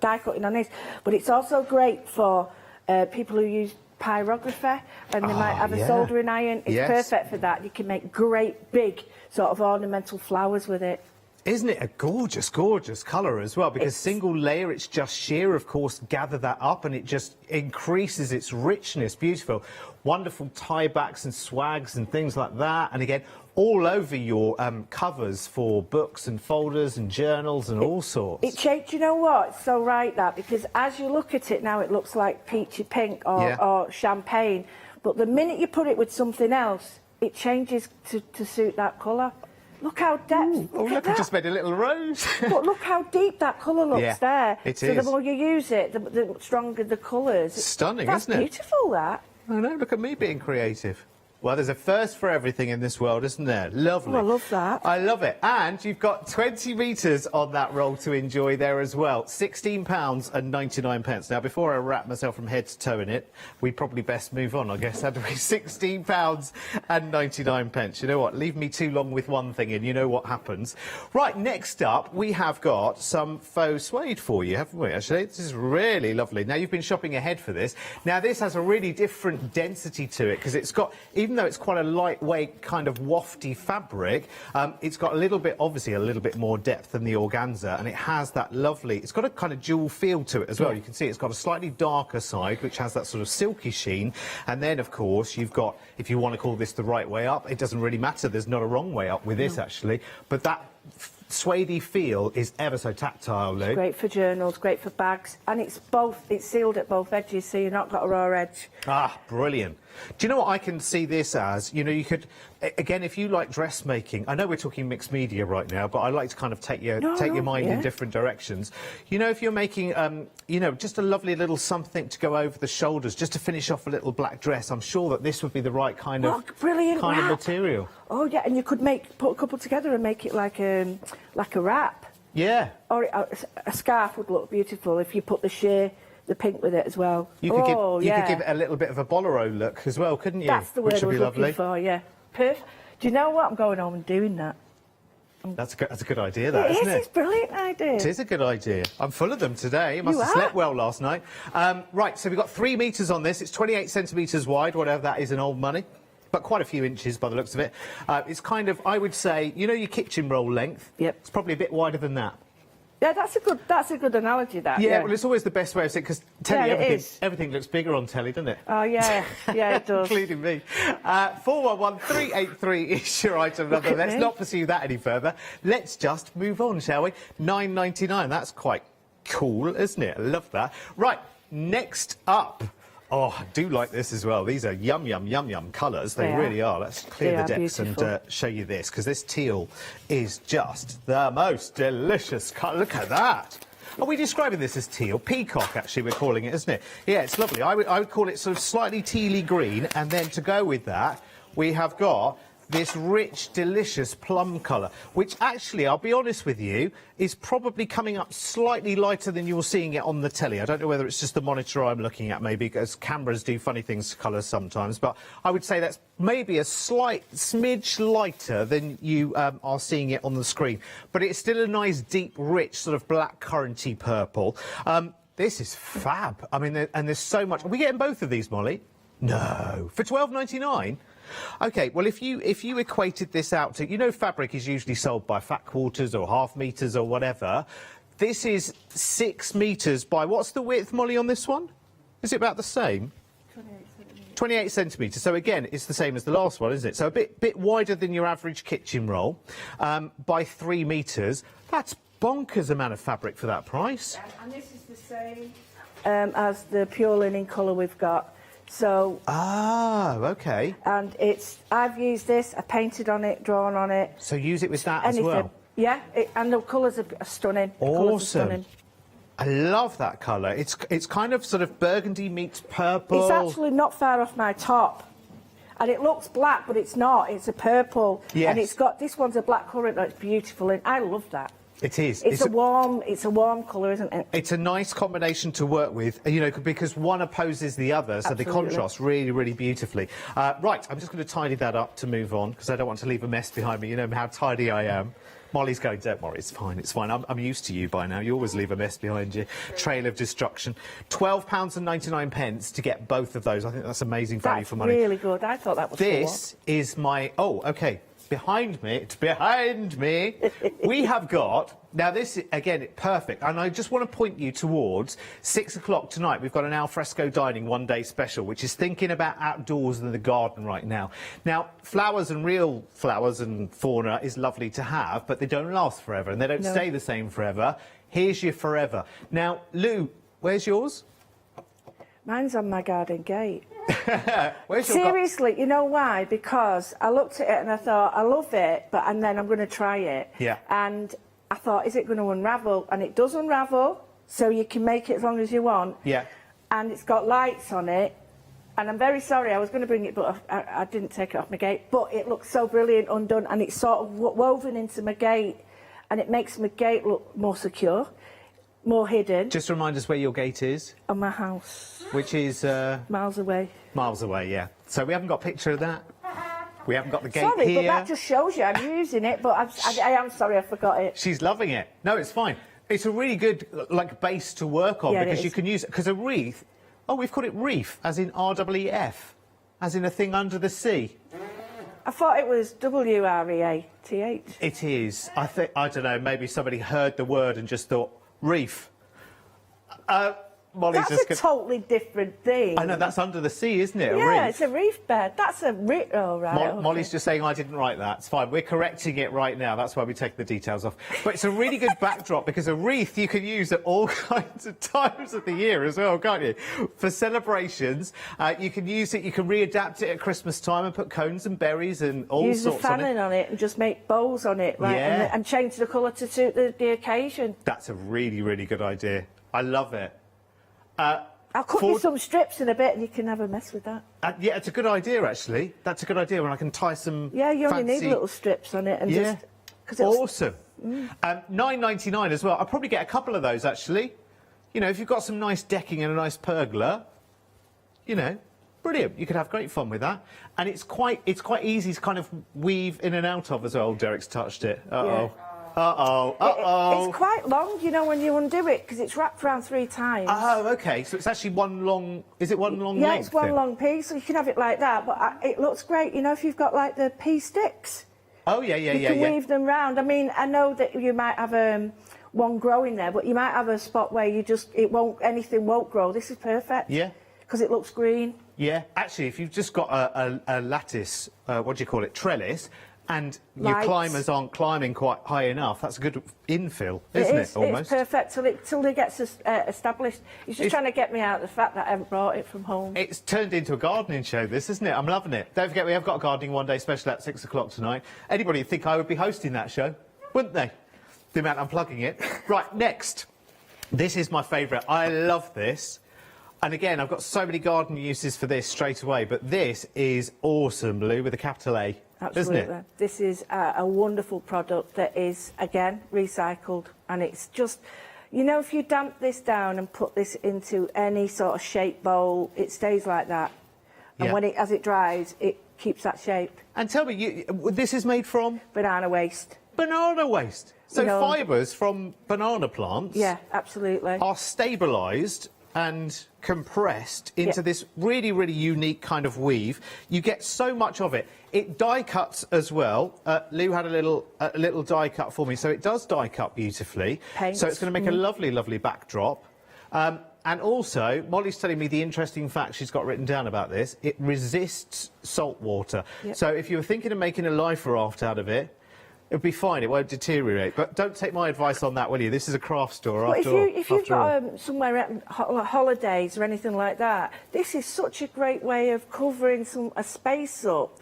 die cutting on this. But it's also great for people who use pyrography and they might have a soldering iron. It's perfect for that. You can make great big sort of ornamental flowers with it. Isn't it a gorgeous, gorgeous colour as well? Because single layer, it's just sheer, of course, gather that up and it just increases its richness. Beautiful. Wonderful tie-backs and swags and things like that. And again, all over your covers for books and folders and journals and all sorts. You know what? It's so right, that, because as you look at it now, it looks like peachy pink or champagne. But the minute you put it with something else, it changes to suit that colour. Look how depth. Oh, look, I just made a little rose. But look how deep that colour looks there. It is. So the more you use it, the stronger the colours. Stunning, isn't it? That's beautiful, that. I know, look at me being creative. Well, there's a first for everything in this world, isn't there? Lovely. Oh, I love that. I love it. And you've got 20 metres on that roll to enjoy there as well. £16.99. Now, before I wrap myself from head to toe in it, we probably best move on, I guess, hadn't we? £16.99. You know what? Leave me too long with one thing and you know what happens. Right, next up, we have got some faux suede for you, haven't we, actually? This is really lovely. Now, you've been shopping ahead for this. Now, this has a really different density to it because it's got... Even though it's quite a lightweight kind of wafty fabric, it's got obviously a little bit more depth than the organza, and it has that lovely, it's got a kind of jewel feel to it as well. You can see it's got a slightly darker side, which has that sort of silky sheen, and then, of course, you've got, if you want to call this the right way up, it doesn't really matter, there's not a wrong way up with this, actually, but that suede feel is ever so tactile, Lou. It's great for journals, great for bags, and it's sealed at both edges, so you've not got a raw edge. Ah, brilliant. Do you know what I can see this as? You know, you could, again, if you like dressmaking, I know we're talking mixed media right now, but I like to kind of take your mind in different directions. You know, if you're making, you know, just a lovely little something to go over the shoulders, just to finish off a little black dress, I'm sure that this would be the right kind of material. Oh yeah, and you could put a couple together and make it like a wrap. Yeah. Or a scarf would look beautiful if you put the pink with it as well. You could give it a little bit of a bolero look as well, couldn't you? That's the word Which I would was be lovely. looking for, yeah. Perfect. Do you know what? I'm going home and doing that. That's a good idea, that, isn't it? It's a brilliant idea. It is a good idea. I'm full of them today. I must have slept well last night. Right, so we've got 3 metres on this. It's 28 centimetres wide, whatever that is in old money. But quite a few inches by the looks of it. It's kind of, I would say, you know your kitchen roll length? Yep. It's probably a bit wider than that. Yeah, that's a good analogy, that. Yeah, well, it's always the best way of saying, because everything looks bigger on telly, doesn't it? Oh, yeah. Yeah, it does. Including me. 411383 is your item number. Let's not pursue that any further. Let's just move on, shall we? £9.99. That's quite cool, isn't it? I love that. Right, next up. Oh, I do like this as well. These are yum, yum, yum, yum colours. They really are. Let's clear the decks and show you this, because this teal is just the most delicious colour. Look at that. Are we describing this as teal? Peacock, actually, we're calling it, isn't it? Yeah, it's lovely. I would call it sort of slightly tealy green, and then to go with that, we have got this rich, delicious plum colour, which actually, I'll be honest with you, is probably coming up slightly lighter than you're seeing it on the telly. I don't know whether it's just the monitor I'm looking at, maybe, because cameras do funny things to colours sometimes, but I would say that's maybe a slight smidge lighter than you are seeing it on the screen. But it's still a nice, deep, rich, sort of black curranty purple. This is fab. I mean, and there's so much. Are we getting both of these, Molly? No. For £12.99? OK, well, if you equated this out to... You know, fabric is usually sold by fat quarters or half metres or whatever. This is 6 metres by... What's the width, Molly, on this one? Is it about the same? 28 centimetres. So, again, it's the same as the last one, isn't it? So a bit wider than your average kitchen roll by 3 metres. That's bonkers amount of fabric for that price. And this is the same as the pure linen colour we've got. So... Ah, OK. And I've used this, I painted on it, drawn on it. So use it with that as well? Yeah, and the colours are stunning. Awesome. I love that colour. It's kind of sort of burgundy meets purple. It's actually not far off my top. And it looks black, but it's not. It's a purple. Yes. And it's got... This one's a black colour, and it's beautiful. And I love that. It is. It's a warm colour, isn't it? It's a nice combination to work with, you know, because one opposes the other, so they contrast really, really beautifully. Right, I'm just going to tidy that up to move on, because I don't want to leave a mess behind me. You know how tidy I am. Molly's going, don't worry, it's fine, it's fine. I'm used to you by now. You always leave a mess behind you. Trail of destruction. £12.99 to get both of those. I think that's amazing value for money. That's really good. I thought that was This is my... Oh, OK. Behind me, we have got... Now, this, again, perfect. And I just want to point you towards 6 o'clock tonight. We've got an alfresco dining one-day special, which is thinking about outdoors and the garden right now. Now, flowers and real flowers and fauna is lovely to have, but they don't last forever, and they don't stay the same forever. Here's your forever. Now, Lou, where's yours? Mine's on my garden gate. Where's your Seriously, you know why? Because I looked at it and I thought, I love it, and then I'm going to try it. Yeah. And I thought, is it going to unravel? And it does unravel, so you can make it as long as you want. Yeah. And it's got lights on it. And I'm very sorry, I was going to bring it, but I didn't take it off my gate. But it looks so brilliant undone, and it's sort of woven into my gate, and it makes my gate look more secure, more hidden. Just remind us where your gate is. On my house. Which is... miles away. Miles away, yeah. So we haven't got a picture of that. We haven't got the gate sorry, here. But that just shows you I'm using it, but I am sorry I forgot it. She's loving it. No, it's fine. It's a really good, like, base to work on, because you can use it... Because a wreath... Oh, we've called it reef, as in R-E-E-F, as in a thing under the sea. I thought it was W-R-E-A-T-H. It is. I don't know, maybe somebody heard the word and just thought, reef. Molly's That's a totally different thing. I know, that's under the sea, isn't it? Yeah, a reef. it's a reef bed. That's a reef. Oh, right. Molly's just saying I didn't write that. It's fine. We're correcting it right now. That's why we take the details off. But it's a really good backdrop, because a wreath you can use at all kinds of times of the year as well, can't you? For celebrations, you can use it. You can readapt it at Christmas time and put cones and berries and all Use sorts the on it. fanning on it and just make bows on it, right? Yeah. And change the colour to suit the occasion. That's a really, really good idea. I love it. I'll cut you some strips in a bit and you can have a mess with that. Yeah, it's a good idea, actually. That's a good idea, when I can tie some Yeah, you only fancy... need little strips on it. And Yeah. just, awesome. $9.99 as well. I'll probably get a couple of those, actually. You know, if you've got some nice decking and a nice pergola, you know, brilliant. You could have great fun with that. And it's quite easy to kind of weave in and out of as well. Derek's touched it. Uh-oh. Yeah. Uh-oh. It's quite long, you know, when you undo it, because it's wrapped around 3 times. Oh, OK. So it's actually one long... Is it one long Yeah, length it's one then? long piece, so you can have it like that, but it looks great, you know, if you've got, like, the pea sticks. Oh, yeah. You can weave them round. I mean, I know that you might have one growing there, but you might have a spot where anything won't grow. This is perfect. Yeah. Because it looks green. Yeah. Actually, if you've just got a lattice, what do you call it, trellis, and your climbers aren't climbing quite high enough, that's a good infill, isn't it, almost? It's perfect till it gets established. He's just trying to get me out of the fact that I haven't brought it from home. It's turned into a gardening show, this, isn't it? I'm loving it. Don't forget, we have got a gardening one-day special at 6 o'clock tonight. Anybody would think I would be hosting that show, wouldn't they? The amount I'm plugging it. Right, next. This is my favourite. I love this. And again, I've got so many garden uses for this straight away, but this is awesome, Lou, with a capital A. Absolutely. Isn't it? This is a wonderful product that is, again, recycled. And it's just, you know, if you damp this down and put this into any sort of shape bowl, it stays like that. And when as it dries, it keeps that shape. And tell me, this is made from? Banana waste. banana waste. So fibres from banana plants absolutely. are stabilised and compressed into this really, really unique kind of weave. You get so much of it. It die cuts as well. Lou had a little die cut for me, so it does die cut beautifully. Paints. So it's going to make a lovely, lovely backdrop. And also, Molly's telling me the interesting fact she's got written down about this. It resists salt water. So if you were thinking of making a life raft out of it, it'll be fine, it won't deteriorate. But don't take my advice on that, will you? This is a craft store, But after all. if you've got somewhere at holidays or anything like that, this is such a great way of covering a space up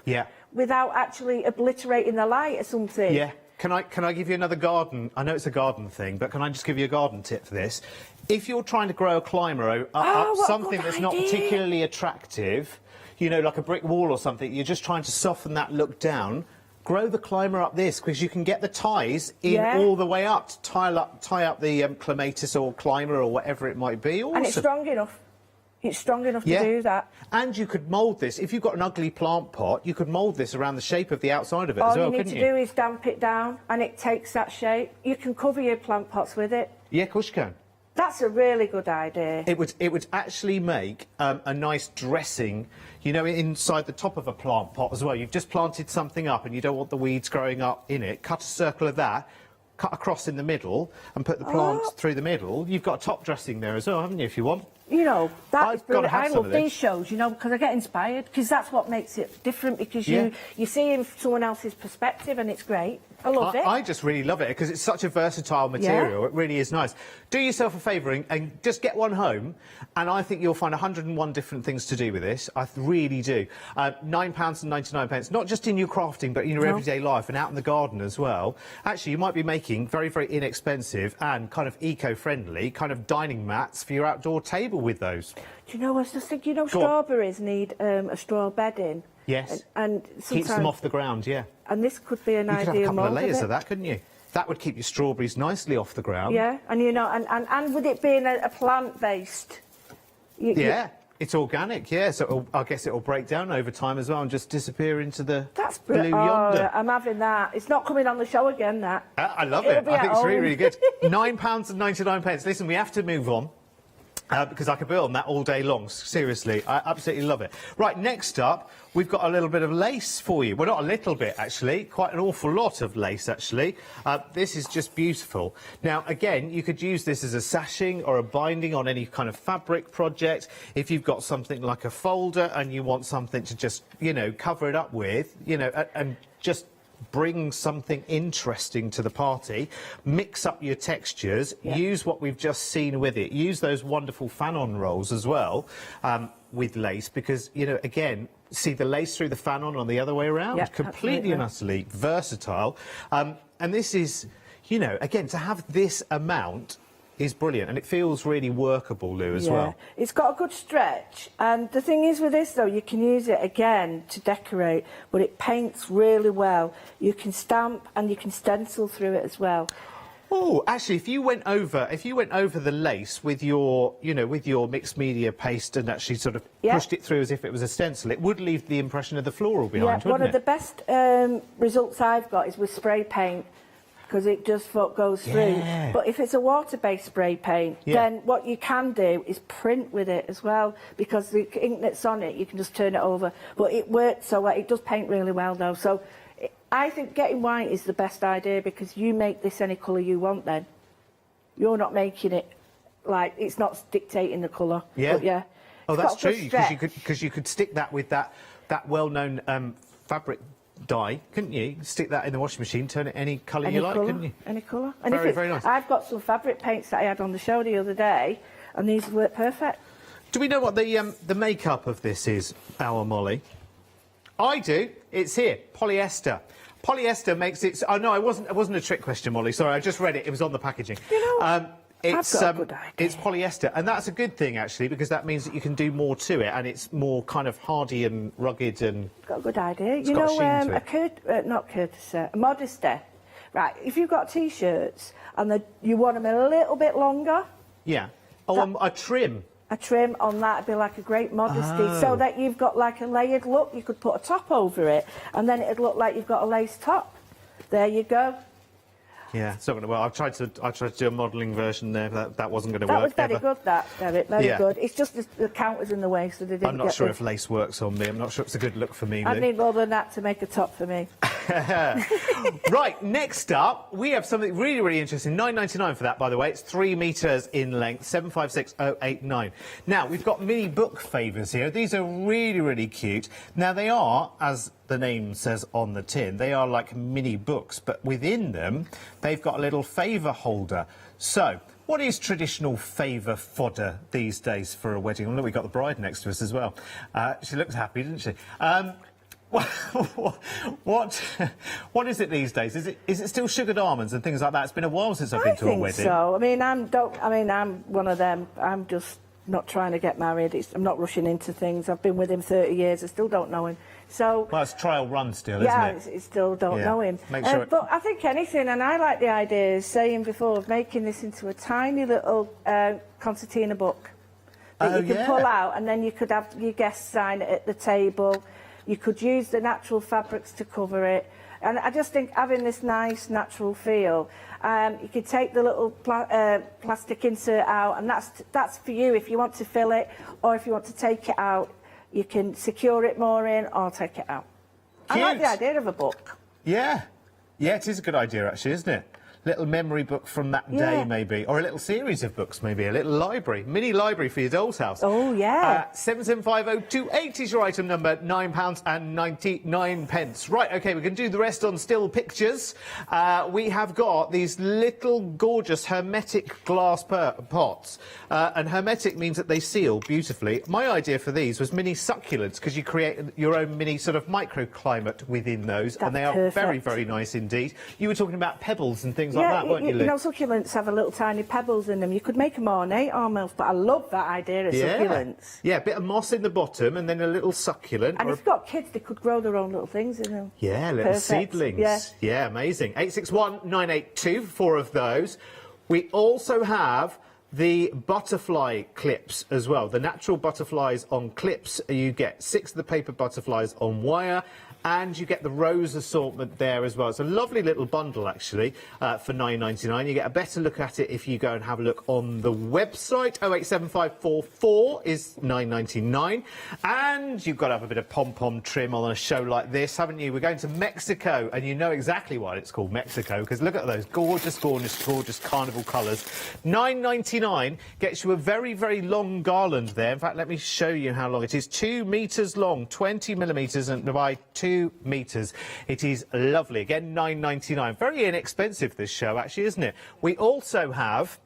without actually obliterating the light or something. Yeah. Can I give you another garden? I know it's a garden thing, but can I just give you a garden tip for this? If you're trying to grow a climber up something that's not particularly attractive, you know, like a brick wall or something, you're just trying to soften that look down, grow the climber up this, because you can get the ties in all the way up to tie up the clematis or climber or whatever it might be. Awesome. And it's strong enough. It's strong enough to do that. And you could mould this. If you've got an ugly plant pot, you could mould this around the shape of the outside of it as well, couldn't you? All you need to do is damp it down and it takes that shape. You can cover your plant pots with it. Yeah, of course you can. That's a really good idea. It would actually make a nice dressing, you know, inside the top of a plant pot as well. You've just planted something up and you don't want the weeds growing up in it. Cut a circle of that, cut across in the middle and put the plant through the middle. You've got a top dressing there as well, haven't you, if you want? You know, that's brilliant. I love these shows, you know, because I get inspired, because that's what makes it different, because you see in someone else's perspective and it's great. I love it. I just really love it because it's such a versatile material. It really is nice. Do yourself a favour and just get one home, and I think you'll find 101 different things to do with this. I really do. £9.99, not just in your crafting, but in your everyday life and out in the garden as well. Actually, you might be making very, very inexpensive and kind of eco-friendly kind of dining mats for your outdoor table with those. Do you know, I was just thinking, you know, strawberries need a straw bedding. Yes. And keeps them off the ground, yeah. And this could be an ideal mould. You could have a couple of layers of that, couldn't you? That would keep your strawberries nicely off the ground. Yeah, and you know, and with it being a plant-based... It's organic, yeah, so I guess it'll break down over time as well and just disappear into the blue brilliant. yonder. I'm having that. It's not coming on the show again, that. I love it. I think it's really, really good. £9.99. Listen, we have to move on. Because I could be on that all day long, seriously. I absolutely love it. Right, next up, we've got a little bit of lace for you. Well, not a little bit, actually. Quite an awful lot of lace, actually. This is just beautiful. Now, again, you could use this as a sashing or a binding on any kind of fabric project. If you've got something like a folder and you want something to just, you know, cover it up with, you know, and just bring something interesting to the party, mix up your textures, use what we've just seen with it, use those wonderful fan-on rolls as well with lace, because, you know, again, see the lace through the fan-on the other way around, completely and utterly versatile. And this is, you know, again, to have this amount is brilliant, and it feels really workable, Lou, as well. It's got a good stretch, and the thing is with this, though, you can use it again to decorate, but it paints really well. You can stamp and you can stencil through it as well. Oh, actually, if you went over the lace with your, you know, with your mixed media paste and actually sort of pushed it through as if it was a stencil, it would leave the impression of the floral behind, wouldn't it? One of the best results I've got is with spray paint, because it just goes through. But if it's a water-based spray paint, then what you can do is print with it as well, because the ink that's on it, you can just turn it over. But it works so well. It does paint really well, though. So I think getting white is the best idea, because you make this any colour you want then. You're not making it, like, it's not dictating the colour. Yeah. But oh, that's true, because you could stick that with that well-known fabric dye, couldn't you? Stick that in the washing machine, turn it any colour you like, couldn't you? Any colour. Very nice. I've got some fabric paints that I had on the show the other day, and these work perfect. Do we know what the makeup of this is, our Molly? I do. It's here. Polyester. Polyester makes it... Oh, no, it wasn't a trick question, Molly. Sorry, I just read it. It was on the packaging. You know, it's polyester, and that's a good thing, actually, because that means that you can do more to it, and it's more kind of hardy and rugged and... Got a good idea. You know, a modesty. Right, if you've got T-shirts and you want them a little bit longer... Yeah. Oh, a trim. A trim on that would be like a great modesty, so that you've got like a layered look. You could put a top over it, and then it'd look like you've got a lace top. There you go. Yeah, it's not going to work. I tried to do a modelling version there, but that wasn't going to work. That was very good, that, Derek, very good. It's just the counters in the way, so they didn't I'm not sure if lace works on me. I'm not sure it's a good look for me, I Lou. need more than that to make a top for me. Right, next up, we have something really, really interesting. £9.99 for that, by the way. It's 3 metres in length, 756089. Now, we've got mini book favours here. These are really, really cute. Now, they are, as the name says on the tin, they are like mini books, but within them, they've got a little favour holder. So, what is traditional favour fodder these days for a wedding? Oh, look, we've got the bride next to us as well. She looks happy, doesn't she? What is it these days? Is it still sugared almonds and things like that? It's been a while since I've been to a wedding. I think so. I mean, I'm one of them. I'm just not trying to get married. I'm not rushing into things. I've been with him 30 years. I still don't know him. So, well, it's trial run still, yeah, isn't it? Yeah, still don't know him. Make sure but I think anything, and I like the idea, saying before, of making this into a tiny little concertina book that you can pull out, and then you could have your guests sign it at the table. You could use the natural fabrics to cover it. And I just think having this nice natural feel, you could take the little plastic insert out, and that's for you if you want to fill it, or if you want to take it out, you can secure it more in or take it out. Cute. I like the idea of a book. Yeah. Yeah, it is a good idea, actually, isn't it? Little memory book from that day, maybe. Or a little series of books, maybe. A little library. Mini library for your doll's house. Oh, yeah. 775028 is your item number. £9.99. Right, OK, we can do the rest on still pictures. We have got these little gorgeous hermetic glass pots. And hermetic means that they seal beautifully. My idea for these was mini succulents, because you create your own mini sort of microclimate within those. That's and they are perfect. very, very nice indeed. You were talking about pebbles and things like that, weren't you, Lou? You know, succulents have a little tiny pebbles in them. You could make them ornate almost, but I love that idea of succulents. Yeah, a bit of moss in the bottom and then a little succulent. And if you've got kids, they could grow their own little things in them. Yeah, little seedlings. Yeah, amazing. 861 4 of those. We also have the butterfly clips as well. The natural butterflies on clips. You get 6 of the paper butterflies on wire. And you get the rose assortment there as well. It's a lovely little bundle, actually, for £9.99. You get a better look at it if you go and have a look on the website. 087544 is £9.99. And you've got to have a bit of pom-pom trim on a show like this, haven't you? We're going to Mexico, and you know exactly why it's called Mexico, because look at those gorgeous, gorgeous, gorgeous carnival colours. £9.99 gets you a very, very long garland there. In fact, let me show you how long it is. 2 metres long, 20 millimetres, and by 2 metres. It is lovely. Again, £9.99. Very inexpensive, this show, actually, isn't it? We also have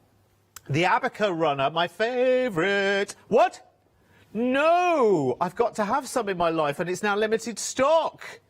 the Abaca Runner, my favourite. What? No! I've got to have some in my life, and it's now limited stock.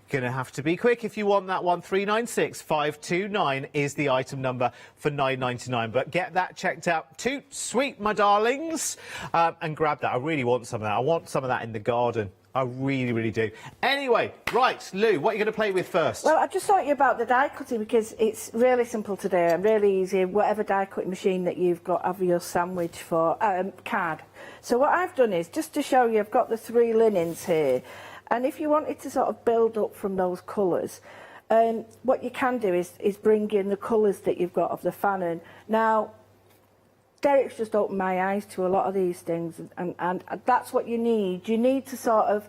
Gonna have to be quick if you want that one. 396529 is the item number for £9.99. But get that checked out too. Sweet, my darlings. And grab that. I really want some of that. I want some of that in the garden. I really, really do. Anyway, right, Lou, what are you going to play with first? Well, I just thought you about the die cutting, because it's really simple to do and really easy. Whatever die cutting machine that you've got, have your sandwich for card. So what I've done is, just to show you, I've got the 3 linens here. And if you wanted to sort of build up from those colours, what you can do is bring in the colours that you've got of the fanon. Now, Derek's just opened my eyes to a lot of these things, and that's what you need. You need to sort of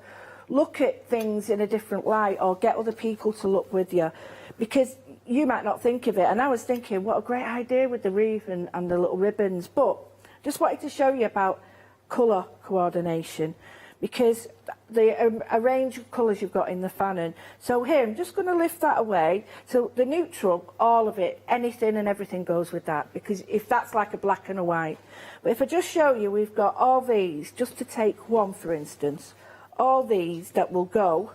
look at things in a different light, or get other people to look with you, because you might not think of it. And I was thinking, what a great idea with the wreath and the little ribbons. But just wanted to show you about colour coordination, because a range of colours you've got in the fanon. So here, I'm just going to lift that away. So the neutral, all of it, anything and everything goes with that, because if that's like a black and a white. But if I just show you, we've got all these, just to take one for instance, all these that will go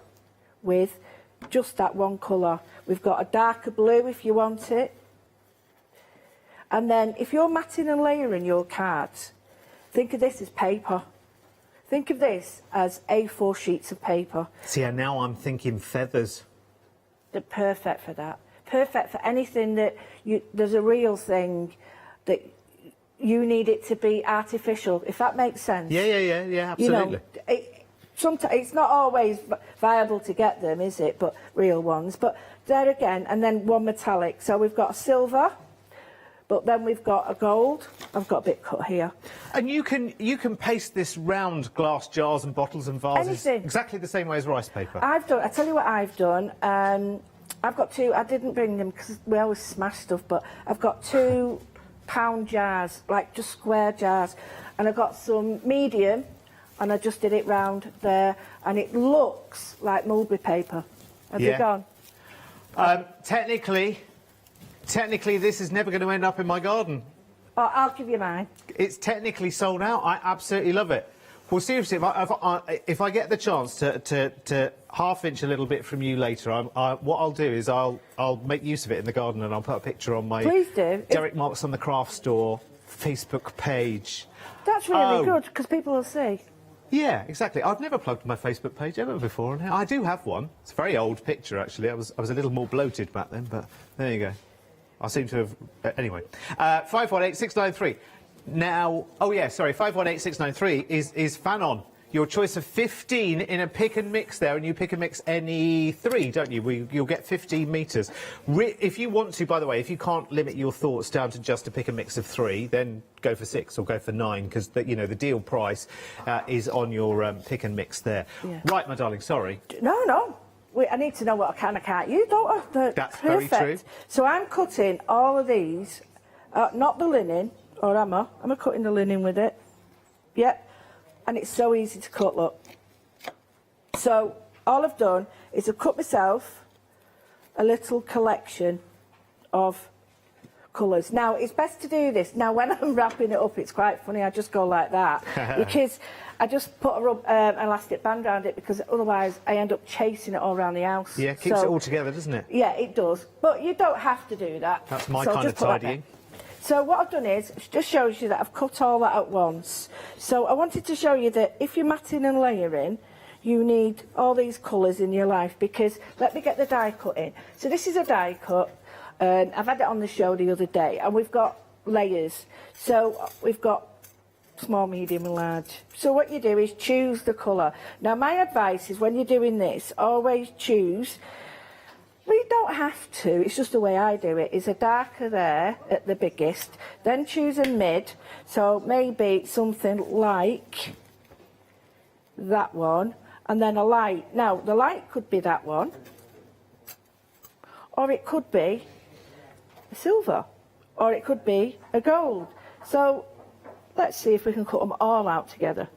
with just that one colour. We've got a darker blue if you want it. And then if you're matting and layering your cards, think of this as paper. Think of this as A4 sheets of paper. See, now I'm thinking feathers. They're perfect for that. Perfect for anything that there's a real thing that you need it to be artificial, if that makes sense. Yeah, absolutely. You know, sometimes it's not always viable to get them, is it? But real ones. But there again, and then one metallic. So we've got a silver, but then we've got a gold. I've got a bit cut here. And you can paste this round glass jars and bottles and vases exactly the same way as rice paper. I tell you what I've done. I've got two. I didn't bring them because we always smash stuff, but I've got 2 pound jars, like just square jars, and I've got some medium, and I just did it round there, and it looks like mulberry paper. Have you gone? Technically, this is never going to end up in my garden. Oh, I'll give you mine. It's technically sold out. I absolutely love it. Well, seriously, if I get the chance to half-inch a little bit from you later, what I'll do is I'll make use of it in the garden, and I'll put a picture on my Please do. Derek Marks on the Craft Store Facebook page. That's really good, because people will see. Yeah, exactly. I've never plugged my Facebook page ever before, and I do have one. It's a very old picture, actually. I was a little more bloated back then, but there you go. I seem to have... anyway. 518-693. Now... Oh, yeah, sorry. 518-693 is Fanon. Your choice of 15 in a pick and mix there, and you pick and mix any 3, don't you? You'll get 15 metres. If you want to, by the way, if you can't limit your thoughts down to just a pick and mix of 3, then go for 6 or go for 9, because the deal price is on your pick and mix there. Yeah. Right, my darling, sorry. No. Wait, I need to know what I can and can't use, don't I? That's perfect. very true. So I'm cutting all of these, not the linen, or am I? Am I cutting the linen with it? Yep. And it's so easy to cut, look. So all I've done is I've cut myself a little collection of colours. Now, it's best to do this. Now, when I'm wrapping it up, it's quite funny. I just go like that because I just put an elastic band around it, because otherwise I end up chasing it all around the house. Yeah, keeps it all together, doesn't it? Yeah, it does. But you don't have to do that. That's my kind of tidying. So what I've done is, it just shows you that I've cut all that at once. So I wanted to show you that if you're matting and layering, you need all these colours in your life, because let me get the die cut in. So this is a die cut. I've had it on the show the other day, and we've got layers. So we've got small, medium and large. So what you do is choose the colour. Now my advice is, when you're doing this, always choose... Well, you don't have to, it's just the way I do it, is a darker there at the biggest, then choose a mid, so maybe something like that one, and then a light. Now, the light could be that one, or it could be a silver, or it could be a gold. So, let's see if we can cut them all out together,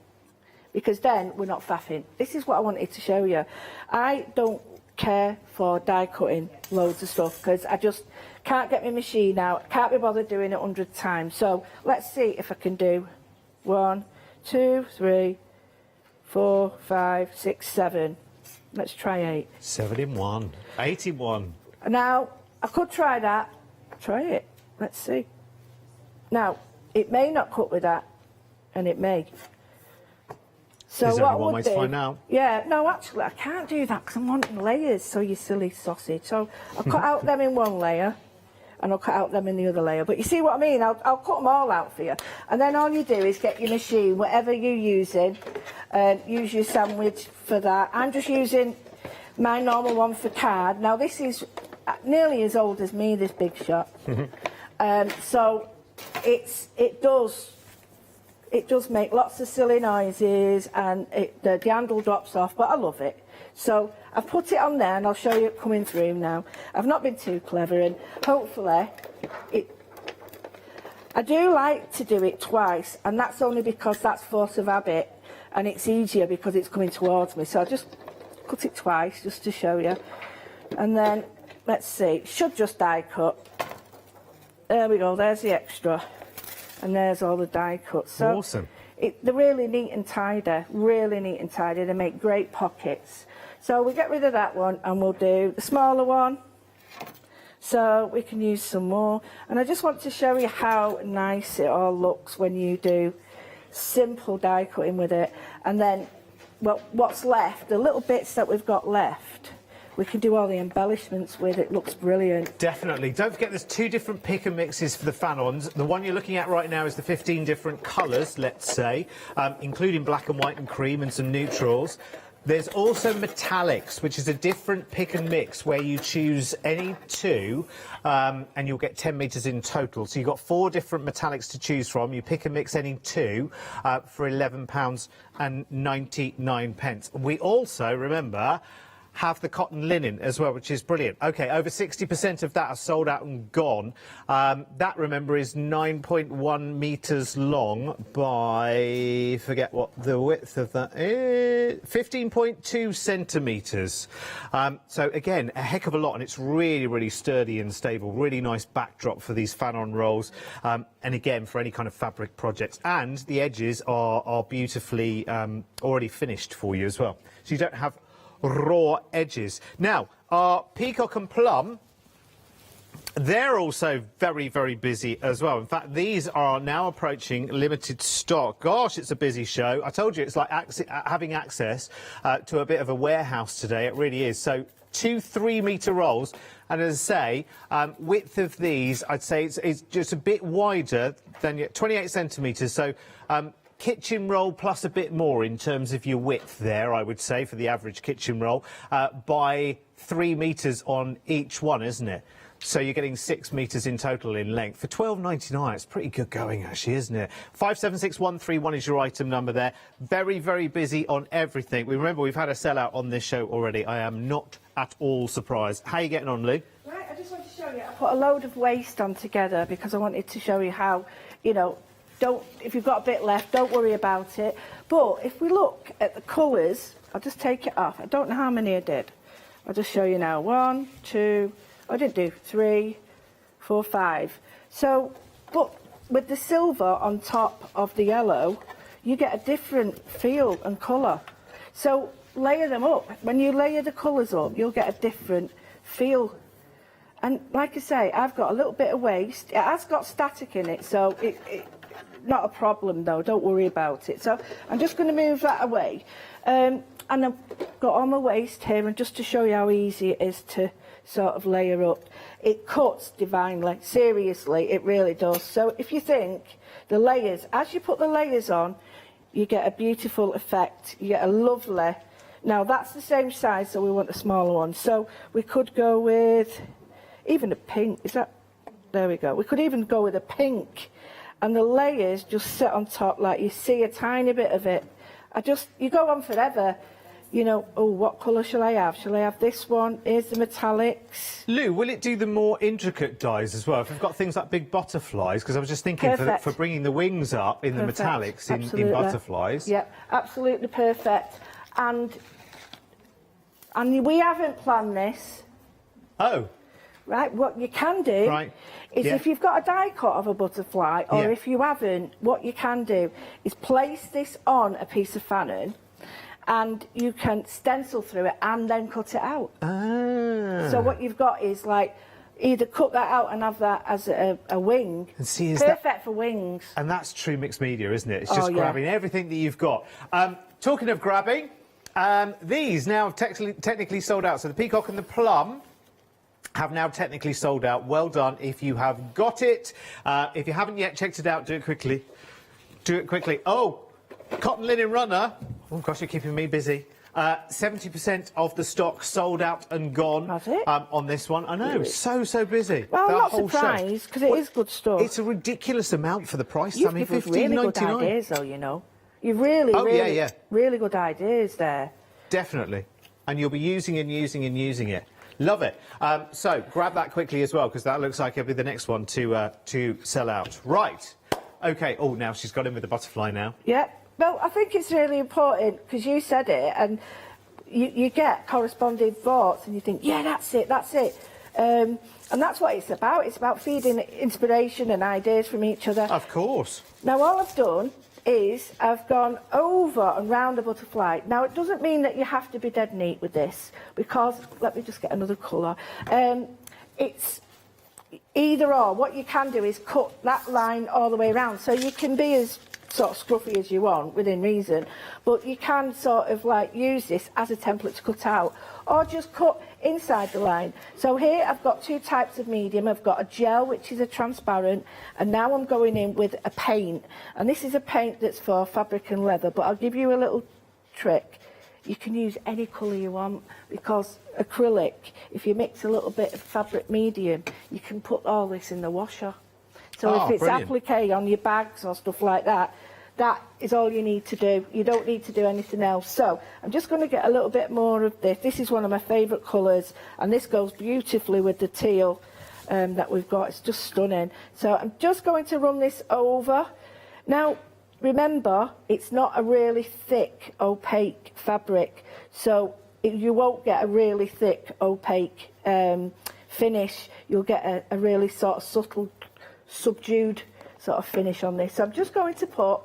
because then we're not faffing. This is what I wanted to show you. I don't care for die cutting loads of stuff, because I just can't get my machine out, can't be bothered doing it 100 times. So let's see if I can do 1, 2, 3, 4, 5, 6, 7. Let's try 8. 7 in 1. 8 in 1. Now I could try that. Try it. Let's see. Now it may not cut with that, and it may. So There's what only one way to find out. Yeah, no, actually, I can't do that because I'm wanting layers, so you silly sausage. So I'll cut out them in one layer, and I'll cut out them in the other layer. But you see what I mean? I'll cut them all out for you. And then all you do is get your machine, whatever you're using, use your sandwich for that. I'm just using my normal one for card. Now, this is nearly as old as me, this big shot. So it does make lots of silly noises, and the handle drops off, but I love it. So I've put it on there, and I'll show you it coming through now. I've not been too clever, and hopefully I do like to do it twice, and that's only because that's force of habit, and it's easier because it's coming towards me. So I'll just cut it twice just to show you. And then, let's see, it should just die cut. There we go, there's the extra. And there's all the die cuts. So awesome. They're really neat and tidy, really neat and tidy. They make great pockets. So we get rid of that one, and we'll do the smaller one, so we can use some more. And I just want to show you how nice it all looks when you do simple die cutting with it. And then, well, what's left, the little bits that we've got left, we can do all the embellishments with. It looks brilliant. Definitely. Don't forget, there's 2 different pick and mixes for the Fanons. The one you're looking at right now is the 15 different colours, let's say, including black and white and cream and some neutrals. There's also metallics, which is a different pick and mix where you choose any two and you'll get 10 metres in total. So you've got 4 different metallics to choose from. You pick and mix any two for £11.99. We also, remember, have the cotton linen as well, which is brilliant. OK, over 60% of that are sold out and gone. That, remember, is 9.1 metres long by, forget what the width of that is, 15.2 centimetres. So, again, a heck of a lot, and it's really, really sturdy and stable. Really nice backdrop for these fan-on rolls, and, again, for any kind of fabric projects. And the edges are beautifully already finished for you as well. So you don't have raw edges. Now, our peacock and plum, they're also very, very busy as well. In fact, these are now approaching limited stock. Gosh, it's a busy show. I told you it's like having access to a bit of a warehouse today. It really is. So 2 3-metre rolls, and as I say, width of these, I'd say it's just a bit wider than 28 centimetres. So kitchen roll plus a bit more in terms of your width there, I would say, for the average kitchen roll, by 3 metres on each one, isn't it? So you're getting 6 metres in total in length. For £12.99, it's pretty good going, actually, isn't it? 576131 is your item number there. Very, very busy on everything. Remember, we've had a sellout on this show already. I am not at all surprised. How are you getting on, Lou? Right, I just want to show you. I put a load of waste on together because I wanted to show you how, you know, if you've got a bit left, don't worry about it. But if we look at the colours, I'll just take it off. I don't know how many I did. I'll just show you now. 1, 2, I didn't do 3, 4, 5. So, but with the silver on top of the yellow, you get a different feel and colour. So layer them up. When you layer the colours up, you'll get a different feel. And like I say, I've got a little bit of waste. It has got static in it, so not a problem though, don't worry about it. So I'm just going to move that away. And I've got all my waste here, and just to show you how easy it is to sort of layer up. It cuts divinely, seriously, it really does. So if you think the layers, as you put the layers on, you get a beautiful effect, you get a lovely, now that's the same size, so we want a smaller one. So we could go with even a pink, is that, there we go. We could even go with a pink. And the layers just sit on top, like you see a tiny bit of it. You go on forever, you know, oh, what colour shall I have? Shall I have this one? Here's the metallics. Lou, will it do the more intricate dyes as well? If we've got things like big butterflies, because I was just thinking for bringing the wings up in the metallics in butterflies. Yep, absolutely perfect. And we haven't planned this. Oh. Right, what you can do is if you've got a die cut of a butterfly, or if you haven't, what you can do is place this on a piece of fanning, and you can stencil through it and then cut it out. Ah. So what you've got is like either cut that out and have that as a wing. And see, perfect for wings. And that's true mixed media, isn't it? It's just grabbing everything that you've got. Talking of grabbing, these now have technically sold out. So the peacock and the plum have now technically sold out. Well done if you have got it. If you haven't yet checked it out, do it quickly. Do it quickly. Oh, cotton linen runner. Oh, gosh, you're keeping me busy. 70% of the stock sold out and gone on this one. I know, so busy. Well, I'm not surprised, because it is good stuff. It's a ridiculous amount for the price. You've I mean, given really good ideas, though, you know. You've really good ideas there. Definitely. And you'll be using it. Love it. So grab that quickly as well, because that looks like it'll be the next one to sell out. Right. OK. Oh, now she's got in with the butterfly now. Yeah. Well, I think it's really important, because you said it, and you get corresponding thoughts, and you think, yeah, that's it. And that's what it's about. It's about feeding inspiration and ideas from each other. Of course. Now, all I've done is I've gone over and round the butterfly. Now, it doesn't mean that you have to be dead neat with this, because, let me just get another colour. It's either or. What you can do is cut that line all the way around, so you can be as sort of scruffy as you want, within reason, but you can sort of like use this as a template to cut out, or just cut inside the line. So here I've got 2 types of medium. I've got a gel, which is a transparent, and now I'm going in with a paint, and this is a paint that's for fabric and leather, but I'll give you a little trick. You can use any colour you want, because acrylic, if you mix a little bit of fabric medium, you can put all this in the washer. So if it's applique on your bags or stuff like that, that is all you need to do. You don't need to do anything else. So I'm just going to get a little bit more of this. This is one of my favourite colours, and this goes beautifully with the teal that we've got. It's just stunning. So I'm just going to run this over. Now, remember, it's not a really thick, opaque fabric, so you won't get a really thick, opaque finish. You'll get a really sort of subtle, subdued sort of finish on this. So I'm just going to put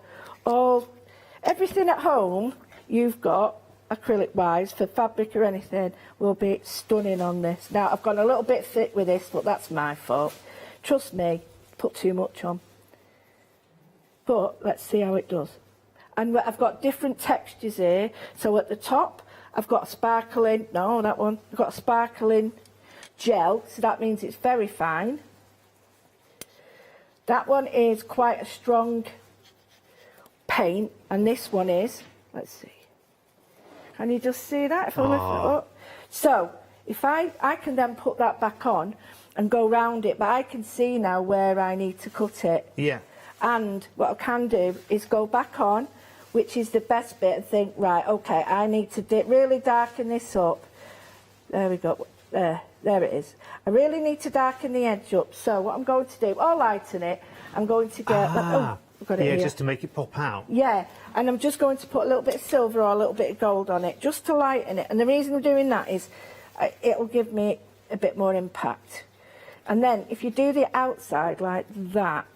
everything at home you've got, acrylic-wise, for fabric or anything, will be stunning on this. Now, I've gone a little bit thick with this, but that's my fault. Trust me, put too much on. But let's see how it does. And I've got different textures here. So at the top, I've got a sparkling, no, that one. I've got a sparkling gel, so that means it's very fine. That one is quite a strong paint, and this one is, let's see. Can you just see that if I lift it up? So, if I can then put that back on and go round it, but I can see now where I need to cut it. Yeah. And what I can do is go back on, which is the best bit, and think, right, okay, I need to really darken this up. There we go. There it is. I really need to darken the edge up. So what I'm going to do, I'll lighten it. I'm going to get... I've got it here. Just to make it pop out. Yeah, and I'm just going to put a little bit of silver or a little bit of gold on it, just to lighten it. And the reason I'm doing that is it'll give me a bit more impact. And then if you do the outside like that,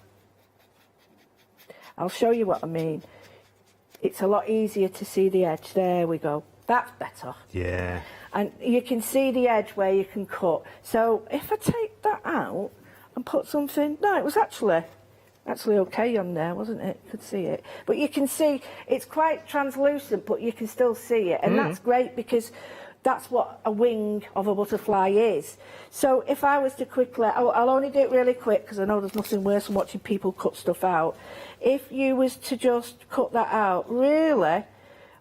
I'll show you what I mean. It's a lot easier to see the edge. There we go. That's better. Yeah. And you can see the edge where you can cut. So if I take that out and put something... No, it was actually okay on there, wasn't it? You could see it. But you can see it's quite translucent, but you can still see it. And that's great, because that's what a wing of a butterfly is. So if I was to quickly... I'll only do it really quick, because I know there's nothing worse than watching people cut stuff out. If you was to just cut that out, really,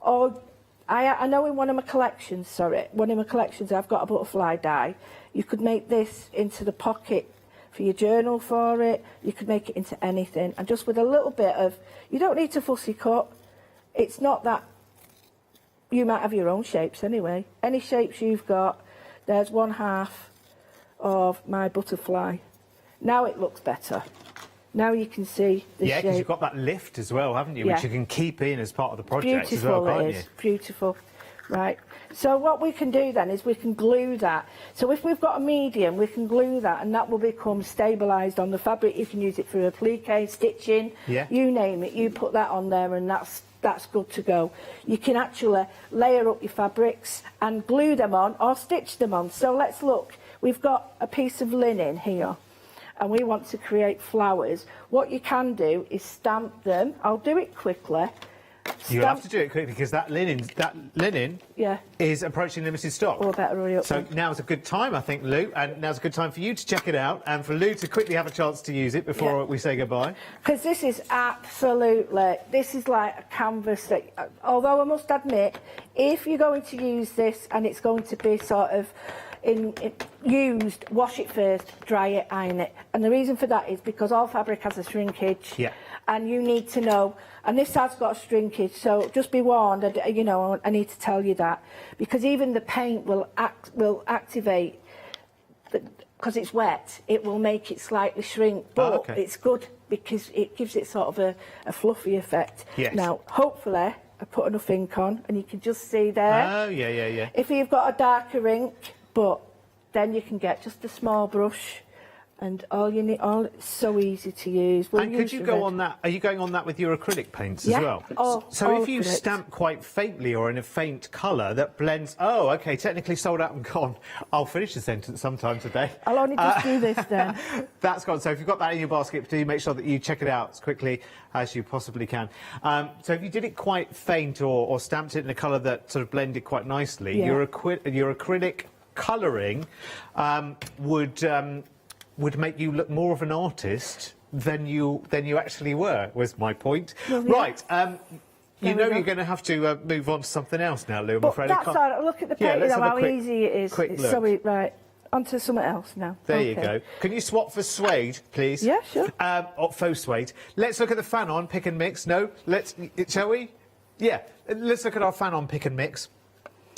or... I know in one of my collections, I've got a butterfly die. You could make this into the pocket for your journal for it. You could make it into anything. And just with a little bit of... You don't need to fussy cut. It's not that... You might have your own shapes anyway. Any shapes you've got, there's 1/2 of my butterfly. Now it looks better. Now you can see the shape. Yeah, because you've got that lift as well, haven't you? Yeah. Which you can keep in as part of the project Beautiful, as well, can't it is. you? Beautiful. Right. So what we can do then is we can glue that. So if we've got a medium, we can glue that, and that will become stabilised on the fabric. You can use it for applique, stitching, you name it. You put that on there, and that's good to go. You can actually layer up your fabrics and glue them on or stitch them on. So let's look. We've got a piece of linen here, and we want to create flowers. What you can do is stamp them. I'll do it quickly. You'll have to do it quickly, because that linen is approaching limited stock. Oh, I better hurry up. So now's a good time, I think, Lou, and now's a good time for you to check it out and for Lou to quickly have a chance to use it before we say goodbye. Because this is this is like a canvas that, although I must admit, if you're going to use this and it's going to be sort of used, wash it first, dry it, iron it. And the reason for that is because all fabric has a shrinkage. Yeah. And you need to know, and this has got a shrinkage, so just be warned, you know, I need to tell you that. Because even the paint will activate, because it's wet, it will make it slightly shrink. But it's good because it gives it sort of a fluffy effect. Yes. Now, hopefully, I put enough ink on, and you can just see there. Oh, yeah. If you've got a darker ink, but then you can get just a small brush, and all you need, it's so easy to use. And could you go on that? Are you going on that with your acrylic paints as well? So if you stamp quite faintly or in a faint colour that blends... Oh, OK, technically sold out and gone. I'll finish the sentence sometime today. I'll only just do this then. That's gone. So if you've got that in your basket, do make sure that you check it out as quickly as you possibly can. So if you did it quite faint or stamped it in a colour that sort of blended quite nicely, your acrylic colouring would make you look more of an artist than you actually were, was my point. Well, right, You know you're going to have to move on to something else now, Lou, I'm But afraid. that's all right. Look at the paper, let's though, have a how quick, easy it is. quick It's look. so right. Onto something else now. There you Okay. go. Can you swap for suede, please? Yeah, sure. Faux suede. Let's look at the fan on pick and mix. No, shall we? Yeah, let's look at our fan on pick and mix.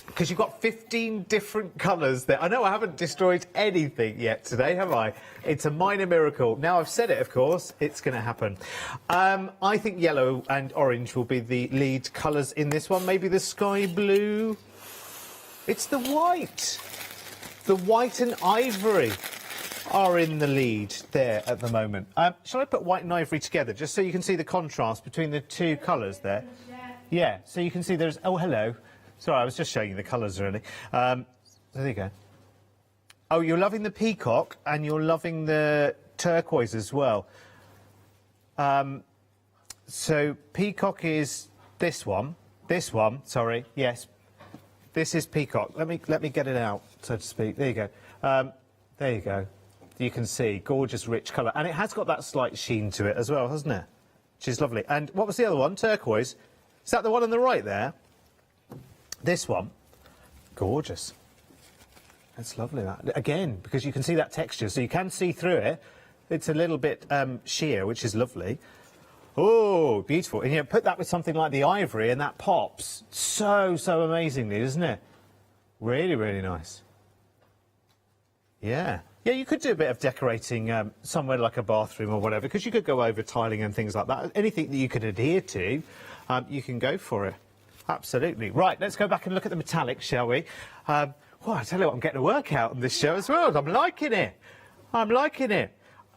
Because you've got 15 different colours there. I know I haven't destroyed anything yet today, have I? It's a minor miracle. Now I've said it, of course, it's going to happen. I think yellow and orange will be the lead colours in this one. Maybe the sky blue. It's the white. The white and ivory are in the lead there at the moment. Shall I put white and ivory together just so you can see the contrast between the two colours there? Yeah, so you can see there's... Oh, hello. Sorry, I was just showing you the colours, really. So there you go. Oh, you're loving the peacock and you're loving the turquoise as well. So peacock is this one. This one, sorry, yes. This is peacock. Let me get it out, so to speak. There you go. There you go. You can see, gorgeous, rich colour. And it has got that slight sheen to it as well, hasn't it? Which is lovely. And what was the other one? Turquoise. Is that the one on the right there? This one. Gorgeous. That's lovely, that. Again, because you can see that texture, so you can see through it. It's a little bit sheer, which is lovely. Oh, beautiful. And you put that with something like the ivory and that pops so amazingly, doesn't it? Really, really nice. Yeah. Yeah, you could do a bit of decorating somewhere like a bathroom or whatever, because you could go over tiling and things like that. Anything that you could adhere to, you can go for it. Absolutely. Right, let's go back and look at the metallics, shall we? Well, I tell you what, I'm getting a workout on this show as well. I'm liking it. I'm liking it.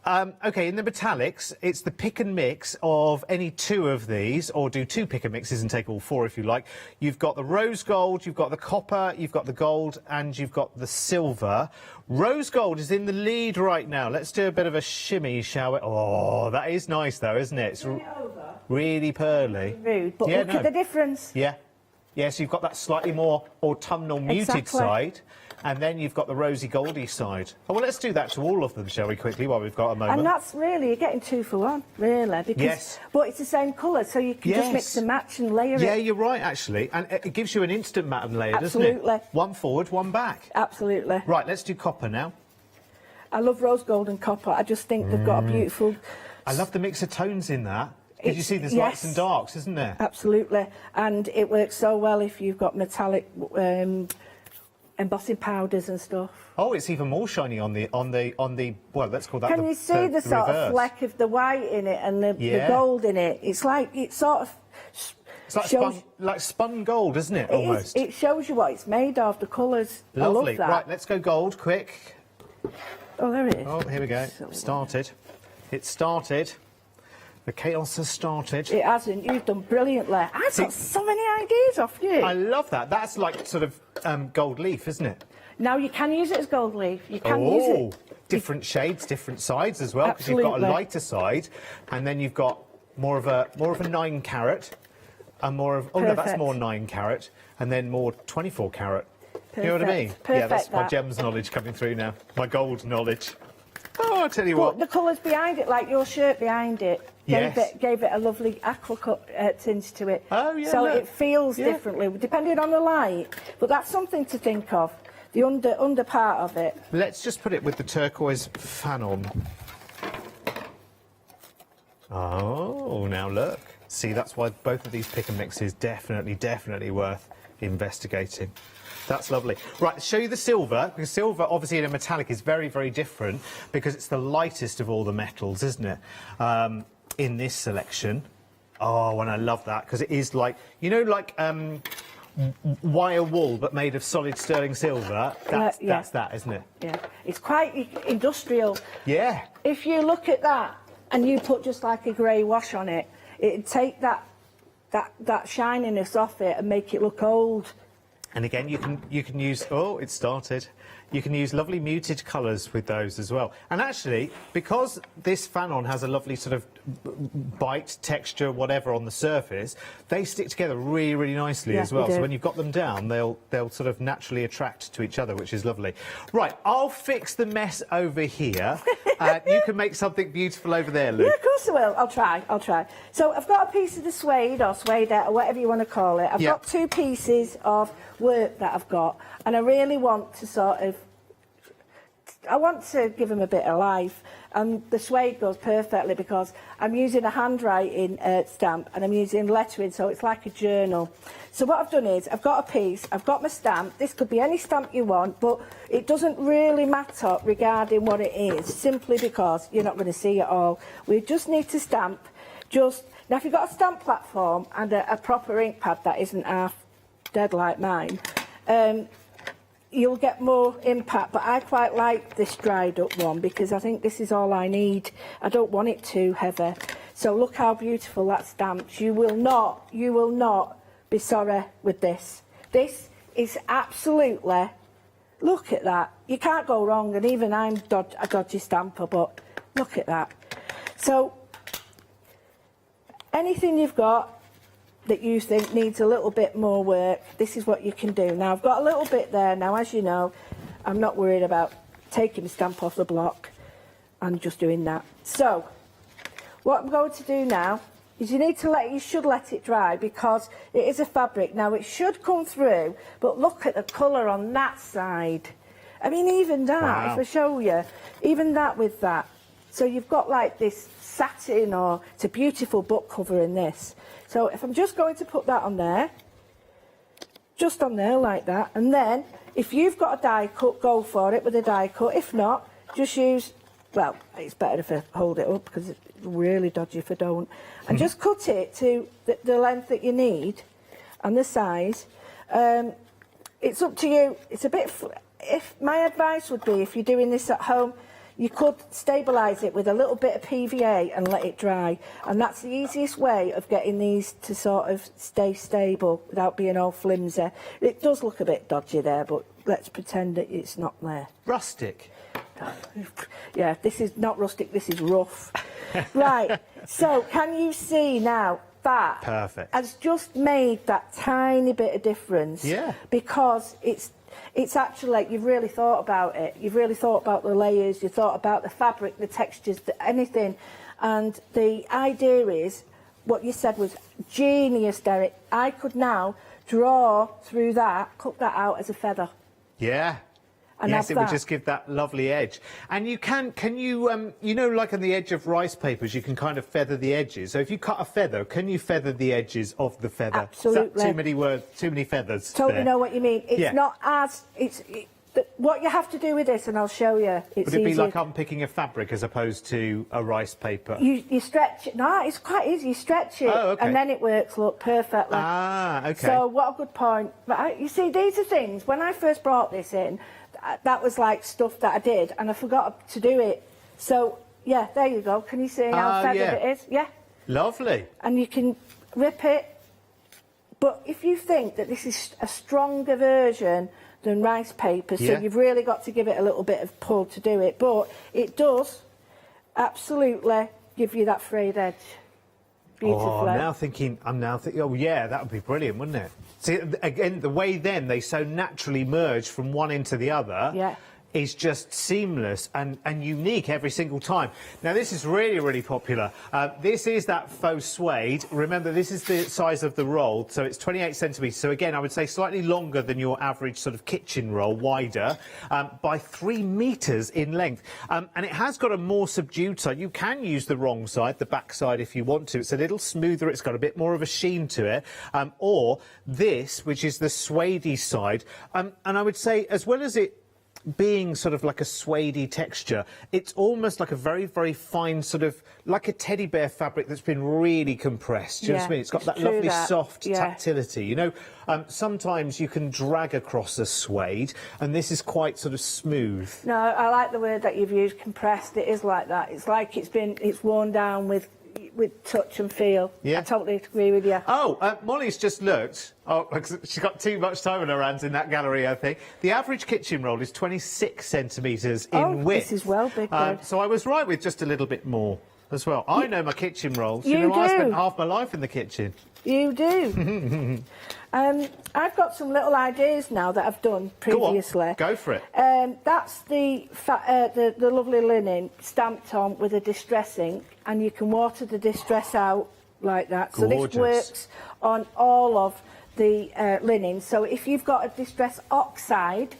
OK, in the metallics, it's the pick and mix of any two of these, or do two pick and mixes and take all four if you like. You've got the rose gold, you've got the copper, you've got the gold, and you've got the silver. Rose gold is in the lead right now. Let's do a bit of a shimmy, shall we? Oh, that is nice, though, isn't it? It's really pearly. Rude, but look at the difference. Yeah. Yeah, so you've got that slightly more autumnal muted side, and then you've got the rosy goldy side. Oh, well, let's do that to all of them, shall we, quickly, while we've got a moment. And that's really, you're getting 2 for 1, really. Because, yes. But it's the same colour, so you can just mix and match and layer it. Yeah, you're right, actually. And it gives you an instant matte and layer, doesn't it? Absolutely. One forward, one back. Absolutely. Right, let's do copper now. I love rose gold and copper. I just think they've got a beautiful... I love the mix of tones in that. Because you see there's lights and darks, isn't there? Absolutely. And it works so well if you've got metallic embossing powders and stuff. Oh, it's even more shiny on the well, let's call that Can you see the sort of fleck of the white in it and the gold in it? It's like, it sort of... It's like spun gold, isn't it, almost? It shows you what it's made of, the colours. Lovely. I love that. Right, let's go gold, quick. Oh, there it is. Oh, here we go. Started. It started. The chaos has started. It hasn't. You've done brilliantly. I've got so many ideas off you. I love that. That's like sort of gold leaf, isn't it? Now, you can use it as gold leaf. You can use it. Different shades, different sides as well, because you've got a lighter side, and then you've got more of a 9 carat, and more of no, that's more 9 carat, and then more 24 carat. You know what I mean? Yeah, that's my gems knowledge coming through now. My gold knowledge. Oh, I'll tell you what. The colours behind it, like your shirt behind it, gave it a lovely aqua tint to it. Oh, yeah. So it feels differently, depending on the light. But that's something to think of, the under part of it. Let's just put it with the turquoise fan on. Oh, now look. See, that's why both of these pick and mixes definitely worth investigating. That's lovely. Right, I'll show you the silver, because silver, obviously, in a metallic is very different, because it's the lightest of all the metals, isn't it, in this selection. Oh, and I love that, because it is like, you know, like wire wool, but made of solid sterling silver. That's that, isn't it? Yeah, it's quite industrial. Yeah. If you look at that, and you put just like a grey wash on it, it'd take that shininess off it and make it look old. And again, you can use... Oh, it started. You can use lovely muted colours with those as well. And actually, because this fanon has a lovely sort of bite, texture, whatever on the surface, they stick together really, really nicely as well. So when you've got them down, they'll sort of naturally attract to each other, which is lovely. Right, I'll fix the mess over here. You can make something beautiful over there, Lou. Yeah, of course I will. I'll try. So I've got a piece of the suede or suede or whatever you want to call it. I've got 2 pieces of work that I've got, and I really want to give them a bit of life, and the suede goes perfectly because I'm using a handwriting stamp and I'm using lettering, so it's like a journal. So what I've done is I've got a piece, I've got my stamp. This could be any stamp you want, but it doesn't really matter regarding what it is, simply because you're not going to see it all. We just need to stamp now if you've got a stamp platform and a proper ink pad that isn't half dead like mine, you'll get more impact, but I quite like this dried up one because I think this is all I need. I don't want it too heavy. So look how beautiful that stamps. You will not be sorry with this. This is absolutely, look at that. You can't go wrong, and even I'm a dodgy stamper, but look at that. So anything you've got that you think needs a little bit more work, this is what you can do. Now, I've got a little bit there. Now, as you know, I'm not worried about taking the stamp off the block and just doing that. So, what I'm going to do now is you should let it dry because it is a fabric. Now, it should come through, but look at the colour on that side. I mean, even that, if I show you, even that with that. So you've got like this satin, or it's a beautiful book cover in this. So if I'm just going to put that on there, just on there like that, and then if you've got a die cut, go for it with a die cut. If not, just use, well, it's better if I hold it up because it's really dodgy if I don't. And just cut it to the length that you need and the size. It's up to you. It's a bit, if my advice would be, if you're doing this at home, you could stabilise it with a little bit of PVA and let it dry. And that's the easiest way of getting these to sort of stay stable without being all flimsy. It does look a bit dodgy there, but let's pretend that it's not there. Rustic. Yeah, this is not rustic, this is rough. Right, so can you see now that has just made that tiny bit of difference? Yeah. Because it's actually like you've really thought about it. You've really thought about the layers, you thought about the fabric, the textures, anything. And the idea is, what you said was genius, Derek. I could now draw through that, cut that out as a feather. Yeah. And yes, it would just give that lovely edge. And you can you know, like on the edge of rice papers, you can kind of feather the edges. So if you cut a feather, can you feather the edges of the feather? Absolutely. Is that too many words, too many feathers? Totally know what you mean. It's not as, what you have to do with this, and I'll show you. Would it be like unpicking a fabric as opposed to a rice paper? You stretch it. No, it's quite easy. You stretch it, and then it works, look, perfectly. Ah, OK. So what a good point. But you see, these are things, when I first brought this in, that was like stuff that I did, and I forgot to do it. So, yeah, there you go. Can you see how feathered it is? Yeah. Lovely. And you can rip it. But if you think that this is a stronger version than rice paper, so you've really got to give it a little bit of pull to do it. But it does absolutely give you that frayed edge. Beautifully. Oh, I'm now thinking, oh yeah, that would be brilliant, wouldn't it? See, again, the way then they so naturally merge from one into the other is just seamless and unique every single time. Now, this is really, really popular. This is that faux suede. Remember, this is the size of the roll, so it's 28 centimetres. So, again, I would say slightly longer than your average sort of kitchen roll, wider, by 3 metres in length. And it has got a more subdued side. You can use the wrong side, the back side, if you want to. It's a little smoother. It's got a bit more of a sheen to it. Or this, which is the suedey side. And I would say, as well as it being sort of like a suedey texture, it's almost like a very, very fine sort of, like a teddy bear fabric that's been really compressed. Do you know what I mean? It's got that lovely soft tactility. You know, sometimes you can drag across a suede, and this is quite sort of smooth. No, I like the word that you've used, compressed. It is like that. It's like it's worn down with with touch and feel. Yeah. I totally agree with you. Oh, Molly's just looked. Oh, she's got too much time on her hands in that gallery, I think. The average kitchen roll is 26 centimetres in width. This is well big, then. So I was right with just a little bit more as well. I know my kitchen rolls. You know, I do. spent half my life in the kitchen. You do. I've got some little ideas now that I've done previously. Go for it. That's the lovely linen stamped on with a distress ink, and you can water the distress out like that. So this works on all of the linen. So if you've got a distress oxide,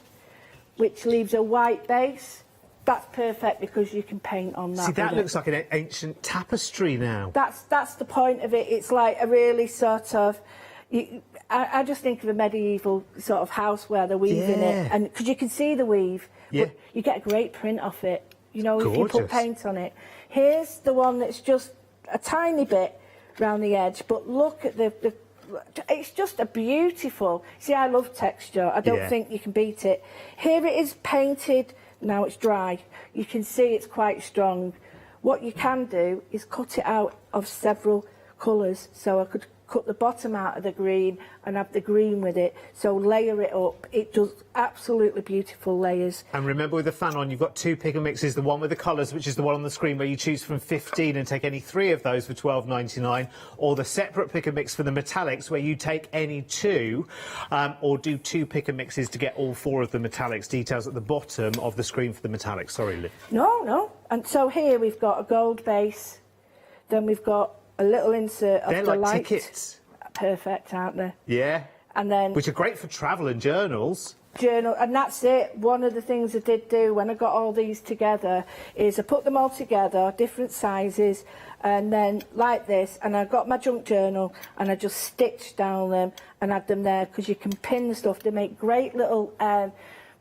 which leaves a white base, that's perfect because you can paint on that. See, that looks like an ancient tapestry now. That's the point of it. It's like a really sort of... I just think of a medieval sort of house where they're weaving it, and because you can see the weave, but you get a great print off it. You know, if you put paint on it. Here's the one that's just a tiny bit round the edge, but look at the it's just a beautiful. See, I love texture. I don't think you can beat it. Here it is painted. Now it's dry. You can see it's quite strong. What you can do is cut it out of several colours. So I could cut the bottom out of the green and have the green with it. So layer it up. It does absolutely beautiful layers. And remember, with the fan on, you've got two pick and mixes, the one with the colours, which is the one on the screen, where you choose from 15 and take any 3 of those for £12.99, or the separate pick and mix for the metallics, where you take any 2, or do 2 pick and mixes to get all 4 of the metallics. Details at the bottom of the screen for the metallics. Sorry, Liv. No. And so here we've got a gold base, then we've got a little insert of the light. Tickets. Perfect, aren't they? Yeah. And then... which are great for travel and journals. And that's it. One of the things I did do when I got all these together is I put them all together, different sizes, and then like this, and I got my junk journal and I just stitched down them and had them there, because you can pin the stuff. They make great little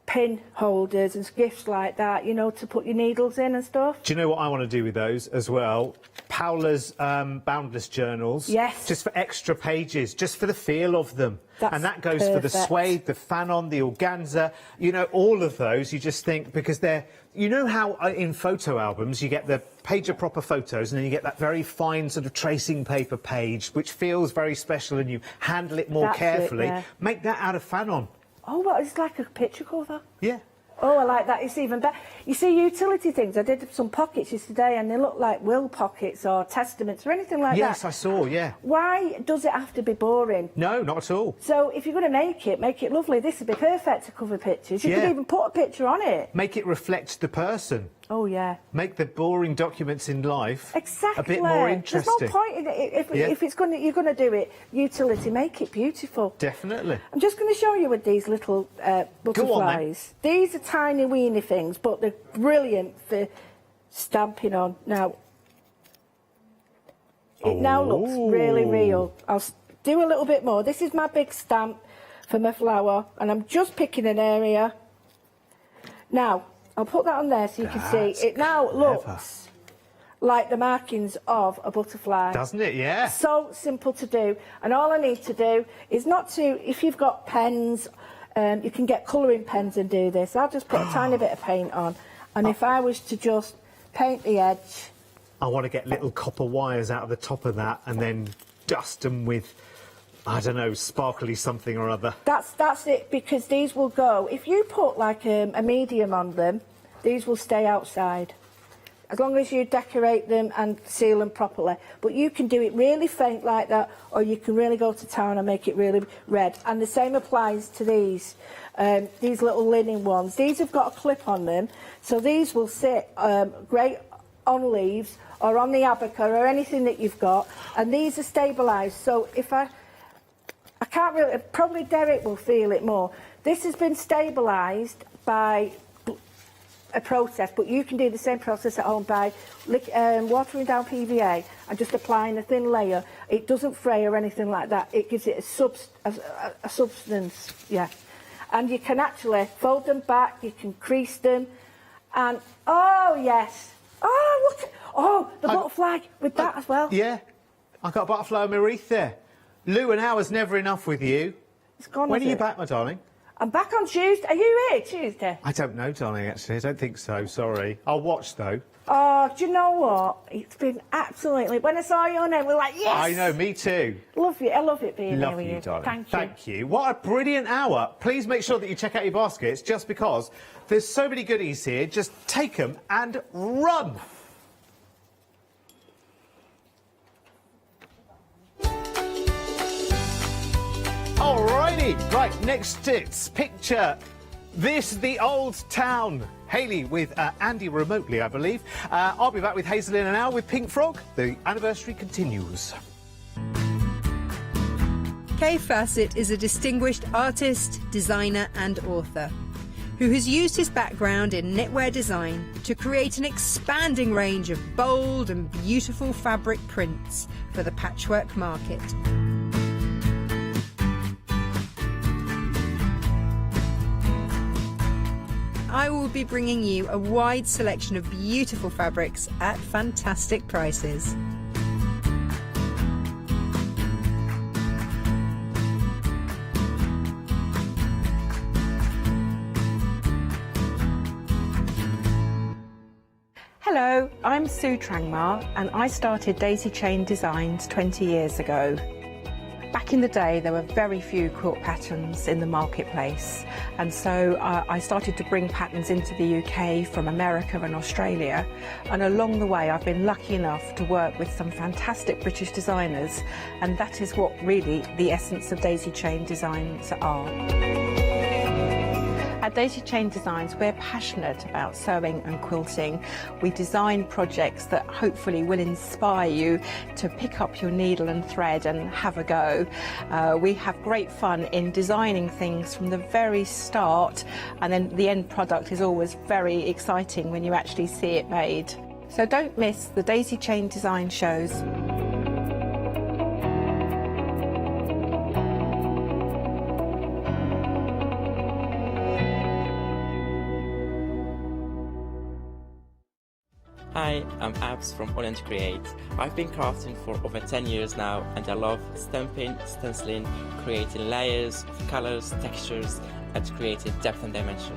pin holders and gifts like that, you know, to put your needles in and stuff. Do you know what I want to do with those as well? Paola's Boundless journals. Yes. Just for extra pages, just for the feel of them. And that goes for the suede, the fanon, the organza, you know, all of those. You just think, because they're... You know how in photo albums you get the page of proper photos, and then you get that very fine sort of tracing paper page, which feels very special, and you handle it more carefully. Make that out of fanon. Oh, well, it's like a picture cover. Yeah. Oh, I like that. It's even better. You see, utility things. I did some pockets yesterday, and they look like will pockets or testaments or anything like that. Yes, I saw, yeah. Why does it have to be boring? No, not at all. So if you're going to make it lovely. This would be perfect to cover pictures. You could even put a picture on it. Make it reflect the person. Oh, yeah. Make the boring documents in life exactly. a bit more interesting. There's no point in it. If it's you're going to do it, utility, make it beautiful. Definitely. I'm just going to show you with these little butterflies. Go on, then. These are tiny weeny things, but they're brilliant for stamping on. Now, it now looks really real. I'll do a little bit more. This is my big stamp for my flower, and I'm just picking an area. Now, I'll put that on there so you can see. It now looks like the markings of a butterfly. Doesn't it? Yeah. So simple to do. And all I need to do is not to, if you've got pens, you can get colouring pens and do this. I'll just put a tiny bit of paint on. And if I was to just paint the edge... I want to get little copper wires out of the top of that and then dust them with... I don't know, sparkly something or other. That's it, because these will go. If you put like a medium on them, these will stay outside. As long as you decorate them and seal them properly. But you can do it really faint like that, or you can really go to town and make it really red. And the same applies to these little linen ones. These have got a clip on them, so these will sit great on leaves or on the abaca or anything that you've got. And these are stabilised, so if I can't really... Probably Derek will feel it more. This has been stabilised by a process, but you can do the same process at home by watering down PVA and just applying a thin layer. It doesn't fray or anything like that. It gives it a substance, yeah. And you can actually fold them back, you can crease them, and... Oh, yes. Oh, look. Oh, the butterfly with that as well. Yeah. I've got a butterfly on my wreath there. Lou, an hour's never enough with you. It's gone. When are you back, my darling? I'm back on Tuesday. Are you here Tuesday? I don't know, darling, actually. I don't think so. Sorry. I'll watch, though. Oh, do you know what? It's been absolutely... When I saw your name, we were like, yes! I know, me too. Love you. I love it being Love here with you, you. darling. Thank you. What a brilliant hour. Please make sure that you check out your baskets, just because there's so many goodies here. Just take them and run. Alrighty, right, next it's picture. This is the old town. Hayley with Andy remotely, I believe. I'll be back with Hazel in an hour with Pink Frog. The anniversary continues. Kay Fassett is a distinguished artist, designer and author who has used his background in knitwear design to create an expanding range of bold and beautiful fabric prints for the patchwork market. I will be bringing you a wide selection of beautiful fabrics at fantastic prices. Hello, I'm Sue Trangmar and I started Daisy Chain Designs 20 years ago. Back in the day there were very few quilt patterns in the marketplace, and so I started to bring patterns into the UK from America and Australia, and along the way I've been lucky enough to work with some fantastic British designers, and that is what really the essence of Daisy Chain Designs are. At Daisy Chain Designs, we're passionate about sewing and quilting. We design projects that hopefully will inspire you to pick up your needle and thread and have a go. We have great fun in designing things from the very start, and then the end product is always very exciting when you actually see it made. So don't miss the Daisy Chain Design shows. Hi, I'm Abs from Hochanda Create. I've been crafting for over 10 years now, and I love stamping, stenciling, creating layers, colours, textures, and creating depth and dimension.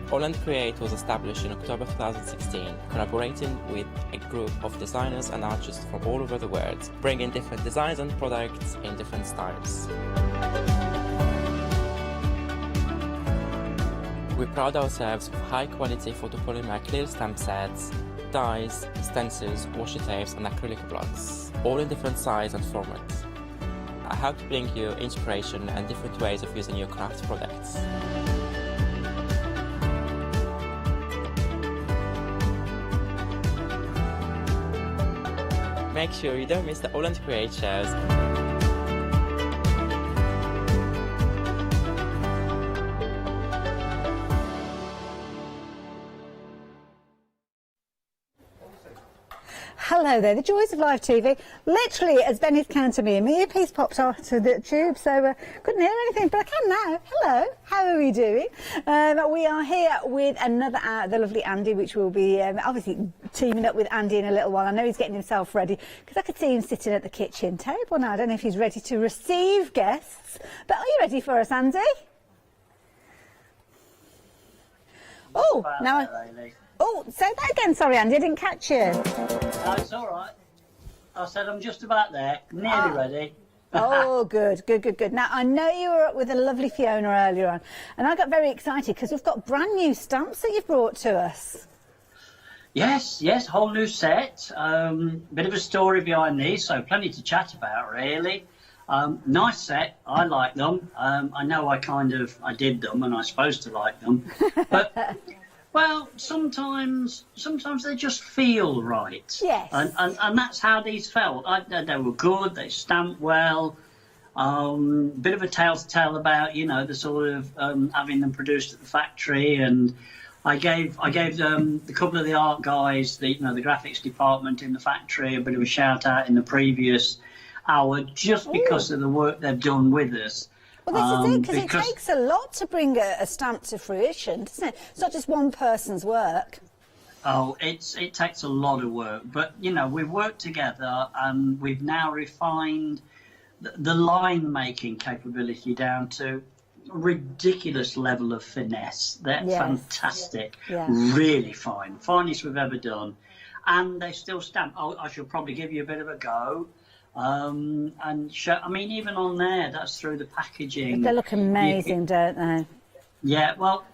Hochanda Create was established in October 2016, collaborating with a group of designers and artists from all over the world, bringing different designs and products in different styles. We pride ourselves of high-quality photopolymer clear stamp sets, dies, stencils, washi tapes and acrylic blocks, all in different size and format. I hope to bring you inspiration and different ways of using your craft products. Make sure you don't miss the Hochanda Create shows. Hello there, the joys of live TV. Literally, as Benny's counted me, my earpiece popped off to the tube, so couldn't hear anything, but I can now. Hello, how are we doing? We are here with another the lovely Andy, which will be obviously teaming up with Andy in a little while. I know he's getting himself ready, because I could see him sitting at the kitchen table now. I don't know if he's ready to receive guests, but are you ready for us, Andy? Oh, now... Oh, say that again, sorry Andy, I didn't catch you. No, it's all right. I said I'm just about there, nearly ready. Oh, good. Now, I know you were up with a lovely Fiona earlier on, and I got very excited because we've got brand new stamps that you've brought to us. Yes, whole new set. Bit of a story behind these, so plenty to chat about, really. Nice set, I like them. I know I did them, and I'm supposed to like them, but... Well, sometimes they just feel right. Yes. And that's how these felt. They were good, they stamped well. Bit of a tale to tell about, the sort of having them produced at the factory. And I gave the couple of the art guys, the graphics department in the factory, a bit of a shout out in the previous hour, just because of the work they've done with us. Well, this is it, because it takes a lot to bring a stamp to fruition, doesn't it? It's not just one person's work. Oh, it takes a lot of work, but we've worked together and we've now refined the line making capability down to ridiculous level of finesse. They're Yes. fantastic, Yeah. really fine, finest we've ever done, and they still stamp. I should probably give you a bit of a go, and show. I mean, even on there, that's through the packaging. They look amazing, don't they? Yeah, well,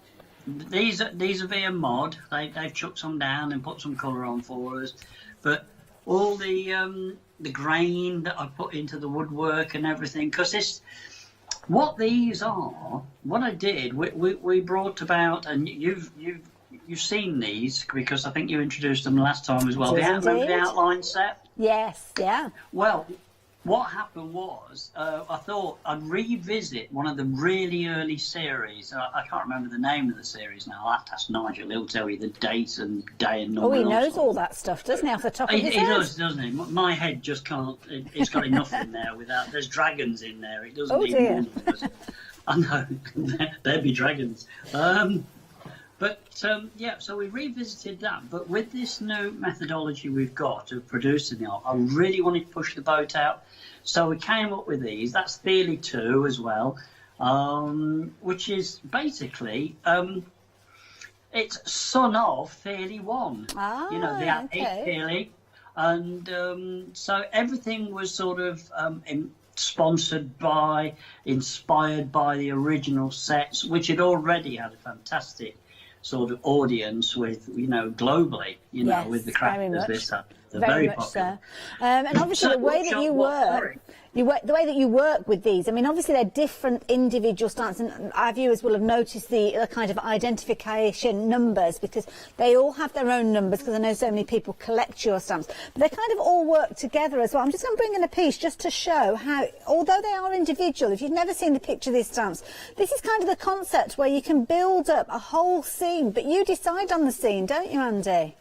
these are via mod. They've chucked some down and put some colour on for us, but all the grain that I put into the woodwork and everything, because this. What these are, what I did, we brought about, and you've seen these because I think you introduced them last time as well. Remember the outline set? Yes, yeah. Well, what happened was I thought I'd revisit one of the really early series. I can't remember the name of the series now. I'll have to ask Nigel. He'll tell you the date and number. Oh, he knows all that stuff, doesn't he, off the top of his head? He does, doesn't he? My head just can't. It's got enough in there without. There's dragons in there. It doesn't need more. I know. There'd be dragons. But yeah, so we revisited that. But with this new methodology we've got of producing the art, I really wanted to push the boat out. So we came up with these. That's Theory 2 as well, which is basically it's son of Theory 1. Ah, you know, the okay. Theory. And so everything was sort of sponsored by, inspired by the original sets, which had already had a fantastic sort of audience with, you know, globally, you know, Yes, with the very crafters, much. this, that. They're Very very much popular. so. And obviously the way that you work, the way that you work with these, I mean, obviously they're different individual stamps, and our viewers will have noticed the kind of identification numbers, because they all have their own numbers, because I know so many people collect your stamps, but they kind of all work together as well. I'm just going to bring in a piece just to show how, although they are individual, if you've never seen the picture of these stamps, this is kind of the concept where you can build up a whole scene, but you decide on the scene, don't you, Andy?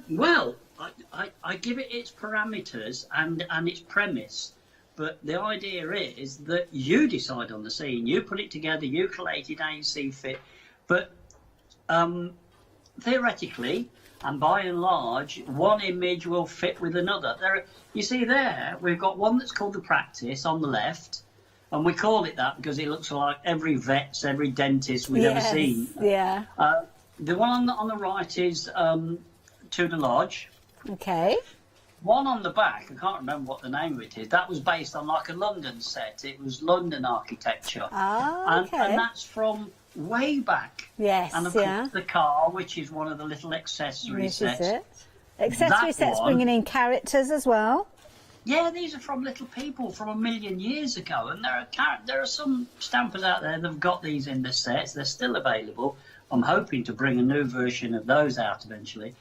Well, I give it its parameters and its premise, but the idea is that you decide on the scene, you put it together, you collate it how you see fit, but theoretically and by and large, one image will fit with another. You see there, we've got one that's called the practice on the left, and we call it that because it looks like every vet's, every dentist we've ever seen. Yeah. The one on the right is To the Lodge. Okay. One on the back, I can't remember what the name of it is, that was based on like a London set. It was London architecture. Ah, okay. And that's from way back. Yes, and of course the car, which is one of the little accessory sets. This is it. Accessory sets bringing in characters as well. Yeah, these are from little people from 1,000,000 years ago, and there are some stampers out there that have got these in the sets. They're still available. I'm hoping to bring a new version of those out eventually.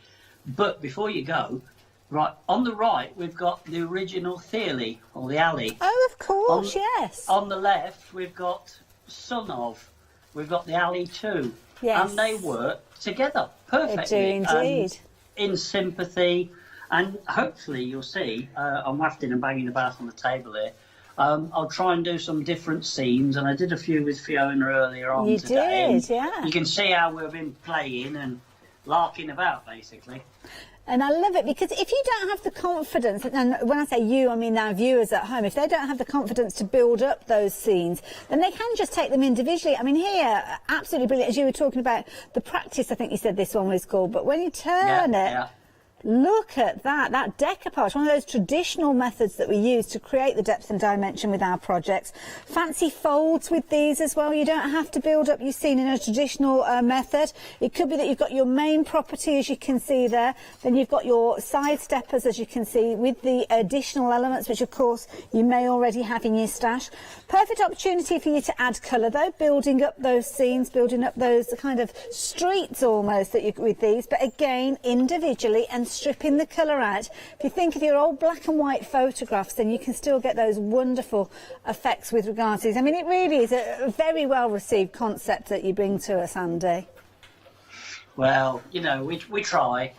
But before you go, right on the right we've got the original Theory, or the alley. Oh, of course, yes. On the left we've got Son of. We've got the alley too. Yes. And they work together perfectly. They do indeed. And in sympathy. And hopefully you'll see, I'm wafting and banging about on the table here. I'll try and do some different scenes, and I did a few with Fiona earlier on today. You did, yeah. You can see how we've been playing and larking about, basically. And I love it, because if you don't have the confidence, and when I say you, I mean our viewers at home, if they don't have the confidence to build up those scenes, then they can just take them individually. I mean, here, absolutely brilliant, as you were talking about the practice, I think you said this one was called, but when you turn it, look at that decoupage, one of those traditional methods that we use to create the depth and dimension with our projects. Fancy folds with these as well. You don't have to build up your scene in a traditional method. It could be that you've got your main property, as you can see there, then you've got your side steppers, as you can see, with the additional elements, which of course you may already have in your stash. Perfect opportunity for you to add colour though, building up those scenes, building up those kind of streets almost that you with these, but again individually, and stripping the colour out. If you think of your old black and white photographs, then you can still get those wonderful effects with regards to these. I mean, it really is a very well received concept that you bring to us, Andy. Well, you know, we try,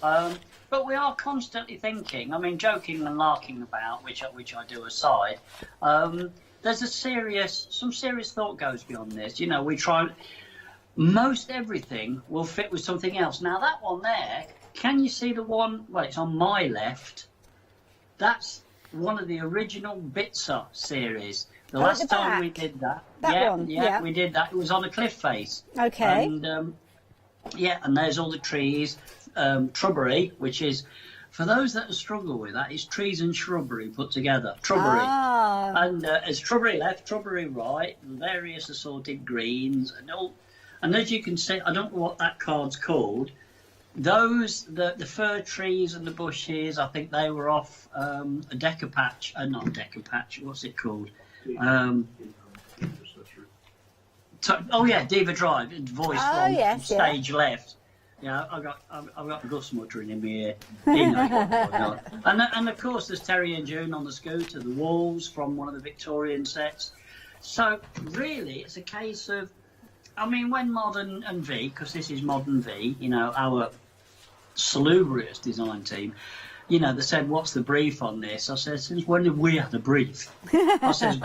but we are constantly thinking. I mean, joking and larking about, which I do aside. There's some serious thought goes beyond this. You know, we try. Most everything will fit with something else. Now that one there, can you see the one? Well, it's on my left. That's one of the original Bitzer series. The Oh, at last the time we back. did that. That one, yeah. we did that. It was on a cliff face. Okay. And and there's all the trees, shrubbery, which is, for those that struggle with that, it's trees and shrubbery put together. Shrubbery. Ah. And it's shrubbery left, shrubbery right, and various assorted greens and all. And as you can see, I don't know what that card's called. Those, the fir trees and the bushes, I think they were off a decapatch, not decapatch, what's it called? Diva Drive, voice from stage left. Yeah, I've got Gus muttering in my ear. He knows what I've got. And of course, there's Terry and June on the scooter, the walls from one of the Victorian sets. So really, it's a case of, I mean, when Modern and V, because this is Modern V, you know, our salubrious design team, you know, they said, what's the brief on this? I said, since when have we had a brief? I said,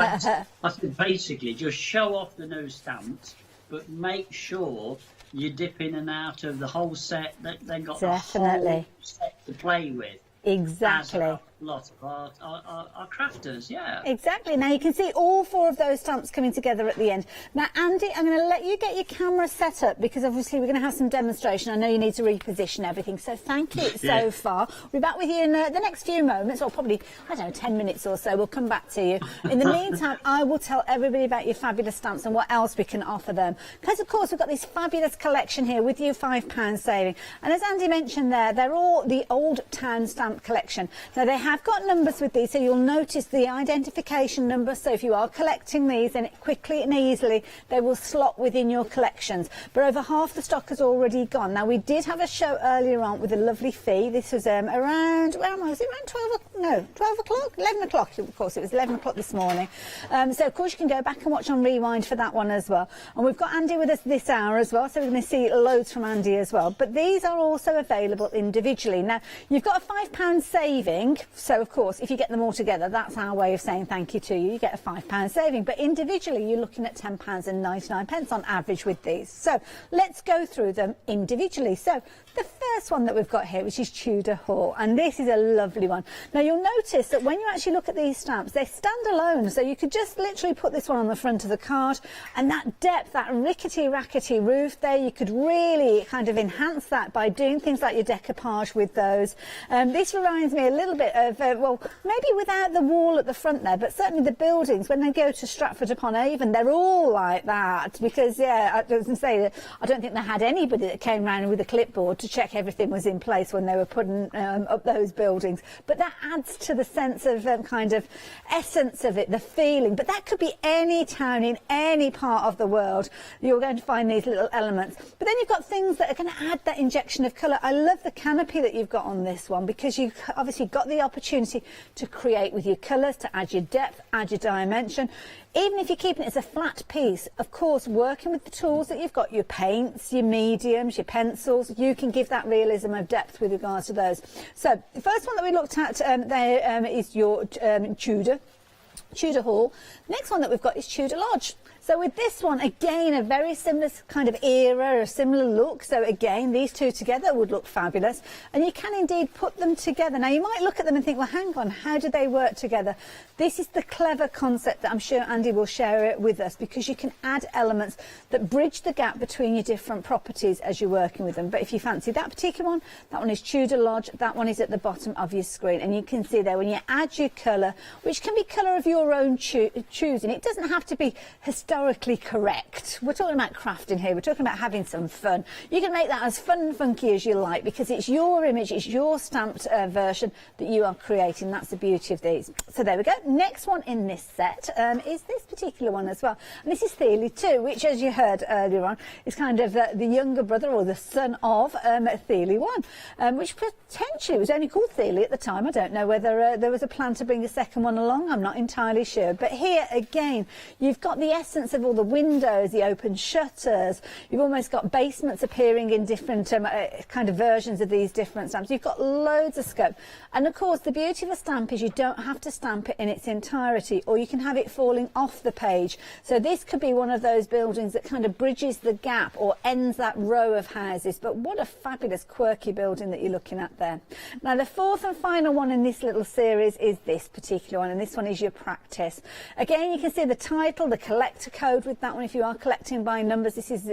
basically, just show off the new stamps, but make sure you dip in and out of the whole set. They've got the whole set to play with. Exactly. As a lot of our crafters, yeah. Exactly. Now you can see all 4 of those stamps coming together at the end. Now, Andy, I'm going to let you get your camera set up because obviously we're going to have some demonstration. I know you need to reposition everything, so thank you so far. We'll be back with you in the next few moments, or probably, I don't know, 10 minutes or so. We'll come back to you. In the meantime, I will tell everybody about your fabulous stamps and what else we can offer them. Because, of course, we've got this fabulous collection here with you £5 saving. And as Andy mentioned there, they're all the Old Town stamp collection. Now, they have got numbers with these, so you'll notice the identification number. So if you are collecting these, then quickly and easily they will slot within your collections. But over half the stock has already gone. Now, we did have a show earlier on with a lovely Fee. This was around, where was it? Around 12 o'clock? 11 o'clock, of course. It was 11 o'clock this morning. So, of course, you can go back and watch on Rewind for that one as well. And we've got Andy with us this hour as well, so we're going to see loads from Andy as well. But these are also available individually. Now, you've got a £5 saving, so of course, if you get them all together, that's our way of saying thank you to you. You get a £5 saving, but individually, you're looking at £10.99 on average with these. So let's go through them individually. So the first one that we've got here, which is Tudor Hall, and this is a lovely one. Now you'll notice that when you actually look at these stamps, they stand alone, so you could just literally put this one on the front of the card, and that depth, that rickety roof there, you could really kind of enhance that by doing things like your decoupage with those. This reminds me a little bit of, well, maybe without the wall at the front there, but certainly the buildings, when they go to Stratford upon Avon, they're all like that, because, yeah, I was going to say, I don't think they had anybody that came round with a clipboard to check everything was in place when they were putting up those buildings. But that adds to the sense of kind of essence of it, the feeling. But that could be any town in any part of the world. You're going to find these little elements. But then you've got things that are going to add that injection of colour. I love the canopy that you've got on this one, because you've obviously got the opportunity to create with your colours, to add your depth, add your dimension. Even if you're keeping it as a flat piece, of course, working with the tools that you've got, your paints, your mediums, your pencils, you can give that realism of depth with regards to those. So the first one that we looked at there is your Tudor Hall. Next one that we've got is Tudor Lodge. So with this one, again, a very similar kind of era, a similar look. So again, these two together would look fabulous. And you can indeed put them together. Now, you might look at them and think, well, hang on, how do they work together? This is the clever concept that I'm sure Andy will share it with us, because you can add elements that bridge the gap between your different properties as you're working with them. But if you fancy that particular one, that one is Tudor Lodge. That one is at the bottom of your screen. And you can see there, when you add your colour, which can be colour of your own choosing, it doesn't have to be historically correct. We're talking about crafting here. We're talking about having some fun. You can make that as fun and funky as you like, because it's your image, it's your stamped version that you are creating. That's the beauty of these. So there we go. Next one in this set is this particular one as well. And this is Thiele 2, which, as you heard earlier on, is kind of the younger brother or the son of Thiele 1, which potentially was only called Thiele at the time. I don't know whether there was a plan to bring a second one along. I'm not entirely sure. But here, again, you've got the essence elements of all the windows, the open shutters. You've almost got basements appearing in different kind of versions of these different stamps. You've got loads of scope. And of course, the beauty of a stamp is you don't have to stamp it in its entirety, or you can have it falling off the page. So this could be one of those buildings that kind of bridges the gap or ends that row of houses. But what a fabulous, quirky building that you're looking at there. Now, the fourth and final one in this little series is this particular one, and this one is your practice. Again, you can see the title, the collector code with that one if you are collecting by numbers. This is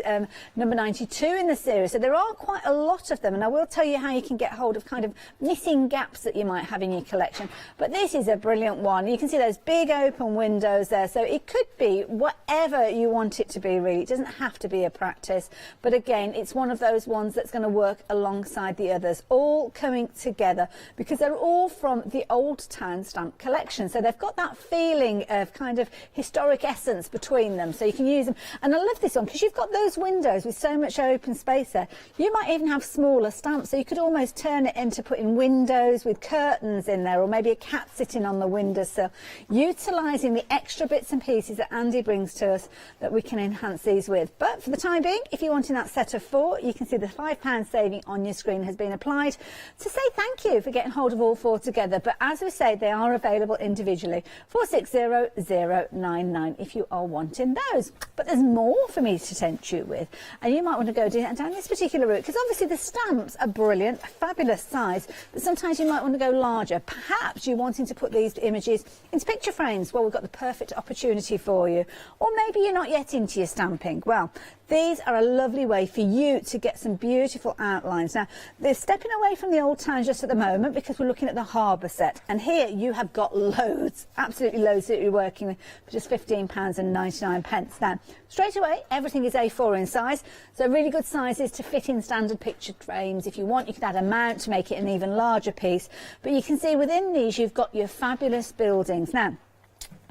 number 92 in the series. So there are quite a lot of them, and I will tell you how you can get hold of kind of missing gaps that you might have in your collection. But this is a brilliant one. You can see those big open windows there. So it could be whatever you want it to be, really. It doesn't have to be a practice. But again, it's one of those ones that's going to work alongside the others, all coming together because they're all from the Old Town stamp collection. So they've got that feeling of kind of historic essence between them. So you can use them. And I love this one because you've got those windows with so much open space there. You might even have smaller stamps. So you could almost turn it into putting windows with curtains in there, or maybe a cat sitting on the windowsill, utilising the extra bits and pieces that Andy brings to us that we can enhance these with. But for the time being, if you're wanting that set of 4, you can see the £5 saving on your screen has been applied to say thank you for getting hold of all 4 together. But as we say, they are available individually, 460099 if you are wanting those. But there's more for me to tempt you with, and you might want to go down this particular route because obviously the stamps are brilliant, a fabulous size, but sometimes you might want to go larger. Perhaps you're wanting to put these images into picture frames. Well, we've got the perfect opportunity for you. Or maybe you're not yet into your stamping. Well, these are a lovely way for you to get some beautiful outlines. Now, they're stepping away from the Old Town just at the moment because we're looking at the Harbour set. And here you have got loads, absolutely loads that you're working with for just £15.99. Now, straight away, everything is A4 in size. So really good sizes to fit in standard picture frames. If you want, you could add a mount to make it an even larger piece. But you can see within these, you've got your fabulous buildings. Now,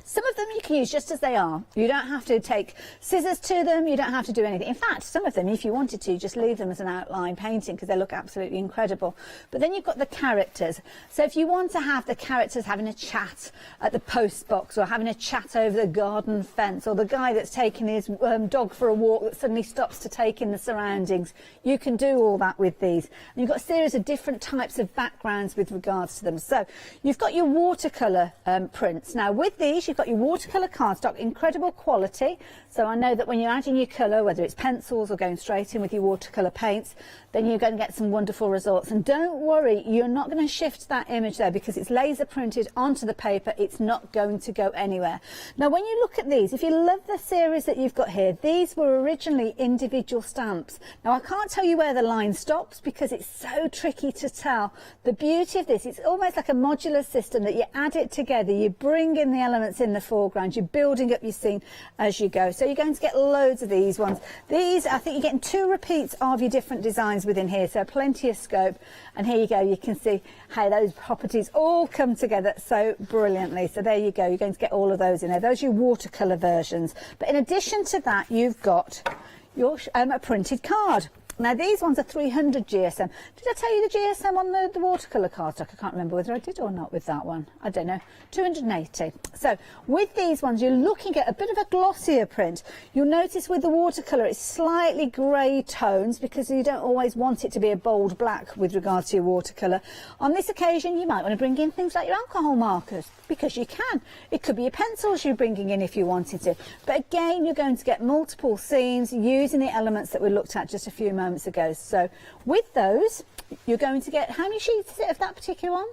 some of them you can use just as they are. You don't have to take scissors to them. You don't have to do anything. In fact, some of them, if you wanted to, just leave them as an outline painting because they look absolutely incredible. But then you've got the characters. So if you want to have the characters having a chat at the post box or having a chat over the garden fence, or the guy that's taking his dog for a walk that suddenly stops to take in the surroundings, you can do all that with these. And you've got a series of different types of backgrounds with regards to them. So you've got your watercolour prints. Now with these, you've got your watercolour cardstock, incredible quality. So I know that when you're adding your colour, whether it's pencils or going straight in with your watercolour paints, then you're going to get some wonderful results. And don't worry, you're not going to shift that image there because it's laser printed onto the paper. It's not going to go anywhere. Now, when you look at these, if you love the series that you've got here, these were originally individual stamps. Now, I can't tell you where the line stops because it's so tricky to tell. The beauty of this, it's almost like a modular system that you add it together, you bring in the elements in the foreground, you're building up your scene as you go. So you're going to get loads of these ones. These, I think you're getting 2 repeats of your different designs within here, so plenty of scope. And here you go, you can see how those properties all come together so brilliantly. So there you go, you're going to get all of those in there. Those are your watercolour versions. But in addition to that, you've got your a printed card. Now these ones are 300 GSM. Did I tell you the GSM on the watercolour cardstock? I can't remember whether I did or not with that one. I don't know. 280. So with these ones, you're looking at a bit of a glossier print. You'll notice with the watercolour, it's slightly grey tones because you don't always want it to be a bold black with regards to your watercolour. On this occasion, you might want to bring in things like your alcohol markers because you can. It could be your pencils you're bringing in if you wanted to. But again, you're going to get multiple scenes using the elements that we looked at just a few moments ago. So with those, you're going to get, how many sheets is it of that particular one?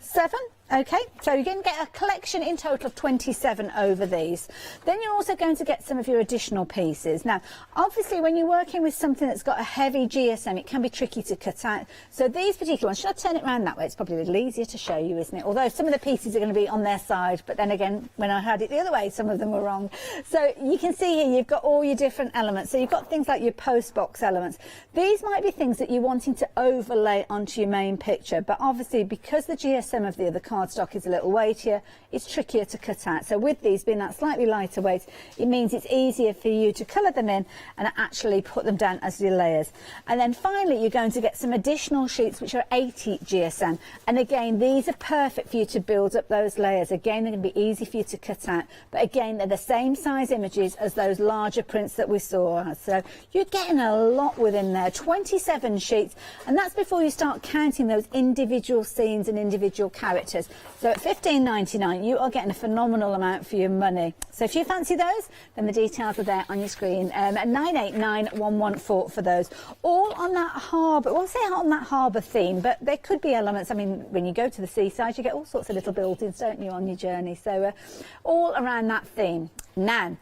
7. Okay, so you're going to get a collection in total of 27 over these. Then you're also going to get some of your additional pieces. Now, obviously, when you're working with something that's got a heavy GSM, it can be tricky to cut out. So these particular ones, should I turn it around that way? It's probably a little easier to show you, isn't it? Although some of the pieces are going to be on their side, but then again, when I had it the other way, some of them were wrong. So you can see here, you've got all your different elements. So you've got things like your post box elements. These might be things that you're wanting to overlay onto your main picture, but obviously, because the GSM of the other card cardstock is a little weightier, it's trickier to cut out. So with these being that slightly lighter weight, it means it's easier for you to colour them in and actually put them down as your layers. And then finally you're going to get some additional sheets which are 80 GSM, and again these are perfect for you to build up those layers. Again, they're going to be easy for you to cut out, but again they're the same size images as those larger prints that we saw. So you're getting a lot within there, 27 sheets, and that's before you start counting those individual scenes and individual characters. So at $15.99 you are getting a phenomenal amount for your money. So if you fancy those, then the details are there on your screen. At 989114 for those, all on that harbour, well, say on that harbour theme, but there could be elements. I mean, when you go to the seaside you get all sorts of little buildings, don't you, on your journey? So all around that theme. Now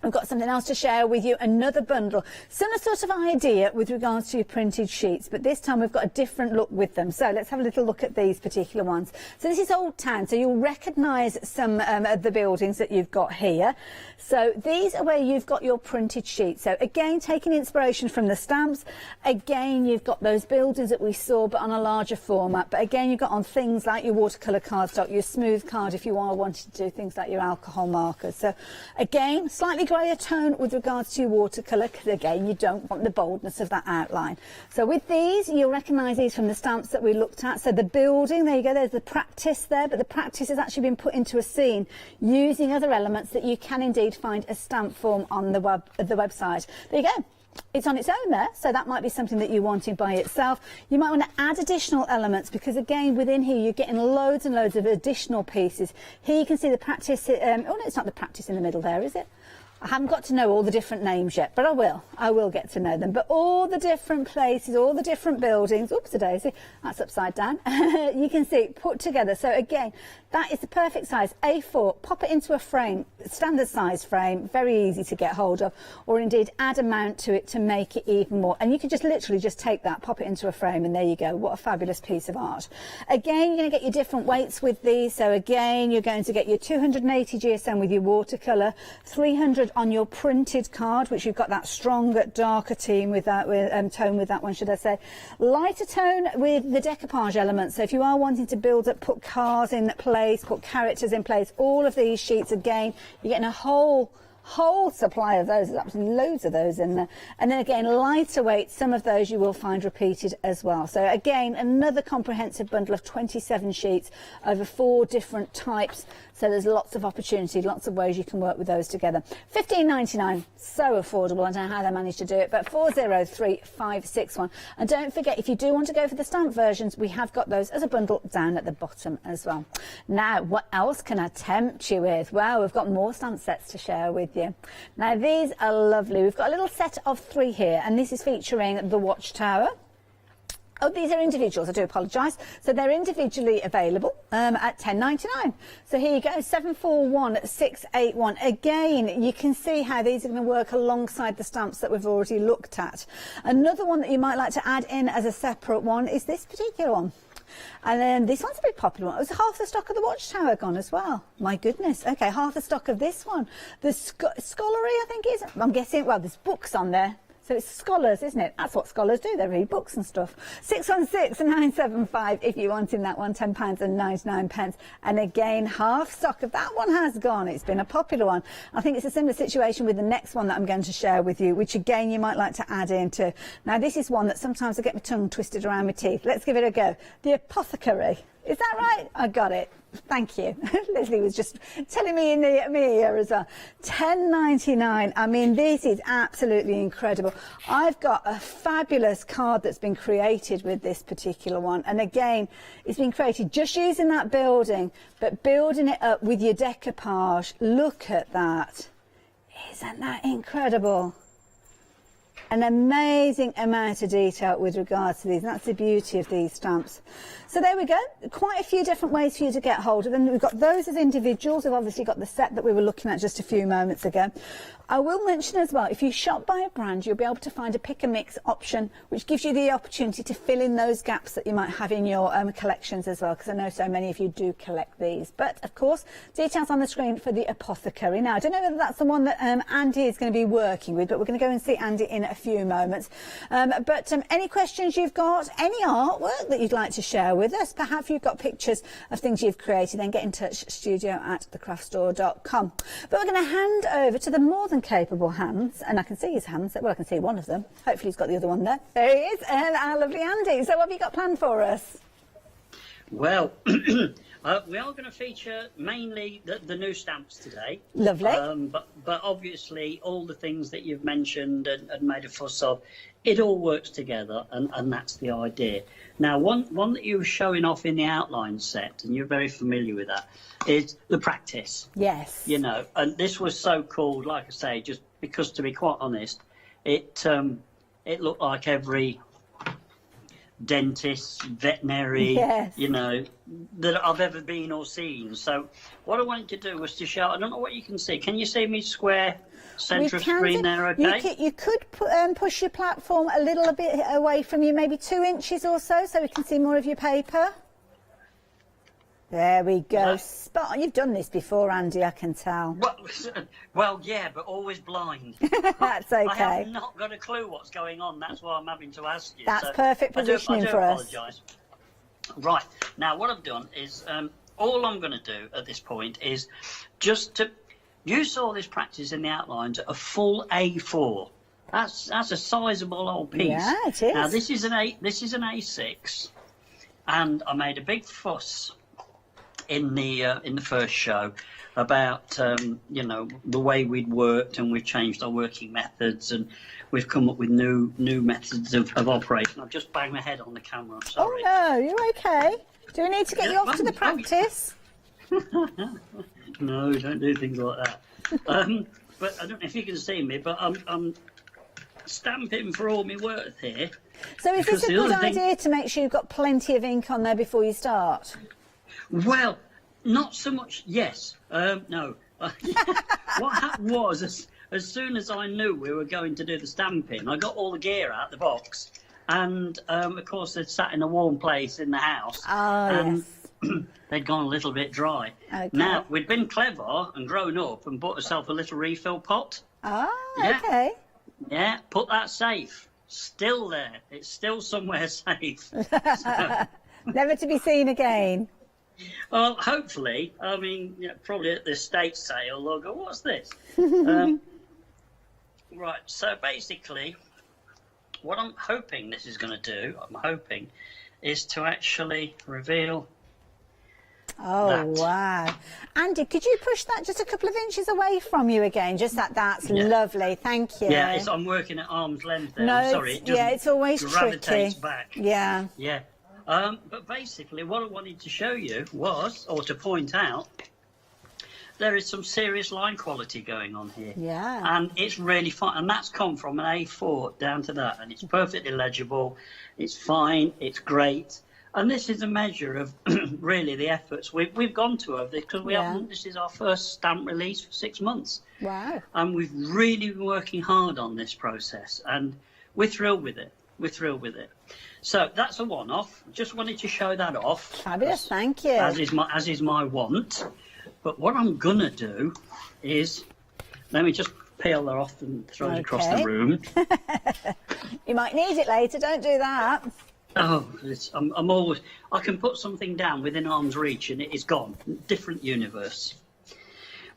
I've got something else to share with you, another bundle. Similar sort of idea with regards to your printed sheets, but this time we've got a different look with them. So let's have a little look at these particular ones. So this is Old Town, so you'll recognise some of the buildings that you've got here. So these are where you've got your printed sheets. So again, taking inspiration from the stamps. Again, you've got those buildings that we saw, but on a larger format. But again, you've got on things like your watercolour cardstock, your smooth card if you are wanting to do things like your alcohol markers. So again, slightly grayer tone with regards to your watercolour, because again you don't want the boldness of that outline. So with these, you'll recognise these from the stamps that we looked at. So the building, there you go, there's the practice there, but the practice has actually been put into a scene using other elements that you can indeed find a stamp form on the website. There you go. It's on its own there, so that might be something that you're wanting by itself. You might want to add additional elements, because again within here you're getting loads and loads of additional pieces. Here you can see the practice, oh no, it's not the practice in the middle there, is it? I haven't got to know all the different names yet, but I will get to know them. But all the different places, all the different buildings, oops a daisy, that's upside down, you can see put together. So again, that is the perfect size, A4, pop it into a frame, standard size frame, very easy to get hold of, or indeed add a mount to it to make it even more. And you can just literally just take that, pop it into a frame, and there you go. What a fabulous piece of art. Again, you're going to get your different weights with these. So again, you're going to get your 280 GSM with your watercolour, 300 on your printed card, which you've got that stronger, darker tone with that one, should I say. Lighter tone with the decoupage elements. So if you are wanting to build up, put cars in place, put characters in place, all of these sheets, again, you're getting a whole supply of those. There's absolutely loads of those in there. And then again, lighter weight, some of those you will find repeated as well. So again, another comprehensive bundle of 27 sheets over 4 different types. So there's lots of opportunity, lots of ways you can work with those together. $15.99, so affordable. I don't know how they managed to do it, but 403561. And don't forget, if you do want to go for the stamp versions, we have got those as a bundle down at the bottom as well. Now, what else can I tempt you with? Well, we've got more stamp sets to share with you. Now, these are lovely. We've got a little set of 3 here, and this is featuring the Watchtower. Oh, these are individuals, I do apologise. So they're individually available at $10.99. So here you go, 741681. Again, you can see how these are going to work alongside the stamps that we've already looked at. Another one that you might like to add in as a separate one is this particular one. And then this one's a bit popular one. It was half the stock of the Watchtower gone as well. My goodness. Okay, half the stock of this one. The Scholarly, I think it is. I'm guessing, well, there's books on there. So it's scholars, isn't it? That's what scholars do. They read books and stuff. 616-975 if you're wanting that one, £10.99. And again, half stock of that one has gone. It's been a popular one. I think it's a similar situation with the next one that I'm going to share with you, which again, you might like to add into. Now, this is one that sometimes I get my tongue twisted around my teeth. Let's give it a go. The Apothecary. Is that right? I got it. Thank you. Leslie was just telling me in my ear as well. $10.99. I mean, this is absolutely incredible. I've got a fabulous card that's been created with this particular one. And again, it's been created just using that building, but building it up with your decoupage. Look at that. Isn't that incredible? An amazing amount of detail with regards to these, and that's the beauty of these stamps. So there we go, quite a few different ways for you to get hold of them. We've got those as individuals. We've obviously got the set that we were looking at just a few moments ago. I will mention as well, if you shop by a brand, you'll be able to find a pick and mix option, which gives you the opportunity to fill in those gaps that you might have in your collections as well, because I know so many of you do collect these. But of course, details on the screen for the Apothecary. Now, I don't know whether that's the one that Andy is going to be working with, but we're going to go and see Andy in a few moments. But any questions you've got, any artwork that you'd like to share with us, perhaps you've got pictures of things you've created, then get in touch, studio@thecraftstore.com. But we're going to hand over to the more than capable Hans, and I can see his hands. Well, I can see one of them. Hopefully he's got the other one there. There he is, and our lovely Andy. So what have you got planned for us? Well, we are going to feature mainly the new stamps today. Lovely. But obviously all the things that you've mentioned and made a fuss of, it all works together, and that's the idea. Now, one that you were showing off in the outline set, and you're very familiar with that, is the practice. Yes. You know, and this was so called, like I say, just because, to be quite honest, it looked like every dentist, veterinary, yes, you know, that I've ever been or seen. So what I wanted to do was to show, I don't know what you can see. Can you see me square centre of screen there, okay? You could push your platform a little bit away from you, maybe 2 inches or so we can see more of your paper. There we go. Spot on. You've done this before, Andy, I can tell. Well, yeah, but always blind. That's okay. I have not got a clue what's going on. That's why I'm having to ask you. That's perfect positioning for us. I do apologise. Right. Now, what I've done is, all I'm going to do at this point is just to... You saw this practice in the outlines at a full A4. That's a sizable old piece. Yeah, it is. Now, this is an A6, and I made a big fuss in the first show about you know, the way we'd worked, and we've changed our working methods, and we've come up with new methods of operation. I've just banged my head on the camera. I'm sorry. Oh no, you're okay. Do we need to get you off to the practice? No, don't do things like that. But I don't know if you can see me, but I'm stamping for all my worth here. So is this a good idea to make sure you've got plenty of ink on there before you start? Well, not so much. Yes. No. What happened was, as soon as I knew we were going to do the stamping, I got all the gear out the box, and of course they'd sat in a warm place in the house. Oh, and yes. They'd gone a little bit dry. Okay. Now, we'd been clever and grown up and bought ourselves a little refill pot. Ah, Yeah. okay. Yeah, put that safe. Still there. It's still somewhere safe. So, Never to be seen again. well, hopefully. I mean, yeah, probably at the estate sale, they'll go, what's this? Right, so basically, what I'm hoping this is going to do, is to actually reveal Oh, wow. Andy, could you push that just a couple of inches away from you again? Just that's lovely. Thank you. Yeah, I'm working at arm's length there. No, I'm sorry. it's always gravitates tricky. back. Yeah. Yeah. But basically, what I wanted to show you was, or to point out, there is some serious line quality going on here. Yeah. And it's really fine. And that's come from an A4 down to that. And it's perfectly legible. It's fine. It's great. And this is a measure of really the efforts we've gone to over this, because we haven't. This is our first stamp release for 6 months. Wow. And we've really been working hard on this process, and we're thrilled with it. We're thrilled with it. So that's a one-off. Just wanted to show that off. Fabulous, thank you. As is my want. But what I'm gonna do is, let me just peel that off and throw it across the room. You might need it later. Don't do that. Oh, I'm always... I can put something down within arm's reach and it is gone. Different universe.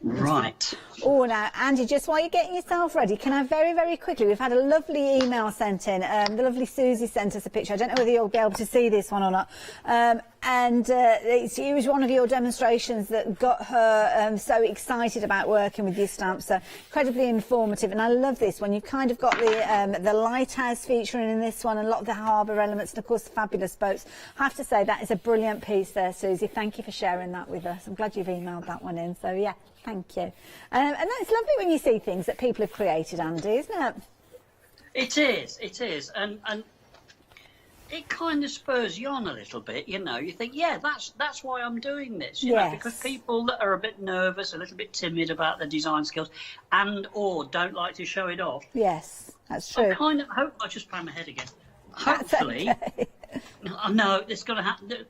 Right. Oh, now, Andy, just while you're getting yourself ready, can I very, very quickly... We've had a lovely email sent in. The lovely Susie sent us a picture. I don't know whether you'll be able to see this one or not. It was one of your demonstrations that got her so excited about working with your stamps. So incredibly informative. And I love this one. You've kind of got the lighthouse featuring in this one, and a lot of the harbour elements, and of course the fabulous boats. I have to say that is a brilliant piece there, Susie. Thank you for sharing that with us. I'm glad you've emailed that one in. So yeah, thank you. And that's lovely when you see things that people have created, Andy, isn't it? It is. And it kind of spurs you on a little bit, you know. You think, yeah, that's why I'm doing this, you know, because people that are a bit nervous, a little bit timid about their design skills, and or don't like to show it off. Yes, that's true. I kind of hope... I just bang my head again. Hopefully... No, it's going to happen.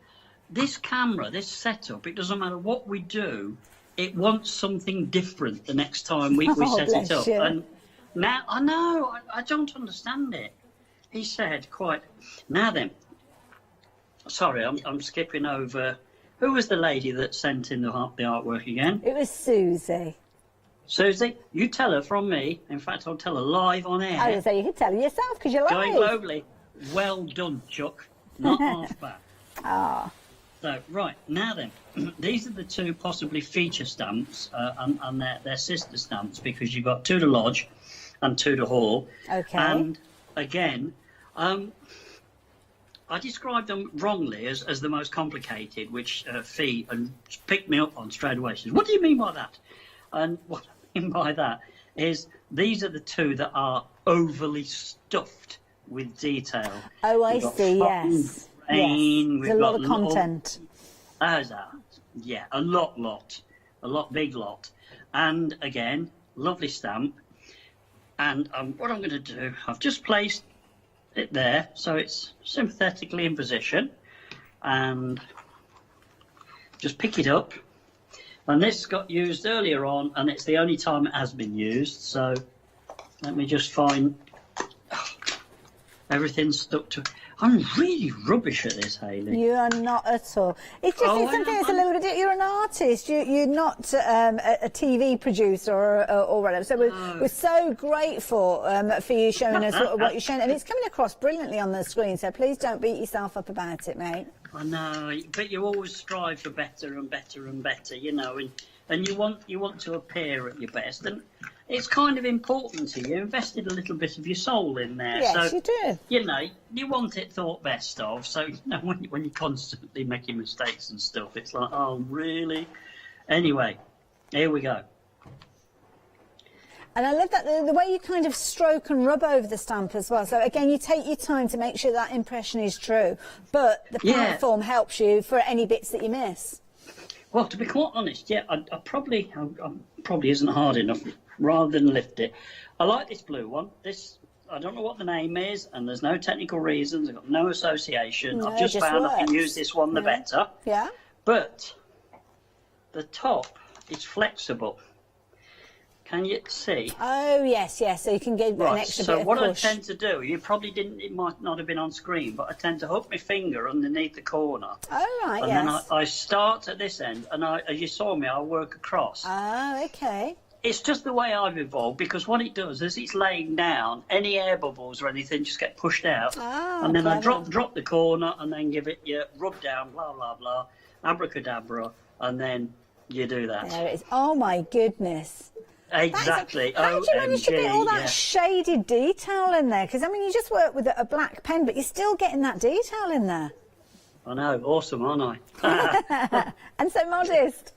This camera, this setup, it doesn't matter what we do, it wants something different the next time we set it up. Now, I know, I don't understand it. He said quite... Now then, sorry, I'm skipping over... Who was the lady that sent in the artwork again? It was Susie. Susie, you tell her from me. In fact, I'll tell her live on air. I was saying, you can tell her yourself because you're live. Going globally. Well done, Chuck. Not half bad. Ah. So, right, now then, these are the two possibly feature stamps and their sister stamps, because you've got 2 to lodge and 2 to haul. Okay. And, again, I described them wrongly as the most complicated, which Fee picked me up on straight away. She says, what do you mean by that? And what I mean by that is these are the 2 that are overly stuffed with detail. Oh, I see, yes. Rain, yes. There's a lot of content. Yeah, a lot, big lot. And again, lovely stamp. And what I'm going to do, I've just placed it there so it's sympathetically in position, and just pick it up. And this got used earlier on, and it's the only time it has been used. So let me just find... everything's stuck to... I'm really rubbish at this, Hayley. You are not at all. It's just it's something that's a little bit... You're an artist. You're not a TV producer or whatever. So we're so grateful for you showing us what you're showing. And it's coming across brilliantly on the screen, so please don't beat yourself up about it, mate. I know, but you always strive for better and better and better, you know, and you want to appear at your best, and it's kind of important to you. Invested a little bit of your soul in there. Yes, so, you do. You know, you want it thought best of. So, you know, when you're constantly making mistakes and stuff, it's like, oh, really? Anyway, here we go. And I love that the way you kind of stroke and rub over the stamp as well. So again, you take your time to make sure that impression is true, but the platform helps you for any bits that you miss. Well, to be quite honest, yeah, I probably isn't hard enough. Rather than lift it, I like this blue one. This, I don't know what the name is, and there's no technical reasons. I've got no association. No, I've just found works. I can use this one the better. Yeah. But the top is flexible. Can you see? Oh yes, yes. So you can give an extra bit of push. So what I tend to do, you probably didn't. It might not have been on screen, but I tend to hook my finger underneath the corner. Oh right, and yes. then I start at this end, and as you saw me, I work across. Oh, okay. It's just the way I've evolved, because what it does is it's laying down, any air bubbles or anything just get pushed out. Oh, and then clever. I drop the corner and then give it your rub down, blah, blah, blah, abracadabra, and then you do that. There it is. Oh, my goodness. Exactly. How did you manage to get all that shaded detail in there? Because, I mean, you just work with a black pen, but you're still getting that detail in there. I know. Awesome, aren't I? And so modest.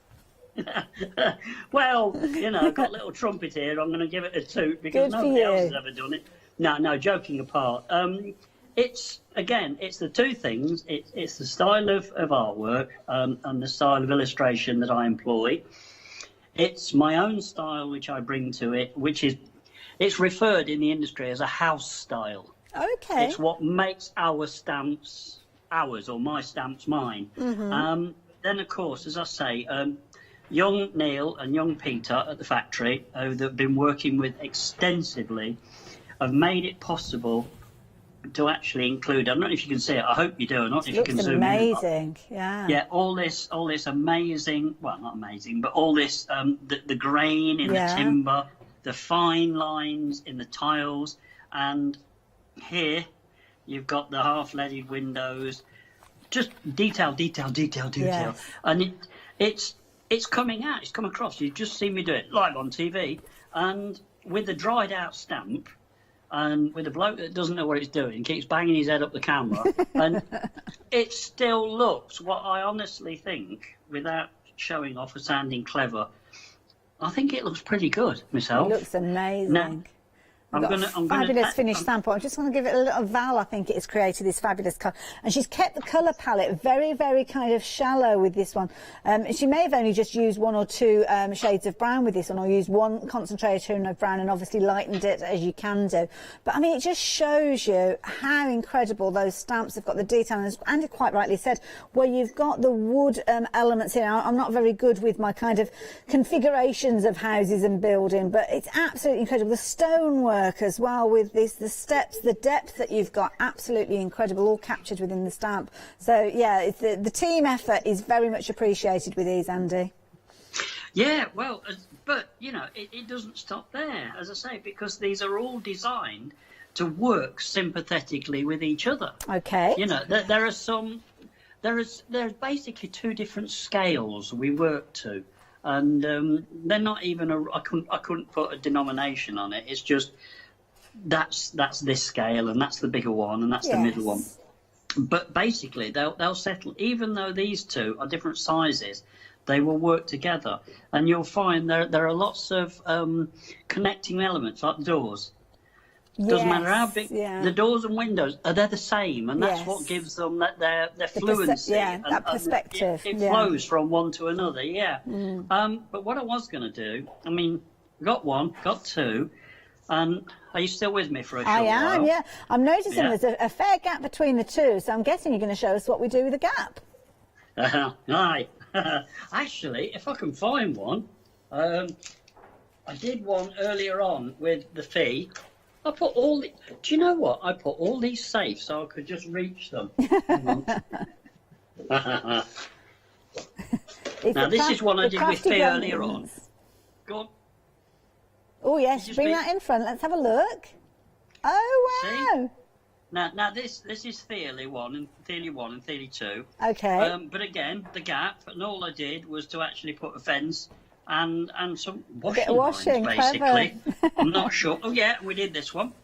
Well, you know, I've got a little trumpet here. I'm going to give it a toot because nobody else has ever done it. No, joking apart. It's the two things. It's the style of artwork and the style of illustration that I employ. It's my own style which I bring to it, which is, it's referred in the industry as a house style. Okay. It's what makes our stamps ours, or my stamps mine. Mm-hmm. Then, of course, as I say, young Neil and young Peter at the factory, who they've been working with extensively, have made it possible to actually include, I don't know if you can see it, I hope you do, I don't know if you can zoom in. Looks amazing, yeah. Yeah, all this amazing, well, not amazing, but all this, the grain in the timber, the fine lines in the tiles, and here you've got the half-leaded windows, just detail. Yes. And it's coming out, it's come across. You've just seen me do it live on TV, and with the dried out stamp, and with a bloke that doesn't know what he's doing, keeps banging his head up the camera, and it still looks, what I honestly think, without showing off or sounding clever, I think it looks pretty good myself. It looks amazing. Fabulous finished sample. I just want to give it a little. Val, I think, it's created this fabulous colour, and she's kept the colour palette very, very kind of shallow with this one. She may have only just used 1 or 2 shades of brown with this one, or used 1 concentration of brown, and obviously lightened it as you can do. But I mean, it just shows you how incredible those stamps have got the detail, and as Andy quite rightly said, where you've got the wood elements in. I'm not very good with my kind of configurations of houses and building, but it's absolutely incredible. The stonework as well with this, the steps, the depth that you've got, absolutely incredible, all captured within the stamp. So yeah, it's the team effort is very much appreciated with these, Andy. Yeah, well, but you know, it doesn't stop there, as I say, because these are all designed to work sympathetically with each other. Okay. You know, there are some, there's basically 2 different scales we work to. And they're not even I couldn't put a denomination on it. It's just that's this scale, and that's the bigger one, and that's the middle one. But basically, they'll settle. Even though these 2 are different sizes, they will work together. And you'll find there are lots of connecting elements, like doors. Doesn't matter how big the doors and windows are, they're the same, and that's what gives them their fluency. That perspective. It flows from one to another. But what I was going to do, I mean, got 1, got 2, and are you still with me for a short while? I am. Yeah, I'm noticing there's a fair gap between the 2, so I'm guessing you're going to show us what we do with the gap. Aye. Actually, if I can find one, I did one earlier on with the fee. I put all the. Do you know what? I put all these safe so I could just reach them. Now this is one I did with Fee earlier on. Go on. Oh yes, bring that in front. Let's have a look. Oh wow! See? Now this is Theory 1 and Theory 1 and Theory 2. Okay. But again, the gap, and all I did was to actually put a fence and some washing lines, basically. I'm not sure. Oh yeah, we did this one.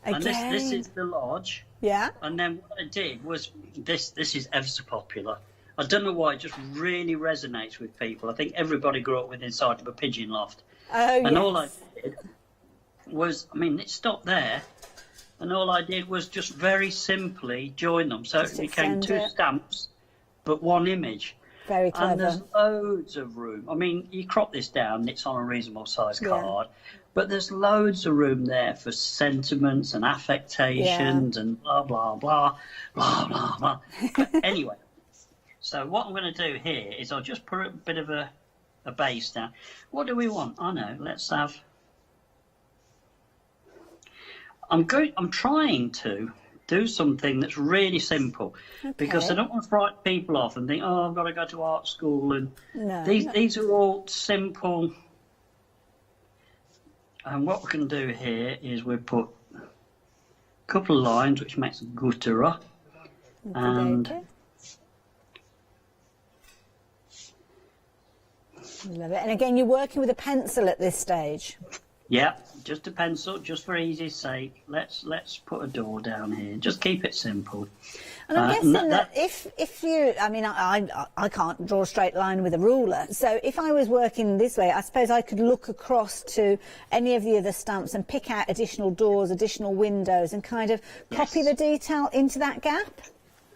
And this is the lodge. Yeah. And then what I did was this is ever so popular. I don't know why, it just really resonates with people. I think everybody grew up with inside of a pigeon loft. Oh, and all I did was, I mean, it stopped there, and all I did was just very simply join them. So it became 2 stamps, but 1 image. Very clever. And there's loads of room. I mean, you crop this down, it's on a reasonable size card, but there's loads of room there for sentiments and affectations and blah, blah, blah, blah, blah, blah. But anyway, so what I'm going to do here is I'll just put a bit of a base down. What do we want? I know, let's have... I'm trying to do something that's really simple, because I don't want to frighten people off and think, oh, I've got to go to art school. And these are all simple. And what we can do here is we put a couple of lines, which makes a gutterer. And love it. And again, you're working with a pencil at this stage. Yeah, just a pencil, just for easy's sake. Let's put a door down here. Just keep it simple. And I'm guessing that if you, I mean, I can't draw a straight line with a ruler. So if I was working this way, I suppose I could look across to any of the other stamps and pick out additional doors, additional windows, and kind of copy the detail into that gap.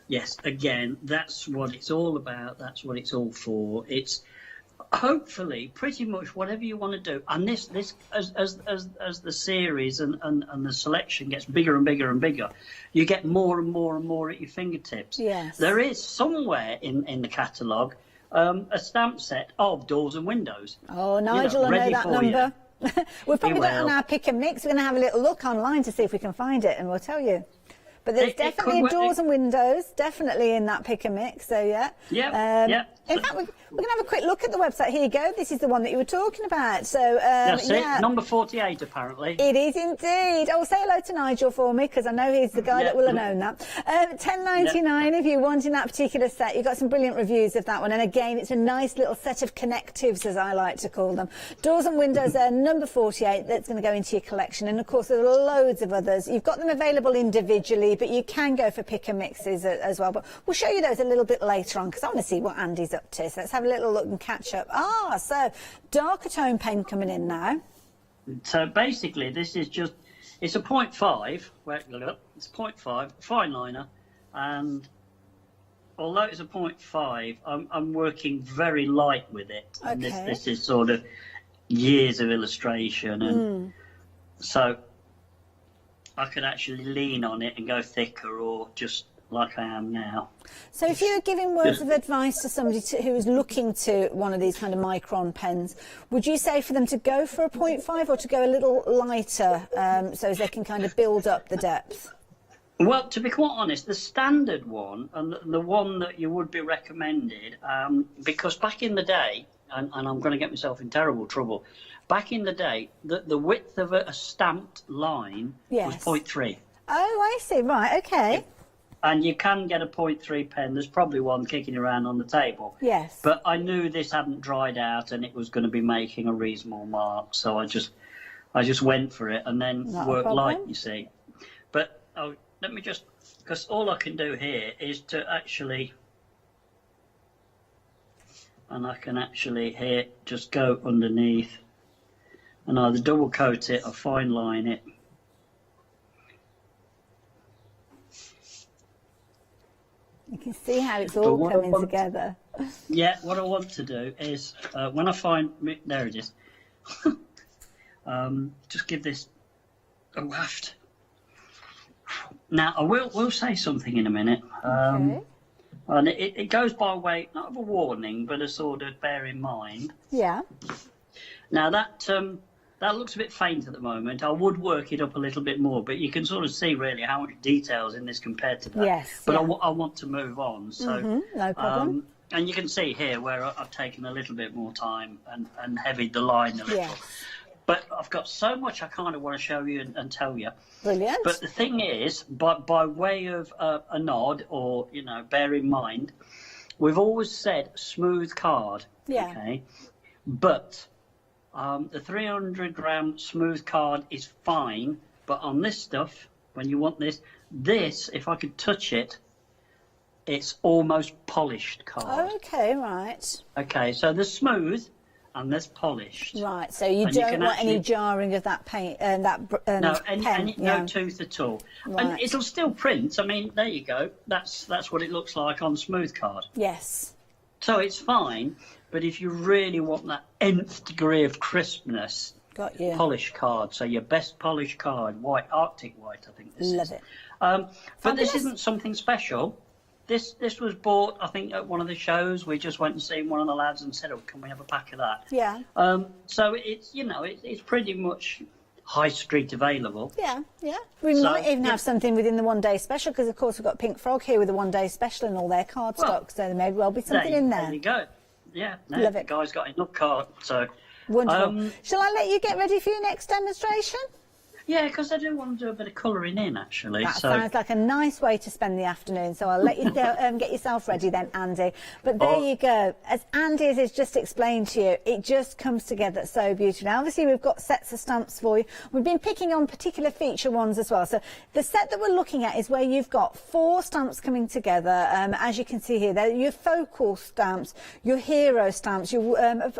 Yes, again, that's what it's all about. That's what it's all for. It's hopefully pretty much whatever you want to do, and this as the series and the selection gets bigger and bigger and bigger, you get more and more and more at your fingertips. Yes, there is somewhere in the catalogue a stamp set of doors and windows. Oh, Nigel, I know that number. We've probably got it on our pick and mix. We're going to have a little look online to see if we can find it, and we'll tell you. But there's definitely doors and windows, definitely in that pick and mix. So yeah. In fact, we're going to have a quick look at the website. Here you go. This is the one that you were talking about. So that's it. Number 48, apparently. It is indeed. Oh, say hello to Nigel for me, because I know he's the guy that will have known that. £10.99 if you're wanting that particular set. You've got some brilliant reviews of that one. And again, it's a nice little set of connectives, as I like to call them. Doors and windows there, number 48. That's going to go into your collection. And of course, there are loads of others. You've got them available individually, but you can go for pick and mixes as well. But we'll show you those a little bit later on, because I want to see what Andy's up to. So let's have a little look and catch up. So darker tone pen coming in now. So basically, this is just, it's a 0.5, it's 0.5, fine liner, and although it's a 0.5, I'm working very light with it. Okay. And this is sort of years of illustration, and so I could actually lean on it and go thicker, or just like I am now. So if you were giving words of advice to somebody who was looking to one of these kind of micron pens, would you say for them to go for a 0.5 or to go a little lighter, so as they can kind of build up the depth? Well, to be quite honest, the standard one, and the one that you would be recommended, because back in the day, and I'm going to get myself in terrible trouble, back in the day, the width of a stamped line was 0.3. Oh, I see. Right, okay. And you can get a 0.3 pen. There's probably one kicking around on the table. Yes. But I knew this hadn't dried out and it was going to be making a reasonable mark, so I just went for it and then worked light, you see. But let me just, because all I can do here is to actually, and I can actually here just go underneath and either double coat it or fine line it. You can see how it's all coming together. Yeah, what I want to do is, when I find, there it is, just give this a waft. Now, I will say something in a minute, and it goes by way, not of a warning, but a sort of bear in mind. Yeah. Now, that looks a bit faint at the moment. I would work it up a little bit more, but you can sort of see really how much detail's in this compared to that. Yes. But I want to move on. So, no problem. And you can see here where I've taken a little bit more time and heavied the line a little. Yes. But I've got so much I kind of want to show you and tell you. Brilliant. But the thing is, by way of a nod or, bear in mind, we've always said smooth card. Yeah. Okay. But the 300 gram smooth card is fine. But on this stuff, when you want this, if I could touch it, it's almost polished card. Okay, right. Okay, so there's smooth and there's polished. Right, so you And don't can want any actually- jarring of that paint, No, pen. no tooth at all. And Right. it'll still print. I mean, there you go. That's what it looks like on smooth card. Yes. So it's fine, but if you really want that nth degree of crispness, Got you. polish card. So your best polished card, white, Arctic white, I think this is. Love it. But Fabulous. this isn't something special. This was bought, I think, at one of the shows. We just went and seen one of the lads and said, "Oh, can we have a pack of that?" Yeah. So it's it's pretty much high street available. Yeah, yeah. We So, might even yeah. have something within the one-day special, because of course we've got Pink Frog here with the one-day special and all their card stock, so there may well be something in there. There you go. Yeah, no, Love the it. guy's got enough card. So Wonderful. Shall I let you get ready for your next demonstration? yeah, because I do want to do a bit of colouring in actually. That so sounds like a nice way to spend the afternoon, so I'll let you go, get yourself ready then, Andy. But there you go. As Andy has just explained to you, it just comes together so beautifully. Now, obviously, we've got sets of stamps for you. We've been picking on particular feature ones as well. So the set that we're looking at is where you've got 4 stamps coming together. As you can see here, they're your focal stamps, your hero stamps, your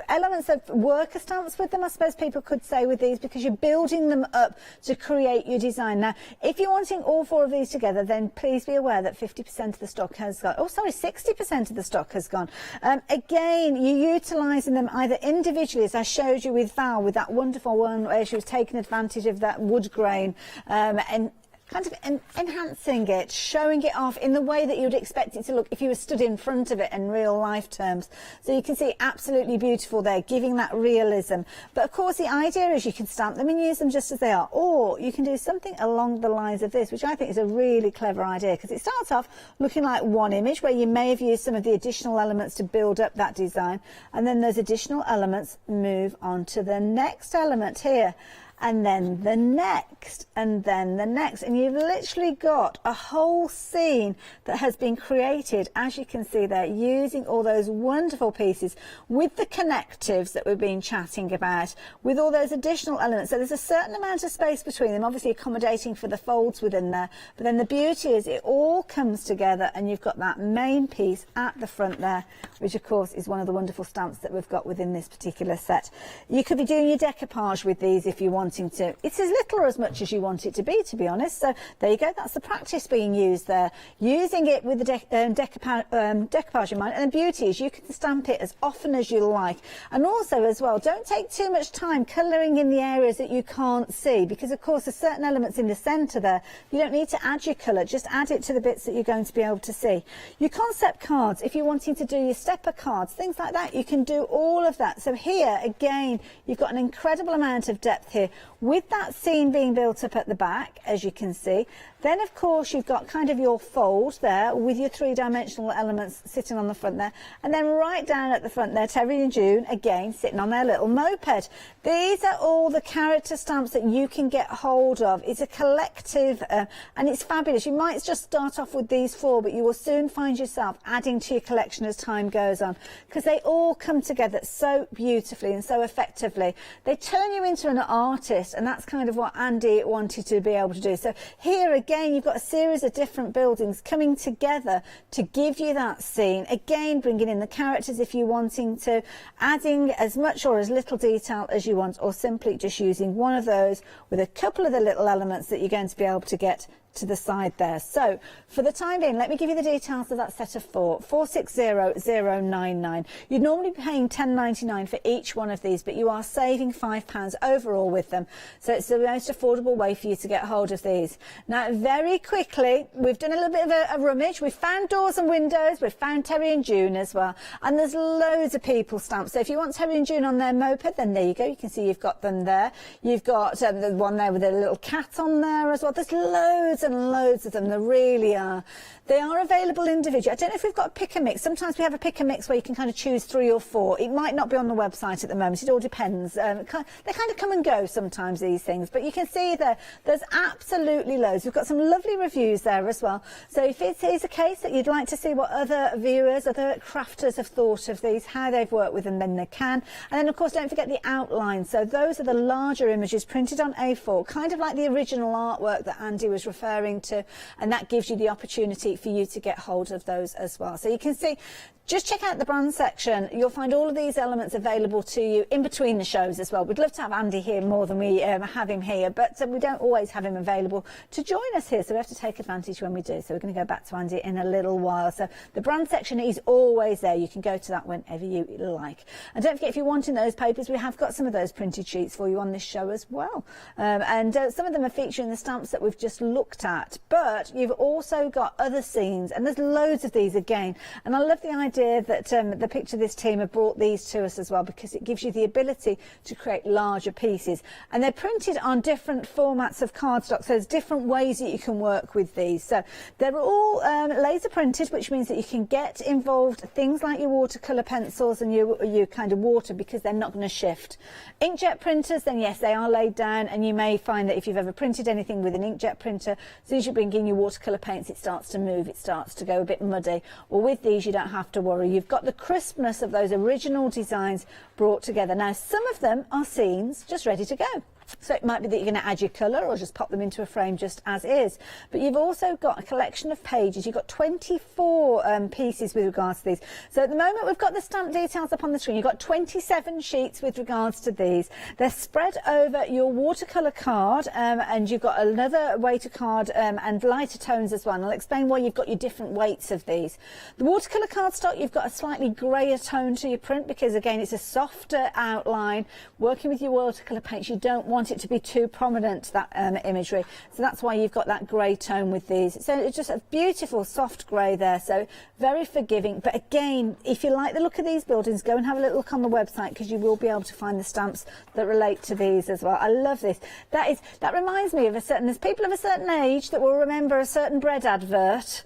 elements of worker stamps with them, I suppose people could say, with these, because you're building them up to create your design. Now, if you're wanting all 4 of these together, then please be aware that 50% of the stock has gone. Oh, sorry, 60% of the stock has gone. Again, you're utilising them either individually, as I showed you with Val, with that wonderful one where she was taking advantage of that wood grain, and kind of enhancing it, showing it off in the way that you'd expect it to look if you were stood in front of it in real life terms. So you can see absolutely beautiful there, giving that realism. But of course the idea is you can stamp them and use them just as they are, or you can do something along the lines of this, which I think is a really clever idea, because it starts off looking like one image where you may have used some of the additional elements to build up that design, and then those additional elements move on to the next element here. and then the next, and then the next, and you've literally got a whole scene that has been created, as you can see there, using all those wonderful pieces with the connectives that we've been chatting about, with all those additional elements. So there's a certain amount of space between them, obviously accommodating for the folds within there, but then the beauty is it all comes together and you've got that main piece at the front there, which of course is one of the wonderful stamps that we've got within this particular set. You could be doing your decoupage with these if you're wanting to. It's as little or as much as you want it to be honest. So there you go, that's the practice being used there, using it with the decoupage in mind. And the beauty is you can stamp it as often as you like, and also as well, don't take too much time colouring in the areas that you can't see, because of course there's certain elements in the centre there, you don't need to add your colour, just add it to the bits that you're going to be able to see. Your concept cards, if you're wanting to do your stepper cards, things like that, you can do all of that. So here again, you've got an incredible amount of depth here with that scene being built up at the back, as you can see. Then of course you've got kind of your fold there with your three-dimensional elements sitting on the front there, and then right down at the front there, Terry and June again sitting on their little moped. These are all the character stamps that you can get hold of. It's a collective and it's fabulous. You might just start off with these 4, but you will soon find yourself adding to your collection as time goes on, because they all come together so beautifully and so effectively. They turn you into an artist, and that's kind of what Andy wanted to be able to do. So here again, you've got a series of different buildings coming together to give you that scene. Again, bringing in the characters if you're wanting to, adding as much or as little detail as you want, or simply just using one of those with a couple of the little elements that you're going to be able to get to the side there. So for the time being, let me give you the details of that set of 4. 460099. You'd normally be paying £10.99 for each one of these, but you are saving £5 overall with them. So it's the most affordable way for you to get hold of these. Now, very quickly, we've done a little bit of a rummage. We've found doors and windows. We've found Terry and June as well. And there's loads of people stamps. So if you want Terry and June on their moped, then there you go. You can see you've got them there. You've got the one there with a little cat on there as well. There's loads and loads of them. There really are. They are available individually. I don't know if we've got a pick and mix. Sometimes we have a pick and mix where you can kind of choose 3 or 4. It might not be on the website at the moment. It all depends. They kind of come and go sometimes, these things. But you can see there's absolutely loads. We've got some lovely reviews there as well. So if it is a case that you'd like to see what other viewers, other crafters have thought of these, how they've worked with them, then they can. And then, of course, don't forget the outline. So those are the larger images printed on A4, kind of like the original artwork that Andy was referring to, and that gives you the opportunity for you to get hold of those as well. So you can see, just check out the brand section. You'll find all of these elements available to you in between the shows as well. We'd love to have Andy here more than we have him here, but we don't always have him available to join us here, so we have to take advantage when we do. So we're going to go back to Andy in a little while. So the brand section is always there. You can go to that whenever you like. And don't forget, if you're wanting those papers, we have got some of those printed sheets for you on this show as well. And some of them are featuring the stamps that we've just looked at, but you've also got other scenes, and there's loads of these again. And I love the idea that the Picture This team have brought these to us as well, because it gives you the ability to create larger pieces, and they're printed on different formats of cardstock, so there's different ways that you can work with these. So they're all laser printed, which means that you can get involved things like your watercolour pencils and your kind of water, because they're not going to shift. Inkjet printers, then yes, they are laid down, and you may find that if you've ever printed anything with an inkjet printer, as soon as you bring in your watercolour paints, it starts to move, it starts to go a bit muddy. Well, with these you don't have to worry. You've got the crispness of those original designs brought together. Now, some of them are scenes just ready to go. So it might be that you're going to add your colour or just pop them into a frame just as is. But you've also got a collection of pages. You've got 24 pieces with regards to these. So at the moment, we've got the stamp details up on the screen. You've got 27 sheets with regards to these. They're spread over your watercolour card, and you've got another weight of card and lighter tones as well. And I'll explain why you've got your different weights of these. The watercolour cardstock, you've got a slightly greyer tone to your print, because again, it's a softer outline. Working with your watercolour paints, you don't want it to be too prominent, that imagery, so that's why you've got that grey tone with these. So it's just a beautiful soft grey there, so very forgiving. But again, if you like the look of these buildings, go and have a little look on the website, because you will be able to find the stamps that relate to these as well. I love this. That reminds me of there's people of a certain age that will remember a certain bread advert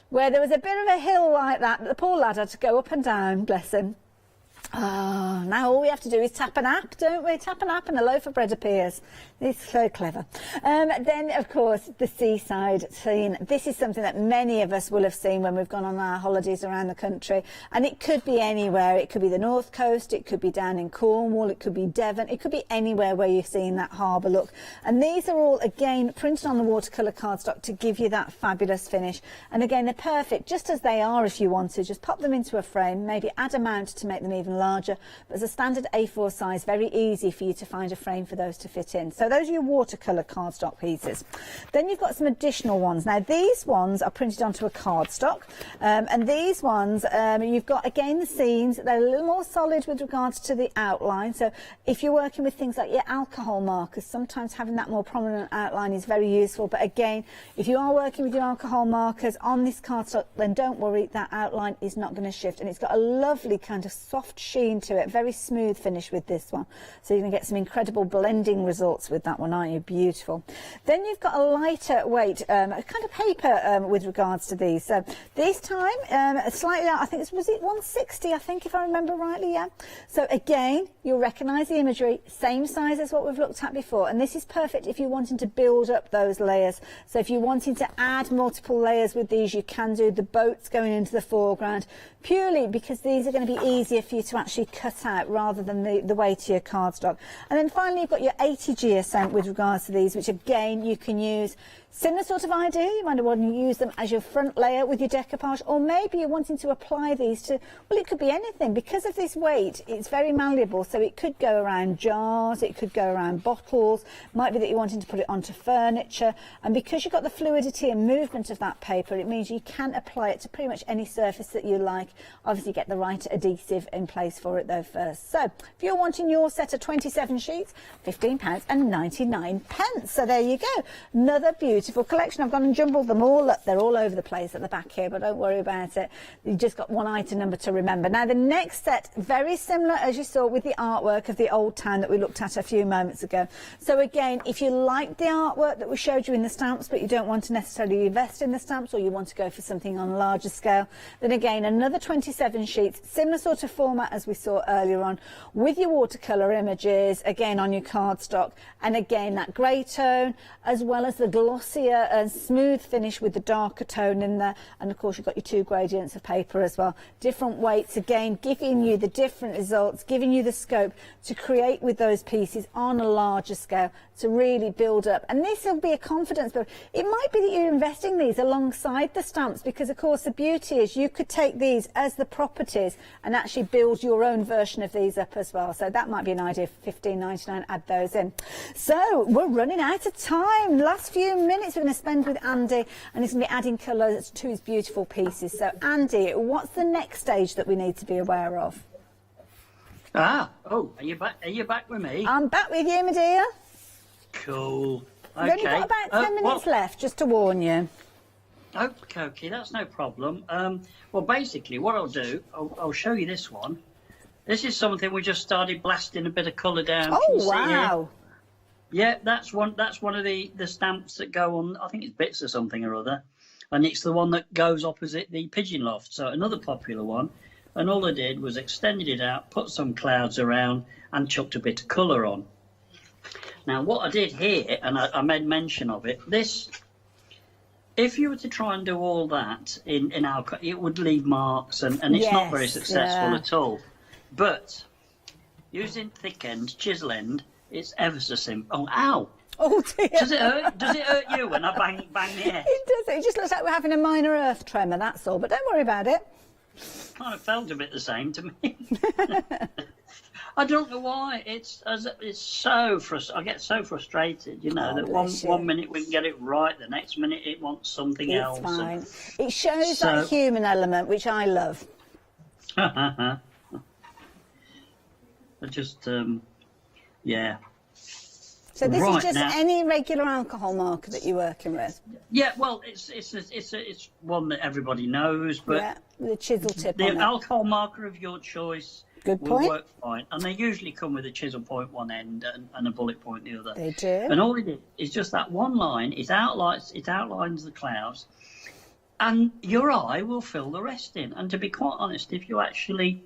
where there was a bit of a hill like that the poor lad had to go up and down, bless him. Now all we we have to do is tap an app, don't we? Tap an app and a loaf of bread appears. It's so clever. Then, of course, the seaside scene. This is something that many of us will have seen when we've gone on our holidays around the country. And it could be anywhere. It could be the North Coast. It could be down in Cornwall. It could be Devon. It could be anywhere where you're seeing that harbour look. And these are all, again, printed on the watercolour cardstock to give you that fabulous finish. And again, they're perfect, just as they are if you want to. Just pop them into a frame, maybe add a mount to make them even larger. But as a standard A4 size, very easy for you to find a frame for those to fit in. So those are your watercolour cardstock pieces. Then you've got some additional ones. Now these ones are printed onto a cardstock, and these ones you've got again the seams. They're a little more solid with regards to the outline. So if you're working with things like your alcohol markers, sometimes having that more prominent outline is very useful. But again, if you are working with your alcohol markers on this cardstock, then don't worry, that outline is not going to shift, and it's got a lovely kind of soft sheen to it, very smooth finish with this one. So you're going to get some incredible blending results with that one, aren't you? Beautiful. Then you've got a lighter weight kind of paper with regards to these. So this time slightly out, I think was it 160, I think, if I remember rightly, yeah. So again, you'll recognise the imagery, same size as what we've looked at before, and this is perfect if you're wanting to build up those layers. So if you're wanting to add multiple layers with these, you can do. The boats going into the foreground, purely because these are going to be easier for you to actually cut out rather than the weight of your cardstock. And then finally you've got your 80 GSM with regards to these, which again you can use. Similar sort of idea, you might want to use them as your front layer with your decoupage, or maybe you're wanting to apply these to, well, it could be anything. Because of this weight, it's very malleable, so it could go around jars, it could go around bottles, might be that you're wanting to put it onto furniture, and because you've got the fluidity and movement of that paper, it means you can apply it to pretty much any surface that you like. Obviously get the right adhesive in place for it though first. So if you're wanting your set of 27 sheets, £15.99. So there you go, another beautiful collection. I've gone and jumbled them all up. They're all over the place at the back here, but don't worry about it. You've just got one item number to remember. Now the next set, very similar as you saw with the artwork of the old town that we looked at a few moments ago. So again, if you like the artwork that we showed you in the stamps, but you don't want to necessarily invest in the stamps, or you want to go for something on a larger scale, then again, another 27 sheets, similar sort of format as we saw earlier on, with your watercolour images, again on your cardstock, and again that grey tone, as well as the glossier and smooth finish with the darker tone in there. And of course you've got your two gradients of paper as well. Different weights, again, giving you the different results, giving you the scope to create with those pieces on a larger scale to really build up. And this will be a confidence builder. It might be that you're investing these alongside the stamps, because of course the beauty is you could take these as the properties and actually build your own version of these up as well. So that might be an idea for £15.99, add those in. So we're running out of time. Last few minutes we're going to spend with Andy, and he's going to be adding colours to his beautiful pieces. So Andy, what's the next stage that we need to be aware of? Are you back? Are you back with me? I'm back with you, my dear. Cool. Okay. We've only got about 10 minutes left, just to warn you. Okay, that's no problem. Well, basically, what I'll do, I'll show you this one. This is something we just started blasting a bit of colour down. Oh, wow. Yeah, that's one of the stamps that go on, I think it's Bits or something or other. And it's the one that goes opposite the pigeon loft. So another popular one. And all I did was extended it out, put some clouds around, and chucked a bit of colour on. Now, what I did here, and I made mention of it, this, if you were to try and do all that in alcohol, it would leave marks, and it's not very successful at all. But using thick end, chisel end, it's ever so simple. Oh, ow! Oh dear! Does it hurt? Does it hurt you when I bang the head? It does. It just looks like we're having a minor earth tremor. That's all. But don't worry about it. Kind of felt a bit the same to me. I don't know why. It's so I get so frustrated, you know, that one minute we can get it right, the next minute it wants something else. It's fine. It shows that human element, which I love. I just, yeah. So this is just any regular alcohol marker that you're working with? Yeah, well, it's one that everybody knows, but yeah, with a chisel tip the on alcohol marker of your choice will work fine, and they usually come with a chisel point one end and a bullet point the other. They do. And all it is just that one line. It outlines the clouds, and your eye will fill the rest in. And to be quite honest, if you actually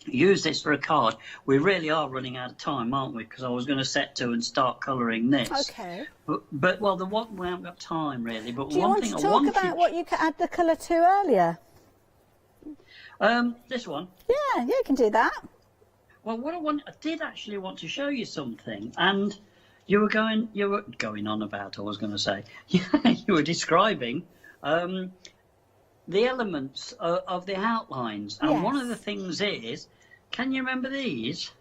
use this for a card. We really are running out of time, aren't we? Because I was going to set to and start colouring this. Okay. But well, we haven't got time really. But Do you one want thing to talk about what you could add the colour to earlier? This one. Yeah, you can do that. Well, I did actually want to show you something, and you were going on about. I was going to say, you were describing the elements of the outlines, and one of the things is, can you remember these?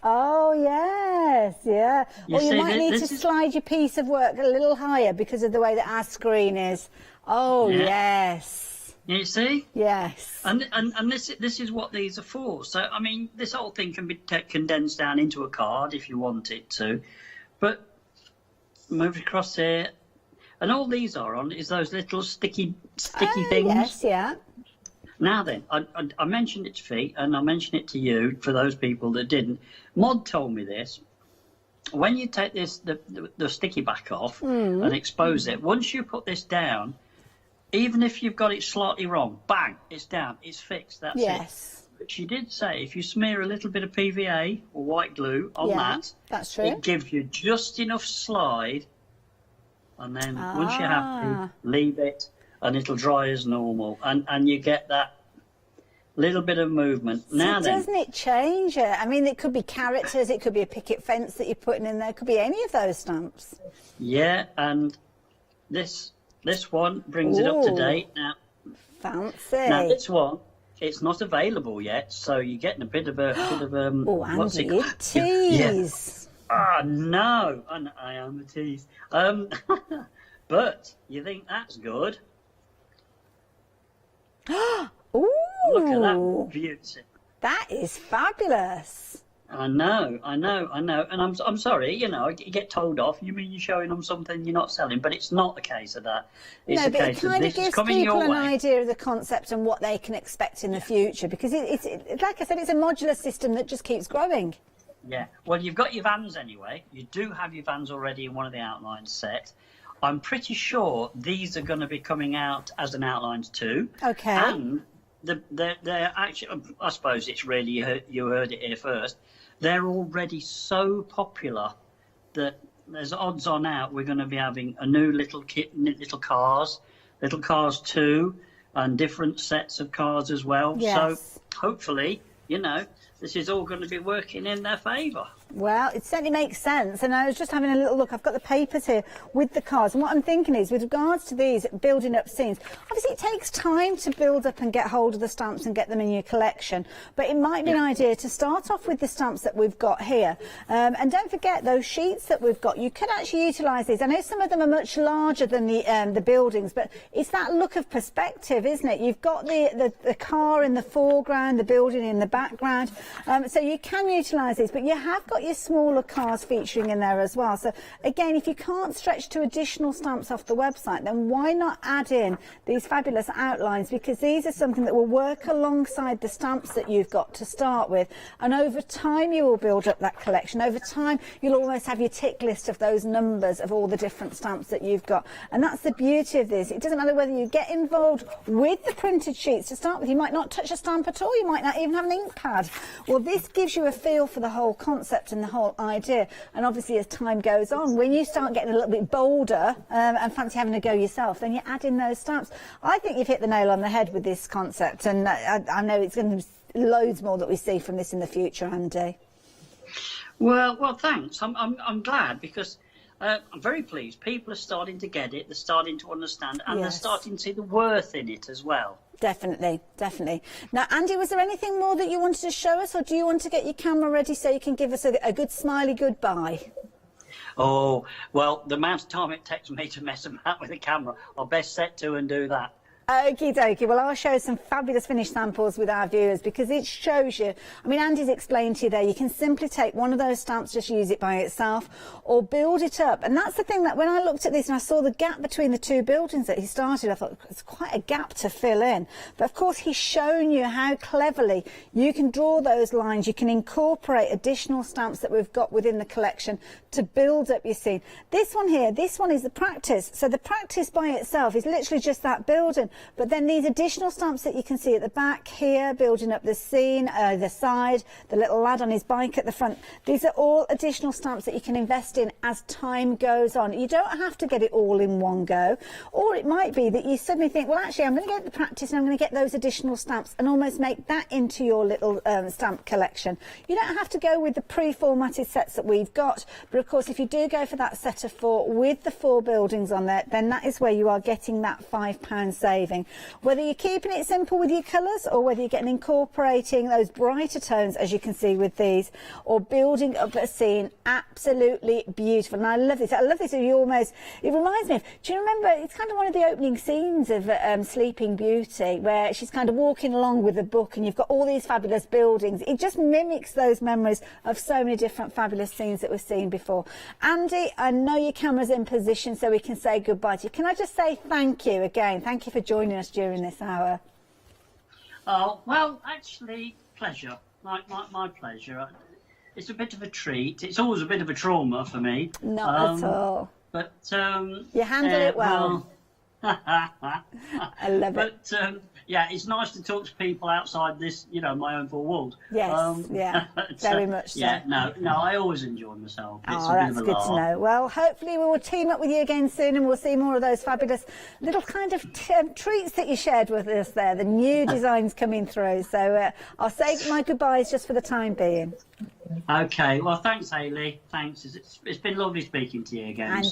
Oh yes, yeah. You might need to slide your piece of work a little higher because of the way that our screen is. Oh yes. You see? Yes. And this is what these are for. So I mean, this whole thing can be condensed down into a card if you want it to, but move across here, and all these are on is those little sticky things. Yes, yeah. Now then, I mentioned it to Fee, and I mentioned it to you for those people that didn't. Mod told me this. When you take the sticky back off and expose it, once you put this down, even if you've got it slightly wrong, bang, it's down, it's fixed, that's it. But she did say if you smear a little bit of PVA or white glue on that's true. it gives you just enough slide, and then once you're happy, leave it, and it'll dry as normal, and you get that little bit of movement. So now then, doesn't it change it? I mean, it could be characters, it could be a picket fence that you're putting in there, it could be any of those stamps. Yeah, and this one brings it up to date now. Fancy. Now this one, it's not available yet, so you're getting a bit of what's it called? Tease. No, I am a tease. But you think that's good? Ooh, look at that beauty. That is fabulous. I know, and I'm sorry, you get told off. You mean you're showing them something you're not selling, but it's not the case of that. It's no, a but case it kind of of this gives coming people your an way. idea of the concept and what they can expect in the future, because it's like I said, it's a modular system that just keeps growing. Yeah, well, you've got your vans anyway. You do have your vans already in one of the outlines set. I'm pretty sure these are going to be coming out as an outlines too. Okay. And they're actually, I suppose it's really, you heard it here first, they're already so popular that there's odds on out we're going to be having a new little cars 2, and different sets of cars as well. Yes. So hopefully, this is all going to be working in their favour. Well, it certainly makes sense, and I was just having a little look. I've got the papers here with the cards, and what I'm thinking is, with regards to these building up scenes, obviously it takes time to build up and get hold of the stamps and get them in your collection, but it might be an idea to start off with the stamps that we've got here, and don't forget those sheets that we've got. You could actually utilise these. I know some of them are much larger than the buildings, but it's that look of perspective, isn't it? You've got the car in the foreground, the building in the background, so you can utilise these, but you have got your smaller cars featuring in there as well. So again, if you can't stretch to additional stamps off the website, then why not add in these fabulous outlines, because these are something that will work alongside the stamps that you've got to start with, and over time you will build up that collection. Over time you'll almost have your tick list of those numbers of all the different stamps that you've got, and that's the beauty of this. It doesn't matter whether you get involved with the printed sheets to start with. You might not touch a stamp at all, you might not even have an ink pad. Well, this gives you a feel for the whole concept and the whole idea, and obviously as time goes on, when you start getting a little bit bolder and fancy having a go yourself, then you add in those stamps. I think you've hit the nail on the head with this concept, and I know it's going to be loads more that we see from this in the future, Andy. Well, thanks. I'm glad, because I'm very pleased. People are starting to get it, they're starting to understand, and they're starting to see the worth in it as well. Definitely. Now, Andy, was there anything more that you wanted to show us, or do you want to get your camera ready so you can give us a good smiley goodbye? Oh, well, the amount of time it takes me to mess about with the camera, I'll best set to and do that. Okie dokie. Well, I'll show some fabulous finished samples with our viewers, because it shows you, I mean, Andy's explained to you there, you can simply take one of those stamps, just use it by itself, or build it up. And that's the thing, that when I looked at this and I saw the gap between the two buildings that he started, I thought it's quite a gap to fill in. But of course, he's shown you how cleverly you can draw those lines. You can incorporate additional stamps that we've got within the collection to build up your scene. This one here, this one is the practice. So the practice by itself is literally just that building. But then these additional stamps that you can see at the back here, building up the scene, the side, the little lad on his bike at the front, these are all additional stamps that you can invest in as time goes on. You don't have to get it all in one go, or it might be that you suddenly think, well, actually, I'm going to get the practice and I'm going to get those additional stamps and almost make that into your little stamp collection. You don't have to go with the pre-formatted sets that we've got, but of course, if you do go for that set of 4 with the 4 buildings on there, then that is where you are getting that £5 saving. Whether you're keeping it simple with your colours or whether you're getting incorporating those brighter tones, as you can see with these, or building up a scene, absolutely beautiful. And I love this. I love this. It reminds me of, do you remember, it's kind of one of the opening scenes of Sleeping Beauty, where she's kind of walking along with a book and you've got all these fabulous buildings. It just mimics those memories of so many different fabulous scenes that we've seen before. Andy, I know your camera's in position so we can say goodbye to you. Can I just say thank you again? Thank you for joining us during this hour. Oh, well, actually, pleasure. My pleasure. It's a bit of a treat. It's always a bit of a trauma for me. Not at all. But you handle it well. I love it. But yeah, it's nice to talk to people outside this, you know, my own four walls. Yes, yeah, very much so. Yeah, no, I always enjoy myself. It's Oh, that's good to know. Well, hopefully we will team up with you again soon and we'll see more of those fabulous little kind of treats that you shared with us there, the new designs coming through. So I'll say my goodbyes just for the time being. Okay, well, thanks, Hayley. Thanks. It's been lovely speaking to you again. And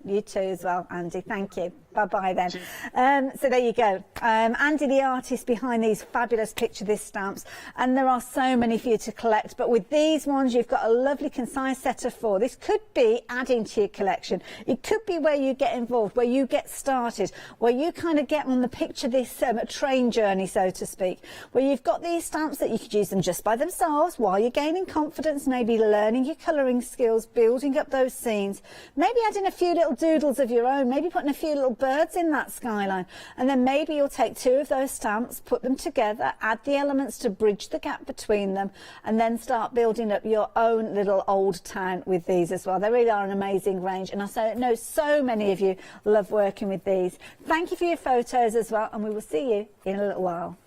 you too as well, Andy. Thank you. Bye-bye then. So there you go. Andy, the artist behind these fabulous picture this stamps, and there are so many for you to collect, but with these ones you've got a lovely concise set of 4. This could be adding to your collection. It could be where you get involved, where you get started, where you kind of get on the picture this train journey, so to speak, where you've got these stamps that you could use them just by themselves while you're gaining confidence, maybe learning your colouring skills, building up those scenes, maybe adding a few little doodles of your own, maybe putting a few little birds in that skyline, and then maybe you'll take 2 of those stamps, put them together, add the elements to bridge the gap between them, and then start building up your own little old town with these as well. They really are an amazing range, and I know so many of you love working with these. Thank you for your photos as well, and we will see you in a little while.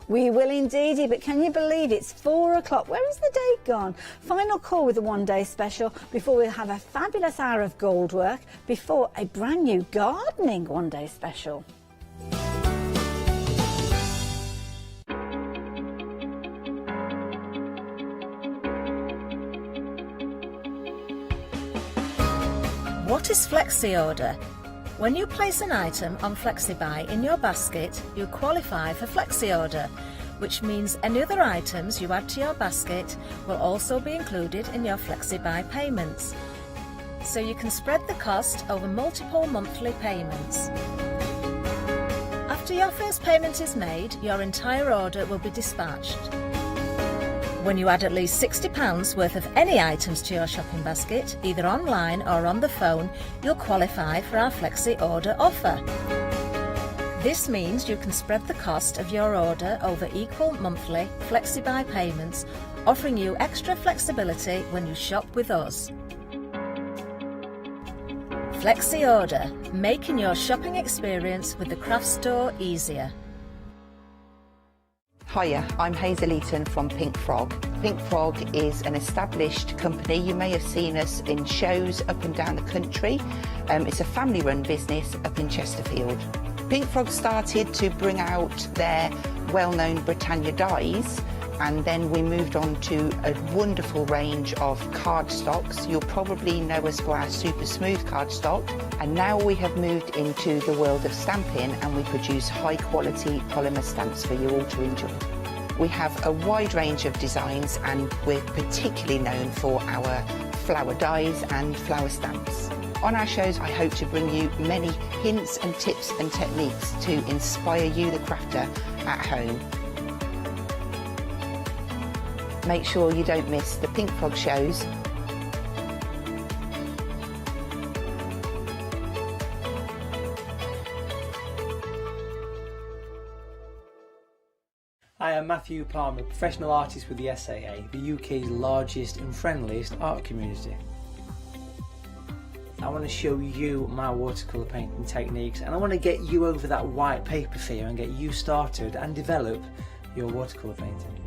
We will indeedy, but can you believe it's 4 o'clock? Where is the day gone? Final call with the one-day special before we have a fabulous hour of gold work, before a brand new gardening one-day special. What is Flexi Order? When you place an item on FlexiBuy in your basket, you qualify for Flexi Order, which means any other items you add to your basket will also be included in your FlexiBuy payments. So you can spread the cost over multiple monthly payments. After your first payment is made, your entire order will be dispatched. When you add at least £60 worth of any items to your shopping basket, either online or on the phone, you'll qualify for our Flexi Order offer. This means you can spread the cost of your order over equal monthly FlexiBuy payments, offering you extra flexibility when you shop with us. Flexi Order, making your shopping experience with the craft store easier. Hiya, I'm Hazel Eaton from Pink Frog. Pink Frog is an established company. You may have seen us in shows up and down the country. It's a family-run business up in Chesterfield. Pink Frog started to bring out their well-known Britannia dies, and then we moved on to a wonderful range of cardstocks. You'll probably know us for our super smooth cardstock, and now we have moved into the world of stamping, and we produce high quality polymer stamps for you all to enjoy. We have a wide range of designs, and we're particularly known for our flower dies and flower stamps. On our shows, I hope to bring you many hints and tips and techniques to inspire you, the crafter, at home. Make sure you don't miss the Pink Frog shows. Hi, I'm Matthew Palmer, professional artist with the SAA, the UK's largest and friendliest art community. I want to show you my watercolour painting techniques, and I want to get you over that white paper fear and get you started and develop your watercolour painting.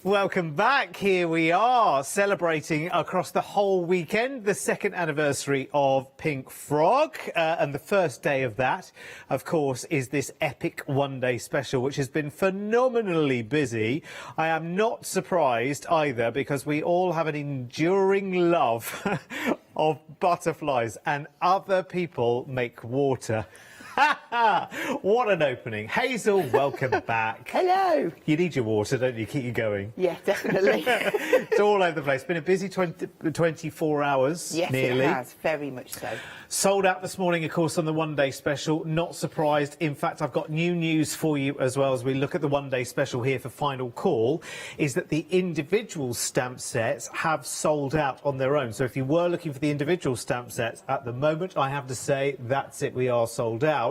Welcome back. Here we are celebrating across the whole weekend the 2nd anniversary of Pink Frog, and the first day of that, of course, is this epic one-day special, which has been phenomenally busy. I am not surprised either, because we all have an enduring love of butterflies, and other people make water. What an opening. Hazel, welcome back. Hello. You need your water, don't you? Keep you going. Yeah, definitely. It's all over the place. Been a busy 24 hours, yes, nearly. It has, very much so. Sold out this morning, of course, on the one-day special. Not surprised. In fact, I've got new news for you as well as we look at the one-day special here for Final Call, is that the individual stamp sets have sold out on their own. So if you were looking for the individual stamp sets, at the moment, I have to say, that's it. We are sold out.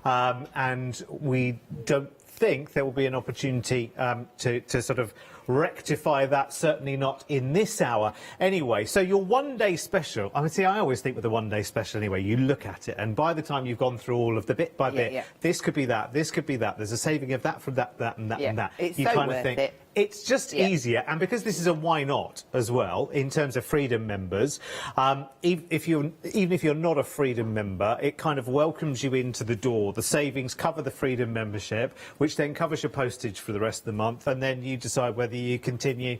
And we don't think there will be an opportunity to sort of rectify that, certainly not in this hour. Anyway, so your one-day special, I mean, see, I always think with the one-day special anyway, you look at it, and by the time you've gone through all of the bit by bit, this could be that, this could be that, there's a saving of that from that, and that, and that. It's you so kind of worth think, it. it's just easier, and because this is a why not as well, in terms of Freedom members, even if you're not a Freedom member, it kind of welcomes you into the door. The savings cover the Freedom membership, which then covers your postage for the rest of the month, and then you decide whether you continue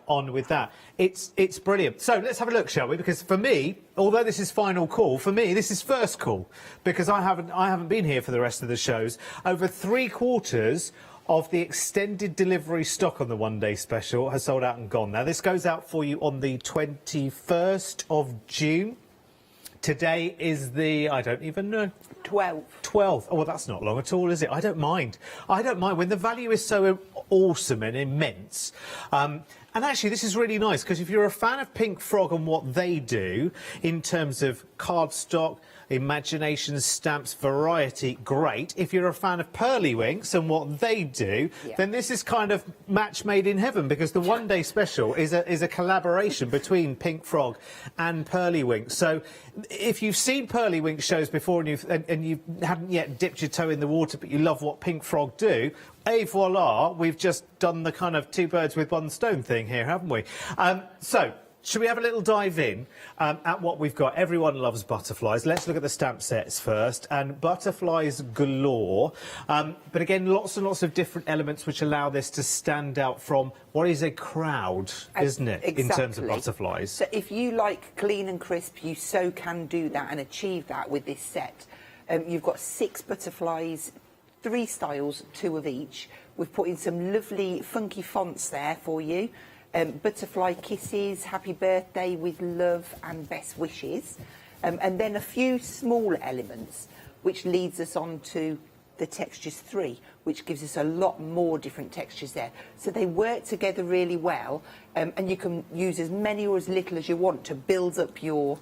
on with that. It's brilliant. So let's have a look, shall we? Because for me, although this is Final Call, for me this is first call, because I haven't been here for the rest of the shows. Over 3/4 of the extended delivery stock on the one-day special has sold out and gone. Now, this goes out for you on the 21st of June. Today is the, I don't even know. 12th. Oh, well, that's not long at all, is it? I don't mind. I don't mind when the value is so awesome and immense. And actually, this is really nice, because if you're a fan of Pink Frog and what they do in terms of cardstock, imagination, stamps, variety, great. If you're a fan of Pearlywinks and what they do, then this is kind of match made in heaven, because the one-day special is a collaboration between Pink Frog and Pearlywinks. So if you've seen Pearlywinks shows before and you haven't yet dipped your toe in the water, but you love what Pink Frog do, et voila, we've just done the kind of two birds with one stone thing here, haven't we? So, should we have a little dive in at what we've got? Everyone loves butterflies. Let's look at the stamp sets first. And butterflies galore. But again, lots and lots of different elements which allow this to stand out from what is a crowd, isn't it, exactly. in terms of butterflies? So if you like clean and crisp, you so can do that and achieve that with this set. You've got 6 butterflies, 3 styles, 2 of each. We've put in some lovely funky fonts there for you. Butterfly kisses, happy birthday with love and best wishes, and then a few smaller elements, which leads us on to the textures 3, which gives us a lot more different textures there. So they work together really well, and you can use as many or as little as you want to build up your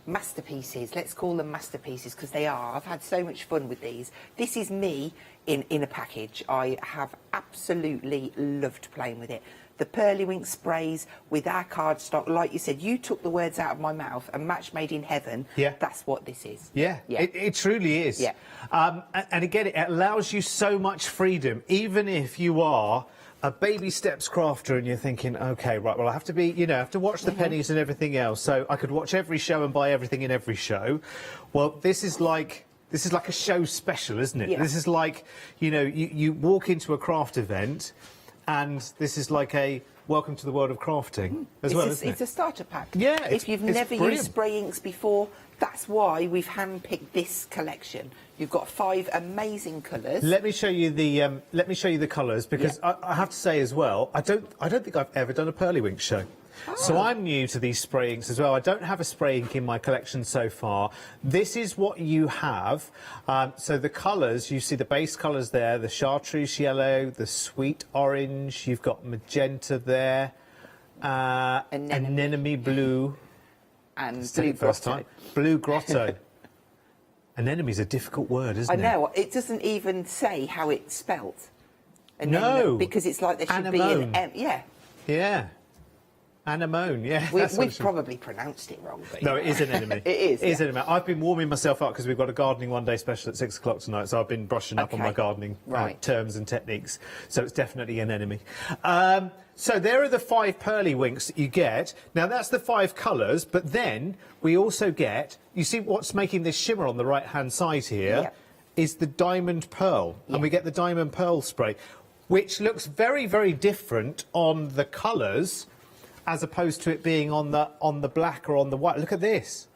masterpieces. Let's call them masterpieces, because they are. I've had so much fun with these. This is me in a package. I have absolutely loved playing with it. The Pearlywink sprays with our cardstock, like you said, you took the words out of my mouth, and match made in heaven. Yeah. That's what this is. Yeah, it truly is. Yeah. And again, it allows you so much freedom, even if you are a baby steps crafter and you're thinking, OK, right, well, I have to be, you know, I have to watch the pennies and everything else, so I could watch every show and buy everything in every show. Well, this is like a show special, isn't it? Yeah. This is like, you know, you walk into a craft event, and this is like a welcome to the world of crafting as well, isn't it? It's a starter pack. Yeah, if you've never used spray inks before, that's why we've handpicked this collection. You've got 5 amazing colours. Let me show you the colours, because I have to say as well, I don't think I've ever done a Pearlywink show. So I'm new to these spray inks as well. I don't have a spray ink in my collection so far. This is what you have. So the colours, you see the base colours there, the chartreuse yellow, the sweet orange, you've got magenta there, anemone blue. And blue grotto. Blue grotto. Anemone's a difficult word, isn't it? I know. It doesn't even say how it's spelt. No. Because it's like there should Anemone. be an yeah. Yeah. Anemone, yeah. We've probably pronounced it wrong. But no, it is an anemone. It is. It is an anemone. I've been warming myself up because we've got a gardening one day special at 6 o'clock tonight, so I've been brushing up on my gardening terms and techniques. So it's definitely an anemone. So there are the 5 pearly winks that you get. Now that's the 5 colours, but then we also get, you see what's making this shimmer on the right-hand side here is the diamond pearl. And we get the diamond pearl spray, which looks very, very different on the colours as opposed to it being on the black or on the white. Look at this.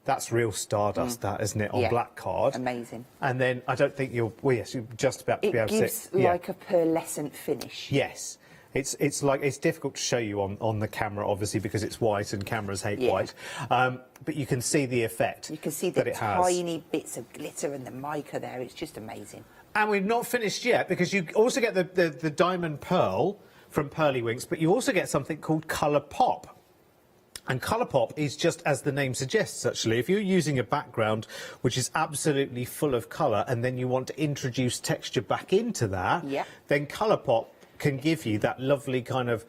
That's real stardust, that, isn't it, on black card. Amazing. And then I don't think you'll... Well, yes, you're just about to be able to see. It gives like a pearlescent finish. Yes. It's like, it's difficult to show you on the camera, obviously, because it's white and cameras hate white. But you can see the effect. You can see the tiny bits of glitter and the mica there. It's just amazing. And we've not finished yet, because you also get the diamond pearl from Pearly Winks, but you also get something called Colour Pop. And Colour Pop is just as the name suggests, actually. If you're using a background which is absolutely full of colour and then you want to introduce texture back into that, then Colour Pop can give you that lovely kind of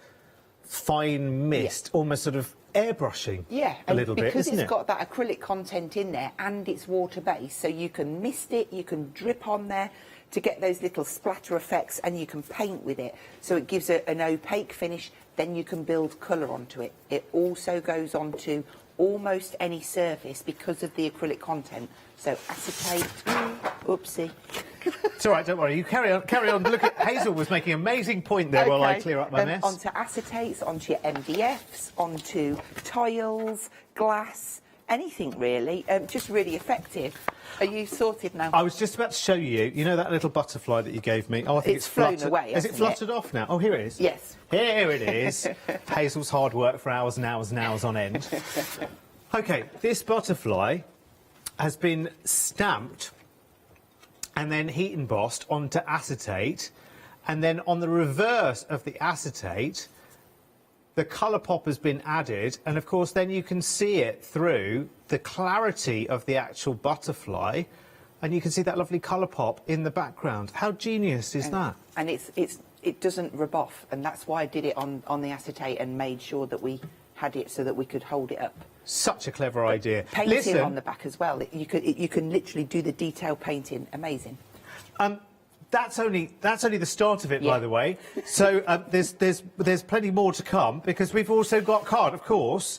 fine mist, almost sort of airbrushing a little bit, isn't it? Because it's got that acrylic content in there and it's water-based, so you can mist it, you can drip on there to get those little splatter effects, and you can paint with it. So it gives an opaque finish, then you can build colour onto it. It also goes onto almost any surface because of the acrylic content. So acetate, oopsie. It's all right, don't worry. You carry on. Look, Hazel was making an amazing point there while I clear up my mess. Onto acetates, onto your MDFs, onto tiles, glass, anything really. Just really effective. Are you sorted now? I was just about to show you. You know that little butterfly that you gave me? Oh, I think it's flown fluttered away. Is it fluttered off now? Oh, here it is. Yes. Here it is. Hazel's hard work for hours and hours and hours on end. OK, this butterfly has been stamped and then heat embossed onto acetate, and then on the reverse of the acetate, the Colour Pop has been added, and of course then you can see it through the clarity of the actual butterfly, and you can see that lovely Colour Pop in the background. How genius is that? And it doesn't rub off, and that's why I did it on the acetate and made sure that we had it so that we could hold it up. Such a clever idea. Painting on the back as well. You can literally do the detail painting. Amazing. That's only the start of it, by the way. So there's plenty more to come, because we've also got card, of course.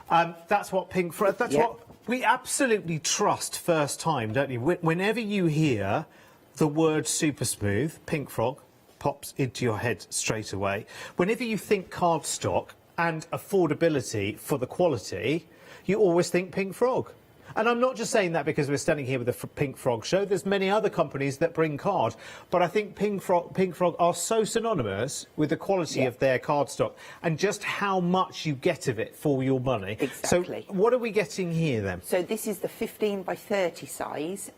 That's what Pink Frog. That's what we absolutely trust first time, don't you? Whenever you hear the word super smooth, Pink Frog pops into your head straight away. Whenever you think cardstock and affordability for the quality, you always think Pink Frog. And I'm not just saying that because we're standing here with the Pink Frog show. There's many other companies that bring card, but I think Pink Frog are so synonymous with the quality of their cardstock and just how much you get of it for your money. Exactly. So what are we getting here then? So this is the 15 by 30 size.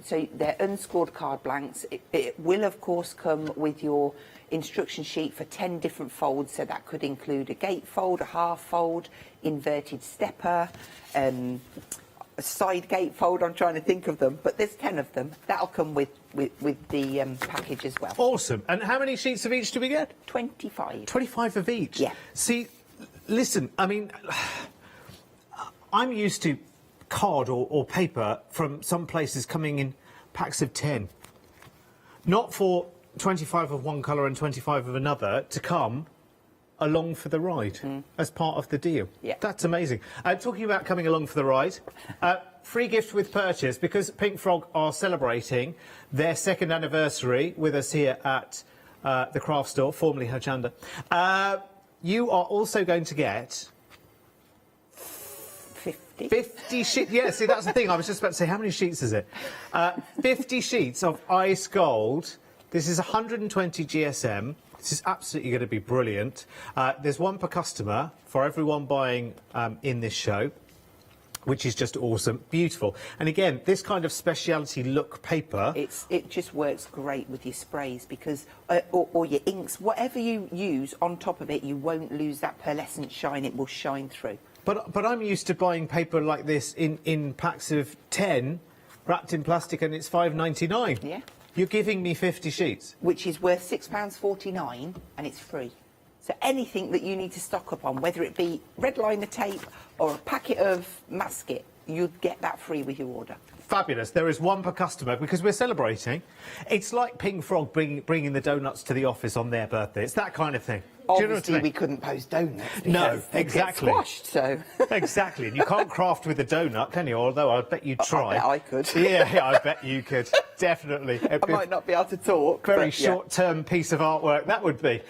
So they're unscored card blanks. It will of course come with your instruction sheet for 10 different folds, so that could include a gatefold, a half fold, inverted stepper, a side gatefold. I'm trying to think of them, but there's 10 of them. That'll come with the package as well. Awesome. And how many sheets of each do we get? 25. 25 of each? Yeah. See, listen, I mean, I'm used to card or paper from some places coming in packs of 10. Not for 25 of one colour and 25 of another to come along for the ride as part of the deal. Yeah. That's amazing. Talking about coming along for the ride, free gift with purchase, because Pink Frog are celebrating their 2nd anniversary with us here at the craft store, formerly Hochanda. You are also going to get 50 sheets. Yeah, see, that's the thing. I was just about to say, how many sheets is it? 50 sheets of ice gold. This is 120 GSM. This is absolutely going to be brilliant. There's one per customer for everyone buying in this show, which is just awesome, beautiful. And again, this kind of speciality look paper... It just works great with your sprays because, or your inks, whatever you use on top of it, you won't lose that pearlescent shine, it will shine through. But I'm used to buying paper like this in packs of 10, wrapped in plastic, and it's £5.99. Yeah. You're giving me 50 sheets. Which is worth £6.49 and it's free. So anything that you need to stock up on, whether it be red liner tape or a packet of masket, you'd get that free with your order. Fabulous. There is one per customer because we're celebrating. It's like Pink Frog bringing the donuts to the office on their birthday. It's that kind of thing. Obviously, do you know what I mean? we couldn't post donuts. No, exactly. They get squashed, so. Exactly. And you can't craft with a donut, can you? Although I bet you'd try. I bet I could. Yeah, I bet you could. Definitely. I might not be able to talk. Very but, yeah. short-term piece of artwork, that would be.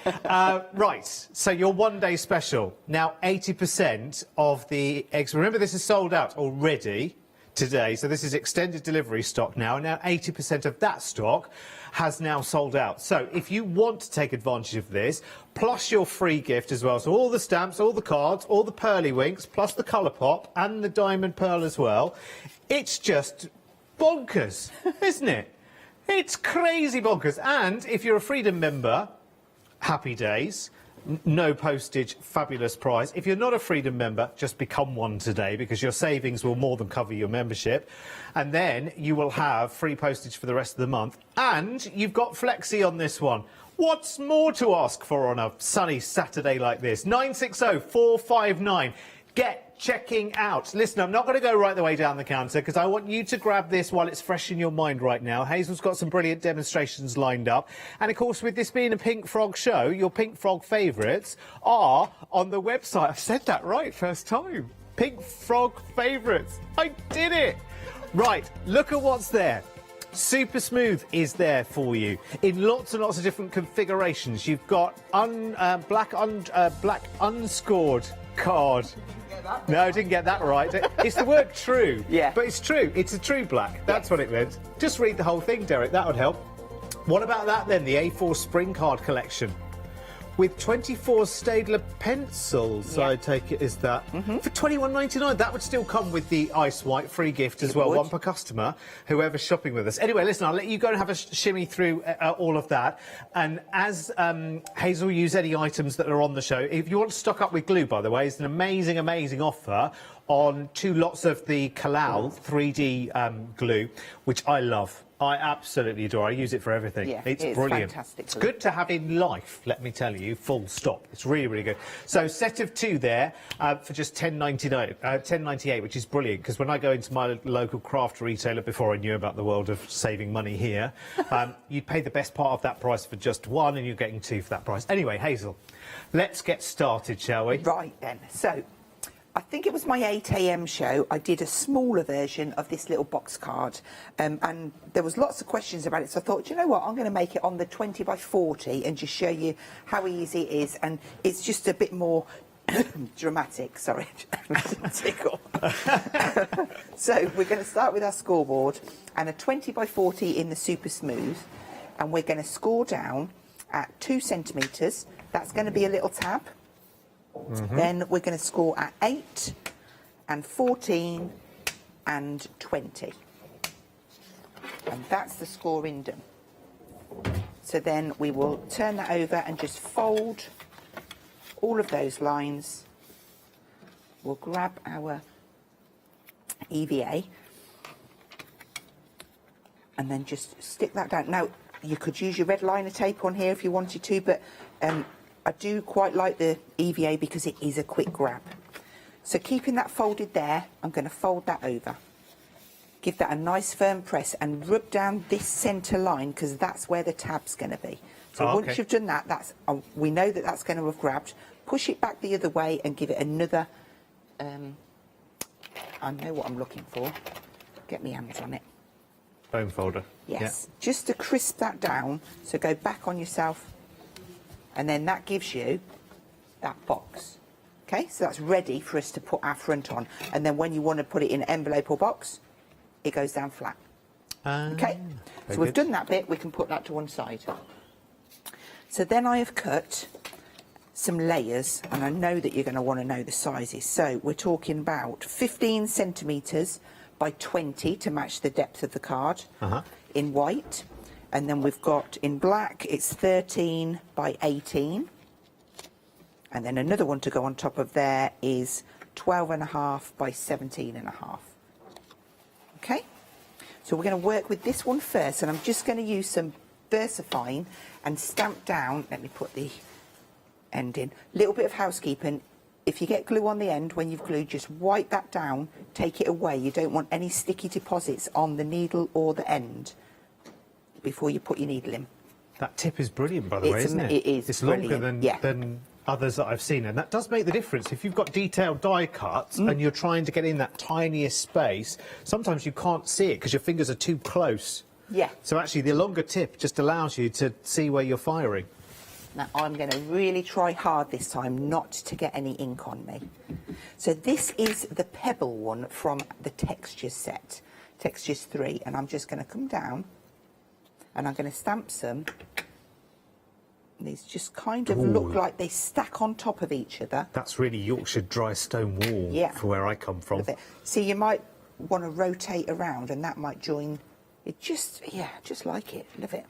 Right, so your one-day special. Now, 80% of the eggs... Remember, this is sold out already today, so this is extended delivery stock now. Now, 80% of that stock has now sold out. So, if you want to take advantage of this, plus your free gift as well, so all the stamps, all the cards, all the pearly winks, plus the colour pop and the diamond pearl as well, it's just bonkers, isn't it? It's crazy bonkers. And if you're a Freedom member, happy days. No postage, fabulous price. If you're not a Freedom member, just become one today because your savings will more than cover your membership. And then you will have free postage for the rest of the month. And you've got Flexi on this one. What's more to ask for on a sunny Saturday like this? 960 459. Get checking out. Listen, I'm not going to go right the way down the counter because I want you to grab this while it's fresh in your mind right now. Hazel's got some brilliant demonstrations lined up. And, of course, with this being a Pink Frog show, your Pink Frog favourites are on the website. I've said that right first time. Pink Frog favourites. I did it. Right, look at what's there. Super Smooth is there for you in lots and lots of different configurations. You've got black unscored card. No, I didn't get that right. It's the word true. Yeah. But it's true. It's a true black. That's what it meant. Just read the whole thing, Derek. That would help. What about that then? The A4 Spring Card Collection. With 24 Staedtler pencils, I take it, is that. For £21.99, that would still come with the Ice White free gift as well, one per customer, whoever's shopping with us. Anyway, listen, I'll let you go and have a shimmy through all of that. And as Hazel use any items that are on the show, if you want to stock up with glue, by the way, it's an amazing, amazing offer on 2 lots of the Kalal 3D glue, which I love. I absolutely adore. I use it for everything. Yeah, it's it is brilliant. fantastic. It's good to have in life, let me tell you, full stop. It's really, really good. So, set of 2 there for just $10.98, which is brilliant, because when I go into my local craft retailer, before I knew about the world of saving money here, you'd pay the best part of that price for just 1, and you're getting 2 for that price. Anyway, Hazel, let's get started, shall we? Right, then. So, I think it was my 8 a.m. show. I did a smaller version of this little box card, and there was lots of questions about it. So I thought, you know what, I'm going to make it on the 20 by 40 and just show you how easy it is. And it's just a bit more dramatic. Sorry, tickle. So we're going to start with our scoreboard and a 20 by 40 in the Super Smooth, and we're going to score down at 2 centimetres. That's going to be a little tab. Then we're going to score at 8 and 14 and 20. And that's the scoring done. So then we will turn that over and just fold all of those lines. We'll grab our EVA and then just stick that down. Now, you could use your red liner tape on here if you wanted to, but I do quite like the EVA because it is a quick grab. So keeping that folded there, I'm going to fold that over. Give that a nice firm press and rub down this centre line because that's where the tab's going to be. So once you've done that, we know that that's going to have grabbed. Push it back the other way and give it another, I know what I'm looking for. Get my hands on it. Foam folder. Yes, just to crisp that down. So go back on yourself. And then that gives you that box. Okay, so that's ready for us to put our front on. And then when you want to put it in an envelope or box, it goes down flat. Okay, so we've done that bit, we can put that to one side. So then I have cut some layers, and I know that you're going to want to know the sizes. So we're talking about 15 centimetres by 20 to match the depth of the card in white. And then we've got in black, it's 13 by 18. And then another one to go on top of there is 12.5 by 17.5. Okay, so we're going to work with this one first, and I'm just going to use some VersaFine and stamp down. Let me put the end in. Little bit of housekeeping. If you get glue on the end when you've glued, just wipe that down, take it away. You don't want any sticky deposits on the needle or the end before you put your needle in. That tip is brilliant, by the way, isn't it? It is. It's brilliant. longer than others that I've seen, and that does make the difference. If you've got detailed die cuts and you're trying to get in that tiniest space, sometimes you can't see it because your fingers are too close. Yeah. So actually the longer tip just allows you to see where you're firing. Now I'm going to really try hard this time not to get any ink on me. So this is the pebble one from the textures set, textures 3, and I'm just going to come down and I'm going to stamp some. These just kind of look like they stack on top of each other. That's really Yorkshire dry stone wall for where I come from. See, you might want to rotate around and that might join. It just, just like it. Love it.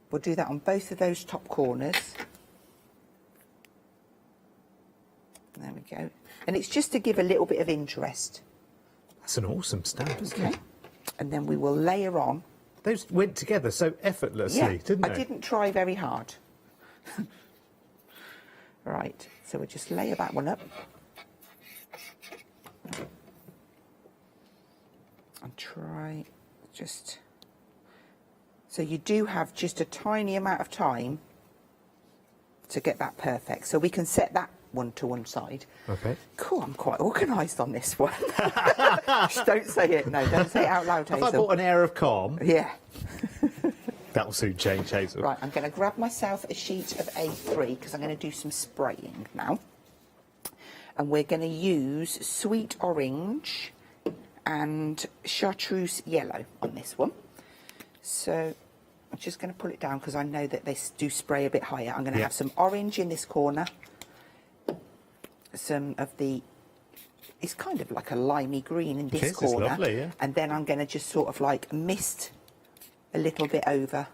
We'll do that on both of those top corners. There we go. And it's just to give a little bit of interest. That's an awesome stamp, isn't it? And then we will layer on. Those went together so effortlessly, didn't they? I didn't try very hard. Right, so we'll just layer that one up. And try just... So you do have just a tiny amount of time to get that perfect. So we can set that one to one side. Okay. Cool, I'm quite organised on this one. Don't say it, no, don't say it out loud, Hazel. Have I brought an air of calm? Yeah. That'll soon change, Hazel. Right, I'm going to grab myself a sheet of A3 because I'm going to do some spraying now. And we're going to use sweet orange and chartreuse yellow on this one. So I'm just going to pull it down because I know that they do spray a bit higher. I'm going to have some orange in this corner. Some of the, it's kind of like a limey green in this corner. It's lovely, and then I'm going to just sort of like mist a little bit over.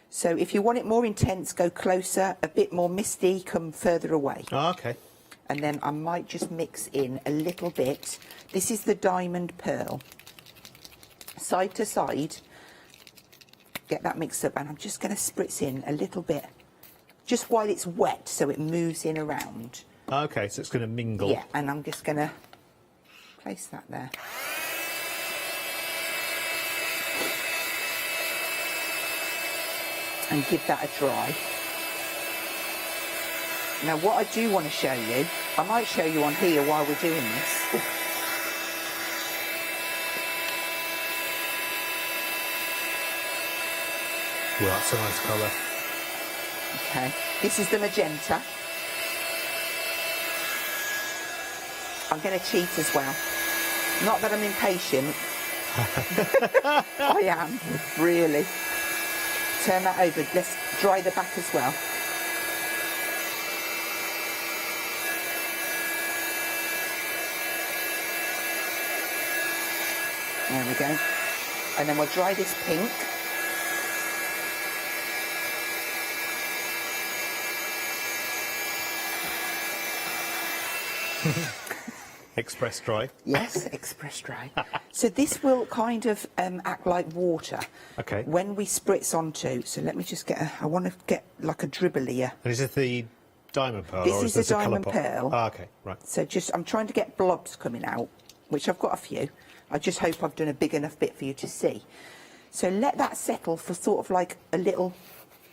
So if you want it more intense, go closer. A bit more misty, come further away. Oh, okay. And then I might just mix in a little bit. This is the diamond pearl. Side to side, get that mixed up, and I'm just going to spritz in a little bit, just while it's wet, so it moves in around. Okay, so it's going to mingle. Yeah, and I'm just going to place that there. And give that a dry. Now what I do want to show you, I might show you on here while we're doing this. Well, that's a nice colour. Okay, this is the magenta. I'm going to cheat as well. Not that I'm impatient. I am, really. Turn that over. Let's dry the back as well. There we go. And then we'll dry this pink. Express dry. Yes, express dry. So this will kind of act like water. Okay. When we spritz onto, so let me just get I want to get like a dribbler. And is this the diamond pearl? This or is this the a diamond colour pop? pearl. Ah, okay, right. So just, I'm trying to get blobs coming out, which I've got a few. I just hope I've done a big enough bit for you to see. So let that settle for sort of like a little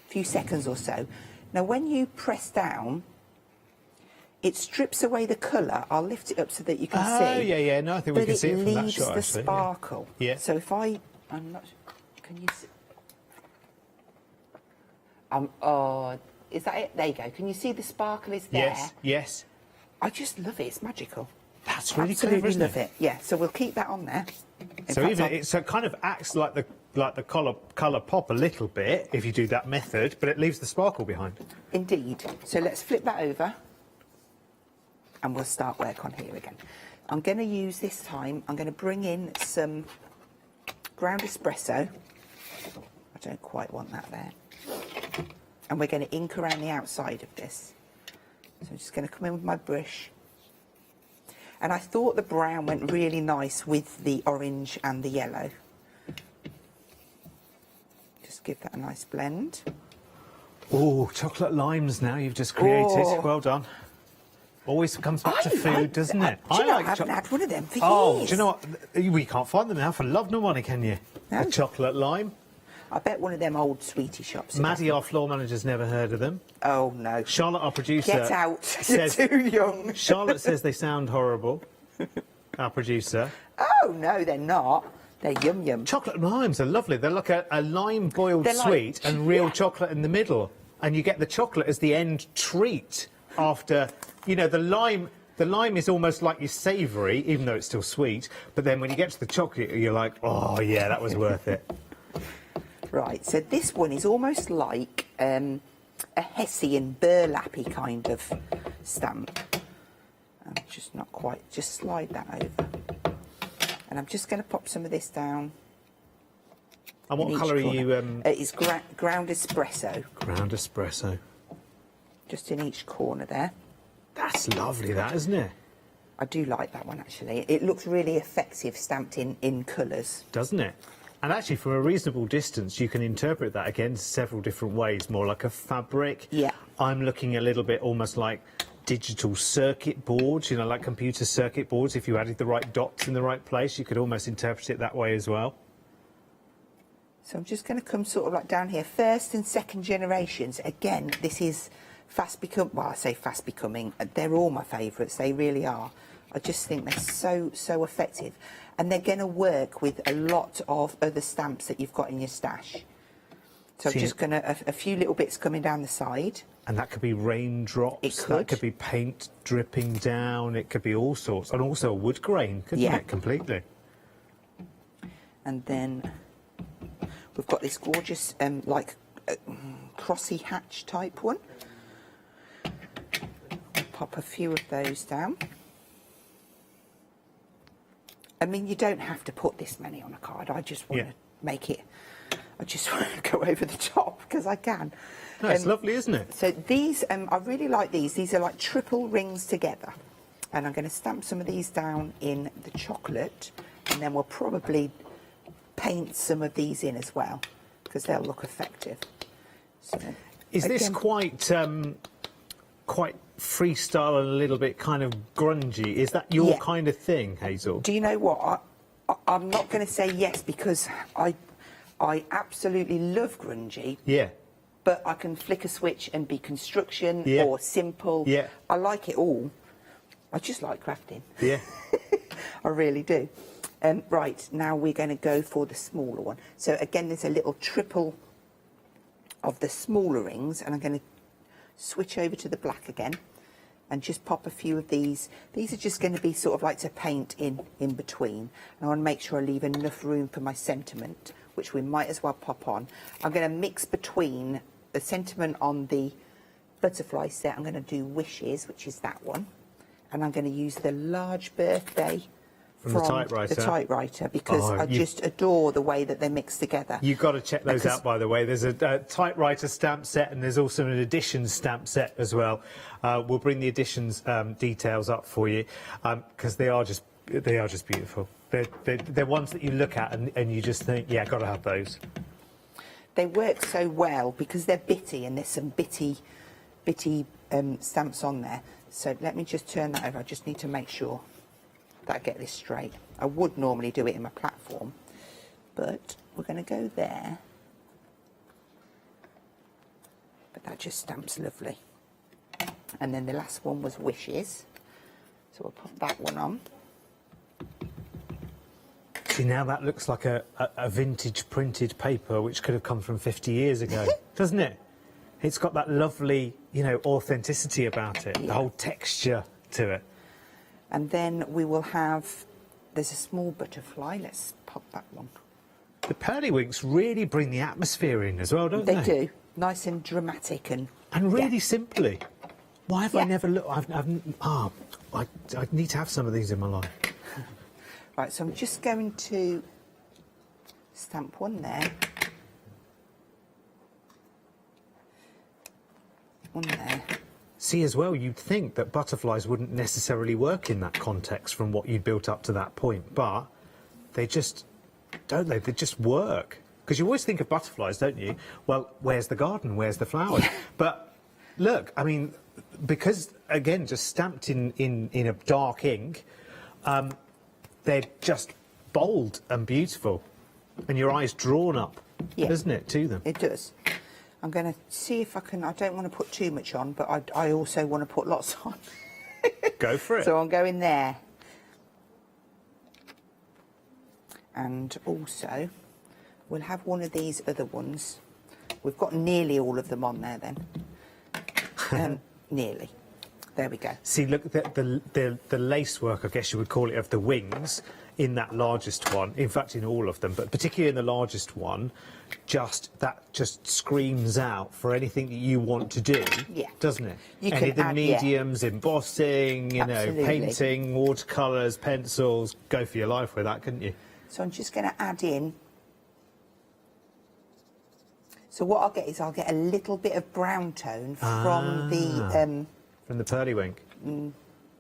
few seconds or so. Now when you press down, it strips away the colour. I'll lift it up so that you can see. Oh, yeah, no, I think we can see it from that shot, But it leaves the actually, sparkle. Yeah. So if I'm not, can you see? Oh, is that it? There you go. Can you see the sparkle is there? Yes, yes. I just love it. It's magical. That's really Absolutely clever, isn't love it? it. Yeah, so we'll keep that on there. So even it kind of acts like the like the colour pop a little bit if you do that method, but it leaves the sparkle behind. Indeed. So let's flip that over and we'll start work on here again. I'm going to use this time, I'm going to bring in some ground espresso. I don't quite want that there. And we're going to ink around the outside of this. So I'm just going to come in with my brush. And I thought the brown went really nice with the orange and the yellow. Just give that a nice blend. Oh, chocolate limes now you've just created. Oh. Well done. Always comes back to food, doesn't it? I haven't had one of them for Oh, years. do you know what? We can't find them now for love nor money, can you? No. A chocolate lime. I bet one of them old sweetie shops. Maddie, our floor manager's never heard of them. Oh, no. Charlotte, our producer... Get out. Says, You're too young. Charlotte says they sound horrible. Our producer. Oh, no, they're not. They're yum-yum. Chocolate limes are lovely. They're like a lime boiled They're like- sweet and real yeah. chocolate in the middle. And you get the chocolate as the end treat after, you know, the lime... The lime is almost like your savoury, even though it's still sweet. But then when you get to the chocolate, you're like, oh, yeah, that was worth it. Right, so this one is almost like a Hessian burlappy kind of stamp. I'm just not quite, just slide that over. And I'm just going to pop some of this down. And what colour are you... It's ground espresso. Ground espresso. Just in each corner there. That's lovely, that, isn't it? I do like that one, actually. It looks really effective stamped in colours. Doesn't it? And actually, from a reasonable distance, you can interpret that again several different ways. More like a fabric. Yeah. I'm looking a little bit almost like digital circuit boards, you know, like computer circuit boards. If you added the right dots in the right place, you could almost interpret it that way as well. So I'm just going to come sort of like down here. First and second generations. Again, this is well, I say fast becoming. They're all my favourites. They really are. I just think they're so effective. And they're going to work with a lot of other stamps that you've got in your stash. So I'm just going to, a few little bits coming down the side. And that could be raindrops. It could. That could be paint dripping down. It could be all sorts. And also a wood grain, couldn't it? Completely. And then we've got this gorgeous, like, crossy hatch type one. I'll pop a few of those down. I mean, you don't have to put this many on a card. I just want to make it... I just want to go over the top because I can. No, it's lovely, isn't it? So these, I really like these. These are like triple rings together. And I'm going to stamp some of these down in the chocolate. And then we'll probably paint some of these in as well because they'll look effective. So, is this quite freestyle and a little bit kind of grungy? Is that your kind of thing, Hazel? Do you know what? I'm not going to say yes because I absolutely love grungy. Yeah. But I can flick a switch and be construction or simple. Yeah. I like it all. I just like crafting. Yeah. I really do. Right, now we're going to go for the smaller one. So again, there's a little triple of the smaller rings, and I'm going to switch over to the black again and just pop a few of these. These are just going to be sort of like to paint in between. And I want to make sure I leave enough room for my sentiment, which we might as well pop on. I'm going to mix between the sentiment on the butterfly set. I'm going to do wishes, which is that one. And I'm going to use the large birthday from the typewriter because I just adore the way that they're mixed together. You've got to check those out, by the way. There's a typewriter stamp set and there's also an editions stamp set as well. We'll bring the editions details up for you because they are just beautiful. They're ones that you look at and you just think, yeah, got to have those. They work so well because they're bitty and there's some bitty stamps on there. So let me just turn that over. I just need to make sure that I get this straight. I would normally do it in my platform, but we're going to go there. But that just stamps lovely. And then the last one was wishes. So we'll pop that one on. See, now that looks like a vintage printed paper which could have come from 50 years ago, doesn't it? It's got that lovely, you know, authenticity about it, the whole texture to it. And then we will have, there's a small butterfly, let's pop that one The Pearlywinks really bring the atmosphere in as well, don't they? They do. Nice and dramatic and really simply. Why have I never looked? I need to have some of these in my life. Right, so I'm just going to stamp one there. One there. See, as well, you'd think that butterflies wouldn't necessarily work in that context from what you'd built up to that point, but they just, don't they? They just work. Because you always think of butterflies, don't you? Well, where's the garden? Where's the flowers? But look, I mean, because, again, just stamped in a dark ink, they're just bold and beautiful. And your eye's drawn up, doesn't it, to them? It does. I'm going to see if I can... I don't want to put too much on, but I also want to put lots on. Go for it. So I'm going there. And also, we'll have one of these other ones. We've got nearly all of them on there then. Nearly. There we go. See, look, the lace work, I guess you would call it, of the wings in that largest one, in fact in all of them, but particularly in the largest one, that just screams out for anything that you want to do, doesn't it? You Any can of the add, mediums, embossing, you know, Absolutely. painting, watercolours, pencils, go for your life with that, couldn't you? So I'm just going to add in. So what I'll get is I'll get a little bit of brown tone from the Pearlywink.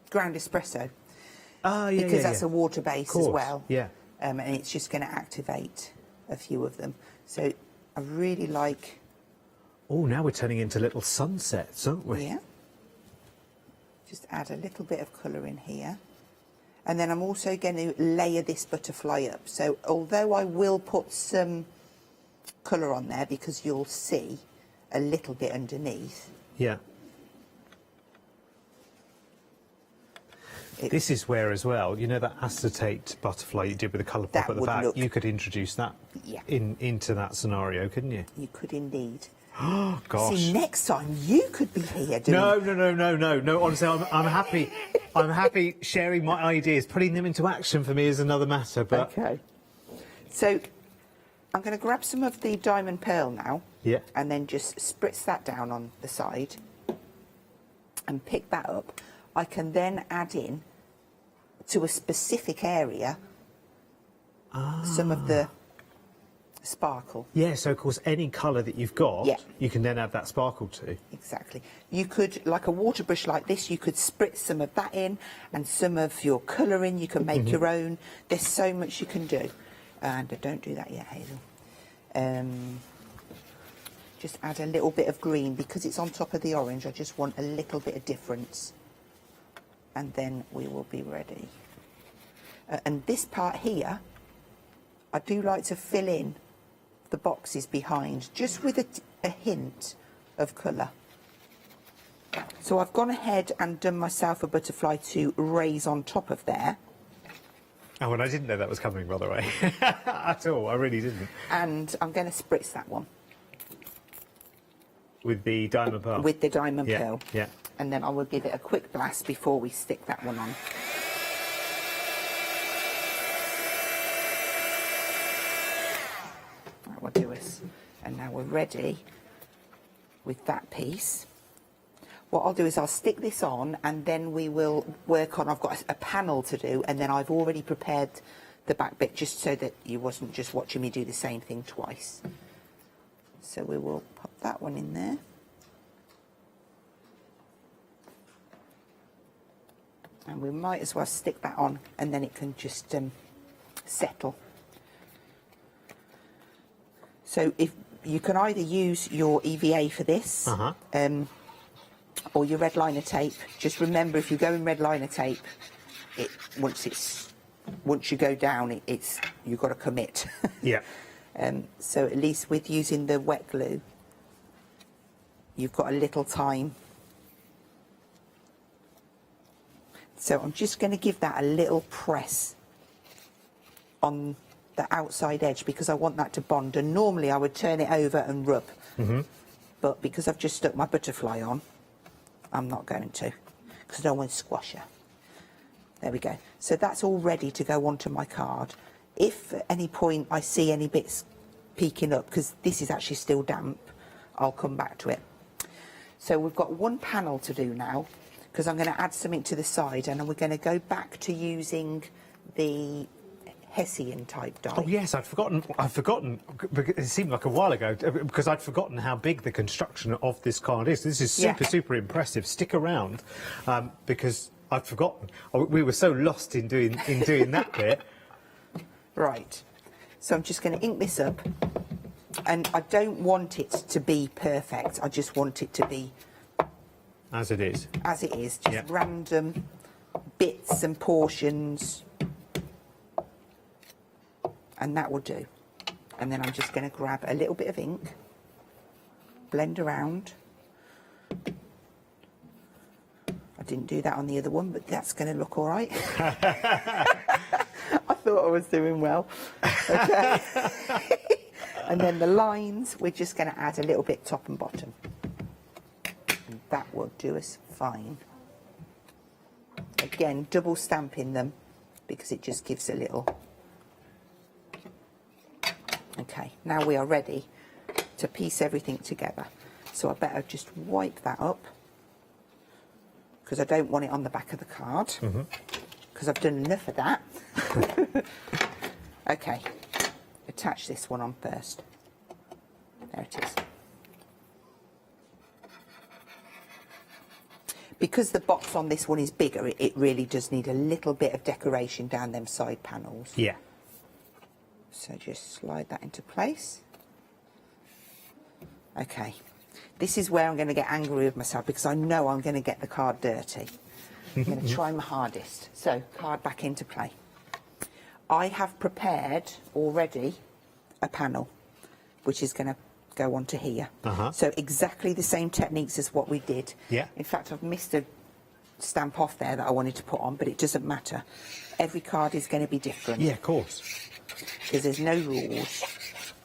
Ground espresso. Oh, yeah, because that's a water base as well. Yeah. And it's just going to activate a few of them. So I really like... Oh, now we're turning into little sunsets, aren't we? Yeah. Just add a little bit of colour in here. And then I'm also going to layer this butterfly up. So although I will put some colour on there, because you'll see a little bit underneath. Yeah. This is where, as well, you know that acetate butterfly you did with the colour pop at the back? You could introduce that into that scenario, couldn't you? You could indeed. Oh, gosh. See, next time you could be here doing... No, honestly, I'm happy. I'm happy sharing my ideas. Putting them into action for me is another matter, but... Okay. So, I'm going to grab some of the diamond pearl now. Yeah. And then just spritz that down on the side. And pick that up. I can then add in to a specific area some of the sparkle. Yeah, so of course any colour that you've got, you can then add that sparkle to. Exactly. You could, like a water brush like this, you could spritz some of that in and some of your colour in. You can make your own. There's so much you can do. And don't do that yet, Hazel. Just add a little bit of green because it's on top of the orange. I just want a little bit of difference. And then we will be ready. And this part here, I do like to fill in the boxes behind, just with a hint of colour. So I've gone ahead and done myself a butterfly to raise on top of there. Oh, and I didn't know that was coming, by the way, at all. I really didn't. And I'm going to spritz that one. With the diamond pearl? With the diamond pearl. Yeah. And then I will give it a quick blast before we stick that one on. That will do us. And now we're ready with that piece. What I'll do is I'll stick this on and then we will work on, I've got a panel to do, and then I've already prepared the back bit just so that you wasn't just watching me do the same thing twice. So we will pop that one in there. And we might as well stick that on and then it can just settle. So if you can either use your EVA for this or your red liner tape. Just remember, if you go in red liner tape, once you go down, you've got to commit. Yeah. So at least with using the wet glue, you've got a little time. So I'm just going to give that a little press on the outside edge because I want that to bond. And normally I would turn it over and rub. But because I've just stuck my butterfly on, I'm not going to, because I don't want to squash her. There we go. So that's all ready to go onto my card. If at any point I see any bits peeking up, because this is actually still damp, I'll come back to it. So we've got one panel to do now, because I'm going to add something to the side, and we're going to go back to using the Hessian type die. Oh yes, I'd forgotten. It seemed like a while ago because I'd forgotten how big the construction of this card is. This is super impressive. Stick around because I'd forgotten. We were so lost in doing that bit. Right. So I'm just going to ink this up, and I don't want it to be perfect. I just want it to be as it is. As it is, just random bits and portions. And that will do. And then I'm just going to grab a little bit of ink, blend around. I didn't do that on the other one, but that's going to look all right. I thought I was doing well. Okay. And then the lines, we're just going to add a little bit top and bottom. And that will do us fine. Again, double stamping them because it just gives a little... Okay, now we are ready to piece everything together. So I better just wipe that up because I don't want it on the back of the card because I've done enough of that. Okay, attach this one on first. There it is. Because the box on this one is bigger, it really does need a little bit of decoration down them side panels. Yeah. So just slide that into place. Okay, this is where I'm going to get angry with myself because I know I'm going to get the card dirty. I'm going to try my hardest. So, card back into play. I have prepared already a panel which is going to go onto here. So exactly the same techniques as what we did. Yeah. In fact, I've missed a stamp off there that I wanted to put on, but it doesn't matter. Every card is going to be different. Yeah, of course. Because there's no rules.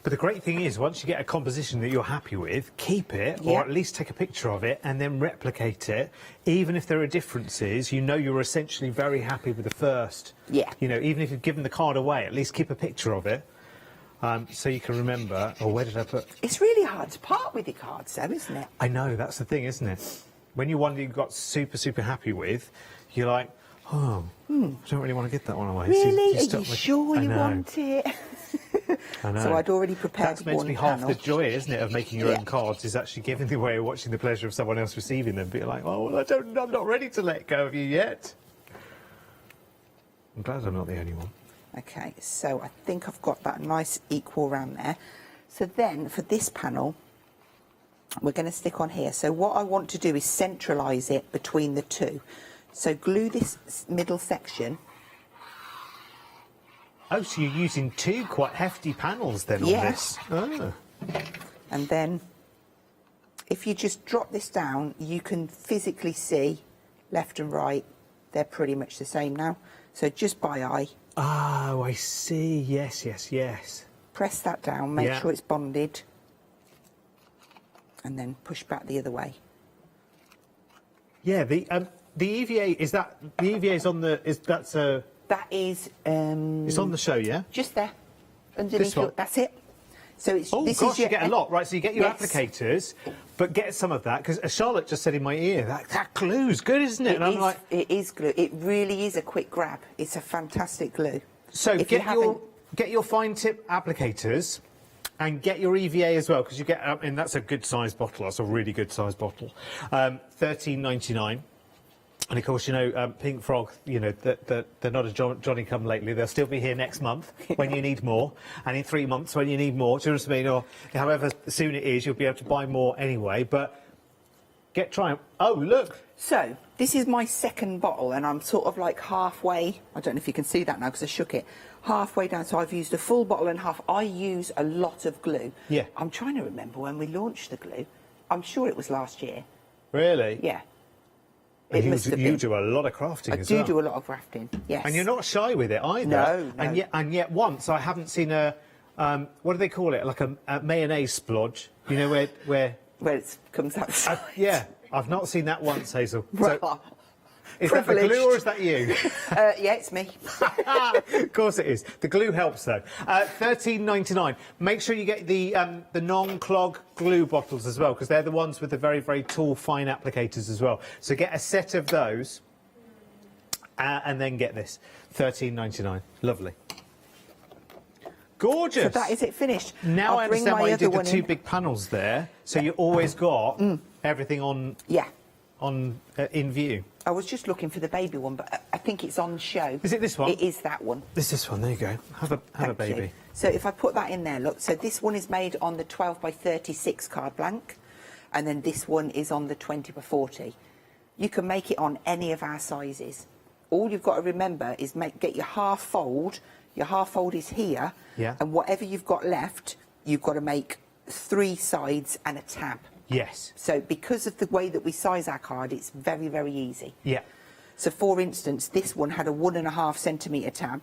But the great thing is, once you get a composition that you're happy with, keep it, or at least take a picture of it, and then replicate it. Even if there are differences, you know you're essentially very happy with the first. Yeah. You know, even if you've given the card away, at least keep a picture of it, so you can remember, oh, where did I put... It's really hard to part with your cards, though, isn't it? I know, that's the thing, isn't it? When you're one you got super happy with, you're like, oh, I don't really want to get that one away. Really? So Are you sure you want it? I know. So I'd already prepared That's meant to be half the joy, isn't it, of making your own cards, is actually giving them away or watching the pleasure of someone else receiving them. Be like, oh, well, I'm not ready to let go of you yet. I'm glad I'm not the only one. Okay, so I think I've got that nice equal round there. So then, for this panel, we're going to stick on here. So what I want to do is centralise it between the two. So glue this middle section. Oh, so you're using two quite hefty panels then on this? Oh. And then, if you just drop this down, you can physically see left and right. They're pretty much the same now. So just by eye. Oh, I see. Yes. Press that down, make sure it's bonded. And then push back the other way. Yeah, the EVA, is that... The EVA is on the... That's a... That is... it's on the show, yeah? Just there. Underneath your, that's it. So it's... Oh, this gosh, is your, you get a lot. Right, so you get your applicators, but get some of that, because as Charlotte just said in my ear, that glue's good, isn't it? And I'm like... It is glue. It really is a quick grab. It's a fantastic glue. So get your fine tip applicators and get your EVA as well, because you get... and that's a good sized bottle. That's a really good sized bottle. $13.99. And of course, you know, Pink Frog, you know, they're not a Johnny come lately. They'll still be here next month when you need more, and in 3 months when you need more. Do you know what I mean? Or however soon it is, you'll be able to buy more anyway. But try. Oh, look. So this is my second bottle, and I'm sort of like halfway. I don't know if you can see that now because I shook it. Halfway down, so I've used a full bottle and a half. I use a lot of glue. Yeah. I'm trying to remember when we launched the glue. I'm sure it was last year. Really? Yeah. You do a lot of crafting as well. I do a lot of crafting, yes. And you're not shy with it either. No. And yet once I haven't seen a, what do they call it? Like a mayonnaise splodge. You know where it comes outside. Yeah, I've not seen that once, Hazel. So, Is that the glue or is that you? Yeah, it's me. Of course it is. The glue helps though. $13.99. Make sure you get the non-clog glue bottles as well, because they're the ones with the very, very tall, fine applicators as well. So get a set of those, and then get this. $13.99. Lovely. Gorgeous. So that is it finished. Now I understand why you did the two in. big panels there. So you always got everything on. Yeah. In view. I was just looking for the baby one, but I think it's on show. Is it this one? It is that one. It's this one. There you go. Have a baby. You. So if I put that in there, look. So this one is made on the 12 by 36 card blank, and then this one is on the 20 by 40. You can make it on any of our sizes. All you've got to remember is get your half fold. Your half fold is here, and whatever you've got left, you've got to make 3 sides and a tab. Yes. So because of the way that we size our card, it's very, very easy. Yeah. So for instance, this one had a 1.5 centimetre tab,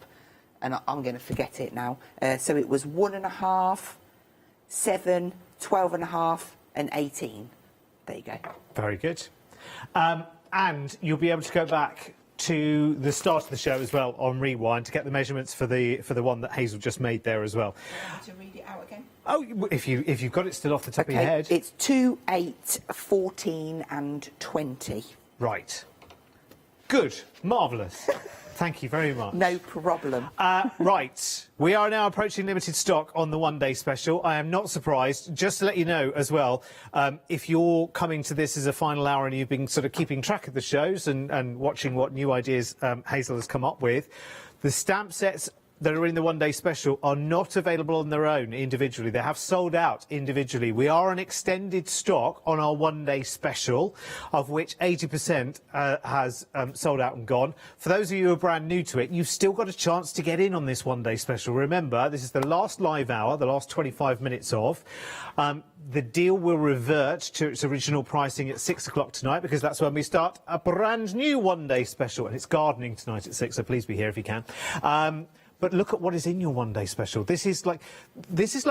and I'm going to forget it now. So it was 1.5, 7, 12.5, and 18. There you go. Very good. And you'll be able to go back to the start of the show as well on Rewind to get the measurements for the one that Hazel just made there as well. To read it out again. Oh, if you've got it still off the top of your head. It's 2, 8, 14, and 20. Right. Good. Marvellous. Thank you very much. No problem. Right. We are now approaching limited stock on the one-day special. I am not surprised. Just to let you know as well, if you're coming to this as a final hour and you've been sort of keeping track of the shows and watching what new ideas Hazel has come up with, the stamp sets that are in the one-day special are not available on their own individually. They have sold out individually. We are an extended stock on our one-day special, of which 80% has sold out and gone. For those of you who are brand new to it, you've still got a chance to get in on this one-day special. Remember, this is the last live hour, the last 25 minutes of. The deal will revert to its original pricing at 6 o'clock tonight, because that's when we start a brand new one-day special. And it's gardening tonight at 6, so please be here if you can. But look at what is in your one-day special. This is like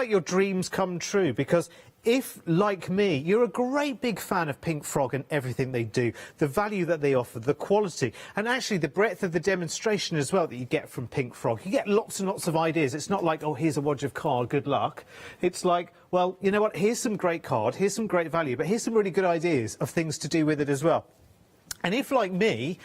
your dreams come true, because if, like me, you're a great big fan of Pink Frog and everything they do, the value that they offer, the quality, and actually the breadth of the demonstration as well that you get from Pink Frog. You get lots and lots of ideas. It's not like, oh, here's a wodge of card, good luck. It's like, well, you know what, here's some great card, here's some great value, but here's some really good ideas of things to do with it as well. And if, like me,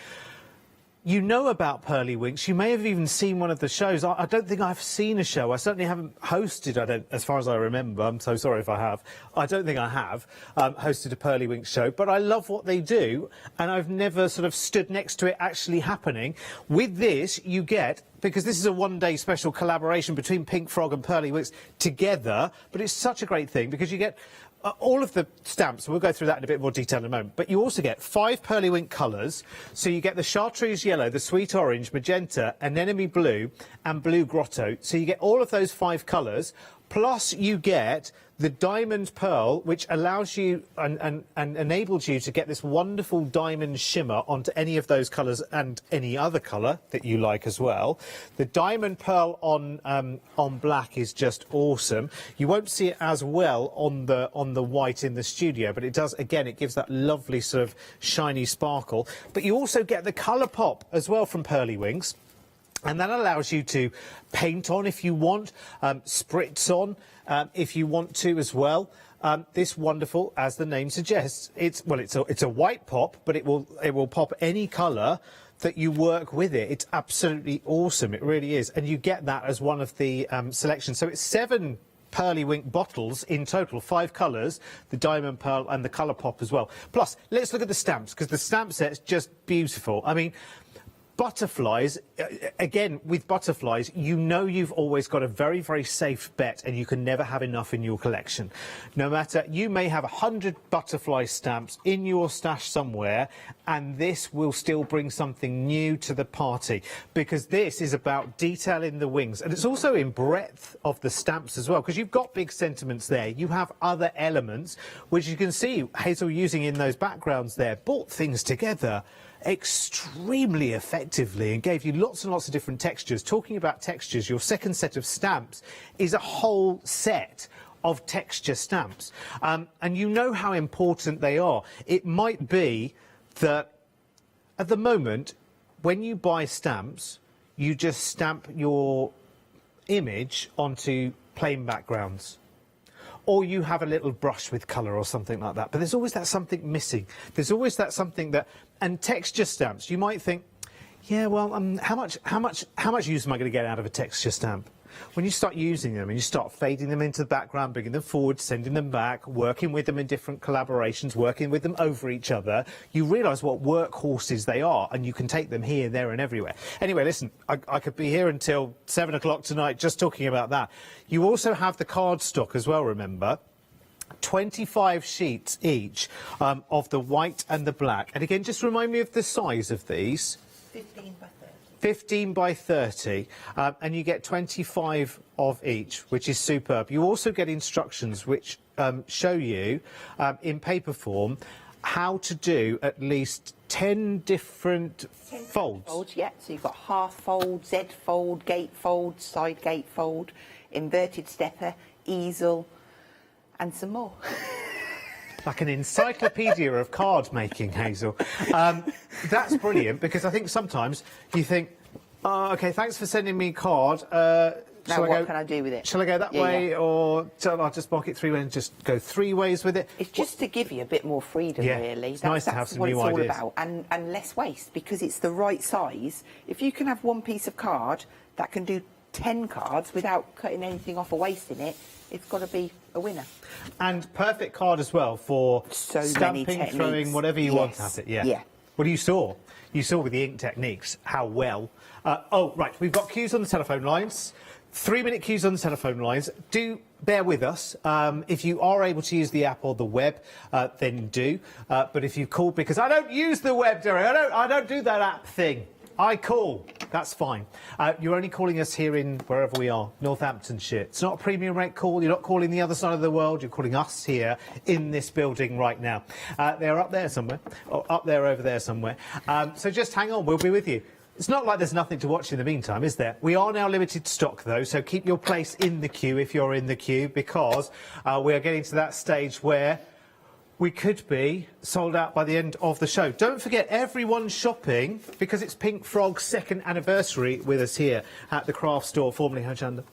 you know about Pearly Winks, you may have even seen one of the shows. I don't think I've seen a show. I certainly haven't hosted, as far as I remember. I'm so sorry if I have. I don't think I have hosted a Pearly Winks show, but I love what they do, and I've never sort of stood next to it actually happening. With this, you get, because this is a one-day special collaboration between Pink Frog and Pearly Winks together, but it's such a great thing because you get all of the stamps. We'll go through that in a bit more detail in a moment. But you also get 5 Pearly Wink colours. So you get the chartreuse yellow, the sweet orange, magenta, anemone blue, and blue grotto. So you get all of those 5 colours. Plus you get the diamond pearl, which allows you and enables you to get this wonderful diamond shimmer onto any of those colours and any other colour that you like as well. The diamond pearl on black is just awesome. You won't see it as well on the white in the studio, but it does, again, it gives that lovely sort of shiny sparkle. But you also get the colour pop as well from Pearly Winks. And that allows you to paint on if you want, spritz on if you want to as well. This wonderful, as the name suggests, it's a white pop, but it will pop any colour that you work with it. It's absolutely awesome. It really is, and you get that as one of the selections. So it's 7 Pearly Wink bottles in total, 5 colours, the diamond pearl and the colour pop as well. Plus, let's look at the stamps, because the stamp set's just beautiful. I mean, butterflies, again, with butterflies, you know you've always got a very, very safe bet, and you can never have enough in your collection. No matter, you may have 100 butterfly stamps in your stash somewhere, and this will still bring something new to the party, because this is about detail in the wings, and it's also in breadth of the stamps as well, because you've got big sentiments there. You have other elements, which you can see Hazel using in those backgrounds there, brought things together extremely effectively and gave you lots and lots of different textures. Talking about textures, your second set of stamps is a whole set of texture stamps, and you know how important they are. It might be that at the moment, when you buy stamps, you just stamp your image onto plain backgrounds. Or you have a little brush with colour or something like that. But there's always that something missing. There's always that something that... And texture stamps, you might think, yeah, well, how much use am I going to get out of a texture stamp? When you start using them and you start fading them into the background, bringing them forward, sending them back, working with them in different collaborations, working with them over each other, you realise what workhorses they are, and you can take them here, there and everywhere. Anyway, listen, I could be here until 7 o'clock tonight just talking about that. You also have the card stock as well, remember. 25 sheets each of the white and the black. And again, just remind me of the size of these. 15 by 30. 15 by 30, and you get 25 of each, which is superb. You also get instructions which show you, in paper form, how to do at least 10 different folds. Yeah, so you've got half fold, Z fold, gate fold, side gate fold, inverted stepper, easel, and some more. Like an encyclopedia of card making, Hazel. That's brilliant, because I think sometimes you think, oh, OK, thanks for sending me a card. Now what can I do with it? Shall I go that way, or I'll just mark it 3 ways and just go 3 ways with it? It's just to give you a bit more freedom, really. It's nice to have some new ideas. That's what it's all about, and less waste, because it's the right size. If you can have one piece of card that can do 10 cards without cutting anything off or wasting it, it's got to be a winner. And perfect card as well for stamping, throwing, whatever you want at it. Yeah. Well, you saw with the ink techniques how well. Oh, right, we've got queues on the telephone lines. 3-minute queues on the telephone lines. Do bear with us. If you are able to use the app or the web, then do. But if you call, because I don't use the web, Derek, I don't do that app thing. I call. That's fine. You're only calling us here in wherever we are, Northamptonshire. It's not a premium rate call. You're not calling the other side of the world. You're calling us here in this building right now. They're up there somewhere, or up there over there somewhere. So just hang on. We'll be with you. It's not like there's nothing to watch in the meantime, is there? We are now limited stock, though, so keep your place in the queue if you're in the queue, because we are getting to that stage where we could be sold out by the end of the show. Don't forget, everyone shopping, because it's Pink Frog's 2nd anniversary with us here at the craft store, formerly Hochanda.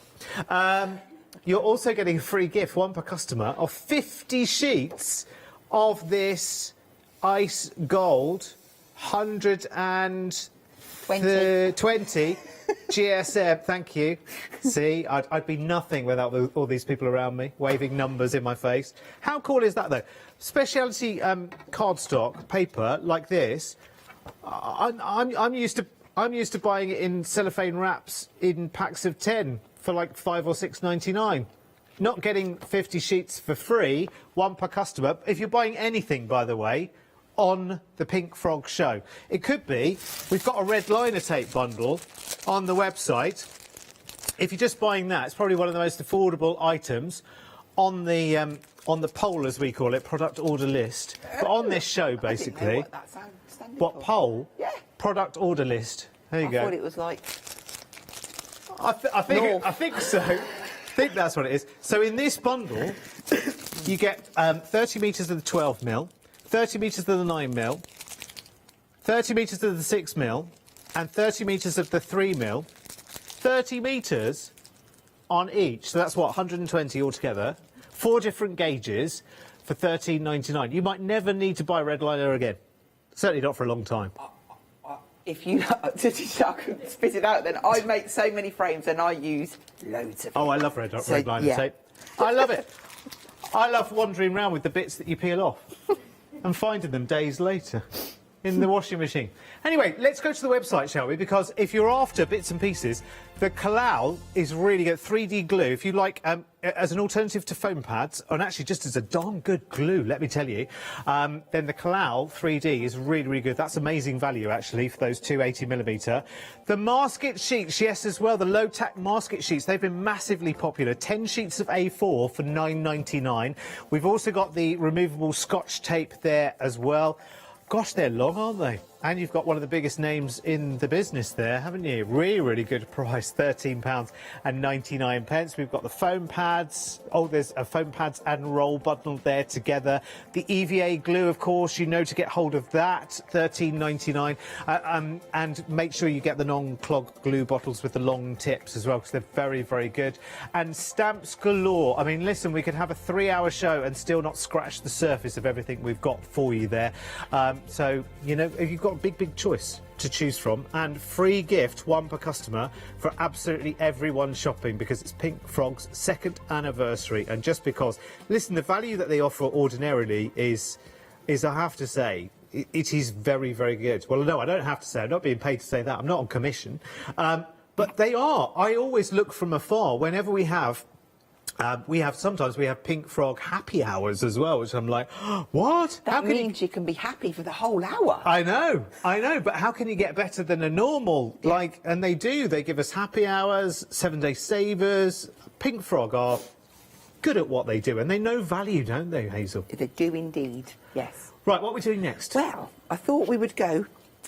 You're also getting a free gift, one per customer, of 50 sheets of this ice gold 120 GSM, thank you. See, I'd be nothing without all these people around me, waving numbers in my face. How cool is that, though? Speciality cardstock paper like this. I'm used to buying it in cellophane wraps in packs of 10 for like $5 or $6.99. Not getting 50 sheets for free, one per customer. If you're buying anything, by the way, on the Pink Frog show. It could be, we've got a red liner tape bundle on the website. If you're just buying that, it's probably one of the most affordable items on the poll, as we call it, product order list. But on this show, basically. I didn't know what that standard what for. poll? Yeah. Product order list. There you go. I thought it was like... I think so. I think that's what it is. So in this bundle, you get 30 metres of the 12mm, 30 metres of the 9mm, 30 metres of the 6mm, and 30 metres of the 3mm. 30 metres on each, so that's what, 120 altogether. 4 different gauges for $13.99. You might never need to buy red liner again. Certainly not for a long time. If you I could spit it out, then I make so many frames and I use loads of it. Oh, I love red liner tape. I love it. I love wandering around with the bits that you peel off and finding them days later in the washing machine. Anyway, let's go to the website, shall we? Because if you're after bits and pieces, the Collal is really good. 3D glue, if you like, as an alternative to foam pads, and actually just as a darn good glue, let me tell you, then the Collal 3D is really, really good. That's amazing value, actually, for those 280mm. The masket sheets, yes, as well, the low-tack masket sheets, they've been massively popular. 10 sheets of A4 for $9.99. We've also got the removable Scotch tape there as well. Gosh, they're long, aren't they? And you've got one of the biggest names in the business there, haven't you? Really, really good price, £13.99. We've got the foam pads. Oh, there's a foam pads and roll bundled there together. The EVA glue, of course, you know to get hold of that, £13.99. And make sure you get the non-clog glue bottles with the long tips as well, because they're very, very good. And stamps galore. I mean, listen, we could have a 3-hour show and still not scratch the surface of everything we've got for you there. So, you know, you've got a big choice to choose from, and free gift, one per customer, for absolutely everyone shopping, because it's Pink Frog's 2nd anniversary. And just because, listen, the value that they offer ordinarily is I have to say, it is very, very good. Well, no, I don't have to say, I'm not being paid to say that, I'm not on commission. But they are. I always look from afar whenever we have sometimes we have Pink Frog happy hours as well, which I'm like, what? That means you can be happy for the whole hour. I know, but how can you get better than a normal? Like, and they do. They give us happy hours, 7-day savers. Pink Frog are good at what they do, and they know value, don't they, Hazel? They do indeed, yes. Right, what are we doing next? Well, I thought we would go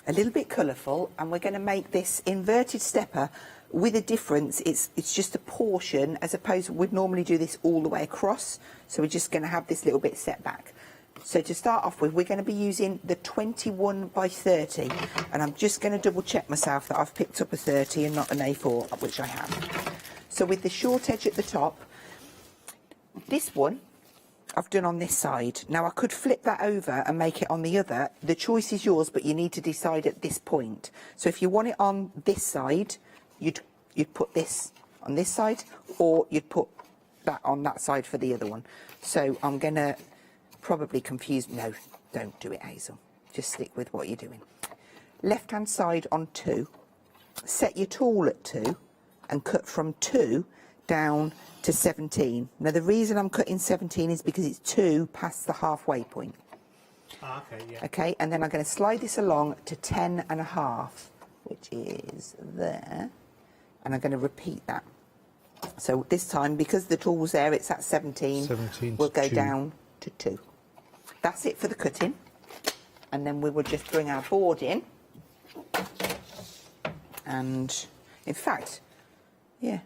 a little bit colourful, and we're going to make this inverted stepper with a difference. It's just a portion, as opposed to we'd normally do this all the way across. So we're just going to have this little bit set back. So to start off with, we're going to be using the 21 by 30, and I'm just going to double check myself that I've picked up a 30 and not an A4, which I have. So with the short edge at the top, this one I've done on this side. Now I could flip that over and make it on the other. The choice is yours, but you need to decide at this point. So if you want it on this side, you'd put this on this side, or you'd put that on that side for the other one. So I'm going to probably confuse. No, don't do it, Hazel. Just stick with what you're doing. Left hand side on 2. Set your tool at 2 and cut from 2 down to 17. Now the reason I'm cutting 17 is because it's 2 past the halfway point. Okay, yeah. Okay, and then I'm going to slide this along to 10.5, which is there. And I'm going to repeat that. So this time, because the tool's there, it's at 17. We'll go down to 2. That's it for the cutting. And then we will just bring our board in. And in fact, yeah,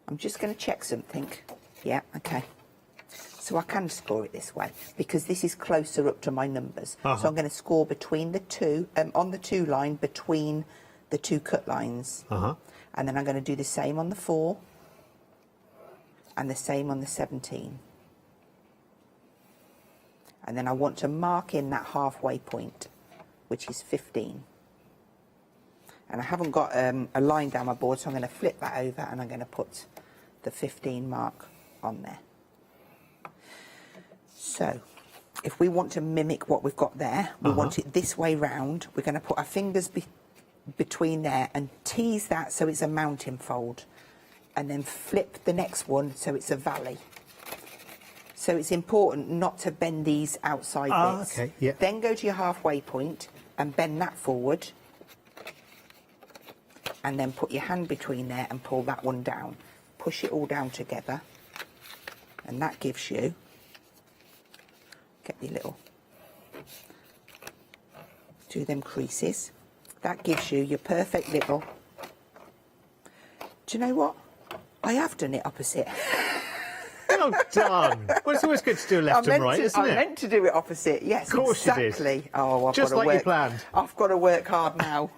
I'm just going to check something. Yeah, okay. So I can score it this way because this is closer up to my numbers. So I'm going to score between the 2, on the 2 line, between the 2 cut lines. And then I'm going to do the same on the 4 and the same on the 17. And then I want to mark in that halfway point, which is 15. And I haven't got a line down my board, so I'm going to flip that over and I'm going to put the 15 mark on there. So if we want to mimic what we've got there, we want it this way round. We're going to put our fingers between there and tease that so it's a mountain fold, and then flip the next one so it's a valley. So it's important not to bend these outside bits. Okay, yeah. Then go to your halfway point and bend that forward, and then put your hand between there and pull that one down. Push it all down together, and that gives you, get your little, do them creases. That gives you your perfect little, do you know what? I have done it opposite. Well done. Well, it's always good to do left and right, isn't it? I meant to do it opposite, yes, of course exactly. You did. Oh, I've just got to like work, you planned. I've got to work hard now.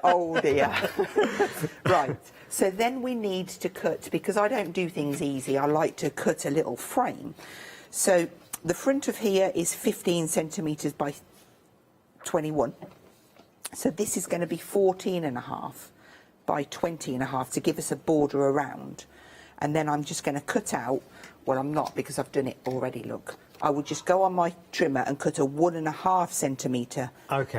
Oh dear. Right, so then we need to cut, because I don't do things easy, I like to cut a little frame. So the front of here is 15 centimetres by 21. So this is going to be 14.5 by 20.5 to give us a border around. And then I'm just going to cut out, well, I'm not, because I've done it already, look. I would just go on my trimmer and cut a 1.5 centimetre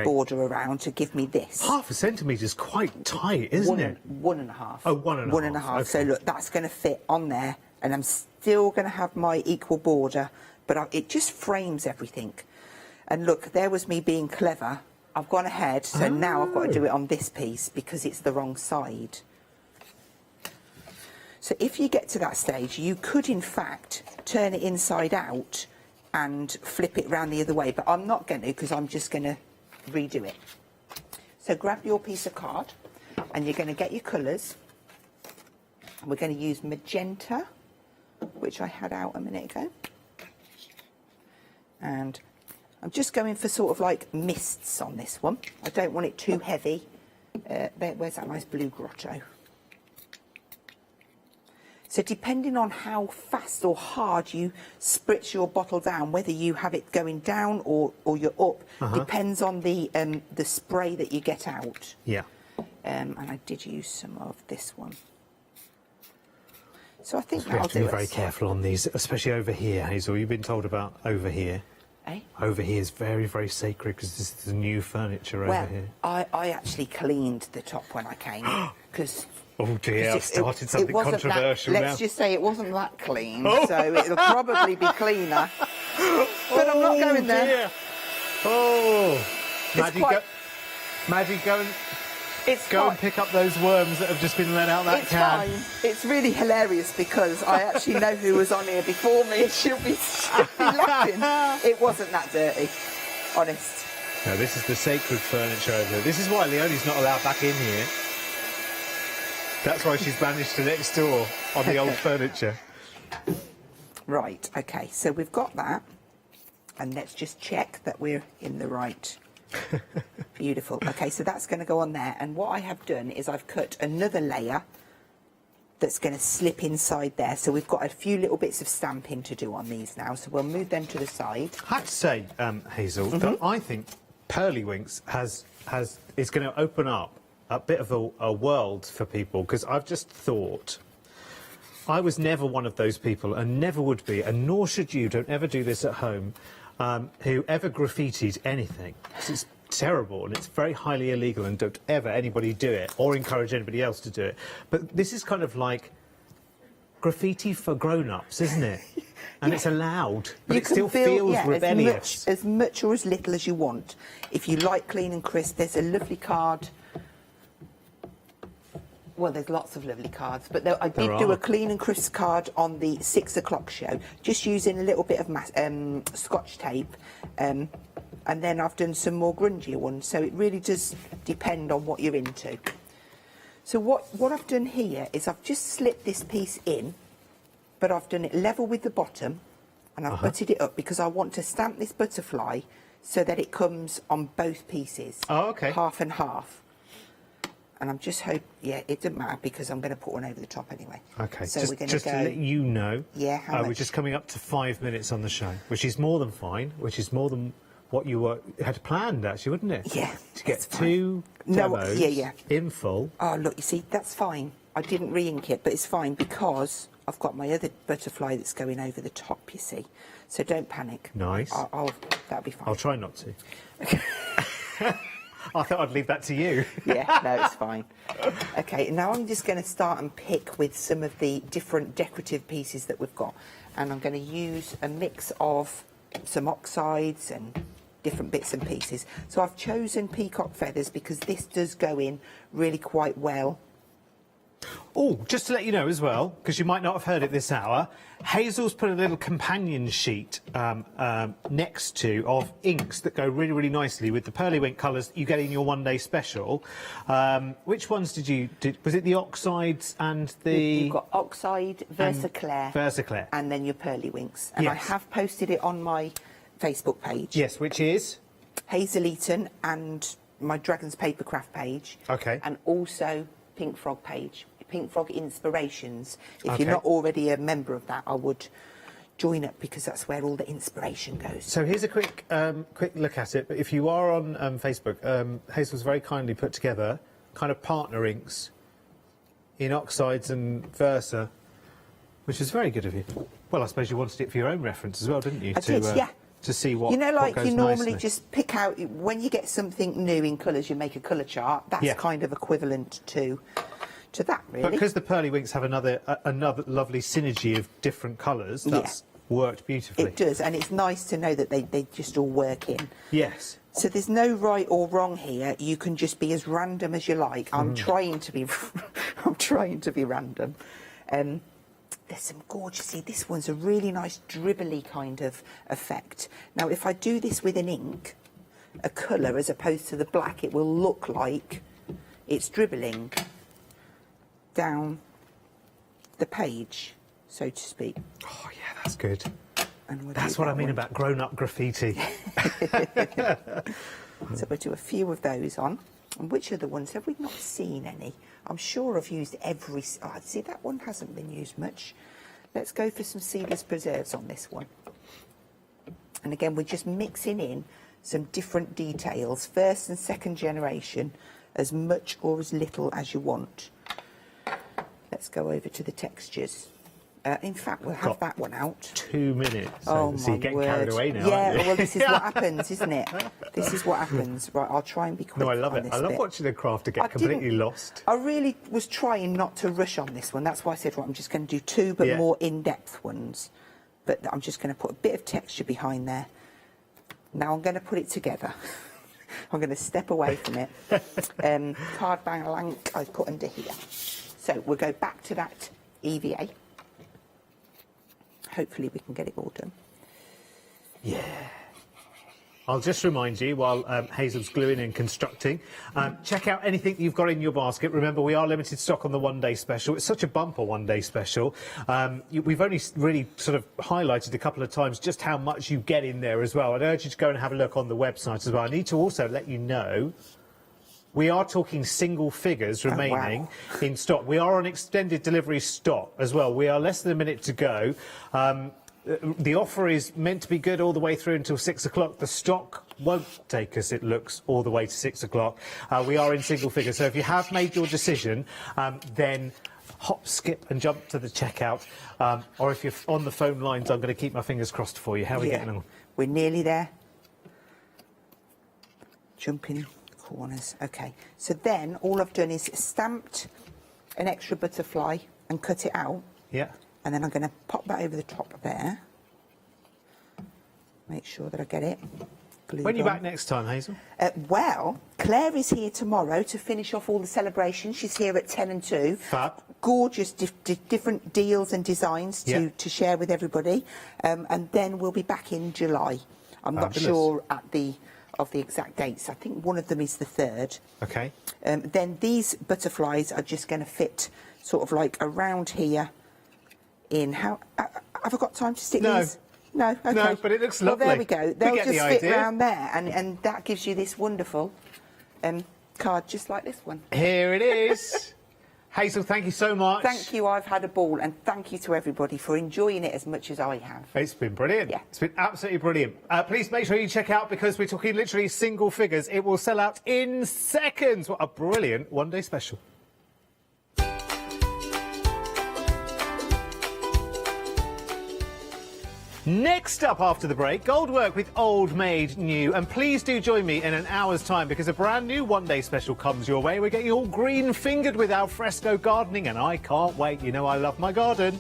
border around to give me this. Half a centimetre is quite tight, isn't it? 1.5. Oh, 1.5. 1.5. Okay. So look, that's going to fit on there, and I'm still going to have my equal border, but it just frames everything. And look, there was me being clever. I've gone ahead, so now I've got to do it on this piece because it's the wrong side. So if you get to that stage, you could in fact turn it inside out and flip it round the other way, but I'm not going to because I'm just going to redo it. So grab your piece of card and you're going to get your colours. We're going to use magenta, which I had out a minute ago. And I'm just going for sort of like mists on this one. I don't want it too heavy. Where's that nice blue grotto? So depending on how fast or hard you spritz your bottle down, whether you have it going down or you're up, depends on the spray that you get out. Yeah. And I did use some of this one. So I think We have that'll to do be very us. careful on these, especially over here, Hazel. You've been told about over here. Eh? Over here is very, very sacred because this is the new furniture Well, over here. I actually cleaned the top when I came because. Oh dear, I've started something wasn't controversial that, now. Let's just say it wasn't that clean, Oh. so it'll probably be cleaner. But I'm not going there. Dear. Oh, Maddie, quite- Maddie, go and It's go fine. and pick up those worms that have just been let out that It's can. fine. It's really hilarious because I actually know who was on here before me and she'll be laughing. It wasn't that dirty, honest. No, this is the sacred furniture over here. This is why Leonie's not allowed back in here. That's why she's banished to next door on the old furniture. Right, okay, so we've got that. And let's just check that we're in the right. Beautiful. Okay, so that's going to go on there. And what I have done is I've cut another layer that's going to slip inside there. So we've got a few little bits of stamping to do on these now. So we'll move them to the side. I have to say, Hazel, that I think Pearlywinks is going to open up a bit of a world for people, because I've just thought, I was never one of those people and never would be, and nor should you, don't ever do this at home, who ever graffitied anything. It's terrible and it's very highly illegal, and don't ever anybody do it or encourage anybody else to do it. But this is kind of like graffiti for grown-ups, isn't it? And it's allowed, but You it still can build, feels rebellious. as much or as little as you want. If you like clean and crisp, there's a lovely card. Well, there's lots of lovely cards, but I did do a clean and crisp card on the 6 o'clock show, just using a little bit of Scotch tape, and then I've done some more grungier ones, so it really does depend on what you're into. So what I've done here is I've just slipped this piece in, but I've done it level with the bottom, and I've butted it up because I want to stamp this butterfly so that it comes on both pieces. Oh, okay. Half and half. And I'm just hoping, yeah, it doesn't matter because I'm going to put one over the top anyway. Okay, so just, we're going just to to let you know, Yeah, how we're much? just coming up to 5 minutes on the show, which is more than fine, which is more than what you had planned, actually, wouldn't it? Yeah, to get that's fine. 2 No, demos yeah. in full. Oh, look, you see, that's fine. I didn't re-ink it, but it's fine because I've got my other butterfly that's going over the top, you see. So don't panic. Nice. That'll be fine. I'll try not to. I thought I'd leave that to you. Yeah, no, it's fine. Okay, now I'm just going to start and pick with some of the different decorative pieces that we've got. And I'm going to use a mix of some oxides and different bits and pieces. So I've chosen peacock feathers because this does go in really quite well. Oh, just to let you know as well, because you might not have heard it this hour, Hazel's put a little companion sheet next to of inks that go really, really nicely with the Pearlywink colours that you get in your one-day special. Which ones did you... was it the oxides and the... You've got oxide, Versaclair, Versaclair. and then your Pearlywinks. And I Yes. have posted it on my Facebook page. Yes, which is? Hazel Eaton and my Dragon's Papercraft page. Okay. And also Pink Frog page, Pink Frog Inspirations. If Okay. you're not already a member of that, I would join up because that's where all the inspiration goes. So here's a quick look at it. But if you are on Facebook, Hazel's very kindly put together kind of partner inks in oxides and Versa, which is very good of you. Well, I suppose you wanted it for your own reference as well, didn't you? I did, yeah. To see what, You know, like what goes you normally nicely. just pick out, when you get something new in colours, you make a colour chart. That's Yeah. kind of equivalent to that, really. But because the Pearlywinks have another lovely synergy of different colours, that's worked beautifully. It does, and it's nice to know that they just all work in. Yes. So there's no right or wrong here. You can just be as random as you like. I'm trying to be, I'm trying to be random. there's some gorgeous, see, this one's a really nice dribbly kind of effect. Now, if I do this with an ink, a colour as opposed to the black, it will look like it's dribbling down the page, so to speak. Oh, yeah, that's good. And we'll That's what I mean about grown-up graffiti. So we'll do a few of those on. And which are the ones? Have we not seen any? I'm sure I've used every... Oh, see, that one hasn't been used much. Let's go for some seedless preserves on this one. And again, we're just mixing in some different details, first and second generation, as much or as little as you want. Let's go over to the textures. In fact, we'll have that one out. 2 minutes. Oh, so you're getting my carried word. away now. Yeah, aren't you? well, this is what happens, isn't it? This is what happens. Right, I'll try and be quick. No, I love on it. this I love bit. watching the crafter get completely lost. I really was trying not to rush on this one. That's why I said, right, I'm just going to do two, but more in-depth ones. But I'm just going to put a bit of texture behind there. Now I'm going to put it together. I'm going to step away from it. Card blank I put under here. So we'll go back to that EVA. Hopefully we can get it all done. Yeah. I'll just remind you, while Hazel's gluing and constructing, check out anything you've got in your basket. Remember, we are limited stock on the one-day special. It's such a bumper one-day special. We've only really sort of highlighted a couple of times just how much you get in there as well. I'd urge you to go and have a look on the website as well. I need to also let you know we are talking single figures remaining in stock. We are on extended delivery stock as well. We are less than a minute to go. The offer is meant to be good all the way through until 6 o'clock. The stock won't take us, it looks, all the way to 6 o'clock. We are in single figures. So if you have made your decision, then hop, skip and jump to the checkout. Or if you're on the phone lines, I'm going to keep my fingers crossed for you. How are we getting on? We're nearly there. Jumping corners. Okay. So then all I've done is stamped an extra butterfly and cut it out. Yeah. And then I'm going to pop that over the top there. Make sure that I get it. When are you back next time, Hazel? Well, Claire is here tomorrow to finish off all the celebrations. She's here at 10 and 2. Fab. Gorgeous different deals and designs to share with everybody. And then we'll be back in July. I'm not sure of the exact dates. I think one of them is the 3rd. Okay. Then these butterflies are just going to fit sort of like around here. Have I got time to stick these? No, okay. No, but it looks lovely. Well, there we go. They'll get just the fit idea. around there, and that gives you this wonderful card, just like this one. Here it is. Hazel, thank you so much. Thank you. I've had a ball, and thank you to everybody for enjoying it as much as I have. It's been brilliant. Yeah. It's been absolutely brilliant. Please make sure you check out, because we're talking literally single figures. It will sell out in seconds. What a brilliant one-day special. Next up after the break, gold work with old made new. And please do join me in an hour's time, because a brand new one-day special comes your way. We're getting all green-fingered with al fresco gardening, and I can't wait. You know I love my garden.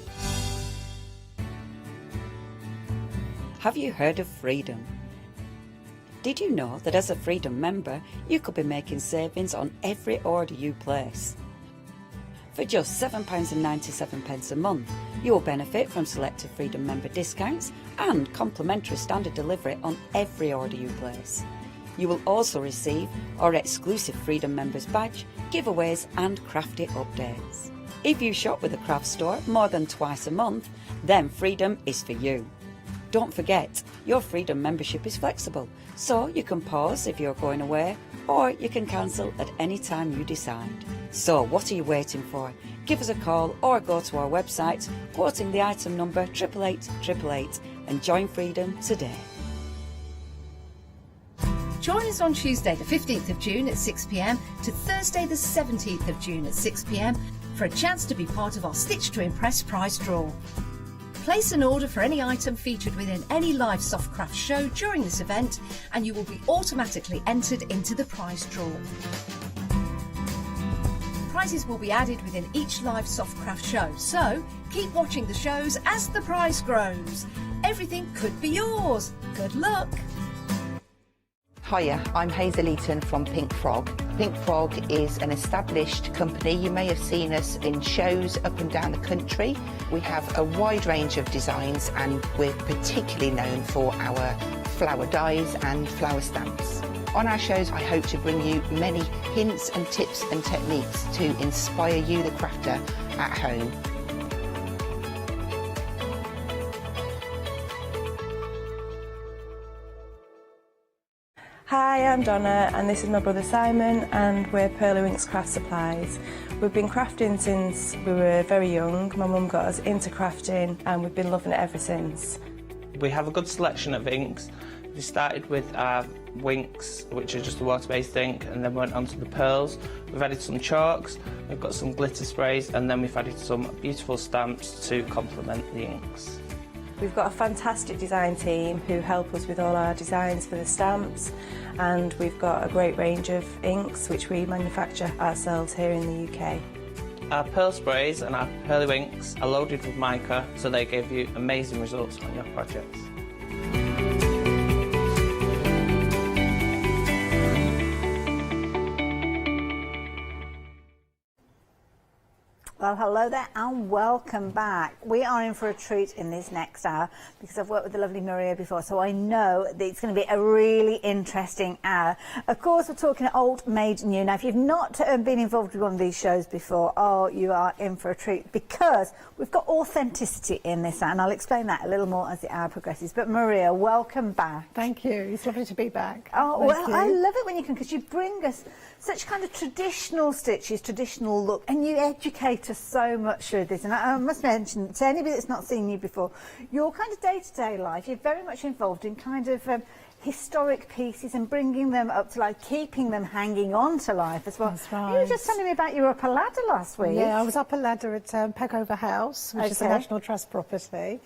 Have you heard of Freedom? Did you know that as a Freedom member, you could be making savings on every order you place? For just £7.97 a month, you will benefit from selected Freedom member discounts and complimentary standard delivery on every order you place. You will also receive our exclusive Freedom members badge, giveaways and crafty updates. If you shop with the craft store more than twice a month, then Freedom is for you. Don't forget, your Freedom membership is flexible, so you can pause if you're going away, or you can cancel at any time you decide. So what are you waiting for? Give us a call or go to our website, quoting the item number 88888, and join Freedom today. Join us on Tuesday the 15th of June at 6 p.m. to Thursday the 17th of June at 6 p.m. for a chance to be part of our Stitch to Impress prize draw. Place an order for any item featured within any live Softcraft show during this event, and you will be automatically entered into the prize draw. Prizes will be added within each live Softcraft show, so keep watching the shows as the prize grows. Everything could be yours. Good luck! Hiya, I'm Hazel Eaton from Pink Frog. Pink Frog is an established company. You may have seen us in shows up and down the country. We have a wide range of designs and we're particularly known for our flower dies and flower stamps. On our shows, I hope to bring you many hints and tips and techniques to inspire you, the crafter, at home. Hi, I'm Donna and this is my brother Simon and we're Winks Craft Supplies. We've been crafting since we were very young. My mum got us into crafting and we've been loving it ever since. We have a good selection of inks. We started with our winks, which are just a water-based ink, and then went on to the pearls. We've added some chalks, we've got some glitter sprays, and then we've added some beautiful stamps to complement the inks. We've got a fantastic design team who help us with all our designs for the stamps, and we've got a great range of inks which we manufacture ourselves here in the UK. Our pearl sprays and our pearly winks are loaded with mica, so they give you amazing results on your projects. Well, hello there and welcome back. We are in for a treat in this next hour because I've worked with the lovely Maria before, so I know that it's going to be a really interesting hour. Of course, we're talking old, made, new. Now, if you've not been involved with one of these shows before, oh, you are in for a treat because we've got authenticity in this hour, and I'll explain that a little more as the hour progresses. But Maria, welcome back. Thank you. It's lovely to be back. Oh, well, I love it when you come because you bring us such kind of traditional stitches, traditional look, and you educate us so much through this. And I must mention to anybody that's not seen you before, your kind of day-to-day life, you're very much involved in kind of historic pieces and bringing them up to life, keeping them hanging on to life as well. That's right. You were just telling me about your upper ladder last week. Yeah, I was up a ladder at Peckover House, which is a National Trust property.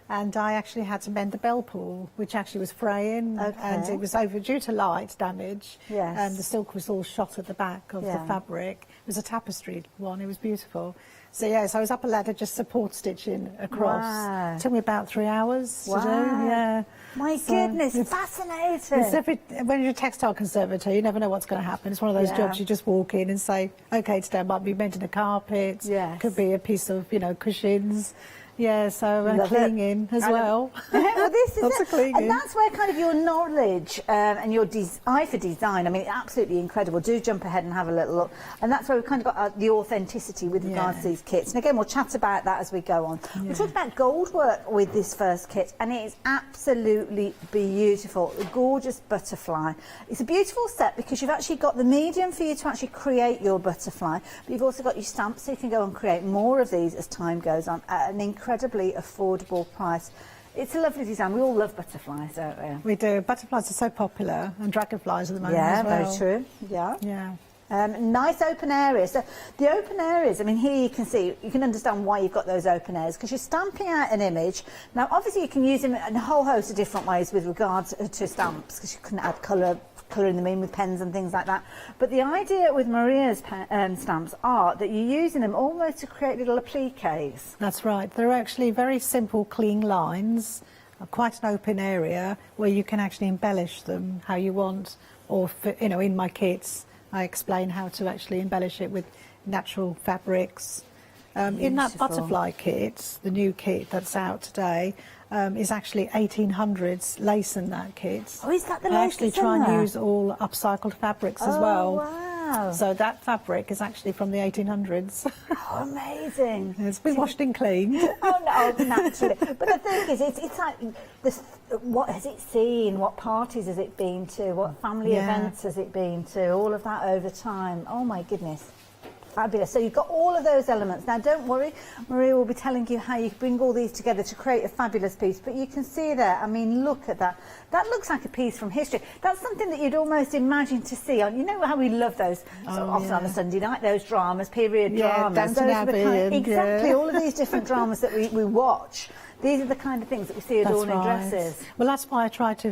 And I actually had to mend the bell pull, which actually was fraying, and it was over due to light damage. Yes. And the silk was all shot at the back of the fabric. It was a tapestried one. It was beautiful. So yes, I was up a ladder just support stitching across. Wow. It took me about 3 hours to do. Yeah. My goodness, fascinating. When you're a textile conservator, you never know what's going to happen. It's one of those jobs you just walk in and say, okay, today I might be mending a carpet. Yes. Could be a piece of, cushions. Yeah, so cleaning as well. Well, this is Lots of cleaning. And that's where kind of your knowledge and your eye for design, I mean, absolutely incredible. Do jump ahead and have a little look. And that's where we've kind of got the authenticity with regards to these kits. And again, we'll chat about that as we go on. We'll talk about gold work with this first kit, and it is absolutely beautiful. A gorgeous butterfly. It's a beautiful set because you've actually got the medium for you to actually create your butterfly, but you've also got your stamps so you can go and create more of these as time goes on at an incredibly affordable price. It's a lovely design. We all love butterflies, don't we? We do. Butterflies are so popular, and dragonflies at the moment as well. Yeah, very true. Yeah. Yeah. Nice open areas. So the open areas, I mean, here you can see, you can understand why you've got those open areas because you're stamping out an image. Now, obviously, you can use them in a whole host of different ways with regards to stamps because you can add colouring them in with pens and things like that. But the idea with Maria's stamps are that you're using them almost to create little appliques. That's right. They're actually very simple, clean lines, quite an open area where you can actually embellish them how you want. Or, in my kits, I explain how to actually embellish it with natural fabrics. In that butterfly kit, the new kit that's out today, is actually 1800s lace in that kit. Oh, is that the lace? I actually try and use all upcycled fabrics as well. Wow. So that fabric is actually from the 1800s. Oh, amazing. It's been washed and cleaned. Oh, no, naturally. But the thing is, it's like, this, what has it seen? What parties has it been to? What family events has it been to? All of that over time. Oh, my goodness. Fabulous. So you've got all of those elements. Now, don't worry, Maria will be telling you how you bring all these together to create a fabulous piece. But you can see there, I mean, look at that. That looks like a piece from history. That's something that you'd almost imagine to see on, you know how we love those, often on a Sunday night, those dramas, period dramas. Downton Abbey. Exactly, all of these different dramas that we watch. These are the kind of things that we see adorning dresses. Well, that's why I try to,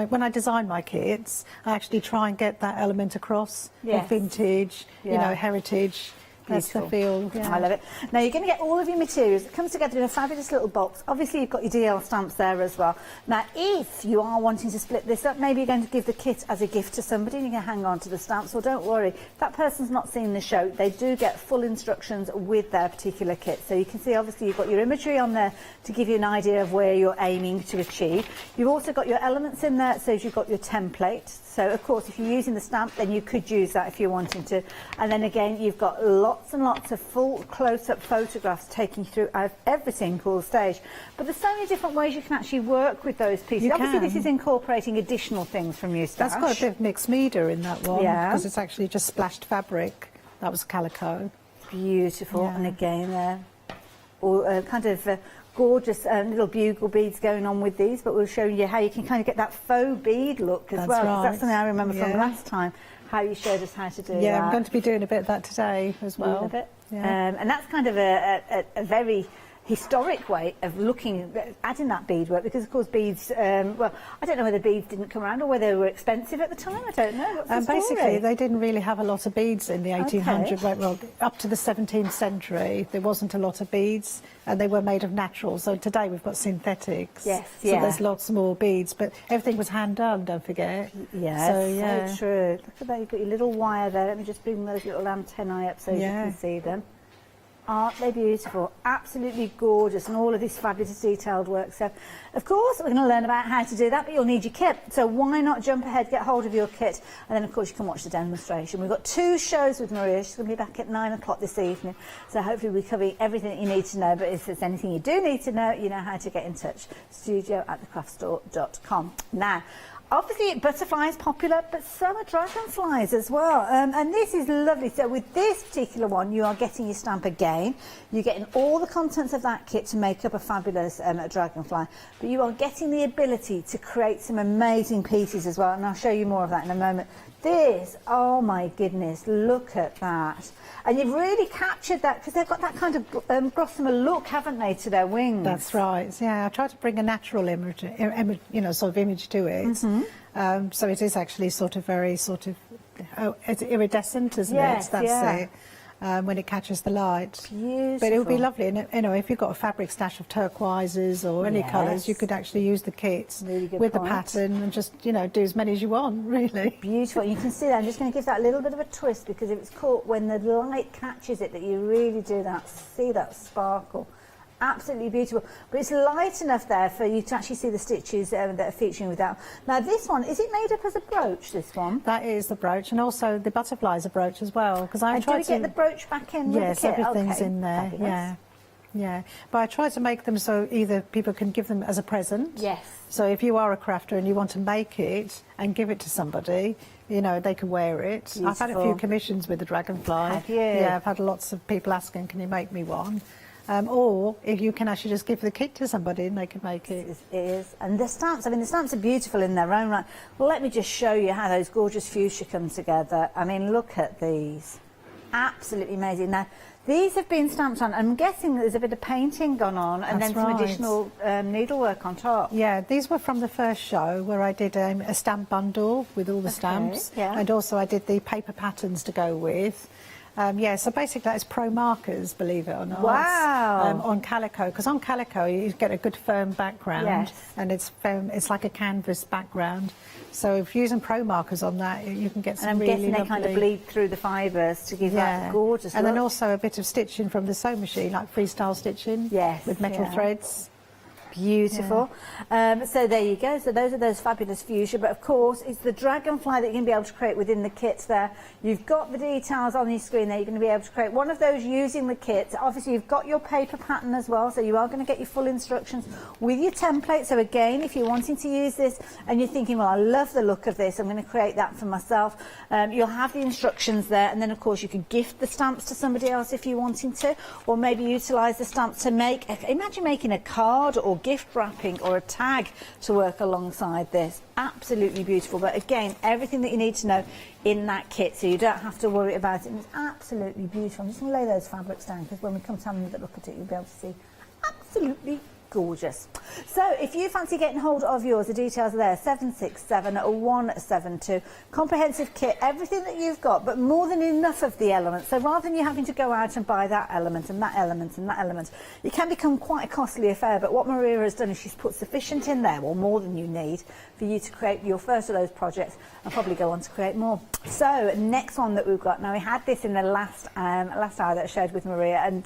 when I design my kits, I actually try and get that element across of vintage, you know, heritage. That's the Beautiful. feel. Yeah. I love it. Now you're going to get all of your materials. It comes together in a fabulous little box. Obviously you've got your DL stamps there as well. Now if you are wanting to split this up, maybe you're going to give the kit as a gift to somebody and you can hang on to the stamps. Well, don't worry. If that person's not seen the show, they do get full instructions with their particular kit. So you can see obviously you've got your imagery on there to give you an idea of where you're aiming to achieve. You've also got your elements in there, so you've got your template. So of course if you're using the stamp, then you could use that if you're wanting to. And then again you've got lots and lots of full close-up photographs taking you through every single stage. But there's so many different ways you can actually work with those pieces. Obviously this is incorporating additional things from your stash. That's got a bit of mixed media in that one, Yeah. because it's actually just splashed fabric. That was calico. Beautiful. Yeah. And again all kind of gorgeous little bugle beads going on with these, but we'll show you how you can kind of get that faux bead look as That's well. 'Cause right. That's something I remember from Yeah. last time, how you showed us how to do that. Yeah, I'm going to be doing a bit of that today as well. Love it. Yeah. And that's kind of a very historic way of adding that beadwork, because of course beads, well, I don't know whether beads didn't come around or whether they were expensive at the time, I don't know. What's the story? Basically, they didn't really have a lot of beads in the 1800s. Okay. Well, up to the 17th century, there wasn't a lot of beads, and they were made of natural. So today we've got synthetics. Yes, so yeah. there's lots more beads, but everything was hand done, don't forget. Yes, so, yeah. so true. Look at that, you've got your little wire there. Let me just bring those little antennae up so you Yeah. can see them. Aren't they beautiful? Absolutely gorgeous, and all of this fabulous detailed work. So, of course, we're going to learn about how to do that, but you'll need your kit. So why not jump ahead, get hold of your kit, and then, of course, you can watch the demonstration. We've got 2 shows with Maria. She's going to be back at 9 o'clock this evening. So hopefully we're covering everything that you need to know, but if there's anything you do need to know, you know how to get in touch. studio@thecraftstore.com. Now, obviously, butterfly is popular, but so are dragonflies as well. And this is lovely. So with this particular one, you are getting your stamp again. You're getting all the contents of that kit to make up a fabulous dragonfly. But you are getting the ability to create some amazing pieces as well. And I'll show you more of that in a moment. This, oh my goodness, look at that. And you've really captured that, because they've got that kind of gossamer look, haven't they, to their wings? That's right. Yeah, I try to bring a natural image, sort of image to it. Mm-hmm. So it is actually sort of very it's iridescent, isn't Yes, it? That's yeah. it. When it catches the light. Beautiful. But it would be lovely, and if you've got a fabric stash of turquoises or any Yes. colours, you could actually use the kits Really good with point. the pattern and just, do as many as you want, really. Beautiful. You can see that. I'm just going to give that a little bit of a twist, because if it's caught when the light catches it, that you really do see that sparkle. Absolutely beautiful. But it's light enough there for you to actually see the stitches that are featuring with that. Now this one, is it made up as a brooch, this one? That is the brooch, and also the butterfly's a brooch as well. Because I And do tried we to get the brooch back in with Yes, the kit? everything's Okay. in there. Fabulous. Yeah. Yeah, but I try to make them so either people can give them as a present. Yes. So if you are a crafter and you want to make it and give it to somebody, they can wear it. I've had a few Beautiful. commissions with the dragonfly. Have you? Yeah, I've had lots of people asking, can you make me one? Or if you can actually just give the kit to somebody and they can make it. It is. And the stamps, the stamps are beautiful in their own right. Well, let me just show you how those gorgeous fuchsia come together. Look at these. Absolutely amazing. Now, these have been stamped on. I'm guessing there's a bit of painting gone on, and That's then some right. additional needlework on top. Yeah, these were from the first show where I did a stamp bundle with all the stamps. yeah. And also I did the paper patterns to go with. So basically that's pro markers, believe it or not. Wow. On calico, because on calico you get a good firm background. Yes. And it's like a canvas background. So if you're using pro markers on that, you can get some And I'm really guessing they kind of lovely- bleed through the fibres to give that gorgeous And look. then also a bit of stitching from the sewing machine, like freestyle stitching. Yes, With metal yeah. threads. Beautiful. So there you go. So those are those fabulous fuchsia. But of course, it's the dragonfly that you're going to be able to create within the kit there. You've got the details on your screen there. You're going to be able to create one of those using the kit. Obviously, you've got your paper pattern as well. So you are going to get your full instructions with your template. So again, if you're wanting to use this and you're thinking, well, I love the look of this, I'm going to create that for myself. You'll have the instructions there. And then, of course, you can gift the stamps to somebody else if you're wanting to. Or maybe utilise the stamps to make, imagine making a card or gift wrapping or a tag to work alongside this. Absolutely beautiful. But again, everything that you need to know in that kit, so you don't have to worry about it. And it's absolutely beautiful. I'm just going to lay those fabrics down, because when we come to have a look at it, you'll be able to see absolutely gorgeous. So if you fancy getting hold of yours, the details are there, 767172. Comprehensive kit, everything that you've got, but more than enough of the elements. So rather than you having to go out and buy that element and that element and that element, it can become quite a costly affair. But what Maria has done is she's put sufficient in there, or more than you need, for you to create your first of those projects and probably go on to create more. So next one that we've got, now we had this in the last hour that I shared with Maria, and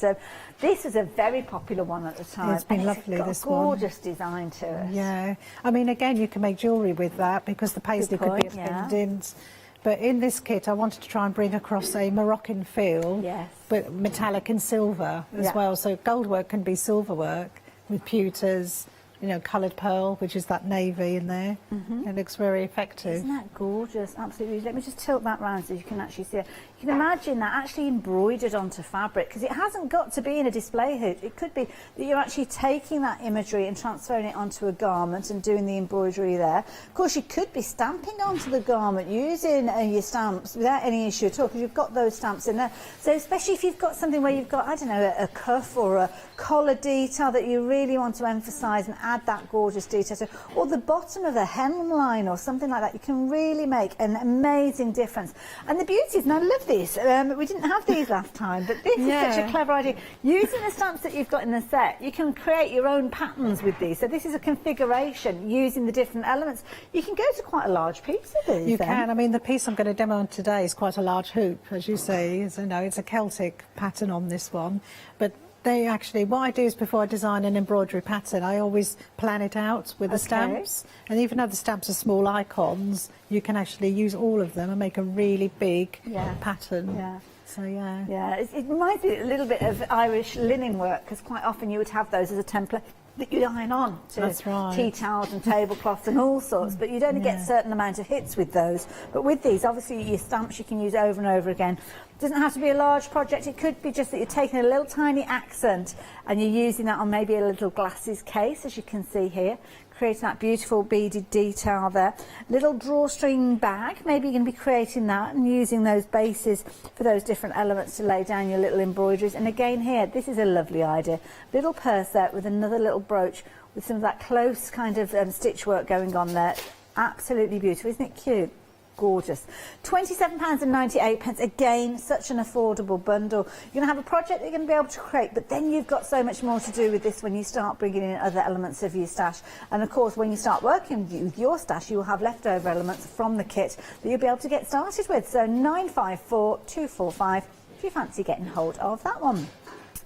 this was a very popular one at the time. It's been lovely, got this a one. gorgeous design to it. Yeah, I mean, again, you can make jewellery with that because the paisley could be a pendant. But in this kit, I wanted to try and bring across a Moroccan feel, but metallic and silver as well. So gold work can be silver work with pewters, you know, coloured pearl, which is that navy in there. It looks very effective. Isn't that gorgeous? Absolutely. Let me just tilt that round so you can actually see it. You can imagine that actually embroidered onto fabric, because it hasn't got to be in a display hood. It could be that you're actually taking that imagery and transferring it onto a garment and doing the embroidery there. Of course, you could be stamping onto the garment using your stamps without any issue at all, because you've got those stamps in there. So especially if you've got something where you've got, I don't know, a cuff or a collar detail that you really want to emphasise and add that gorgeous detail to, or the bottom of a hemline or something like that, you can really make an amazing difference. And the beauty is, and I love this, we didn't have these last time, but this is such a clever idea. Using the stamps that you've got in the set, you can create your own patterns with these. So this is a configuration using the different elements. You can go to quite a large piece of these. You can. I mean, the piece I'm going to demo on today is quite a large hoop, as you see. So, no, it's a Celtic pattern on this one, but they actually, what I do is before I design an embroidery pattern, I always plan it out with the stamps. And even though the stamps are small icons, you can actually use all of them and make a really big pattern. So, it reminds me a little bit of Irish linen work, because quite often you would have those as a template that you iron on to tea towels and tablecloths and all sorts, but you'd only get a certain amount of hits with those. But with these, obviously, your stamps you can use over and over again. It doesn't have to be a large project. It could be just that you're taking a little tiny accent and you're using that on maybe a little glasses case, as you can see here, creating that beautiful beaded detail there. Little drawstring bag, maybe you're going to be creating that and using those bases for those different elements to lay down your little embroideries. And again here, this is a lovely idea. Little purse set with another little brooch with some of that close kind of stitch work going on there. Absolutely beautiful, isn't it cute? Gorgeous. £27.98. Again, such an affordable bundle. You're going to have a project that you're going to be able to create, but then you've got so much more to do with this when you start bringing in other elements of your stash. And of course, when you start working with your stash, you will have leftover elements from the kit that you'll be able to get started with. So 954245 if you fancy getting hold of that one.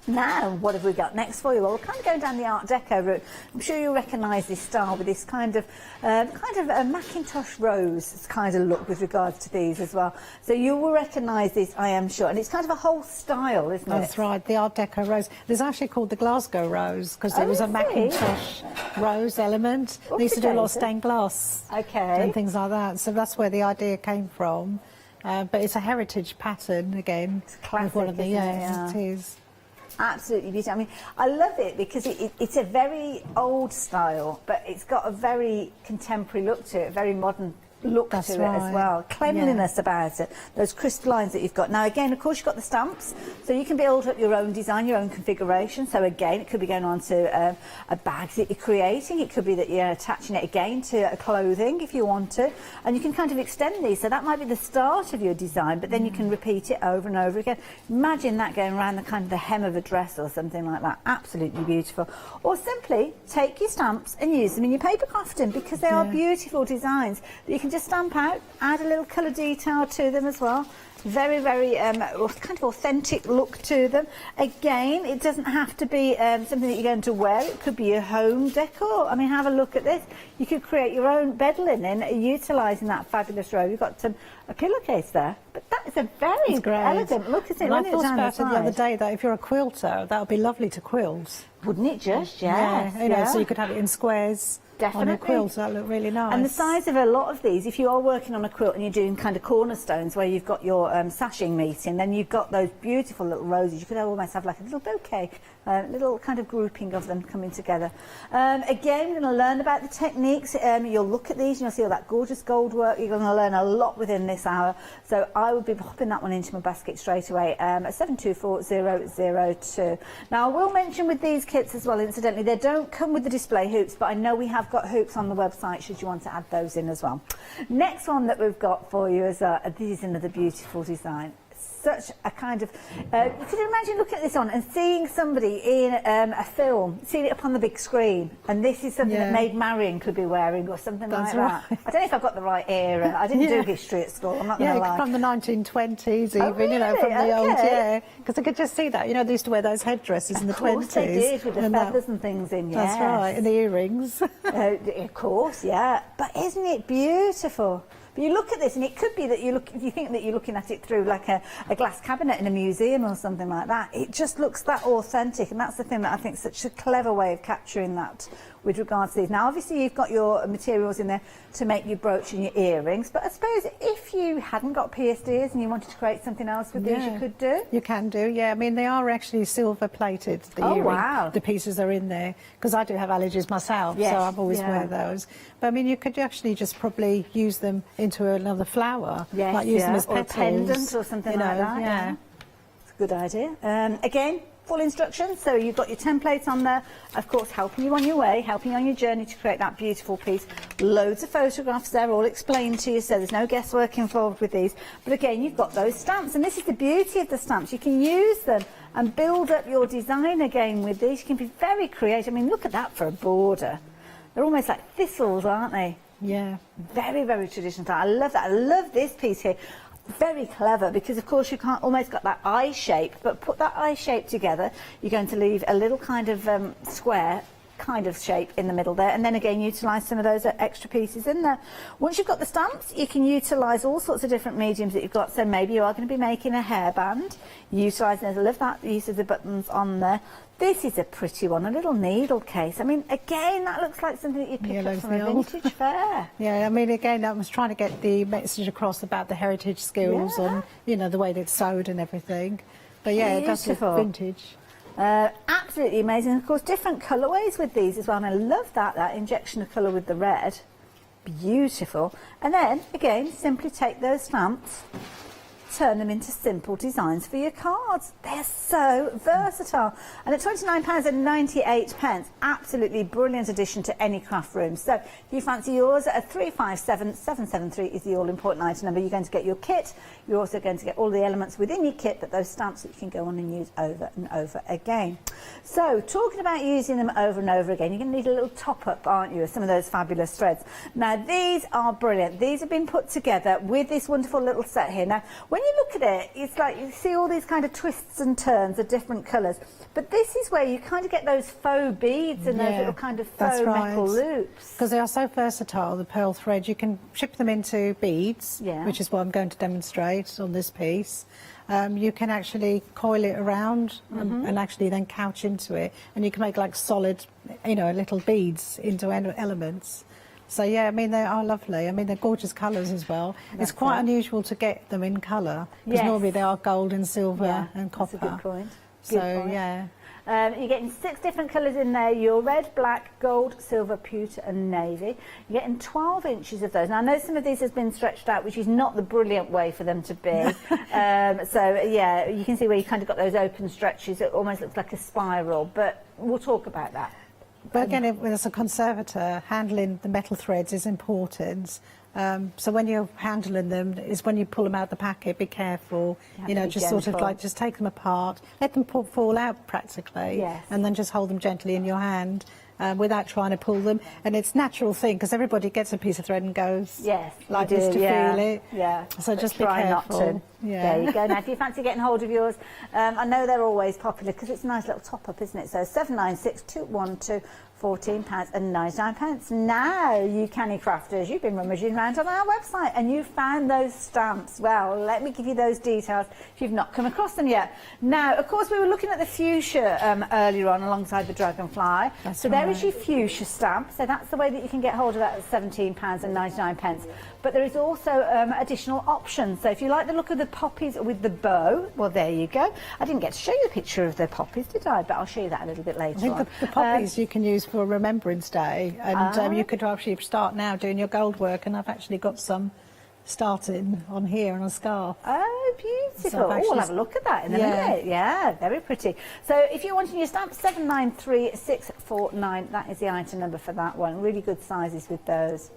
Now, what have we got next for you? Well, we're kind of going down the Art Deco route. I'm sure you'll recognise this style with this kind of a Macintosh rose kind of look with regards to these as well. So you will recognise this, I am sure. And it's kind of a whole style, isn't it? That's right, the Art Deco rose. There's actually called the Glasgow rose because there was a Macintosh rose element. They used to do a lot of stained glass and things like that. So that's where the idea came from. But it's a heritage pattern again. It's classic, one of the, isn't it? It is. Absolutely beautiful. I mean, I love it because it's a very old style, but it's got a very contemporary look to it, a very modern look to it as well. Cleanliness about it, those crisp lines that you've got. Now, again, of course, you've got the stamps, so you can build up your own design, your own configuration. So, again, it could be going on to a bag that you're creating. It could be that you're attaching it again to a clothing if you want to. And you can kind of extend these. So that might be the start of your design, but then you can repeat it over and over again. Imagine that going around the kind of the hem of a dress or something like that. Absolutely beautiful. Or simply take your stamps and use them in your paper crafting, because they are beautiful designs that you can just stamp out, add a little colour detail to them as well. Very, very kind of authentic look to them. Again, it doesn't have to be something that you're going to wear. It could be your home decor. I mean, have a look at this. You could create your own bed linen utilising that fabulous robe. You've got a pillowcase there, but that is a very elegant look, isn't it? And I thought about it the other day that if you're a quilter, that would be lovely to quilt. Wouldn't it just? So you could have it in squares. Definitely. on a quilt. That look really nice. And the size of a lot of these, if you are working on a quilt and you're doing kind of cornerstones where you've got your sashing meeting, then you've got those beautiful little roses. You could almost have like a little bouquet, little kind of grouping of them coming together. Again, we're going to learn about the techniques. You'll look at these and you'll see all that gorgeous gold work. You're going to learn a lot within this hour. So I will be popping that one into my basket straight away at 724002. Now, I will mention with these kits as well, incidentally, they don't come with the display hoops, but I know we have got hoops on the website should you want to add those in as well. Next one that we've got for you is this is another beautiful design. Such a kind of could you imagine looking at this on and seeing somebody in a film, seeing it up on the big screen, and this is something that Maid Marian could be wearing or something like that. I don't know if I've got the right era. I didn't do history at school, I'm not going to lie. From the 1920s even, you know, from the old, because I could just see that, you know, they used to wear those headdresses in the 20s. Of course they did, with the feathers and things in, That's right, and the earrings. Of course, yeah. But isn't it beautiful? But you look at this, and it could be that you think that you're looking at it through like a glass cabinet in a museum or something like that. It just looks that authentic, and that's the thing that I think is such a clever way of capturing that with regards to these. Now, obviously, you've got your materials in there to make your brooch and your earrings, but I suppose if you hadn't got pierced ears and you wanted to create something else with these, you could do? You can do, yeah. I mean, they are actually silver plated, the earring. Wow. The pieces are in there, because I do have allergies myself, so I've always wear those. But I mean, you could actually just probably use them into another flower, like use them as petals. Or a pendant or something like that. Yeah. It's a good idea. Again, full instructions, so you've got your templates on there, of course, helping you on your way, helping you on your journey to create that beautiful piece. Loads of photographs there, all explained to you, so there's no guesswork involved with these. But again, you've got those stamps, and this is the beauty of the stamps. You can use them and build up your design again with these. You can be very creative. I mean, look at that for a border. They're almost like thistles, aren't they? Yeah. Very, very traditional. I love that. I love this piece here. Very clever, because of course you can't almost got that eye shape, but put that eye shape together, you're going to leave a little kind of square kind of shape in the middle there, and then again utilise some of those extra pieces in there. Once you've got the stamps, you can utilise all sorts of different mediums that you've got. So maybe you are going to be making a hairband, utilising, I love that use of the buttons on there. This is a pretty one, a little needle case. I mean, again, that looks like something that you'd pick up from a vintage fair. Yeah, I mean, again, I was trying to get the message across about the heritage skills and, you know, the way that it's sewed and everything. But yeah, it does look vintage. Absolutely amazing. Of course, different colourways with these as well, and I love that injection of colour with the red. Beautiful. And then, again, simply take those stamps, turn them into simple designs for your cards. They're so versatile. And at £29.98, absolutely brilliant addition to any craft room. So if you fancy yours, at 357773 is the all-important item number. You're going to get your kit. You're also going to get all the elements within your kit, but those stamps that you can go on and use over and over again. So talking about using them over and over again, you're going to need a little top-up, aren't you, of some of those fabulous threads. Now, these are brilliant. These have been put together with this wonderful little set here. Now, when you look at it, it's like you see all these kind of twists and turns of different colours, but this is where you kind of get those faux beads and those little kind of faux metal loops. Because they are so versatile, the pearl thread. You can ship them into beads, which is what I'm going to demonstrate on this piece. You can actually coil it around and actually then couch into it, and you can make like solid, you know, little beads into elements. So yeah, I mean, they are lovely. I mean, they're gorgeous colours as well. It's quite unusual to get them in colour, because normally they are gold and silver and copper. That's a good point. Yeah. You're getting 6 different colours in there. Your red, black, gold, silver, pewter and navy. You're getting 12 inches of those. Now, I know some of these has been stretched out, which is not the brilliant way for them to be. So, yeah, you can see where you kind of got those open stretches. It almost looks like a spiral, but we'll talk about that. But again, as a conservator, handling the metal threads is important. So when you're handling them, is when you pull them out the packet, be careful. You know, just sort of like just take them apart, let them fall out practically, and then just hold them gently in your hand without trying to pull them. And it's a natural thing, because everybody gets a piece of thread and goes like this to feel it. So just be careful. Not to. There you go. Now, if you fancy getting hold of yours, I know they're always popular because it's a nice little top-up, isn't it? So 796212 £14.99. Now, you canny crafters, you've been rummaging around on our website and you found those stamps. Well, let me give you those details if you've not come across them yet. Now, of course, we were looking at the fuchsia earlier on alongside the dragonfly. So there is your fuchsia stamp. So that's the way that you can get hold of that at £17.99. But there is also additional options. So if you like the look of the poppies with the bow, well, there you go. I didn't get to show you a picture of the poppies, did I? But I'll show you that a little bit later. I think the poppies you can use for Remembrance Day, and you could actually start now doing your gold work, and I've actually got some starting on here on a scarf. Oh, beautiful. So We'll have a look at that in a minute. Yeah, very pretty. So if you're wanting your stamp, 793649, that is the item number for that one. Really good sizes with those.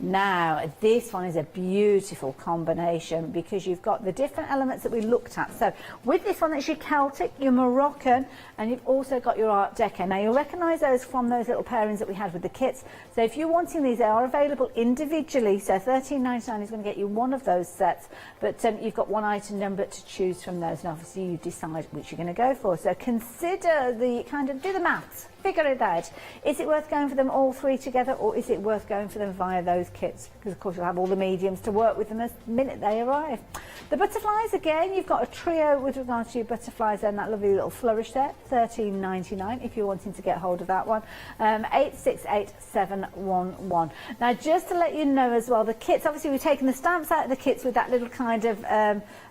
Now, this one is a beautiful combination because you've got the different elements that we looked at. So with this one, it's your Celtic, your Moroccan, and you've also got your Art Deco. Now, you'll recognise those from those little pairings that we had with the kits. So if you're wanting these, they are available individually. So £13.99 is going to get you one of those sets, but you've got one item number to choose from those, and obviously you decide which you're going to go for. So consider the do the maths. Figure it out. Is it worth going for them all three together, or is it worth going for them via those kits? Because, of course, you'll have all the mediums to work with them the minute they arrive. The butterflies, again, you've got a trio with regard to your butterflies and that lovely little flourish there, £13.99 if you're wanting to get hold of that one. 868711. Now, just to let you know as well, the kits, obviously, we've taken the stamps out of the kits with that little kind of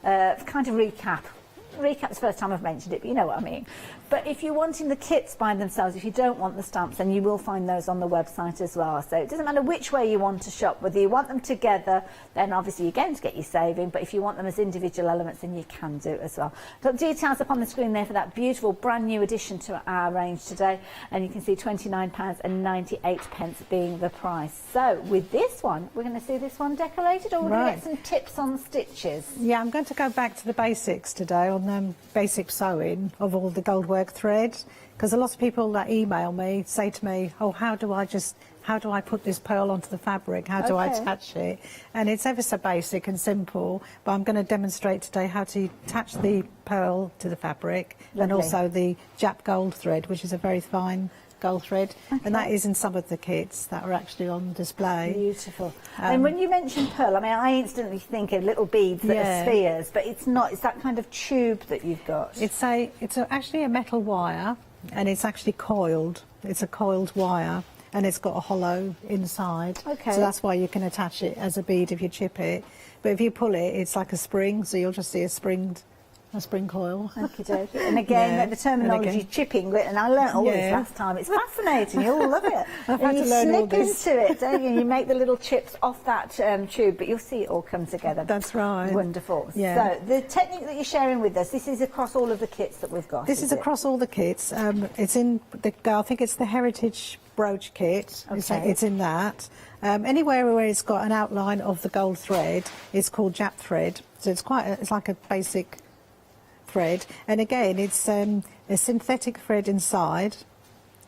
recap. Recap's the first time I've mentioned it, but you know what I mean. But if you're wanting the kits by themselves, if you don't want the stamps, then you will find those on the website as well. So it doesn't matter which way you want to shop. Whether you want them together, then obviously you're going to get your saving. But if you want them as individual elements, then you can do it as well. Got details up on the screen there for that beautiful brand new addition to our range today. And you can see £29.98 being the price. So with this one, we're going to see this one decorated, or we're going to get some tips on stitches. Yeah, I'm going to go back to the basics today on basic sewing of all the gold work thread, because a lot of people that email me say to me, oh, how do I put this pearl onto the fabric, how do I attach it? And it's ever so basic and simple, but I'm going to demonstrate today how to attach the pearl to the fabric. And also the Jap gold thread, which is a very fine gold thread, and that is in some of the kits that are actually on display. Beautiful. And when you mention pearl, I mean, I instantly think of little beads that are spheres, but it's not. It's that kind of tube that you've got. It's actually a metal wire, and it's actually coiled. It's a coiled wire, and it's got a hollow inside. Okay. So that's why you can attach it as a bead if you chip it. But if you pull it, it's like a spring, so you'll just see a spring coil. Okey-dokey. And again, the terminology chipping, and I learnt all this last time. It's fascinating. You'll love it. I've had to learn all this. You slip into it, don't you? You make the little chips off that tube, but you'll see it all come together. That's right. Wonderful. Yeah. So the technique that you're sharing with us, this is across all of the kits that we've got. This is across all the kits. It's in I think it's the Heritage brooch kit. Okay. It's in that. Anywhere where it's got an outline of the gold thread, it's called Jap thread. So it's like a basic thread, and again it's a synthetic thread inside,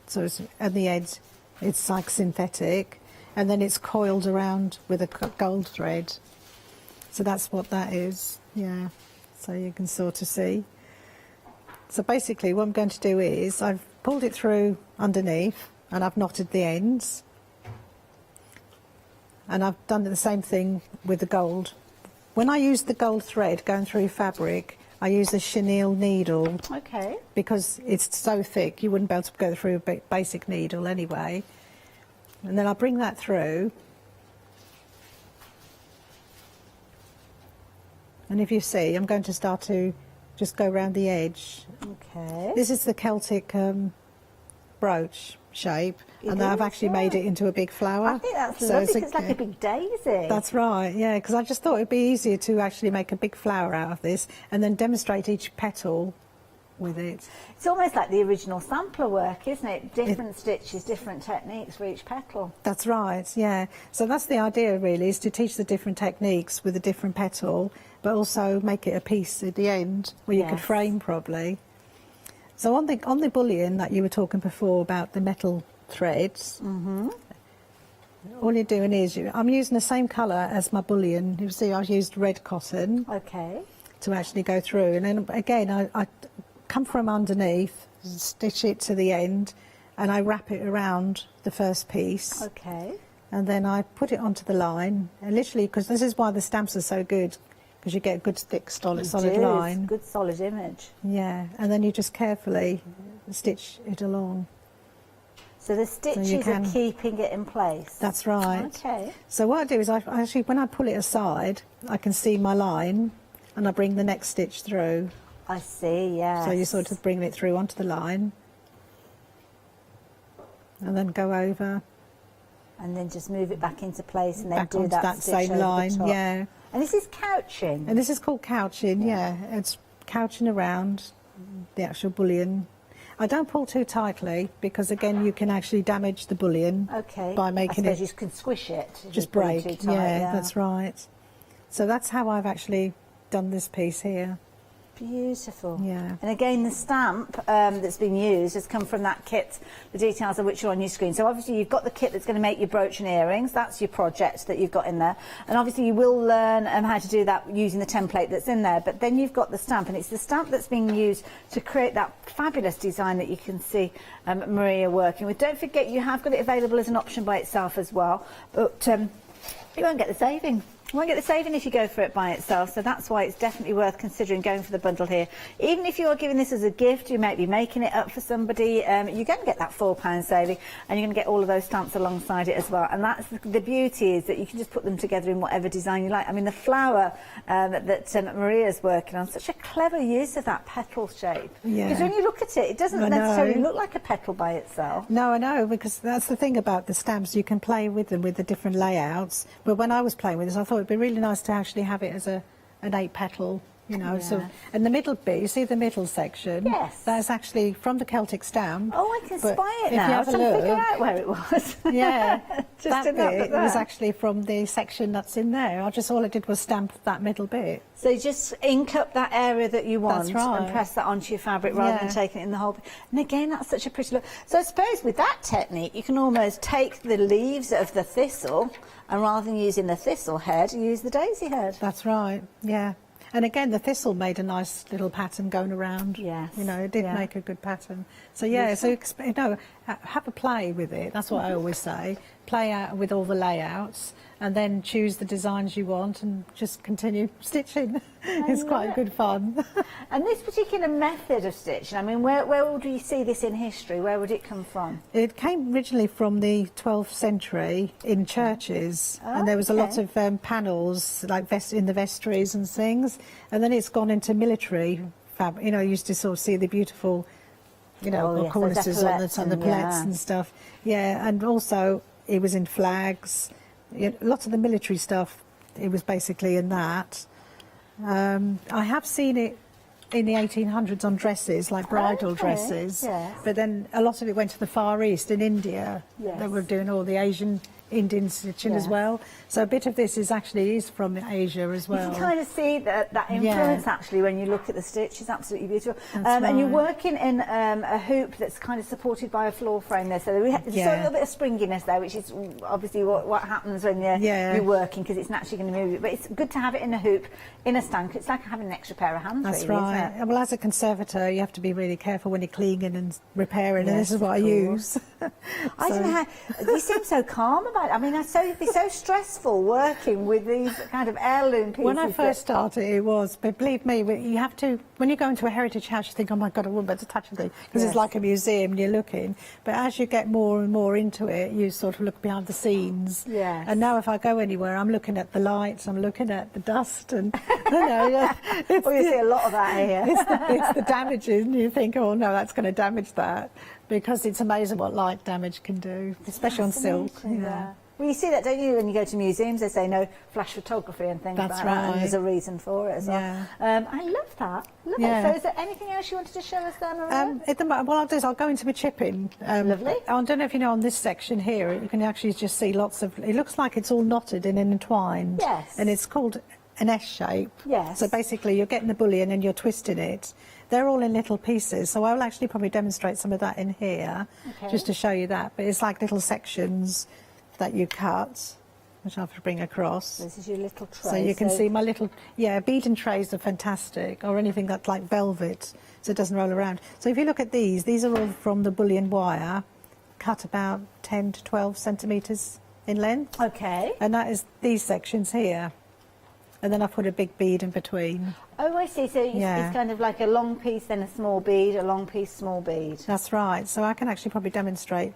so it's at the edge it's like synthetic, and then it's coiled around with a gold thread. So that's what that is. Yeah, so you can sort of see. So basically what I'm going to do is I've pulled it through underneath and I've knotted the ends, and I've done the same thing with the gold. When I use the gold thread going through fabric, I use the chenille needle, because it's so thick you wouldn't be able to go through a basic needle anyway. And then I bring that through, and if you see, I'm going to start to just go around the edge. Okay. This is the Celtic brooch shape, and I've actually made it into a big flower. I think that's lovely. It's like a big daisy. That's right, yeah, because I just thought it'd be easier to actually make a big flower out of this and then demonstrate each petal with it. It's almost like the original sampler work, isn't it? Different stitches, different techniques for each petal. That's right, yeah. So that's the idea really, is to teach the different techniques with a different petal, but also make it a piece at the end where you could frame properly. So on the bullion that you were talking before about the metal threads, all you're doing is, I'm using the same colour as my bullion. You see, I've used red cotton to actually go through. And then again, I come from underneath, stitch it to the end, and I wrap it around the first piece. Okay. And then I put it onto the line, and literally, because this is why the stamps are so good, because you get a good thick solid line. Good solid image. Yeah, and then you just carefully stitch it along. So the stitches are keeping it in place? That's right. Okay. So what I do is I actually, when I pull it aside, I can see my line, and I bring the next stitch through. I see, yes. So you sort of bring it through onto the line, and then go over. And then just move it back into place, and then back do onto that stitch same over line, the top. yeah. And this is couching? And this is called couching, yeah. It's couching around the actual bullion. I don't pull too tightly, because again you can actually damage the bullion by making I suppose you can squish it. If just you pull break. too tight, Yeah, that's right. So that's how I've actually done this piece here. Beautiful. Yeah. And again, the stamp that's been used has come from that kit, the details of which are on your screen. So obviously you've got the kit that's going to make your brooch and earrings. That's your project that you've got in there. And obviously you will learn how to do that using the template that's in there. But then you've got the stamp, and it's the stamp that's being used to create that fabulous design that you can see Maria working with. Don't forget, you have got it available as an option by itself as well. But you won't get the saving. You won't get the saving if you go for it by itself, so that's why it's definitely worth considering going for the bundle here. Even if you're giving this as a gift, you might be making it up for somebody, you're going to get that £4 saving, and you're going to get all of those stamps alongside it as well. And that's the beauty, is that you can just put them together in whatever design you like. I mean, the flower that Maria's working on, such a clever use of that petal shape. Yeah. Because when you look at it, it doesn't necessarily look like a petal by itself. No, I know, because that's the thing about the stamps. You can play with them with the different layouts. But when I was playing with this, I thought it'd be really nice to actually have it as an 8-petal, you know. So, and the middle bit, you see the middle section? Yes. That's actually from the Celtic stamp. Oh, I can But spy it if now. you have a I'm trying to figure look- out where it was. Yeah, Just that didn't have bit that. was actually from the section that's in there. All I did was stamp that middle bit. So you just ink up that area that you want That's right. and press that onto your fabric rather than taking it in the whole. And again, that's such a pretty look. So I suppose with that technique, you can almost take the leaves of the thistle, and rather than using the thistle head, use the daisy head. That's right, yeah. And again, the thistle made a nice little pattern going around. Yes. You know, it did make a good pattern. So yeah, so you know, have a play with it. That's what I always say. Play out with all the layouts, and then choose the designs you want, and just continue stitching. It's quite good fun. And this particular method of stitching, I mean, where would you see this in history? Where would it come from? It came originally from the 12th century in churches, and there was a lot of panels like in the vestries and things, and then it's gone into military fabric. You know, you used to sort of see the beautiful, you know, cornices on the palettes and stuff. Yeah, and also it was in flags. Lots of the military stuff, it was basically in that. I have seen it in the 1800s on dresses, like bridal dresses, but then a lot of it went to the Far East in India. They were doing all the Indian stitching as well. So a bit of this is from Asia as well. You can kind of see that influence actually when you look at the stitch. It's absolutely beautiful. That's And you're right. working in a hoop that's kind of supported by a floor frame there. So there's a little bit of springiness there, which is obviously what happens when you're working, because it's naturally going to move it. But it's good to have it in a hoop, in a stand. It's like having an extra pair of hands. That's really, right. Isn't it? Well, as a conservator, you have to be really careful when you're cleaning and repairing, and Yes, this is what I of use. I don't know how you seem so calm about it. I mean, it'd be so stressful working with these kind of heirloom pieces. When I first started, it was, but believe me, you have to, when you go into a heritage house, you think, oh my God, I wouldn't be able to touch anything, because it's like a museum and you're looking. But as you get more and more into it, you sort of look behind the scenes. Yes. And now if I go anywhere, I'm looking at the lights, I'm looking at the dust, and, you know. Well, you see a lot of that here. It's the damages, and you think, oh no, that's going to damage that. Because it's amazing what light damage can do, especially on silk. Yeah. Well, you see that, don't you, when you go to museums? They say no flash photography and things That's like that, and right. there's a reason for it as well. I love that. Love it. So is there anything else you wanted to show us there, Maria? What I'll do is I'll go into my chipping. Lovely. I don't know if you know, on this section here, you can actually just see lots of, it looks like it's all knotted and entwined. Yes. And it's called an S shape. Yes. So basically you're getting the bullion and you're twisting it. They're all in little pieces, so I'll actually probably demonstrate some of that in here, just to show you that. But it's like little sections that you cut, which I'll have to bring across. This is your little tray. So you can see my little, beading trays are fantastic, or anything that's like velvet, so it doesn't roll around. So if you look at these are all from the bullion wire, cut about 10 to 12 centimetres in length. Okay. And that is these sections here. And then I put a big bead in between. Oh, I see. So it's kind of like a long piece, then a small bead, a long piece, small bead. That's right. So I can actually probably demonstrate,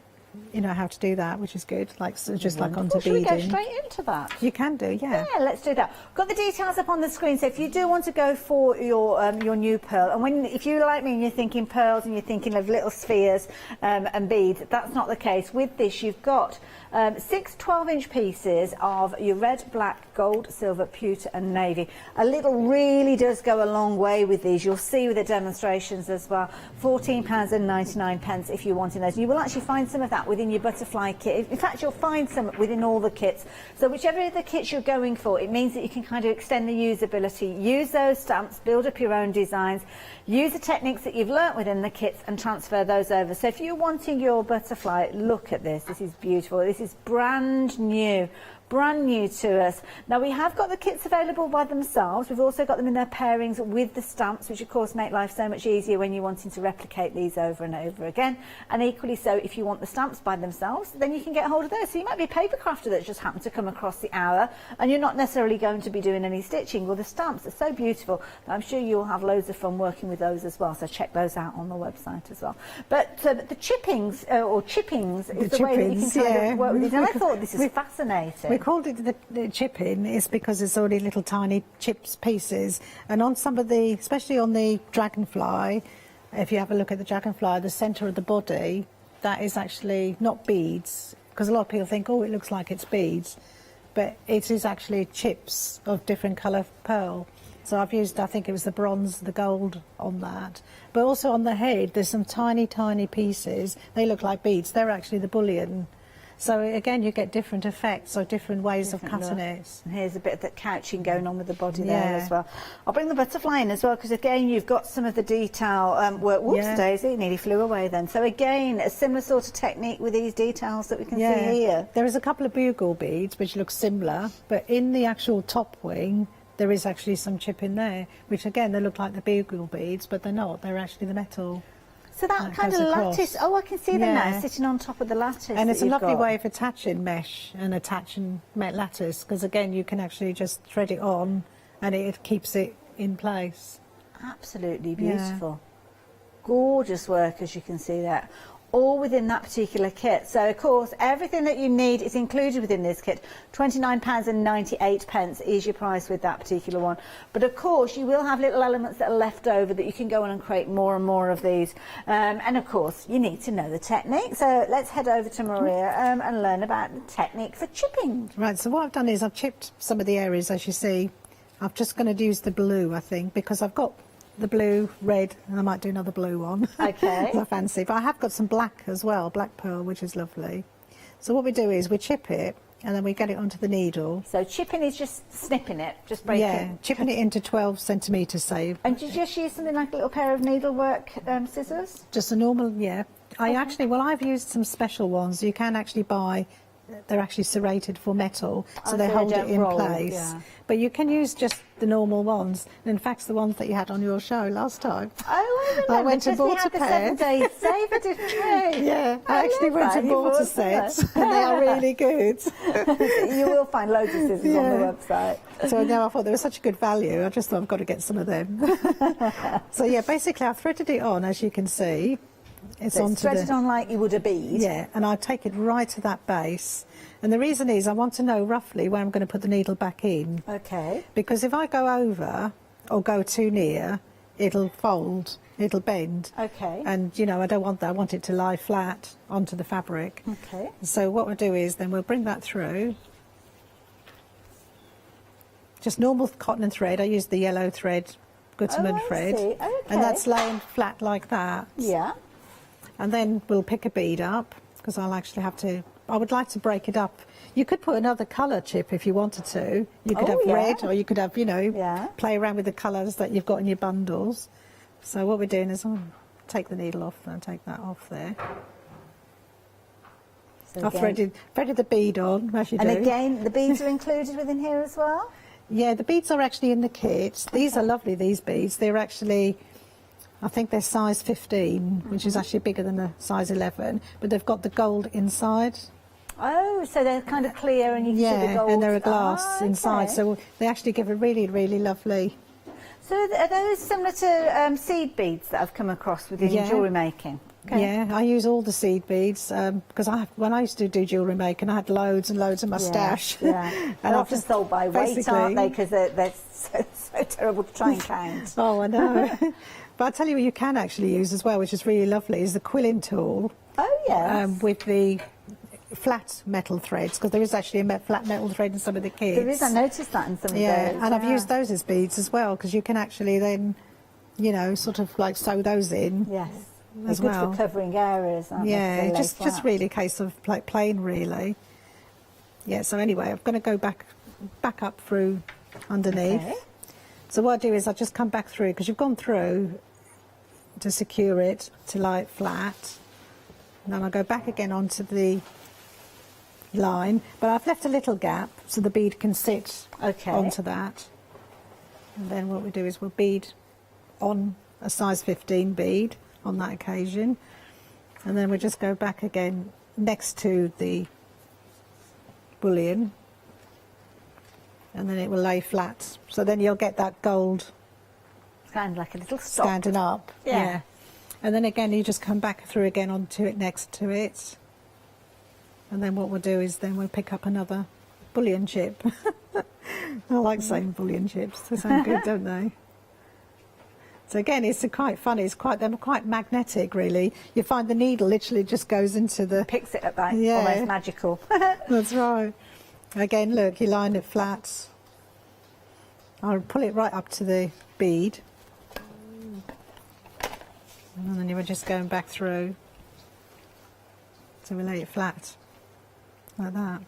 you know, how to do that, which is good. Like so just like onto beading. Should we go straight into that? You can do, yeah. Yeah, let's do that. Got the details up on the screen. So if you do want to go for your new pearl, and if you like me and you're thinking pearls and you're thinking of little spheres and beads, that's not the case. With this, you've got 6 12-inch pieces of your red, black, gold, silver, pewter and navy. A little really does go a long way with these. You'll see with the demonstrations as well. £14.99 if you're wanting those. You will actually find some of that within your butterfly kit. In fact, you'll find some within all the kits. So whichever of the kits you're going for, it means that you can kind of extend the usability. Use those stamps, build up your own designs, use the techniques that you've learnt within the kits and transfer those over. So if you're wanting your butterfly, look at this. This is beautiful. This is brand new to us. Now we have got the kits available by themselves. We've also got them in their pairings with the stamps, which of course make life so much easier when you're wanting to replicate these over and over again. And equally so, if you want the stamps by themselves, then you can get hold of those. So you might be a paper crafter that's just happened to come across the hour and you're not necessarily going to be doing any stitching. Well, the stamps are so beautiful that I'm sure you'll have loads of fun working with those as well. So check those out on the website as well. But the chippings or chippings is the way that you can kind of work with these. And I thought this is fascinating. We called it the chipping is because it's only little tiny chips pieces, and on some of the, especially on the dragonfly, if you have a look at the dragonfly, the centre of the body, that is actually not beads, because a lot of people think, oh, it looks like it's beads, but it is actually chips of different colour pearl. So I've used, I think it was the bronze, the gold on that. But also on the head, there's some tiny pieces. They look like beads. They're actually the bullion. So again, you get different effects or different ways of cutting it. And here's a bit of that couching going on with the body there as well. I'll bring the butterfly in as well, because again, you've got some of the detail work. Whoops, Daisy, it nearly flew away then. So again, a similar sort of technique with these details that we can see here. There is a couple of bugle beads which look similar, but in the actual top wing, there is actually some chip in there, which again, they look like the bugle beads, but they're not. They're actually the metal. So that kind of lattice, oh, I can see them now, sitting on top of the lattice. And it's a lovely way of attaching mesh and attaching lattice, because again, you can actually just thread it on and it keeps it in place. Absolutely beautiful. Gorgeous work, as you can see there. All within that particular kit. So of course everything that you need is included within this kit. £29.98 is your price with that particular one. But of course you will have little elements that are left over that you can go on and create more and more of these. And of course you need to know the technique. So let's head over to Maria and learn about the technique for chipping. Right, so what I've done is I've chipped some of the areas, as you see. I'm just going to use the blue, I think, because I've got the blue, red, and I might do another blue one. Okay. I fancy. But I have got some black as well, black pearl, which is lovely. So what we do is we chip it, and then we get it onto the needle. So chipping is just snipping it, just breaking. Yeah, chipping it into 12 centimetres, say. And did you just use something like a little pair of needlework scissors? Just a normal, I've used some special ones. You can actually buy, they're actually serrated for metal, so they hold it in place. Yeah. But you can use just the normal ones. And in fact, the ones that you had on your show last time. Oh, I went and bought a pair. The 7 days saver, didn't we? Yeah, I actually went and bought a set, and they are really good. You will find loads of scissors on the website. So now I thought they were such a good value, I just thought I've got to get some of them. So yeah, basically I've threaded it on, as you can see. It's threaded on like you would a bead. Yeah, and I take it right to that base. And the reason is I want to know roughly where I'm going to put the needle back in. Okay. Because if I go over or go too near, it'll fold, it'll bend. Okay. And, you know, I don't want that. I want it to lie flat onto the fabric. Okay. So what we'll do is then we'll bring that through. Just normal cotton and thread. I use the yellow thread, Gutermann thread. See. Okay. And that's laying flat like that. Yeah. And then we'll pick a bead up, because I'll actually have to, I would like to break it up. You could put another colour chip if you wanted to. You could have red, or you could have, you know, play around with the colours that you've got in your bundles. So what we're doing is I'll take the needle off and take that off there. So I've threaded the bead on, as you do. And again, the beads are included within here as well? Yeah, the beads are actually in the kit. These are lovely, these beads. They're actually I think they're size 15, which is actually bigger than a size 11, but they've got the gold inside. Oh, so they're kind of clear and you can see the gold. And they're a glass inside, so they actually give a really, really lovely... So are those similar to seed beads that I've come across within jewellery making? Okay. Yeah, I use all the seed beads because when I used to do jewellery making, I had loads and loads in my stash. Yeah, and they're often sold by weight, aren't they? Because they're so terrible to try and count. Oh, I know. But I'll tell you what you can actually use as well, which is really lovely, is the quilling tool. Oh, yes. With the flat metal threads, because there is actually a flat metal thread in some of the kits. There is, I noticed that in some of those. And I've used those as beads as well, because you can actually then, you know, sort of like sew those in. Yes. As good well. for covering areas, aren't yeah, they? just really a case of like plain, really. Yeah. So anyway, I'm going to go back up through underneath. Okay. So what I do is I just come back through because you've gone through to secure it to lie it flat. And then I go back again onto the line, but I've left a little gap so the bead can sit onto that. And then what we do is we'll bead on a size 15 bead on that occasion, and then we just go back again next to the bullion, and then it will lay flat. So then you'll get that gold kind of like a little stop. Standing up. Yeah. And then again you just come back through again onto it next to it, and then what we'll do is then we'll pick up another bullion chip. I like saying bullion chips, they sound good, don't they? So again, it's quite funny. They're quite magnetic, really. You find the needle literally just goes into the... Picks it up, almost magical. That's right. Again, look, you line it flat. I'll pull it right up to the bead. And then you were just going back through. So we lay it flat, like that.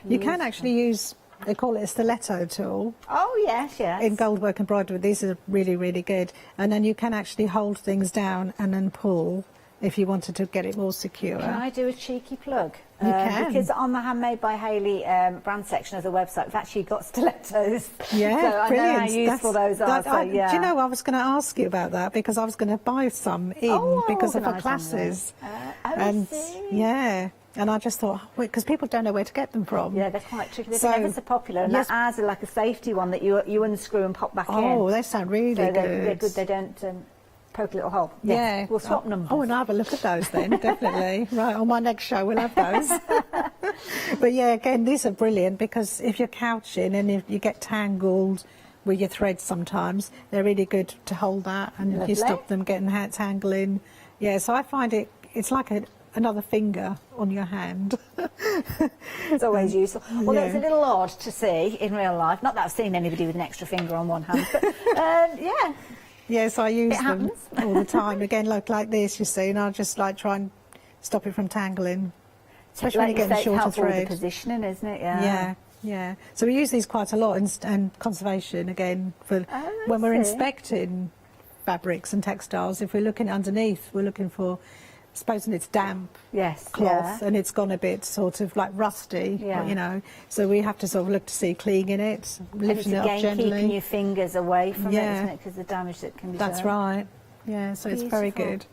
Beautiful. You can actually use... They call it a stiletto tool. Oh, yes, yes. In goldwork embroidery, these are really, really good. And then you can actually hold things down and then pull if you wanted to get it more secure. Can I do a cheeky plug? You can. Because on the Handmade by Hayley brand section of the website, we've actually got stilettos. Yeah, so I brilliant. know how useful those are. So, do you know, I was going to ask you about that because I was going to buy some because of our classes. I see. Yeah. And I just thought, because people don't know where to get them from. Yeah, they're quite tricky. They're never so popular. And ours are like a safety one that you unscrew and pop back in. Oh, they sound really good. They're good. They don't poke a little hole. Yes. Yeah. We'll swap numbers. Oh, and I'll have a look at those then, definitely. Right, on my next show we'll have those. But yeah, again, these are brilliant because if you're couching and if you get tangled with your threads sometimes, they're really good to hold that and you stop them getting tangling. Yeah, so I find it's like another finger on your hand. It's always useful. Although it's a little odd to see in real life. Not that I've seen anybody with an extra finger on one hand, but yeah. Yes, I use them all the time. Again, like this, you see, and I'll just like try and stop it from tangling. Especially when you're getting shorter thread. With the positioning, isn't it? Yeah. So we use these quite a lot and conservation again for when we're inspecting fabrics and textiles. If we're looking underneath, we're looking for, supposing it's damp cloth and it's gone a bit sort of like rusty, you know, so we have to sort of look to see cleaning it, lifting it up gently. Keeping your fingers away from it, isn't it, because the damage that can be done. That's right. Yeah, so it's very good.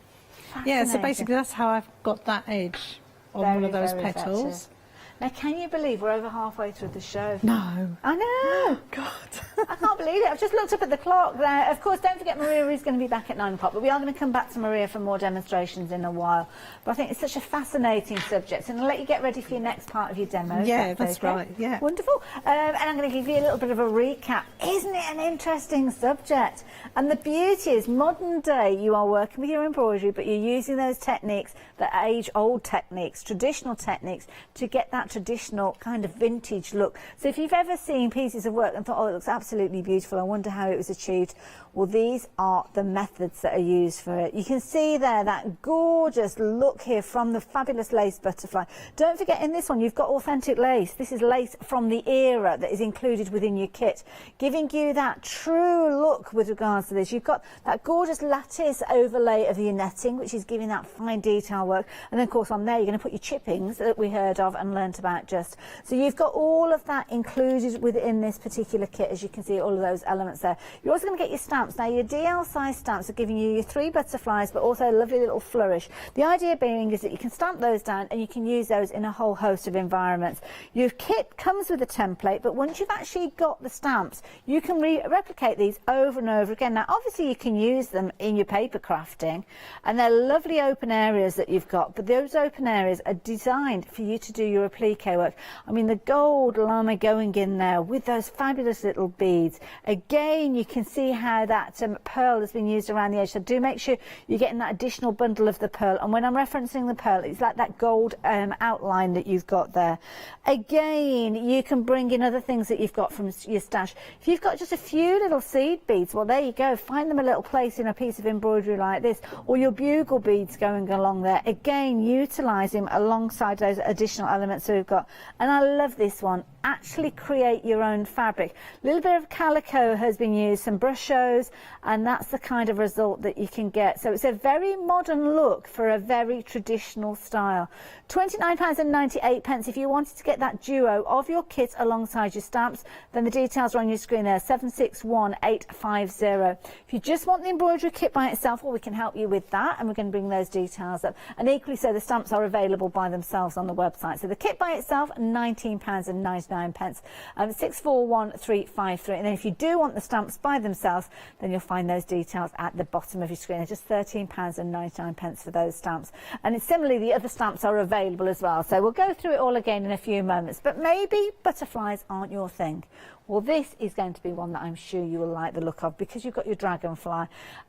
Yeah, so basically that's how I've got that edge on one of those petals. Effective. Now, can you believe we're over halfway through the show? No. I know. God. I can't believe it. I've just looked up at the clock there. Of course, don't forget Maria is going to be back at 9 o'clock, but we are going to come back to Maria for more demonstrations in a while. But I think it's such a fascinating subject, and I'll let you get ready for your next part of your demo. Yeah, that's right. Yeah. Wonderful. And I'm going to give you a little bit of a recap. Isn't it an interesting subject? And the beauty is, modern day, you are working with your embroidery, but you're using those techniques, the age-old techniques, traditional techniques, to get that traditional kind of vintage look. So if you've ever seen pieces of work and thought, oh, it looks absolutely beautiful, I wonder how it was achieved, well, these are the methods that are used for it. You can see there that gorgeous look here from the fabulous lace butterfly. Don't forget, in this one you've got authentic lace. This is lace from the era that is included within your kit, giving you that true look with regards to this. You've got that gorgeous lattice overlay of your netting, which is giving that fine detail work, and then of course on there you're going to put your chippings that we heard of and learnt about just. So you've got all of that included within this particular kit, as you can see, all of those elements there. You're also going to get your stamps. Now, your DL size stamps are giving you your 3 butterflies, but also a lovely little flourish. The idea being is that you can stamp those down and you can use those in a whole host of environments. Your kit comes with a template, but once you've actually got the stamps, you can replicate these over and over again. Now, obviously, you can use them in your paper crafting, and they're lovely open areas that you've got, but those open areas are designed for you to do your applique work. I mean, the gold lame going in there with those fabulous little beads. Again, you can see how that pearl has been used around the edge, so do make sure you're getting that additional bundle of the pearl. And when I'm referencing the pearl, it's like that gold outline that you've got there. Again, you can bring in other things that you've got from your stash. If you've got just a few little seed beads, well, there you go. Find them a little place in a piece of embroidery like this, or your bugle beads going along there. Again, utilise them alongside those additional elements that we've got. And I love this one. Actually create your own fabric. A little bit of calico has been used, some brushos, and that's the kind of result that you can get. So it's a very modern look for a very traditional style. £29.98. If you wanted to get that duo of your kit alongside your stamps, then the details are on your screen there, 761850. If you just want the embroidery kit by itself, well, we can help you with that, and we're going to bring those details up. And equally so, the stamps are available by themselves on the website. So the kit by itself, £19.99. 641353. And then if you do want the stamps by themselves, then you'll find those details at the bottom of your screen. It's just £13.99 for those stamps. And it's similarly, the other stamps are available as well. So we'll go through it all again in a few moments. But maybe butterflies aren't your thing. Well, this is going to be one that I'm sure you will like the look of, because you've got your dragonfly,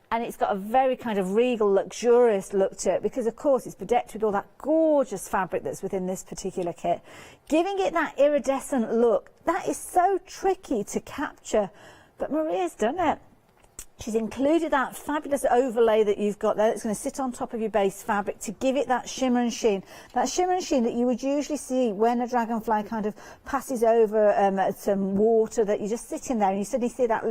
and it's got a very kind of regal, luxurious look to it, because of course it's bedecked with all that gorgeous fabric that's within this particular kit, giving it that iridescent look. That is so tricky to capture, but Maria's done it. She's included that fabulous overlay that you've got there. It's going to sit on top of your base fabric to give it that shimmer and sheen. That shimmer and sheen that you would usually see when a dragonfly kind of passes over some water, that you just sit in there and you suddenly see that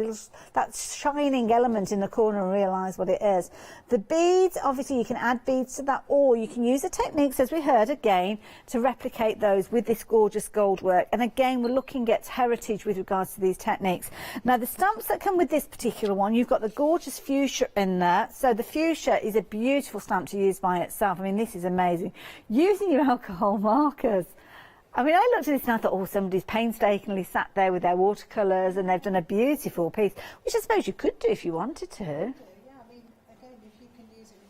shining element in the corner and realise what it is. The beads, obviously you can add beads to that, or you can use the techniques, as we heard again, to replicate those with this gorgeous gold work. And again, we're looking at heritage with regards to these techniques. Now, the stamps that come with this particular one, you've got the gorgeous fuchsia in there. So the fuchsia is a beautiful stamp to use by itself. I mean, this is amazing. Using your alcohol markers. I mean, I looked at this and I thought, oh, somebody's painstakingly sat there with their watercolours and they've done a beautiful piece, which I suppose you could do if you wanted to.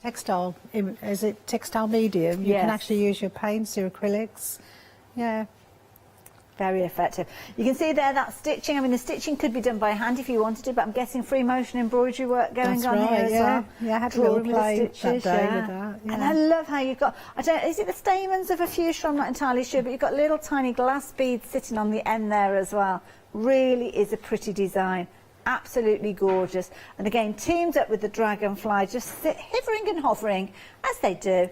Textile, is it textile medium? You can actually use your paints, your acrylics. Yeah. Very effective. You can see there that stitching. I mean, the stitching could be done by hand if you wanted to, but I'm guessing free motion embroidery work going on here as well. Yeah, I had a little play that day with that. Yeah. And I love how you've got, I don't know, is it the stamens of a fuchsia? I'm not entirely sure, but you've got little tiny glass beads sitting on the end there as well. Really is a pretty design. Absolutely gorgeous. And again, teamed up with the dragonfly, just hovering and hovering, as they do,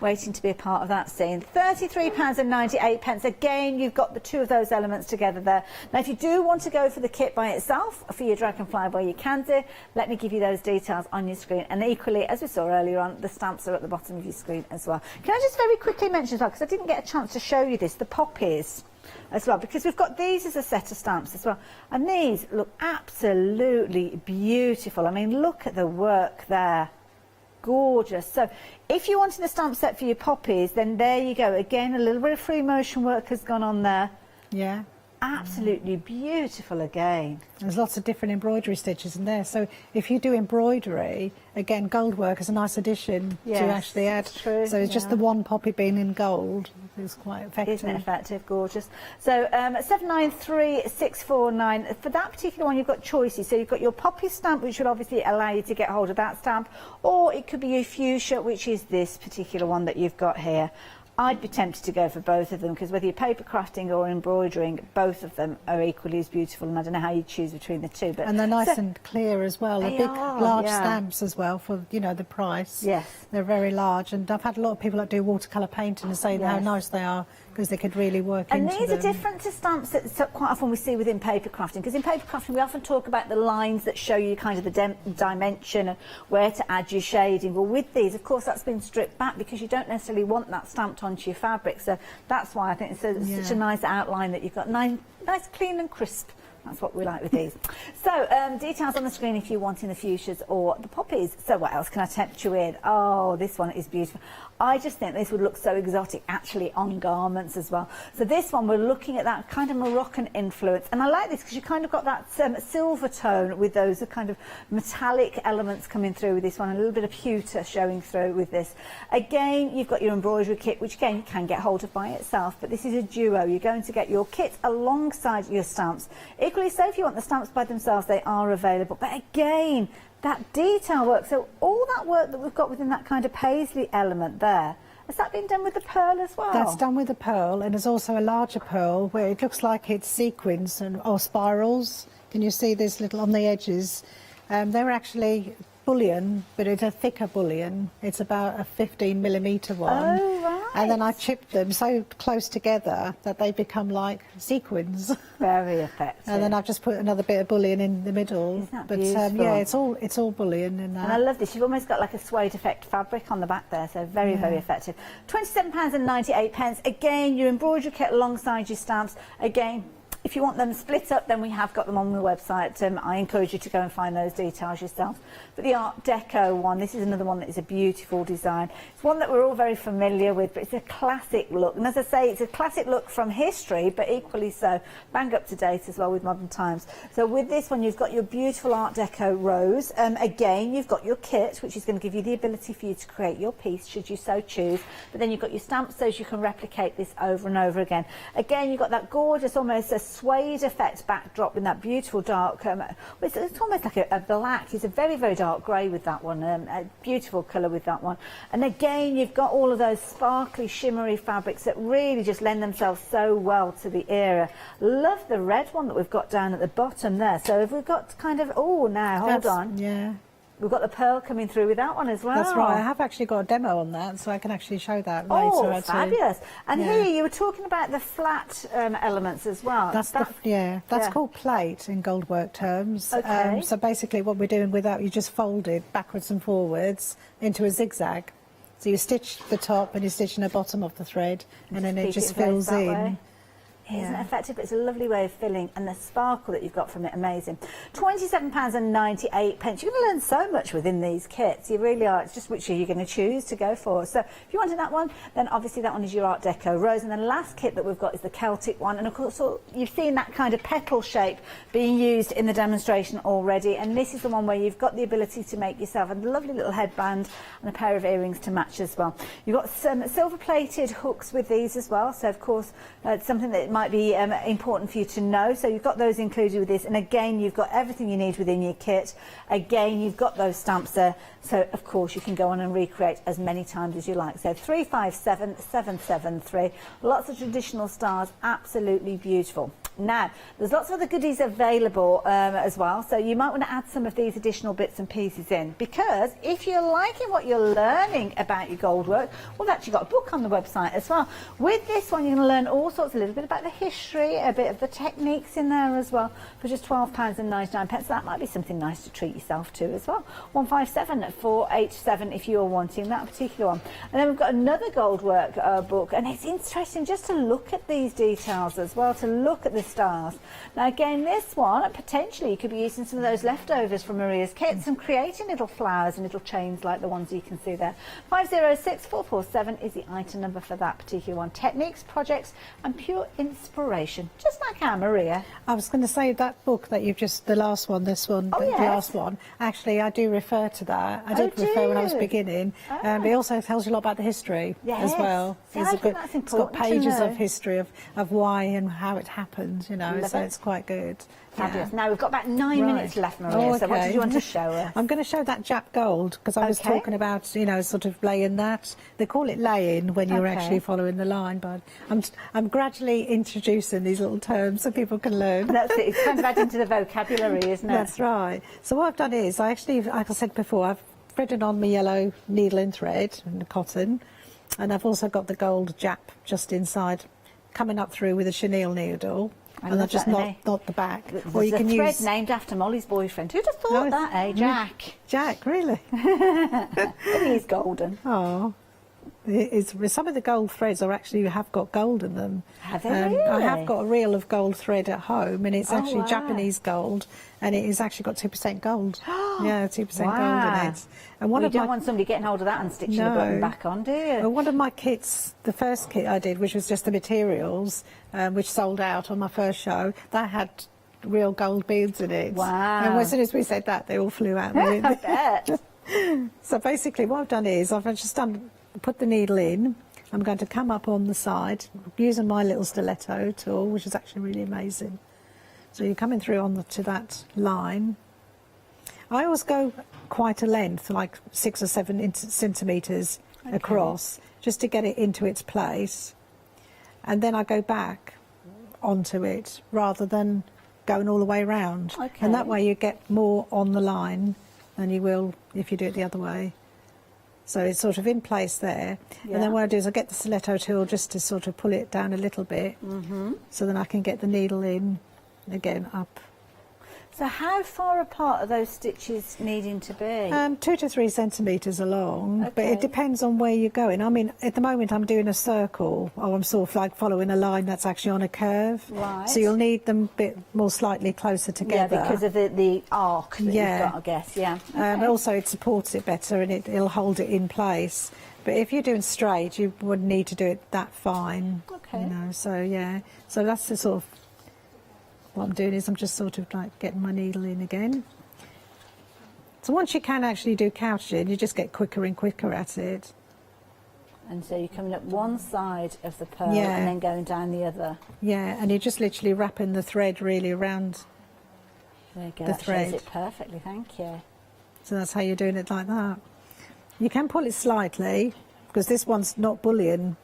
waiting to be a part of that scene. £33.98. Again, you've got the two of those elements together there. Now, if you do want to go for the kit by itself, for your dragonfly, well, you can do. Let me give you those details on your screen. And equally, as we saw earlier on, the stamps are at the bottom of your screen as well. Can I just very quickly mention as well, because I didn't get a chance to show you this, the poppies as well, because we've got these as a set of stamps as well. And these look absolutely beautiful. I mean, look at the work there. Gorgeous. So if you wanted a stamp set for your poppies, then there you go. Again, a little bit of free motion work has gone on there. Yeah. Absolutely beautiful again. There's lots of different embroidery stitches in there. So if you do embroidery, again, gold work is a nice addition to actually add. True, so it's just the one poppy being in gold is quite effective. Isn't it effective? Gorgeous. So 793649. For that particular one, you've got choices. So you've got your poppy stamp, which will obviously allow you to get hold of that stamp, or it could be your fuchsia, which is this particular one that you've got here. I'd be tempted to go for both of them, because whether you're paper crafting or embroidering, both of them are equally as beautiful, and I don't know how you choose between the two. But and they're nice and clear as well. They're big, large stamps as well for, you know, the price. Yes. They're very large, and I've had a lot of people that do watercolour painting and say how nice they are because they could really work And into these them. are different to stamps that quite often we see within paper crafting, because in paper crafting we often talk about the lines that show you kind of the dimension and where to add your shading. Well, with these, of course, that's been stripped back because you don't necessarily want that stamped onto your fabric. So that's why I think it's such a nice outline that you've got nice, clean and crisp. That's what we like with these. So, details on the screen if you want in the fuchsias or the poppies. So what else can I tempt you with? Oh, this one is beautiful. I just think this would look so exotic actually on garments as well. So this one, we're looking at that kind of Moroccan influence. And I like this because you kind of got that silver tone with those kind of metallic elements coming through with this one. A little bit of pewter showing through with this. Again, you've got your embroidery kit, which again, you can get hold of by itself. But this is a duo. You're going to get your kit alongside your stamps. Equally so, if you want the stamps by themselves, they are available. But again, that detail work, so all that work that we've got within that kind of paisley element there, has that been done with the pearl as well? That's done with the pearl, and there's also a larger pearl where it looks like it's sequins or spirals. Can you see this little on the edges? They're actually bullion, but it's a thicker bullion. It's about a 15mm one. Oh, right. And then I chipped them so close together that they become like sequins. Very effective. And then I've just put another bit of bullion in the middle. Isn't that but beautiful? yeah, it's all bullion in that. And I love this. You've almost got like a suede effect fabric on the back there, so very, very effective. £27.98. Again, your embroidery kit alongside your stamps. Again, if you want them split up, then we have got them on the website. I encourage you to go and find those details yourself. But the Art Deco one, this is another one that is a beautiful design. It's one that we're all very familiar with, but it's a classic look. And as I say, it's a classic look from history, but equally so, bang up to date as well with modern times. So with this one, you've got your beautiful Art Deco rose. Again, you've got your kit, which is going to give you the ability for you to create your piece, should you so choose. But then you've got your stamps, so you can replicate this over and over again. Again, you've got that gorgeous, almost a suede effect backdrop in that beautiful dark, it's almost like a black. It's a very, very dark grey with that one, a beautiful colour with that one. And again, you've got all of those sparkly, shimmery fabrics that really just lend themselves so well to the era. Love the red one that we've got down at the bottom there. So if we've got kind of, hold on. Yeah. We've got the pearl coming through with that one as well. That's right. I have actually got a demo on that, so I can actually show that later. Oh, fabulous. And here you were talking about the flat elements as well. That's called plate in gold work terms. Okay. So basically what we're doing with that, you just fold it backwards and forwards into a zigzag. So you stitch the top and you stitch in the bottom of the thread, and then it just fills in. Isn't it effective? But it's a lovely way of filling, and the sparkle that you've got from it, amazing. £27.98. You're going to learn so much within these kits. You really are. It's just which you're going to choose to go for. So if you wanted that one, then obviously that one is your Art Deco rose. And the last kit that we've got is the Celtic one. And of course, you've seen that kind of petal shape being used in the demonstration already. And this is the one where you've got the ability to make yourself a lovely little headband and a pair of earrings to match as well. You've got some silver-plated hooks with these as well. So of course, it's something that might be important for you to know. So you've got those included with this, and again you've got everything you need within your kit. Again, you've got those stamps there, so of course you can go on and recreate as many times as you like. So 357773, lots of traditional stars, absolutely beautiful. Now, there's lots of other goodies available as well, so you might want to add some of these additional bits and pieces in, because if you're liking what you're learning about your gold work, we've actually got a book on the website as well. With this one, you're going to learn all sorts, a little bit about the history, a bit of the techniques in there as well, for just £12.99. So that might be something nice to treat yourself to as well. 157487 if you're wanting that particular one. And then we've got another gold work book, and it's interesting just to look at these details as well, to look at the stars. Now again, this one, potentially you could be using some of those leftovers from Maria's kits and creating little flowers and little chains like the ones you can see there. 506447 is the item number for that particular one. Techniques, projects and pure inspiration, just like our Maria. I was going to say that book that you've just, the last one, this one, the last one, actually I do refer to that. I did refer when I was beginning. It also tells you a lot about the history as well. See, I think that's it's got important pages to of history of why and how it happened, you know, so it's quite good. Fabulous. Now we've got about 9 minutes left, Maria, so what did you want to show us? I'm going to show that Jap gold, because I was talking about, you know, sort of laying that. They call it laying when you're actually following the line, but I'm gradually introducing these little terms so people can learn. That's it. It's kind of adding to the vocabulary, isn't it? That's right. So what I've done is, I actually, like I said before, I've threaded on my yellow needle and thread and the cotton, and I've also got the gold Jap just inside coming up through with a chenille needle, I and I love just that, knot the back. There's a thread named after Molly's boyfriend. Who'd have thought that, eh? Jack. Jack, really? He's golden. Oh. Some of the gold threads have got gold in them. Have they really? I have got a reel of gold thread at home, and it's actually wow. Japanese gold, and it has actually got 2% gold. Yeah, 2% gold Wow. in it. And one You of don't my, want somebody getting hold of that and stitching the button back on, do you? Well, one of my kits, the first kit I did, which was just the materials, which sold out on my first show, that had real gold beads in it. Wow. And as soon as we said that, they all flew out. I bet. So basically what I've done is I've just put the needle in. I'm going to come up on the side using my little stiletto tool, which is actually really amazing. So you're coming through to that line. I always go quite a length, like 6 or 7 centimetres across, just to get it into its place. And then I go back onto it rather than going all the way around. And that way you get more on the line than you will if you do it the other way. So it's sort of in place there. Yeah. And then what I do is I get the stiletto tool just to sort of pull it down a little bit, so then I can get the needle in again up. So how far apart are those stitches needing to be? 2 to 3 centimetres along, but it depends on where you're going. I mean, at the moment I'm doing a circle, or I'm sort of like following a line that's actually on a curve. Right. So you'll need them a bit more slightly closer together. Yeah, because of the arc that you've got, I guess, yeah. But also it supports it better, and it'll hold it in place. But if you're doing straight, you wouldn't need to do it that fine. Okay. You know, so yeah. So that's the sort of, what I'm doing is I'm just sort of like getting my needle in again. So once you can actually do couching, you just get quicker and quicker at it. And so you're coming up one side of the pearl Yeah. and then going down the other. Yeah, and you're just literally wrapping the thread really around There you go, the that thread. shows it perfectly, thank you. So that's how you're doing it, like that. You can pull it slightly, because this one's not bullion,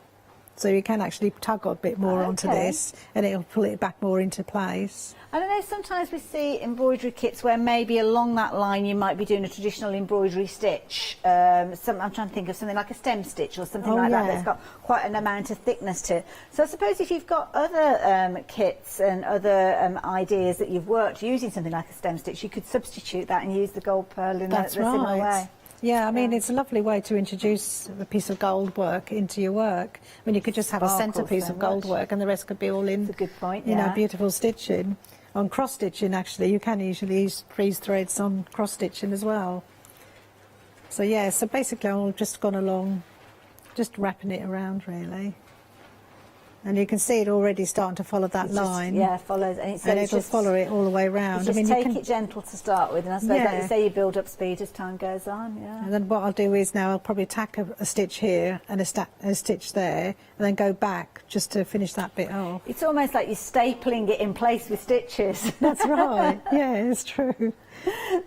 so you can actually tug a bit more onto this, and it'll pull it back more into place. I don't know, sometimes we see embroidery kits where maybe along that line you might be doing a traditional embroidery stitch. I'm trying to think of something like a stem stitch or something like that that's got quite an amount of thickness to it. So I suppose if you've got other kits and other ideas that you've worked using something like a stem stitch, you could substitute that and use the gold pearl in a similar way. Yeah, I mean, it's a lovely way to introduce a piece of gold work into your work. I mean, you could just have a centrepiece of gold work and the rest could be all in, That's a good point, you know, beautiful stitching. On cross-stitching, actually, you can usually use freeze threads on cross-stitching as well. So, yeah, so basically I've just gone along, just wrapping it around, really. And you can see it already starting to follow that line. Yeah, follows, and it'll follow it all the way around. Just take it gentle to start with, and I suppose, like you say, you build up speed as time goes on. Yeah. And then what I'll do is now I'll probably tack a stitch here and a stitch there, and then go back just to finish that bit off. It's almost like you're stapling it in place with stitches. That's right. Yeah, it's true.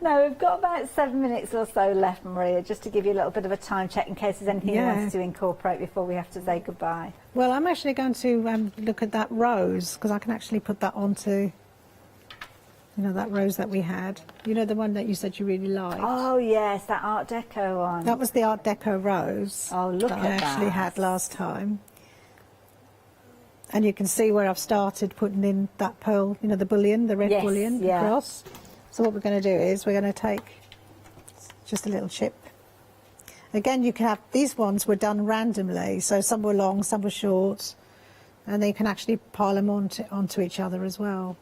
No, we've got about 7 minutes or so left, Maria, just to give you a little bit of a time check in case there's anything you want to incorporate before we have to say goodbye. Well, I'm actually going to look at that rose, because I can actually put that onto, you know, that rose that we had. You know, the one that you said you really liked? Oh, yes, that Art Deco one. That was the Art Deco rose. Oh, look at that. I actually had last time. And you can see where I've started putting in that pearl, you know, the bullion, the red bullion across. So what we're going to do is we're going to take just a little chip. Again, you can have, these ones were done randomly, so some were long, some were short, and then you can actually pile them onto each other as well.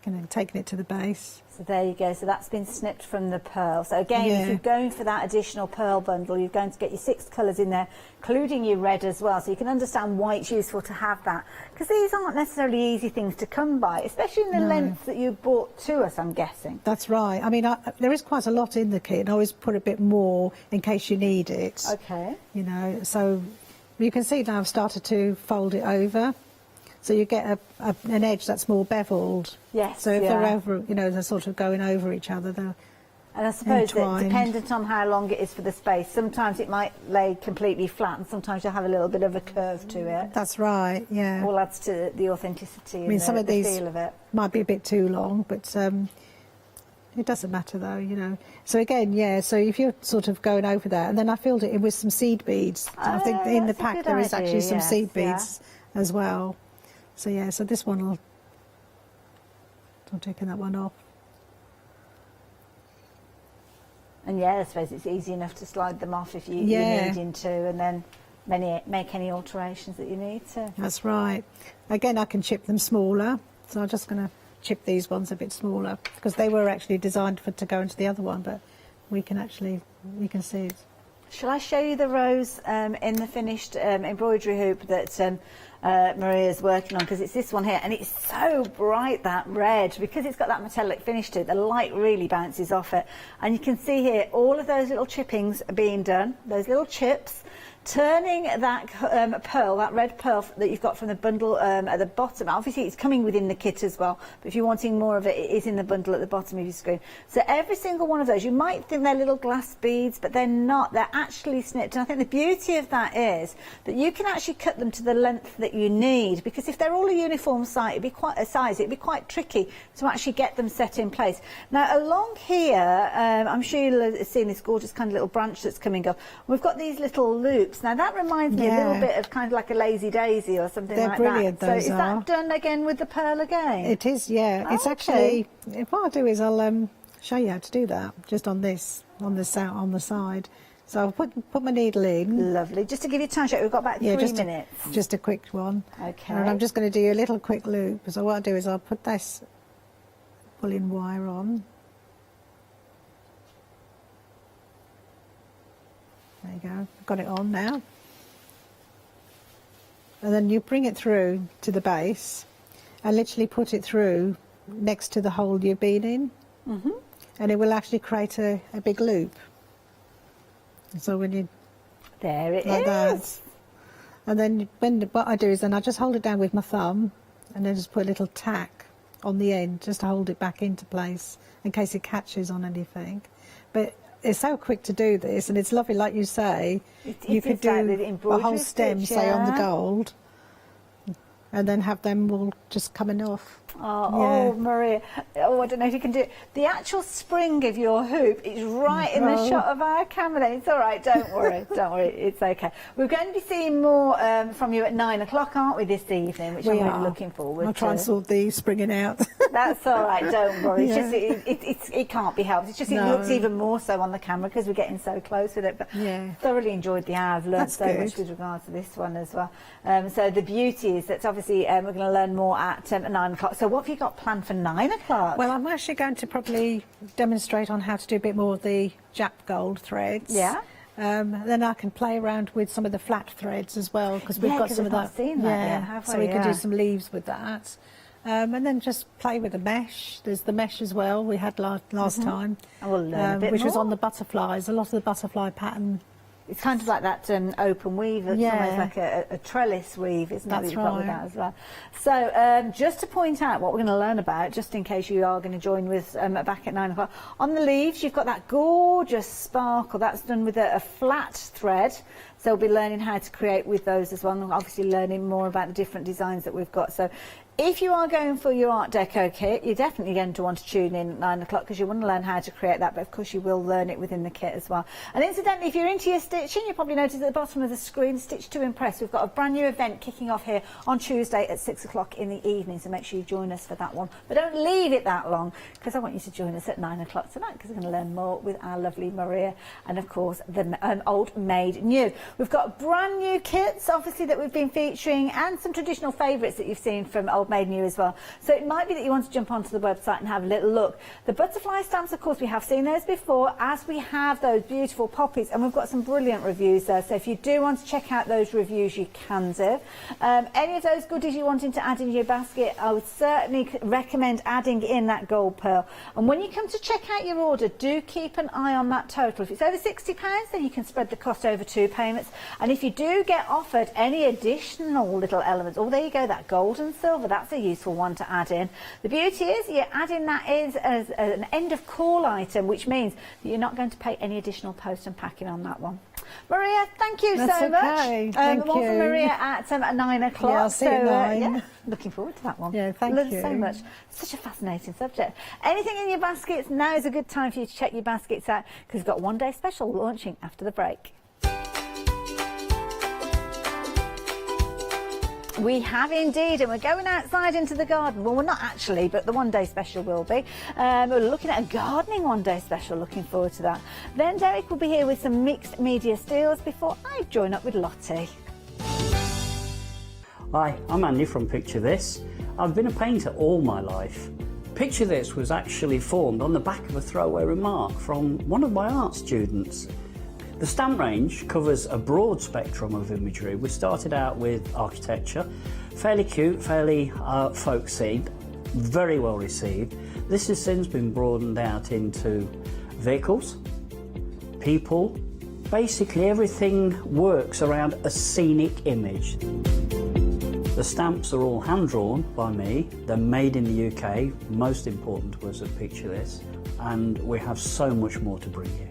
And then taking it to the base. So there you go, so that's been snipped from the pearl. So again, if you're going for that additional pearl bundle, you're going to get your 6 colours in there, including your red as well, so you can understand why it's useful to have that. Because these aren't necessarily easy things to come by, especially in the length that you brought to us, I'm guessing. That's right. I mean, there is quite a lot in the kit, and I always put a bit more in case you need it. Okay. You know, so you can see now I've started to fold it over. So you get an edge that's more beveled. Yes. So if they're over, you know, they're sort of going over each other, they're And I suppose that entwined. dependent on how long it is for the space, sometimes it might lay completely flat and sometimes you'll have a little bit of a curve to it. That's right, yeah. All adds to the authenticity I mean, and some of the these feel of it. might be a bit too long, but It doesn't matter though, you know. So again, yeah, so if you're sort of going over that, and then I filled it in with some seed beads. I think in the pack there is actually some seed beads as well. So yeah, so this one I'm taking that one off. And yeah, I suppose it's easy enough to slide them off if you're needing to, and then make any alterations that you need to. That's right. Again, I can chip them smaller, so I'm just going to chip these ones a bit smaller because they were actually designed to go into the other one, but you can see it. Shall I show you the rows in the finished embroidery hoop that Maria's working on, because it's this one here, and it's so bright, that red, because it's got that metallic finish to it. The light really bounces off it, and you can see here all of those little chippings are being done, those little chips, turning that pearl, that red pearl that you've got from the bundle at the bottom. Obviously it's coming within the kit as well, but if you're wanting more of it, it is in the bundle at the bottom of your screen. So every single one of those, you might think they're little glass beads, but they're not. They're actually snipped, and I think the beauty of that is that you can actually cut them to the length that you need, because if they're all a uniform size, it'd be quite tricky to actually get them set in place. Now along here, I'm sure you'll have seen this gorgeous kind of little branch that's coming up. We've got these little loops. Now that reminds me a little bit of kind of like a lazy daisy or something like that. They're brilliant, so is that done again with the pearl again? It is, yeah. It's actually, what I'll do is I'll show you how to do that, just on the side. So I'll put my needle in. Lovely. Just to give you time, we've got about 3 minutes. Just a quick one. Okay. And I'm just going to do a little quick loop. So what I'll do is I'll put this pulling wire on. There you go, I've got it on now. And then you bring it through to the base and literally put it through next to the hole you've been in. And it will actually create a big loop. So when you... There it like is. That, and then what I do is then I just hold it down with my thumb and then just put a little tack on the end just to hold it back into place in case it catches on anything. But it's so quick to do this, and it's lovely, like you say. You could do a whole stem, say, on the gold, and then have them all just coming off. Oh, Maria. Oh, I don't know if you can do it. The actual spring of your hoop is right in the shot of our camera. It's all right. Don't worry. Don't worry. It's okay. We're going to be seeing more from you at 9 o'clock, aren't we, this evening, which I'm really looking forward to. I'll try and sort the springing out. That's all right. Don't worry. It's just, it can't be helped. It's just it looks even more so on the camera because we're getting so close with it. But thoroughly enjoyed the hour. I've learned so much with regards to this one as well. So the beauty is that obviously we're going to learn more at 9 o'clock. So what have you got planned for 9 o'clock? Well, I'm actually going to probably demonstrate on how to do a bit more of the Jap gold threads. Yeah. Then I can play around with some of the flat threads as well, because we've got some of that. Seen that yet, have so we can do some leaves with that. And then just play with the mesh. There's the mesh as well we had last time. And we'll learn a bit which more. was on the butterflies. A lot of the butterfly pattern. It's kind of like that open weave. It's almost like a trellis weave, isn't it? That's You've got with that as well. So just to point out what we're going to learn about, just in case you are going to join with back at 9 o'clock, on the leaves you've got that gorgeous sparkle. That's done with a flat thread. So we'll be learning how to create with those as well, and obviously learning more about the different designs that we've got. So if you are going for your Art Deco kit, you're definitely going to want to tune in at 9 o'clock because you want to learn how to create that, but of course you will learn it within the kit as well. And incidentally, if you're into your stitching, you probably noticed at the bottom of the screen, Stitch to Impress. We've got a brand new event kicking off here on Tuesday at 6 o'clock in the evening, so make sure you join us for that one. But don't leave it that long, because I want you to join us at 9 o'clock tonight, because we're going to learn more with our lovely Maria and, of course, the Old Made New. We've got brand new kits, obviously, that we've been featuring, and some traditional favourites that you've seen from Old Made New as well. So it might be that you want to jump onto the website and have a little look. The butterfly stamps, of course, we have seen those before, as we have those beautiful poppies, and we've got some brilliant reviews there. So if you do want to check out those reviews, you can do. Any of those goodies you're wanting to add into your basket, I would certainly recommend adding in that gold pearl. And when you come to check out your order, do keep an eye on that total. If it's over £60, then you can spread the cost over 2 payments. And if you do get offered any additional little elements, oh, there you go, that gold and silver, that's a useful one to add in. The beauty is you're adding that is as an end of call item, which means that you're not going to pay any additional post and packing on that one. Maria, thank you That's so okay. much. Thank More you. from Maria at 9 o'clock. Yeah, I'll see you at 9. Yeah, looking forward to that one. Yeah, thank Love you. so much. Such a fascinating subject. Anything in your baskets? Now is a good time for you to check your baskets out because we've got one day special launching after the break. We have indeed, and we're going outside into the garden. Well, we're not actually, but the one day special will be. We're looking at a gardening one day special, looking forward to that. Then Derek will be here with some mixed media steals before I join up with Lottie. Hi, I'm Andy from Picture This. I've been a painter all my life. Picture This was actually formed on the back of a throwaway remark from one of my art students. The stamp range covers a broad spectrum of imagery. We started out with architecture, fairly cute, fairly folksy, very well received. This has since been broadened out into vehicles, people, basically everything works around a scenic image. The stamps are all hand-drawn by me, they're made in the UK, most important to us at Picture This, and we have so much more to bring you.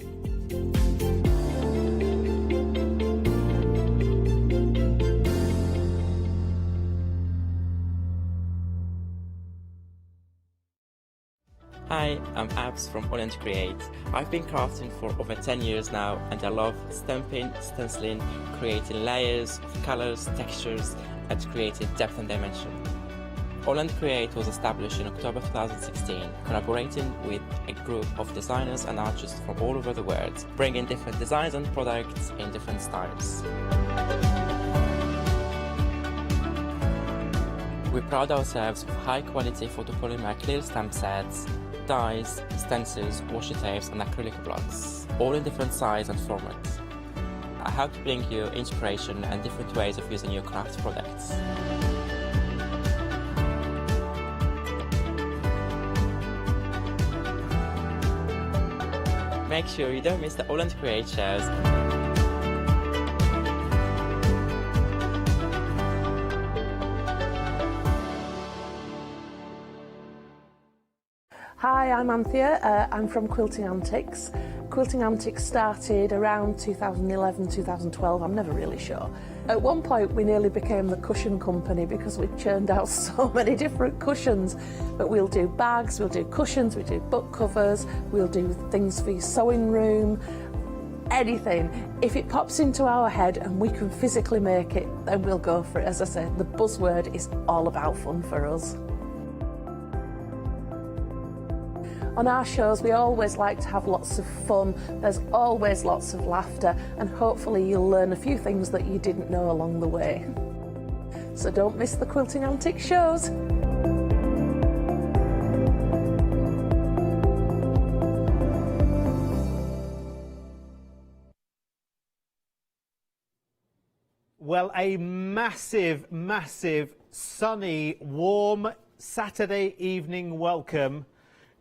Hi, I'm Abs from Holland Create. I've been crafting for over 10 years now and I love stamping, stenciling, creating layers, colours, textures and creating depth and dimension. Holland Create was established in October 2016, collaborating with a group of designers and artists from all over the world, bringing different designs and products in different styles. We pride ourselves with high-quality photopolymer clear stamp sets, dies, stencils, washi tapes and acrylic blocks, all in different size and formats. I hope to bring you inspiration and different ways of using your craft products. Make sure you don't miss the Holland Create shows. Hi, I'm Anthea. I'm from Quilting Antics. Quilting Antics started around 2011, 2012, I'm never really sure. At one point we nearly became the cushion company because we churned out so many different cushions. But we'll do bags, we'll do cushions, we do book covers, we'll do things for your sewing room, anything. If it pops into our head and we can physically make it, then we'll go for it. As I said, the buzzword is all about fun for us. On our shows, we always like to have lots of fun. There's always lots of laughter, and hopefully you'll learn a few things that you didn't know along the way. So don't miss the Quilting Antics shows. Well, a massive, massive, sunny, warm Saturday evening welcome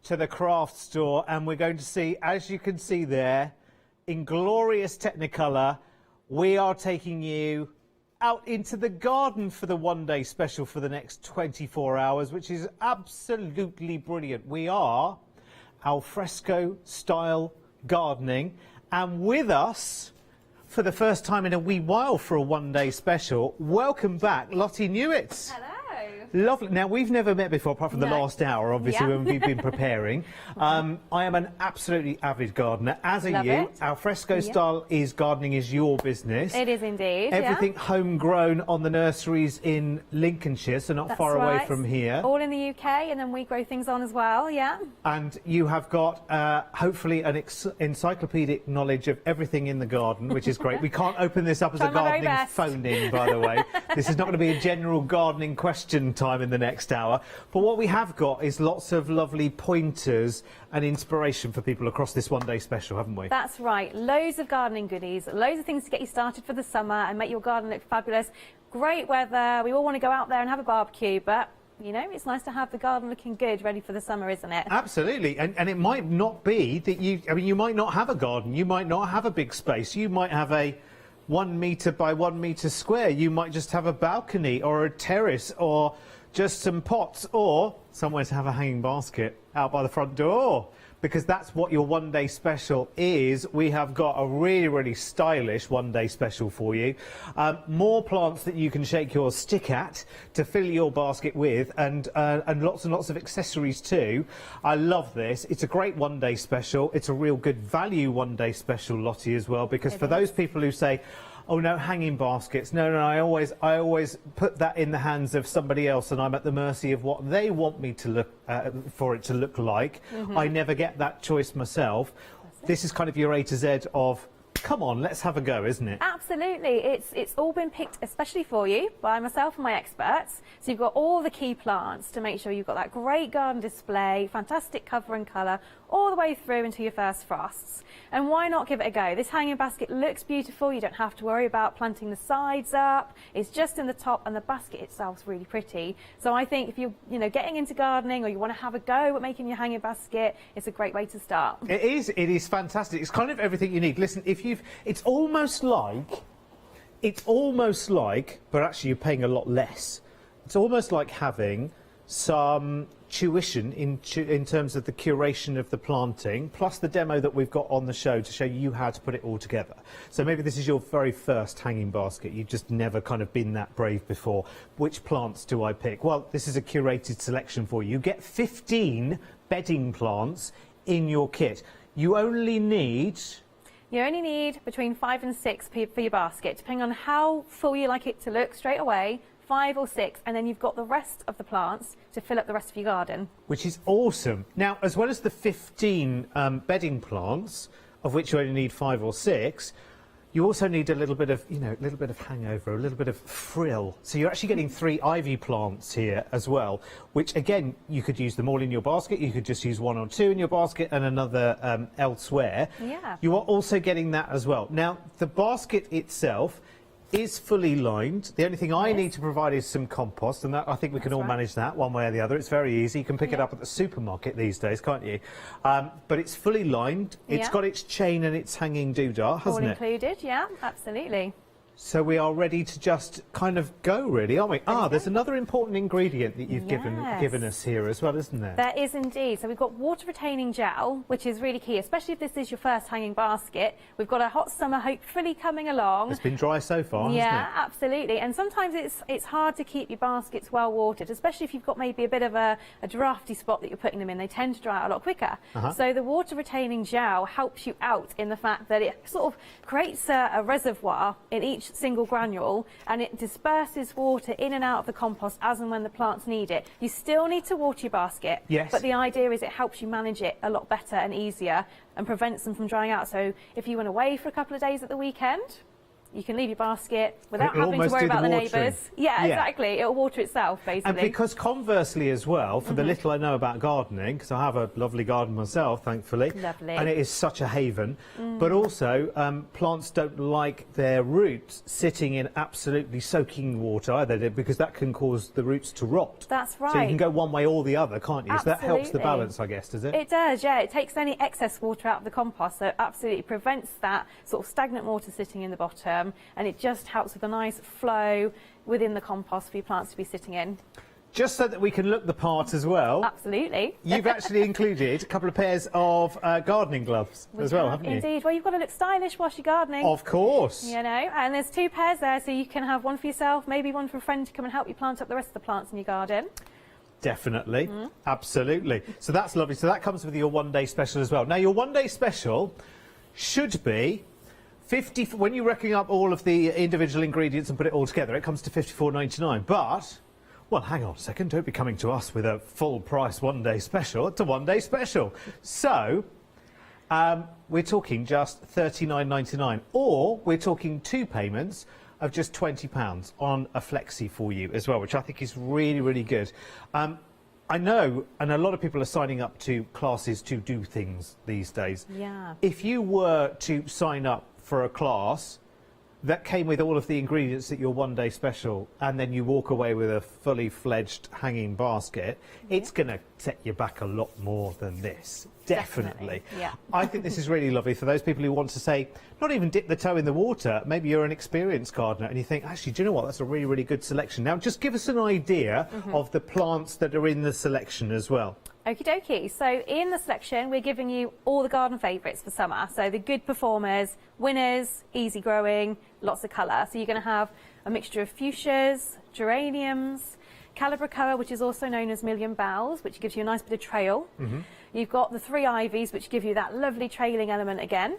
to the craft store, and we're going to see, as you can see there, in glorious Technicolor, we are taking you out into the garden for the one-day special for the next 24 hours, which is absolutely brilliant. We are al fresco style gardening, and with us for the first time in a wee while for a one-day special, welcome back Lottie Newitz. Hello. Lovely. Now, we've never met before, apart from the last hour, obviously, Yeah. when we've been preparing. I am an absolutely avid gardener, as are Love you. it. Al fresco Yeah. style is gardening is your business. It is indeed. Everything homegrown on the nurseries in Lincolnshire, so not That's far away right. from here. All in the UK, and then we grow things on as well, yeah. And you have got, hopefully, an encyclopedic knowledge of everything in the garden, which is great. We can't open this up as Try a my very gardening best. phone-in, by the way. This is not going to be a general gardening question time in the next hour. But what we have got is lots of lovely pointers and inspiration for people across this one-day special, haven't we? That's right. Loads of gardening goodies, loads of things to get you started for the summer and make your garden look fabulous. Great weather. We all want to go out there and have a barbecue, but you know, it's nice to have the garden looking good, ready for the summer, isn't it? Absolutely, and it might not be that you might not have a garden, you might not have a big space, you might have a 1 metre by 1 metre square, you might just have a balcony or a terrace or just some pots or somewhere to have a hanging basket out by the front door. because that's what your one-day special is. We have got a really, really stylish one-day special for you. More plants that you can shake your stick at to fill your basket with, and lots of accessories too. I love this. It's a great one-day special. It's a real good value one-day special, Lottie, as well, because for those people who say, oh no, hanging baskets. No, I always put that in the hands of somebody else, and I'm at the mercy of what they want me to look for it to look like. I never get that choice myself. This is kind of your A to Z of, come on, let's have a go, isn't it? Absolutely. It's all been picked especially for you by myself and my experts. So you've got all the key plants to make sure you've got that great garden display, fantastic cover and colour, all the way through into your first frosts. And why not give it a go? This hanging basket looks beautiful. You don't have to worry about planting the sides up. It's just in the top, and the basket itself is really pretty. So I think if you're getting into gardening, or you want to have a go at making your hanging basket, it's a great way to start. It is fantastic. It's kind of everything you need. Listen, it's almost like, but actually you're paying a lot less. It's almost like having some tuition in terms of the curation of the planting, plus the demo that we've got on the show to show you how to put it all together. So maybe this is your very first hanging basket. You've just never kind of been that brave before. Which plants do I pick? Well, this is a curated selection for you. You get 15 bedding plants in your kit. You only need between 5 and 6 for your basket, depending on how full you like it to look straight away. 5 or 6, and then you've got the rest of the plants to fill up the rest of your garden. Which is awesome. Now, as well as the 15 bedding plants, of which you only need 5 or 6, you also need a little bit of, hangover, a little bit of frill. So you're actually getting 3 ivy plants here as well, which again, you could use them all in your basket. You could just use 1 or 2 in your basket and another elsewhere. Yeah. You are also getting that as well. Now, the basket itself is fully lined. The only thing I need to provide is some compost, and that I think we can all manage that one way or the other. It's very easy. You can pick it up at the supermarket these days, can't you? But it's fully lined. It's got its chain and its hanging doodah, hasn't it? All included, yeah, absolutely. So we are ready to just kind of go, really, aren't we? There's another important ingredient that you've given us here as well, isn't there? There is indeed. So we've got water-retaining gel, which is really key, especially if this is your first hanging basket. We've got a hot summer hopefully coming along. It's been dry so far, hasn't it? Yeah, absolutely. And sometimes it's hard to keep your baskets well watered, especially if you've got maybe a bit of a drafty spot that you're putting them in. They tend to dry out a lot quicker. So the water-retaining gel helps you out in the fact that it sort of creates a reservoir in each single granule, and it disperses water in and out of the compost as and when the plants need it. You still need to water your basket, but the idea is it helps you manage it a lot better and easier and prevents them from drying out. So if you went away for a couple of days at the weekend, you can leave your basket without having to worry about the neighbours. Yeah, exactly. It'll water itself, basically. And because conversely as well, for the little I know about gardening, because I have a lovely garden myself, thankfully. Lovely. And it is such a haven. But also, plants don't like their roots sitting in absolutely soaking water either, because that can cause the roots to rot. That's right. So you can go one way or the other, can't you? Absolutely. So that helps the balance, I guess, does it? It does, yeah. It takes any excess water out of the compost, so it absolutely prevents that sort of stagnant water sitting in the bottom. And it just helps with a nice flow within the compost for your plants to be sitting in. Just so that we can look the part as well. Absolutely. You've actually included a couple of pairs of gardening gloves as well, haven't you? Indeed. Well, you've got to look stylish whilst you're gardening. Of course. You know, and there's 2 pairs there, so you can have one for yourself, maybe one for a friend to come and help you plant up the rest of the plants in your garden. Definitely. Absolutely. So that's lovely. So that comes with your one-day special as well. Now, your one-day special should be 50, when you reckon up all of the individual ingredients and put it all together, it comes to £54.99. But, well, hang on a second, don't be coming to us with a full price one-day special. It's a one-day special. So, we're talking just £39.99, or we're talking 2 payments of just £20 on a flexi for you as well, which I think is really, really good. I know, and a lot of people are signing up to classes to do things these days. Yeah. If you were to sign up for a class that came with all of the ingredients that your one-day special, and then you walk away with a fully fledged hanging basket, it's going to set you back a lot more than this. Definitely. Yeah. I think this is really lovely for those people who want to say, not even dip the toe in the water. Maybe you're an experienced gardener and you think, actually, do you know what? That's a really, really good selection. Now, just give us an idea of the plants that are in the selection as well. Okie dokie. So in the selection, we're giving you all the garden favourites for summer. So the good performers, winners, easy growing, lots of colour. So you're going to have a mixture of fuchsias, geraniums, calibrachoa, which is also known as million bells, which gives you a nice bit of trail. You've got the 3 ivies, which give you that lovely trailing element again.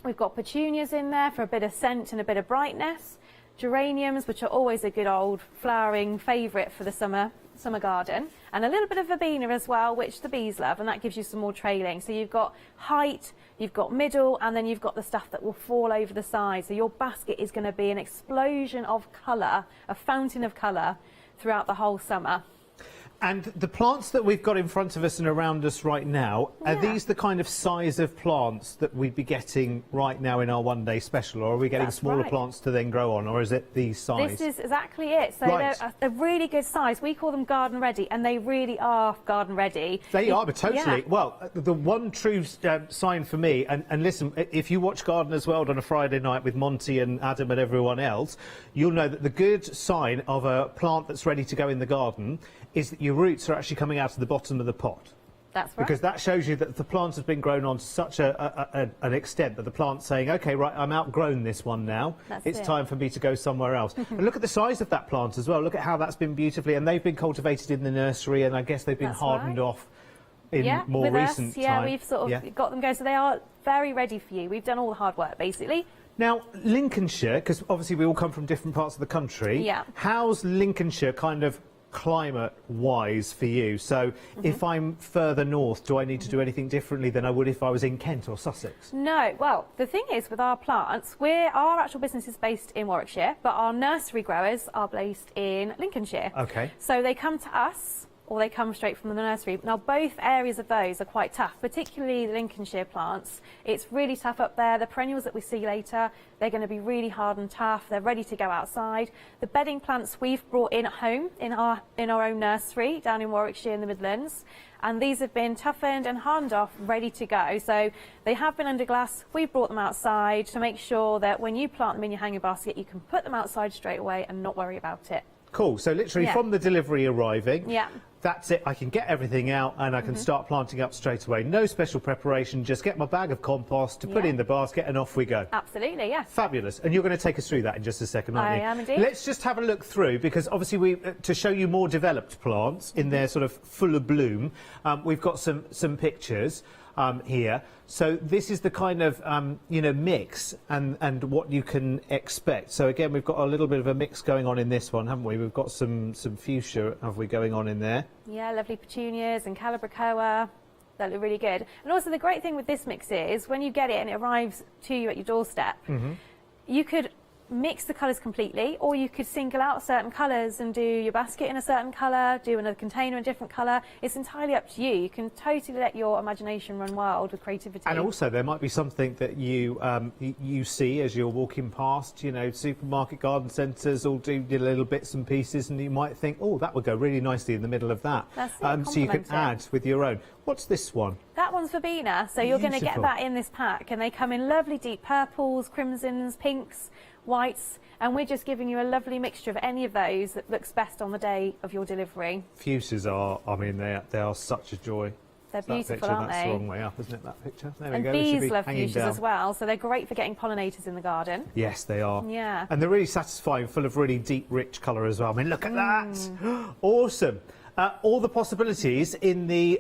We've got petunias in there for a bit of scent and a bit of brightness. Geraniums, which are always a good old flowering favourite for the summer garden, and a little bit of verbena as well, which the bees love, and that gives you some more trailing. So you've got height, you've got middle, and then you've got the stuff that will fall over the side. So your basket is going to be an explosion of colour, a fountain of colour throughout the whole summer. And the plants that we've got in front of us and around us right now, are these the kind of size of plants that we'd be getting right now in our one-day special, or are we getting smaller plants to then grow on, or is it these size? This is exactly it. So they're a really good size. We call them garden ready, and they really are garden ready. They are, but totally. Well, the one true sign for me, and listen, if you watch Gardener's World on a Friday night with Monty and Adam and everyone else, you'll know that the good sign of a plant that's ready to go in the garden is that your roots are actually coming out of the bottom of the pot. That's right. Because that shows you that the plant has been grown on such an extent that the plant's saying, OK, right, I'm outgrown this one now. It's time for me to go somewhere else. And look at the size of that plant as well. Look at how that's been beautifully, and they've been cultivated in the nursery, and I guess they've been hardened off in more recent time. We've sort of got them going, so they are very ready for you. We've done all the hard work, basically. Now, Lincolnshire, because obviously we all come from different parts of the country. How's Lincolnshire kind of climate-wise for you? So if I'm further north, do I need to do anything differently than I would if I was in Kent or Sussex? No. Well, the thing is with our plants, our actual business is based in Warwickshire, but our nursery growers are based in Lincolnshire. OK. So they come to us, or they come straight from the nursery. Now, both areas of those are quite tough, particularly the Lincolnshire plants. It's really tough up there. The perennials that we see later, they're going to be really hard and tough. They're ready to go outside. The bedding plants we've brought in at home in our own nursery down in Warwickshire in the Midlands. And these have been toughened and hardened off, ready to go. So they have been under glass. We've brought them outside to make sure that when you plant them in your hanging basket, you can put them outside straight away and not worry about it. Cool. So literally from the delivery arriving, Yeah. that's it. I can get everything out and I can start planting up straight away. No special preparation, just get my bag of compost to put in the basket and off we go. Absolutely, yes. Fabulous. And you're going to take us through that in just a second, aren't you? I am indeed. Let's just have a look through, because obviously to show you more developed plants in their sort of fuller bloom, we've got some pictures here. So this is the kind of mix and what you can expect. So again, we've got a little bit of a mix going on in this one, haven't we? We've got some fuchsia, have we, going on in there? Yeah, lovely petunias and calibrachoa. That look really good. And also the great thing with this mix is when you get it and it arrives to you at your doorstep, you could mix the colours completely, or you could single out certain colours and do your basket in a certain colour, do another container in a different colour. It's entirely up to you. You can totally let your imagination run wild with creativity. And also there might be something that you see as you're walking past, supermarket garden centres all do little bits and pieces, and you might think, oh, that would go really nicely in the middle of that. That's it, so you can add with your own. What's this one? That one's verbena, so you're going to get that in this pack, and they come in lovely deep purples, crimsons, pinks, whites, and we're just giving you a lovely mixture of any of those that looks best on the day of your delivery. Fuchsias are, I mean, they are such a joy. They're beautiful, picture, aren't that's they? the wrong way up, isn't it, that picture? There And we go. bees love fuchsias as well, so they're great for getting pollinators in the garden. Yes, they are. Yeah. And they're really satisfying, full of really deep, rich colour as well. I mean, look at that! Awesome. All the possibilities in the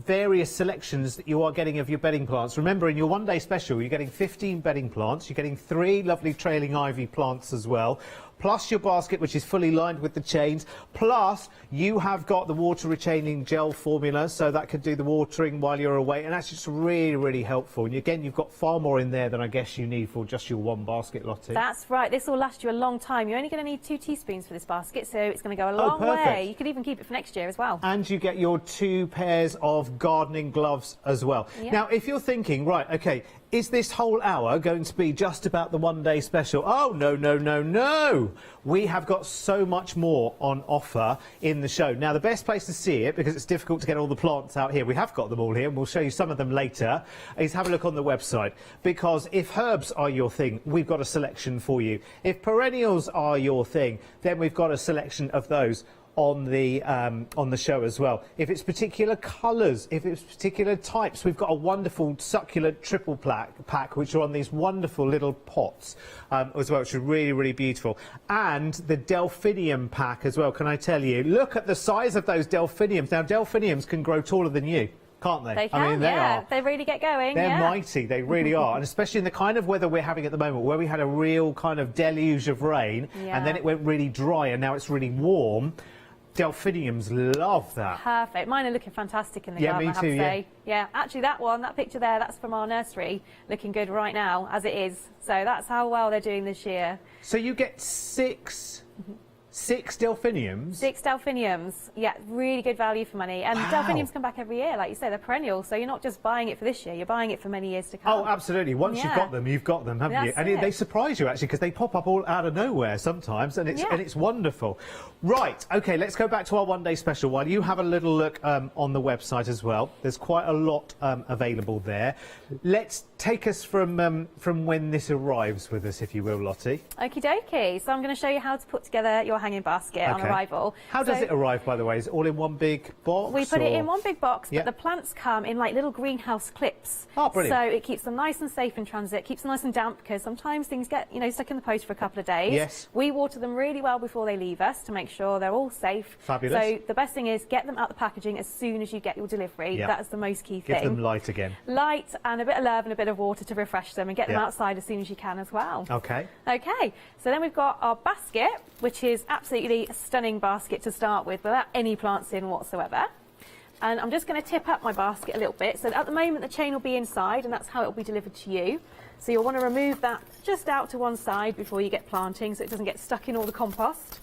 various selections that you are getting of your bedding plants. Remember, in your one-day special, you're getting 15 bedding plants. You're getting 3 lovely trailing ivy plants as well, plus your basket, which is fully lined with the chains, plus you have got the water retaining gel formula, so that could do the watering while you're away, and that's just really, really helpful. And again, you've got far more in there than I guess you need for just your one basket, Lottie. That's right. This will last you a long time. You're only going to need 2 teaspoons for this basket, so it's going to go a long way. You could even keep it for next year as well. And you get your 2 pairs of gardening gloves as well. Yeah. Now, if you're thinking, right, OK, is this whole hour going to be just about the one-day special? Oh, no, no, no, no! We have got so much more on offer in the show. Now, the best place to see it, because it's difficult to get all the plants out here, we have got them all here, and we'll show you some of them later, is have a look on the website. Because if herbs are your thing, we've got a selection for you. If perennials are your thing, then we've got a selection of those. on the show as well. If it's particular colours, if it's particular types, we've got a wonderful succulent triple pack which are on these wonderful little pots as well, which are really, really beautiful. And the delphinium pack as well, can I tell you? Look at the size of those delphiniums. Now, delphiniums can grow taller than you, can't they? They can, I mean, they yeah. are. They really get going. They're yeah. mighty, they really are. And especially in the kind of weather we're having at the moment, where we had a real kind of deluge of rain, and then it went really dry, and now it's really warm. Delphiniums love that. Perfect. Mine are looking fantastic in the garden, me I have too, to say. Yeah, actually that picture there, that's from our nursery, looking good right now, as it is. So that's how well they're doing this year. So you get six delphiniums? 6 delphiniums. Yeah, really good value for money. And delphiniums come back every year, like you say, they're perennial. So you're not just buying it for this year, you're buying it for many years to come. Oh, absolutely. Once you've got them, haven't you? And they surprise you, actually, because they pop up all out of nowhere sometimes, and it's wonderful. Right, OK, let's go back to our one-day special while you have a little look on the website as well. There's quite a lot available there. Let's take us from when this arrives with us, if you will, Lottie. Okie dokie. So I'm going to show you how to put together your hanging basket on arrival. How does it arrive, by the way? Is it all in one big box? We put it in one big box, but the plants come in like little greenhouse clips. Oh, brilliant. So it keeps them nice and safe in transit, keeps them nice and damp, because sometimes things get, stuck in the post for a couple of days. Yes. We water them really well before they leave us to make sure they're all safe. Fabulous. So the best thing is get them out the packaging as soon as you get your delivery. Yep. That's the most key thing. Give them light again. Light and a bit of love and a bit of water to refresh them, and get them outside as soon as you can as well. OK. OK, so then we've got our basket, which is absolutely a stunning basket to start with, without any plants in whatsoever. And I'm just going to tip up my basket a little bit. So at the moment the chain will be inside, and that's how it will be delivered to you. So you'll want to remove that just out to one side before you get planting, so it doesn't get stuck in all the compost.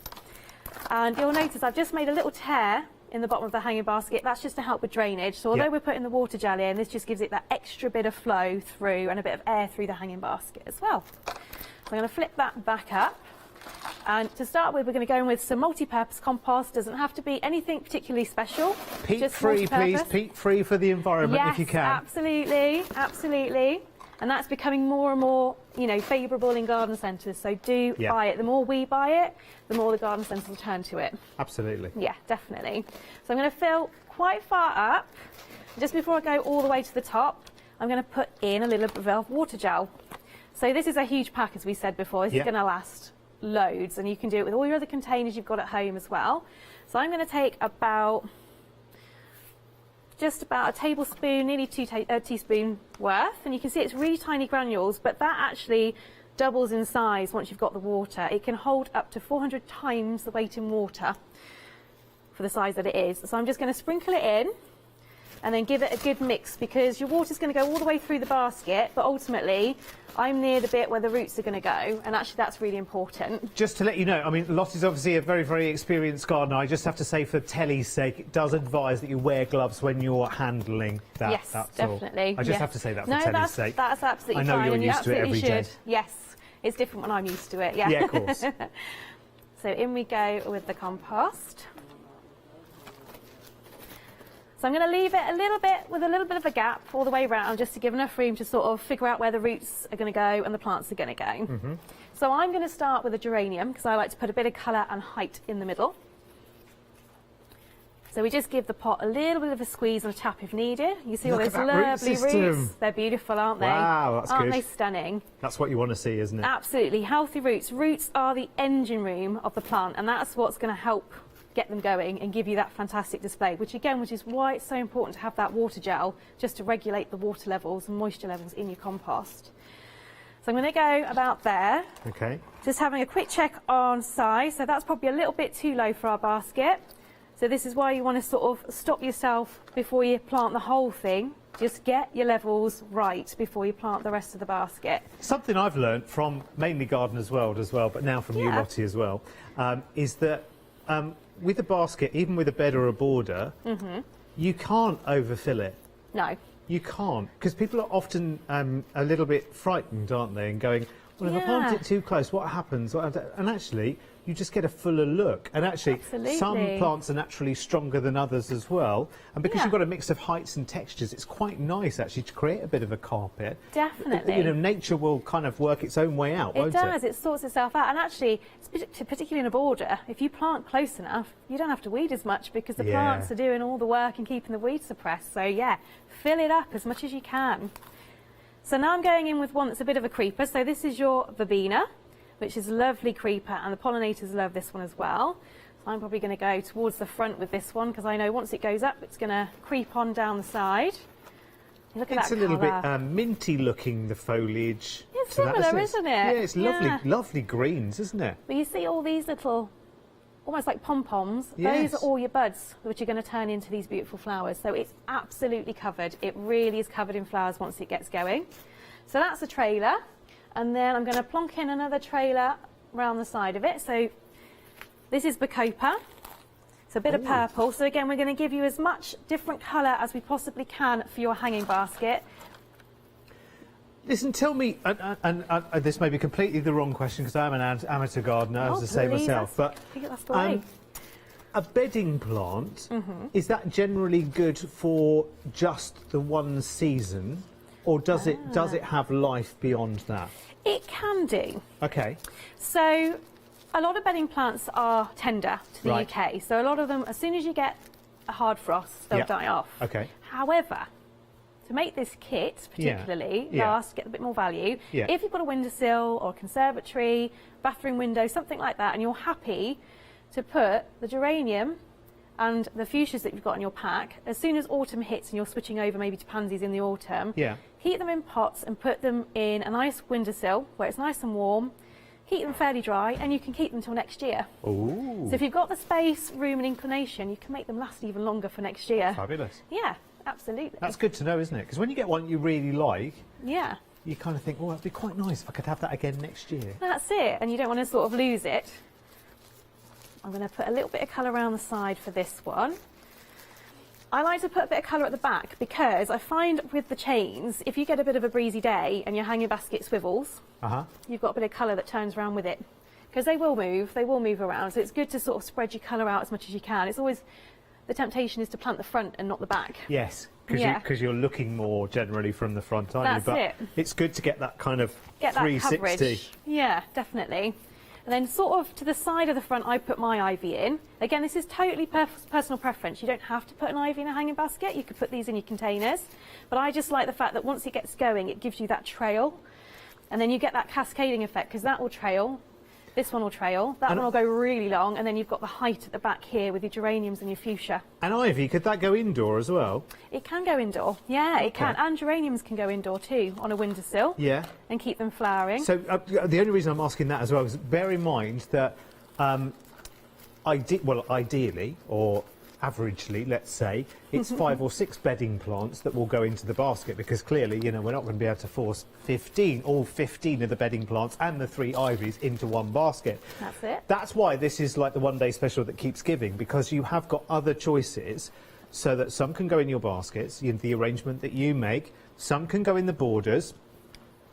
And you'll notice I've just made a little tear in the bottom of the hanging basket. That's just to help with drainage. So although we're putting the water jelly in, this just gives it that extra bit of flow through and a bit of air through the hanging basket as well. So I'm going to flip that back up. And to start with, we're going to go in with some multi-purpose compost. Doesn't have to be anything particularly special. Peat-free, please. Peat-free for the environment, if you can. Yes, absolutely, absolutely. And that's becoming more and more, favourable in garden centres. So do buy it. The more we buy it, the more the garden centres will turn to it. Absolutely. Yeah, definitely. So I'm going to fill quite far up. Just before I go all the way to the top, I'm going to put in a little bit of water gel. So this is a huge pack, as we said before. This is going to last loads, and you can do it with all your other containers you've got at home as well. So I'm going to take just about a tablespoon, nearly two teaspoon worth, and you can see it's really tiny granules, but that actually doubles in size once you've got the water. It can hold up to 400 times the weight in water for the size that it is. So I'm just going to sprinkle it in and then give it a good mix, because your water's going to go all the way through the basket, but ultimately I'm near the bit where the roots are going to go, and actually that's really important. Just to let you know, I mean, Lottie's obviously a very, very experienced gardener. I just have to say, for telly's sake, it does advise that you wear gloves when you're handling that. Yes, that's definitely. All. I just have to say that for telly's sake. That's absolutely fine. I know you're and used to it every day. Yes, it's different when I'm used to it. Yeah, yeah, of course. So in we go with the compost. So I'm going to leave it a little bit with a little bit of a gap all the way around, just to give enough room to sort of figure out where the roots are going to go and the plants are going to go. So I'm going to start with a geranium, because I like to put a bit of colour and height in the middle. So we just give the pot a little bit of a squeeze and a tap if needed. You see all those lovely roots? They're beautiful, aren't they? Wow, that's good. Aren't they stunning? That's what you want to see, isn't it? Absolutely. Healthy roots. Roots are the engine room of the plant, and that's what's going to help get them going and give you that fantastic display, which is why it's so important to have that water gel, just to regulate the water levels and moisture levels in your compost. So I'm going to go about there. Okay. Just having a quick check on size. So that's probably a little bit too low for our basket. So this is why you want to sort of stop yourself before you plant the whole thing. Just get your levels right before you plant the rest of the basket. Something I've learned from mainly Gardener's World as well, but now from you, Lottie, as well, is that with a basket, even with a bed or a border, you can't overfill it. No. You can't, because people are often a little bit frightened, aren't they, and going, Well, if I plant it too close, what happens? And actually, you just get a fuller look. And actually, some plants are naturally stronger than others as well. And because you've got a mix of heights and textures, it's quite nice, actually, to create a bit of a carpet. Definitely. You know, nature will kind of work its own way out, won't it? It does. It sorts itself out. And actually, particularly in a border, if you plant close enough, you don't have to weed as much because the plants are doing all the work and keeping the weeds suppressed. So, yeah, fill it up as much as you can. So now I'm going in with one that's a bit of a creeper. So this is your verbena, which is a lovely creeper, and the pollinators love this one as well. So I'm probably going to go towards the front with this one because I know once it goes up, it's going to creep on down the side. Look at that It's a little colour. bit minty looking, the foliage. It's similar, isn't it? Yeah, it's lovely, lovely greens, isn't it? But you see all these little, almost like pom-poms. Yes. Those are all your buds, which are going to turn into these beautiful flowers. So it's absolutely covered. It really is covered in flowers once it gets going. So that's a trailer. And then I'm going to plonk in another trailer around the side of it. So this is Bacopa. It's a bit of purple. So again, we're going to give you as much different colour as we possibly can for your hanging basket. Listen, tell me, and this may be completely the wrong question because I'm an amateur gardener, as I say myself, but a bedding plant, is that generally good for just the one season, or does it have life beyond that? It can do. Okay. So a lot of bedding plants are tender to the UK. So a lot of them, as soon as you get a hard frost, they'll die off. Okay. However, to make this kit particularly last, get a bit more value, if you've got a windowsill or a conservatory, bathroom window, something like that, and you're happy to put the geranium and the fuchsias that you've got in your pack, as soon as autumn hits and you're switching over maybe to pansies in the autumn, keep them in pots and put them in a nice windowsill where it's nice and warm, keep them fairly dry, and you can keep them until next year. Ooh. So if you've got the space, room and inclination, you can make them last even longer for next year. Fabulous. Yeah, absolutely. That's good to know, isn't it? Because when you get one you really like, yeah, you kind of think, well, that'd be quite nice if I could have that again next year. That's it, and you don't want to sort of lose it. I'm going to put a little bit of colour around the side for this one. I like to put a bit of colour at the back because I find with the chains, if you get a bit of a breezy day and your hanging basket swivels, you've got a bit of colour that turns around with it. Because they will move around, so it's good to sort of spread your colour out as much as you can. It's always, the temptation is to plant the front and not the back. Yes, because you're looking more generally from the front, aren't you? That's But it's good to get that kind of get 360. That coverage. Yeah, definitely. And then sort of to the side of the front, I put my ivy in. Again, this is totally personal preference. You don't have to put an ivy in a hanging basket. You could put these in your containers. But I just like the fact that once it gets going, it gives you that trail. And then you get that cascading effect because that will trail. This one will trail. That one will go really long. And then you've got the height at the back here with your geraniums and your fuchsia. And ivy, could that go indoor as well? It can go indoor. Yeah, it can. And geraniums can go indoor too on a windowsill. Yeah. And keep them flowering. So the only reason I'm asking that as well is bear in mind that ideally, or averagely, let's say, it's 5 or 6 bedding plants that will go into the basket because clearly, you know, we're not going to be able to force all 15 of the bedding plants and the 3 ivies into one basket. That's it. That's why this is like the one-day special that keeps giving, because you have got other choices so that some can go in your baskets, the arrangement that you make, some can go in the borders,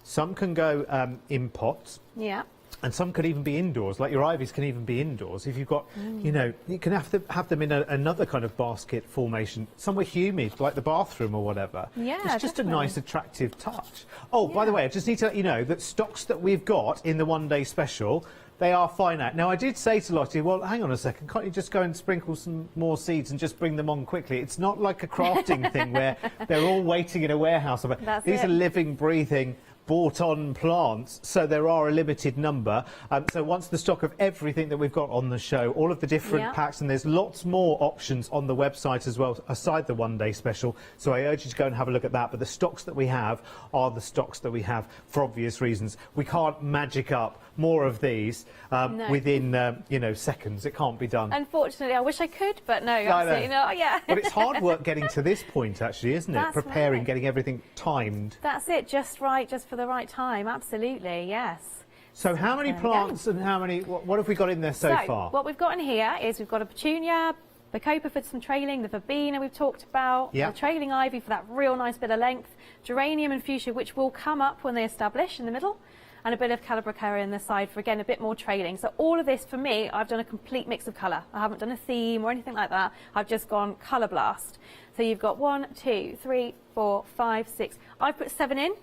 some can go in pots. Yeah. And some could even be indoors, like your ivies can even be indoors. If you've got, you know, you can have them in another kind of basket formation, somewhere humid, like the bathroom or whatever. Yeah, it's just a nice, attractive touch. Oh, by the way, I just need to let you know that stocks that we've got in the one-day special, they are fine out. Now, I did say to Lottie, well, hang on a second, can't you just go and sprinkle some more seeds and just bring them on quickly? It's not like a crafting thing where they're all waiting in a warehouse. These are living, breathing, bought-on plants, so there are a limited number. So once the stock of everything that we've got on the show, all of the different packs, and there's lots more options on the website as well, aside the one-day special, so I urge you to go and have a look at that. But the stocks that we have are the stocks that we have for obvious reasons. We can't magic up more of these within, you know, seconds. It can't be done. Unfortunately, I wish I could, but no, absolutely not. Yeah. But it's hard work getting to this point, actually, isn't it? That's Preparing, right. getting everything timed. That's it, just right, just for the right time. Absolutely, yes. So how many plants and how many, what have we got in there so far? What we've got in here is we've got a petunia, Bacopa for some trailing, the verbena we've talked about, the trailing ivy for that real nice bit of length, geranium and fuchsia, which will come up when they establish in the middle, and a bit of Calabricara in the side for, again, a bit more trailing. So all of this, for me, I've done a complete mix of colour. I haven't done a theme or anything like that. I've just gone colour blast. So you've got 1, 2, 3, 4, 5, 6. I've put 7 in.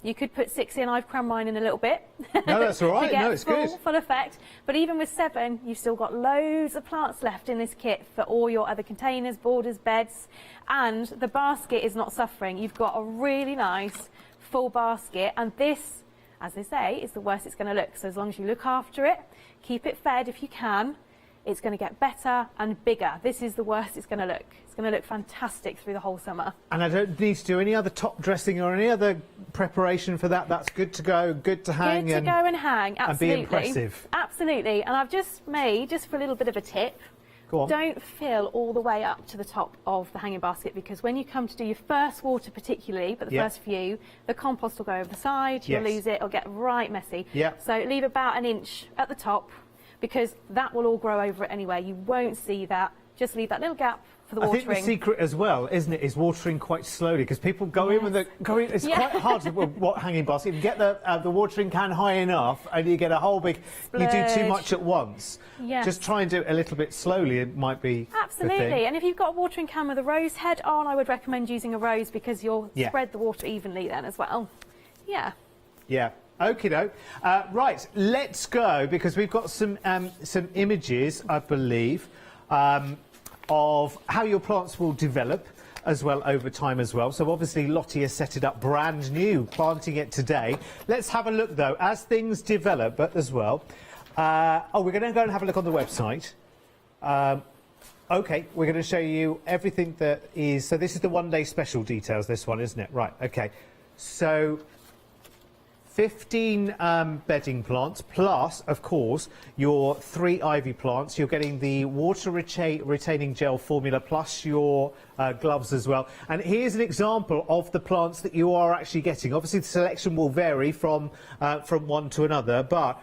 You could put 6 in. I've crammed mine in a little bit. No, that's all right. To get No, it's good. Full effect. But even with 7, you've still got loads of plants left in this kit for all your other containers, borders, beds, and the basket is not suffering. You've got a really nice full basket, and this, as they say, is the worst it's going to look. So as long as you look after it, keep it fed if you can, it's going to get better and bigger. This is the worst it's going to look. It's going to look fantastic through the whole summer. And I don't need to do any other top dressing or any other preparation for that. That's good to go, good to hang. Good to go and hang, absolutely. And be impressive. Absolutely. And I've just made, just for a little bit of a tip, go on. Don't fill all the way up to the top of the hanging basket, because when you come to do your first water particularly, but the first few, the compost will go over the side, you'll lose it, it'll get right messy. So leave about an inch at the top, because that will all grow over it anyway. You won't see that. Just leave that little gap for the watering. I think the secret as well, isn't it, is watering quite slowly, because people go in with it's quite hard to what hanging basket. You get the watering can high enough and you get a whole big, you do too much at once. Just try and do it a little bit slowly, it might be Absolutely, the thing. and if you've got a watering can with a rose head on, I would recommend using a rose, because you'll spread the water evenly then as well. Yeah. Okie doke. Right, let's go, because we've got some images, I believe, of how your plants will develop as well over time as well. So obviously Lottie has set it up brand new, planting it today. Let's have a look though as things develop as well. We're going to go and have a look on the website. Okay, we're going to show you everything that is. So this is the one-day special details, this one, isn't it? Right, okay. So 15 bedding plants, plus, of course, your 3 ivy plants. You're getting the water retaining gel formula, plus your gloves as well. And here's an example of the plants that you are actually getting. Obviously, the selection will vary from one to another, but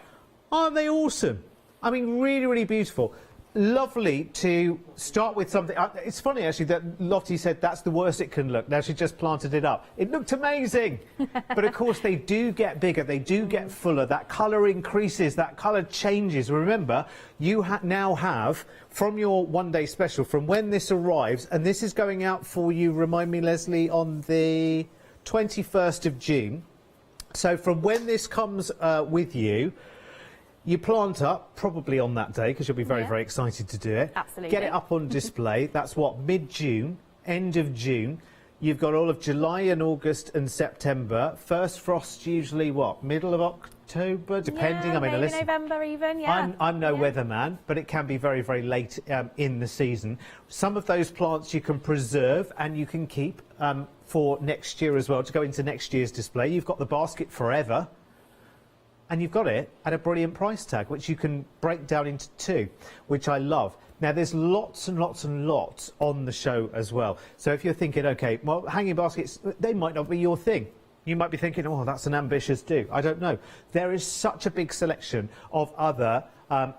aren't they awesome? I mean, really, really beautiful. Lovely to start with something. It's funny actually that Lottie said that's the worst it can look. Now she just planted it up. It looked amazing. But of course they do get bigger, they do get fuller, that colour increases, that colour changes. Remember, you now have, from your one-day special, from when this arrives, and this is going out for you, remind me, Leslie, on the 21st of June. So from when this comes with you, you plant up, probably on that day, because you'll be very, very excited to do it. Absolutely. Get it up on display. That's what, mid-June, end of June. You've got all of July and August and September. First frost usually, what, middle of October, depending. Yeah, I mean, maybe listen, November even, I'm no weatherman, but it can be very, very late in the season. Some of those plants you can preserve and you can keep for next year as well, to go into next year's display. You've got the basket forever. And you've got it at a brilliant price tag, which you can break down into 2, which I love. Now, there's lots and lots and lots on the show as well. So if you're thinking, OK, well, hanging baskets, they might not be your thing. You might be thinking, oh, that's an ambitious do. I don't know. There is such a big selection of other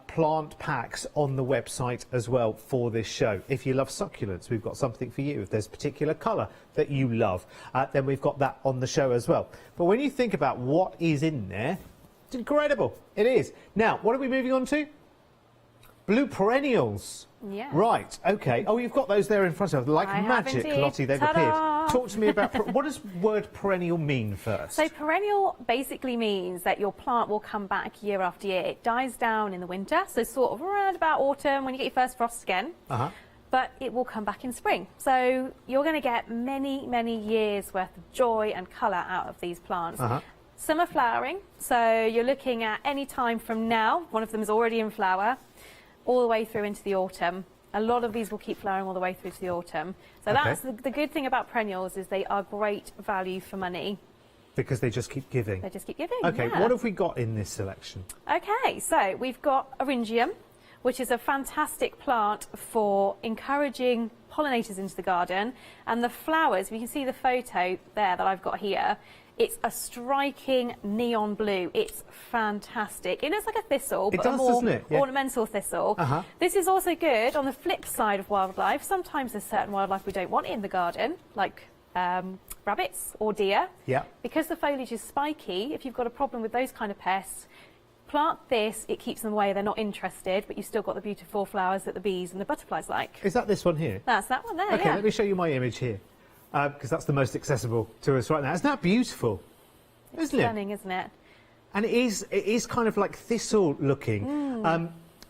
plant packs on the website as well for this show. If you love succulents, we've got something for you. If there's a particular colour that you love, then we've got that on the show as well. But when you think about what is in there, it's incredible. It is. Now, what are we moving on to? Blue perennials. Yeah. Right, OK. Oh, you've got those there in front of you. Like magic, Lottie, they've appeared. Talk to me about... what does word perennial mean first? So perennial basically means that your plant will come back year after year. It dies down in the winter, so sort of around about autumn when you get your first frost again. But it will come back in spring. So you're going to get many, many years worth of joy and colour out of these plants. Some are flowering, so you're looking at any time from now, one of them is already in flower, all the way through into the autumn. A lot of these will keep flowering all the way through to the autumn. So that's the good thing about perennials, is they are great value for money. Because they just keep giving. They just keep giving, OK, what have we got in this selection? OK, so we've got Eryngium, which is a fantastic plant for encouraging pollinators into the garden. And the flowers, you can see the photo there that I've got here. It's a striking neon blue. It's fantastic. It looks like a thistle, but a more ornamental thistle. This is also good on the flip side of wildlife. Sometimes there's certain wildlife we don't want in the garden, like rabbits or deer. Yeah. Because the foliage is spiky, if you've got a problem with those kind of pests, plant this, it keeps them away, they're not interested, but you've still got the beautiful flowers that the bees and the butterflies like. Is that this one here? That's that one there, Okay, yeah. let me show you my image here, because that's the most accessible to us right now. Isn't that beautiful? Isn't it? Stunning, isn't it? And it is kind of like thistle looking.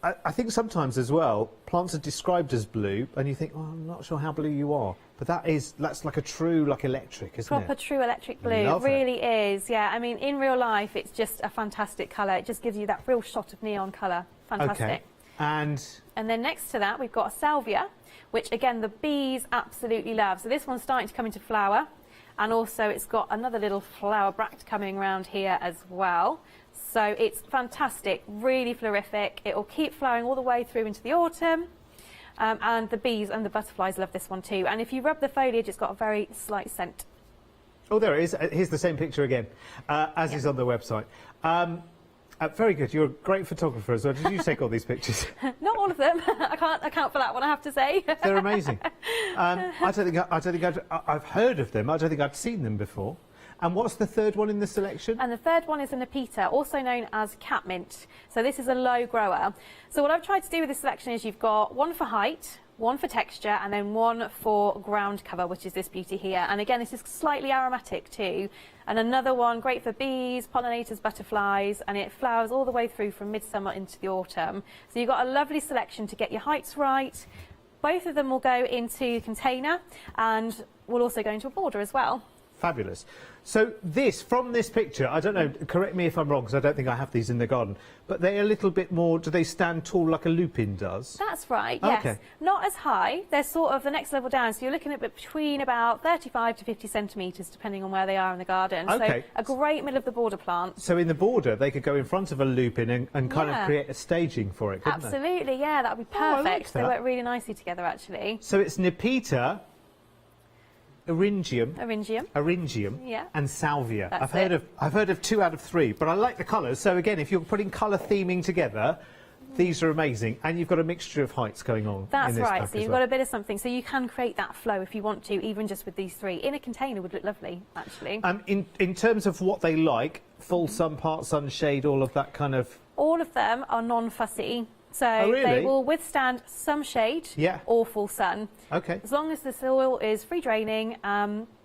I think sometimes as well, plants are described as blue, and you think, oh, I'm not sure how blue you are. But that's like a true, like electric, isn't it? Proper true electric blue, Love it really is, yeah. I mean, in real life, it's just a fantastic colour. It just gives you that real shot of neon colour. Fantastic. Okay. And then next to that, we've got a salvia, which again, the bees absolutely love. So this one's starting to come into flower. And also it's got another little flower bract coming around here as well. So it's fantastic, really florific. It will keep flowering all the way through into the autumn. And the bees and the butterflies love this one too. And if you rub the foliage, it's got a very slight scent. oh, there it is. Here's the same picture again, as is on the website. Very good. You're a great photographer as well. Did you take all these pictures? Not all of them. I can't account for that one, I have to say. They're amazing. I don't think I've heard of them. I don't think I'd seen them before. And what's the third one in the selection? And the third one is a Nepeta, also known as catmint. So this is a low grower. So what I've tried to do with this selection is you've got one for height, one for texture, and then one for ground cover, which is this beauty here. And again, this is slightly aromatic too. And another one great for bees, pollinators, butterflies, and it flowers all the way through from midsummer into the autumn. So you've got a lovely selection to get your heights right. Both of them will go into a container and will also go into a border as well. Fabulous. So this, from this picture, I don't know, correct me if I'm wrong, because I don't think I have these in the garden, but they're a little bit more, do they stand tall like a lupin does? That's right, yes. Okay. Not as high. They're sort of the next level down, so you're looking at between about 35 to 50 centimetres, depending on where they are in the garden. Okay. So a great middle of the border plant. So in the border, they could go in front of a lupin and kind of create a staging for it, couldn't they? Absolutely, yeah, that would be Oh, I perfect. like They that. work really nicely together, actually. So it's Nepeta, Eryngium, Yeah. and Salvia. That's I've heard of 2 out of 3, but I like the colours. So again, if you're putting colour theming together, these are amazing, and you've got a mixture of heights going on. That's in this right, pack so as you've well. got a bit of something, so you can create that flow if you want to, even just with these 3. In a container would look lovely, actually. In terms of what they like, full sun, part sun, shade, all of that kind of. All of them are non-fussy, so really? they will withstand some shade or full sun. Okay. As long as the soil is free draining,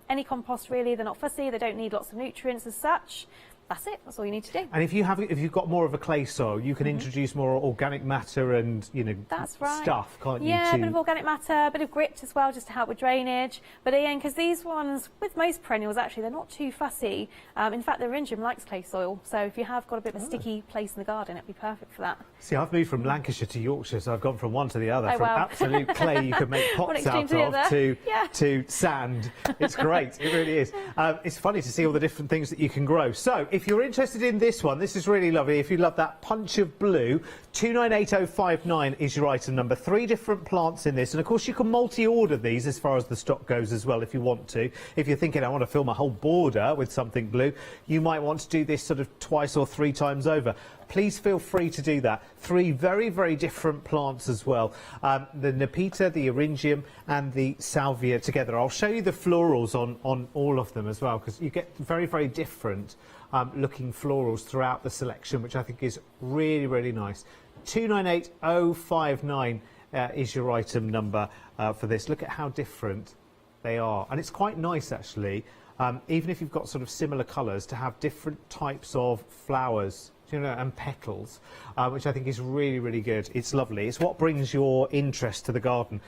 any compost really, they're not fussy, they don't need lots of nutrients as such. That's it, that's all you need to do. And if you've got more of a clay soil, you can introduce more organic matter and, you know, That's right. stuff, can't you? Yeah, a bit of organic matter, a bit of grit as well, just to help with drainage. But again, because these ones, with most perennials actually, they're not too fussy. In fact, the Eryngium likes clay soil, so if you have got a bit of a sticky place in the garden, it'd be perfect for that. See, I've moved from Lancashire to Yorkshire, so I've gone from one to the other. Oh, from wow. absolute clay you could make One pots extreme out to the of other. to sand. It's great, it really is. It's funny to see all the different things that you can grow. So, if you're interested in this one, this is really lovely. If you love that punch of blue, 298059 is your item number. 3 different plants in this, and of course you can multi-order these as far as the stock goes as well if you want to. If you're thinking I want to fill my whole border with something blue, you might want to do this sort of 2 or 3 times over. Please feel free to do that. 3 very, very different plants as well. The Nepeta, the Eryngium and the Salvia together. I'll show you the florals on all of them as well, because you get very, very different looking florals throughout the selection, which I think is really, really nice. 298059 is your item number for this. Look at how different they are. And it's quite nice, actually, even if you've got sort of similar colours, to have different types of flowers, you know, and petals, which I think is really, really good. It's lovely. It's what brings your interest to the garden.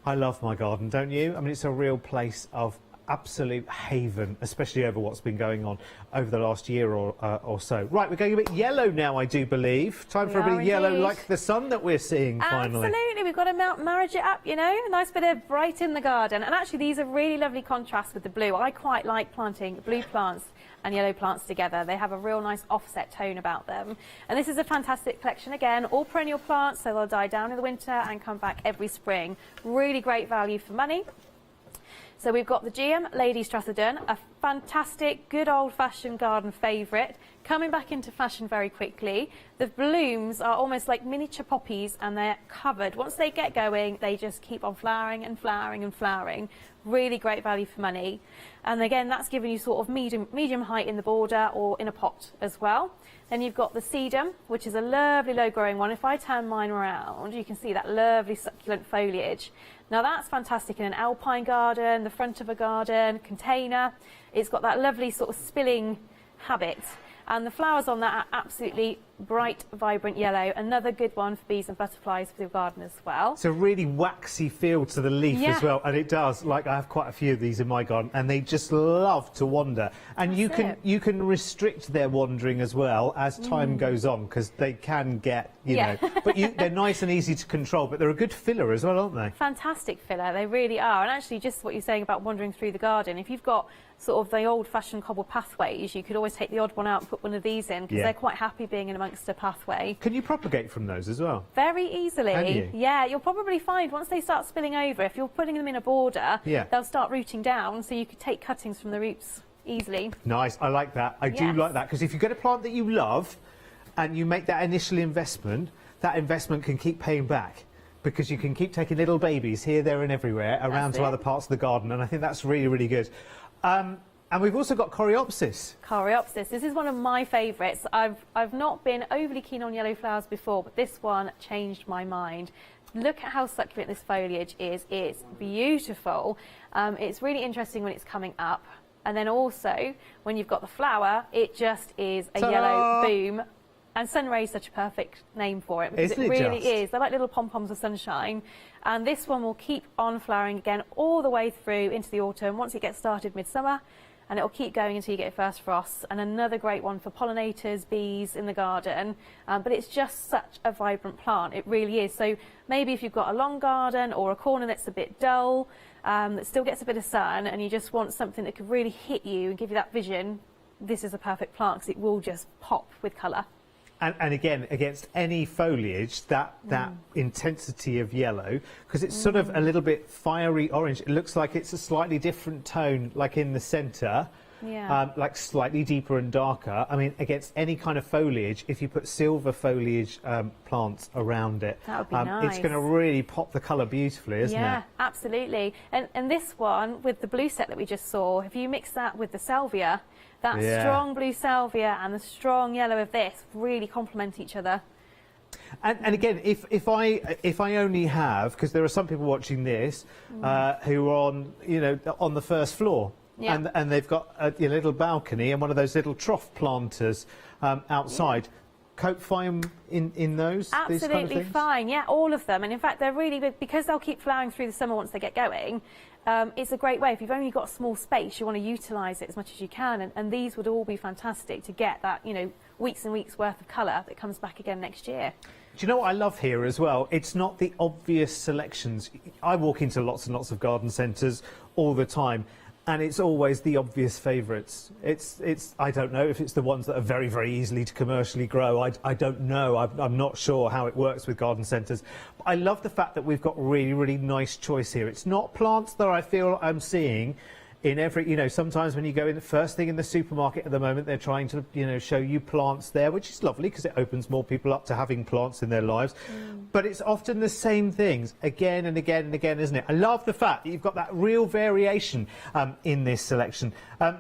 I love my garden, don't you? I mean, it's a real place of absolute haven, especially over what's been going on over the last year or so. Right, we're going a bit yellow now, I do believe. Time for a bit of yellow, like the sun that we're seeing finally. Absolutely, we've got to marriage it up, you know, a nice bit of bright in the garden. And actually these are really lovely contrasts with the blue. I quite like planting blue plants and yellow plants together. They have a real nice offset tone about them. And this is a fantastic collection, again, all perennial plants, so they'll die down in the winter and come back every spring. Really great value for money. So we've got the Geum Lady Strathodon, a fantastic, good old-fashioned garden favourite, coming back into fashion very quickly. The blooms are almost like miniature poppies, and they're covered. Once they get going, they just keep on flowering and flowering and flowering. Really great value for money. And again, that's giving you sort of medium height in the border or in a pot as well. Then you've got the sedum, which is a lovely low-growing one. If I turn mine around, you can see that lovely succulent foliage. Now that's fantastic in an alpine garden, the front of a garden, container. It's got that lovely sort of spilling habit. And the flowers on that are absolutely bright, vibrant yellow. Another good one for bees and butterflies for your garden as well. It's a really waxy feel to the leaf as well, and it does. Like, I have quite a few of these in my garden, and they just love to wander. And you can restrict their wandering as well as time goes on, because they can get, you know, but they're nice and easy to control. But they're a good filler as well, aren't they? Fantastic filler, they really are. And actually, just what you're saying about wandering through the garden, if you've got sort of the old-fashioned cobbled pathways, you could always take the odd one out and put one of these in, because they're quite happy being in amongst a pathway. Can you propagate from those as well? Very easily. Can you? Yeah, you'll probably find once they start spilling over, if you're putting them in a border, they'll start rooting down, so you could take cuttings from the roots easily. Nice, I like that. I do like that, because if you get a plant that you love and you make that initial investment, that investment can keep paying back, because you can keep taking little babies here, there and everywhere around to other parts of the garden, and I think that's really, really good. And we've also got Coreopsis. Coreopsis, this is one of my favourites. I've not been overly keen on yellow flowers before, but this one changed my mind. Look at how succulent this foliage is. It's beautiful. It's really interesting when it's coming up. And then also, when you've got the flower, it just is a yellow boom. And Sunray is such a perfect name for it, because it really is. They're like little pom-poms of sunshine. And this one will keep on flowering again all the way through into the autumn, once it gets started midsummer, and it'll keep going until you get your first frost. And another great one for pollinators, bees in the garden. But it's just such a vibrant plant, it really is. So maybe if you've got a long garden or a corner that's a bit dull, that still gets a bit of sun, and you just want something that could really hit you and give you that vision, this is a perfect plant, because it will just pop with colour. And again, against any foliage, that intensity of yellow, because it's sort of a little bit fiery orange. It looks like it's a slightly different tone, like in the centre, like slightly deeper and darker. I mean, against any kind of foliage, if you put silver foliage plants around it, that would be nice. It's going to really pop the colour beautifully, isn't it? Yeah, absolutely. And this one, with the blue set that we just saw, if you mix that with the salvia, that strong blue salvia and the strong yellow of this really complement each other. And again, if I only have, because there are some people watching this who are on the first floor, and they've got a little balcony and one of those little trough planters outside. Cope fine in those? Absolutely these kind of fine, yeah, all of them. And in fact, they're really good because they'll keep flowering through the summer once they get going. It's a great way. If you've only got a small space, you want to utilise it as much as you can. And these would all be fantastic to get that, weeks and weeks worth of colour that comes back again next year. Do you know what I love here as well? It's not the obvious selections. I walk into lots and lots of garden centres all the time, and it's always the obvious favourites. I don't know if it's the ones that are very, very easily to commercially grow. I don't know. I'm not sure how it works with garden centres. But I love the fact that we've got really, really nice choice here. It's not plants that I feel I'm seeing in every, sometimes when you go in, the first thing in the supermarket at the moment, they're trying to, show you plants there, which is lovely because it opens more people up to having plants in their lives. But it's often the same things again and again and again, isn't it? I love the fact that you've got that real variation in this selection.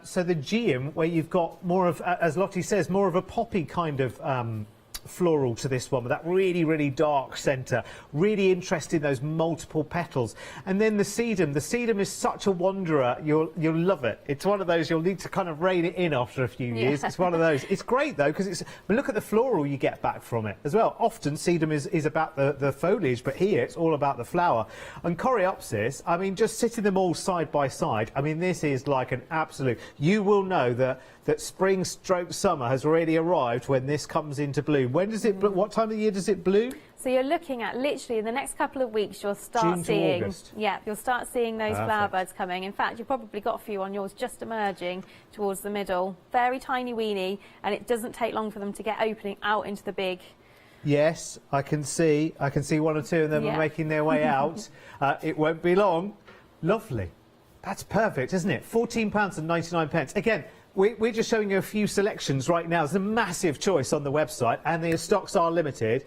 So the geum, where you've got more of, as Lottie says, more of a poppy kind of floral to this one, with that really, really dark centre, really interested in those multiple petals. And then the sedum is such a wanderer, you'll love it. It's one of those you'll need to kind of rein it in after a few years. It's one of those. It's great though, because but look at the floral you get back from it as well. Often sedum is about the foliage, but here it's all about the flower. And Coreopsis, I mean, just sitting them all side by side, I mean, this is like an absolute, you will know that spring stroke summer has already arrived when this comes into bloom. When does it what time of the year does it bloom? So you're looking at literally in the next couple of weeks you'll start seeing you'll start seeing those flower buds coming. In fact, you've probably got a few on yours just emerging towards the middle. Very tiny weeny, and it doesn't take long for them to get opening out into the big. Yes, I can see one or two of them are making their way out. It won't be long. Lovely. That's perfect, isn't it? £14.99. Again, we're just showing you a few selections right now. There's a massive choice on the website, and the stocks are limited.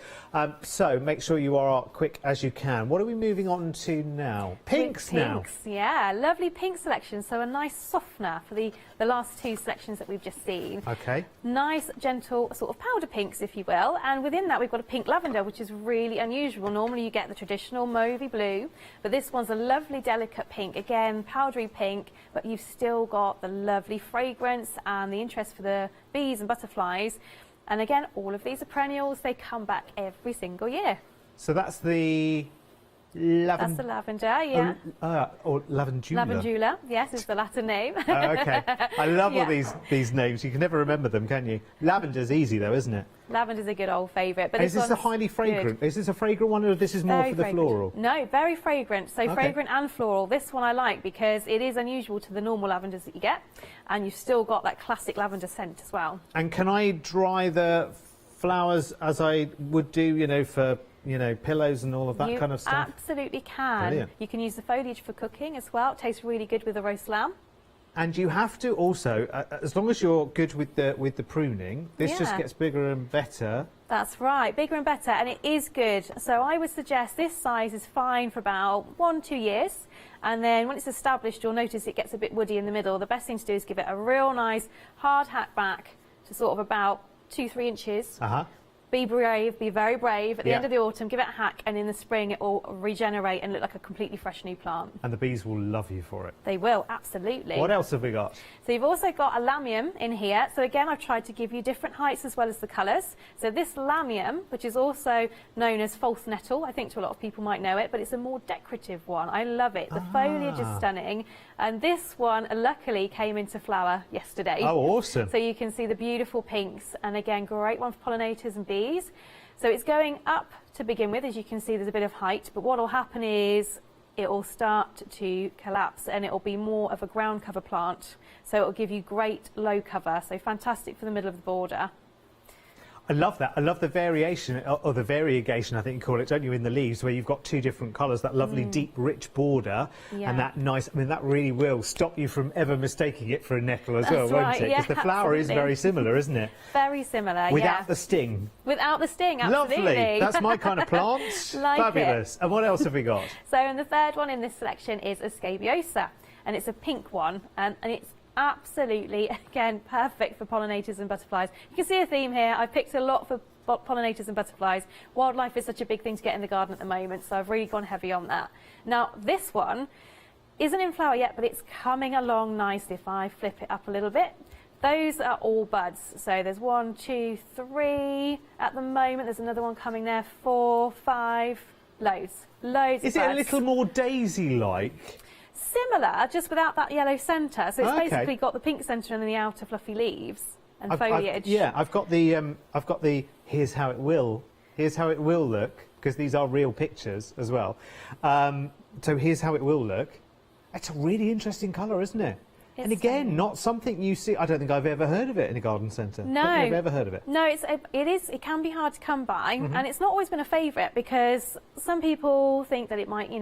So make sure you are quick as you can. What are we moving on to now? Pinks now. Pinks, yeah. Lovely pink selection. So a nice softener for the last two selections that we've just seen. Okay. Nice, gentle, sort of powder pinks, if you will. And within that, we've got a pink lavender, which is really unusual. Normally, you get the traditional mauvey blue, but this one's a lovely, delicate pink. Again, powdery pink, but you've still got the lovely fragrance and the interest for the bees and butterflies. And again, all of these are perennials. They come back every single year. So that's the lavender. That's the lavender, yeah. Or lavandula. Lavandula, yes, is the Latin name. Okay. I love all Yeah. these names. You can never remember them, can you? Lavender's easy though, isn't it? Lavender's a good old favourite. But Is this a one's highly fragrant? good. Is this a fragrant one, or this is more Very for the fragrant. floral? No, very fragrant. So Okay. fragrant and floral. This one I like because it is unusual to the normal lavenders that you get, and you've still got that classic lavender scent as well. And can I dry the flowers as I would do, you know, for pillows and all of that You kind of stuff? absolutely can. Brilliant. You can use the foliage for cooking as well. It tastes really good with a roast lamb. And you have to also, as long as you're good with the pruning, this just Yeah. gets bigger and better. That's right, bigger and better, and it is good. So I would suggest this size is fine for about 1-2 years, and then when it's established, you'll notice it gets a bit woody in the middle. The best thing to do is give it a real nice hard hack back to sort of about 2-3 inches. Be brave, be very brave. At the Yeah. end of the autumn, give it a hack, and in the spring, it will regenerate and look like a completely fresh new plant. And the bees will love you for it. They will, absolutely. What else have we got? So you've also got a lamium in here. So again, I've tried to give you different heights as well as the colours. So this lamium, which is also known as false nettle, I think to a lot of people might know it, but it's a more decorative one. I love it. The foliage is stunning. And this one, luckily, came into flower yesterday. Oh, awesome. So you can see the beautiful pinks. And again, great one for pollinators and bees. So it's going up to begin with. As you can see, there's a bit of height. But what will happen is it will start to collapse, and it will be more of a ground cover plant. So it will give you great low cover. So fantastic for the middle of the border. I love that. I love the variation, or the variegation, I think you call it, don't you, in the leaves, where you've got two different colours, that lovely deep, rich border, Yeah. and that nice, I mean, that really will stop you from ever mistaking it for a nettle as well, That's won't right, it? Because yeah, the flower is absolutely. very similar, isn't it? Very similar, Without yeah. the sting. Without the sting, absolutely. Lovely. That's my kind of plant. Like Fabulous. it. And what else have we got? So, and the third one in this selection is a scabiosa, and it's a pink one, and it's absolutely, again, perfect for pollinators and butterflies. You can see a theme here. I picked a lot for pollinators and butterflies. Wildlife is such a big thing to get in the garden at the moment, so I've really gone heavy on that. Now, this one isn't in flower yet, but it's coming along nicely. If I flip it up a little bit, those are all buds. So there's 1, 2, 3 at the moment. There's another one coming there, 4, 5, loads of Is it buds. a little more daisy-like? Similar, just without that yellow centre. So it's Okay. basically got the pink centre and then the outer fluffy leaves and foliage. I've got the here's how it will look, because these are real pictures as well. So here's how it will look. It's a really interesting colour, isn't it? And again, not something you see. I don't think I've ever heard of it in a garden centre. No, Don't think I've ever heard of it. No, it can be hard to come by, Mhm. and it's not always been a favourite because some people think that it might,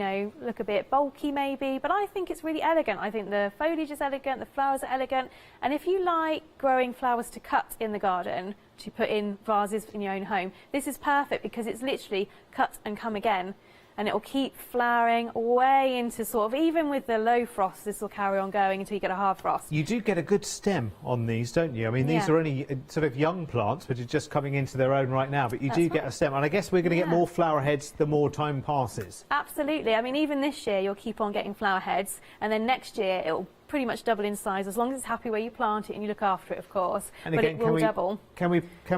look a bit bulky maybe, but I think it's really elegant. I think the foliage is elegant, the flowers are elegant, and if you like growing flowers to cut in the garden, to put in vases in your own home, this is perfect because it's literally cut and come again. And it will keep flowering way into sort of, even with the low frost, this will carry on going until you get a hard frost. You do get a good stem on these, don't you? I mean, these Yeah. are only sort of young plants, which are just coming into their own right now, but you That's do get right. a stem. And I guess we're going to get Yeah. more flower heads the more time passes. Absolutely. I mean, even this year, you'll keep on getting flower heads, and then next year, it will pretty much double in size, as long as it's happy where you plant it and you look after it, of course. And But again, it will double. Can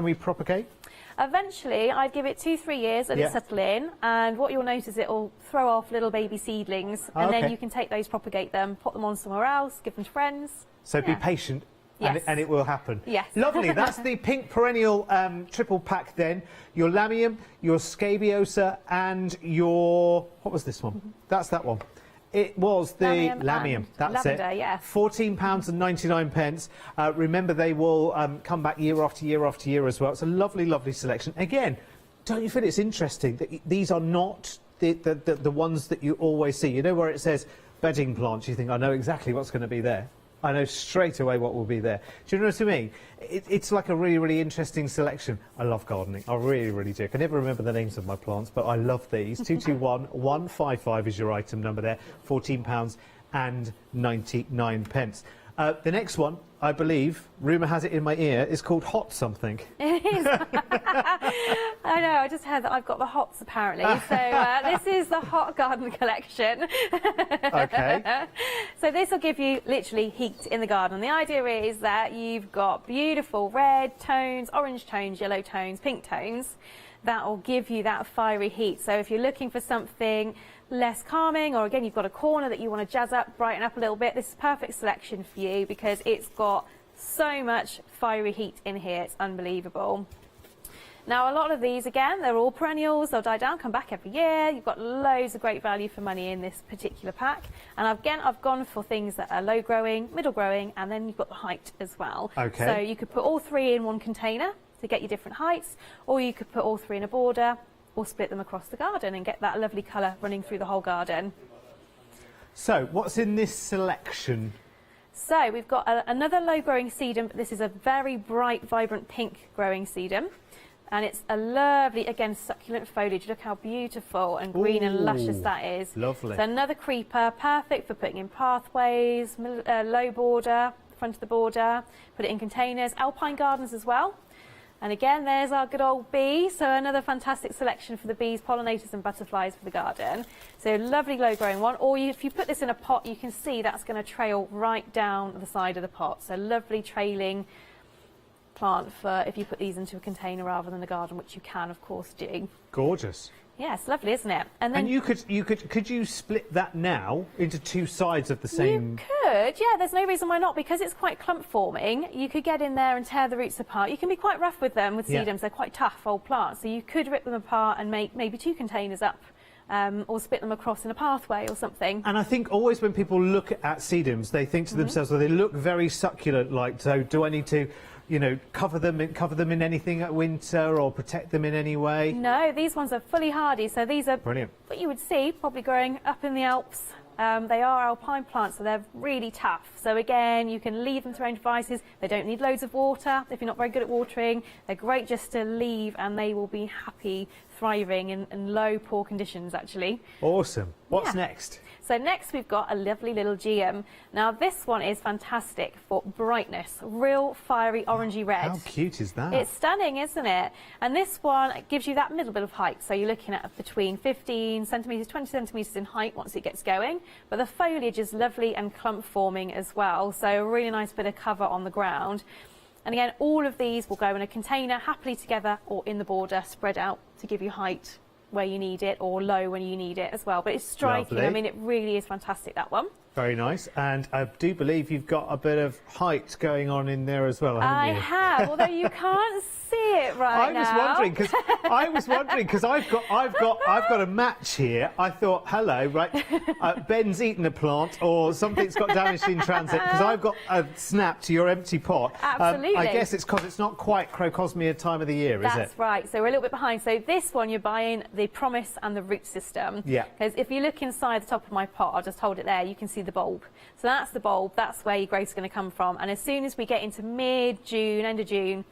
we propagate? Eventually, I'd give it 2-3 years, let Yeah. it settle in, and what you'll notice, it will throw off little baby seedlings, and then Okay. you can take those, propagate them, put them on somewhere else, give them to friends. So be Yeah. patient. Yes. And it will happen. Yes. Lovely. That's the pink perennial triple pack then. Your lamium, your scabiosa, and your... What was this one? That's that one. It was the Lamium lamium. and That's lavender, it. yeah. £14.99. Remember, they will come back year after year after year as well. It's a lovely, lovely selection. Again, don't you feel it's interesting that these are not the ones that you always see. You know where it says bedding plants, you think, I know exactly what's going to be there. I know straight away what will be there. Do you know what I mean? It's like a really, really interesting selection. I love gardening. I really, really do. I can never remember the names of my plants, but I love these. 221 155 is your item number there. £14.99. The next one, I believe, rumour has it in my ear, is called Hot something. It is. I know, I just heard that I've got the hots apparently. So this is the Hot Garden collection. Okay. So this will give you literally heat in the garden. The idea is that you've got beautiful red tones, orange tones, yellow tones, pink tones. That will give you that fiery heat. So if you're looking for something less calming, or again you've got a corner that you want to jazz up, brighten up a little bit, this is perfect selection for you because it's got so much fiery heat in here. It's unbelievable. Now a lot of these, again, they're all perennials, they'll die down, come back every year. You've got loads of great value for money in this particular pack, and again I've gone for things that are low growing, middle growing, and then you've got the height as well. Okay. So you could put all three in one container to get your different heights, or you could put all three in a border or split them across the garden and get that lovely colour running through the whole garden. So, what's in this selection? So, we've got another low-growing sedum, but this is a very bright, vibrant pink growing sedum. And it's a lovely, again, succulent foliage. Look how beautiful and green and luscious that is. Lovely. So another creeper, perfect for putting in pathways, low border, front of the border, put it in containers, alpine gardens as well. And again, there's our good old bee. So another fantastic selection for the bees, pollinators and butterflies for the garden. So lovely low growing one. Or if you put this in a pot, you can see that's going to trail right down the side of the pot. So lovely trailing plant for if you put these into a container rather than a garden, which you can of course do. Gorgeous. Yeah, it's lovely, isn't it? And then could you split that now into two sides of the same? You could, yeah. There's no reason why not, because it's quite clump forming. You could get in there and tear the roots apart. You can be quite rough with them with sedums. They're quite tough old plants, so you could rip them apart and make maybe two containers up. Or split them across in a pathway or something. And I think always when people look at sedums, they think to themselves, well, they look very succulent-like. So do I need to, you know, cover them in anything at winter or protect them in any way? No, these ones are fully hardy. So these are brilliant. What you would see probably growing up in the Alps. They are alpine plants, so they're really tough. So again, you can leave them to your own devices. They don't need loads of water if you're not very good at watering. They're great just to leave, and they will be happy thriving in low, poor conditions, actually. Awesome. What's next? So next we've got a lovely little geum. Now this one is fantastic for brightness, real fiery orangey red. How cute is that? It's stunning, isn't it? And this one gives you that middle bit of height. So you're looking at between 15 centimetres, 20 centimetres in height once it gets going. But the foliage is lovely and clump forming as well. So a really nice bit of cover on the ground. And again, all of these will go in a container happily together or in the border, spread out to give you height where you need it, or low when you need it as well. But it's striking. Lovely. I mean, it really is fantastic, that one. Very nice. And I do believe you've got a bit of height going on in there as well, haven't you? I have, although you can't see it right now. I was wondering because I've got a match here. I thought, hello, right? Ben's eaten a plant or something's got damaged in transit because I've got a snap to your empty pot. Absolutely. I guess it's because it's not quite Crocosmia time of the year, is it? That's right. So we're a little bit behind. So this one, you're buying the Promise and the Root System. Yeah. Because if you look inside the top of my pot, I'll just hold it there, you can see the bulb. So that's the bulb. That's where your growth's going to come from. And as soon as we get into mid-June, end of June,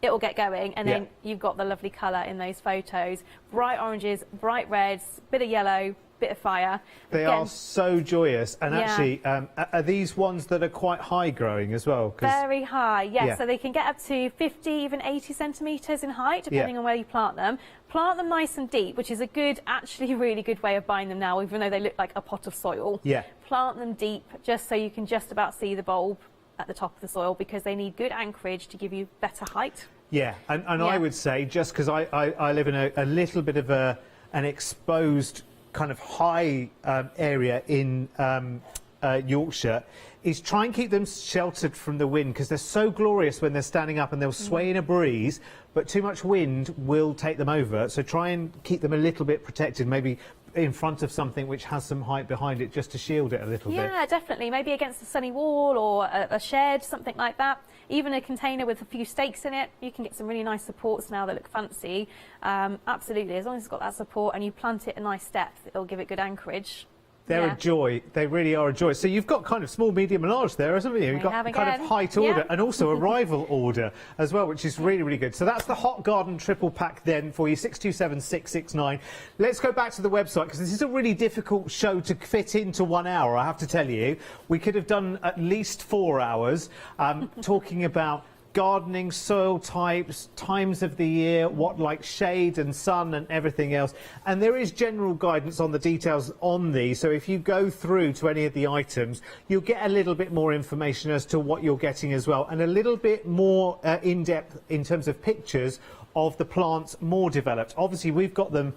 it will get going, and then you've got the lovely colour in those photos. Bright oranges, bright reds, bit of yellow, bit of fire. They are so joyous, and actually, are these ones that are quite high growing as well? Very high, yes. So they can get up to 50, even 80 centimetres in height, depending on where you plant them. Plant them nice and deep, which is a good, actually really good way of buying them now, even though they look like a pot of soil. Plant them deep, just so you can just about see the bulb at the top of the soil, because they need good anchorage to give you better height. And I would say, just because I live in a little bit of an exposed kind of high area in Yorkshire, is try and keep them sheltered from the wind, because they're so glorious when they're standing up and they'll sway in a breeze, but too much wind will take them over. So try and keep them a little bit protected, maybe in front of something which has some height behind it just to shield it a little bit. Yeah, definitely. Maybe against a sunny wall or a shed, something like that. Even a container with a few stakes in it, you can get some really nice supports now that look fancy. Absolutely, as long as it's got that support and you plant it a nice depth, it'll give it good anchorage. They're a joy. They really are a joy. So you've got kind of small, medium and large there, haven't you? You've got kind of height order and also a rival order as well, which is really, really good. So that's the Hot Garden triple pack then for you, 627669. Let's go back to the website because this is a really difficult show to fit into 1 hour, I have to tell you. We could have done at least 4 hours talking about gardening, soil types, times of the year, what like shade and sun and everything else. And there is general guidance on the details on these. So if you go through to any of the items, you'll get a little bit more information as to what you're getting as well. And a little bit more in-depth in terms of pictures of the plants more developed. Obviously, we've got them,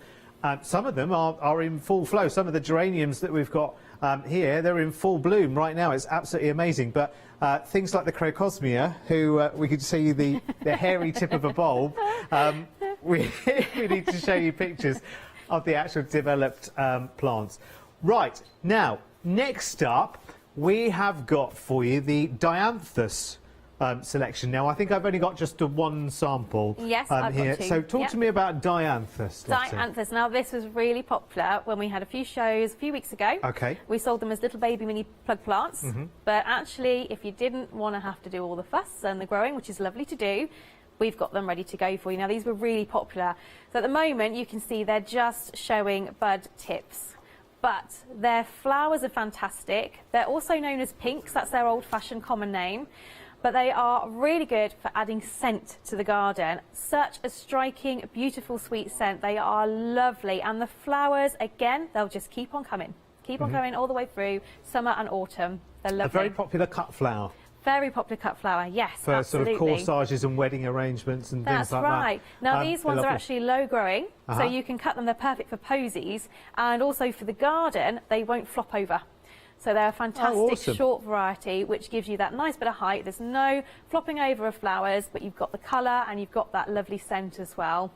some of them are in full flow. Some of the geraniums that we've got here, they're in full bloom right now. It's absolutely amazing. But things like the Crocosmia, who we could see the hairy tip of a bulb, we need to show you pictures of the actual developed plants. Right, now, next up, we have got for you the Dianthus selection. Now, I think I've only got just one sample Yes, I've here. got two. So talk to me about Dianthus. Dianthus. Now, this was really popular when we had a few shows a few weeks ago. Okay. We sold them as little baby mini plug plants. But actually, if you didn't want to have to do all the fuss and the growing, which is lovely to do, we've got them ready to go for you. Now, these were really popular. So at the moment, you can see they're just showing bud tips. But their flowers are fantastic. They're also known as pinks. That's their old-fashioned common name. But they are really good for adding scent to the garden. Such a striking, beautiful, sweet scent. They are lovely. And the flowers, again, they'll just keep on coming. Keep on coming all the way through summer and autumn. They're lovely. A very popular cut flower. Very popular cut flower, yes, for absolutely. sort of corsages and wedding arrangements and things like that. That's right. Now, these ones are actually low growing, so you can cut them. They're perfect for posies. And also for the garden, they won't flop over. So they're a fantastic short variety, which gives you that nice bit of height. There's no flopping over of flowers, but you've got the colour and you've got that lovely scent as well.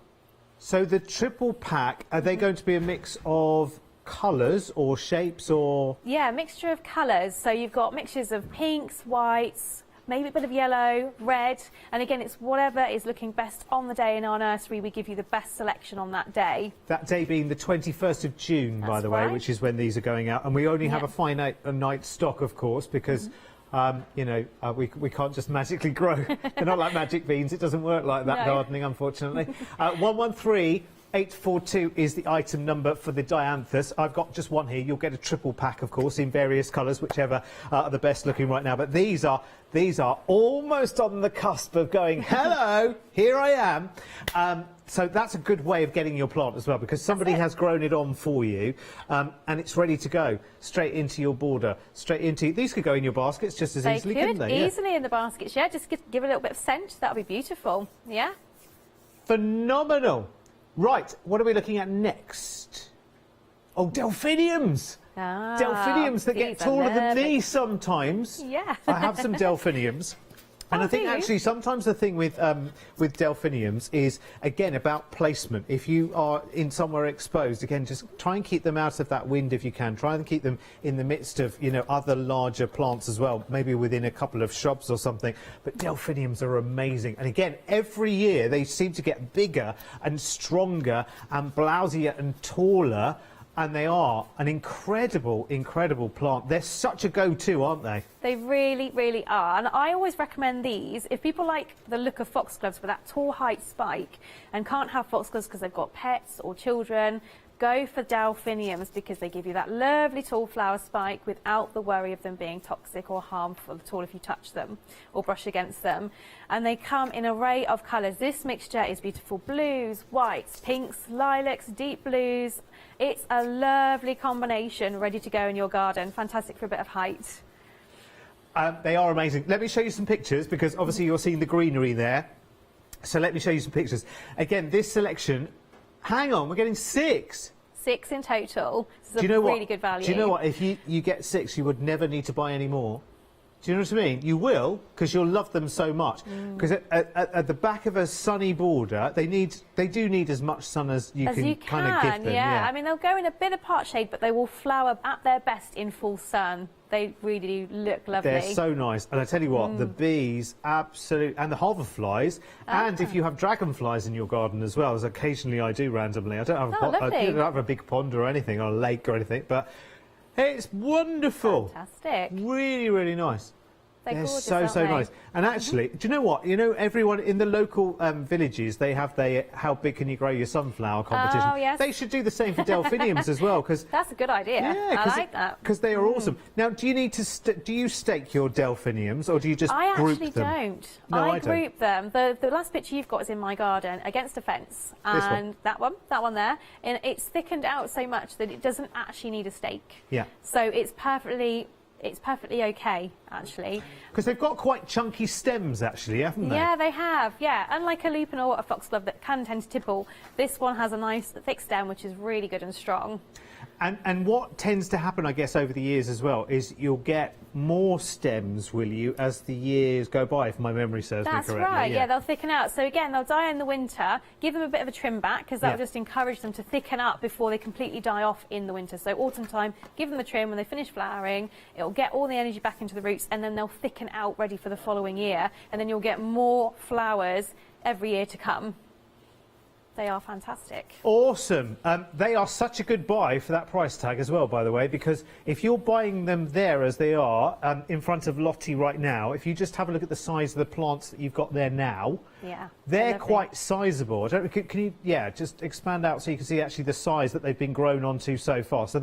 So the triple pack, are they going to be a mix of colours or shapes or...? Yeah, a mixture of colours. So you've got mixtures of pinks, whites, maybe a bit of yellow, red, and again, it's whatever is looking best on the day in our nursery. We give you the best selection on that day. That day being the 21st of June, by the way, which is when these are going out. And we only have a finite night stock, of course, because, you know, we can't just magically grow. They're not like magic beans. It doesn't work like that, gardening, unfortunately. 113842 is the item number for the Dianthus. I've got just one here. You'll get a triple pack, of course, in various colours, whichever are the best looking right now. But these are almost on the cusp of going, hello, here I am. So that's a good way of getting your plant as well, because somebody has grown it on for you, and it's ready to go straight into your border, straight into... These could go in your baskets just as easily, couldn't they? Easily in the baskets, yeah. Just give a little bit of scent. That would be beautiful, yeah. Phenomenal. Right, what are we looking at next? Oh, delphiniums. Delphiniums that get taller than these sometimes. Yeah. I have some delphiniums. And I think actually sometimes the thing with delphiniums is, again, about placement. If you are in somewhere exposed, again, just try and keep them out of that wind if you can. Try and keep them in the midst of, you know, other larger plants as well, maybe within a couple of shrubs or something. But delphiniums are amazing. And again, every year they seem to get bigger and stronger and blousier and taller. And they are an incredible, incredible plant. They're such a go-to, aren't they? They really, really are. And I always recommend these. If people like the look of foxgloves with that tall height spike and can't have foxgloves because they've got pets or children, go for delphiniums because they give you that lovely tall flower spike without the worry of them being toxic or harmful at all if you touch them or brush against them. And they come in an array of colours. This mixture is beautiful blues, whites, pinks, lilacs, deep blues. It's a lovely combination ready to go in your garden. Fantastic for a bit of height. They are amazing. Let me show you some pictures because obviously you're seeing the greenery there. So let me show you some pictures. Again, this selection... Hang on, we're getting 6. 6 in total. This is a really good value. Do you know what? If you get 6, you would never need to buy any more. Do you know what I mean? You will, because you'll love them so much. Because at the back of a sunny border, they do need as much sun as you can kind of give them. Yeah. I mean, they'll go in a bit of part shade, but they will flower at their best in full sun. They really do look lovely. They're so nice. And I tell you what, the bees, absolutely, and the hoverflies, and if you have dragonflies in your garden as well, as occasionally I do randomly. I don't have I don't have a big pond or anything, or a lake or anything, but it's wonderful. Fantastic. Really, really nice. They're gorgeous, so aren't they? nice. And actually, do you know what? You know, everyone in the local villages, they have their "How big can you grow your sunflower" competition. Oh, yes. They should do the same for delphiniums as well, because that's a good idea. I like that because they are awesome. Now, do you need to do you stake your delphiniums, or do you just group them? I actually don't. No, I group them. The last picture you've got is in my garden against a fence, and that one there, and it's thickened out so much that it doesn't actually need a stake. Yeah. So it's perfectly okay, actually. Because they've got quite chunky stems, actually, haven't they? Yeah, they have, yeah. Unlike a lupin or a foxglove that can tend to tipple, this one has a nice thick stem, which is really good and strong. And what tends to happen, I guess, over the years as well, is you'll get more stems, will you, as the years go by, if my memory serves me correctly. That's right, yeah, they'll thicken out. So again, they'll die in the winter, give them a bit of a trim back, because that will just encourage them to thicken up before they completely die off in the winter. So autumn time, give them a trim when they finish flowering, it'll get all the energy back into the roots, and then they'll thicken out ready for the following year, and then you'll get more flowers every year to come. They are fantastic. Awesome. They are such a good buy for that price tag as well, by the way, because if you're buying them there as they are in front of Lottie right now, if you just have a look at the size of the plants that you've got there now, they're quite sizable. Can you just expand out so you can see actually the size that they've been grown onto so far? So